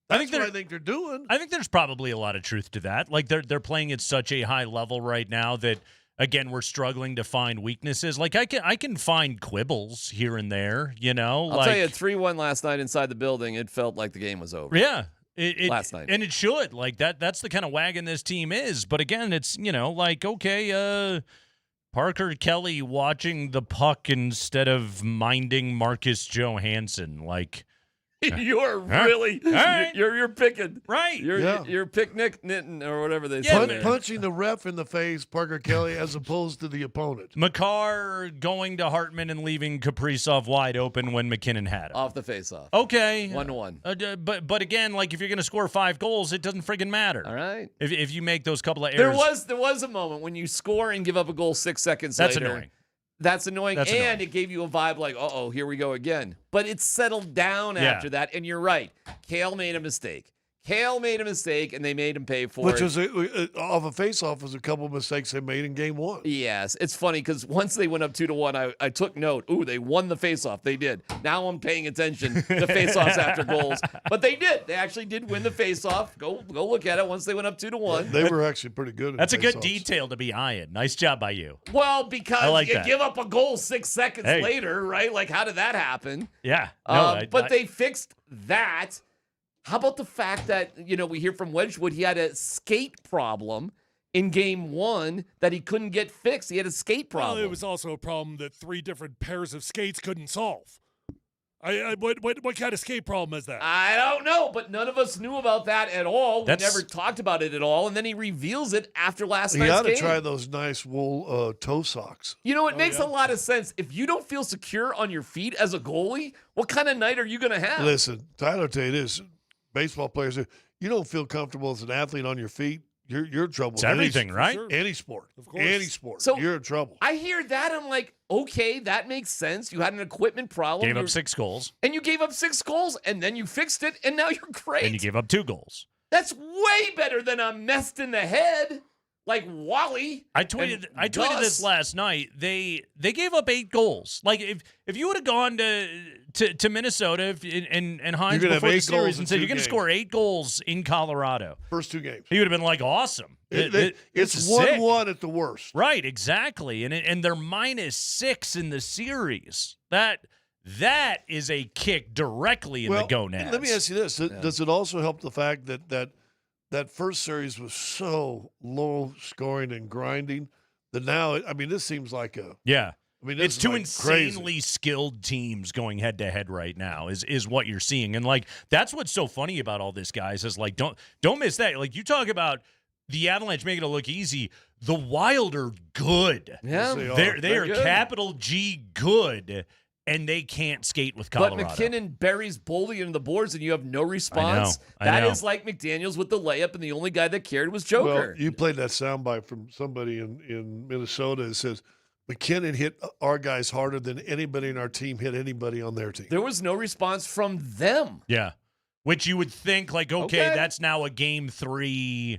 That's what I think they're doing. I think there's probably a lot of truth to that. Like they're playing at such a high level right now that, again, we're struggling to find weaknesses. Like I can find quibbles here and there, you know. I'll tell you, 3-1 last night inside the building, it felt like the game was over. Yeah. Last night. And it should. Like that's the kind of wagon this team is. But again, it's, like, okay, Parker Kelly watching the puck instead of minding Marcus Johansson. Like, You're really you're picking right. You're picnicking or whatever they say. Punching the ref in the face, Parker Kelly, as opposed to the opponent. Makar going to Hartman and leaving Kaprizov wide open when McKinnon had him. Off the face-off. Okay. 1-1. But again, like if you're going to score 5 goals, it doesn't friggin' matter. All right. If you make those couple of errors. There was a moment when you score and give up a goal 6 seconds later. That's annoying. That's and annoying. It gave you a vibe like, uh-oh, here we go again. But it settled down after that, and you're right. Cale made a mistake. And they made him pay for Which it. was off a face-off was a couple of mistakes they made in Game 1. Yes. It's funny because once they went up 2-1, I took note. Ooh, they won the face-off. They did. Now I'm paying attention to face-offs after goals. But they did. They actually did win the face-off. Go look at it once they went up 2-1. They were actually pretty good. That's a good detail to be eyeing. Nice job by you. Well, because you that. give up a goal 6 seconds later, right? Like, how did that happen? Yeah. But they fixed that. How about the fact that, we hear from Wedgwood, he had a skate problem in Game 1 that he couldn't get fixed. He had a skate problem. Well, it was also a problem that 3 different pairs of skates couldn't solve. What kind of skate problem is that? I don't know, but none of us knew about that at all. We never talked about it at all, and then he reveals it after last night's game. You got to try those nice wool toe socks. It makes a lot of sense. If you don't feel secure on your feet as a goalie, what kind of night are you going to have? Listen, Tyler, tell you this. Baseball players, you don't feel comfortable as an athlete on your feet, you're in trouble. It's everything, right? Sure. Any sport. Of course. Any sport. So- you're in trouble. I hear that. I'm like, okay, that makes sense. You had an equipment problem. Gave up 6 goals. And you gave up 6 goals, and then you fixed it, and now you're great. And you gave up 2 goals. That's way better than a messed in the head like Wally. I tweeted Gus. this last night. They gave up 8 goals. Like if you would have gone to Minnesota and Hines You're gonna before have the 8 goals series in and said 2 you're going to games. score 8 goals in Colorado, First 2 games. he would have been like, awesome. It's This is sick. 1-1 at the worst. Right, exactly. And they're -6 in the series. That is a kick directly in the gonads. Let me ask you this: Does it also help the fact that first series was so low scoring and grinding that now, I mean, this seems like a Yeah. I mean, this It's is two like insanely crazy. skilled teams going head to head right now is what you're seeing. And like that's what's so funny about all this, guys, is like don't miss that. Like you talk about the Avalanche making it look easy. The Wild are good. Yeah. They are good. capital G good, and they can't skate with Colorado. But McKinnon buries Boldy into the boards, and you have no response. I That know. is like McDaniels with the layup, and the only guy that cared was Joker. Well, you played that soundbite from somebody in Minnesota that says McKinnon hit our guys harder than anybody in our team hit anybody on their team. There was no response from them. Yeah. Which you would think, like, okay, that's now a game 3.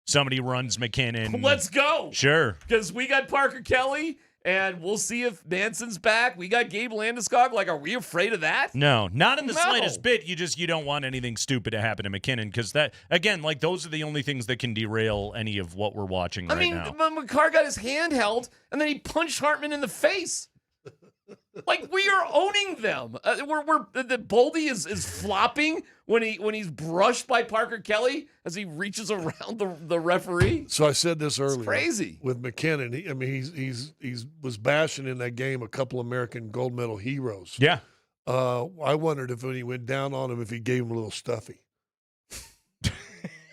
Somebody runs McKinnon. Let's go. Sure. Because we got Parker Kelly, and we'll see if Manson's back. We got Gabe Landeskog. Like, are we afraid of that? No, not in the No. slightest bit. You don't want anything stupid to happen to McKinnon because that, again, like those are the only things that can derail any of what we're watching right I mean, now. McCarr got his hand held, and then he punched Hartman in the face. Like, we are owning them. The Boldy is flopping when he's brushed by Parker Kelly as he reaches around the referee. So I said this earlier. crazy. With McKinnon. He's was bashing in that game a couple American gold medal heroes. Yeah. I wondered if when he went down on him, if he gave him a little stuffy.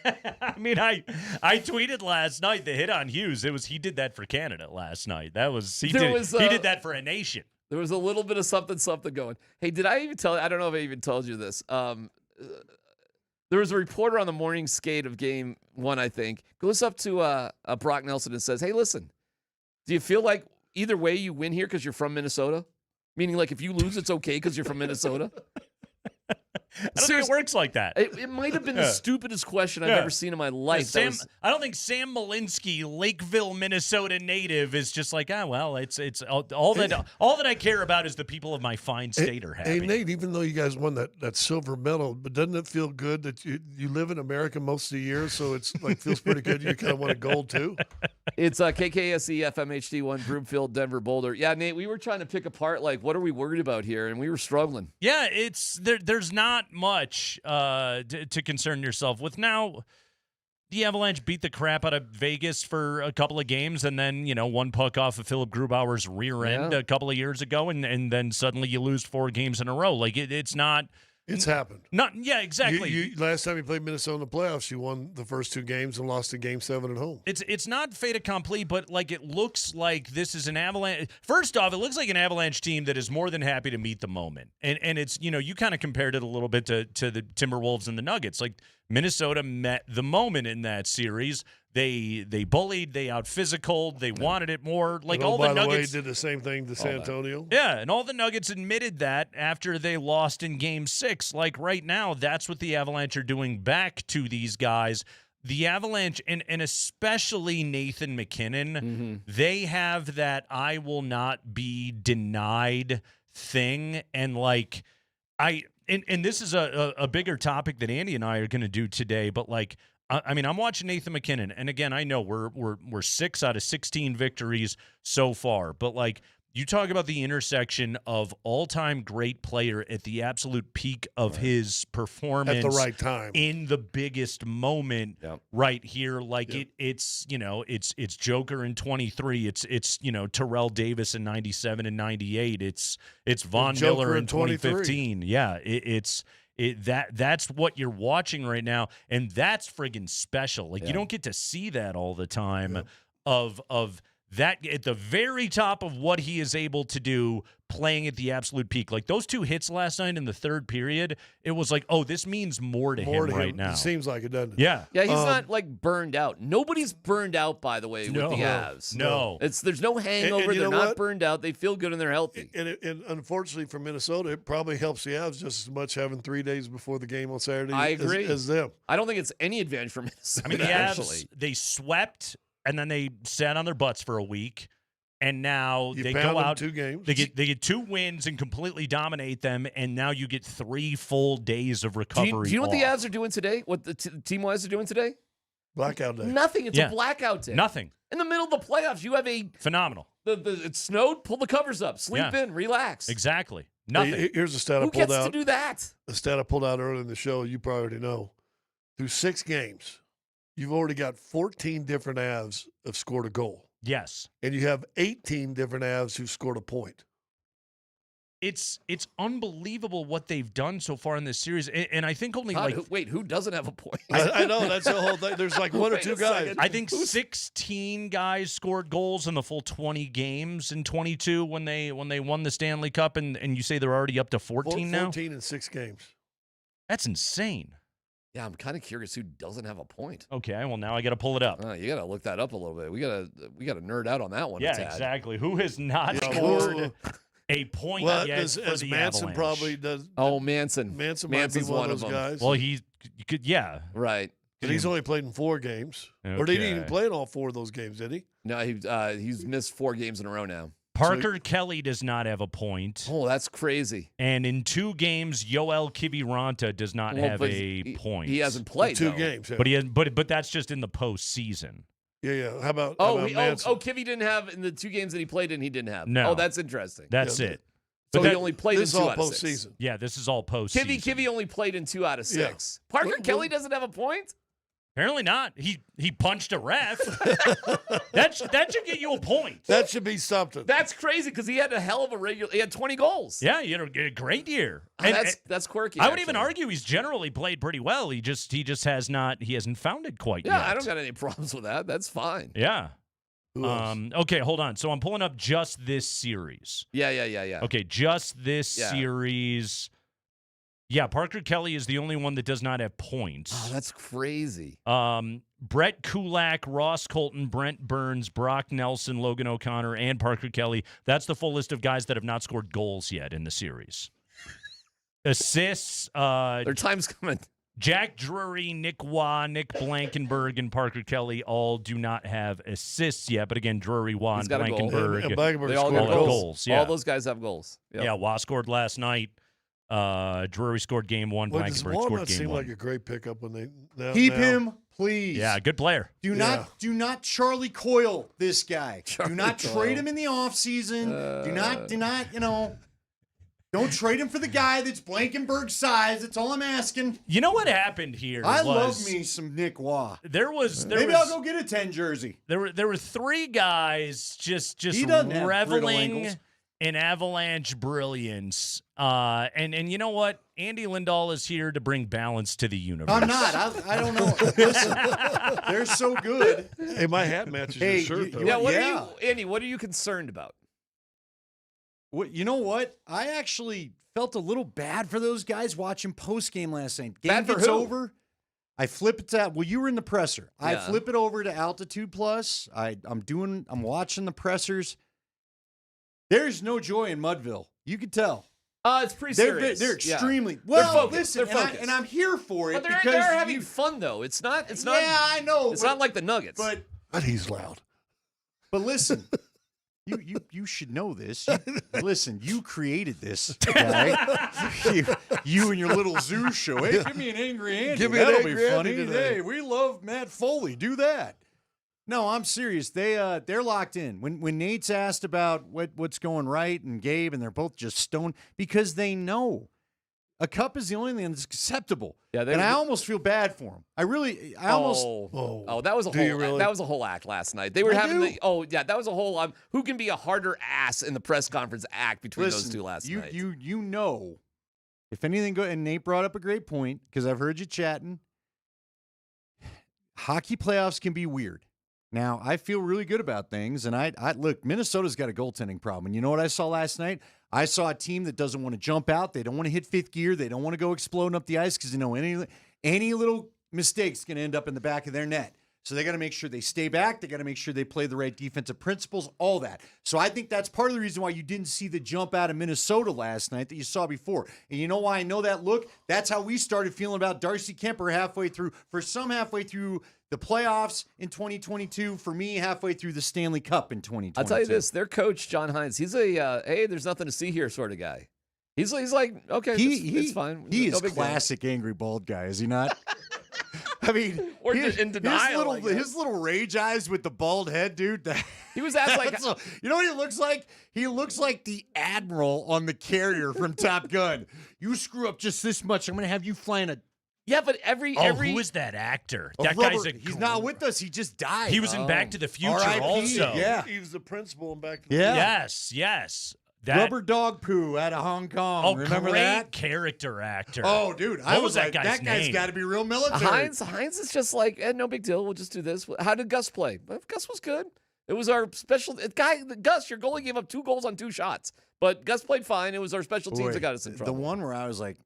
I mean, I tweeted last night the hit on Hughes. He did that for Canada last night. He did that for a nation. There was a little bit of something going. Hey, did I even tell you? I don't know if I even told you this. There was a reporter on the morning skate of game 1, I think, goes up to Brock Nelson and says, hey, listen, do you feel like either way you win here because you're from Minnesota? Meaning, like, if you lose, it's okay because you're from Minnesota? I don't think it works like that. It might have been the stupidest question I've ever seen in my life. I don't think Sam Malinsky, Lakeville, Minnesota native, is just like, well, it's all that I care about is the people of my fine state are happy. Hey, Nate, even though you guys won that silver medal, but doesn't it feel good that you live in America most of the year, so it's like feels pretty good. You kind of won a gold too. It's KKSE FMHD1 Broomfield Denver Boulder. Yeah, Nate, we were trying to pick apart like what are we worried about here, and we were struggling. Yeah, there's not much to concern yourself with. Now, the Avalanche beat the crap out of Vegas for a couple of games, and then one puck off of Philip Grubauer's rear end a couple of years ago, and then suddenly you lose 4 games in a row. Like it's not. It's happened. Yeah, exactly. Last time you played Minnesota in the playoffs, you won the first 2 games and lost in Game 7 at home. It's not fait accompli, but like it looks like this is an Avalanche. First off, it looks like an Avalanche team that is more than happy to meet the moment, and it's you kind of compared it a little bit to the Timberwolves and the Nuggets. Like Minnesota met the moment in that series. They bullied, they out-physicaled, they wanted it more. Like all the Nuggets did the same thing to San Antonio. Yeah, and all the Nuggets admitted that after they lost in Game 6. Like right now, that's what the Avalanche are doing back to these guys. The Avalanche, and especially Nathan McKinnon, they have that I will not be denied thing. And like and this is a bigger topic that Andy and I are going to do today, but like, I mean, I'm watching Nathan McKinnon, and again, I know we're 6 out of 16 victories so far, but like you talk about the intersection of all-time great player at the absolute peak of his performance at the right time in the biggest moment right here. Like it's Joker in 23. It's Terrell Davis in 97 and 98. It's Von Miller in 2015. Yeah, that's what you're watching right now, and that's friggin' special. Like you don't get to see that all the time of that at the very top of what he is able to do playing at the absolute peak. Like those 2 hits last night in the third period, it was like, oh, this means more to him right now. It seems like it, doesn't it? Yeah. Yeah, he's not like burned out. Nobody's burned out, by the way, with the Avs. No. There's no hangover. you They're know not what? burned burned out. They feel good and they're healthy. And unfortunately for Minnesota, it probably helps the Avs just as much having 3 days before the game on Saturday I agree. as them. I don't think it's any advantage for Minnesota. I mean, the actually. Avs, they swept and then they sat on their butts for a week. And now You they pound go them out. 2 games. They get 2 wins and completely dominate them. And now you get 3 full days of recovery. Do you know what the off. Avs are doing today? What the team-wise are doing today? Blackout day. Nothing. It's a blackout day. Nothing. In the middle of the playoffs, you have a phenomenal. It snowed. Pull the covers up. Sleep in. Relax. Exactly. Nothing. Here's a stat I Who pulled gets out. to do that? A stat I pulled out earlier in the show. You probably already know. Through 6 games, you've already got 14 different Avs have scored a goal. Yes. And you have 18 different Avs who've scored a point. It's unbelievable what they've done so far in this series. And I think only God, like who doesn't have a point? I know, that's the whole thing. There's like 1 or 2 guys. I think 16 guys scored goals in the full 20 games in 22 when they won the Stanley Cup, and you say they're already up to 14 now? 14 in 6 games. That's insane. Yeah, I'm kind of curious who doesn't have a point. Okay, well now I got to pull it up. You got to look that up a little bit. We got to nerd out on that one. Yeah, a tad. exactly. Who has not scored a point yet as the Manson Avalanche? probably does. Oh, Manson. Manson Manson's might be one one of those guys. Well, you could, yeah. Right. But he's only played in 4 games. Or did he even Okay. play in all 4 of those games, did he? No, he's missed 4 games in a row now. Parker Kelly does not have a point. Oh, that's crazy. And in 2 games, Yoel Kiviranta does not have but a point. He hasn't played 2 though. games. Yeah. But he has, but that's just in the postseason. Yeah. How about Manson? Manson? Kivi didn't have in the 2 games that he played in. He didn't have. No. Oh, that's interesting. That's it. So But he only played in This 2 is all out of 6. postseason. Yeah, this is all postseason. Kivi only played in 2 out of 6. Yeah. Parker Kelly doesn't have a point. Apparently not. He punched a ref. that should get you a point. That should be something. That's crazy because he had a hell of a regular. He had 20 goals. Yeah, he had a great year. That's quirky. I would even actually. argue he's generally played pretty well. He just has not. He hasn't found it quite Yeah, yet. I don't got any problems with that. That's fine. Yeah. Who else? Okay, hold on. So I'm pulling up just this series. Yeah. Okay, just this series. Yeah, Parker Kelly is the only one that does not have points. Oh, that's crazy. Brett Kulak, Ross Colton, Brent Burns, Brock Nelson, Logan O'Connor, and Parker Kelly. That's the full list of guys that have not scored goals yet in the series. Assists. Their time's coming. Jack Drury, Nick Waugh, Nick Blankenberg, and Parker Kelly all do not have assists yet. But again, Drury, Waugh, and got a goal. Blankenberg, And Blankenberg They all scored got have goals. goals. Yeah. All those guys have goals. Yep. Yeah, Waugh scored last night. Drury scored game 1. Well, does Blankenberg Waugh scored not game seem 1. like a great pickup when they Keep now? him, please. Yeah, good player. Do not Charlie Coyle this guy. Do not Coyle. trade him in the offseason. Do not, don't trade him for the guy that's Blankenberg size. That's all I'm asking. You know what happened here? I love was me some Nick Waugh. Maybe I'll go get a 10 jersey. There were 3 guys just He doesn't have brittle reveling ankles. in Avalanche brilliance. And you know what? Andy Lindahl is here to bring balance to the universe. I'm not. I don't know. Listen, they're so good. Hey, my hat matches your shirt, though. Andy, what are you concerned about? You know what? I actually felt a little bad for those guys watching postgame last night. Game Bad for gets who? over. I flip it to you were in the presser. I Yeah. flip it over to Altitude Plus. I'm watching the pressers. There's no joy in Mudville. You could tell. It's pretty serious. They're Yeah. extremely They're well. focused. Listen, They're focused. and I'm here for it But they're because having fun though. It's not. Yeah, I know. It's not like the Nuggets. But he's loud. But listen, you should know this. Listen, you created this, guy. you and your little zoo show. Hey, give me an angry Andy. Give me an That'll angry be funny. Andy today. Hey, we love Matt Foley. Do that. No, I'm serious. They're locked in. When Nate's asked about what's going right and Gabe, and they're both just stoned because they know a cup is the only thing that's acceptable. Yeah, and I almost feel bad for him. I almost. That was a Do whole you really? that was a whole act last night. They were I having do. that was a whole who can be a harder ass in the press conference act between Listen, those two last night. You know, if anything go, and Nate brought up a great point because I've heard you chatting. Hockey playoffs can be weird. Now, I feel really good about things, and I look, Minnesota's got a goaltending problem. And you know what I saw last night? I saw a team that doesn't want to jump out. They don't want to hit fifth gear. They don't want to go exploding up the ice because you know any little mistake's going to end up in the back of their net. So they got to make sure they stay back. They got to make sure they play the right defensive principles, all that. So I think that's part of the reason why you didn't see the jump out of Minnesota last night that you saw before. And you know why I know that look? That's how we started feeling about Darcy Kemper halfway through the playoffs in 2022. For me, halfway through the Stanley Cup in 2022. I'll tell you this, their coach, John Hines, he's a, hey, there's nothing to see here sort of guy. He's like, okay, it's fine. He No is big deal. classic angry bald guy, is he not? I mean, Or in denial, I guess. his little rage eyes with the bald head, dude. He was asked like, you know what he looks like? He looks like the admiral on the carrier from Top Gun. You screw up just this much, I'm going to have you flying a. Yeah, but every who is that actor? That guy's he's not with us. He just died. He was in Back to the Future R.I.P. also. Yeah. He was the principal in Back to the Yeah. Yes. Rubber dog poo out of Hong Kong. Remember great that? character actor. Oh, dude. What was that like, guy's that guy's name? got to be real military. Hines is just like, no big deal. We'll just do this. How did Gus play? Gus was good. It was our special guy. Gus, your goalie gave up 2 goals on 2 shots, but Gus played fine. It was our special teams that got us in trouble. The one where I was like,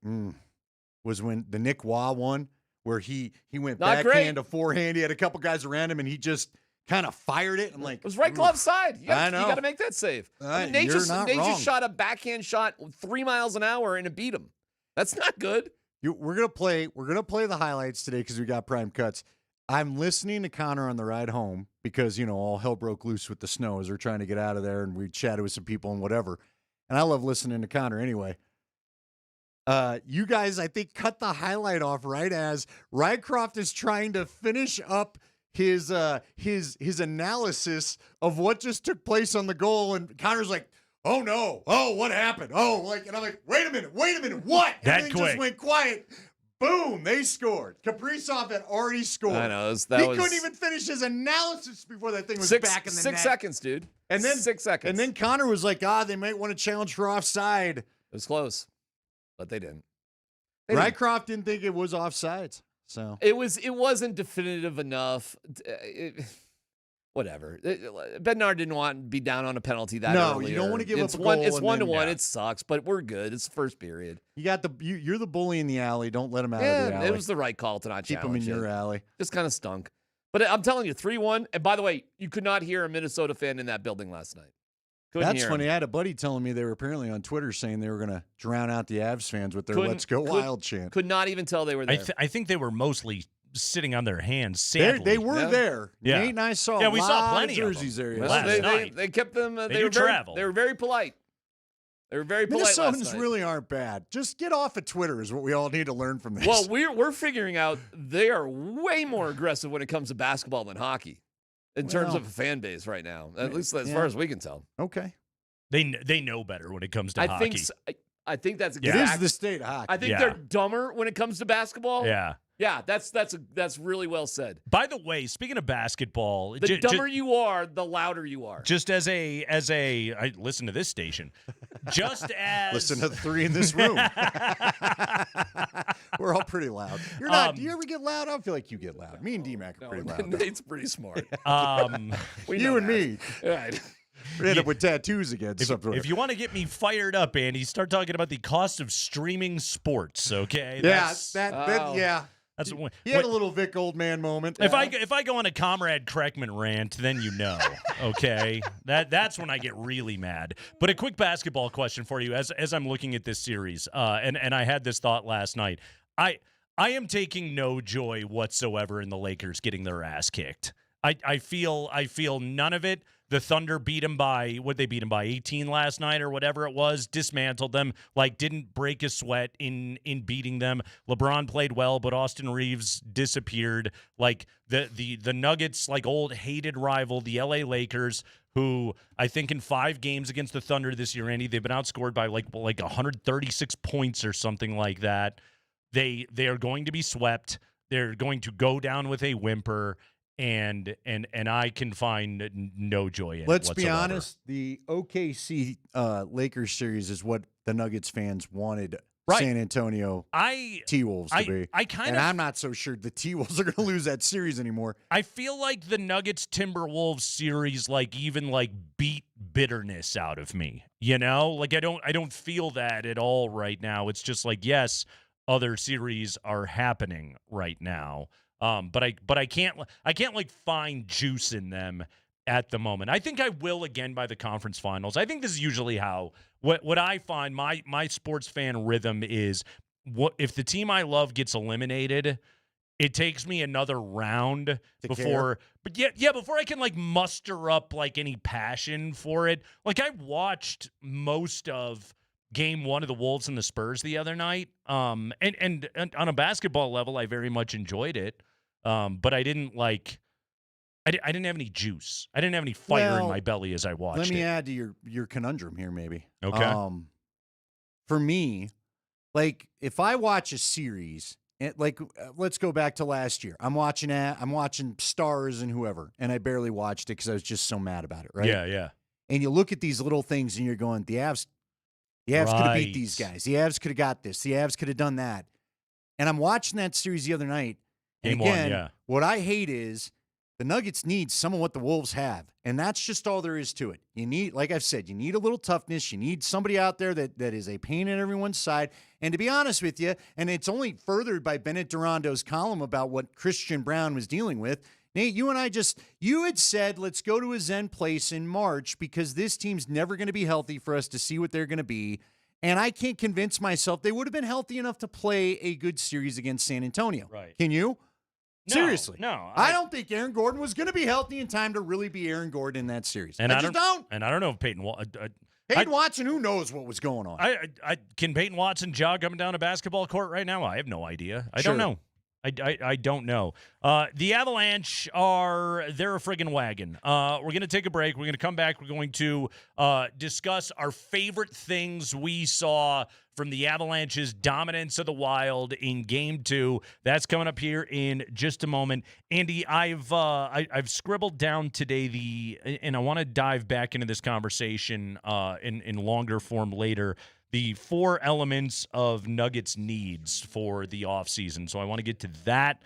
was when the Nick Waugh one, where he went Not backhand great. to forehand. He had a couple guys around him, and he just kind of fired it. I'm like, It was right glove side. You I know. got to make that save. Nate you're not just wrong. shot a backhand shot 3 miles an hour and it beat him. That's not good. We're gonna play the highlights today because we got prime cuts. I'm listening to Connor on the ride home because all hell broke loose with the snow as we're trying to get out of there, and we chatted with some people and whatever. And I love listening to Connor anyway. You guys, I think, cut the highlight off right as Rycroft is trying to finish up his analysis of what just took place on the goal, and Connor's like, "Oh no! Oh, what happened? Oh, and I'm like, wait a minute! What?" That Everything quick. just went quiet. Boom! They scored. Kaprizov had already scored. I know. He couldn't even finish his analysis before that thing was back in the net. 6 seconds, dude. And then 6 seconds. And then Connor was like, they might want to challenge for offside. It was close, but they didn't. Rycroft didn't think it was offsides. So It wasn't definitive enough. Whatever. Bednar didn't want to be down on a penalty that early. You don't want to give it's up a one. goal. It's and 1-1. then- It sucks, but we're good. It's the first period. You got you're the bully in the alley. Don't let him out of the alley. It was the right call to not Keep him challenge in your it. alley. Just kind of stunk. But I'm telling you, 3-1. And by the way, you could not hear a Minnesota fan in that building last night. Couldn't That's hear funny. him. I had a buddy telling me they were apparently on Twitter saying they were going to drown out the Avs fans with their "Let's Go Wild" chant. Could not even tell they were there. I think they were mostly sitting on their hands. Sadly, They were there. Yeah. Nate and I saw. Yeah, we a saw lot plenty of of jerseys them. there. Well, Last they kept them. They do were very, travel. They were very polite. They were very polite last Minnesotans night. really aren't bad. Just get off of Twitter is what we all need to learn from this. Well, we're figuring out they are way more aggressive when it comes to basketball than hockey, in terms Well, of a fan base right now. At least as yeah. far as we can tell. Okay. They know better when it comes to I hockey. think I think that's Yeah. It exact. is the state of hockey. I think Yeah. they're dumber when it comes to basketball. Yeah. Yeah, that's really well said. By the way, speaking of basketball, The dumber you are, the louder you are. just as a I listen to this station. Just as Listen to the 3 in this room. We're all pretty loud. You're not. Do you ever get loud? I don't feel like you get loud. Me and DMac are pretty loud. Nate's pretty smart. We You know and that. me. All right. We end up with tattoos again. If you want to get me fired up, Andy, start talking about the cost of streaming sports. Okay. yeah, Oh. yeah. That's what, He had a little Vic Old Man moment. If I go on a Comrade Kreckman rant, then you know, okay? That's when I get really mad. But a quick basketball question for you as I'm looking at this series, and I had this thought last night. I am taking no joy whatsoever in the Lakers getting their ass kicked. I feel none of it. The Thunder beat them by, they beat them by 18 last night or whatever it was, dismantled them, didn't break a sweat in beating them. LeBron played well, but Austin Reeves disappeared. The Nuggets, old hated rival, the LA Lakers, who I think in 5 games against the Thunder this year, Andy, they've been outscored by like 136 points or something like that. They are going to be swept. They're going to go down with a whimper. And I can find no joy in Let's it be whatsoever. honest. The OKC Lakers series is what the Nuggets fans wanted San Antonio T-Wolves to be. And I'm not so sure the T-Wolves are going to lose that series anymore. I feel like the Nuggets Timberwolves series even beat bitterness out of me. You know? Like I don't feel that at all right now. It's just yes, other series are happening right now. But I can't find juice in them at the moment. I think I will again by the conference finals. I think this is usually how what I find my sports fan rhythm is. What if the team I love gets eliminated, it takes me another round before I can muster up any passion for it. I watched most of Game 1 of the Wolves and the Spurs the other night. And on a basketball level, I very much enjoyed it. But I didn't I didn't have any juice. I didn't have any fire in my belly as I watched it. Let me add to your conundrum here, maybe. Okay. For me, if I watch a series, let's go back to last year. I'm watching Stars and whoever, and I barely watched it because I was just so mad about it, right? Yeah. And you look at these little things, and you're going, the Avs could have beat these guys. The Avs could have got this. The Avs could have done that. And I'm watching that series the other night. And Game again, 1, yeah. What I hate is the Nuggets need some of what the Wolves have, and that's just all there is to it. You need, like I've said, you need a little toughness. You need somebody out there that is a pain in everyone's side. And to be honest with you, and it's only furthered by Bennett Durando's column about what Christian Brown was dealing with, Nate, you and I you had said, let's go to a Zen place in March because this team's never going to be healthy for us to see what they're going to be. And I can't convince myself they would have been healthy enough to play a good series against San Antonio. Right. Can you? Seriously. No. I don't think Aaron Gordon was going to be healthy in time to really be Aaron Gordon in that series. And I just don't. And I don't know if Peyton Watson, who knows what was going on? Can Peyton Watson jog up and down a basketball court right now? I have no idea. I don't know. I don't know. The Avalanche they're a friggin' wagon. We're going to take a break. We're going to come back. We're going to discuss our favorite things we saw from the Avalanche's dominance of the Wild in Game 2. That's coming up here in just a moment. Andy, I've scribbled down today and I want to dive back into this conversation in longer form later. The 4 elements of Nuggets needs for the offseason. So I want to get to that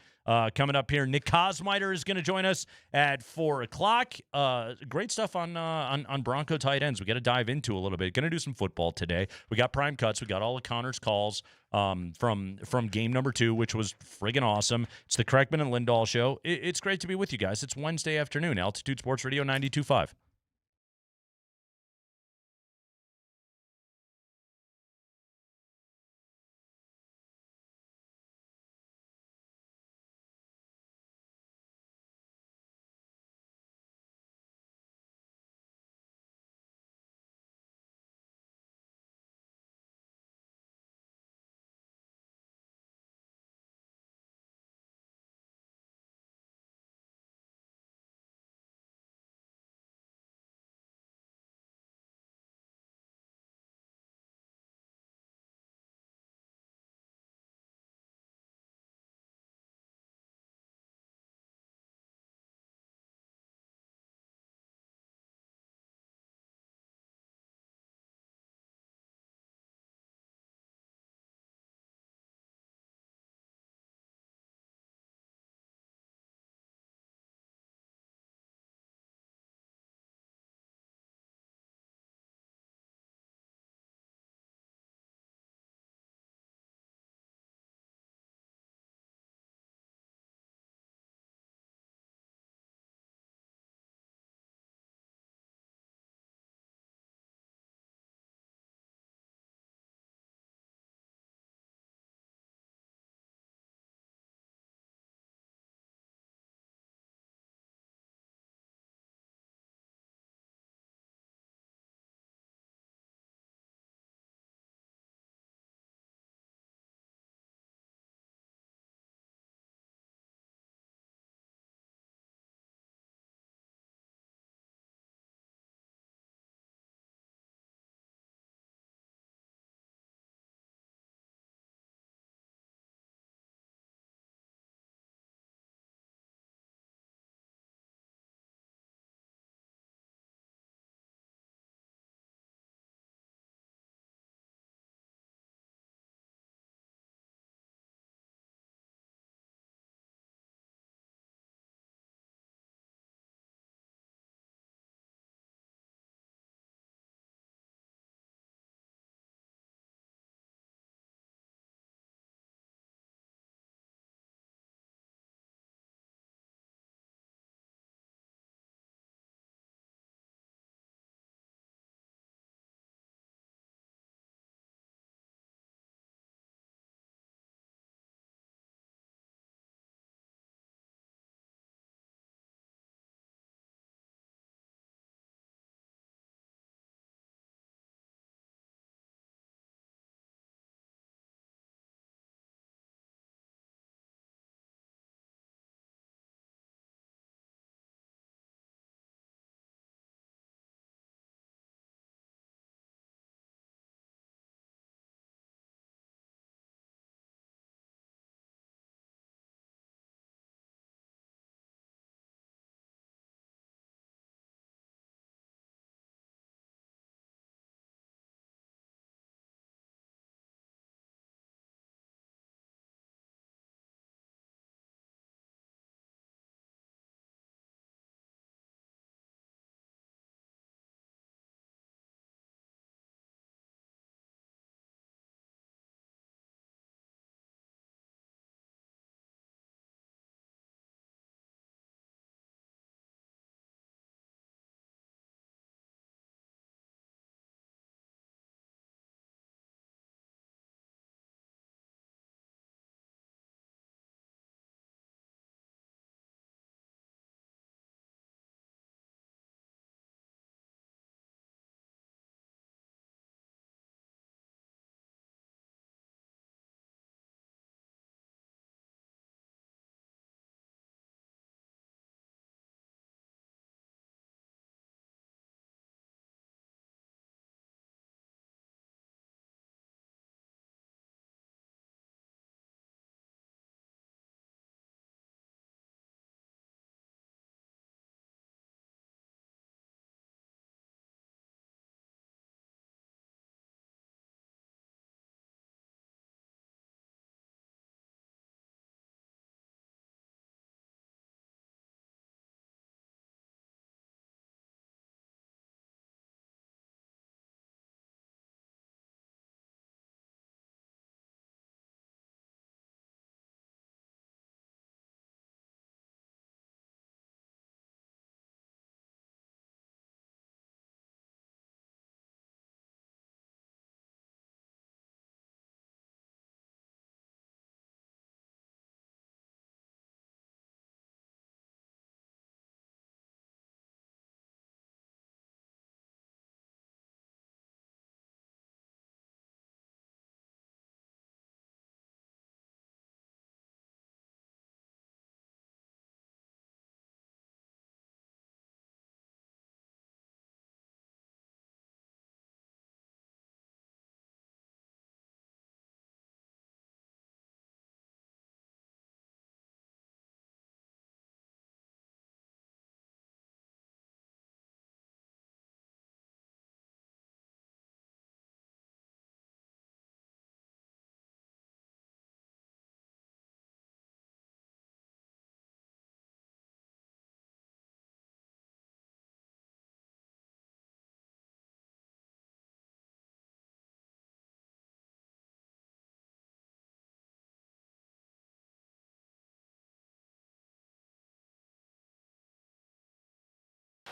coming up here. Nick Kosmider is going to join us at 4 o'clock. Great stuff on Bronco tight ends. We got to dive into a little bit. Going to do some football today. We got prime cuts. We got all of Connor's calls from game number 2, which was friggin' awesome. It's the Kreckman and Lindahl show. It's great to be with you guys. It's Wednesday afternoon. Altitude Sports Radio 92.5.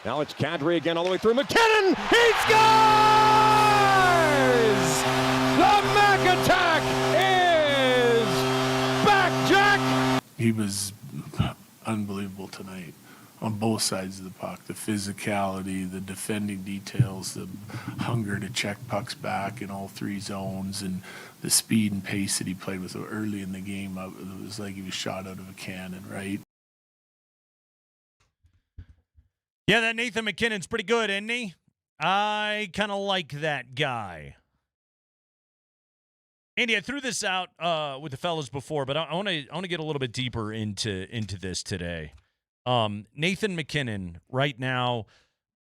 Now it's Kadri again all the way through. McKinnon, he scores! The Mac attack is back, Jack! He was unbelievable tonight on both sides of the puck. The physicality, the defending details, the hunger to check pucks back in all three zones, and the speed and pace that he played with early in the game. It was like he was shot out of a cannon, right? Yeah, that Nathan McKinnon's pretty good, isn't he? I kind of like that guy. Andy, I threw this out with the fellas before, but I want to get a little bit deeper into this today. Nathan McKinnon, right now,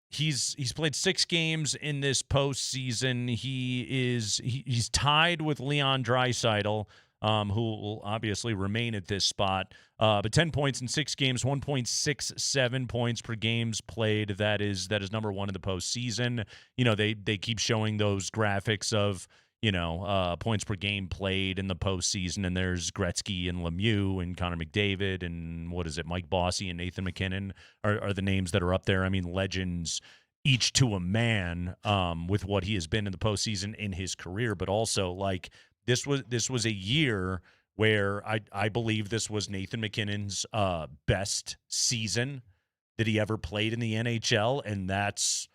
he's played 6 games in this postseason. He's tied with Leon Draisaitl, who will obviously remain at this spot. But 10 points in 6 games, 1.67 points per games played. That is number 1 in the postseason. You know, they keep showing those graphics of, you know, points per game played in the postseason, and there's Gretzky and Lemieux and Connor McDavid and Mike Bossy and Nathan McKinnon are the names that are up there. I mean, legends each to a man with what he has been in the postseason in his career, but also like this was a year where I believe this was Nathan McKinnon's best season that he ever played in the NHL, and that's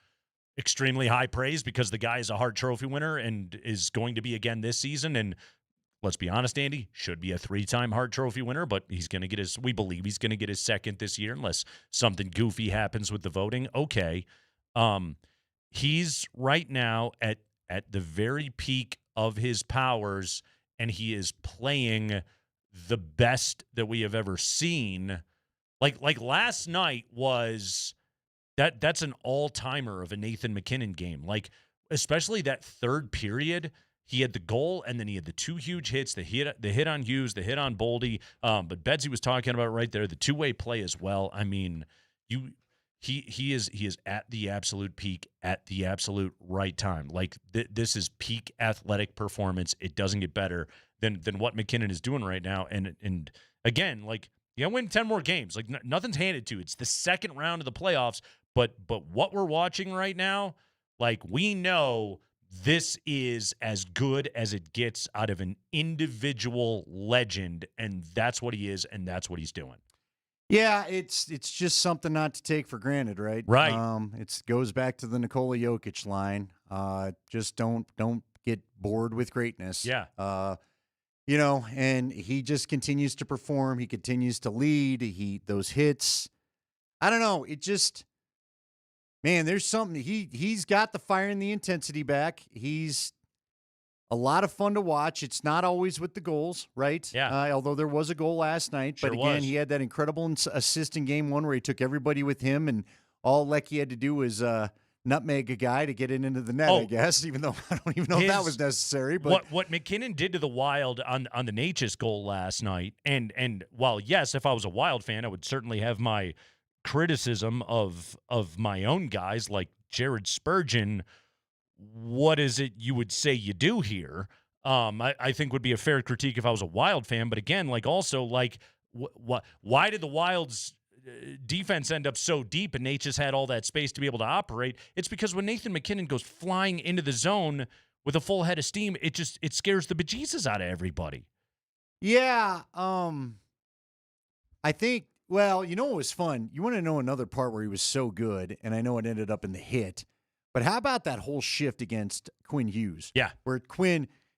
extremely high praise because the guy is a Hart Trophy winner and is going to be again this season. And let's be honest, Andy, should be a 3-time Hart Trophy winner, but we believe he's going to get his second this year unless something goofy happens with the voting. Okay. He's right now at the very peak of his powers, and he is playing the best that we have ever seen. Like last night was that's an all-timer of a Nathan McKinnon game. Like, especially that third period, he had the goal, and then he had the 2 huge hits, the hit on Hughes, the hit on Boldy. But Bedsy was talking about right there, the two-way play as well. I mean, he is at the absolute peak at the absolute right time. Like this is peak athletic performance. It doesn't get better than what McKinnon is doing right now. And again, like, you win 10 more games. Like nothing's handed to you. It's the second round of the playoffs. But what we're watching right now, like, we know this is as good as it gets out of an individual legend, and that's what he is, and that's what he's doing. Yeah, it's just something not to take for granted, right? Right. It goes back to the Nikola Jokic line. Just don't get bored with greatness. Yeah. You know, and he just continues to perform. He continues to lead. Those hits. I don't know. It just, man, there's something. He's got the fire and the intensity back. He's a lot of fun to watch. It's not always with the goals, right? Yeah. Although there was a goal last night. Sure but again, was. he had that incredible assist in game 1 where he took everybody with him, and all Lecky had to do was nutmeg a guy to get it into the net, I guess, even though I don't even know if that was necessary. But what McKinnon did to the Wild on the Natures goal last night, and while, yes, if I was a Wild fan, I would certainly have my criticism of my own guys like Jared Spurgeon. What is it you would say you do here? I think would be a fair critique if I was a Wild fan. But again, like, also, like, why did the Wild's defense end up so deep and Nate just had all that space to be able to operate? It's because when Nathan McKinnon goes flying into the zone with a full head of steam, it scares the bejesus out of everybody. yeah, I think, well, you know what was fun? You want to know another part where he was so good, and I know it ended up in the hit, but how about that whole shift against Quinn Hughes? Yeah. Where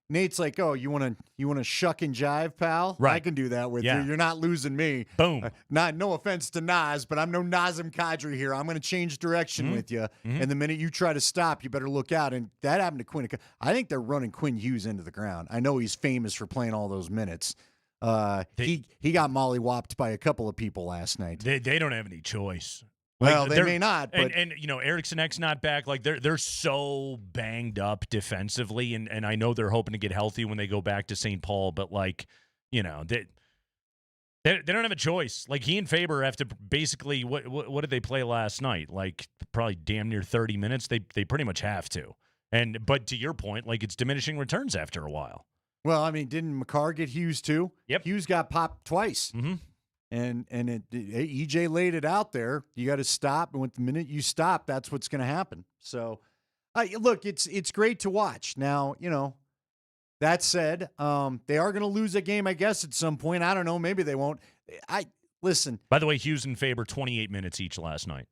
Nate's like, oh, you want to shuck and jive, pal? Right. I can do that with Yeah. you. You're not losing me. Boom. No offense to Nas, but I'm no Nazem Kadri here. I'm going to change direction with you. Mhm. And the minute you try to stop, you better look out. And that happened to Quinn. I think they're running Quinn Hughes into the ground. I know he's famous for playing all those minutes. He got mollywopped by a couple of people last night. They don't have any choice. Well, they may not, but and you know, Eriksson Ek's not back. Like, they're so banged up defensively, and I know they're hoping to get healthy when they go back to St. Paul. But, like, you know, they don't have a choice. Like, he and Faber have to basically, what did they play last night? Like, probably damn near 30 minutes. They pretty much have to. But to your point, like, it's diminishing returns after a while. well, I mean, didn't McCarr get Hughes too? Yep. Hughes got popped twice. Mm-hmm. EJ laid it out there. You got to stop, and with the minute you stop, that's what's going to happen. So, look, it's great to watch. Now, that said, they are going to lose a game, I guess, at some point. I don't know. Maybe they won't. Listen. By the way, Hughes and Faber 28 minutes each last night.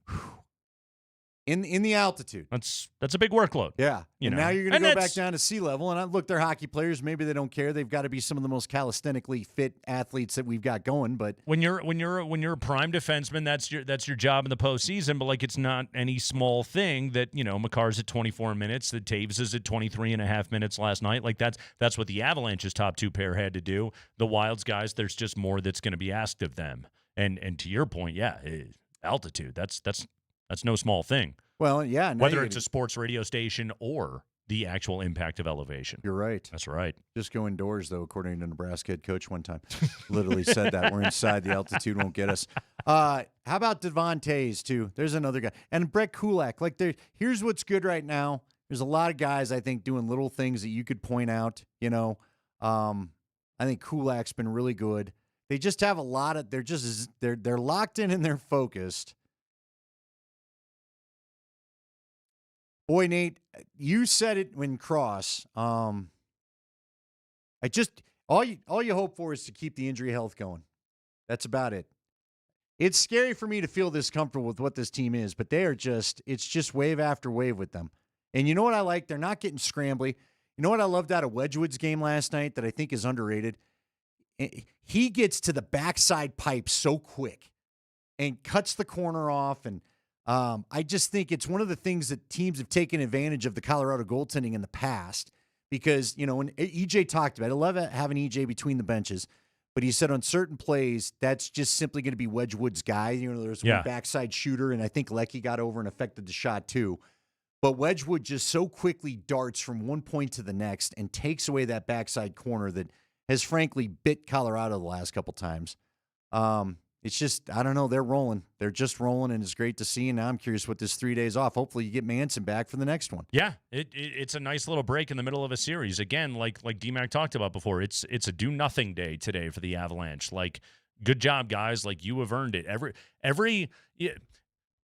In the altitude. That's a big workload. Yeah. Now you're going to go back down to sea level. And look, they're hockey players. Maybe they don't care. They've got to be some of the most calisthenically fit athletes that we've got going. But when you're a prime defenseman, that's your job in the postseason. But it's not any small thing that McCarr's at 24 minutes, that Taves is at 23.5 minutes last night. That's what the Avalanche's top two pair had to do. The Wild's guys, there's just more that's going to be asked of them. And to your point, altitude. That's no small thing. Well, yeah. Whether it's a sports radio station or the actual impact of elevation. You're right. That's right. Just go indoors, though, according to Nebraska head coach one time. Literally said that. We're inside. The altitude won't get us. How about Devon Toews, too? There's another guy. And Brett Kulak. Here's what's good right now. There's a lot of guys, I think, doing little things that you could point out. I think Kulak's been really good. They just have a lot of – they're locked in and they're focused. Boy, Nate, you said it when Cross. All you hope for is to keep the injury health going. That's about it. It's scary for me to feel this comfortable with what this team is, but it's just wave after wave with them. And you know what I like? They're not getting scrambly. You know what I loved out of Wedgwood's game last night that I think is underrated? He gets to the backside pipe so quick and cuts the corner off. And I just think it's one of the things that teams have taken advantage of the Colorado goaltending in the past because, when EJ talked about it, I love having EJ between the benches, but he said on certain plays, that's just simply going to be Wedgwood's guy. There's one backside shooter, and I think Leckie got over and affected the shot too. But Wedgwood just so quickly darts from one point to the next and takes away that backside corner that has frankly bit Colorado the last couple times. It's just, I don't know, they're rolling. They're just rolling, and it's great to see. And now I'm curious what this 3 days off. Hopefully you get Manson back for the next one. Yeah, it's a nice little break in the middle of a series. Again, like DMac talked about before, it's a do-nothing day today for the Avalanche. Good job, guys. You have earned it.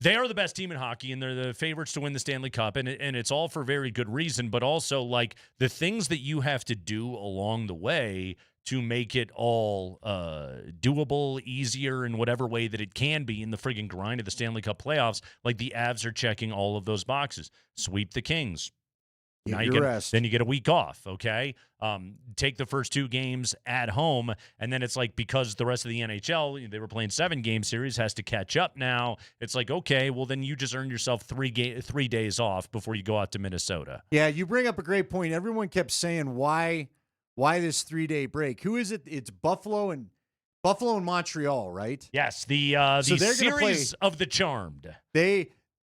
They are the best team in hockey, and they're the favorites to win the Stanley Cup, and it's all for very good reason, but also, the things that you have to do along the way to make it all doable, easier in whatever way that it can be in the friggin' grind of the Stanley Cup playoffs, the Avs are checking all of those boxes. Sweep the Kings. Now you get, then you get a week off, okay? Take the first two games at home, and then it's because the rest of the NHL, they were playing 7-game series, has to catch up now. It's okay, well, then you just earned yourself 3 days off before you go out to Minnesota. Yeah, you bring up a great point. Everyone kept saying, why this 3-day break? Who is it? It's Buffalo and Montreal, right? Yes, the series of the Charmed.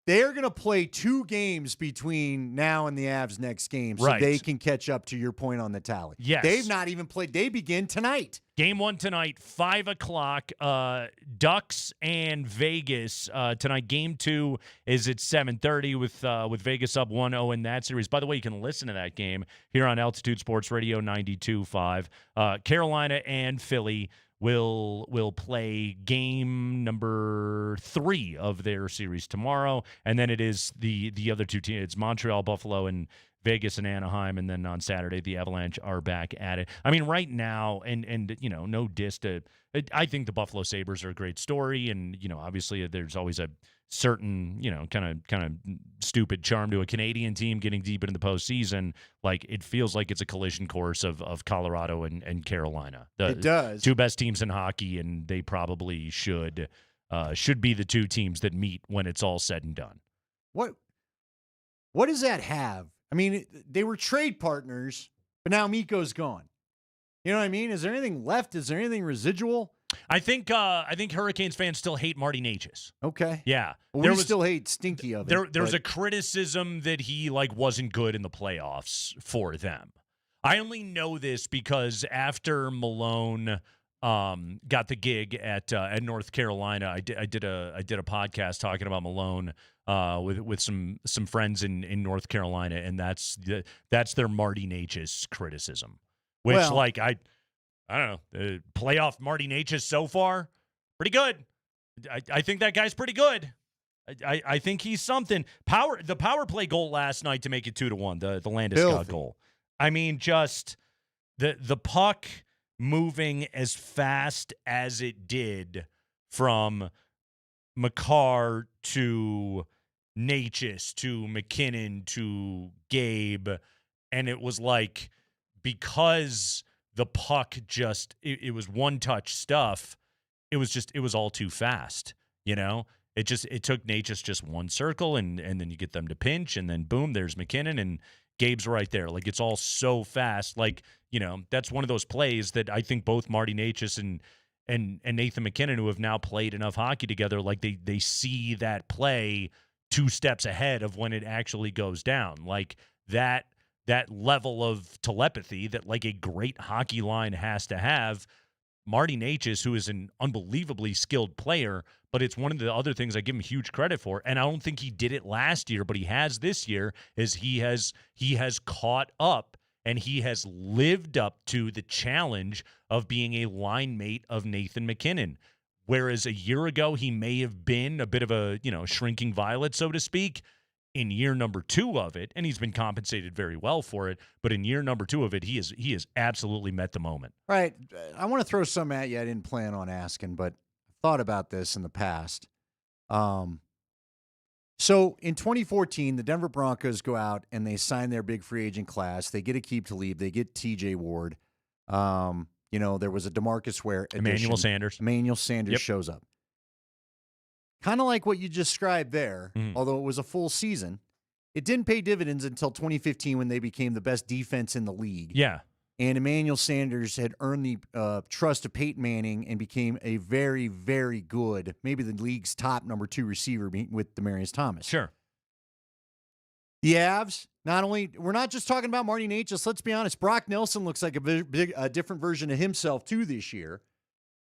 They are going to play 2 games between now and the Avs' next game, so they can catch up to your point on the tally. Yes. They've not even played. They begin tonight. Game 1 tonight, 5 o'clock, Ducks and Vegas tonight. Game 2 is at 7:30 with Vegas up 1-0 in that series. By the way, you can listen to that game here on Altitude Sports Radio 92.5. Carolina and Philly will play game number 3 of their series tomorrow, and then it is the other two teams. It's Montreal, Buffalo, and Vegas and Anaheim, and then on Saturday the Avalanche are back at it. I mean, right now, and no diss to, I think the Buffalo Sabres are a great story, and obviously there's always a certain kind of stupid charm to a Canadian team getting deep into the postseason. It feels like it's a collision course of Colorado and Carolina. It does. 2 best teams in hockey, and they probably should be the 2 teams that meet when it's all said and done. What does that have? I mean, they were trade partners, but now Mikko's gone. You know what I mean? Is there anything left? Is there anything residual? I think Hurricanes fans still hate Marty Natures. Okay. Yeah. Well, we still hate Stinky of it. There was a criticism that he wasn't good in the playoffs for them. I only know this because after Malone got the gig at North Carolina, I did a podcast talking about Malone with some friends in North Carolina, and that's their Marty Natures criticism. Which I don't know, playoff Marty Natures so far. Pretty good. I think that guy's pretty good. I think he's something. The power play goal last night to make it 2-1, the Landeskog goal. I mean, just the puck moving as fast as it did from Makar to Natures to McKinnon to Gabe, and it was like, because the puck just it was one-touch stuff, it was all too fast, you know? It took Natures just one circle, and then you get them to pinch, and then boom, there's McKinnon, and Gabe's right there. Like, it's all so fast. Like, you know, that's one of those plays that I think both Marty Natures and Nathan McKinnon, who have now played enough hockey together, like they see that play 2 steps ahead of when it actually goes down. Like, that level of telepathy that, like, a great hockey line has to have. Marty Natures, who is an unbelievably skilled player, but it's one of the other things I give him huge credit for, and I don't think he did it last year, but he has this year, is he has caught up, and he has lived up to the challenge of being a line mate of Nathan McKinnon. Whereas a year ago, he may have been a bit of a, you know, shrinking violet, so to speak. In year number 2 of it, and he's been compensated very well for it, but in year number 2 of it, he has absolutely met the moment. Right. I want to throw some at you I didn't plan on asking, but I've thought about this in the past. So in 2014, the Denver Broncos go out and they sign their big free agent class. They get Aqib Talib. They get TJ Ward. You know, there was a DeMarcus Ware edition. Emmanuel Sanders shows up. Kind of like what you described there, although it was a full season, it didn't pay dividends until 2015 when they became the best defense in the league. Yeah. And Emmanuel Sanders had earned the trust of Peyton Manning and became a very, very good, maybe the league's top number 2 receiver with Demaryius Thomas. Sure. The Avs, we're not just talking about Marty Natures. Let's be honest. Brock Nelson looks like a different version of himself too this year.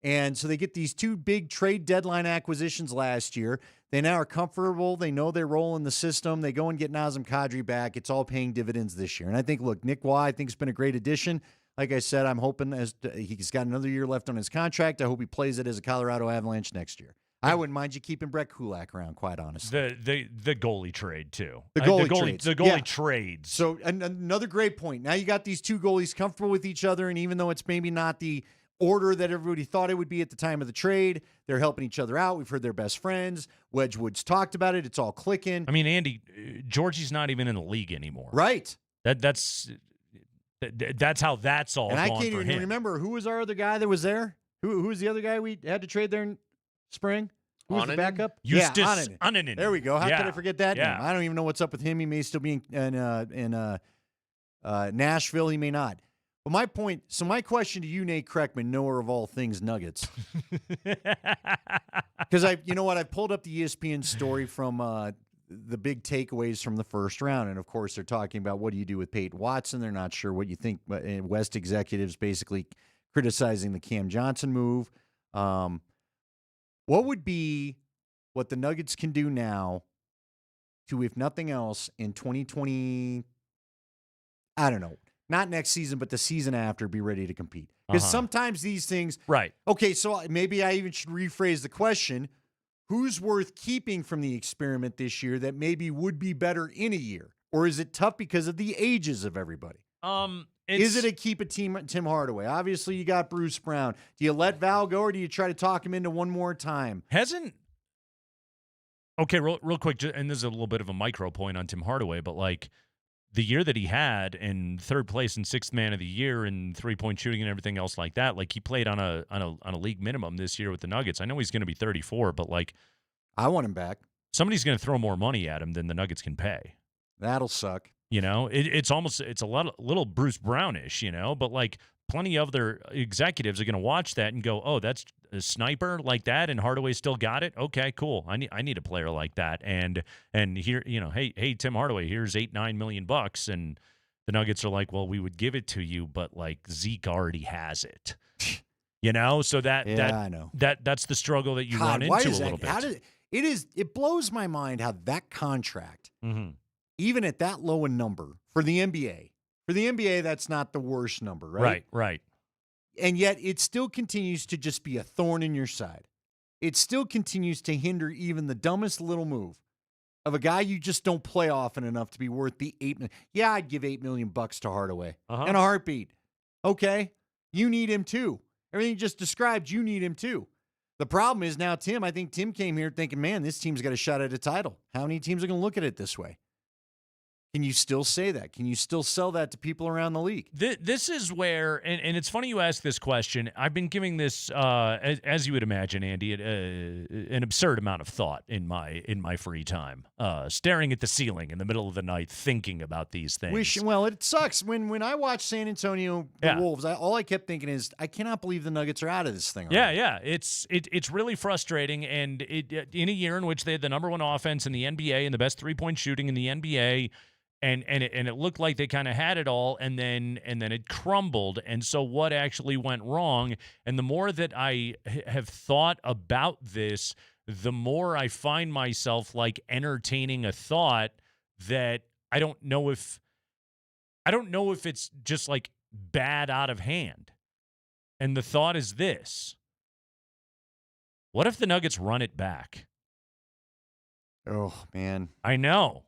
And so they get these 2 big trade deadline acquisitions last year. They now are comfortable. They know their role in the system. They go and get Nazem Kadri back. It's all paying dividends this year. And I think, look, Nick Waugh, I think, has been a great addition. Like I said, I'm hoping he's got another year left on his contract. I hope he plays it as a Colorado Avalanche next year. I wouldn't mind you keeping Brett Kulak around, quite honestly. The goalie trade, too. The goalie trades. So another great point. Now you got these 2 goalies comfortable with each other, and even though it's maybe not the order that everybody thought it would be at the time of the trade, they're helping each other out. We've heard they're best friends. Wedgwood's talked about it. It's all clicking. I mean, Andy, Georgie's not even in the league anymore. Right. That's how that's all. And gone I can't for even him. remember who was our other guy that was there. Who was the other guy we had to trade there in spring? Who was the backup? Eustace Annunen. There we go. How could I forget that Yeah. name? I don't even know what's up with him. He may still be in Nashville. He may not. But my question to you, Nate Kreckman, knower of all things Nuggets, because I pulled up the ESPN story from the big takeaways from the first round, and of course they're talking about what do you do with Peyton Watson. They're not sure what you think. West executives basically criticizing the Cam Johnson move. What would be what the Nuggets can do now to, if nothing else, in 2020? I don't know. Not next season, but the season after, be ready to compete. Because sometimes these things... Right. Okay, so maybe I even should rephrase the question. Who's worth keeping from the experiment this year that maybe would be better in a year? Or is it tough because of the ages of everybody? Is it a keep a team Tim Hardaway? Obviously, you got Bruce Brown. Do you let Val go, or do you try to talk him into one more time? Okay, real quick, and this is a little bit of a micro point on Tim Hardaway, but like... the year that he had in 3rd place and 6th man of the year and 3-point shooting and everything else like that, like he played on a league minimum this year with the Nuggets. I know he's going to be 34, but like, I want him back. Somebody's going to throw more money at him than the Nuggets can pay. That'll suck. You know, it's a little Bruce Brownish, you know, but like plenty of their executives are going to watch that and go, oh, that's a sniper like that, and Hardaway still got it. Okay, cool. I need a player like that. And here, you know, hey, Tim Hardaway, here's $8-9 million, and the Nuggets are like, well, we would give it to you, but like Zeke already has it. You know, so I know. That's the struggle that you run into a little bit. It blows my mind how that contract, even at that low a number for the NBA. For the NBA, that's not the worst number, right? Right. And yet it still continues to just be a thorn in your side. it still continues to hinder even the dumbest little move of a guy you just don't play often enough to be worth the $8 million. Yeah, I'd give $8 million to Hardaway in a heartbeat. Okay, you need him too. Everything you just described, you need him too. The problem is now, Tim, I think Tim came here thinking, man, this team's got a shot at a title. How many teams are going to look at it this way? Can you still say that? Can you still sell that to people around the league? This is where, and it's funny you ask this question. I've been giving this, as you would imagine, Andy, an absurd amount of thought in my free time, staring at the ceiling in the middle of the night, thinking about these things. Well, it sucks. When I watch San Antonio, the Wolves, all I kept thinking is, I cannot believe the Nuggets are out of this thing already. Yeah. It's really frustrating, and in a year in which they had the number one offense in the NBA and the best three-point shooting in the NBA. And it looked like they kind of had it all, and then it crumbled. And so what actually went wrong? And the more that I have thought about this, the more I find myself like entertaining a thought that I don't know if it's just like bad out of hand. And the thought is this: what if the Nuggets run it back? Oh man, I know.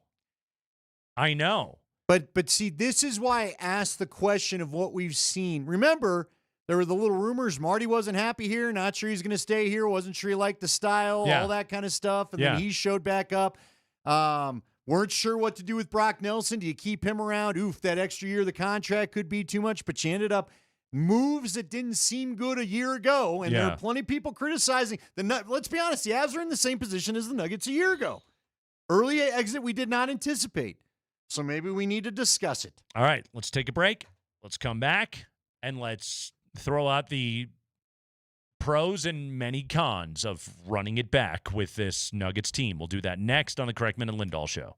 But see, this is why I asked the question of what we've seen. Remember, there were the little rumors. Marty wasn't happy here, not sure he's going to stay here, wasn't sure he liked the style, all that kind of stuff. And then he showed back up. Weren't sure what to do with Brock Nelson. Do you keep him around? Oof, that extra year of the contract could be too much. But you ended up moves that didn't seem good a year ago. And there are plenty of people criticizing. Let's be honest, the Avs are in the same position as the Nuggets a year ago. Early exit we did not anticipate. So maybe we need to discuss it. All right, let's take a break. Let's come back, and let's throw out the pros and many cons of running it back with this Nuggets team. We'll do that next on the Kreckman and Lindahl Show.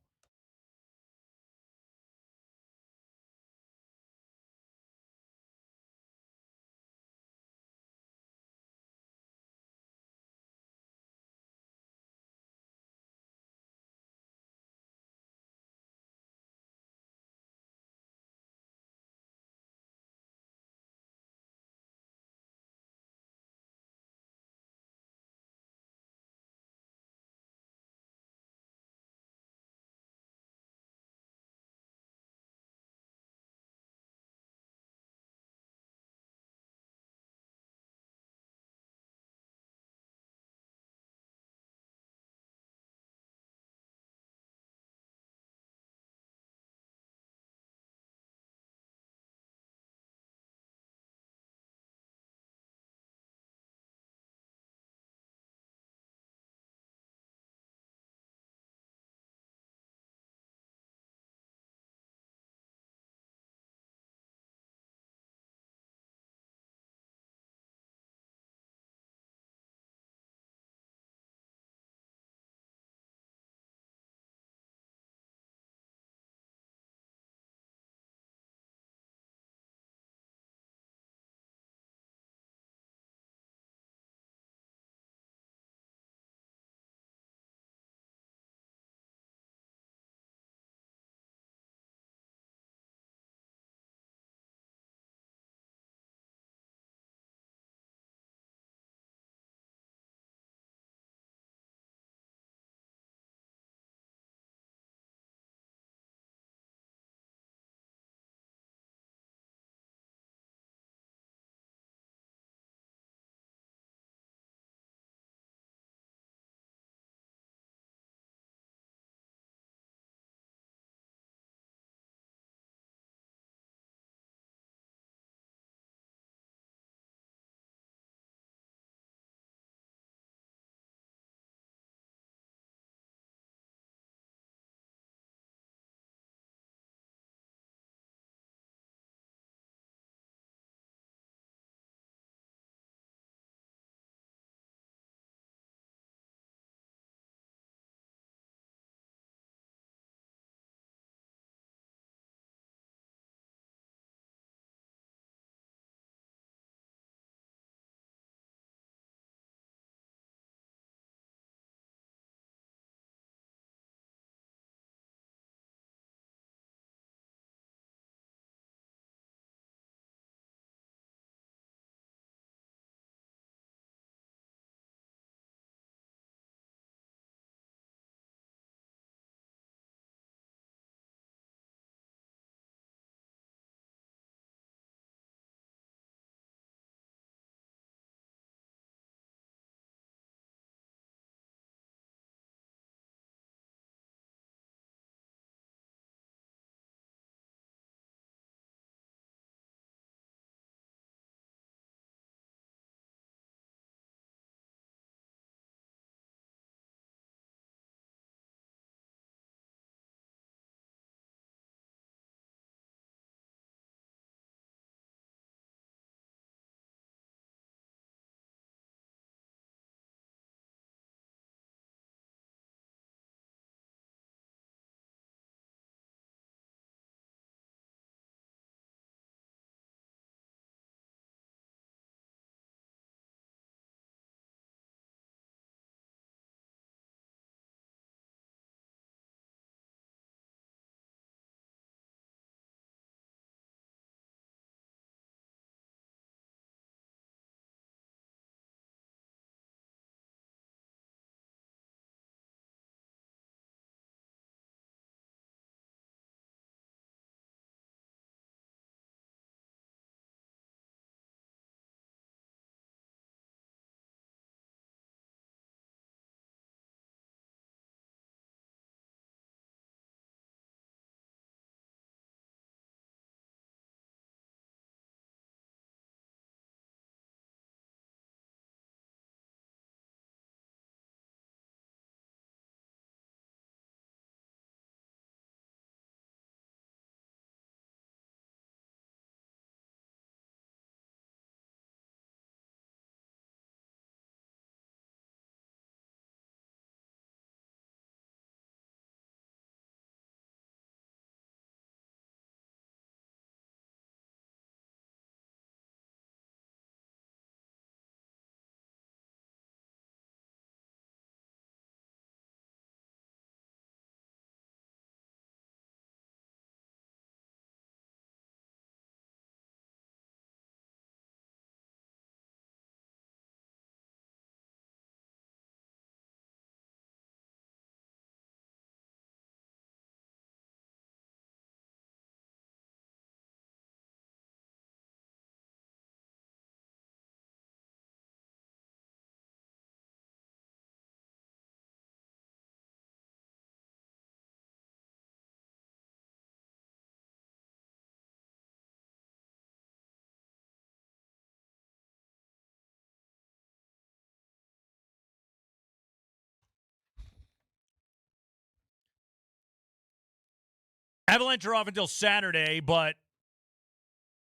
Avalanche are off until Saturday, but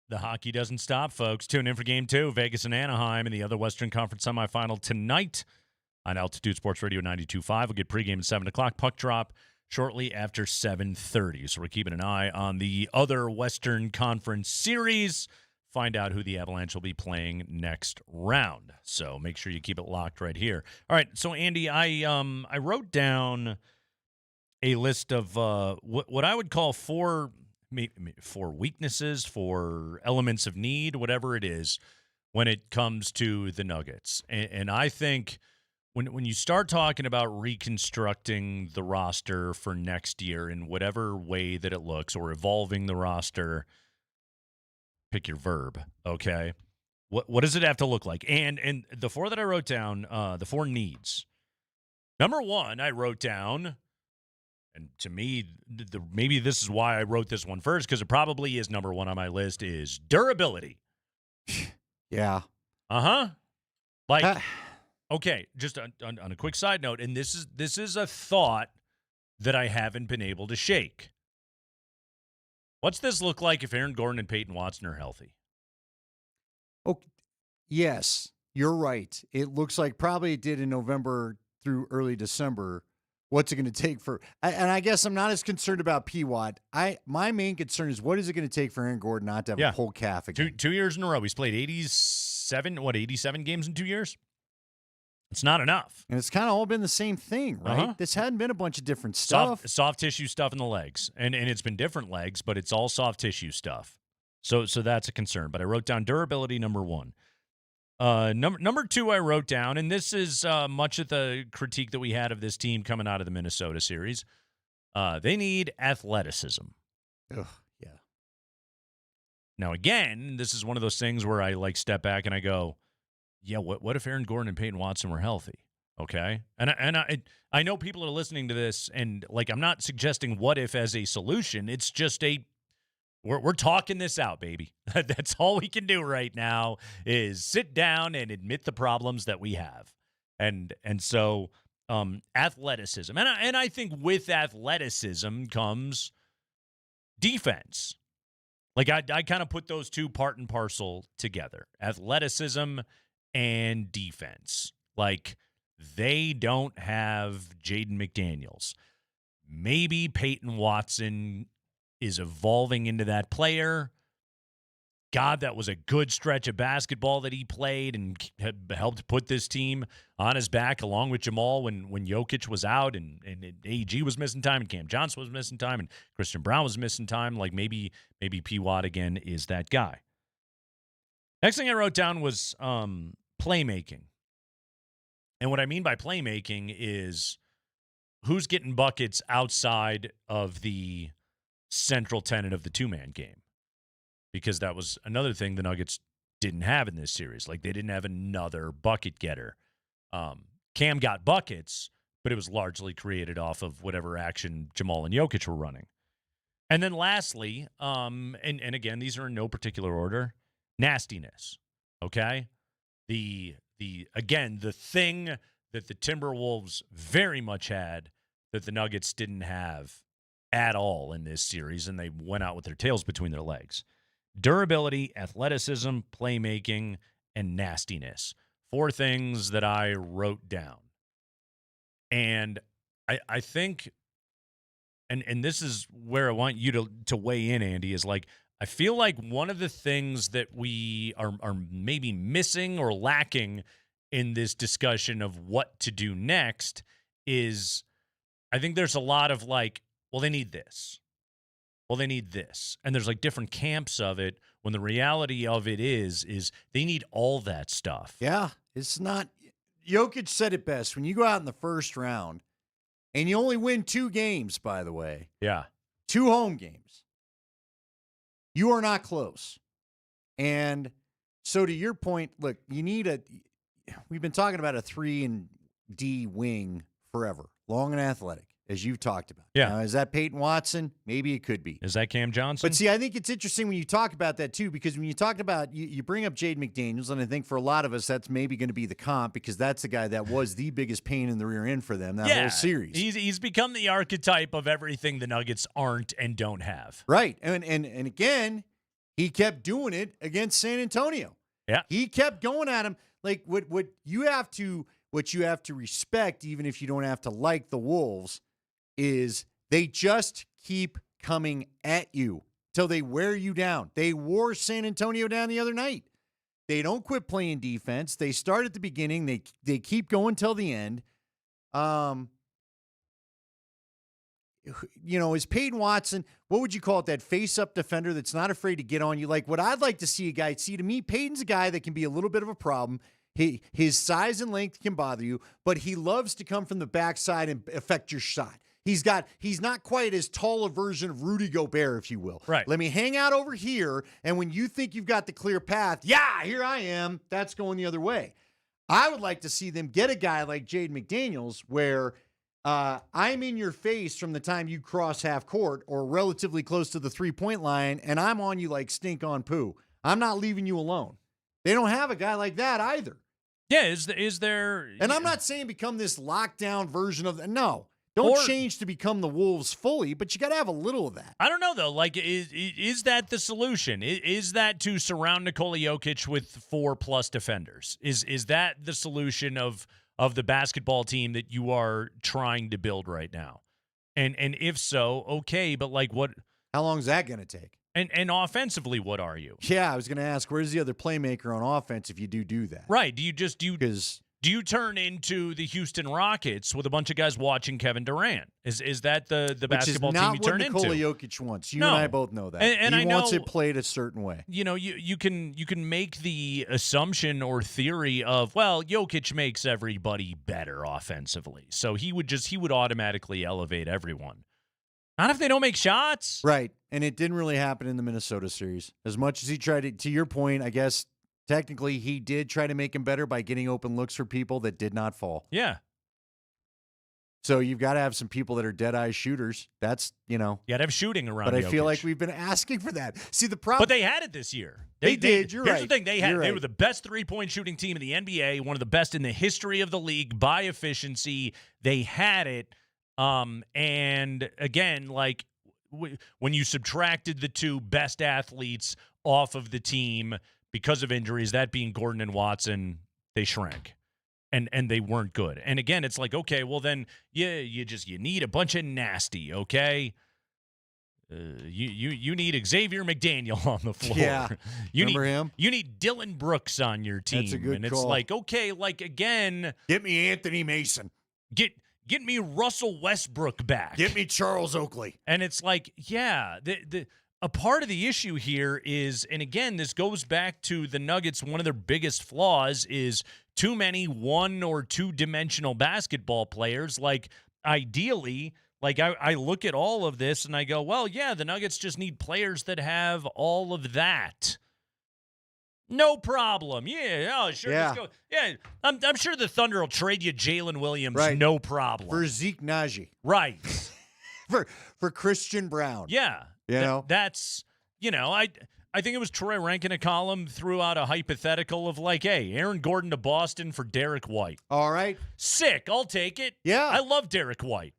the hockey doesn't stop, folks. Tune in for Game 2, Vegas and Anaheim in the other Western Conference semifinal tonight on Altitude Sports Radio 92.5. We'll get pregame at 7 o'clock. Puck drop shortly after 7:30. So we're keeping an eye on the other Western Conference series. Find out who the Avalanche will be playing next round. So make sure you keep it locked right here. All right, so Andy, I wrote down a list of what I would call four weaknesses, for elements of need, whatever it is, when it comes to the Nuggets. And I think when you start talking about reconstructing the roster for next year in whatever way that it looks, or evolving the roster, pick your verb, okay? What does it have to look like? And the four that I wrote down, the four needs. Number one, I wrote down, and to me, maybe this is why I wrote this one first, because it probably is number one on my list, is durability. Yeah. Uh-huh. Like, okay, just on a quick side note, and this is a thought that I haven't been able to shake. What's this look like if Aaron Gordon and Peyton Watson are healthy? Oh, yes, you're right. It looks like probably it did in November through early December. What's it going to take for? And I guess I'm not as concerned about P-Watt. My main concern is, what is it going to take for Aaron Gordon not to have a whole calf again? Two years in a row. He's played 87 games in 2 years? It's not enough. And it's kind of all been the same thing, right? Uh-huh. This hadn't been a bunch of different stuff. Soft tissue stuff in the legs. And it's been different legs, but it's all soft tissue stuff. So that's a concern. But I wrote down durability, number one. Number two, I wrote down, and this is much of the critique that we had of this team coming out of the Minnesota series. They need athleticism. Ugh, yeah. Now, again, this is one of those things where I step back and I go, yeah, what if Aaron Gordon and Peyton Watson were healthy? Okay, and I know people are listening to this, and I'm not suggesting what if as a solution. It's just we're talking this out, baby. That's all we can do right now is sit down and admit the problems that we have, and so athleticism, and I think with athleticism comes defense. I kind of put those two part and parcel together: athleticism and defense. They don't have Jaden McDaniels. Maybe Peyton Watson is evolving into that player. God, that was a good stretch of basketball that he played and helped put this team on his back along with Jamal when Jokic was out and AG was missing time and Cam Johnson was missing time and Christian Brown was missing time. Maybe P-Watt again is that guy. Next thing I wrote down was playmaking. And what I mean by playmaking is who's getting buckets outside of the central tenet of the two-man game. Because that was another thing the Nuggets didn't have in this series. They didn't have another bucket getter. Cam got buckets, but it was largely created off of whatever action Jamal and Jokic were running. And then lastly, and again, these are in no particular order, nastiness. Okay? The thing that the Timberwolves very much had that the Nuggets didn't have at all in this series, and they went out with their tails between their legs. Durability, athleticism, playmaking, and nastiness. Four things that I wrote down. And I think, and this is where I want you to weigh in, Andy, is I feel like one of the things that we are maybe missing or lacking in this discussion of what to do next is I think there's a lot of well, they need this. Well, they need this. And there's different camps of it when the reality of it is they need all that stuff. Yeah, it's not. Jokic said it best. When you go out in the first round and you only win 2 games, by the way. Yeah. 2 home games. You are not close. And so to your point, look, you need we've been talking about a 3-and-D wing forever. Long and athletic. as you've talked about. Yeah. Is that Peyton Watson? Maybe it could be. Is that Cam Johnson? But see, I think it's interesting when you talk about that too, because when you talk about, you bring up Jaden McDaniels, and I think for a lot of us, that's maybe going to be the comp, because that's the guy that was the biggest pain in the rear end for them that whole series. He's become the archetype of everything the Nuggets aren't and don't have. Right. And again, he kept doing it against San Antonio. Yeah. He kept going at him. Like what you have to respect, even if you don't have to like the Wolves, is they just keep coming at you till they wear you down. They wore San Antonio down the other night. They don't quit playing defense. They start at the beginning. They keep going till the end. Is Peyton Watson, what would you call it, that face-up defender that's not afraid to get on you? Like, what I'd like to see to me, Peyton's a guy that can be a little bit of a problem. His size and length can bother you, but he loves to come from the backside and affect your shot. He's not quite as tall a version of Rudy Gobert, if you will. Right. Let me hang out over here, and when you think you've got the clear path, here I am. That's going the other way. I would like to see them get a guy like Jaden McDaniels where I'm in your face from the time you cross half court or relatively close to the three-point line, and I'm on you like stink on poo. I'm not leaving you alone. They don't have a guy like that either. Yeah, is there... And I'm not saying become this lockdown version of... No. Don't change to become the Wolves fully, but you got to have a little of that. I don't know, though. Like, is that the solution? Is that to surround Nikola Jokic with 4+ defenders? Is that the solution of the basketball team that you are trying to build right now? And if so, okay, but like what? How long is that going to take? And offensively, what are you? Yeah, I was going to ask, where's the other playmaker on offense if you do that? Right. Do you turn into the Houston Rockets with a bunch of guys watching Kevin Durant? Is that the basketball team you turn into? Which is not what Nikola Jokic wants. You and I both know that. And he I wants know, it played a certain way. You know, you can make the assumption or theory of, well, Jokic makes everybody better offensively, so he would automatically elevate everyone. Not if they don't make shots. Right. And it didn't really happen in the Minnesota series. As much as he tried to your point, I guess technically he did try to make him better by getting open looks for people that did not fall. Yeah. So you've got to have some people that are dead-eye shooters. That's, You got to have shooting around But I Jokic. feel like we've been asking for that. See, the problem... But they had it this year. They did. You're here's right. the thing. They You're right. were the best three-point shooting team in the NBA, one of the best in the history of the league by efficiency. They had it. And again, like when you subtracted the two best athletes off of the team because of injuries, that being Gordon and Watson, they shrank. And they weren't good. And again, it's like, okay, well then you need a bunch of nasty, okay? You need Xavier McDaniel on the floor. Yeah. Remember him? You need Dylan Brooks on your team. That's a good and it's call. like, okay, like again, get me Anthony Mason. Get me Russell Westbrook back. Get me Charles Oakley. And it's like, yeah, a part of the issue here is, and again, this goes back to the Nuggets, one of their biggest flaws is too many one or two-dimensional basketball players. Like, ideally, like I look at all of this and I go, well, yeah, the Nuggets just need players that have all of that. No problem. Yeah, oh, sure. Yeah. Let's go. Yeah, I'm sure the Thunder will trade you Jalen Williams. Right. No problem. For Zeke Naji. Right. for Christian Brown. Yeah. You know? That's, I think it was Troy Rank in a column threw out a hypothetical of like, hey, Aaron Gordon to Boston for Derek White. All right. Sick. I'll take it. Yeah. I love Derek White.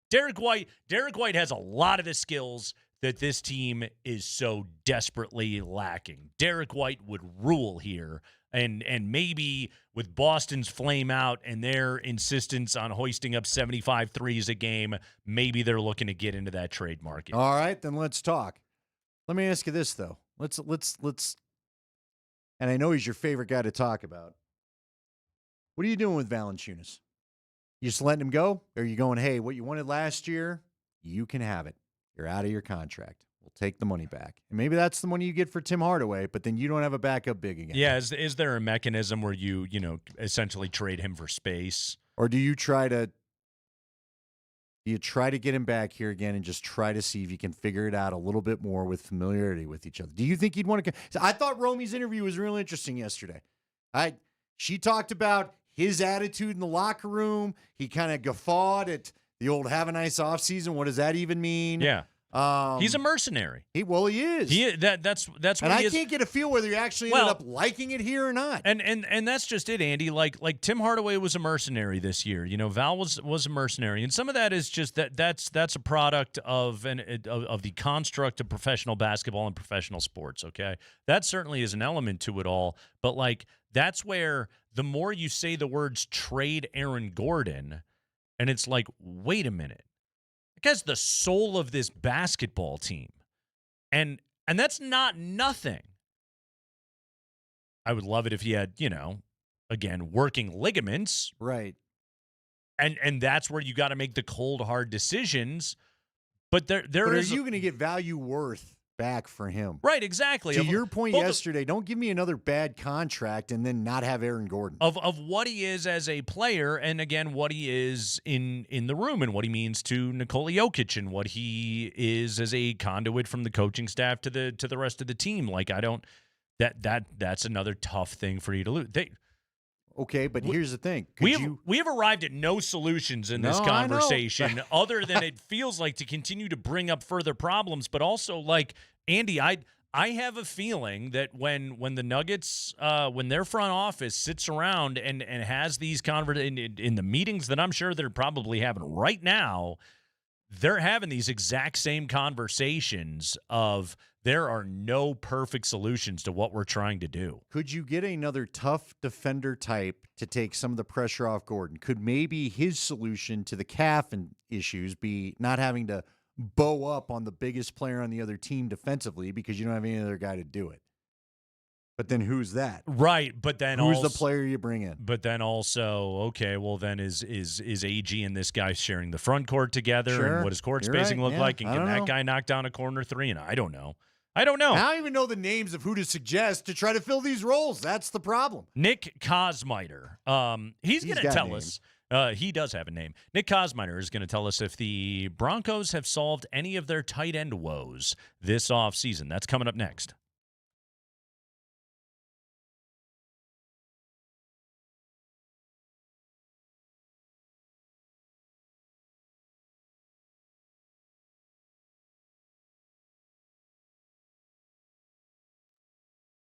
Derek White has a lot of the skills that this team is so desperately lacking. Derek White would rule here. And maybe with Boston's flame out and their insistence on hoisting up 75 threes a game, maybe they're looking to get into that trade market. All right, then let's talk. Let me ask you this though. Let's and I know he's your favorite guy to talk about. What are you doing with Valanciunas? You just letting him go? Or are you going, hey, what you wanted last year, you can have it. You're out of your contract. We'll take the money back. And maybe that's the money you get for Tim Hardaway, but then you don't have a backup big again. Yeah, is there a mechanism where you essentially trade him for space? Or do you try to get him back here again and just try to see if you can figure it out a little bit more with familiarity with each other? Do you think he'd want to? I thought Romy's interview was real interesting yesterday. She talked about his attitude in the locker room. He kind of guffawed at The old have a nice off season. What does that even mean? Yeah. He's a mercenary. He is. That's what and he I is. can't get a feel whether you actually ended up liking it here or not. And that's just it, Andy. Like Tim Hardaway was a mercenary this year. Val was a mercenary, and some of that is just that's a product of the construct of professional basketball and professional sports. Okay, that certainly is an element to it all. But that's where the more you say the words trade Aaron Gordon, and it's like, wait a minute. Guy's the soul of this basketball team. And that's not nothing. I would love it if he had, again, working ligaments. Right. And that's where you got to make the cold, hard decisions. But there are is you going to get value worth back for him? Right, exactly. To your point yesterday, don't give me another bad contract and then not have Aaron Gordon. Of what he is as a player, and again, what he is in the room, and what he means to Nikola Jokic, and what he is as a conduit from the coaching staff to the rest of the team. That's another tough thing for you to lose. Okay, but here's the thing. We have arrived at no solutions in this conversation other than it feels like to continue to bring up further problems, but also Andy, I have a feeling that when the Nuggets, when their front office sits around and has these in the meetings that I'm sure they're probably having right now, they're having these exact same conversations of there are no perfect solutions to what we're trying to do. Could you get another tough defender type to take some of the pressure off Gordon? Could maybe his solution to the calf and issues be not having to bow up on the biggest player on the other team defensively because you don't have any other guy to do it? But then who's that? Right, but then who's the player you bring in? But then also, okay, well then is AG and this guy sharing the front court together? Sure. And what does court You're spacing right. look Yeah, like? And I can don't that know. guy knock down a corner three? And I don't know. I don't even know the names of who to suggest to try to fill these roles. That's the problem. Nick Kosmider. He's going to tell us. He does have a name. Nick Kosmider is going to tell us if the Broncos have solved any of their tight end woes this offseason. That's coming up next.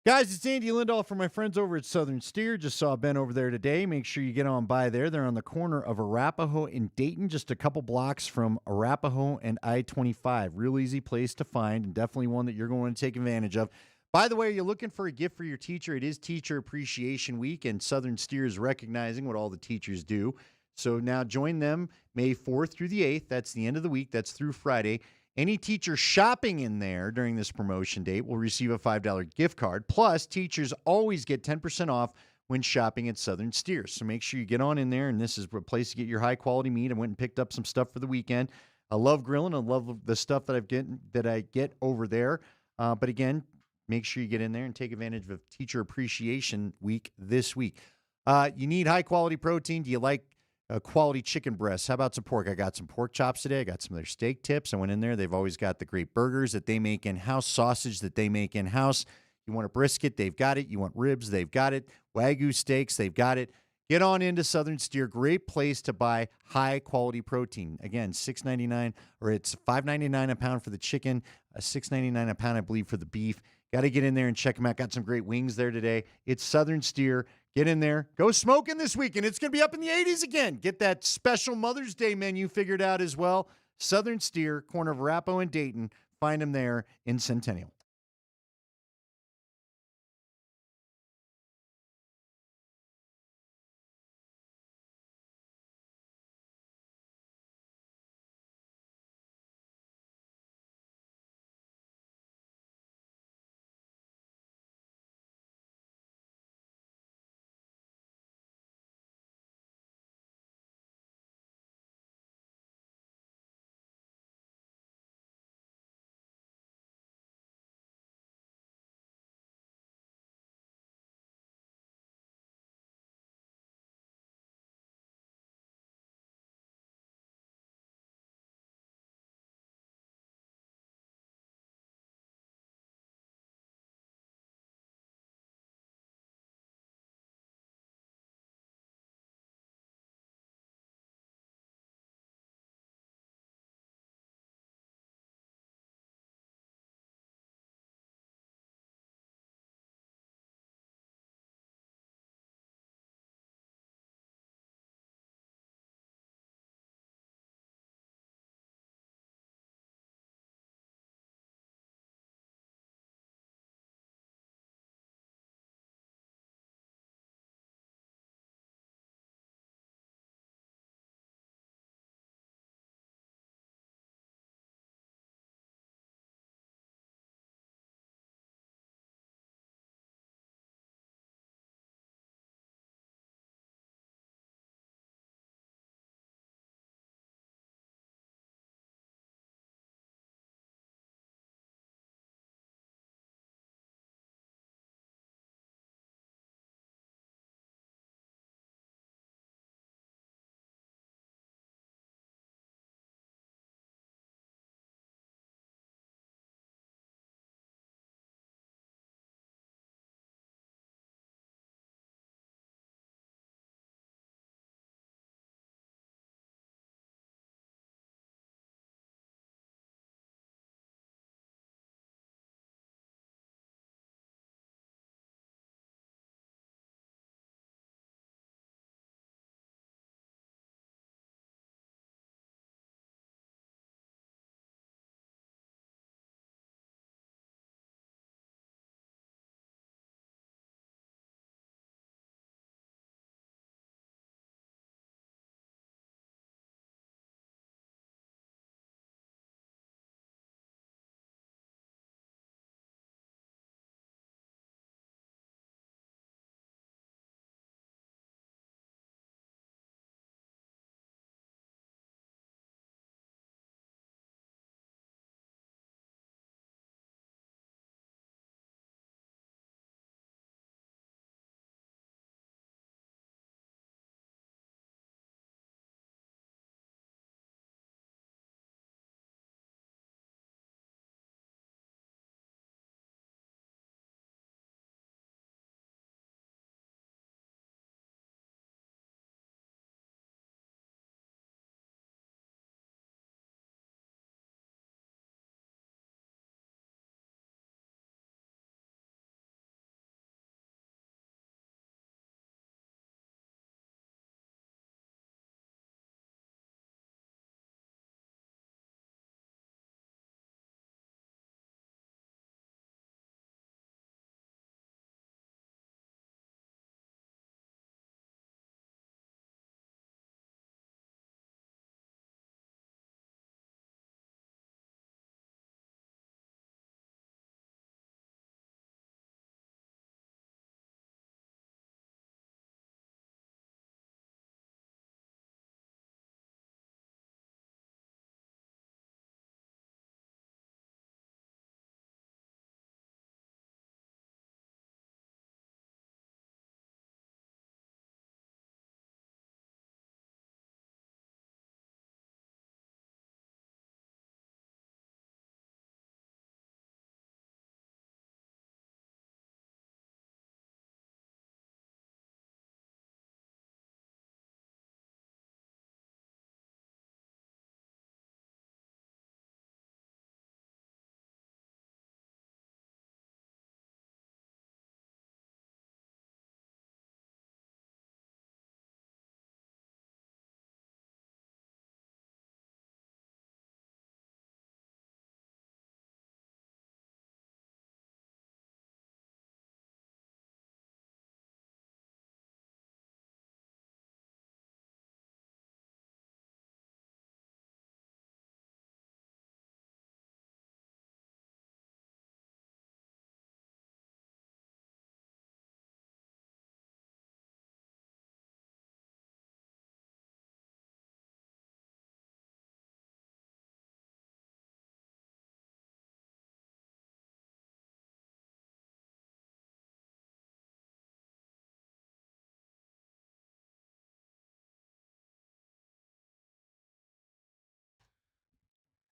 Guys, it's Andy Lindahl from my friends over at Southern Steer. Just saw Ben over there today. Make sure you get on by there. They're on the corner of Arapahoe and Dayton, just a couple blocks from Arapahoe and I-25. Real easy place to find, and definitely one that you're going to take advantage of. By the way, you're looking for a gift for your teacher. It is Teacher Appreciation Week, and Southern Steer is recognizing what all the teachers do. So now join them May 4th through the 8th. That's the end of the week. That's through Friday. Any teacher shopping in there during this promotion date will receive a $5 gift card. Plus, teachers always get 10% off when shopping at Southern Steer. So make sure you get on in there, and this is a place to get your high-quality meat. I went and picked up some stuff for the weekend. I love grilling. I love the stuff that I get over there. But again, make sure you get in there and take advantage of Teacher Appreciation Week this week. You need high-quality protein. Do you like quality chicken breasts? How about some pork? I got some pork chops today. I got some of their steak tips. I went in there. They've always got the great burgers that they make in-house, sausage that they make in-house. You want a brisket? They've got it. You want ribs? They've got it. Wagyu steaks? They've got it. Get on into Southern Steer. Great place to buy high-quality protein. Again, $6.99, or it's $5.99 a pound for the chicken, $6.99 a pound, I believe, for the beef. Got to get in there and check them out. Got some great wings there today. It's Southern Steer. Get in there. Go smoking this weekend. It's going to be up in the 80s again. Get that special Mother's Day menu figured out as well. Southern Steer, corner of Arapahoe and Dayton. Find them there in Centennial.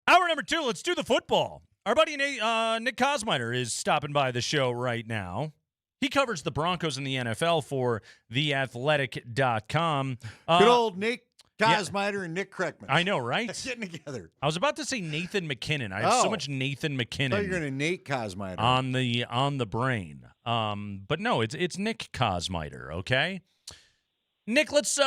Hour number 2, let's do the football. Our buddy Nick Kosmider is stopping by the show right now. He covers the Broncos in the NFL for theathletic.com. Good old Nick Kosmider and Nick Kreckman. I know, right? Getting together. I was about to say Nathan McKinnon. I have so much Nathan McKinnon. I thought you were going to Nate Kosmider. On the brain. But no, it's Nick Kosmider, okay? Nick, let's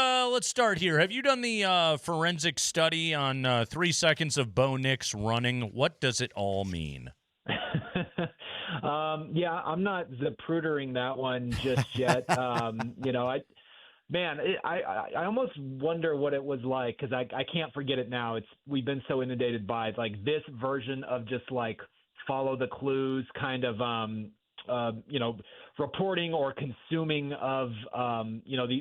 start here. Have you done the forensic study on 3 seconds of Bo Nix running? What does it all mean? Yeah, I'm not zaprudering that one just yet. I almost wonder what it was like because I can't forget it now. We've been so inundated by like this version of just like follow the clues kind of reporting or consuming of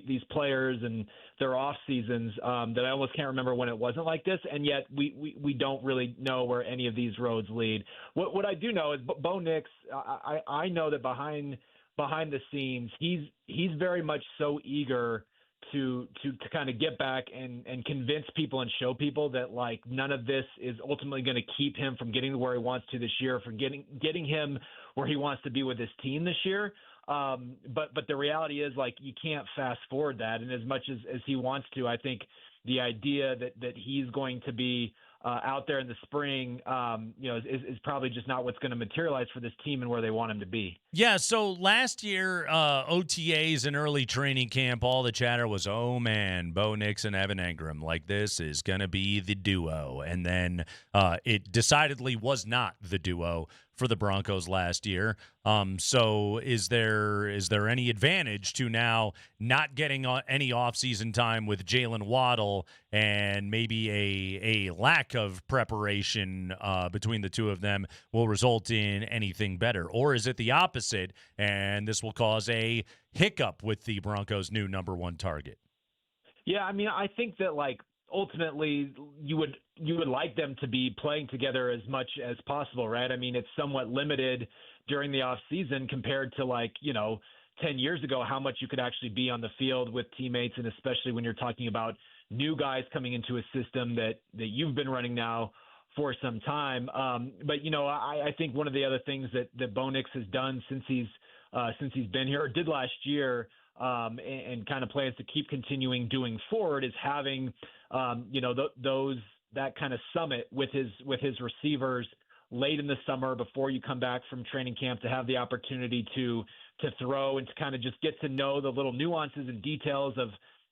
these players and their off seasons that I almost can't remember when it wasn't like this, and yet we don't really know where any of these roads lead. What I do know is Bo Nix. I know that behind the scenes he's very much so eager to kind of get back and convince people and show people that like none of this is ultimately going to keep him from getting to where he wants to this year, for getting him where he wants to be with his team this year. But the reality is like you can't fast forward that. And as much as he wants to, I think the idea that he's going to be out there in the spring, is probably just not what's going to materialize for this team and where they want him to be. Yeah, so last year, OTAs and early training camp, all the chatter was, oh, man, Bo Nix and Evan Engram, like this is going to be the duo. And then it decidedly was not the duo for the Broncos last year. So is there any advantage to now not getting any offseason time with Jalen Waddle and maybe a lack of preparation between the two of them will result in anything better? Or is it the opposite, and this will cause a hiccup with the Broncos' new number one target? Yeah, I mean, I think that like ultimately you would like them to be playing together as much as possible, right? I mean, it's somewhat limited during the off season compared to 10 years ago, how much you could actually be on the field with teammates, and especially when you're talking about new guys coming into a system that you've been running now for some time. But I think one of the other things that Bo Nix has done since he's been here, or did last year, and kind of plans to keep continuing doing forward, is having that kind of summit with his receivers late in the summer before you come back from training camp, to have the opportunity to throw and to kind of just get to know the little nuances and details of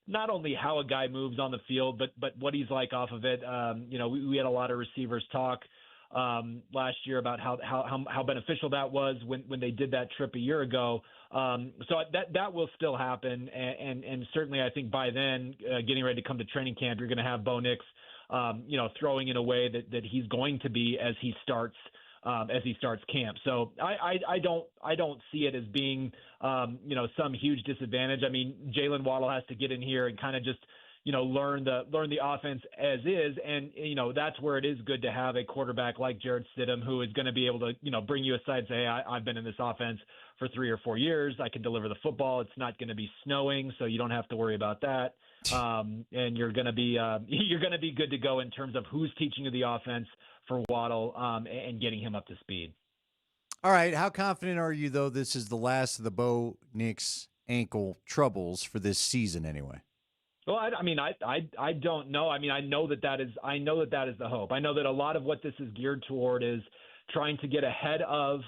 not only how a guy moves on the field, but what he's like off of it. We had a lot of receivers talk last year about how beneficial that was when they did that trip a year ago. So that will still happen. And certainly I think by then, getting ready to come to training camp, you're going to have Bo Nix, throwing in a way that he's going to be as he starts camp. So I don't see it as being, some huge disadvantage. I mean, Jalen Waddle has to get in here and kind of just, learn the offense as is. And, that's where it is good to have a quarterback like Jared Stidham, who is going to be able to, bring you aside and say, hey, I've been in this offense for 3 or 4 years. I can deliver the football. It's not going to be snowing, so you don't have to worry about that. And you're going to be good to go in terms of who's teaching you the offense for Waddle, and getting him up to speed. All right. How confident are you, though, this is the last of the Bo Nix ankle troubles for this season anyway? Well, I don't know. I mean, I know that is the hope. I know that a lot of what this is geared toward is trying to get ahead of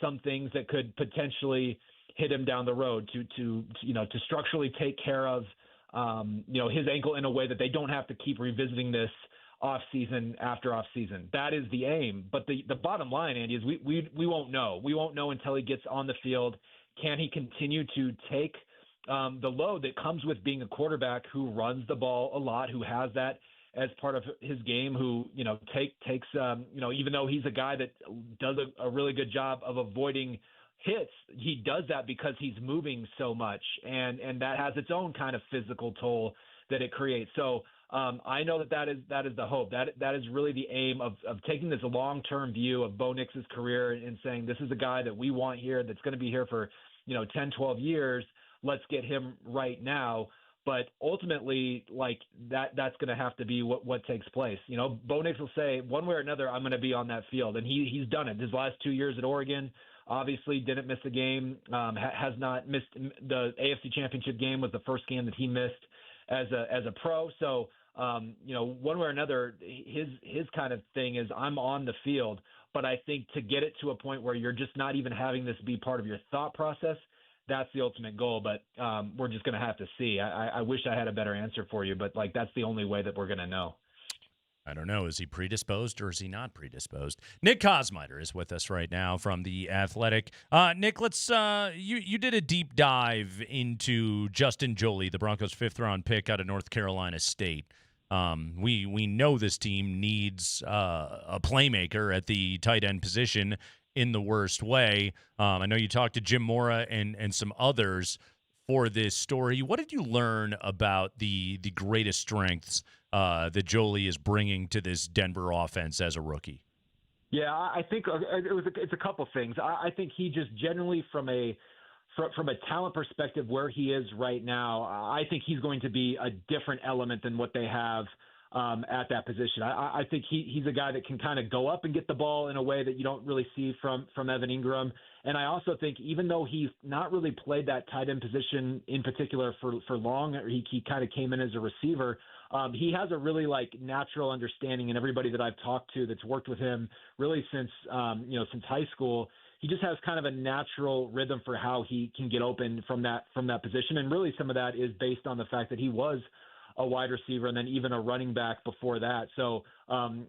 some things that could potentially hit him down the road, to structurally take care of his ankle in a way that they don't have to keep revisiting this off season after off season. That is the aim. But the bottom line, Andy, is we won't know. We won't know until he gets on the field. Can he continue to take the load that comes with being a quarterback who runs the ball a lot, who has that as part of his game, who, takes, even though he's a guy that does a really good job of avoiding hits, he does that because he's moving so much, and that has its own kind of physical toll that it creates. So I know that is the hope. That is really the aim of taking this long-term view of Bo Nix's career and saying, this is a guy that we want here, that's going to be here for, 10, 12 years. Let's get him right now. But ultimately, like that's going to have to be what takes place. You know, Bo Nix will say one way or another, I'm going to be on that field, and he's done it. His last 2 years at Oregon, obviously didn't miss a game. Has not missed the AFC Championship game. Was the first game that he missed as a pro. So you know, one way or another, his kind of thing is I'm on the field. But I think to get it to a point where you're just not even having this be part of your thought process, that's the ultimate goal. But we're just going to have to see. I wish I had a better answer for you, but like that's the only way that we're going to know. I don't know. Is he predisposed or is he not predisposed? Nick Kosmider is with us right now from The Athletic. Nick, let's you did a deep dive into Justin Joly, the Broncos' 5th-round pick out of North Carolina State. We know this team needs a playmaker at the tight end position in the worst way. I know you talked to Jim Mora and some others for this story. What did you learn about the greatest strengths that Joly is bringing to this Denver offense as a rookie? Yeah, I think it's a couple things. I think he just generally from a talent perspective where he is right now, I think he's going to be a different element than what they have at that position. I think he's a guy that can kind of go up and get the ball in a way that you don't really see from Evan Ingram. And I also think even though he's not really played that tight end position in particular for long, or he kind of came in as a receiver, he has a really like natural understanding, and everybody that I've talked to that's worked with him really since high school, he just has kind of a natural rhythm for how he can get open from that position. And really some of that is based on the fact that he was a wide receiver and then even a running back before that. So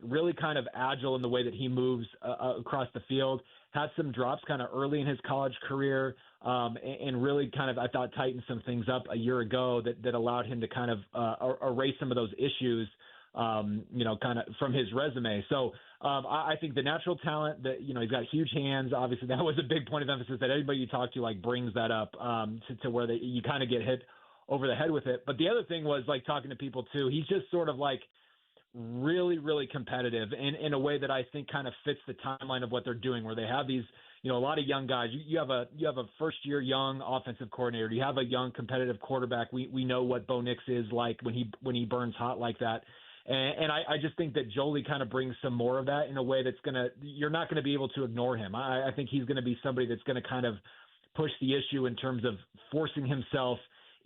really kind of agile in the way that he moves across the field. Had some drops kind of early in his college career and really kind of, I thought, tightened some things up a year ago that allowed him to kind of erase some of those issues, kind of from his resume. So I think the natural talent that, he's got huge hands. Obviously, that was a big point of emphasis that everybody you talk to like brings that up to where you kind of get hit over the head with it. But the other thing was like talking to people too. He's just sort of like really, really competitive in a way that I think kind of fits the timeline of what they're doing, where they have these, a lot of young guys. You have a first year young offensive coordinator. You have a young competitive quarterback. We know what Bo Nix is like when he burns hot like that. And I just think that Joly kind of brings some more of that in a way that's you're not going to be able to ignore him. I think he's going to be somebody that's going to kind of push the issue in terms of forcing himself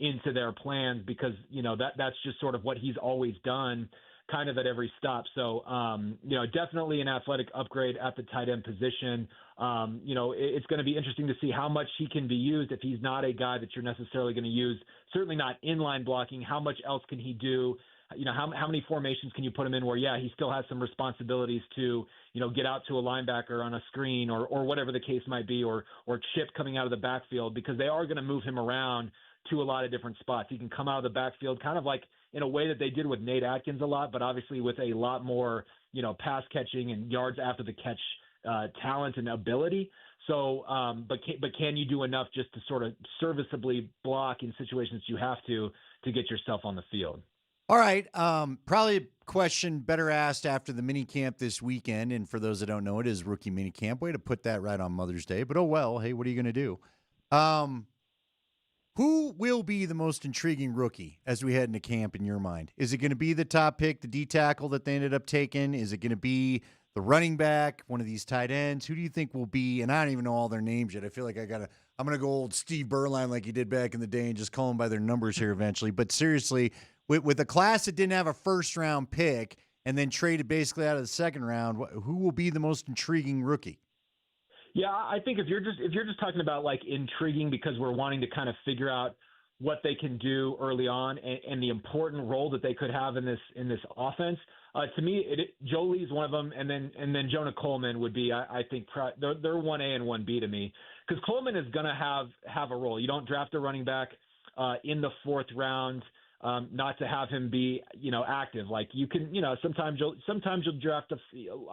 into their plans because, that's just sort of what he's always done kind of at every stop. So, definitely an athletic upgrade at the tight end position. It's going to be interesting to see how much he can be used if he's not a guy that you're necessarily going to use, certainly not inline blocking. How much else can he do? How many formations can you put him in where, he still has some responsibilities to, get out to a linebacker on a screen or whatever the case might be, or chip coming out of the backfield, because they are going to move him around to a lot of different spots. He can come out of the backfield kind of like in a way that they did with Nate Atkins a lot, but obviously with a lot more, pass catching and yards after the catch talent and ability. So, but can you do enough just to sort of serviceably block in situations you have to get yourself on the field? All right. Probably a question better asked after the mini camp this weekend. And for those that don't know, it is rookie mini camp. Way to put that right on Mother's Day. But oh well, hey, what are you going to do? Who will be the most intriguing rookie as we head into camp in your mind? Is it going to be the top pick, the D tackle that they ended up taking? Is it going to be the running back, one of these tight ends? Who do you think will be? And I don't even know all their names yet. I feel like I'm going to go old Steve Berline like he did back in the day and just call them by their numbers here eventually. But seriously, with a class that didn't have a first-round pick and then traded basically out of the second round, who will be the most intriguing rookie? Yeah, I think if you're just talking about like intriguing because we're wanting to kind of figure out what they can do early on and the important role that they could have in this offense, to me, Joly is one of them, and then Jonah Coleman would be, I think, they're 1A and 1B to me, because Coleman is going to have a role. You don't draft a running back in the 4th round. Not to have him be, active. Like you can, sometimes you'll draft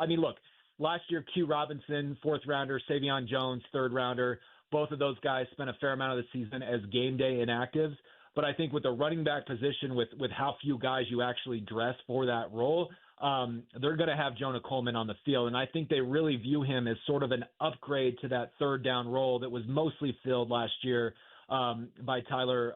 look, last year, Q Robinson, 4th rounder, Savion Jones, 3rd rounder, both of those guys spent a fair amount of the season as game day inactives. But I think with the running back position, with how few guys you actually dress for that role, they're going to have Jonah Coleman on the field. And I think they really view him as sort of an upgrade to that 3rd down role that was mostly filled last year by Tyler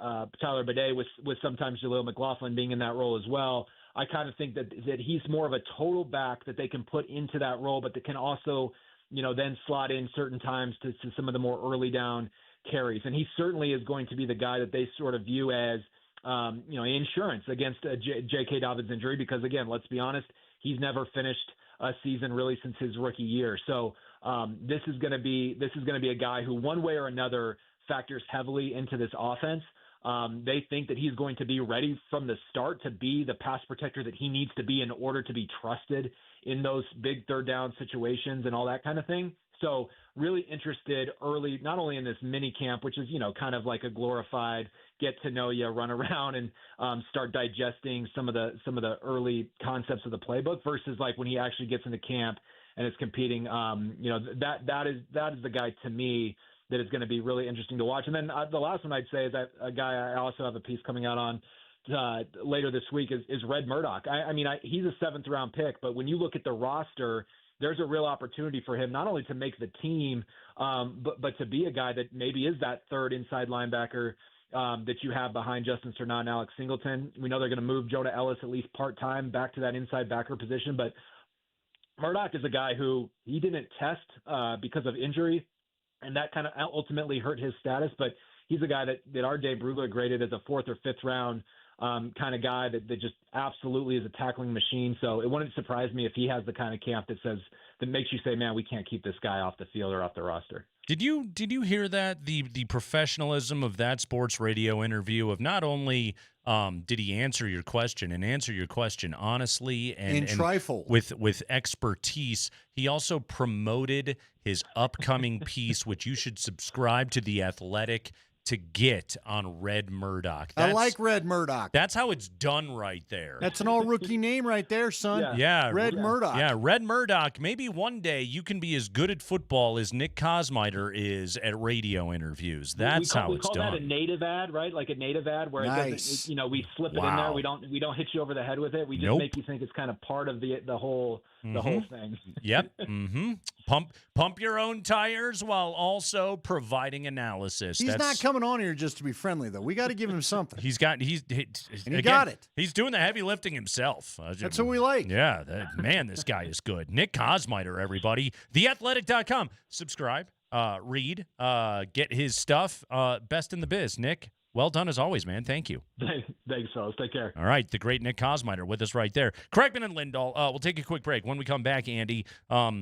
Bidet with sometimes Jaleel McLaughlin being in that role as well. I kind of think that he's more of a total back that they can put into that role, but that can also, then slot in certain times to some of the more early down carries. And he certainly is going to be the guy that they sort of view as, insurance against J.K. Dobbins' injury, because again, let's be honest, he's never finished a season really since his rookie year. So this is going to be a guy who one way or another factors heavily into this offense. They think that he's going to be ready from the start to be the pass protector that he needs to be in order to be trusted in those big third down situations and all that kind of thing. So really interested early, not only in this mini camp, which is, kind of like a glorified get to know you, run around and start digesting some of the early concepts of the playbook, versus like when he actually gets into camp and is competing. That is the guy to me that is going to be really interesting to watch. And then the last one I'd say is that a guy I also have a piece coming out on later this week is Red Murdoch. He's a 7th round pick, but when you look at the roster, there's a real opportunity for him not only to make the team, but to be a guy that maybe is that third inside linebacker that you have behind Justin Cernat and Alex Singleton. We know they're going to move Jonah Ellis at least part-time back to that inside backer position, but Murdoch is a guy who he didn't test because of injury, and that kind of ultimately hurt his status, but he's a guy that our Dave Brugler graded as a 4th or 5th round kind of guy that just absolutely is a tackling machine. So it wouldn't surprise me if he has the kind of camp that makes you say, man, we can't keep this guy off the field or off the roster. Did you hear that? The professionalism of that sports radio interview of not only did he answer your question honestly and trifle with expertise, he also promoted his upcoming piece, which you should subscribe to The Athletic to get on Red Murdoch. I like Red Murdoch. That's how it's done right there. That's an all-rookie name right there, son. Yeah. Red Murdoch. Yeah, Red Murdoch. Maybe one day you can be as good at football as Nick Kosmider is at radio interviews. That's how it's done. We call that a native ad, right? Like a native ad where it doesn't, we slip it in there. We don't hit you over the head with it. We just make you think it's kind of part of the whole thing. Yep. Pump your own tires while also providing analysis. He's not coming on here just to be friendly, though. We got to give him something. He got it. He's doing the heavy lifting himself. That's what we like. Yeah, this guy is good. Nick Kosmider, everybody. TheAthletic.com. Subscribe, read, get his stuff. Best in the biz, Nick. Well done as always, man. Thank you. Thanks, fellas. Take care. All right, the great Nick Kosmider with us right there. Kreckman and Lindahl. We'll take a quick break. When we come back, Andy, are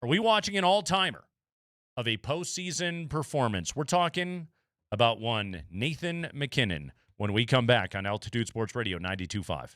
we watching an all-timer of a postseason performance? We're talking about one Nathan MacKinnon when we come back on Altitude Sports Radio 92.5.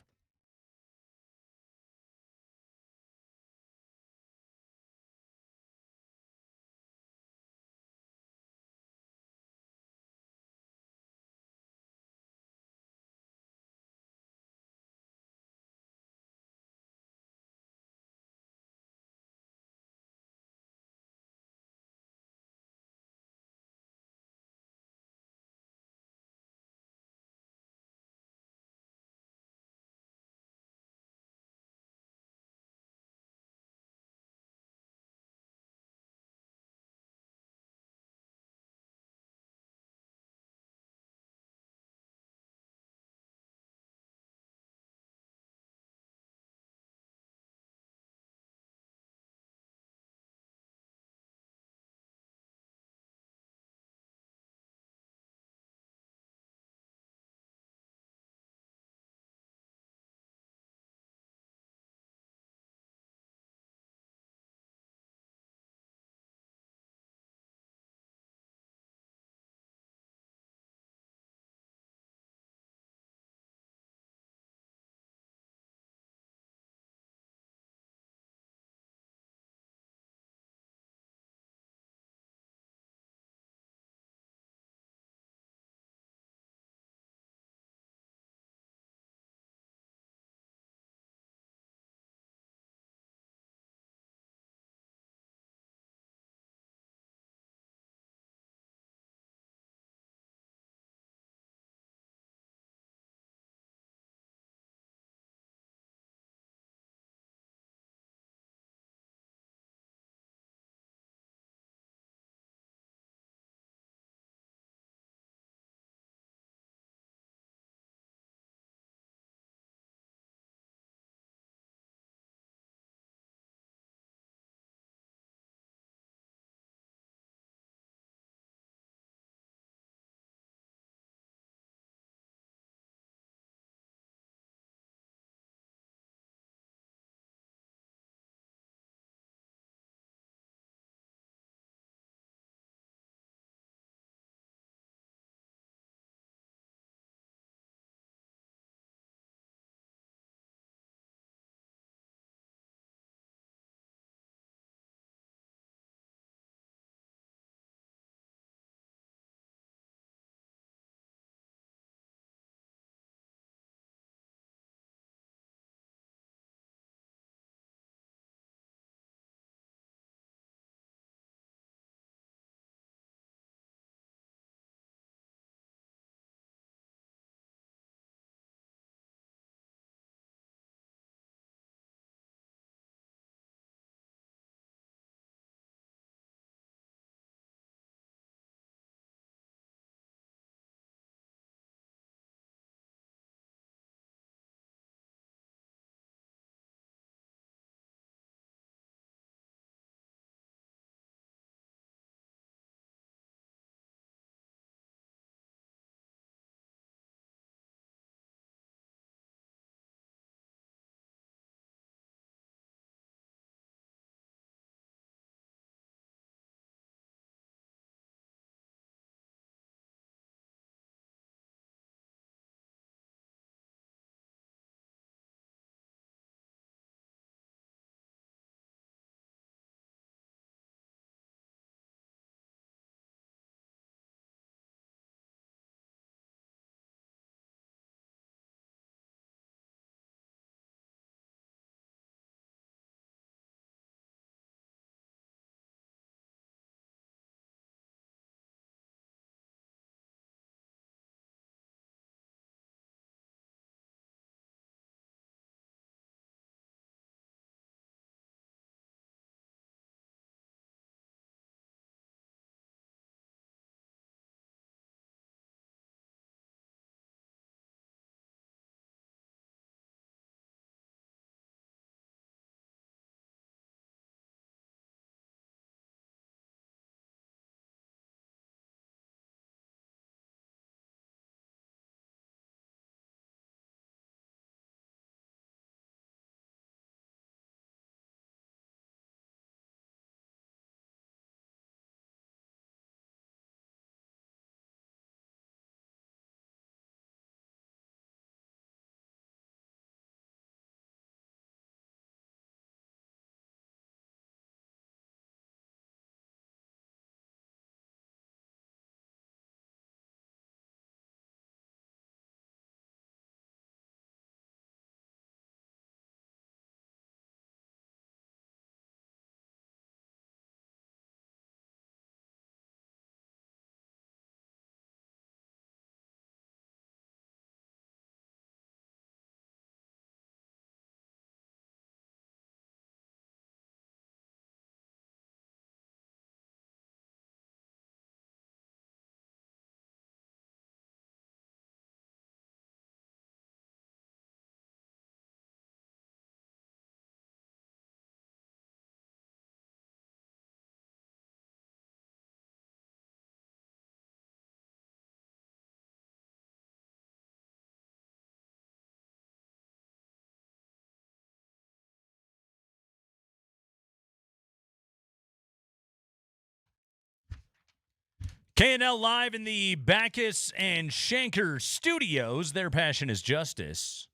K&L live in the Backus and Shanker studios. Their passion is justice.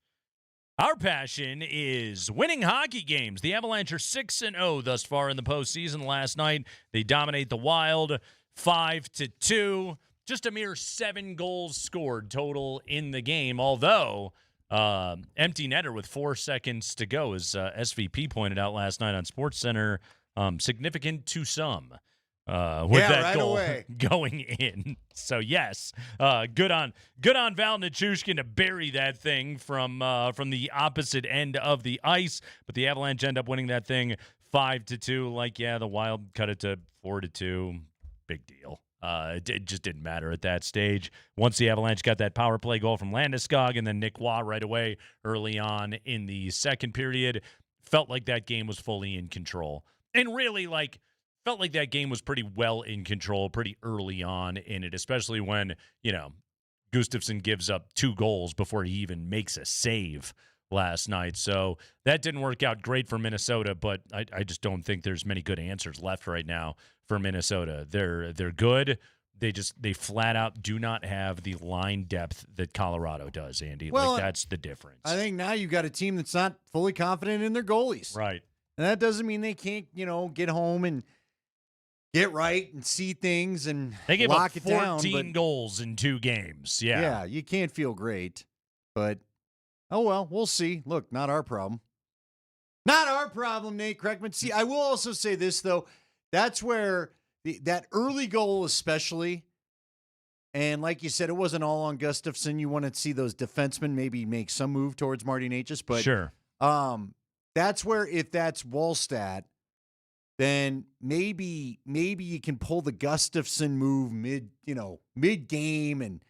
Our passion is winning hockey games. The Avalanche are 6-0 thus far in the postseason. Last night, they dominate the Wild 5-2. Just a mere 7 goals scored total in the game, although empty netter with 4 seconds to go, as SVP pointed out last night on SportsCenter, significant to some. With that goal going in. So yes, good on Val Nichushkin to bury that thing from the opposite end of the ice. But the Avalanche end up winning that thing 5-2. The Wild cut it to 4-2. Big deal. It just didn't matter at that stage. Once the Avalanche got that power play goal from Landeskog and then Nick Waugh right away early on in the second period, felt like that game was fully in control. And really, felt like that game was pretty well in control pretty early on in it, especially when, Gustafsson gives up 2 goals before he even makes a save last night. So that didn't work out great for Minnesota, but I just don't think there's many good answers left right now for Minnesota. They're good. They flat out do not have the line depth that Colorado does, Andy. Well, that's the difference. I think now you've got a team that's not fully confident in their goalies. Right. And that doesn't mean they can't, get home and get right and see things and they gave lock up it down. 14 goals in 2 games. Yeah. Yeah, you can't feel great. But, oh well, we'll see. Look, not our problem. Not our problem, Nate Kreckman. See, I will also say this, though. That's where that early goal especially, and like you said, it wasn't all on Gustafsson. You want to see those defensemen maybe make some move towards Marty Natures. But sure. That's where if that's Wallstat, then maybe you can pull the Gustafsson move mid game. And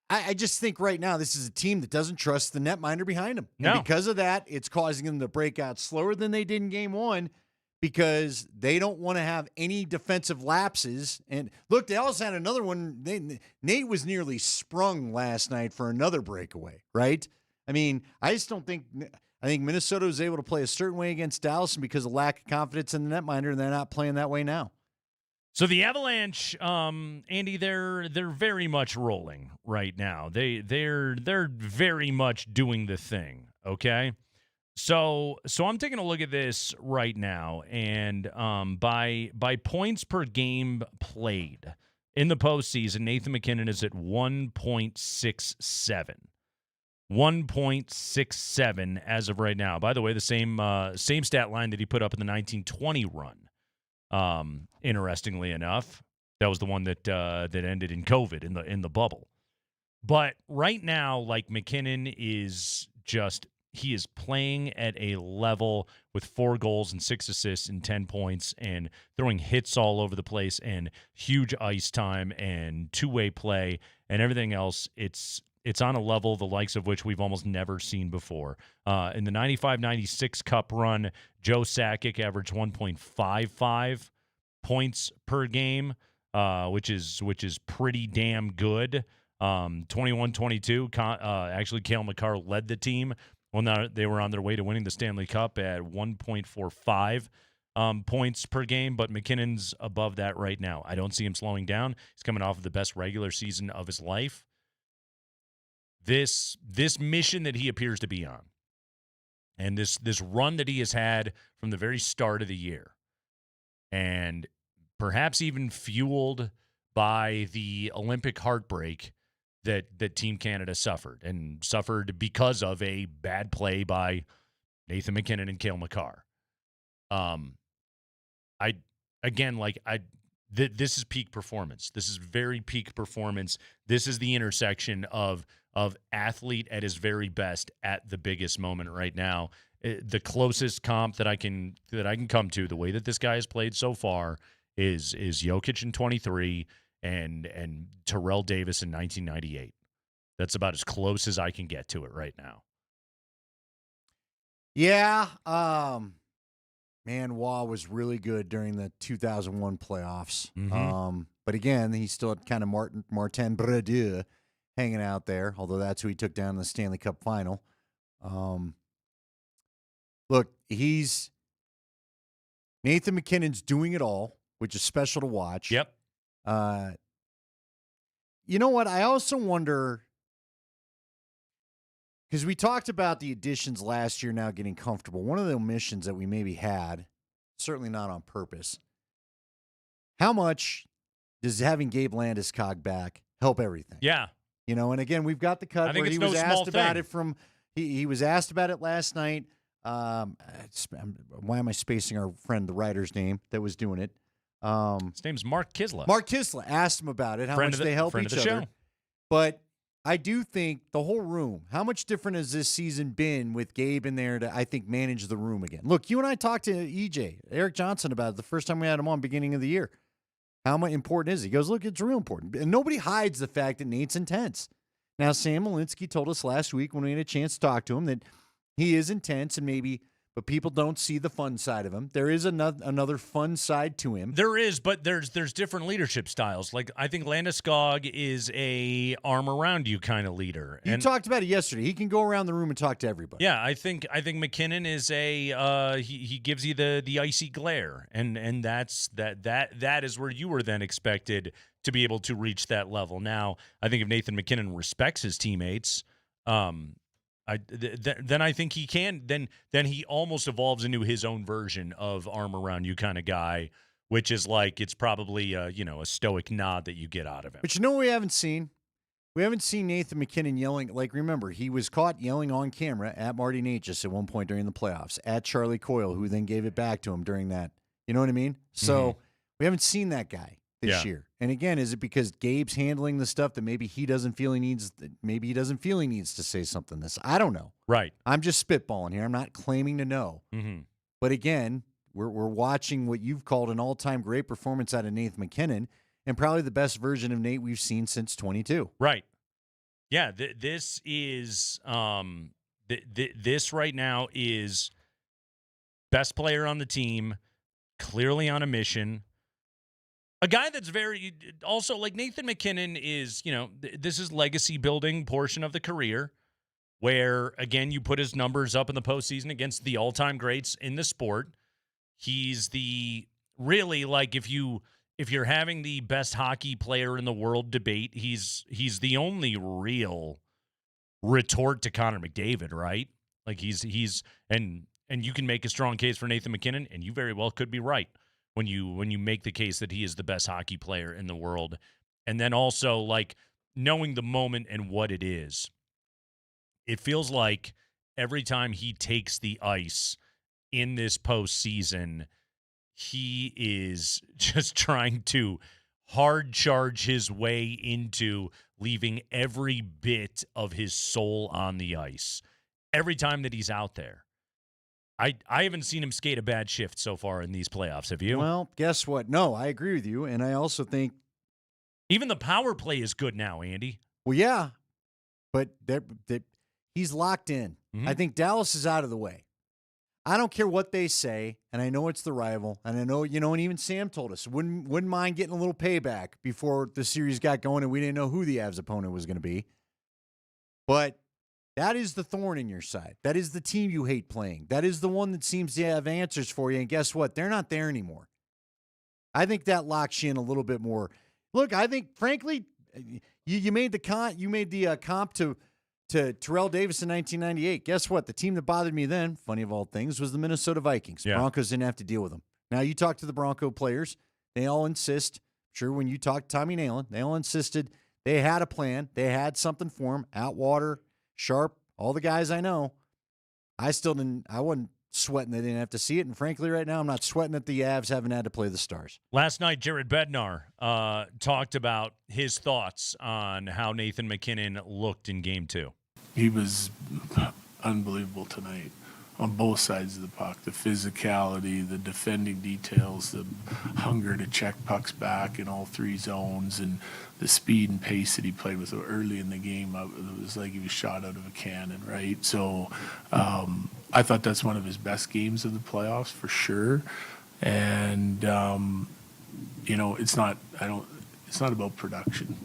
I just think right now this is a team that doesn't trust the netminder behind them. No. And because of that, it's causing them to break out slower than they did in game 1 because they don't want to have any defensive lapses. And look, they also had another one. Nate was nearly sprung last night for another breakaway, right? I mean, I just don't think – I think Minnesota was able to play a certain way against Dallas, and because of lack of confidence in the netminder, and they're not playing that way now. So the Avalanche, Andy, they're very much rolling right now. They're very much doing the thing. Okay, so I'm taking a look at this right now, and by points per game played in the postseason, Nathan MacKinnon is at 1.67. 1.67 as of right now. By the way, the same stat line that he put up in the 1920 run. Interestingly enough, that was the one that ended in COVID in the bubble. But right now, MacKinnon is he is playing at a level with 4 goals and 6 assists and 10 points and throwing hits all over the place and huge ice time and two-way play and everything else. It's on a level the likes of which we've almost never seen before. In the 95-96 Cup run, Joe Sakic averaged 1.55 points per game, which is pretty damn good. 21-22, actually Cale Makar led the team when they were on their way to winning the Stanley Cup at 1.45 points per game, but McKinnon's above that right now. I don't see him slowing down. He's coming off of the best regular season of his life. This mission that he appears to be on, and this run that he has had from the very start of the year, and perhaps even fueled by the Olympic heartbreak that Team Canada suffered because of a bad play by Nathan MacKinnon and Cale Makar. This is peak performance. This is very peak performance. This is the intersection of athlete at his very best at the biggest moment right now. The closest comp that I can come to, the way that this guy has played so far, is Jokic in 23 and Terrell Davis in 1998. That's about as close as I can get to it right now. Yeah, man, Waugh was really good during the 2001 playoffs. Mm-hmm. But again, he still had kind of Martin Brodeur hanging out there, although that's who he took down in the Stanley Cup final. Look, Nathan MacKinnon's doing it all, which is special to watch. Yep. You know what? I also wonder, because we talked about the additions last year now getting comfortable. One of the omissions that we maybe had, certainly not on purpose, how much does having Gabe Landeskog back help everything? Yeah. You know, and again, we've got the cut where he was asked about it from, he was asked about it last night. Why am I spacing our friend, the writer's name that was doing it? His name's Mark Kisla. Mark Kisla asked him about it, how much they help each other. But I do think the whole room, how much different has this season been with Gabe in there to, I think, manage the room again? Look, you and I talked to EJ, Eric Johnson, about it the first time we had him on beginning of the year. How much important is he? He goes, look, it's real important. And nobody hides the fact that Nate's intense. Now, Sam Malinsky told us last week when we had a chance to talk to him that he is intense and maybe, but people don't see the fun side of him. There is another fun side to him. There is, but there's different leadership styles. Like, I think Landeskog is a arm around you kind of leader. You talked about it yesterday. He can go around the room and talk to everybody. Yeah, I think McKinnon is a he gives you the icy glare, and that is where you were then expected to be able to reach that level. Now, I think if Nathan McKinnon respects his teammates, then I think he can. Then he almost evolves into his own version of arm around you kind of guy, which is like it's probably a stoic nod that you get out of him. But you know what we haven't seen? We haven't seen Nathan McKinnon yelling. Like, remember, he was caught yelling on camera at Marty Natures at one point during the playoffs, at Charlie Coyle, who then gave it back to him during that. You know what I mean? So we haven't seen that guy this year. And again, is it because Gabe's handling the stuff that maybe he doesn't feel he needs? Maybe he doesn't feel he needs to say something. I don't know. Right. I'm just spitballing here. I'm not claiming to know. Mm-hmm. But again, we're watching what you've called an all-time great performance out of Nathan McKinnon, and probably the best version of Nate we've seen since 22. Right. Yeah. This is this right now is best player on the team, clearly on a mission. A guy that's very also like Nathan McKinnon is, this is legacy building portion of the career where, again, you put his numbers up in the postseason against the all-time greats in the sport. He's really like if you're having the best hockey player in the world debate, he's the only real retort to Connor McDavid, right? Like he's and you can make a strong case for Nathan McKinnon, and you very well could be right when you make the case that he is the best hockey player in the world. And then also, like, knowing the moment and what it is, it feels like every time he takes the ice in this postseason, he is just trying to hard charge his way into leaving every bit of his soul on the ice every time that he's out there. I haven't seen him skate a bad shift so far in these playoffs. Have you? Well, guess what? No, I agree with you. And I also think even the power play is good now, Andy. Well, yeah, but he's locked in. Mm-hmm. I think Dallas is out of the way. I don't care what they say, and I know it's the rival, and I know, and even Sam told us, wouldn't mind getting a little payback before the series got going and we didn't know who the Avs opponent was going to be. But that is the thorn in your side. That is the team you hate playing. That is the one that seems to have answers for you. And guess what? They're not there anymore. I think that locks you in a little bit more. Look, I think, frankly, you made the comp to Terrell Davis in 1998. Guess what? The team that bothered me then, funny of all things, was the Minnesota Vikings. Yeah. Broncos didn't have to deal with them. Now you talk to the Bronco players, they all insist. Sure, when you talk to Tommy Nalen, they all insisted they had a plan. They had something for him. Atwater, Sharp, all the guys I know. I wasn't sweating they didn't have to see it. And frankly, right now, I'm not sweating that the Avs haven't had to play the Stars. Last night, Jared Bednar talked about his thoughts on how Nathan McKinnon looked in Game 2. He was unbelievable tonight on both sides of the puck. The physicality, the defending details, the hunger to check pucks back in all three zones, and the speed and pace that he played with early in the game. It was like he was shot out of a cannon, right? So I thought that's one of his best games of the playoffs for sure. And it's not about production.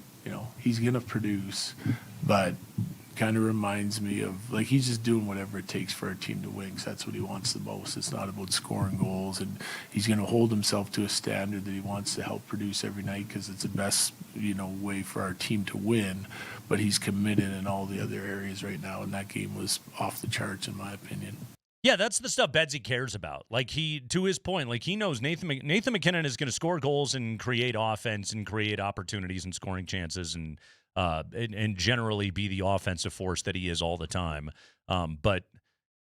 He's going to produce, but kind of reminds me of, like, he's just doing whatever it takes for our team to win, 'cause that's what he wants the most. It's not about scoring goals, and he's going to hold himself to a standard that he wants to help produce every night because it's the best, way for our team to win. But he's committed in all the other areas right now, and that game was off the charts in my opinion. Yeah, that's the stuff Bedsy cares about. Like, to his point, like, he knows Nathan McKinnon is going to score goals and create offense and create opportunities and scoring chances and generally be the offensive force that he is all the time. But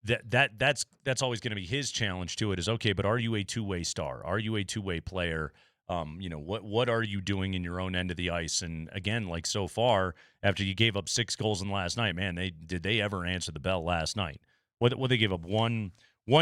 that's always going to be his challenge to it is, okay, but are you a two-way star? Are you a two-way player? What are you doing in your own end of the ice? And again, like, so far, after you gave up 6 goals in last night, man, did they ever answer the bell last night? What they gave up one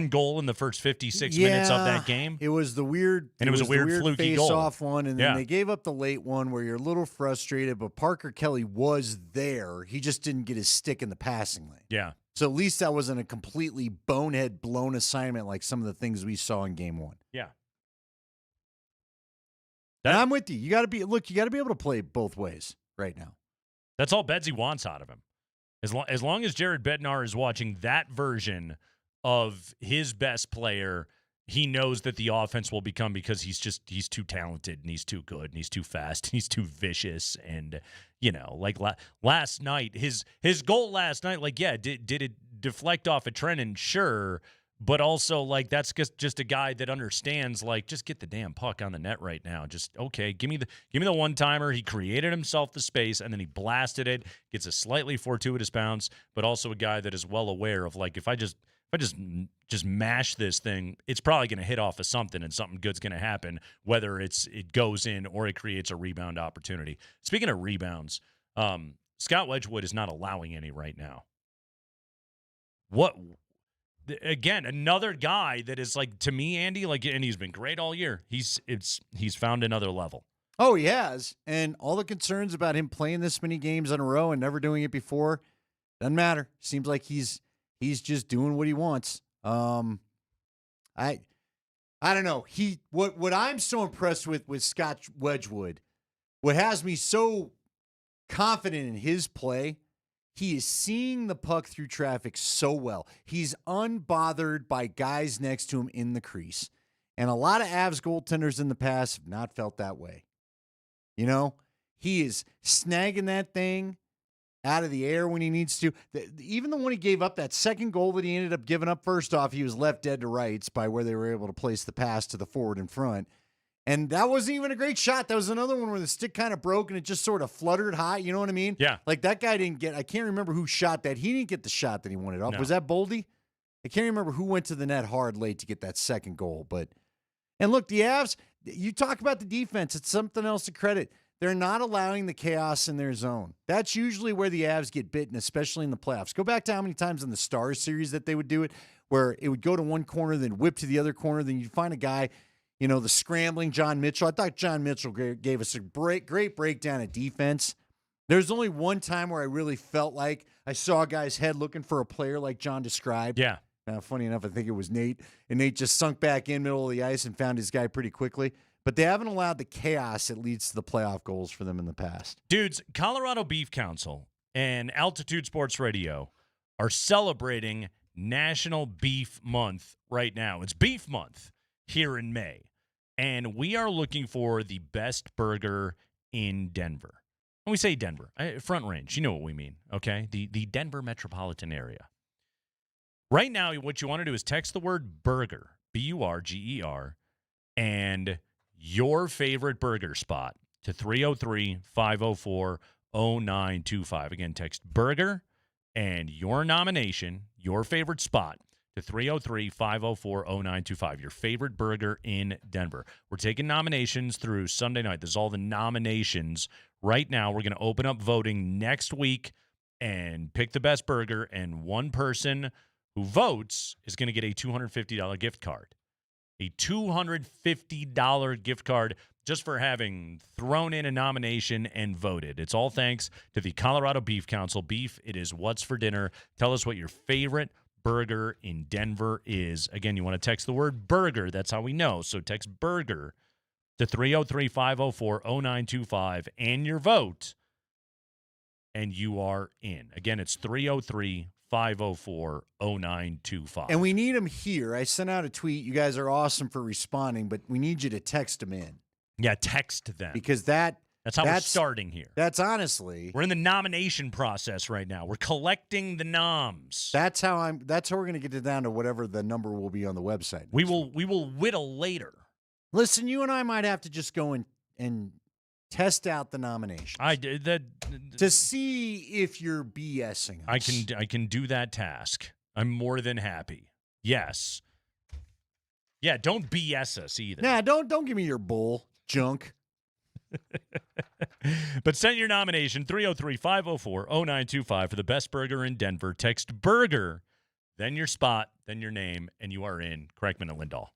goal in the first 56 minutes of that game. It was the weird, and it was a weird fluky goal. Face-off one, and then they gave up the late one where you're a little frustrated. But Parker Kelly was there; he just didn't get his stick in the passing lane. Yeah. So at least that wasn't a completely bonehead blown assignment like some of the things we saw in Game 1. Yeah. And I'm with you. You got to be able to play both ways right now. That's all Bedsy wants out of him. As long as Jared Bednar is watching that version of his best player, he knows that the offense will become, because he's too talented and he's too good and he's too fast and he's too vicious. And, like last night, his goal last night, like, yeah, did it deflect off a Trennan? Sure. But also, like, that's just a guy that understands, like, just get the damn puck on the net right now. Just, okay, give me the one-timer. He created himself the space, and then he blasted it, gets a slightly fortuitous bounce, but also a guy that is well aware of, like, if I just mash this thing, it's probably going to hit off of something, and something good's going to happen, whether it goes in or it creates a rebound opportunity. Speaking of rebounds, Scott Wedgwood is not allowing any right now. Again, another guy that is, like, to me, Andy, like, and he's been great all year. He's found another level. Oh, he has. And all the concerns about him playing this many games in a row and never doing it before, doesn't matter. Seems like he's just doing what he wants. I don't know. What I'm so impressed with Scott Wedgwood, what has me so confident in his play, he is seeing the puck through traffic so well. He's unbothered by guys next to him in the crease. And a lot of Avs goaltenders in the past have not felt that way. He is snagging that thing out of the air when he needs to. Even the one he gave up, that second goal that he ended up giving up, first off, he was left dead to rights by where they were able to place the pass to the forward in front. And that wasn't even a great shot. That was another one where the stick kind of broke and it just sort of fluttered high. You know what I mean? Yeah. Like, that guy didn't get, I can't remember who shot that. He didn't get the shot that he wanted off. No. Was that Boldy? I can't remember who went to the net hard late to get that second goal. And look, the Avs, you talk about the defense. It's something else to credit. They're not allowing the chaos in their zone. That's usually where the Avs get bitten, especially in the playoffs. Go back to how many times in the Stars series that they would do it, where it would go to one corner, then whip to the other corner, then you'd find a guy, the scrambling John Mitchell. I thought John Mitchell gave us a great breakdown of defense. There's only one time where I really felt like I saw a guy's head looking for a player like John described. Yeah. Funny enough, I think it was Nate, and Nate just sunk back in middle of the ice and found his guy pretty quickly. But they haven't allowed the chaos that leads to the playoff goals for them in the past. Dudes, Colorado Beef Council and Altitude Sports Radio are celebrating National Beef Month right now. It's Beef Month here in May. And we are looking for the best burger in Denver. When we say Denver, Front Range, you know what we mean, okay? The Denver metropolitan area. Right now, what you want to do is text the word burger, B-U-R-G-E-R, and your favorite burger spot to 303-504-0925. Again, text burger and your nomination, your favorite spot, to 303-504-0925. Your favorite burger in Denver. We're taking nominations through Sunday night. This is all the nominations. Right now, we're going to open up voting next week and pick the best burger, and one person who votes is going to get a $250 gift card. A $250 gift card just for having thrown in a nomination and voted. It's all thanks to the Colorado Beef Council. Beef, it is what's for dinner. Tell us what your favorite burger in Denver is. Again, you want to text the word burger. That's how we know. So text burger to 303-504-0925 and your vote and you are in. Again, it's 303-504-0925. And we need them here. I sent out a tweet. You guys are awesome for responding, but we need you to text them in. Yeah, text them. Because that's how we're starting here. That's honestly. We're in the nomination process right now. We're collecting the noms. That's how we're going to get it down to whatever the number will be on the website. We will whittle later. Listen, you and I might have to just go and test out the nominations. I did that to see if you're BSing us. I can do that task. I'm more than happy. Yes. Yeah, don't BS us either. Nah, don't give me your bull junk. But send your nomination 303-504-0925 for the best burger in Denver. Text burger, then your spot, then your name, and you are in. Kreckman and Lindahl.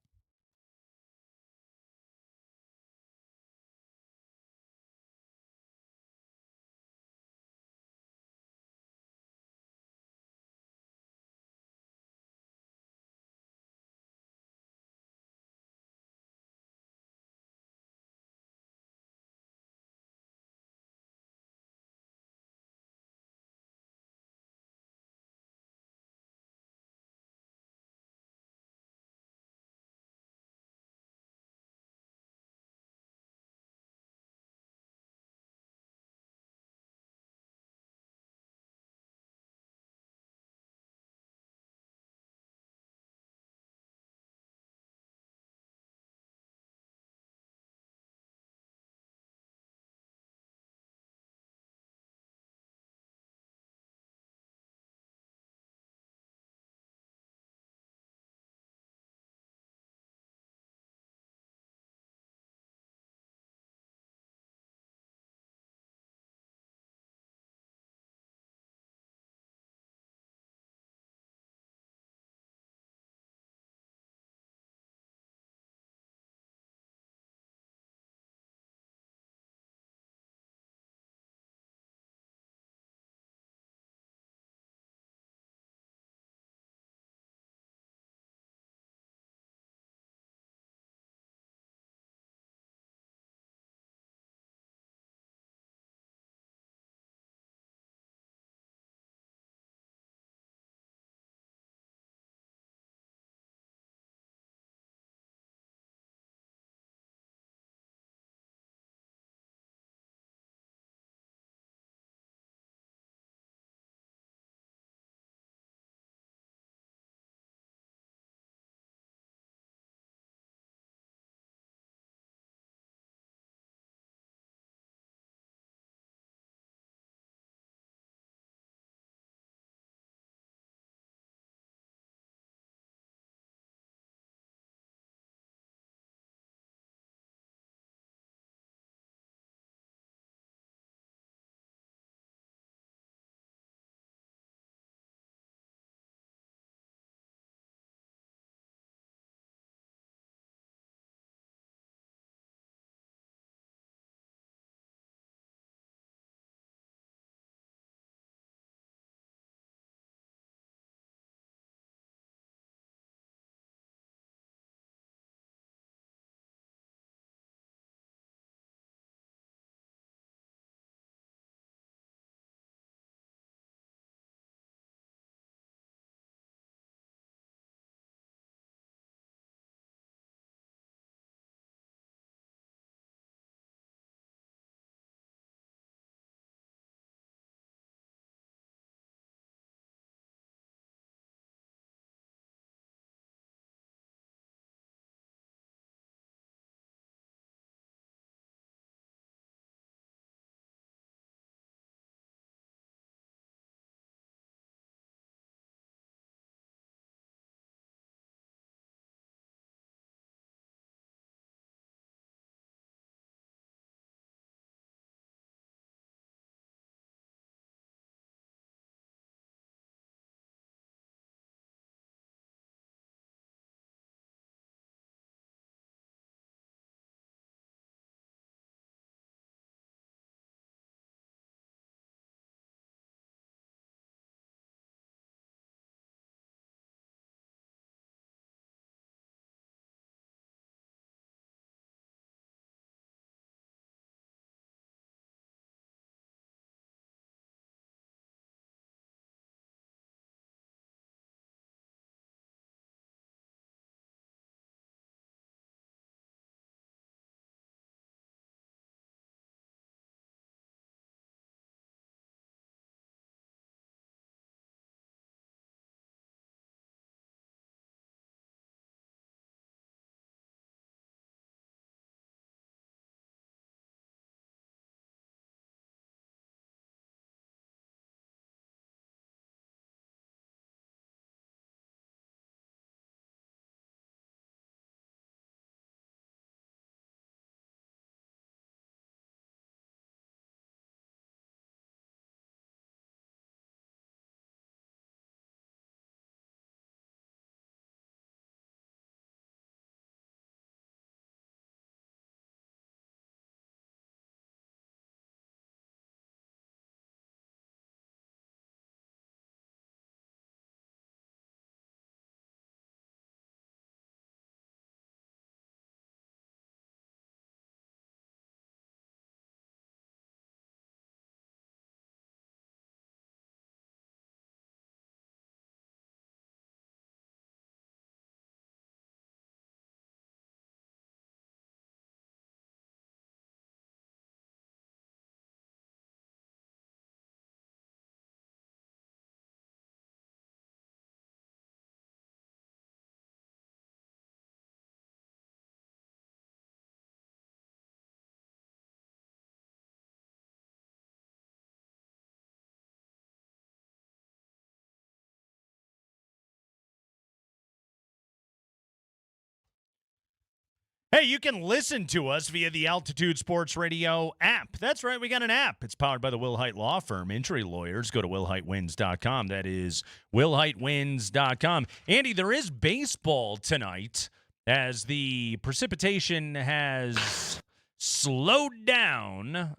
Hey, you can listen to us via the Altitude Sports Radio app. That's right, we got an app. It's powered by the Will Hite Law Firm. Injury lawyers, go to willhitewins.com. That is willhitewins.com. Andy, there is baseball tonight as the precipitation has slowed down.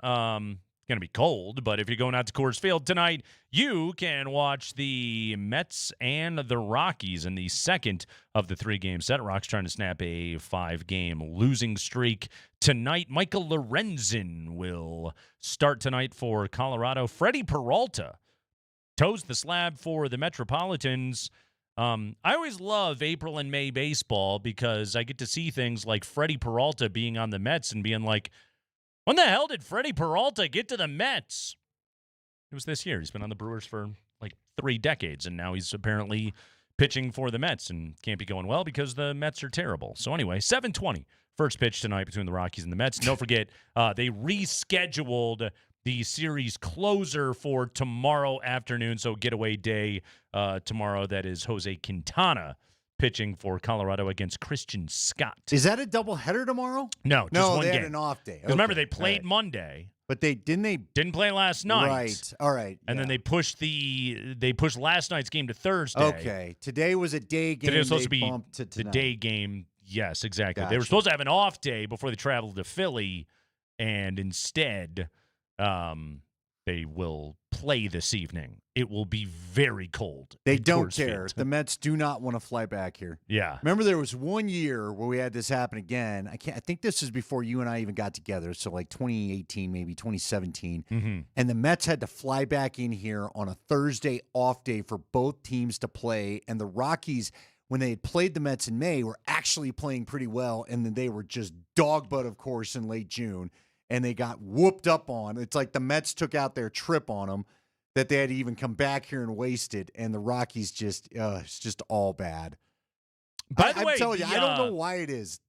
Going to be cold, but if you're going out to Coors Field tonight, you can watch the Mets and the Rockies in the second of the 3-game set. Rocks trying to snap a 5-game losing streak tonight. Michael Lorenzen will start tonight for Colorado. Freddie Peralta toes the slab for the Metropolitans. I always love April and May baseball because I get to see things like Freddie Peralta being on the Mets and being like, when the hell did Freddie Peralta get to the Mets? It was this year. He's been on the Brewers for like 3 decades, and now he's apparently pitching for the Mets and can't be going well because the Mets are terrible. So anyway, 7:20, first pitch tonight between the Rockies and the Mets. Don't forget, they rescheduled the series closer for tomorrow afternoon, so getaway day tomorrow. That is Jose Quintana pitching for Colorado against Christian Scott. Is that a doubleheader tomorrow? No, just no, one they game. had an off day. Because remember, they played Monday, but they didn't play last night. Right. All right. And then they pushed last night's game to Thursday. Okay. Today was a day game. Today was supposed to be bumped to the tonight. day game. Yes, exactly. They Gotcha. were supposed to have an off day before they traveled to Philly, and instead, they will play this evening. It will be very cold. They at don't Coors care. Field. The Mets do not want to fly back here. Yeah. Remember, there was one year where we had this happen again. I think this is before you and I even got together. So like 2018, maybe 2017. Mm-hmm. And the Mets had to fly back in here on a Thursday off day for both teams to play. And the Rockies, when they had played the Mets in May, were actually playing pretty well. And then they were just dog butt, of course, in late June. And they got whooped up on. It's like the Mets took out their trip on them that they had to even come back here and waste it. And the Rockies just, it's just all bad. By the way, I'm telling you, I don't know why it is.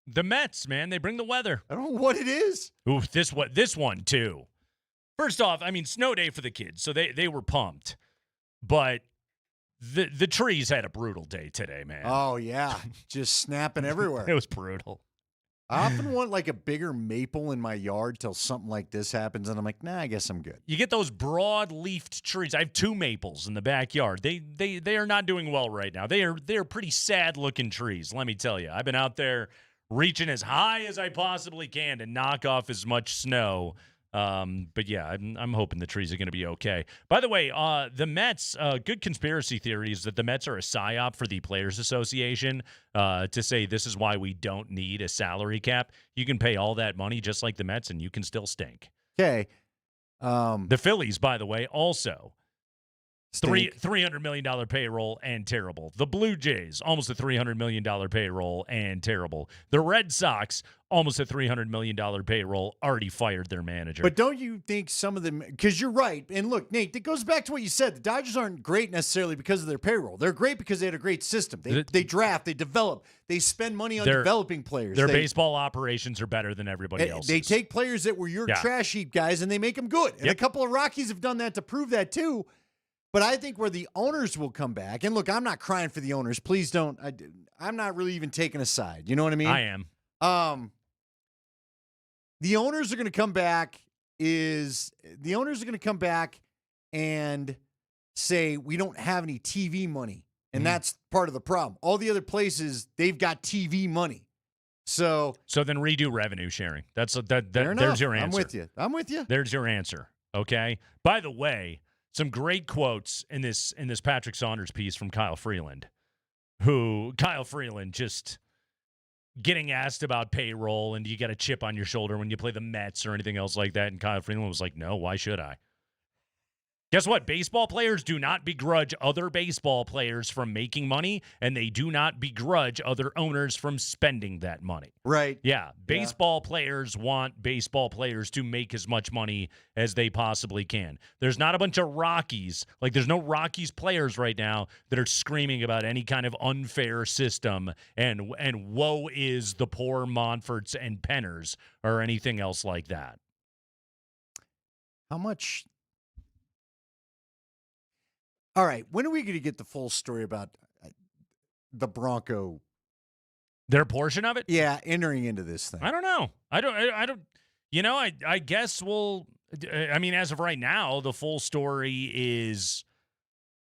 The Mets, man, they bring the weather. I don't know what it is. Ooh, this one too. First off, I mean, snow day for the kids, so they were pumped. But the trees had a brutal day today, man. Oh, yeah. Just snapping everywhere. It was brutal. I often want like a bigger maple in my yard till something like this happens, and I'm like, nah, I guess I'm good. You get those broad-leafed trees. I have 2 maples in the backyard. They are not doing well right now. They are pretty sad-looking trees, let me tell you. I've been out there reaching as high as I possibly can to knock off as much snow. But yeah, I'm hoping the trees are going to be okay. By the way, the Mets, good conspiracy theory is that the Mets are a psyop for the Players Association to say this is why we don't need a salary cap. You can pay all that money just like the Mets, and you can still stink. Okay. The Phillies, by the way, also $300 million payroll and terrible. The Blue Jays, almost a $300 million payroll and terrible. The Red Sox, almost a $300 million payroll, already fired their manager. But don't you think some of them, because you're right, and look, Nate, it goes back to what you said. The Dodgers aren't great necessarily because of their payroll. They're great because they had a great system. They draft, they develop, they spend money on developing players. Their baseball operations are better than everybody else's. They take players that were your trash heap guys and they make them good. And a couple of Rockies have done that to prove that too. But I think where the owners will come back, and look, I'm not crying for the owners. Please don't. I'm not really even taking a side. You know what I mean? I am. The owners are going to come back. The owners are going to come back and say we don't have any TV money, and that's part of the problem. All the other places they've got TV money. So then redo revenue sharing. There's your answer. I'm with you. There's your answer. Okay. By the way, some great quotes in this Patrick Saunders piece from Kyle Freeland, just getting asked about payroll and you got a chip on your shoulder when you play the Mets or anything else like that. And Kyle Freeland was like, no, why should I? Guess what? Baseball players do not begrudge other baseball players from making money, and they do not begrudge other owners from spending that money. Right. Yeah. Baseball players want baseball players to make as much money as they possibly can. There's not a bunch of Rockies. Like, there's no Rockies players right now that are screaming about any kind of unfair system and woe is the poor Monforts and Penners or anything else like that. How much... All right, when are we going to get the full story about the Bronco Their portion of it? Yeah, entering into this thing. I don't know. I don't. You know, I guess we'll. I mean, as of right now, the full story is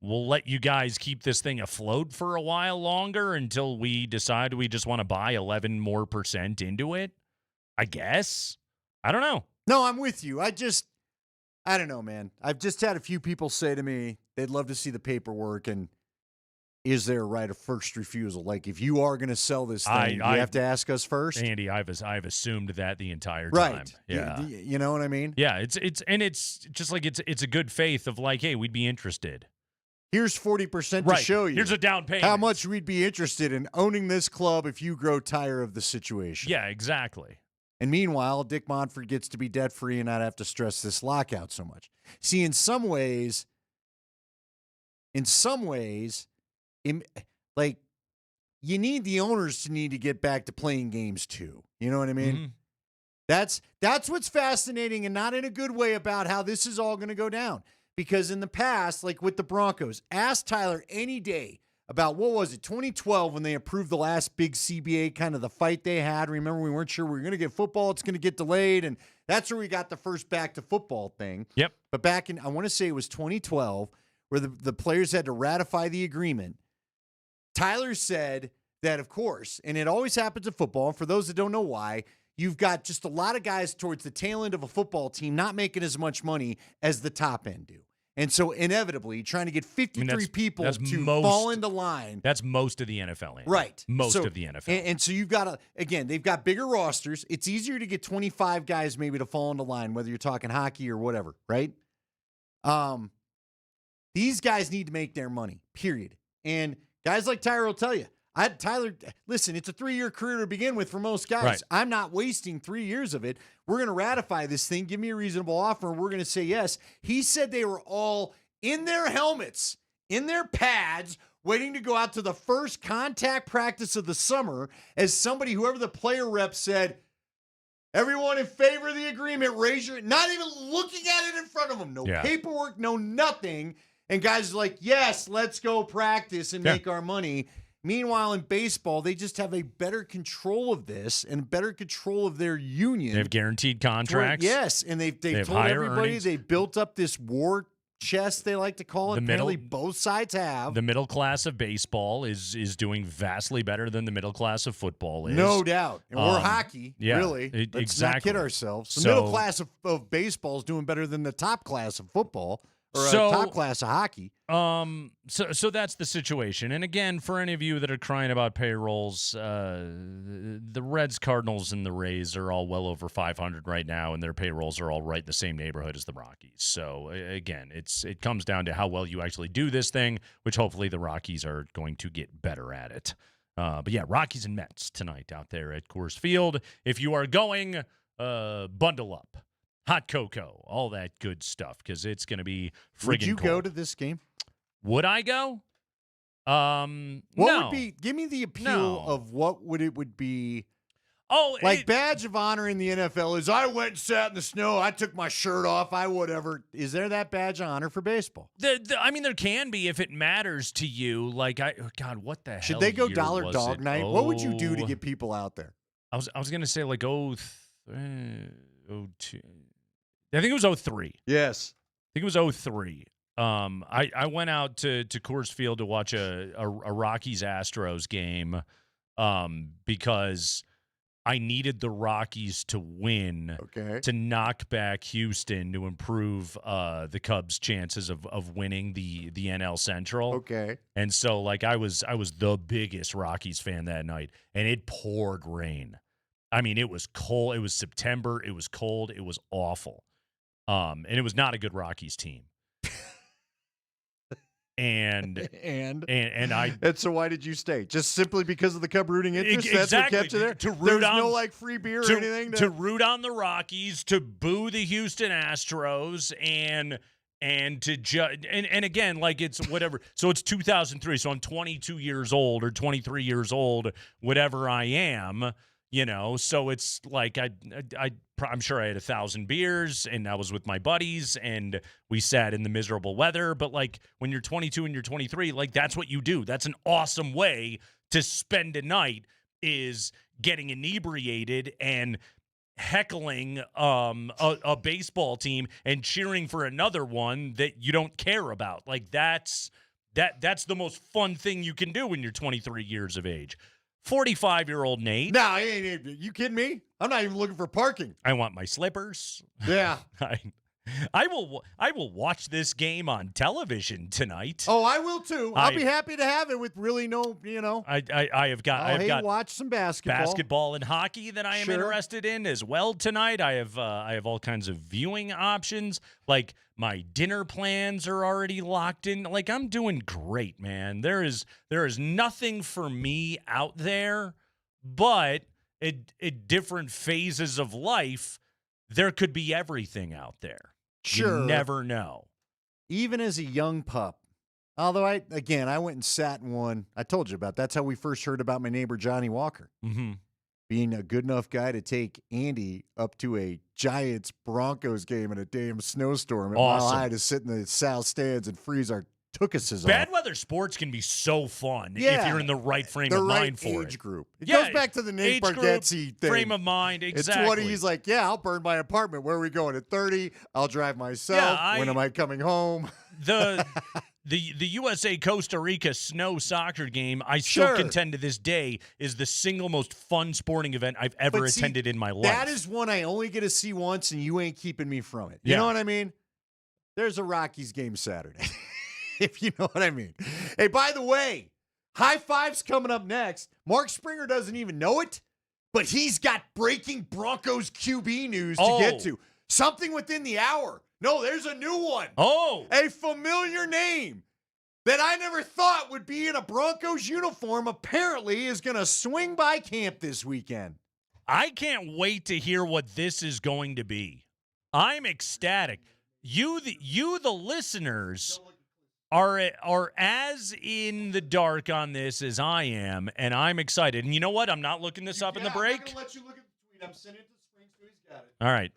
we'll let you guys keep this thing afloat for a while longer until we decide we just want to buy 11% more into it. I guess. I don't know. No, I'm with you. I don't know, man. I've just had a few people say to me they'd love to see the paperwork and is there a right of first refusal? Like, if you are going to sell this thing, you have to ask us first. Andy, I've assumed that the entire time. Right. Yeah. You know what I mean? Yeah. It's just like it's a good faith of like, hey, we'd be interested. Here's 40% to Right. show you. Here's a down payment. How much we'd be interested in owning this club if you grow tired of the situation. Yeah, exactly. And meanwhile, Dick Monfort gets to be debt-free and not have to stress this lockout so much. See, in some ways, like, you need the owners to need to get back to playing games too. You know what I mean? Mm-hmm. That's what's fascinating and not in a good way about how this is all going to go down. Because in the past, like with the Broncos, ask Tyler any day about, what was it, 2012 when they approved the last big CBA, kind of the fight they had. Remember, we weren't sure we were going to get football. It's going to get delayed. And that's where we got the first back to football thing. Yep. But back in, I want to say it was 2012, where the players had to ratify the agreement. Tyler said that, of course, and it always happens in football, and for those that don't know why, you've got just a lot of guys towards the tail end of a football team not making as much money as the top end do. And so inevitably, trying to get 53 people to fall into line. That's most of the NFL. Andy. Right. Most of the NFL. And so you've got again, they've got bigger rosters. It's easier to get 25 guys maybe to fall into line, whether you're talking hockey or whatever, right? These guys need to make their money, period. And guys like Tyler will tell you, Tyler, listen, it's a 3-year career to begin with for most guys. Right. I'm not wasting 3 years of it. We're going to ratify this thing. Give me a reasonable offer, and we're going to say yes. He said they were all in their helmets, in their pads, waiting to go out to the first contact practice of the summer as somebody, whoever the player rep said, everyone in favor of the agreement, raise your, not even looking at it in front of them. No paperwork, no nothing. And guys are like, yes, let's go practice and make our money. Meanwhile, in baseball, they just have a better control of this and better control of their union. They have guaranteed contracts. Yes, and they've told everybody earnings. they built up this war chest, they like to call it. Apparently, both sides have. The middle class of baseball is doing vastly better than the middle class of football is. No doubt. And we're hockey, really. Let's exactly. not kid ourselves. The middle class of baseball is doing better than the top class of football. Or top class of hockey. So that's the situation. And again, for any of you that are crying about payrolls, the Reds, Cardinals, and the Rays are all well over 500 right now, and their payrolls are all right in the same neighborhood as the Rockies. So again, it comes down to how well you actually do this thing, which hopefully the Rockies are going to get better at it. But yeah, Rockies and Mets tonight out there at Coors Field. If you are going, bundle up. Hot cocoa, all that good stuff, because it's going to be friggin' Would you cold. go to this game? Would I go? What no. would be? Give me the appeal of what would be. Oh, like badge of honor in the NFL is I went and sat in the snow. I took my shirt off. I whatever. Is there that badge of honor for baseball? I mean, there can be if it matters to you. Like God, what the hell? Should they go year dollar was dog it? night? What would you do to get people out there? I was gonna say like 02. I think it was 03. Yes. I think it was 03. I went out to Coors Field to watch a Rockies-Astros game because I needed the Rockies to win to knock back Houston to improve the Cubs' chances of winning the NL Central. Okay. And so, like, I was the biggest Rockies fan that night, and it poured rain. I mean, it was cold. It was September. It was cold. It was awful. And it was not a good Rockies team. And so why did you stay? Just simply because of the Cub rooting interest? Exactly. That's what kept you there? To root There's on, no like free beer or anything? To root on the Rockies, to boo the Houston Astros, and to and again, like it's whatever. So it's 2003. So I'm 22 years old or 23 years old, whatever I am. You know, so it's like I'm sure I had 1,000 beers, and I was with my buddies, and we sat in the miserable weather. But like when you're 22 and you're 23, like that's what you do. That's an awesome way to spend a night. is getting inebriated and heckling a baseball team and cheering for another one that you don't care about. Like that's the most fun thing you can do when you're 23 years of age. 45-year-old Nate. No, you kidding me? I'm not even looking for parking. I want my slippers. Yeah. I will watch this game on television tonight. Oh, I will too. I'll be happy to have it with really no, I have got watch some basketball and hockey that I am Sure. interested in as well tonight. I have all kinds of viewing options. Like my dinner plans are already locked in. Like I'm doing great, man. There is nothing for me out there, but at different phases of life, there could be everything out there. Sure. You never know. Even as a young pup. Although I went and sat in one. I told you about. That's how we first heard about my neighbor Johnny Walker. Mm-hmm. Being a good enough guy to take Andy up to a Giants Broncos game in a damn snowstorm. And while I had to sit in the south stands and freeze our tookuses off. Bad weather sports can be so fun if you're in the right frame of mind for age it. Group. It goes back to the Nate Bargatze thing. Frame of mind, exactly. It's 20. He's like, yeah, I'll burn my apartment. Where are we going? At 30, I'll drive myself. When am I coming home? The USA Costa Rica snow soccer game, I still contend to this day, is the single most fun sporting event I've ever attended in my life. That is one I only get to see once, and you ain't keeping me from it. You know what I mean? There's a Rockies game Saturday. If you know what I mean. Hey, by the way, High Five's coming up next. Mark Springer doesn't even know it, but he's got breaking Broncos QB news to get to. Something within the hour. No, there's a new one. A familiar name that I never thought would be in a Broncos uniform apparently is going to swing by camp this weekend. I can't wait to hear what this is going to be. I'm ecstatic. You the listeners are as in the dark on this as I am, and I'm excited. And you know what? I'm not looking this up in the break. I'm going to let you look at the tweet. I'm sending it to Spring, so he's got it. All right.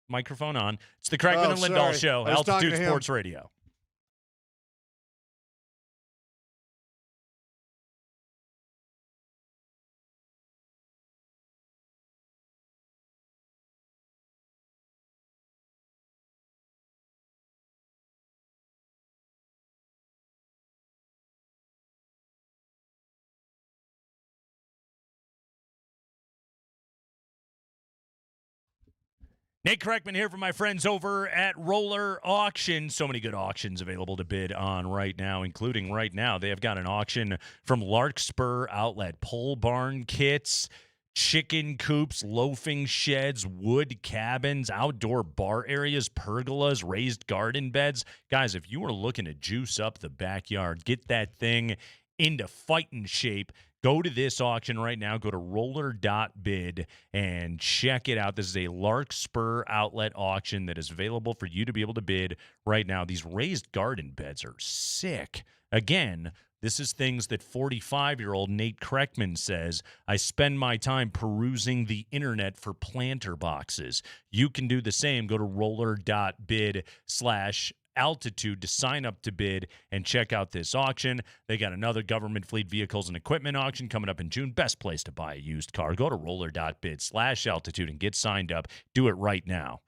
Microphone on. It's the Kreckman and Lindahl Show, Altitude Sports Radio. Nate Kreckman here from my friends over at Roller Auction. So many good auctions available to bid on right now, including right now. They have got an auction from Larkspur Outlet. Pole barn kits, chicken coops, loafing sheds, wood cabins, outdoor bar areas, pergolas, raised garden beds. Guys, if you are looking to juice up the backyard, get that thing into fighting shape, go to this auction right now. Go to roller.bid and check it out. This is a Larkspur Outlet auction that is available for you to be able to bid right now. These raised garden beds are sick. Again, this is things that 45-year-old Nate Kreckman says, I spend my time perusing the internet for planter boxes. You can do the same. Go to roller.bid/altitude to sign up to bid and check out this auction. They got another government fleet vehicles and equipment auction coming up in June. Best place to buy a used car. Go to roller.bid/altitude and get signed up. Do it right now.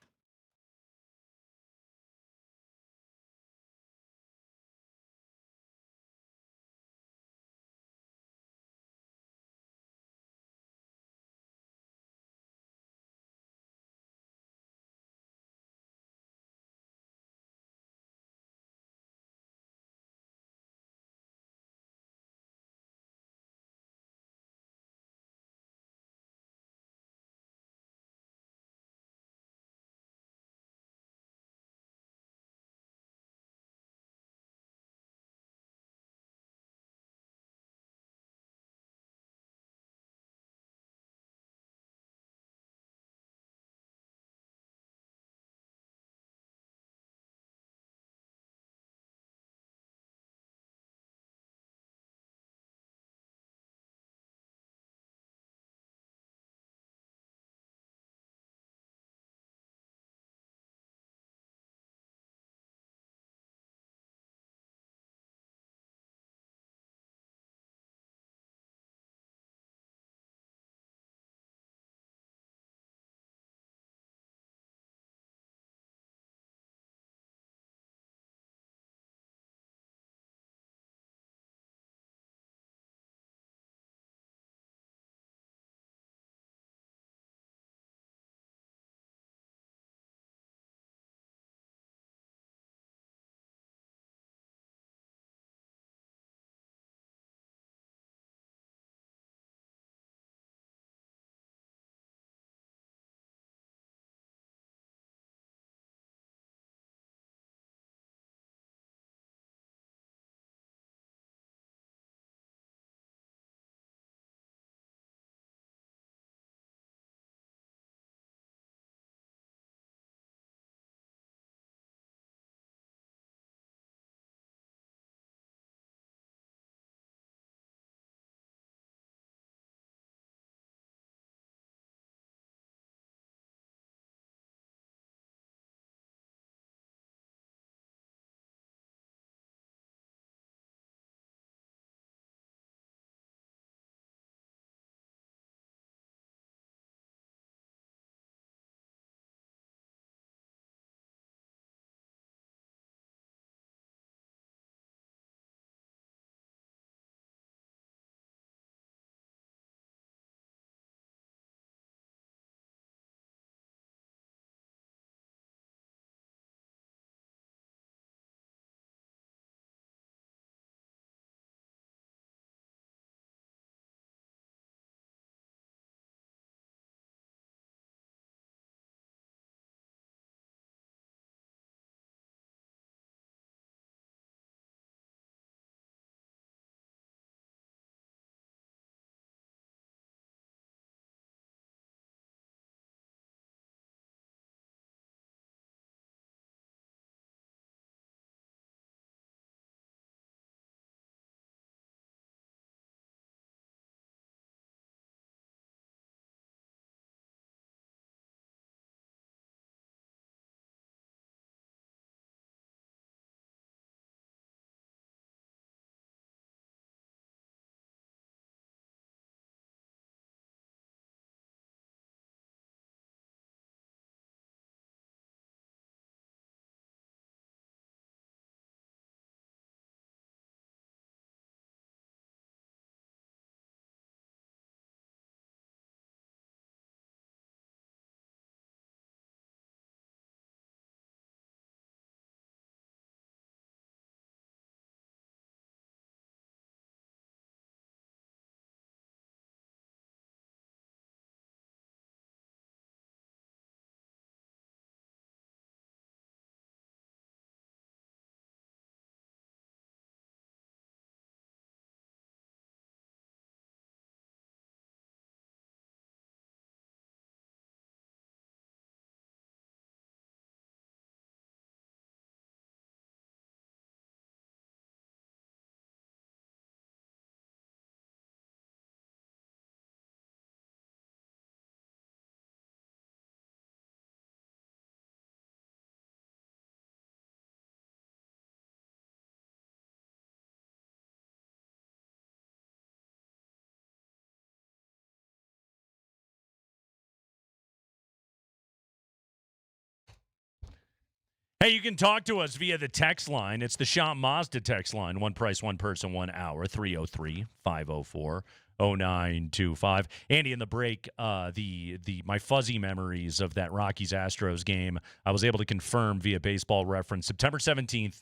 Hey, you can talk to us via the text line. It's the Shop Mazda text line. One price, one person, 1 hour. 303-504-0925. Andy, in the break, my fuzzy memories of that Rockies-Astros game, I was able to confirm via Baseball Reference. September 17th,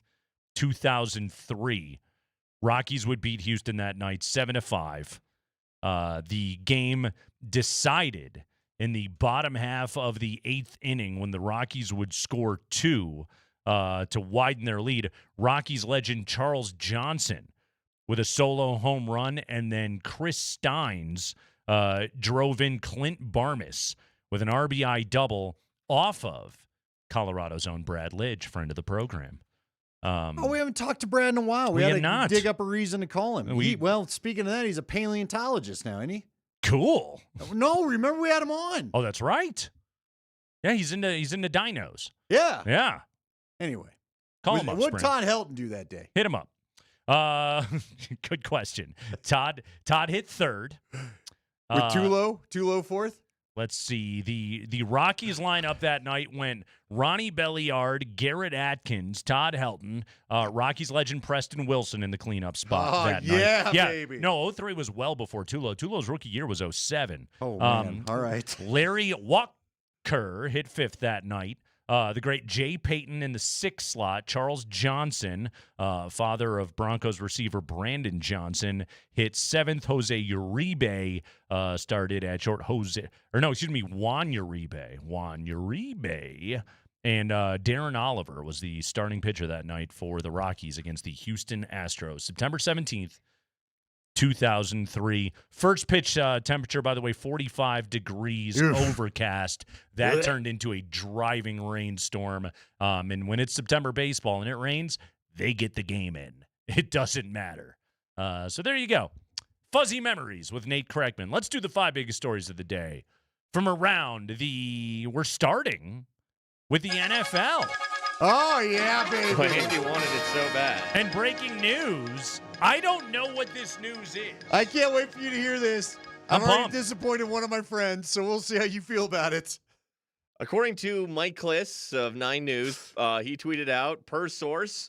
2003, Rockies would beat Houston that night 7-5. The game decided in the bottom half of the 8th inning when the Rockies would score 2 to widen their lead. Rockies legend Charles Johnson with a solo home run, and then Chris Steins drove in Clint Barmas with an RBI double off of Colorado's own Brad Lidge, friend of the program. We haven't talked to Brad in a while. We had to dig up a reason to call him. Well, speaking of that, he's a paleontologist now, isn't he? Cool. No, remember we had him on. Oh, that's right. Yeah, he's into dinos. Yeah. Yeah. Anyway, call him up. What'd Todd Helton do that day? Hit him up. Good question. Todd hit third. With Tulo fourth? Let's see. The Rockies lineup that night went Ronnie Belliard, Garrett Atkins, Todd Helton, Rockies legend Preston Wilson in the cleanup spot that night. Yeah, baby. No, 03 was well before Tulo. Tulo's rookie year was 07. Oh, man. All right. Larry Walker hit fifth that night. The great Jay Payton in the 6th slot. Charles Johnson, father of Broncos receiver Brandon Johnson, hit 7th. Jose Uribe started at short. Juan Uribe. Juan Uribe. And Darren Oliver was the starting pitcher that night for the Rockies against the Houston Astros. September 17th, 2003. First pitch temperature, by the way, 45 degrees, overcast. That turned into a driving rainstorm. And when it's September baseball and it rains, they get the game in. It doesn't matter. So there you go. Fuzzy memories with Nate Kreckman. Let's do the 5 biggest stories of the day from around we're starting with the NFL. Oh, yeah, baby. But Andy wanted it so bad. And breaking news, I don't know what this news is. I can't wait for you to hear this. I'm already pumped. disappointed one of my friends, so we'll see how you feel about it. According to Mike Kliss of 9 News, he tweeted out, per source,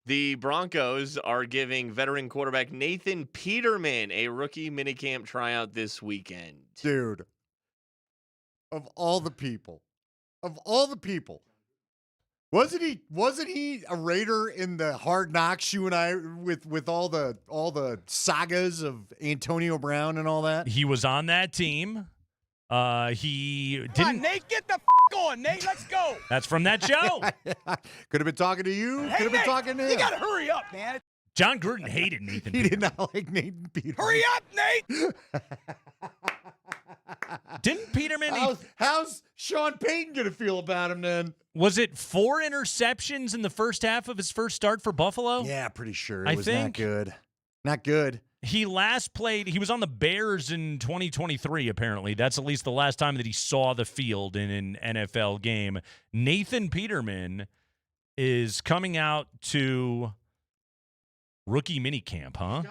the Broncos are giving veteran quarterback Nathan Peterman a rookie minicamp tryout this weekend. Dude, of all the people, wasn't he a Raider in the Hard Knocks, you and I, with all the sagas of Antonio Brown and all that? He was on that team. He didn't. Come on, Nate, get the going, Nate. Let's go. That's from that show. Could have been talking to you. Hey, Could have been Nate, talking to him. you got to hurry up, man. John Gruden hated Nathan. He did not like Nathan Peterman. Hurry up, Nate. Didn't Peterman? How's Sean Payton going to feel about him then? Was it 4 interceptions in the first half of his first start for Buffalo? Yeah, pretty sure. I It was think not good. Not good. He last played, he was on the Bears in 2023, apparently. That's at least the last time that he saw the field in an NFL game. Nathan Peterman is coming out to rookie minicamp, huh?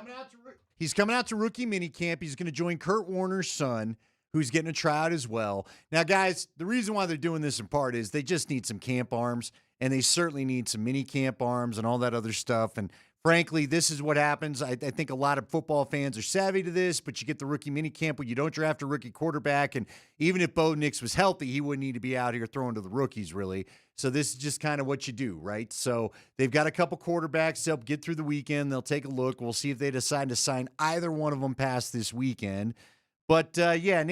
He's coming out to rookie minicamp. He's going to join Kurt Warner's son, who's getting a tryout as well. Now, guys, the reason why they're doing this in part is they just need some camp arms, and they certainly need some mini camp arms and all that other stuff. And frankly, this is what happens. I think a lot of football fans are savvy to this, but you get the rookie mini camp when you don't draft a rookie quarterback. And even if Bo Nix was healthy, he wouldn't need to be out here throwing to the rookies, really. So this is just kind of what you do, right? So they've got a couple quarterbacks. They'll get through the weekend. They'll take a look. We'll see if they decide to sign either one of them past this weekend. But, yeah,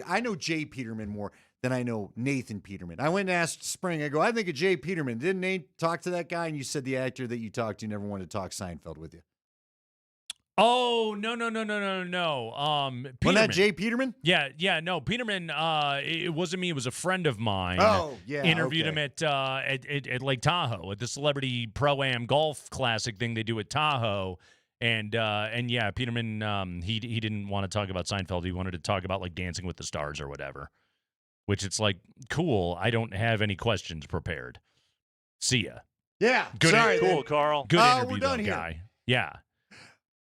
I know Jay Peterman more than I know Nathan Peterman. I went and asked Spring, I think of Jay Peterman. Didn't Nate talk to that guy? And you said the actor that you talked to never wanted to talk Seinfeld with you. Oh, no. Wasn't that Jay Peterman? Yeah, no. Peterman, it wasn't me. It was a friend of mine. Oh, yeah. Interviewed him at Lake Tahoe at the Celebrity Pro-Am Golf Classic thing they do at Tahoe. And yeah, Peterman, he didn't want to talk about Seinfeld. He wanted to talk about like Dancing with the Stars or whatever. Which it's like, cool. I don't have any questions prepared. See ya. Yeah. Good. Sorry, cool, then. Carl. Good interview, we're done though, here. guy. Yeah.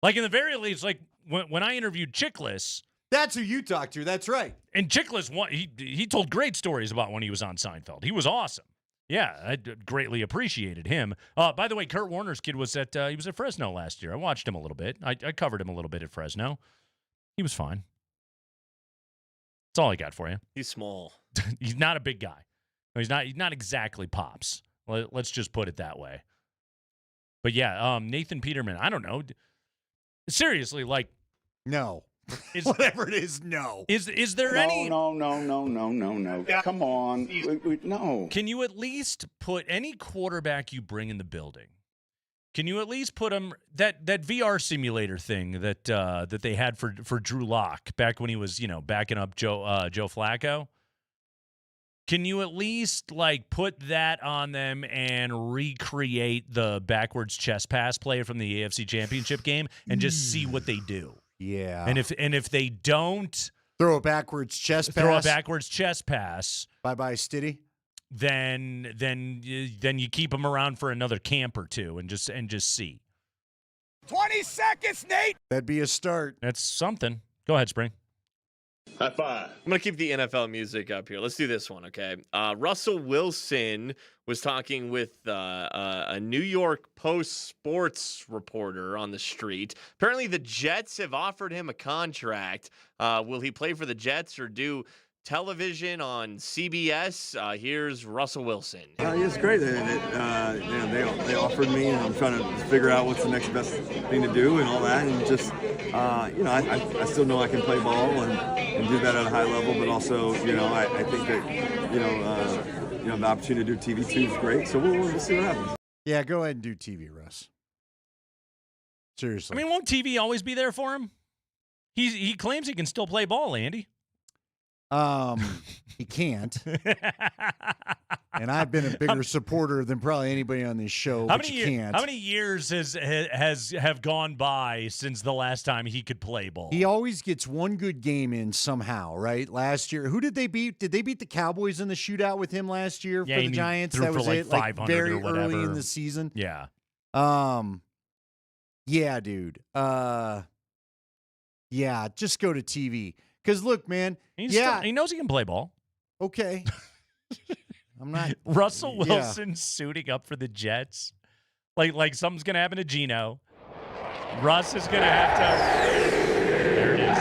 Like in the very least, like when I interviewed Chickless. That's who you talked to. That's right. And Chickless, he told great stories about when he was on Seinfeld. He was awesome. Yeah, I greatly appreciated him. By the way, Kurt Warner's kid was at Fresno last year. I watched him a little bit. I covered him a little bit at Fresno. He was fine. That's all I got for you. He's small. He's not a big guy. No, he's not exactly Pops. Let's just put it that way. But yeah, Nathan Peterman, I don't know. Seriously, like no. Whatever it is, no. Is there any No. Come on. No. Can you at least put any quarterback you bring in the building? Can you at least put him that VR simulator thing that they had for Drew Lock back when he was, backing up Joe Flacco? Can you at least like put that on them and recreate the backwards chest pass play from the AFC Championship game and just see what they do? Yeah. And if they don't throw a backwards chest pass. Bye-bye, Stiddy. Then you keep them around for another camp or two and just see. 20 seconds, Nate. That'd be a start. That's something. Go ahead, Spring. High five. I'm going to keep the NFL music up here. Let's do this one, okay? Russell Wilson was talking with a New York Post sports reporter on the street. Apparently, the Jets have offered him a contract. Will he play for the Jets or do television on CBS? Here's Russell Wilson. It's great that they offered me, and I'm trying to figure out what's the next best thing to do and all that. And just, I still know I can play ball and do that at a high level, but also, I think that, the opportunity to do TV too is great. So we'll see what happens. Yeah, go ahead and do TV, Russ. Seriously. I mean, won't TV always be there for him? He claims he can still play ball, Andy. He can't. And I've been a bigger supporter than probably anybody on this show. How many years have gone by since the last time he could play ball? He always gets one good game in somehow, right? Last year, who did they beat? Did they beat the Cowboys in the shootout with him last year for the Giants? That was it, like very early in the season. Yeah. Yeah, dude. Yeah, just go to TV. Because look, man, he knows he can play ball. Okay. I'm not. Russell Wilson suiting up for the Jets. Like something's going to happen to Geno. Russ is going to have to. There it is.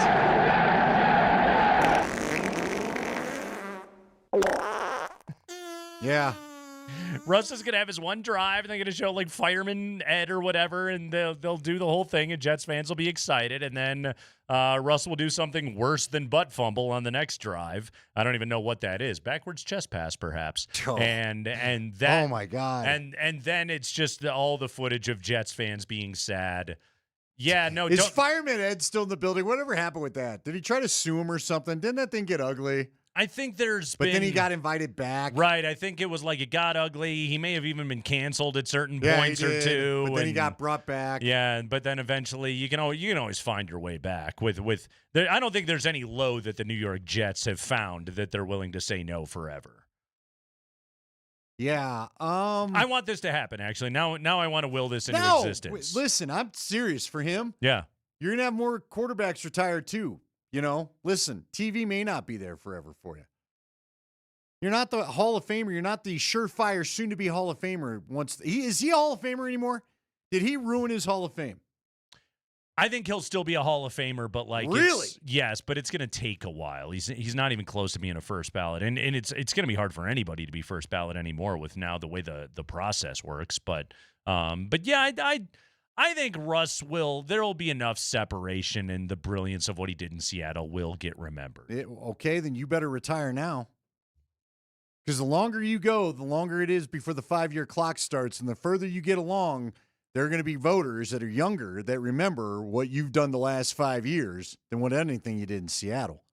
Yeah. Russ is going to have his one drive, and they're going to show like Fireman Ed or whatever, and they'll do the whole thing, and Jets fans will be excited, and then Russ will do something worse than butt fumble on the next drive. I don't even know what that is. Backwards chest pass, perhaps. Oh. And that. Oh my God. And then it's just all the footage of Jets fans being sad. Yeah, no. Is Fireman Ed still in the building? Whatever happened with that? Did he try to sue him or something? Didn't that thing get ugly? I think but then he got invited back. Right. I think it was like it got ugly. He may have even been canceled at certain points or two. But then he got brought back. Yeah, but then eventually you can always find your way back with I don't think there's any low that the New York Jets have found that they're willing to say no forever. Yeah. I want this to happen, actually. Now I want to will this into existence. Listen, I'm serious for him. Yeah. You're going to have more quarterbacks retired too. Listen, TV may not be there forever for you. You're not the Hall of Famer. You're not the surefire soon-to-be Hall of Famer. Is he a Hall of Famer anymore? Did he ruin his Hall of Fame? I think he'll still be a Hall of Famer, but really? Yes, but it's going to take a while. He's not even close to being a first ballot, and it's going to be hard for anybody to be first ballot anymore with now the way the process works. But yeah, I think there will be enough separation, and the brilliance of what he did in Seattle will get remembered. Okay, then you better retire now. Because the longer you go, the longer it is before the 5-year clock starts, and the further you get along, there are going to be voters that are younger that remember what you've done the last 5 years than what anything you did in Seattle.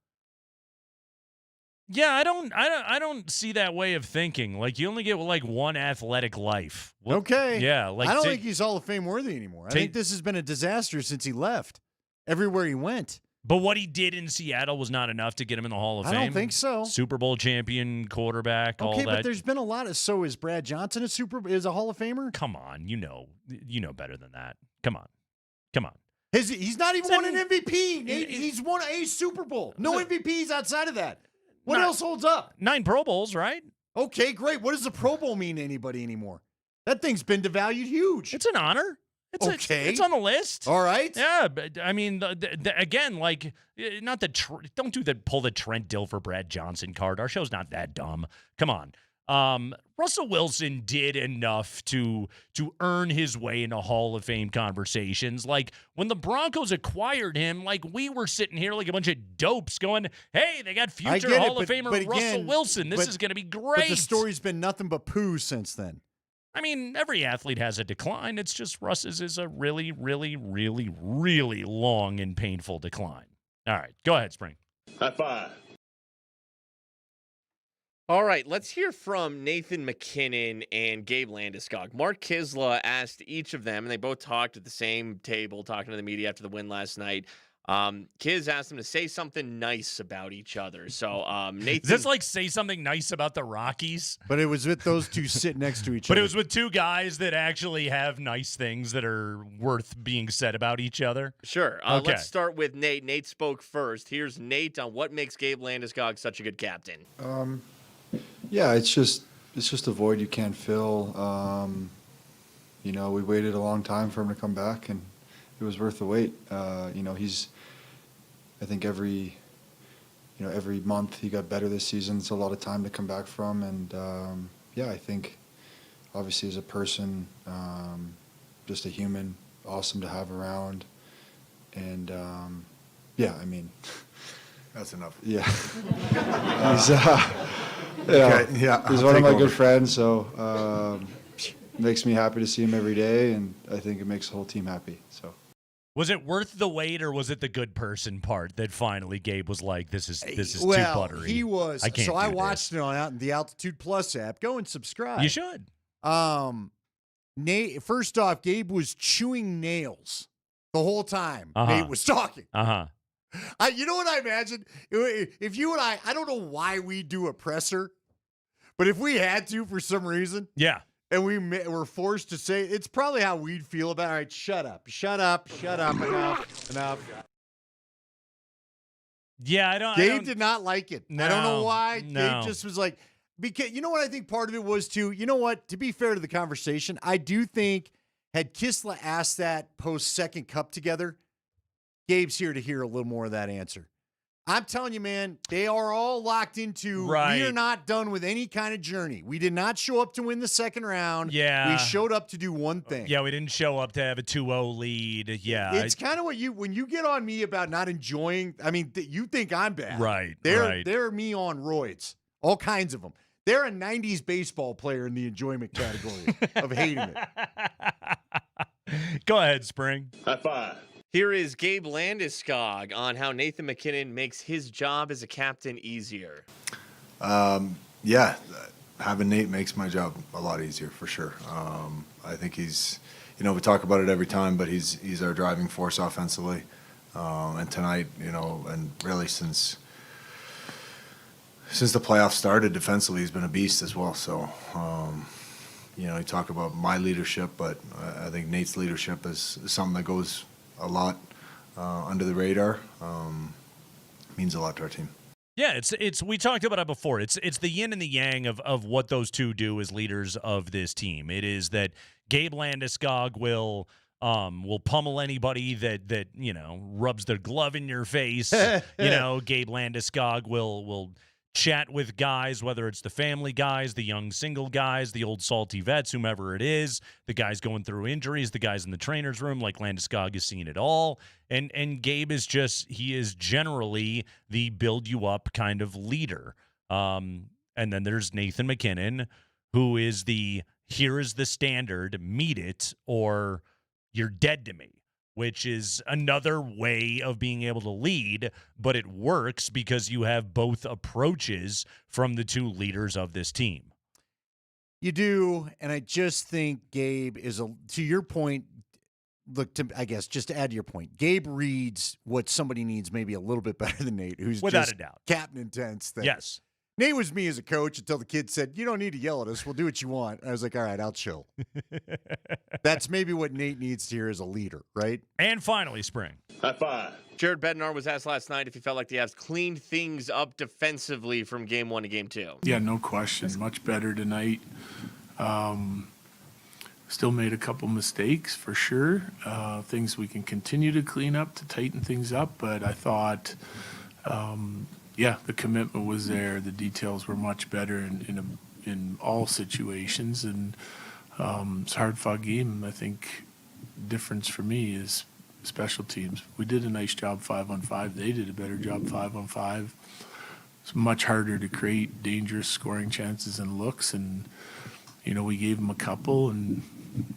Yeah, I don't see that way of thinking. Like, you only get like one athletic life. Okay. Yeah, I don't think he's Hall of Fame worthy anymore. I think this has been a disaster since he left. Everywhere he went. But what he did in Seattle was not enough to get him in the Hall of Fame. I don't think so. Super Bowl champion, quarterback, all that. Okay, but there's been a lot of. So is Brad Johnson is a Hall of Famer? Come on, you know better than that. Come on. He's not even won an MVP. He's won a Super Bowl. No MVPs outside of that. What else holds up? 9 Pro Bowls, right? Okay, great. What does the Pro Bowl mean to anybody anymore? That thing's been devalued huge. It's an honor. It's on the list. All right. Yeah, but I mean, again, like, not the don't pull the Trent Dilfer Brad Johnson card. Our show's not that dumb. Come on. Russell Wilson did enough to earn his way into Hall of Fame conversations. Like, when the Broncos acquired him, like, we were sitting here like a bunch of dopes going, hey, they got future Hall of Famer Russell Wilson. This is going to be great. But the story's been nothing but poo since then. I mean, every athlete has a decline. It's just Russ's is a really, really, really, really long and painful decline. All right, go ahead, Spring. High five. All right, let's hear from Nathan McKinnon and Gabe Landeskog. Mark Kisla asked each of them, and they both talked at the same table, talking to the media after the win last night. Kiz asked them to say something nice about each other. So, Nathan. Is this like say something nice about the Rockies? But it was with those two sitting next to each other. But it was with two guys that actually have nice things that are worth being said about each other? Sure. Okay. Let's start with Nate. Nate spoke first. Here's Nate on what makes Gabe Landeskog such a good captain. Yeah, it's just a void you can't fill. We waited a long time for him to come back, and it was worth the wait. I think every month he got better this season. It's a lot of time to come back from, and I think obviously as a person, just a human, awesome to have around, and that's enough. Yeah, he's I'll one of my take good over. friends, so makes me happy to see him every day, and I think it makes the whole team happy. So. Was it worth the wait, or was it the good person part that finally Gabe was like, "This is too buttery"? He was. I can't. So I do watched this. it on the Altitude Plus app. Go and subscribe. You should. Nate. First off, Gabe was chewing nails the whole time. Uh-huh. Nate was talking. Uh-huh. You know what I imagine? If you and I don't know why we do a presser, but if we had to for some reason, yeah, and we were forced to say, it's probably how we'd feel about it. All right, shut up, enough. Yeah, Gabe did not like it. I don't know why. No. Gabe just was like, because you know what I think part of it was too, you know what, to be fair to the conversation, I do think had Kisla asked that post second cup together, Gabe's here to hear a little more of that answer. I'm telling you, man, they are all locked into, we are not done with any kind of journey. We did not show up to win the second round. Yeah. We showed up to do one thing. Yeah, we didn't show up to have a 2-0 lead. Yeah. It's kind of what when you get on me about not enjoying, I mean, you think I'm bad. Right. They're me on roids. All kinds of them. They're a 90s baseball player in the enjoyment category of hating it. Go ahead, Spring. High five. Here is Gabe Landeskog on how Nathan McKinnon makes his job as a captain easier. Having Nate makes my job a lot easier for sure. I think he's, we talk about it every time, but he's our driving force offensively. And tonight, and really since the playoffs started, defensively he's been a beast as well. So, you talk about my leadership, but I think Nate's leadership is something that goes a lot under the radar. Means a lot to our team. Yeah, it's we talked about it before. It's the yin and the yang of what those two do as leaders of this team. It is that Gabe Landeskog will pummel anybody that rubs their glove in your face. Gabe Landeskog will chat with guys, whether it's the family guys, the young single guys, the old salty vets, whomever it is, the guys going through injuries, the guys in the trainer's room, like Landeskog has seen it all. And Gabe is he is generally the build you up kind of leader. And then there's Nathan McKinnon, who is here is the standard, meet it, or you're dead to me, which is another way of being able to lead, but it works because you have both approaches from the two leaders of this team. You do, and I just think Gabe is, to your point, I guess, just to add to your point, Gabe reads what somebody needs maybe a little bit better than Nate, who's without just a doubt captain intense. Yes. Nate was me as a coach until the kid said, "You don't need to yell at us. We'll do what you want." I was like, "All right, I'll chill." That's maybe what Nate needs to hear as a leader, right? And finally, Spring. High five. Jared Bednar was asked last night if he felt like the Avs cleaned things up defensively from game 1 to game 2. Yeah, no question. Much better tonight. Still made a couple mistakes for sure. Things we can continue to clean up to tighten things up. But I thought, the commitment was there. The details were much better in all situations. And it's a hard-fought game. I think difference for me is special teams. We did a nice job 5-on-5. They did a better job 5-on-5. It's much harder to create dangerous scoring chances and looks, and we gave them a couple and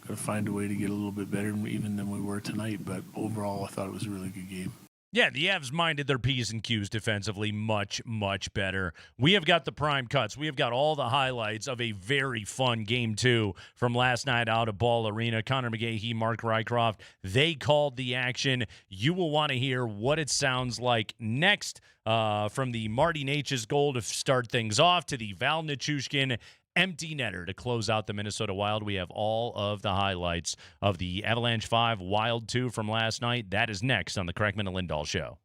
got to find a way to get a little bit better even than we were tonight. But overall, I thought it was a really good game. Yeah, the Avs minded their P's and Q's defensively much, much better. We have got the prime cuts. We have got all the highlights of a very fun Game 2 from last night out of Ball Arena. Connor McGahee, Mark Rycroft, they called the action. You will want to hear what it sounds like next from the Marty Natures goal to start things off to the Val Nichushkin empty netter to close out the Minnesota Wild. We have all of the highlights of the Avalanche 5, Wild 2 from last night. That is next on the Kreckman and Lindahl Show.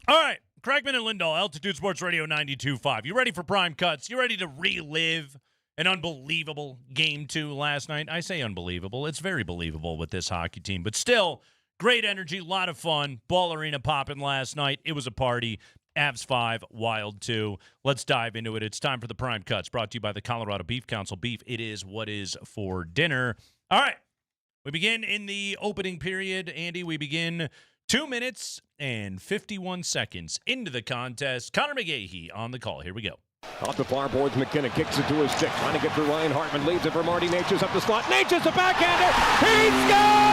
All right. Kreckman and Lindahl, Altitude Sports Radio 92.5. You ready for prime cuts? You ready to relive an unbelievable Game 2 last night? I say unbelievable. It's very believable with this hockey team. But still, great energy, a lot of fun. Ball Arena popping last night. It was a party. Avs 5, Wild 2. Let's dive into it. It's time for the prime cuts, brought to you by the Colorado Beef Council. Beef, it is what is for dinner. All right. We begin in the opening period. Andy, we begin 2 minutes and 51 seconds into the contest. Connor McGahey on the call. Here we go. Off the far boards, McKinnon kicks it to his stick, trying to get through Ryan Hartman, leaves it for Marty Natures up the slot. Natures, a backhander. He scores!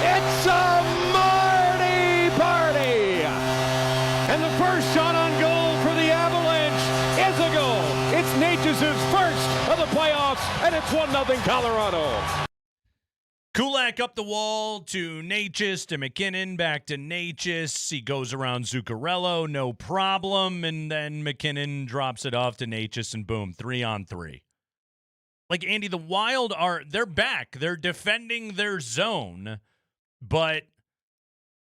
It's a Marty party! And the first shot on goal for the Avalanche is a goal. It's Natures' first of the playoffs, and it's 1-0 Colorado. Kulak up the wall to Natchez, to McKinnon, back to Natchez. He goes around Zuccarello, no problem. And then McKinnon drops it off to Natchez, and boom, 3-on-3. Like, Andy, the Wild they're back. They're defending their zone. But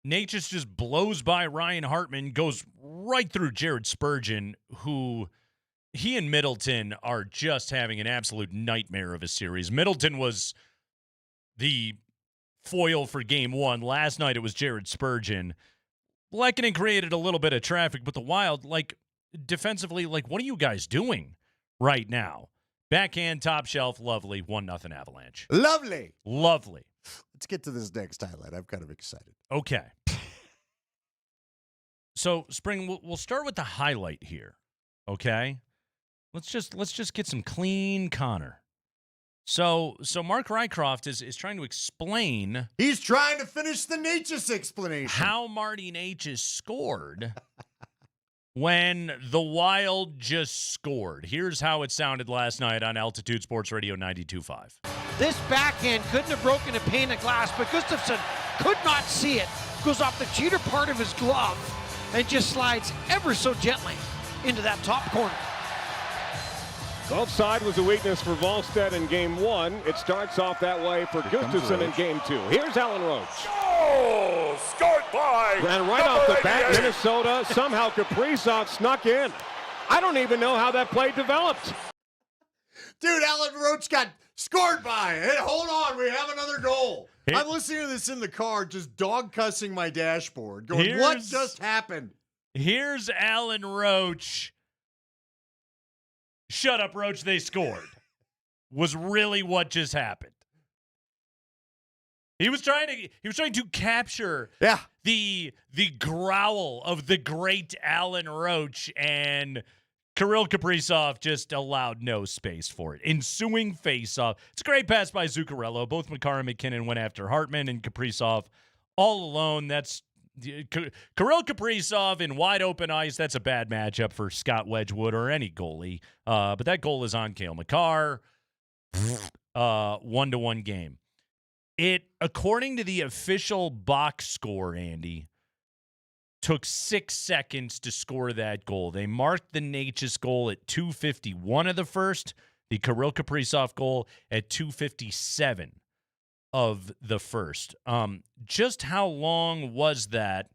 Natchez just blows by Ryan Hartman, goes right through Jared Spurgeon, who he and Middleton are just having an absolute nightmare of a series. Middleton was the foil for Game 1. Last night it was Jared Spurgeon. Lehkonen created a little bit of traffic, but the Wild, like, defensively, like, what are you guys doing right now? Backhand, top shelf, lovely, 1-0 Avalanche. Lovely. Lovely. Let's get to this next highlight. I'm kind of excited. Okay. So, Spring, we'll start with the highlight here, okay? Let's just get some clean Connor. So Mark Rycroft is trying to explain. He's trying to finish the Natchez explanation. How Marty Natures scored when the Wild just scored. Here's how it sounded last night on Altitude Sports Radio 92.5. This backhand couldn't have broken a pane of glass, but Gustafsson could not see it. Goes off the cheater part of his glove and just slides ever so gently into that top corner. Offside was a weakness for Wallstedt in Game 1. It starts off that way for Gustafsson in Game 2. Here's Alan Roach. Oh, scored by. And right off the bat, Minnesota, somehow Kaprizov snuck in. I don't even know how that play developed. Dude, Alan Roach got scored by. Hey, hold on, we have another goal. I'm listening to this in the car, just dog cussing my dashboard, going, what just happened? Here's Alan Roach. Shut up, Roach, they scored. Was really what just happened. He was trying to capture the growl of the great Alan Roach, and Kirill Kaprizov just allowed no space for it. Ensuing face-off. It's a great pass by Zuccarello. Both Makar and McKinnon went after Hartman, and Kaprizov all alone. That's Kirill Kaprizov in wide open ice. That's a bad matchup for Scott Wedgwood or any goalie. But that goal is on Cale Makar. 1-1 game. It, according to the official box score, Andy, took 6 seconds to score that goal. They marked the Natchez goal at 2:51 of the first, the Kirill Kaprizov goal at 2:57 of the first. Just how long was that?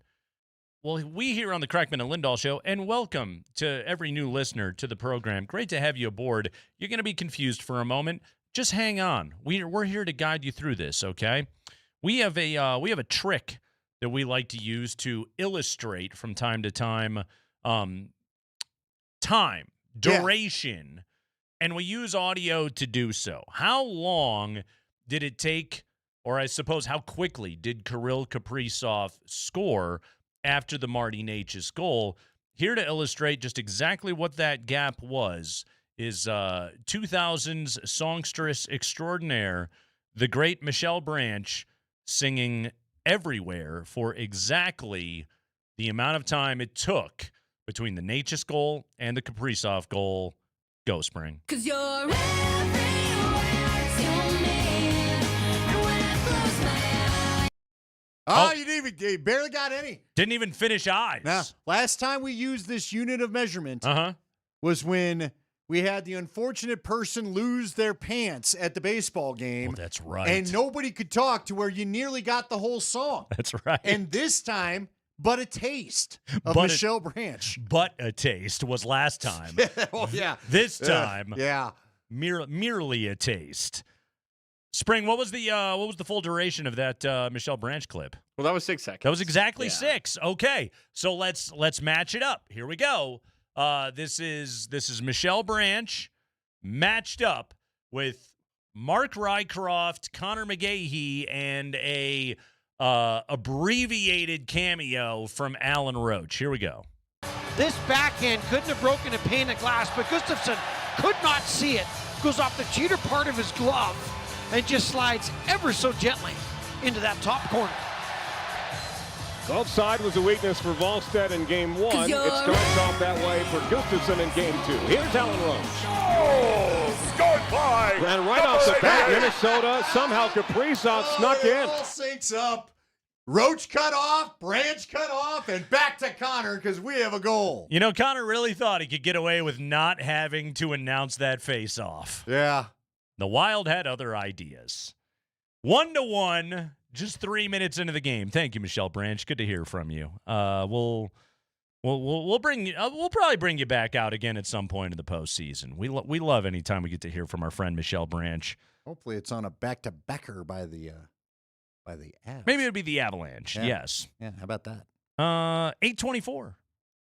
Well, we here on the Kreckman and Lindahl show, and welcome to every new listener to the program. Great to have you aboard. You're going to be confused for a moment. Just hang on. We're here to guide you through this, okay? We have a trick that we like to use to illustrate from time to time duration, and we use audio to do so. How long did it take, or I suppose how quickly did Kirill Kaprizov score after the Marty Natures goal? Here to illustrate just exactly what that gap was is 2000's songstress extraordinaire, the great Michelle Branch, singing Everywhere for exactly the amount of time it took between the Natchez goal and the Kaprizov goal. Go, Spring. 'Cause you're everywhere to me, and when I close my eyes. Oh, you barely got any. Didn't even finish eyes. Now, last time we used this unit of measurement was when we had the unfortunate person lose their pants at the baseball game. Oh, that's right. And nobody could talk to where you nearly got the whole song. That's right. And this time, but a taste of But Michelle Branch. But a taste was last time. Oh, yeah. This time, yeah. merely a taste. Spring, what was the full duration of that Michelle Branch clip? Well, that was 6 seconds. That was exactly Yeah. 6. Okay, so let's match it up. Here we go. This is Michelle Branch matched up with Mark Rycroft, Connor McGahee, and a abbreviated cameo from Alan Roach. Here we go. This backhand couldn't have broken a pane of glass, but Gustafsson could not see it. Goes off the cheater part of his glove and just slides ever so gently into that top corner. Outside was a weakness for Volstead in game 1. It starts off that way for Gustafsson in game 2. Here's Alan Roach. Oh, scored by. And right off the bat, Minnesota, somehow Kaprizov snuck in. It all syncs up. Roach cut off, Branch cut off, and back to Connor because we have a goal. You know, Connor really thought he could get away with not having to announce that face-off. Yeah. The Wild had other ideas. 1-1, just 3 minutes into the game. Thank you, Michelle Branch. Good to hear from you. We'll probably bring you back out again at some point in the postseason. We love any time we get to hear from our friend Michelle Branch. Hopefully, it's on a back-to-backer by the Avs. Maybe it'd be the Avalanche. Yeah. Yes. Yeah. How about that? 8:24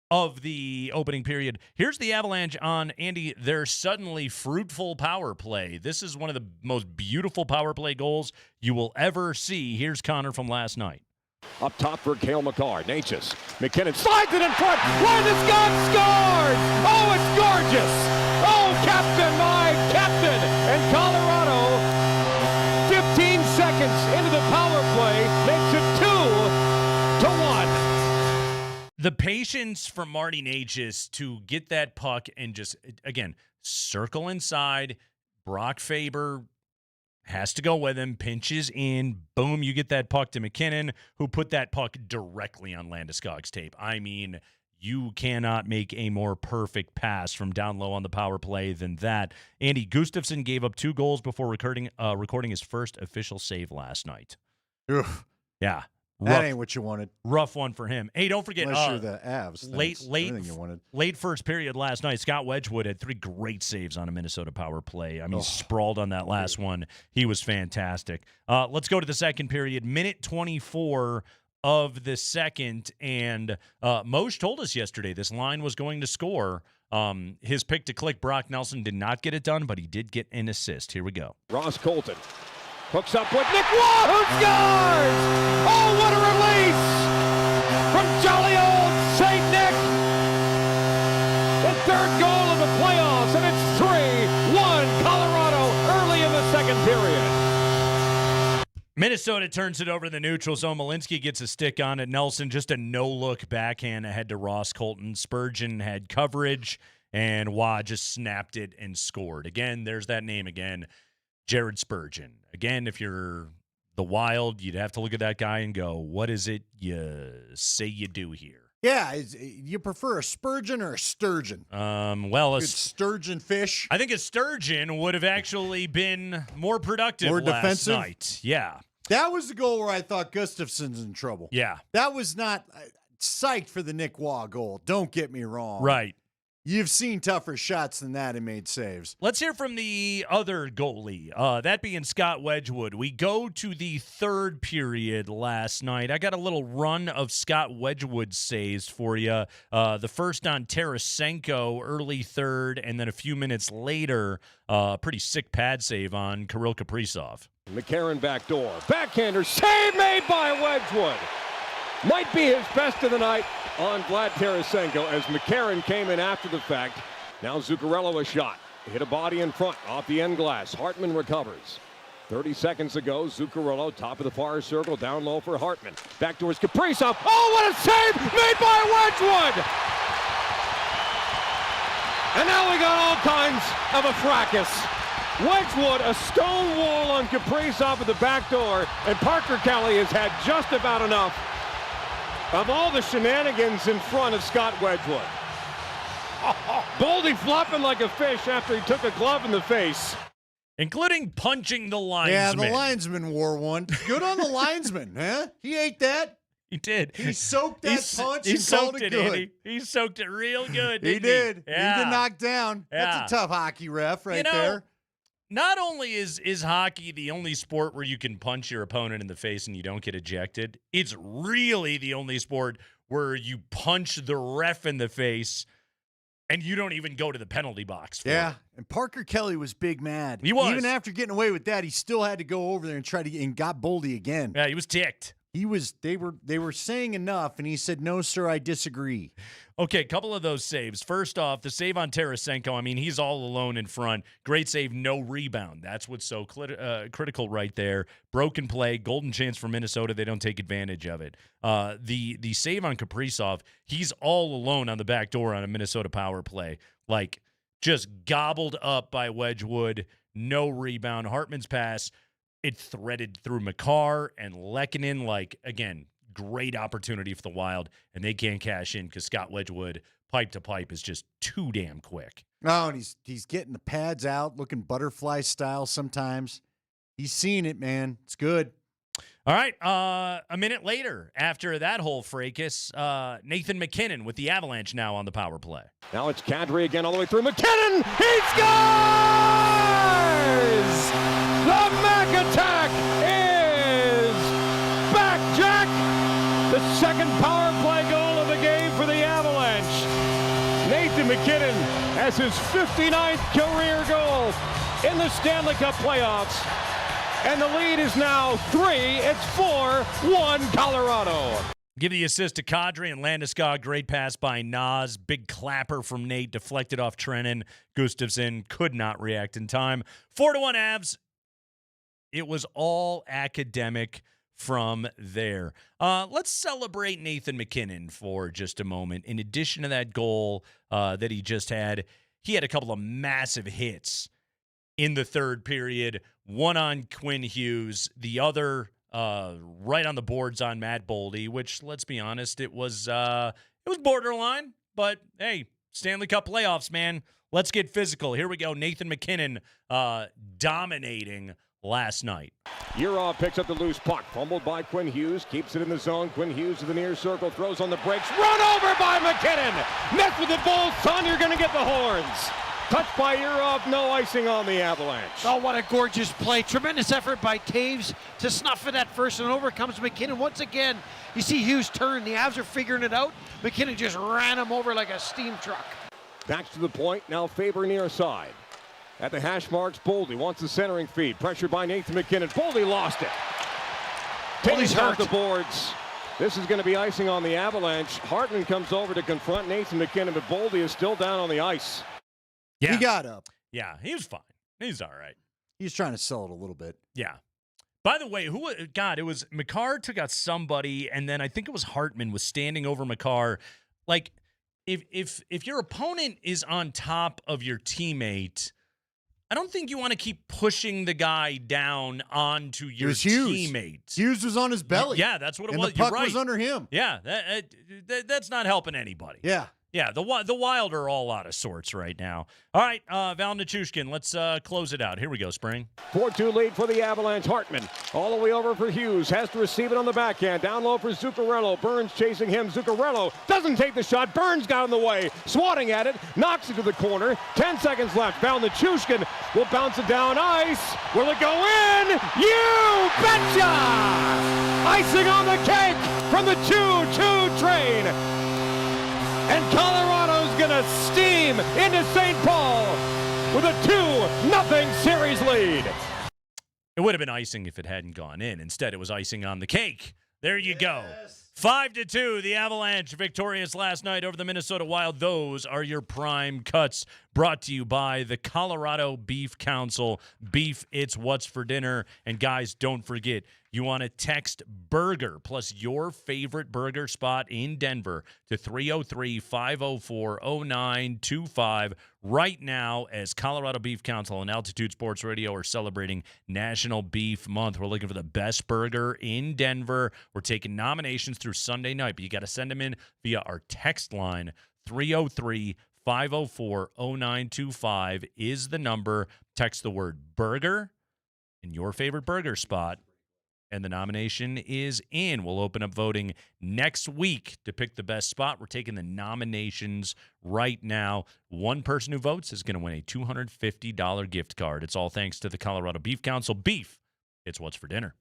of the opening period. Here's the Avalanche on, Andy, their suddenly fruitful power play. This is one of the most beautiful power play goals you will ever see. Here's Connor from last night. Up top for Cale Makar. Natures. McKinnon slides it in front. Landeskog scores! Oh, it's gorgeous! Oh, captain, my captain! And Colorado, 15 seconds into the power play, makes it 2-1. The patience from Marty Natures to get that puck and just, again, circle inside. Brock Faber has to go with him, pinches in, boom, you get that puck to McKinnon, who put that puck directly on Landeskog's tape. I mean, you cannot make a more perfect pass from down low on the power play than that. Andy Gustafsson gave up 2 goals before recording his first official save last night. Oof. Yeah. That ain't what you wanted. Rough one for him. Hey, don't forget. Unless you're the Avs. Everything you wanted. Late first period last night, Scott Wedgwood had 3 great saves on a Minnesota power play. I mean, he sprawled on that last one. He was fantastic. Let's go to the second period. Minute 24 of the second. And Moj told us yesterday this line was going to score. His pick to click, Brock Nelson, did not get it done, but he did get an assist. Here we go. Ross Colton hooks up with Nick Waugh, who scores! Oh, what a release from jolly old St. Nick! The third goal of the playoffs, and it's 3-1 Colorado early in the second period. Minnesota turns it over to the neutral zone. Malinsky gets a stick on it. Nelson, just a no-look backhand ahead to Ross Colton. Spurgeon had coverage, and Waugh just snapped it and scored. Again, there's that name again. Jared Spurgeon. Again, if you're the Wild, you'd have to look at that guy and go, what is it you say you do here? Yeah, you prefer a Spurgeon or a sturgeon? Well, Good sturgeon fish. I think a sturgeon would have actually been more productive More last defensive? night. Yeah. That was the goal where I thought Gustafsson's in trouble. Yeah. That was not psyched for the Nick Waugh goal. Don't get me wrong. Right. You've seen tougher shots than that and made saves. Let's hear from the other goalie, that being Scott Wedgwood. We go to the third period last night. I got a little run of Scott Wedgwood saves for you. The first on Tarasenko, early third, and then a few minutes later, pretty sick pad save on Kirill Kaprizov. McCarron backdoor. Backhander save made by Wedgwood. Might be his best of the night on Vlad Tarasenko as McCarron came in after the fact. Now Zuccarello a shot. Hit a body in front off the end glass. Hartman recovers. 30 seconds ago, Zuccarello, top of the far circle, down low for Hartman. Back towards Kaprizov. Oh, what a save made by Wedgwood! And now we got all kinds of a fracas. Wedgwood, a stone wall on Kaprizov at the back door, and Parker Kelly has had just about enough of all the shenanigans in front of Scott Wedgwood. Boldy flopping like a fish after he took a glove in the face. Including punching the linesman. Yeah, the linesman wore one. Good on the linesman, huh? He ate that. He did. He soaked that punch he and called soaked it it, good. Andy. He soaked it real good. He didn't did. Yeah. He get knocked down. Yeah. That's a tough hockey ref right there. Not only is hockey the only sport where you can punch your opponent in the face and you don't get ejected, it's really the only sport where you punch the ref in the face and you don't even go to the penalty box for it. And Parker Kelly was big mad. He was. Even after getting away with that, he still had to go over there and try to and got Boldy again. Yeah, he was ticked. He was. They were saying enough, and he said, "No, sir, I disagree." Okay, a couple of those saves. First off, the save on Tarasenko. I mean, he's all alone in front. Great save, no rebound. That's what's so critical right there. Broken play, golden chance for Minnesota. They don't take advantage of it. The save on Kaprizov, he's all alone on the back door on a Minnesota power play. Like, just gobbled up by Wedgwood. No rebound. Hartman's pass, it threaded through Makar and Lehkonen. Like, again, great opportunity for the Wild, and they can't cash in because Scott Wedgwood, pipe to pipe, is just too damn quick. Oh, and he's getting the pads out, looking butterfly style sometimes. He's seeing it, man. It's good. All right, a minute later, after that whole fracas, Nathan MacKinnon with the Avalanche now on the power play. Now it's Kadri again all the way through. MacKinnon, he scores! The Mac attack is back, Jack! The second power play goal of the game for the Avalanche. Nathan MacKinnon has his 59th career goal in the Stanley Cup playoffs. And the lead is now 3. It's 4-1 Colorado. Give the assist to Kadri and Landeskog. Great pass by Nas. Big clapper from Nate. Deflected off Trennan. Gustafsson could not react in time. 4-1 Avs. It was all academic from there. Let's celebrate Nathan MacKinnon for just a moment. In addition to that goal that he just had, he had a couple of massive hits in the third period. One on Quinn Hughes, the other right on the boards on Matt Boldy, which, let's be honest, it was borderline. But, hey, Stanley Cup playoffs, man. Let's get physical. Here we go. Nathan MacKinnon dominating last night. Urov picks up the loose puck. Fumbled by Quinn Hughes. Keeps it in the zone. Quinn Hughes to the near circle. Throws on the brakes. Run over by MacKinnon. Mess with the bull, son. You're going to get the horns. Touched by Urov. No icing on the Avalanche. Oh, what a gorgeous play. Tremendous effort by Taves to snuff it at first, and over comes MacKinnon once again. You see Hughes turn. The Avs are figuring it out. MacKinnon just ran him over like a steam truck. Back to the point. Now Faber near side. At the hash marks, Boldy wants the centering feed. Pressured by Nathan MacKinnon. Boldy lost it. Boldy's off the boards. This is going to be icing on the Avalanche. Hartman comes over to confront Nathan MacKinnon, but Boldy is still down on the ice. Yeah. He got up. Yeah, he was fine. He's all right. He was trying to sell it a little bit. Yeah. By the way, it was Makar took out somebody, and then I think it was Hartman was standing over Makar. Like, if your opponent is on top of your teammate, I don't think you want to keep pushing the guy down onto your teammate. Hughes was on his belly. Yeah, that's what it and was. The puck You're right. was under him. Yeah, that's not helping anybody. Yeah. Yeah, the Wild are all out of sorts right now. All right, Val Nichushkin, let's close it out. Here we go, Spring. 4-2 lead for the Avalanche. Hartman all the way over for Hughes. Has to receive it on the backhand. Down low for Zuccarello. Burns chasing him. Zuccarello doesn't take the shot. Burns got in the way. Swatting at it. Knocks it to the corner. 10 seconds left. Val Nichushkin will bounce it down ice. Will it go in? You betcha! Icing on the cake from the 2-2 train. And Colorado's going to steam into St. Paul with a 2-0 series lead. It would have been icing if it hadn't gone in. Instead, it was icing on the cake. There you go. 5-2, the Avalanche victorious last night over the Minnesota Wild. Those are your prime cuts, brought to you by the Colorado Beef Council. Beef, it's what's for dinner. And guys, don't forget, you want to text burger plus your favorite burger spot in Denver to 303-504-0925 right now, as Colorado Beef Council and Altitude Sports Radio are celebrating National Beef Month. We're looking for the best burger in Denver. We're taking nominations through Sunday night, but you got to send them in via our text line, 303 504-0925 is the number. Text the word burger in your favorite burger spot, and the nomination is in. We'll open up voting next week to pick the best spot. We're taking the nominations right now. One person who votes is going to win a $250 gift card. It's all thanks to the Colorado Beef Council. Beef, it's what's for dinner.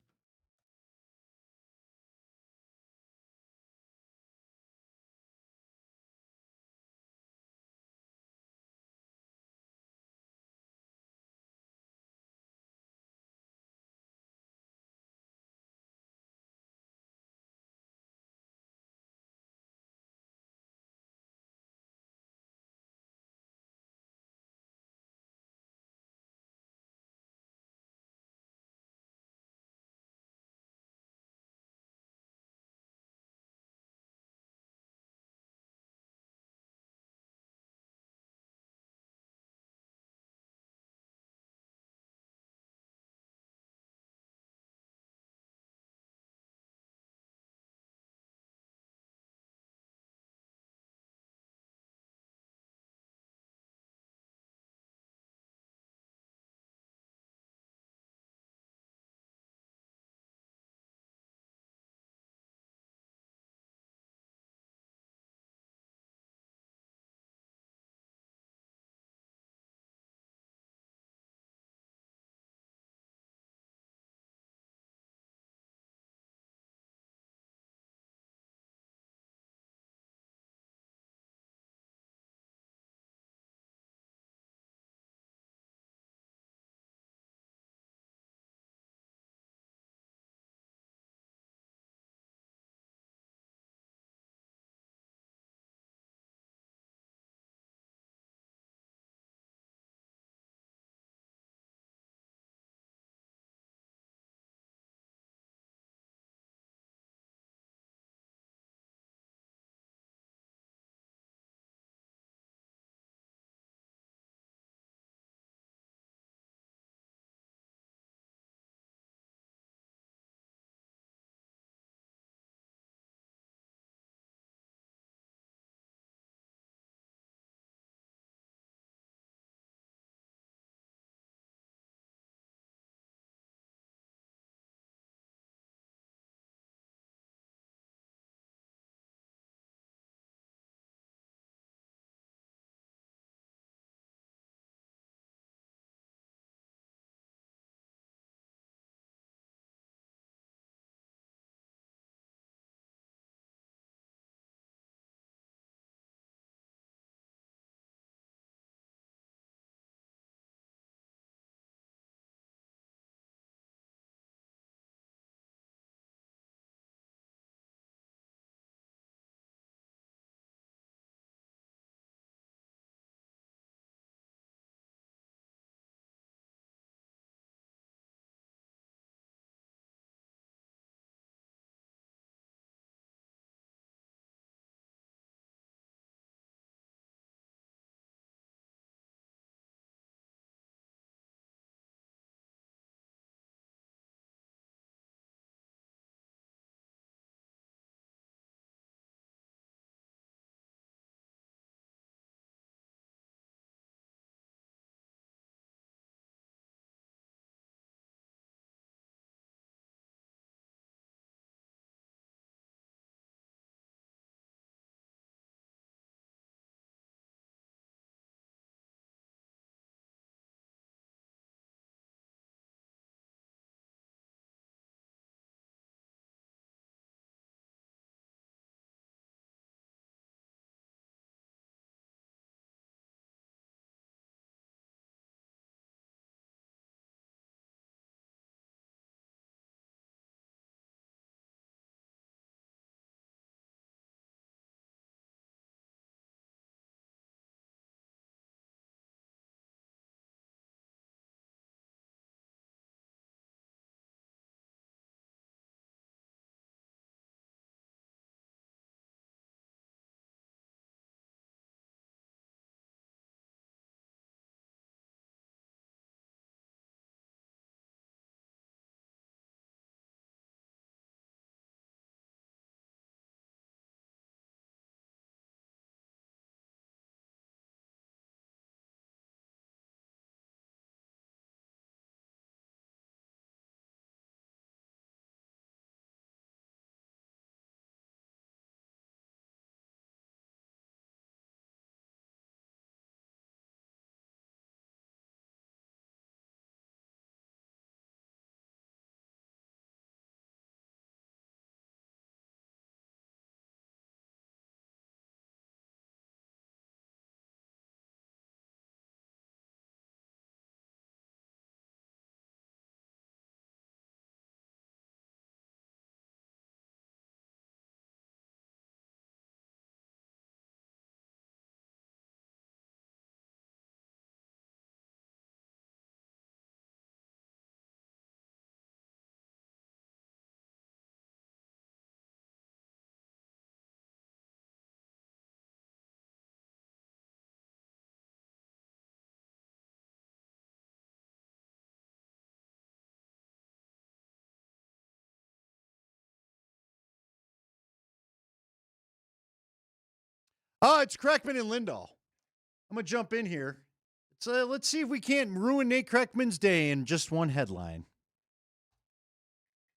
Oh, it's Kreckman and Lindahl. I'm going to jump in here. Let's see if we can't ruin Nate Kreckman's day in just one headline.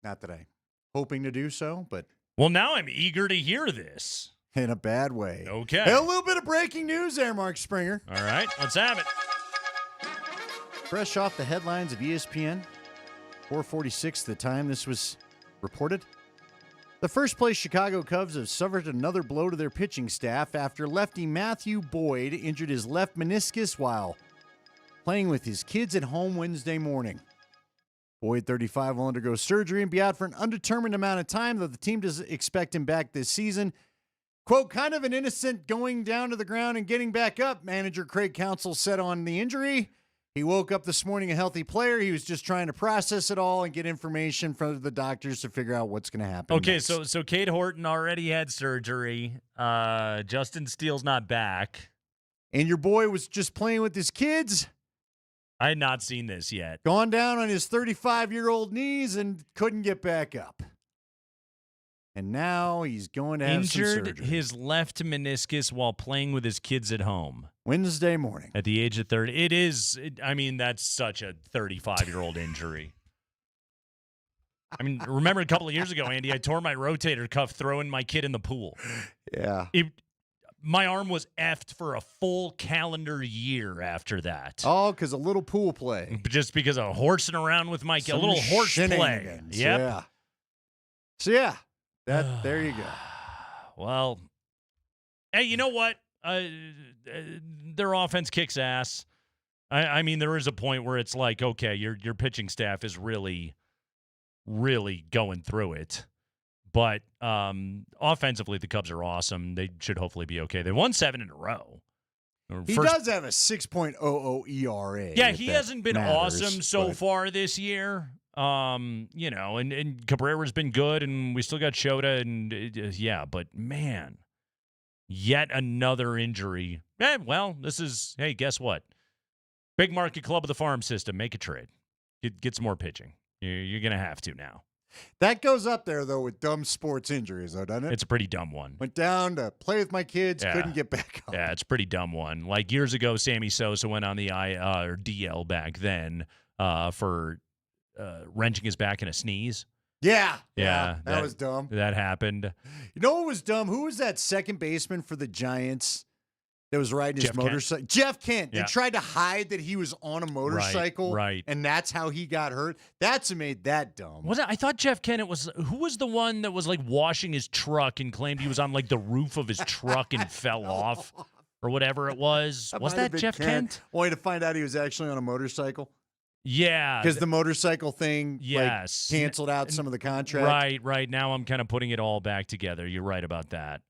Not that I'm hoping to do so, but Well, now I'm eager to hear this. in a bad way. Okay. Hey, a little bit of breaking news there, Mark Springer. All right, let's have it. Fresh off the headlines of ESPN, 4:46 the time this was reported. The first-place Chicago Cubs have suffered another blow to their pitching staff after lefty Matthew Boyd injured his left meniscus while playing with his kids at home Wednesday morning. Boyd, 35, will undergo surgery and be out for an undetermined amount of time, though the team does expect him back this season. Quote, kind of an innocent going down to the ground and getting back up, manager Craig Counsell said on the injury. He woke up this morning a healthy player. He was just trying to process it all and get information from the doctors to figure out what's going to happen. Okay, next. so Cade Horton already had surgery. Justin Steele's not back. And your boy was just playing with his kids. I had not seen this yet. Gone down on his 35-year-old knees and couldn't get back up. And now he's going to have some Injured surgery. his left meniscus while playing with his kids at home. Wednesday morning. At the age of 30. That's such a 35-year-old injury. I mean, remember a couple of years ago, Andy, I tore my rotator cuff throwing my kid in the pool. Yeah. My arm was effed for a full calendar year after that. Oh, because a little pool play. Just because of horsing around with my kid. A Some little horse play. shenanigans. Yep. Yeah. So, yeah, there you go. Well, hey, you know what? Their offense kicks ass. I mean, there is a point where it's like, okay, your pitching staff is really, really going through it. But offensively, the Cubs are awesome. They should hopefully be okay. They won 7 in a row. He does have a 6.00 ERA. Yeah, if he that hasn't been matters, awesome so but- far this year. And Cabrera's been good, and we still got Shota, and but man, yet another injury. Guess what? Big market club of the farm system. Make a trade. Get some more pitching. You're going to have to now. That goes up there, though, with dumb sports injuries, though, doesn't it? It's a pretty dumb one. Went down to play with my kids, Yeah. couldn't get back up. Yeah, it's a pretty dumb one. Like years ago, Sammy Sosa went on the or DL back then for wrenching his back in a sneeze. Yeah. Yeah. That was dumb. That happened. You know what was dumb? Who was that second baseman for the Giants that was riding his Jeff Kent. motorcycle? Jeff Kent. Yeah. They tried to hide that he was on a motorcycle. right. And that's how he got hurt. That's what made that dumb. Was it? I thought Jeff Kennett was. Who was the one that was like washing his truck and claimed he was on like the roof of his truck and fell off or whatever it was? Was might have that been Jeff Kent? Only to find out he was actually on a motorcycle. Yeah. Because the motorcycle thing Yes. canceled out some of the contract. Right. Now I'm kind of putting it all back together. You're right about that.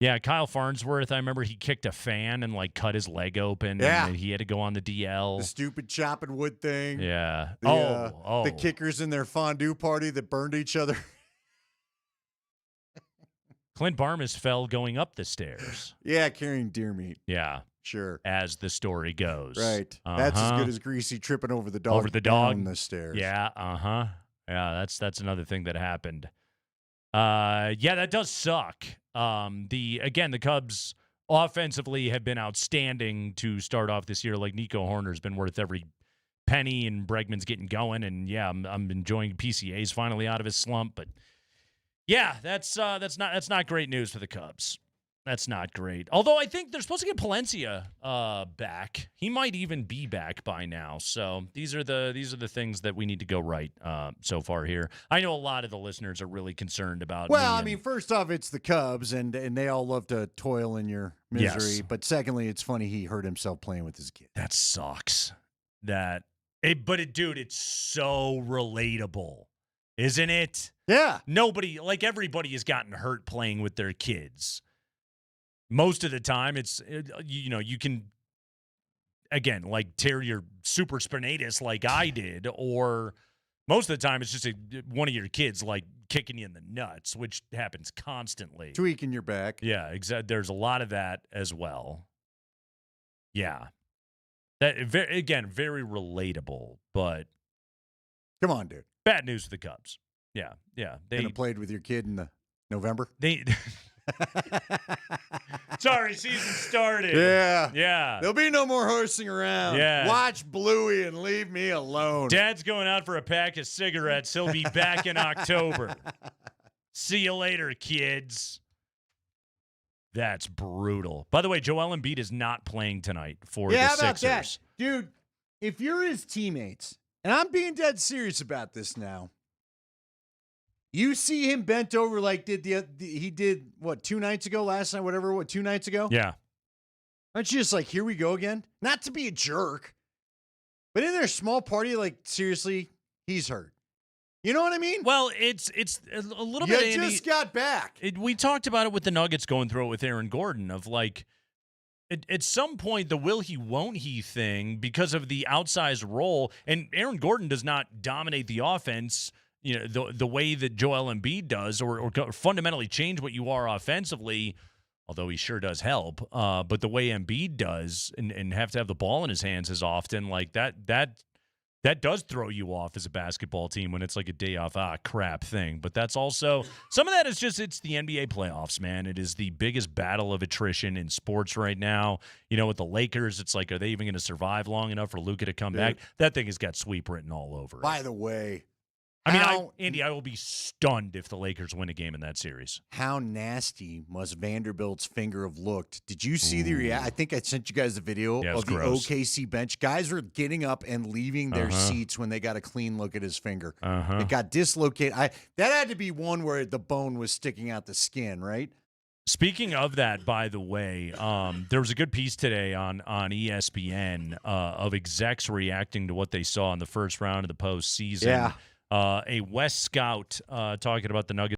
Yeah, Kyle Farnsworth, I remember he kicked a fan and like cut his leg open. Yeah. And he had to go on the DL. The stupid chopping wood thing. Yeah. The kickers in their fondue party that burned each other. Clint Barmas fell going up the stairs. Yeah, carrying deer meat. Yeah. Sure. As the story goes. Right. That's as Uh-huh. good as Greasy tripping over the dog. Over the dog. Down the stairs. Yeah, Yeah, that's another thing that happened. Yeah, that does suck. The Cubs offensively have been outstanding to start off this year. Like Nico Horner's been worth every penny, and Bregman's getting going. And yeah, I'm enjoying PCA's finally out of his slump. But yeah, that's not great news for the Cubs. That's not great. Although I think they're supposed to get Palencia back. He might even be back by now. So these are the things that we need to go right so far here. I know a lot of the listeners are really concerned about. Well, me I mean, first off, it's the Cubs, and they all love to toil in your misery. Yes. But secondly, it's funny he hurt himself playing with his kid. That sucks. Dude, it's so relatable, isn't it? Yeah. Everybody has gotten hurt playing with their kids. Most of the time, it's, you can, again, like tear your super spinatus like I did, or most of the time it's just one of your kids like kicking you in the nuts, which happens constantly. Tweaking your back. Yeah, exactly. There's a lot of that as well. Yeah. That very relatable, but come on, dude. Bad news for the Cubs. Yeah. They played with your kid in the November. Sorry, season started. Yeah. Yeah. There'll be no more horsing around. Yeah. Watch Bluey and leave me alone. Dad's going out for a pack of cigarettes. He'll be back in October. See you later, kids. That's brutal. By the way, Joel Embiid is not playing tonight for the how about Sixers. that? Dude, if you're his teammates, and I'm being dead serious about this now, you see him bent over like he did, what, 2 nights ago, last night, whatever, what, 2 nights ago? Yeah. Aren't you just like, here we go again? Not to be a jerk, but in their small party, like, seriously, he's hurt. You know what I mean? Well, it's a little bit. You just got back. We talked about it with the Nuggets going through it with Aaron Gordon of like, at some point, the will he, won't he thing, because of the outsized role, and Aaron Gordon does not dominate the offense, the way that Joel Embiid does, or fundamentally change what you are offensively, although he sure does help. But the way Embiid does, and have to have the ball in his hands as often, like that does throw you off as a basketball team when it's like a day off, crap thing. But that's also, some of that is just, it's the NBA playoffs, man. It is the biggest battle of attrition in sports right now. With the Lakers, it's like, are they even going to survive long enough for Luka to come back? That thing has got sweep written all over it. By the way, Andy, I will be stunned if the Lakers win a game in that series. How nasty must Vanderbilt's finger have looked? Did you see the reaction? I think I sent you guys the video of the gross. OKC bench. Guys were getting up and leaving their seats when they got a clean look at his finger. It got dislocated. That had to be one where the bone was sticking out the skin, right? Speaking of that, by the way, there was a good piece today on ESPN of execs reacting to what they saw in the first round of the postseason. Yeah. A West scout talking about the Nuggets.